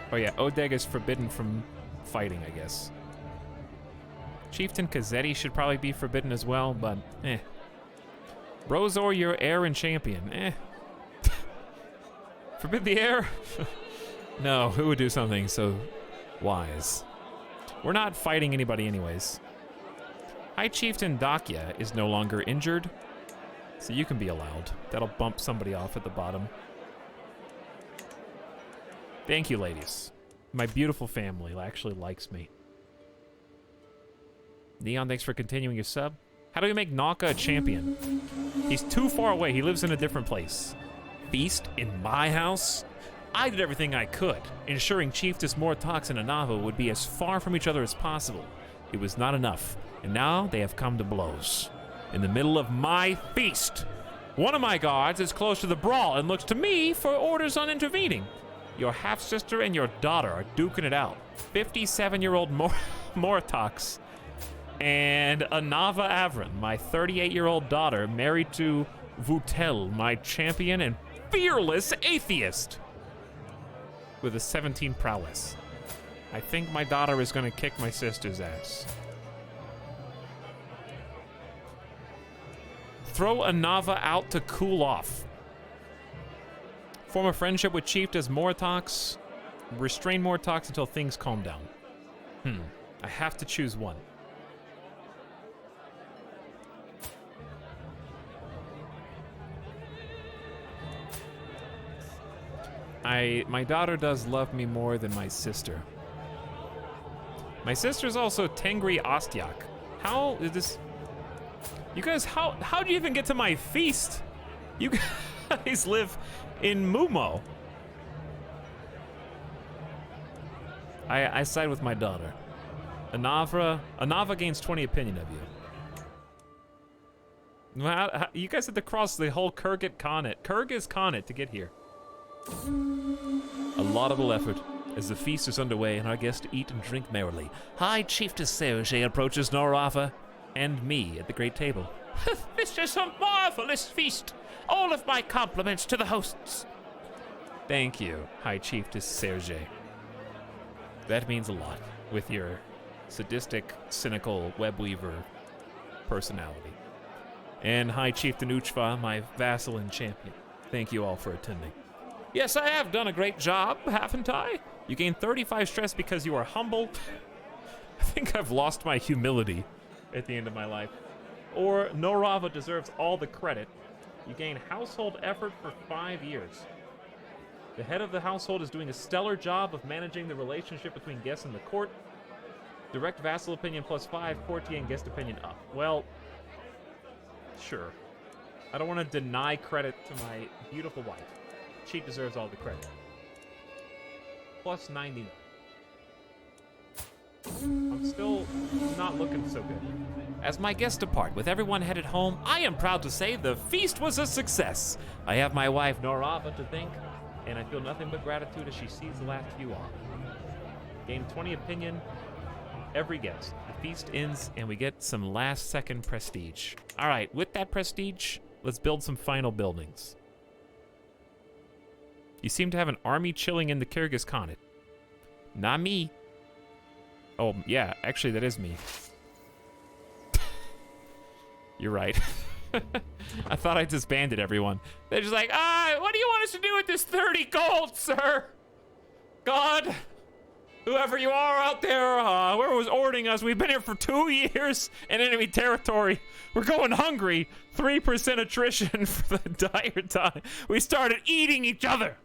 Oh yeah, Odeg is forbidden from fighting, I guess. Chieftain Kazetti should probably be forbidden as well, but eh. Brozor, your heir and champion, eh. Forbid the heir? No, who would do something so wise? We're not fighting anybody anyways. High Chieftain Dakya is no longer injured, so you can be allowed. That'll bump somebody off at the bottom. Thank you, ladies. My beautiful family actually likes me. Neon, thanks for continuing your sub. How do we make Naka a champion? He's too far away. He lives in a different place. Feast in my house? I did everything I could, ensuring Chiefess Mortox and Anava would be as far from each other as possible. It was not enough, and now they have come to blows. In the middle of my feast, one of my guards is close to the brawl and looks to me for orders on intervening. Your half-sister and your daughter are duking it out. 57-year-old Mortox and Anava Avron, my 38-year-old daughter, married to Vutel, my champion and fearless atheist, with a 17 prowess. I think my daughter is going to kick my sister's ass. Throw Anava out to cool off. Form a friendship with Chiefess Mortox. Restrain Mortox until things calm down. I have to choose one. My daughter does love me more than my sister. My sister's also Tengri Ostyak. How is this? You guys, how do you even get to my feast? You guys live in Mumo. I side with my daughter. Anava gains 20 opinion of you. You guys had to cross the whole Kyrgyz Khanate to get here. A laudable effort as the feast is underway and our guests eat and drink merrily. High Chiefess Serge approaches Norava and me at the great table. This is a marvelous feast. All of my compliments to the hosts. Thank you, High Chiefess Serge. That means a lot with your sadistic, cynical webweaver personality. And High Chieftain Uchva, my vassal and champion. Thank you all for attending. Yes, I have done a great job, haven't I? You gain 35 stress because you are humble. I think I've lost my humility at the end of my life. Or Norava deserves all the credit. You gain household effort for 5 years. The head of the household is doing a stellar job of managing the relationship between guests and the court. Direct vassal opinion +5, courtier and guest opinion up. Well, sure. I don't want to deny credit to my beautiful wife. She deserves all the credit. +99. I'm still not looking so good. As my guests depart, with everyone headed home, I am proud to say the feast was a success. I have my wife Norava to thank, and I feel nothing but gratitude as she sees the last few off. Gain 20 opinion every guest. The feast ends, and we get some last-second prestige. All right, with that prestige, let's build some final buildings. You seem to have an army chilling in the Kyrgyz Khanate. Not me. Oh, yeah, actually, that is me. You're right. I thought I disbanded everyone. They're just like, what do you want us to do with this 30 gold, sir? God, whoever you are out there, whoever was ordering us, we've been here for 2 years in enemy territory. We're going hungry. 3% attrition for the entire time. We started eating each other.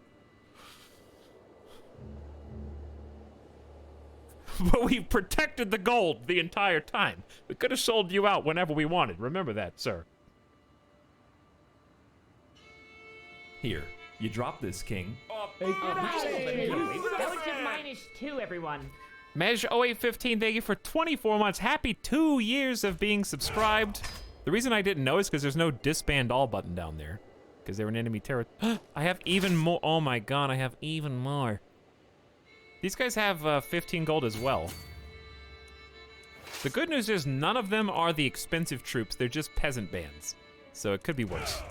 But we protected the gold the entire time. We could have sold you out whenever we wanted. Remember that, sir. Here, you drop this, king. Relative -2, everyone. Mej0815, thank you for 24 months. Happy 2 years of being subscribed. The reason I didn't know is because there's no disband all button down there. Because they were in enemy territory. I have even more. Oh my god, I have even more. These guys have 15 gold as well. The good news is none of them are the expensive troops. They're just peasant bands. So it could be worse.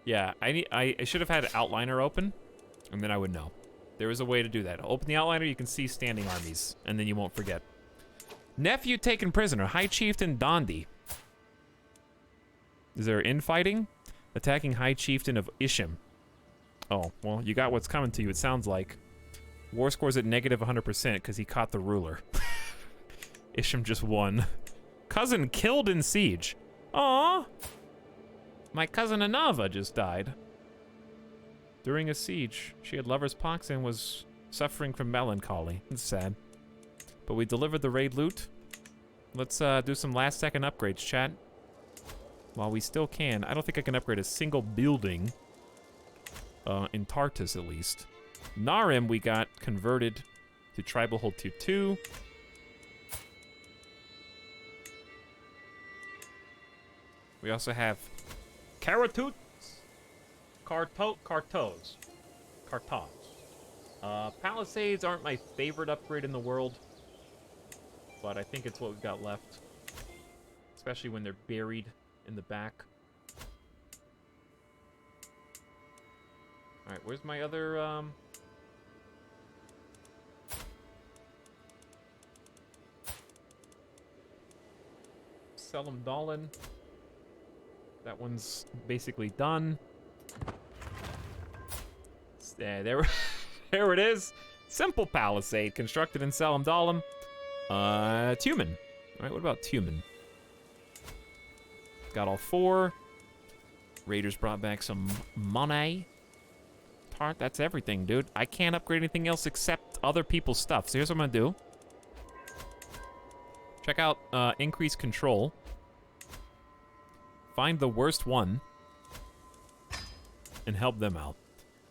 Yeah, I should have had Outliner open, and then I would know. There is a way to do that. Open the Outliner, you can see standing armies, and then you won't forget. Nephew taken prisoner, High Chieftain Dondi. Is there infighting? Attacking High Chieftain of Ishim. Oh, well, you got what's coming to you, it sounds like. War score's at negative 100% because he caught the ruler. Ishim just won. Cousin killed in siege. Aww. My cousin Anava just died. During a siege, she had lover's pox and was suffering from melancholy. It's sad. But we delivered the raid loot. Let's do some last-second upgrades, chat. While we still can. I don't think I can upgrade a single building. In Tartus, at least. Narim, we got converted to Tribal Hold Tier 2. We also have Karatut, Kartos. Palisades aren't my favorite upgrade in the world, but I think it's what we've got left. Especially when they're buried in the back. Alright, where's my other, Selim Dahlin. That one's basically done. There it is. Simple palisade constructed in Selim Dahlin. Tumen. Alright, what about Tumen? Got all 4. Raiders brought back some money. Tart, that's everything, dude. I can't upgrade anything else except other people's stuff. So here's what I'm gonna do. Check out increase control. Find the worst one. And help them out.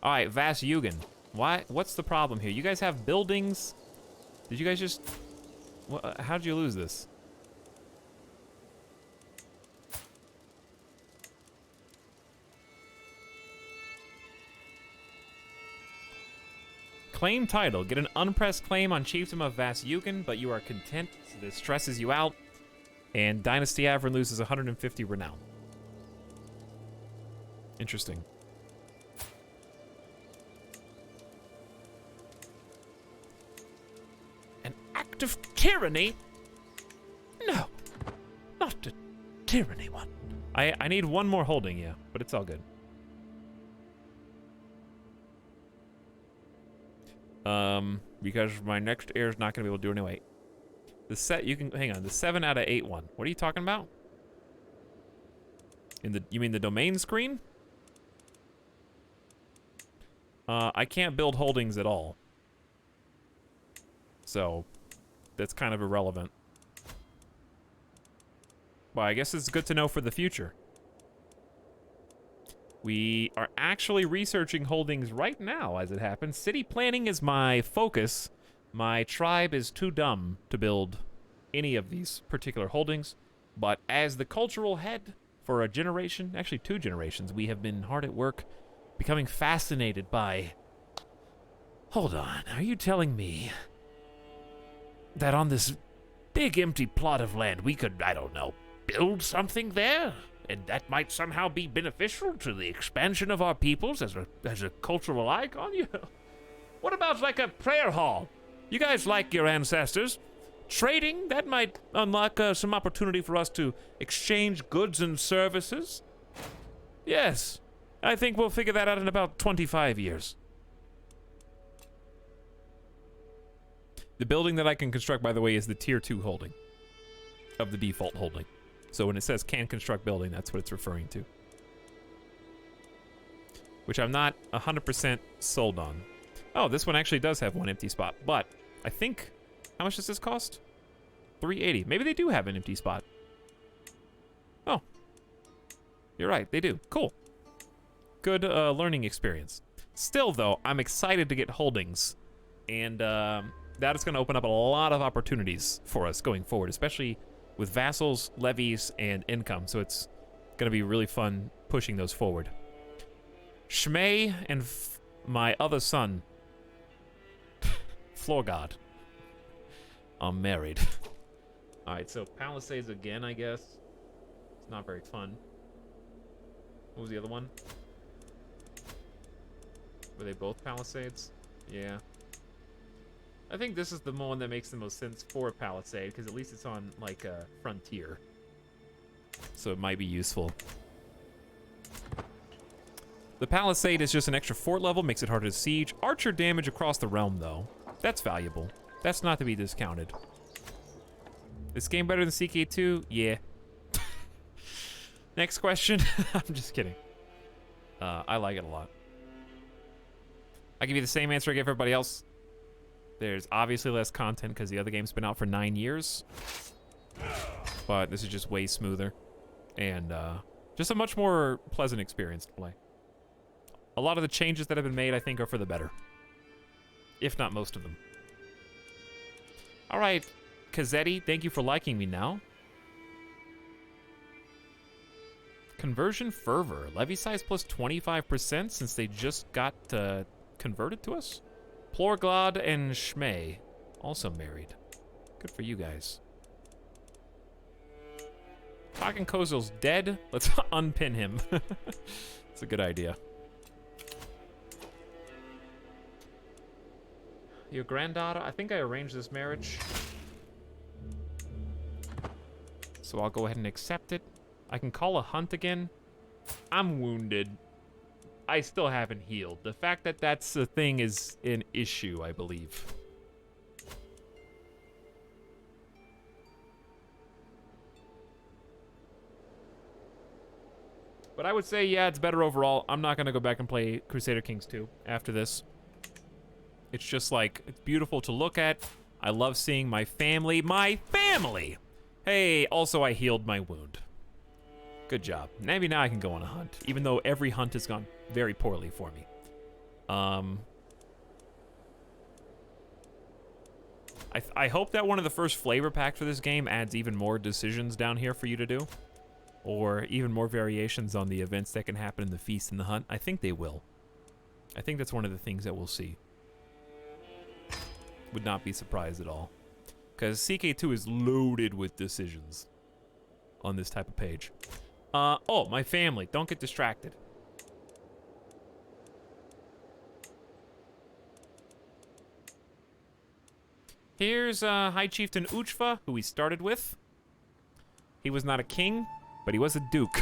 Alright, Vas Yugen. What's the problem here? You guys have buildings? Did you guys just... how'd you lose this? Claim title. Get an unpressed claim on Chiefdom of Vas Yugen, but you are content, so this stresses you out. And Dynasty Avern loses 150 renown. Interesting. An act of tyranny? No. Not a tyranny one. I need one more holding, yeah, but it's all good. Because my next heir is not going to be able to do it anyway. The 7 out of 8 one. What are you talking about? You mean the domain screen? I can't build holdings at all. So, that's kind of irrelevant. Well, I guess it's good to know for the future. We are actually researching holdings right now, as it happens. City planning is my focus. My tribe is too dumb to build any of these particular holdings. But as the cultural head for a generation, actually 2 generations, we have been hard at work becoming fascinated by... Hold on, are you telling me that on this big empty plot of land we could, I don't know, build something there? And that might somehow be beneficial to the expansion of our peoples as a cultural icon? What about like a prayer hall? You guys like your ancestors. Trading, that might unlock some opportunity for us to exchange goods and services. Yes, I think we'll figure that out in about 25 years. The building that I can construct, by the way, is the tier 2 holding of the default holding. So when it says can construct building, that's what it's referring to. Which I'm not 100% sold on. Oh, this one actually does have 1 empty spot, but I think... How much does this cost? $380. Maybe they do have an empty spot. Oh. You're right, they do. Cool. Good learning experience. Still, though, I'm excited to get holdings. And that is going to open up a lot of opportunities for us going forward, especially with vassals, levies, and income. So it's going to be really fun pushing those forward. Shmei and my other son, Floor God, I'm married. Alright, so Palisades again, I guess. It's not very fun. What was the other one? Were they both Palisades? Yeah. I think this is the one that makes the most sense for a Palisade, because at least it's on, like, a frontier. So it might be useful. The Palisade is just an extra fort level, makes it harder to siege. Archer damage across the realm, though. That's valuable. That's not to be discounted. This game better than CK2? Yeah. Next question. I'm just kidding. I like it a lot. I give you the same answer I give everybody else. There's obviously less content because the other game's been out for 9 years. But this is just way smoother. And just a much more pleasant experience to play. A lot of the changes that have been made, I think, are for the better. If not most of them. Alright, Kazetti, thank you for liking me now. Conversion fervor. Levy size plus 25% since they just got converted to us. Plorglod and Shmei, also married. Good for you guys. Hagen Kozil's dead. Let's unpin him. It's a good idea. Your granddaughter, I think I arranged this marriage. So I'll go ahead and accept it. I can call a hunt again. I'm wounded. I still haven't healed. The fact that that's a thing is an issue, I believe. But I would say, yeah, it's better overall. I'm not going to go back and play Crusader Kings 2 after this. It's just like, it's beautiful to look at. I love seeing my family. My family! Hey, also I healed my wound. Good job. Maybe now I can go on a hunt, even though every hunt has gone very poorly for me. I hope that one of the first flavor packs for this game adds even more decisions down here for you to do. Or even more variations on the events that can happen in the feast and the hunt. I think they will. I think that's one of the things that we'll see. Would not be surprised at all. Because CK2 is loaded with decisions on this type of page. Oh, my family. Don't get distracted. Here's High Chieftain Uchva, who we started with. He was not a king, but he was a duke.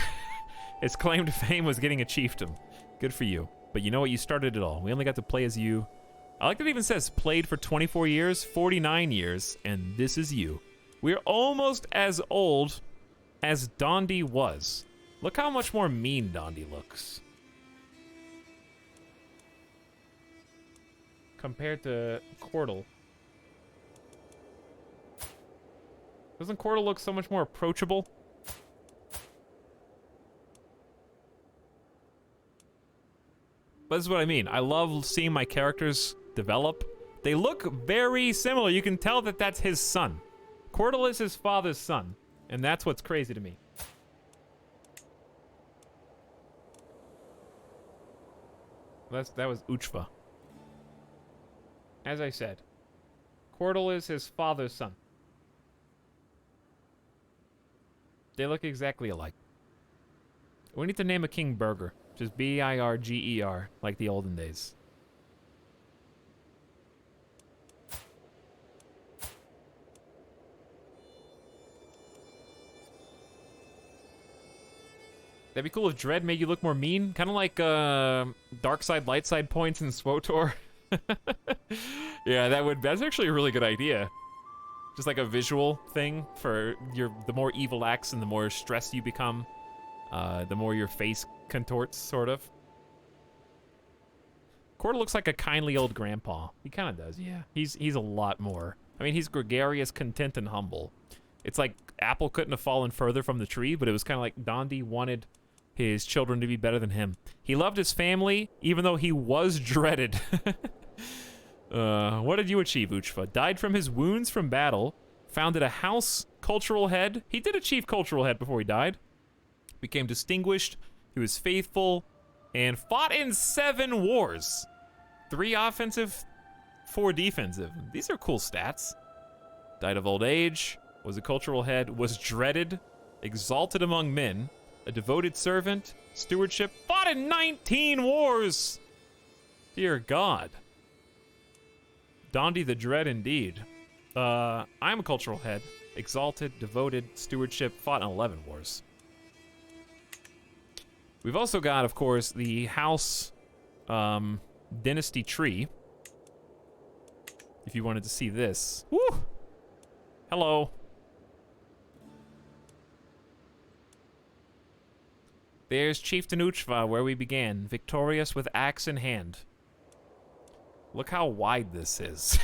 His claim to fame was getting a chiefdom. Good for you. But you know what? You started it all. We only got to play as you. I like that it even says played for 24 years, 49 years, and this is you. We're almost as old as Dondi was. Look how much more mean Dondi looks. Compared to Cordal. Doesn't Cordal look so much more approachable? But this is what I mean. I love seeing my characters develop. They look very similar. You can tell that that's his son. Cordal is his father's son. And that's what's crazy to me. That was Uchva. As I said, Cordal is his father's son. They look exactly alike. We need to name a king Burger. Just B-I-R-G-E-R, like the olden days. That'd be cool if Dread made you look more mean. Kind of like dark side, light side points in SWOTOR. Yeah, that's actually a really good idea. Just like a visual thing for the more evil acts and the more stressed you become, the more your face contorts, sort of. Cordal looks like a kindly old grandpa. He kind of does, yeah. He's a lot more. I mean, he's gregarious, content, and humble. It's like apple couldn't have fallen further from the tree, but it was kind of like Dondi wanted his children to be better than him. He loved his family, even though he was dreaded. What did you achieve, Uchva? Died from his wounds from battle, founded a house cultural head. He did achieve cultural head before he died. Became distinguished, he was faithful, and fought in 7 wars. 3 offensive, 4 defensive. These are cool stats. Died of old age, was a cultural head, was dreaded, exalted among men, a devoted servant, stewardship, fought in 19 wars! Dear God. Dondi the Dread indeed. I'm a cultural head, exalted, devoted, stewardship, fought in 11 wars. We've also got, of course, the house dynasty tree. If you wanted to see this. Woo! Hello. There's Chieftain Uchva, where we began, victorious with axe in hand. Look how wide this is.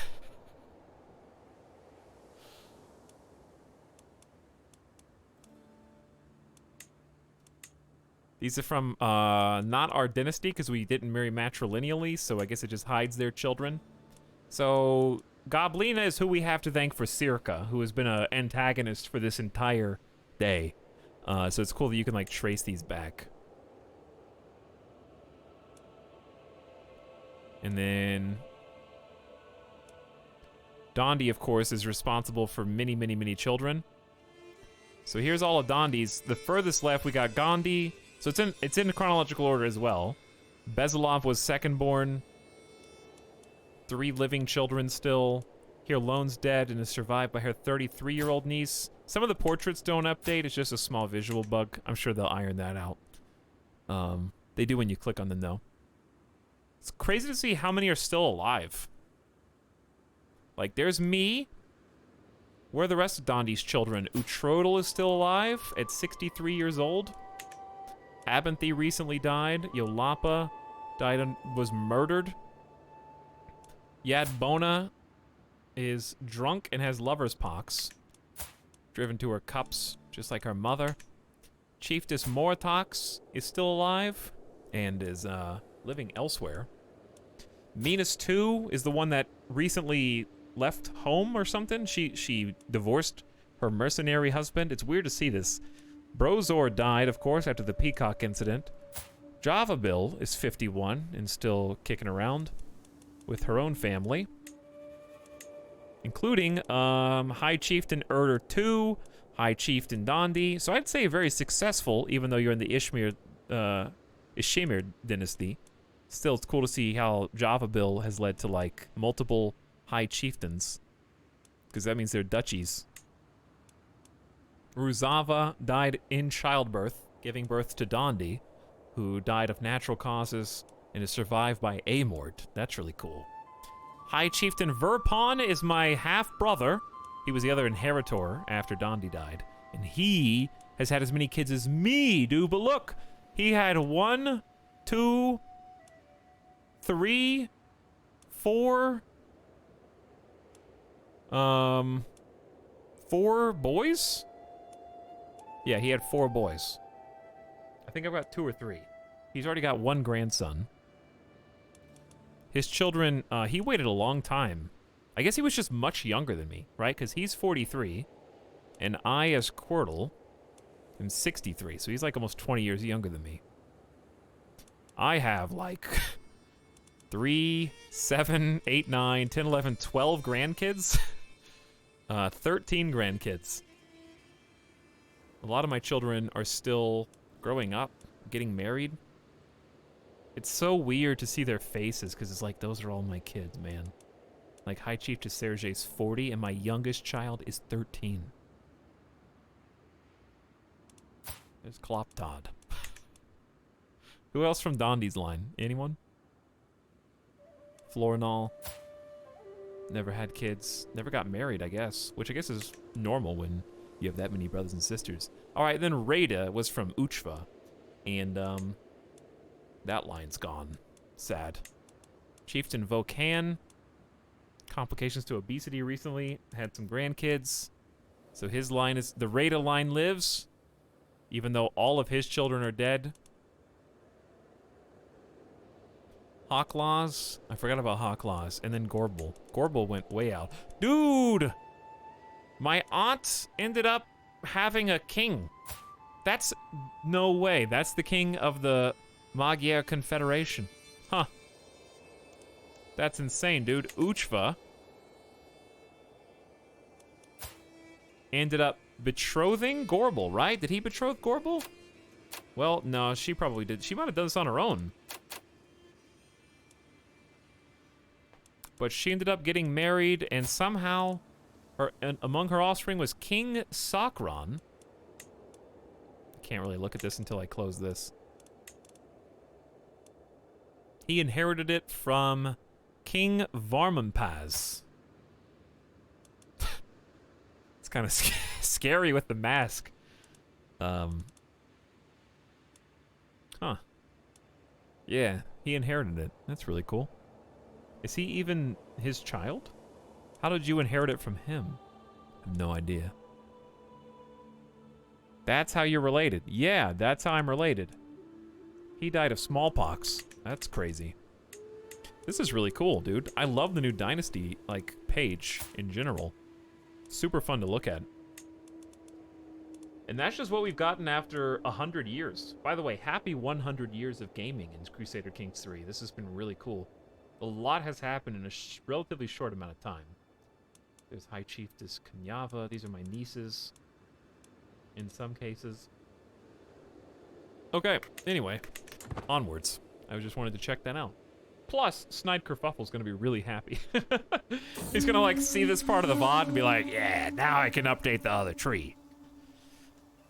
These are from, not our dynasty, because we didn't marry matrilineally, so I guess it just hides their children. So, Goblina is who we have to thank for Circa, who has been an antagonist for this entire day. So it's cool that you can, like, trace these back. And then Dondi, of course, is responsible for many, many, many children. So here's all of Dondi's. The furthest left, we got Gandhi. So it's in chronological order as well. Bezalov was second born. 3 living children still. Here, Lone's dead and is survived by her 33-year-old niece. Some of the portraits don't update. It's just a small visual bug. I'm sure they'll iron that out. They do when you click on them, though. It's crazy to see how many are still alive. Like, there's me. Where are the rest of Dondi's children? Utrodal is still alive at 63 years old. Abinthy recently died. Yolapa died and was murdered. Yadbona is drunk and has lover's pox. Driven to her cups, just like her mother. Chiefess Moratox is still alive and is living elsewhere. Minas 2 is the one that recently left home or something. She divorced her mercenary husband. It's weird to see this. Brozor died, of course, after the Peacock incident. Java Bill is 51 and still kicking around with her own family, including High Chieftain Erder 2, High Chieftain Dondi. So I'd say very successful, even though you're in the Ishimir dynasty. Still, it's cool to see how Java Bill has led to, like, multiple High Chieftains, because that means they're duchies. Ruzava died in childbirth, giving birth to Dondi, who died of natural causes and is survived by Amort. That's really cool. High Chieftain Verpon is my half-brother. He was the other inheritor after Dondi died. And he has had as many kids as me, dude. But look, he had 1, 2, 3, 4, 4 boys? Yeah, he had 4 boys. I think I've got 2 or 3. He's already got 1 grandson. His children, he waited a long time. I guess he was just much younger than me, right? Because he's 43, and I, as Quirtle, am 63, so he's like almost 20 years younger than me. I have like 3, 7, 8, 9, 10, 11, 12 grandkids. 13 grandkids. A lot of my children are still growing up, getting married. It's so weird to see their faces, because it's like, those are all my kids, man. Like, High Chief de Serge's 40, and my youngest child is 13. There's Kloptod. Who else from Dondi's line? Anyone? Florinol. Never had kids. Never got married, I guess. Which I guess is normal when you have that many brothers and sisters. Alright, then Rada was from Uchva. And, that line's gone. Sad. Chieftain Vokan. Complications to obesity recently. Had some grandkids. So his line is... The Rada line lives. Even though all of his children are dead. Hawklaws. I forgot about Hawklaws. And then Gorbel. Gorbel went way out. Dude! My aunt ended up having a king. That's... No way. That's the king of the Magyar Confederation. Huh. That's insane, dude. Uchva ended up betrothing Gorbel, right? Did he betroth Gorbel? Well, no, she probably did. She might have done this on her own. But she ended up getting married, and somehow, among her offspring was King Sakron. I can't really look at this until I close this. He inherited it from King Varmampaz. It's kind of scary with the mask. Huh. Yeah, he inherited it. That's really cool. Is he even his child? How did you inherit it from him? I have no idea. That's how you're related. Yeah, that's how I'm related. He died of smallpox. That's crazy. This is really cool, dude. I love the new Dynasty, like, page in general. Super fun to look at. And that's just what we've gotten after 100 years. By the way, happy 100 years of gaming in Crusader Kings 3. This has been really cool. A lot has happened in a relatively short amount of time. There's High Chiefess Kanyava. These are my nieces. In some cases. Okay, anyway. Onwards. I just wanted to check that out. Plus, Snide Kerfuffle's gonna be really happy. He's gonna, like, see this part of the VOD and be like, yeah, now I can update the other tree.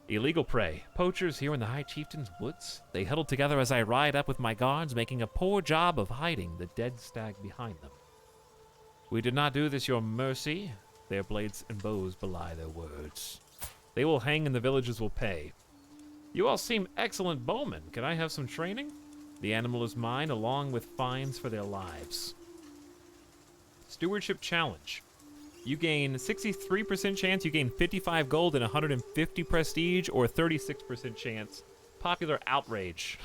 Illegal prey. Poachers here in the High Chieftain's woods. They huddle together as I ride up with my guards, making a poor job of hiding the dead stag behind them. We did not do this, your mercy. Their blades and bows belie their words. They will hang and the villages will pay. You all seem excellent bowmen. Can I have some training? The animal is mine, along with fines for their lives. Stewardship challenge. You gain 63% chance, you gain 55 gold and 150 prestige, or 36% chance. Popular outrage.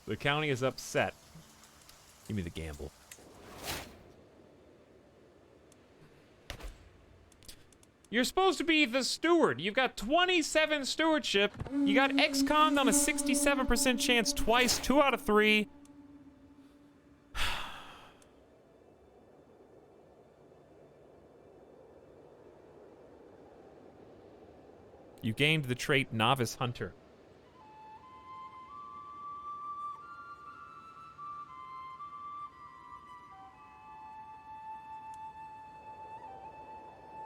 The county is upset. Give me the gamble. You're supposed to be the steward. You've got 27 stewardship. You got ex-con on a 67% chance twice, 2 out of 3. You gained the trait Novice Hunter.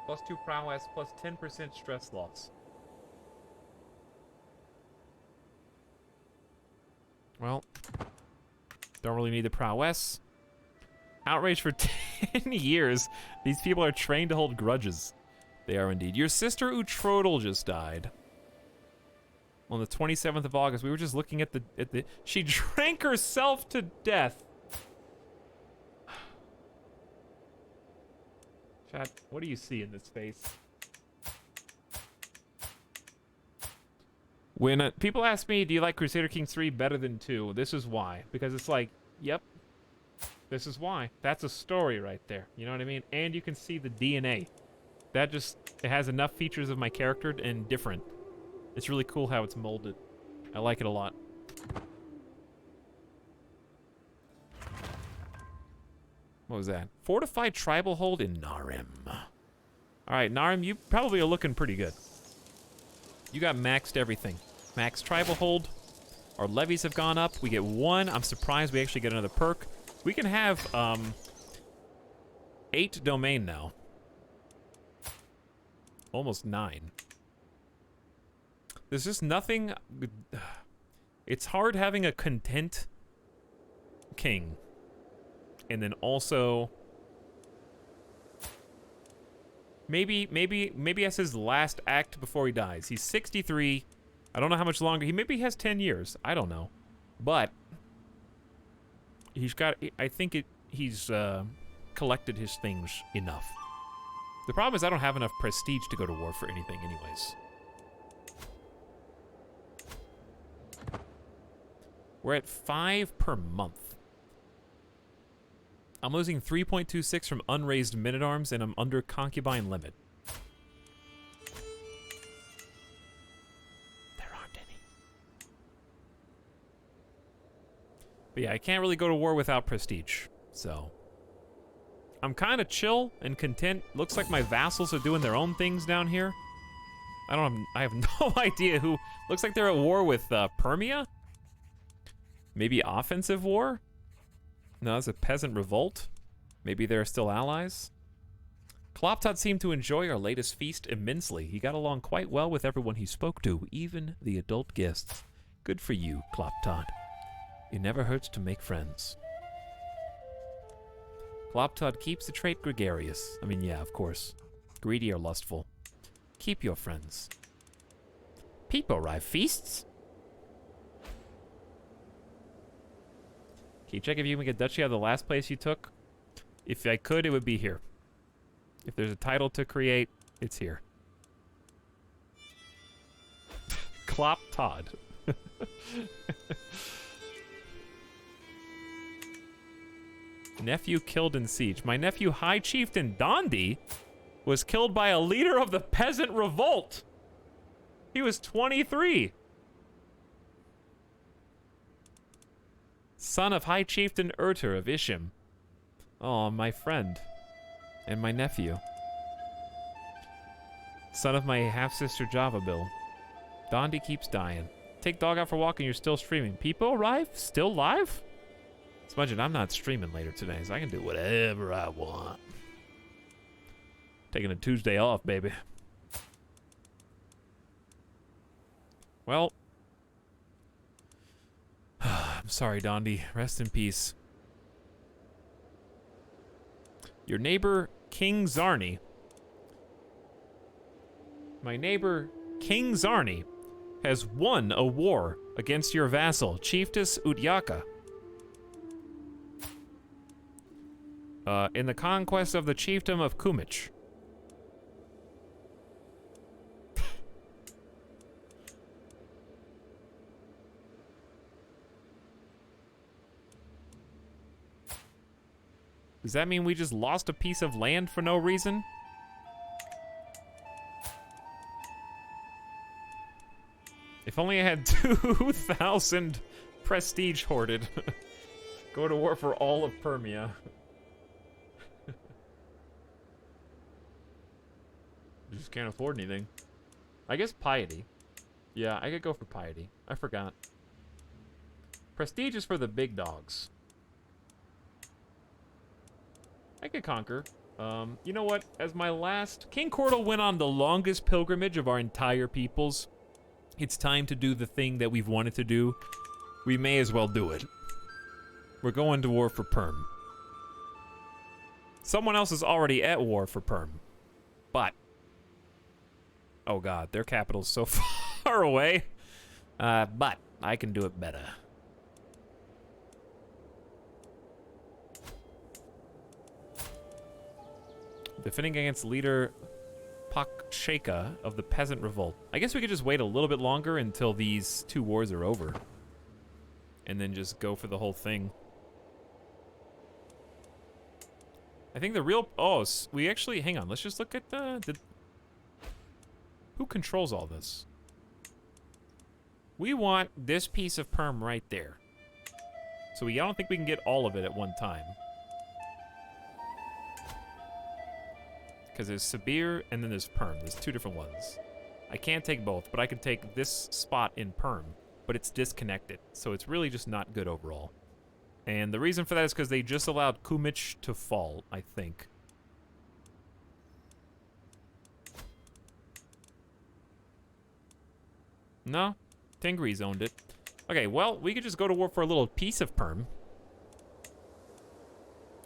+2 prowess, plus 10% stress loss. Well, don't really need the prowess. Outrage for 10 years. These people are trained to hold grudges. They are indeed. Your sister Utrodel just died. on the 27th of August. We were just looking at the she drank herself to death. Chat, what do you see in this face? When people ask me, do you like Crusader Kings 3 better than 2? This is why. Because it's like, yep, this is why. That's a story right there. You know what I mean? And you can see the DNA. That just, it has enough features of my character and different. It's really cool how it's molded. I like it a lot. What was that? Fortified tribal hold in Narim. Alright, Narim, you probably are looking pretty good. You got maxed everything. Max tribal hold. Our levies have gone up. We get 1. I'm surprised we actually get another perk. We can have 8 domain now. Almost 9. There's just nothing. It's hard having a content king. And then also maybe that's his last act before he dies. He's 63. I don't know how much longer. Maybe he has 10 years. I don't know. But he's got, I think he's collected his things enough. The problem is I don't have enough prestige to go to war for anything anyways. We're at 5 per month. I'm losing 3.26 from unraised men-at-arms, and I'm under concubine limit. There aren't any. But yeah, I can't really go to war without prestige, so... I'm kind of chill and content. Looks like my vassals are doing their own things down here. I have no idea who... Looks like they're at war with Permia? Maybe offensive war? No, it's a peasant revolt. Maybe they're still allies. Kloptot seemed to enjoy our latest feast immensely. He got along quite well with everyone he spoke to, even the adult guests. Good for you, Kloptot. It never hurts to make friends. Kloptot keeps the trait gregarious. I mean, yeah, of course. Greedy or lustful. Keep your friends. People arrive feasts? Can you check if you can get duchy out of the last place you took? If I could, it would be here. If there's a title to create, it's here. Clop Todd. Nephew killed in siege. My nephew, High Chieftain Dondi, was killed by a leader of the peasant revolt. He was 23. Son of High Chieftain Urter of Ishim. Oh, my friend. And my nephew. Son of my half-sister Javabil. Dondi keeps dying. Take dog out for a walk and you're still streaming. People arrive? Still live? Smudgeon, I'm not streaming later today, so I can do whatever I want. Taking a Tuesday off, baby. Well... I'm sorry, Dondi. Rest in peace. Your neighbor, King Zarni. My neighbor, King Zarni, has won a war against your vassal, Chiefess Udyaka. In the conquest of the chiefdom of Kumich. Does that mean we just lost a piece of land for no reason? If only I had 2,000 prestige hoarded. Go to war for all of Permia. Just can't afford anything. I guess piety. Yeah, I could go for piety. I forgot. Prestige is for the big dogs. I could conquer. You know what? As my last... King Cordal went on the longest pilgrimage of our entire peoples. It's time to do the thing that we've wanted to do. We may as well do it. We're going to war for Perm. Someone else is already at war for Perm. But... Oh god, their capital's so far away. But I can do it better. Defending against leader Paksheka of the Peasant Revolt. I guess we could just wait a little bit longer until these 2 wars are over. And then just go for the whole thing. I think the real... Oh, we actually... Hang on, let's just look at the... Who controls all this? We want this piece of perm right there. So I don't think we can get all of it at one time. Because there's Sabir and then there's perm. There's 2 different ones. I can't take both, but I can take this spot in perm. But it's disconnected, so it's really just not good overall. And the reason for that is because they just allowed Kumich to fall, I think. No? Tengri's owned it. Okay, well, we could just go to war for a little piece of perm.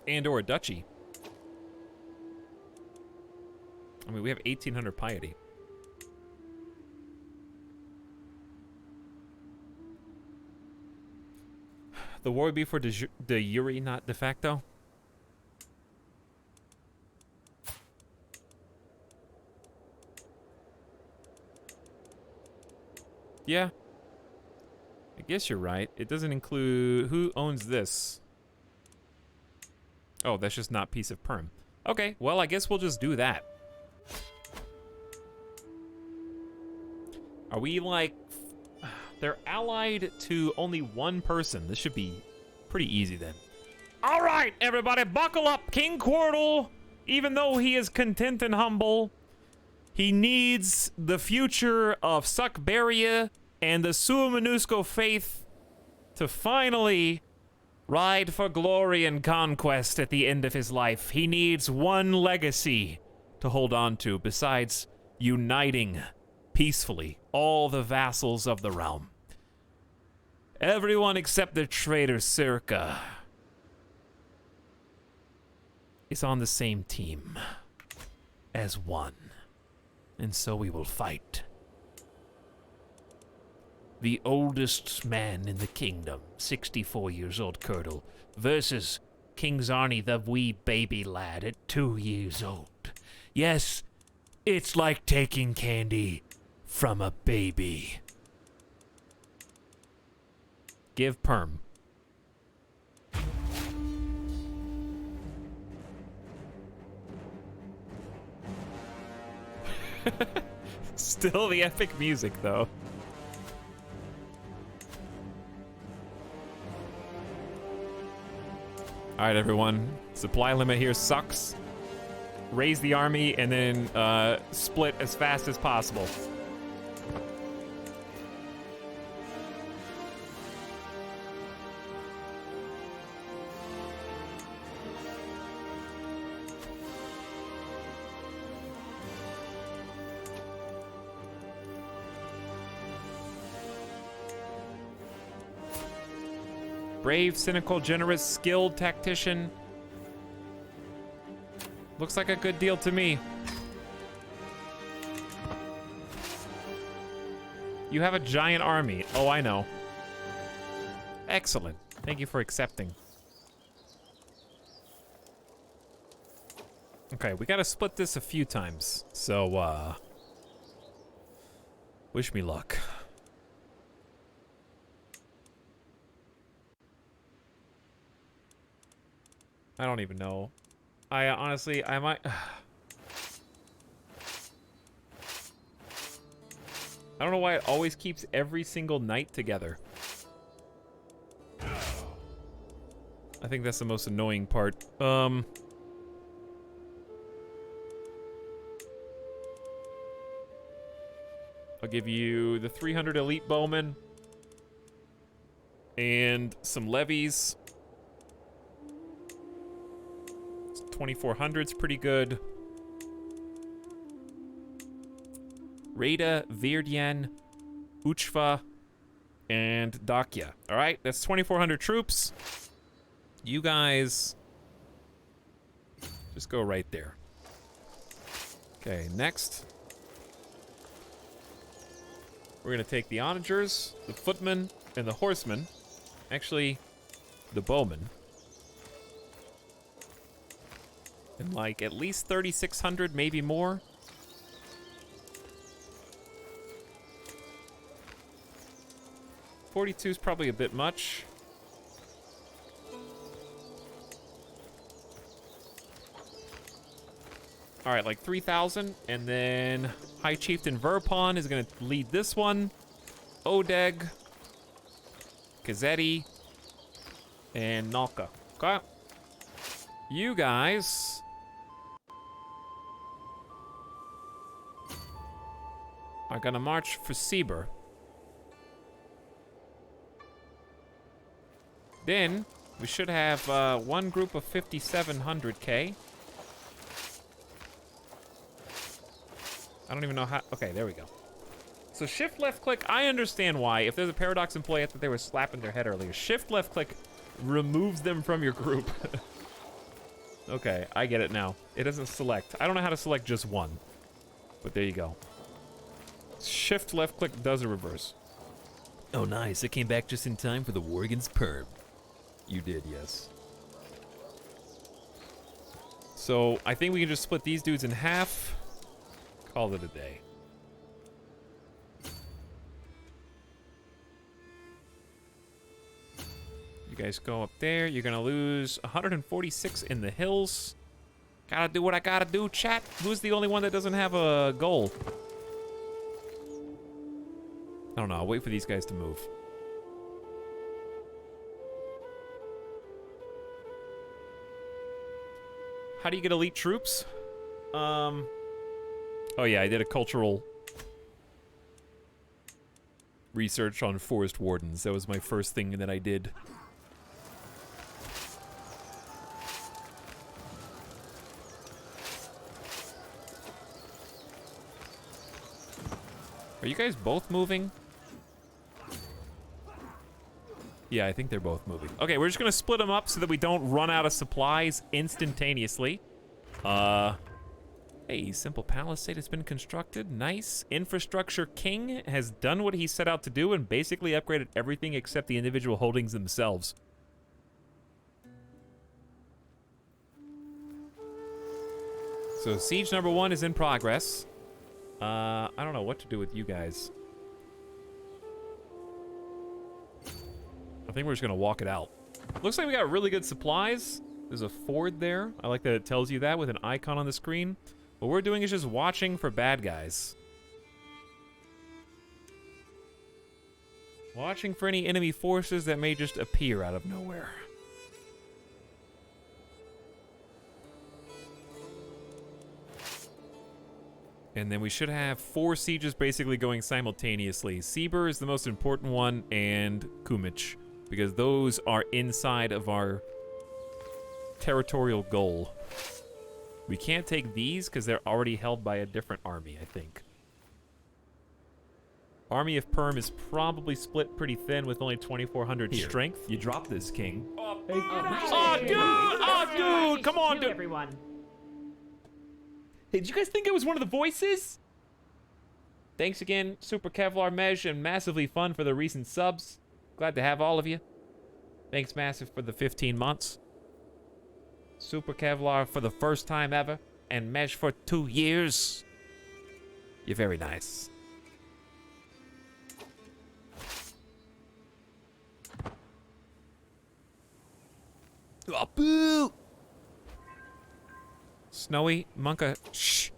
And or a duchy. I mean, we have 1,800 piety. The war would be for de jure, not de facto. Yeah. I guess you're right. It doesn't include... Who owns this? Oh, that's just not piece of perm. Okay, well, I guess we'll just do that. Are we, like... They're allied to only one person. This should be pretty easy, then. All right, everybody, buckle up. King Quirtle, even though he is content and humble, he needs the future of Suckberia and the Suamanusco faith to finally ride for glory and conquest at the end of his life. He needs one legacy to hold on to besides uniting peacefully all the vassals of the realm. Everyone except the traitor Circa is on the same team as one. And so we will fight. The oldest man in the kingdom, 64 years old Curdle, versus King Zarni, the wee baby lad at 2 years old. Yes, it's like taking candy from a baby. Give perm. Still the epic music, though. All right, everyone. Supply limit here sucks. Raise the army and then split as fast as possible. Brave, cynical, generous, skilled tactician. Looks like a good deal to me. You have a giant army. Oh, I know. Excellent. Thank you for accepting. Okay, we gotta split this a few times. So, wish me luck. I don't even know. I honestly, I might... I don't know why it always keeps every single night together. I think that's the most annoying part. I'll give you the 300 elite bowmen and some levies. 2400's pretty good. Rada, Virdian, Uchva, and Dakya. All right, that's 2400 troops. You guys just go right there. Okay, next. We're gonna take the onagers, the footmen, and the horsemen. Actually, the bowmen. And like at least 3,600, maybe more. $42 is probably a bit much. All right, like 3,000, and then High Chieftain Verpon is gonna lead this one. Odeg, Kazetti, and Nalka. Okay. You guys are gonna march for Sieber. Then we should have one group of 5,700K. I don't even know how. Okay, there we go. So shift left click, I understand why. If there's a paradox in play, I thought they were slapping their head earlier. Shift left click removes them from your group. Okay, I get it now. It doesn't select. I don't know how to select just one. But there you go. Shift left click does a reverse. Oh, nice. I came back just in time for the Worgen's perm. You did, yes. So I think we can just split these dudes in half. Call it a day. You guys go up there. You're gonna lose 146 in the hills. Gotta do what I gotta do, chat. Who's the only one that doesn't have a goal? I don't know. I'll wait for these guys to move. How do you get elite troops? Oh yeah, I did a cultural research on forest wardens. That was my first thing that I did. Are you guys both moving? Yeah, I think they're both moving. Okay, we're just gonna split them up so that we don't run out of supplies instantaneously. Hey, simple palisade has been constructed. Nice. Infrastructure King has done what he set out to do and basically upgraded everything except the individual holdings themselves. So siege number 1 is in progress. I don't know what to do with you guys. I think we're just gonna walk it out. Looks like we got really good supplies. There's a ford there. I like that it tells you that with an icon on the screen. What we're doing is just watching for bad guys. Watching for any enemy forces that may just appear out of nowhere. And then we should have 4 sieges basically going simultaneously. Sieber is the most important one, and Kumich, because those are inside of our territorial goal. We can't take these because they're already held by a different army, I think. Army of Perm is probably split pretty thin with only 2,400 Here, strength. You drop this, king. Oh, Nice. dude! Oh, dude! Come on, Two, dude! everyone. Hey, did you guys think it was one of the voices? Thanks again, Super Kevlar Mej, and Massively Fun for the recent subs. Glad to have all of you. Thanks, Massive, for the 15 months. Super Kevlar for the first time ever, and Mej for 2 years. You're very nice. Oh, boo! Snowy, Monka, shh.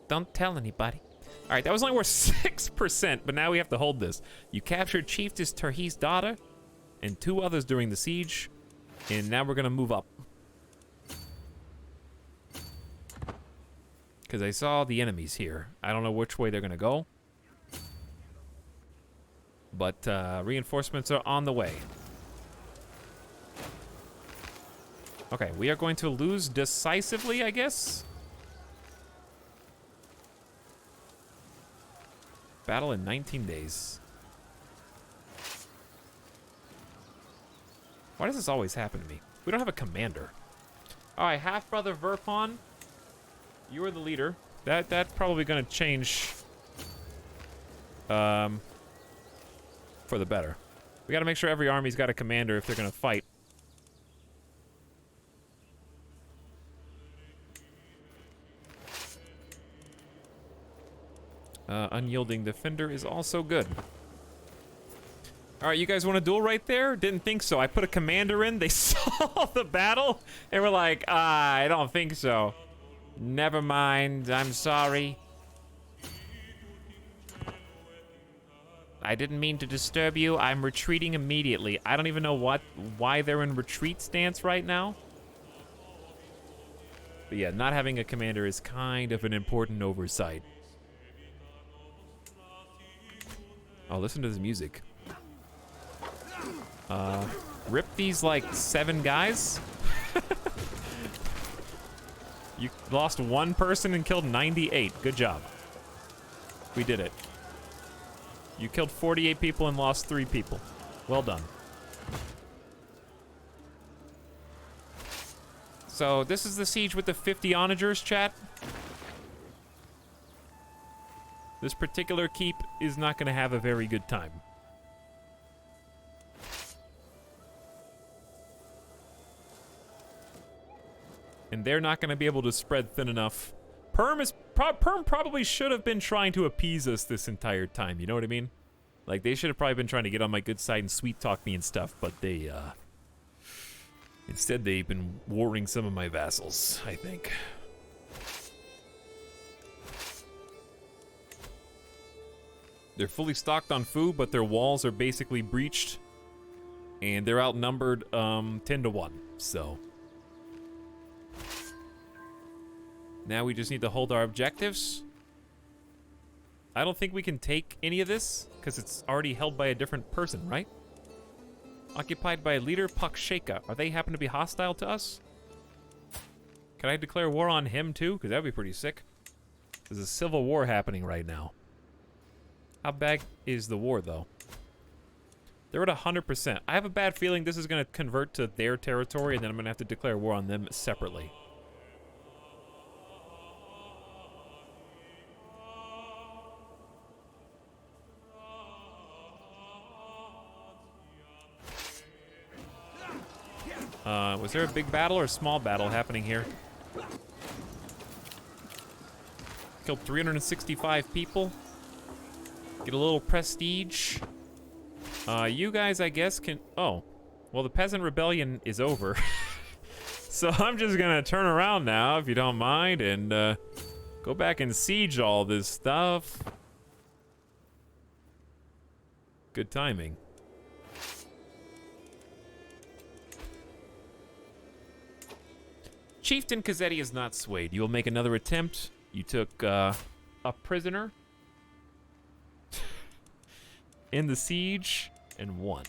Don't tell anybody. All right, that was only worth 6%, but now we have to hold this. You captured Chiefess Terhi's daughter and 2 others during the siege, and now we're gonna move up. Because I saw the enemies here. I don't know which way they're gonna go. But reinforcements are on the way. Okay, we are going to lose decisively, I guess. Battle in 19 days. Why does this always happen to me? We don't have a commander. All right, half-brother Verpon, you are the leader. That's probably going to change For the better. We gotta make sure every army's got a commander if they're gonna fight. Unyielding defender is also good. All right, you guys want to duel right there? Didn't think so. I put a commander in. They saw the battle and were like, I don't think so. Never mind. I'm sorry. I didn't mean to disturb you. I'm retreating immediately. I don't even know why they're in retreat stance right now. But yeah, not having a commander is kind of an important oversight. Oh, listen to this music. Rip these, like, 7 guys? You lost 1 person and killed 98. Good job. We did it. You killed 48 people and lost 3 people. Well done. So, this is the siege with the 50 onagers, chat. This particular keep is not going to have a very good time. And they're not going to be able to spread thin enough. Perm probably should have been trying to appease us this entire time, you know what I mean? Like, they should have probably been trying to get on my good side and sweet talk me and stuff, but they, instead they've been warring some of my vassals, I think. They're fully stocked on food, but their walls are basically breached. And they're outnumbered 10 to 1, so. Now we just need to hold our objectives. I don't think we can take any of this, because it's already held by a different person, right? Occupied by leader Paksheka. Are they happen to be hostile to us? Can I declare war on him too? Because that'd be pretty sick. There's a civil war happening right now. How bad is the war, though? They're at 100%. I have a bad feeling this is going to convert to their territory, and then I'm going to have to declare war on them separately. Was there a big battle or a small battle happening here? Killed 365 people. Get a little prestige. You guys, I guess, can... Oh. Well, the Peasant Rebellion is over. So I'm just gonna turn around now, if you don't mind, and go back and siege all this stuff. Good timing. Chieftain Kazeti is not swayed. You will make another attempt. You took a prisoner in the siege and won.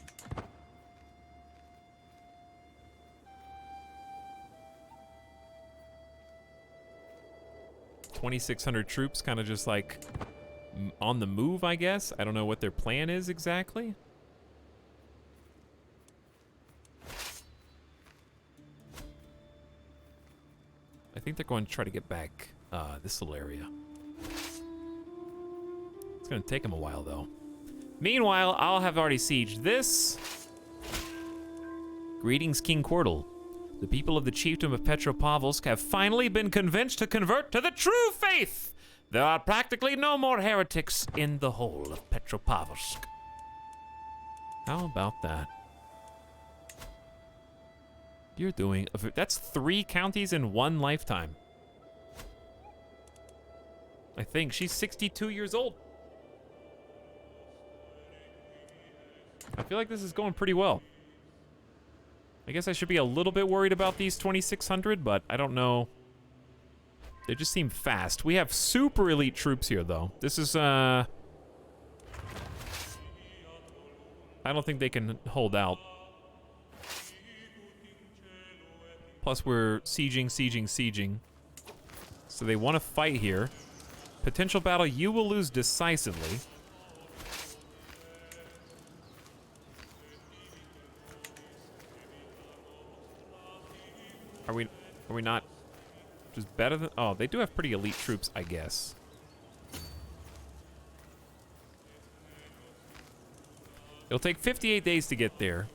$2,600 troops, kind of just like on the move, I guess. I don't know what their plan is exactly. I think they're going to try to get back this little area. It's going to take them a while, though. Meanwhile, I'll have already sieged this. Greetings, King Quirtle. The people of the chiefdom of Petropavlovsk have finally been convinced to convert to the true faith. There are practically no more heretics in the whole of Petropavlovsk. How about that? You're doing... That's 3 counties in 1 lifetime. I think she's 62 years old. I feel like this is going pretty well. I guess I should be a little bit worried about these 2,600, but I don't know. They just seem fast. We have super elite troops here, though. This is, I don't think they can hold out. Plus, we're sieging. So they want to fight here. Potential battle, you will lose decisively. Are we not just better than... Oh, they do have pretty elite troops, I guess. It'll take 58 days to get there.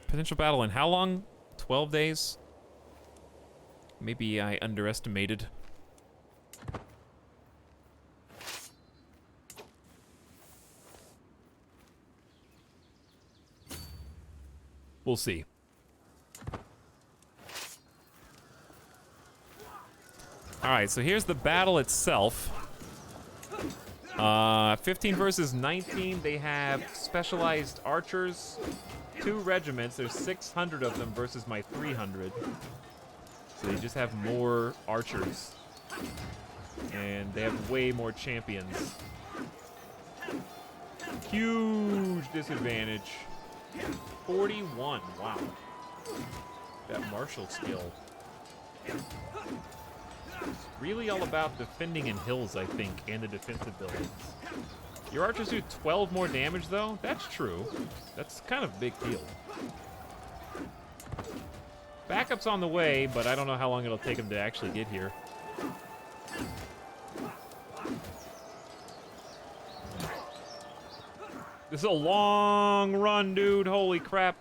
Potential battle in how long? 12 days? Maybe I underestimated. We'll see. Alright, so here's the battle itself. 15 versus 19. They have specialized archers. 2 regiments. There's 600 of them versus my 300. So they just have more archers. And they have way more champions. Huge disadvantage. 41. Wow. That martial skill. It's really all about defending in hills, I think, and the defensive buildings. Your archers do 12 more damage, though? That's true. That's kind of a big deal. Backup's on the way, but I don't know how long it'll take them to actually get here. This is a long run, dude. Holy crap.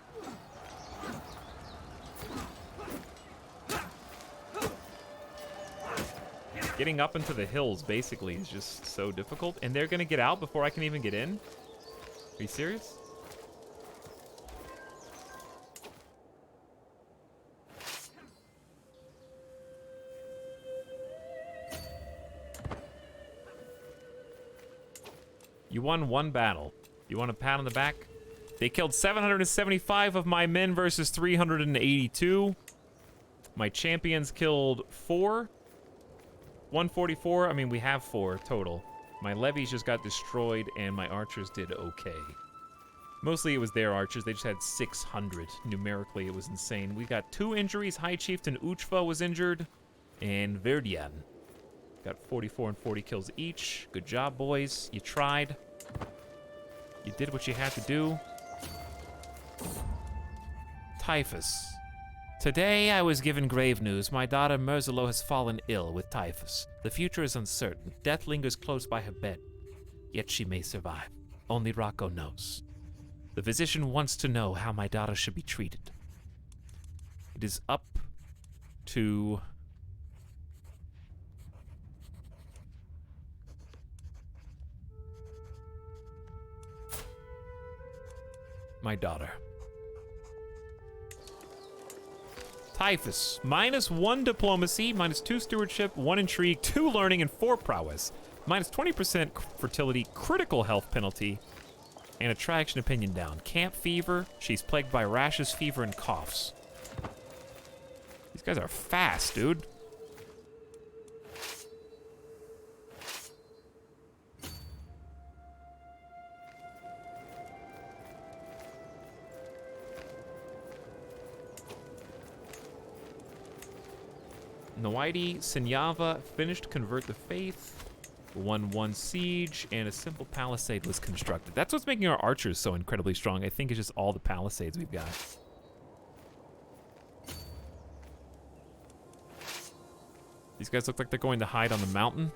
Getting up into the hills, basically, is just so difficult. And they're going to get out before I can even get in? Are you serious? You won 1 battle. You want a pat on the back? They killed 775 of my men versus 382. My champions killed 4. 144. I mean, we have 4 total. My levies just got destroyed, and my archers did okay. Mostly it was their archers. They just had 600. Numerically, it was insane. We got 2 injuries. High Chieftain Uchva was injured, and Verdian got 44 and 40 kills each. Good job, boys. You tried. You did what you had to do. Typhus. Today I was given grave news. My daughter Merzelo has fallen ill with typhus. The future is uncertain. Death lingers close by her bed. Yet she may survive. Only Rocco knows. The physician wants to know how my daughter should be treated. It is up to... my daughter. Typhus. -1 diplomacy, -2 stewardship, 1 intrigue, 2 learning, and 4 prowess. -20% fertility, critical health penalty, and attraction opinion down. Camp fever. She's plagued by rashes, fever, and coughs. These guys are fast, dude. Noiti, Sinyava finished Convert the Faith, won 1 siege, and a simple palisade was constructed. That's what's making our archers so incredibly strong. I think it's just all the palisades we've got. These guys look like they're going to hide on the mountain.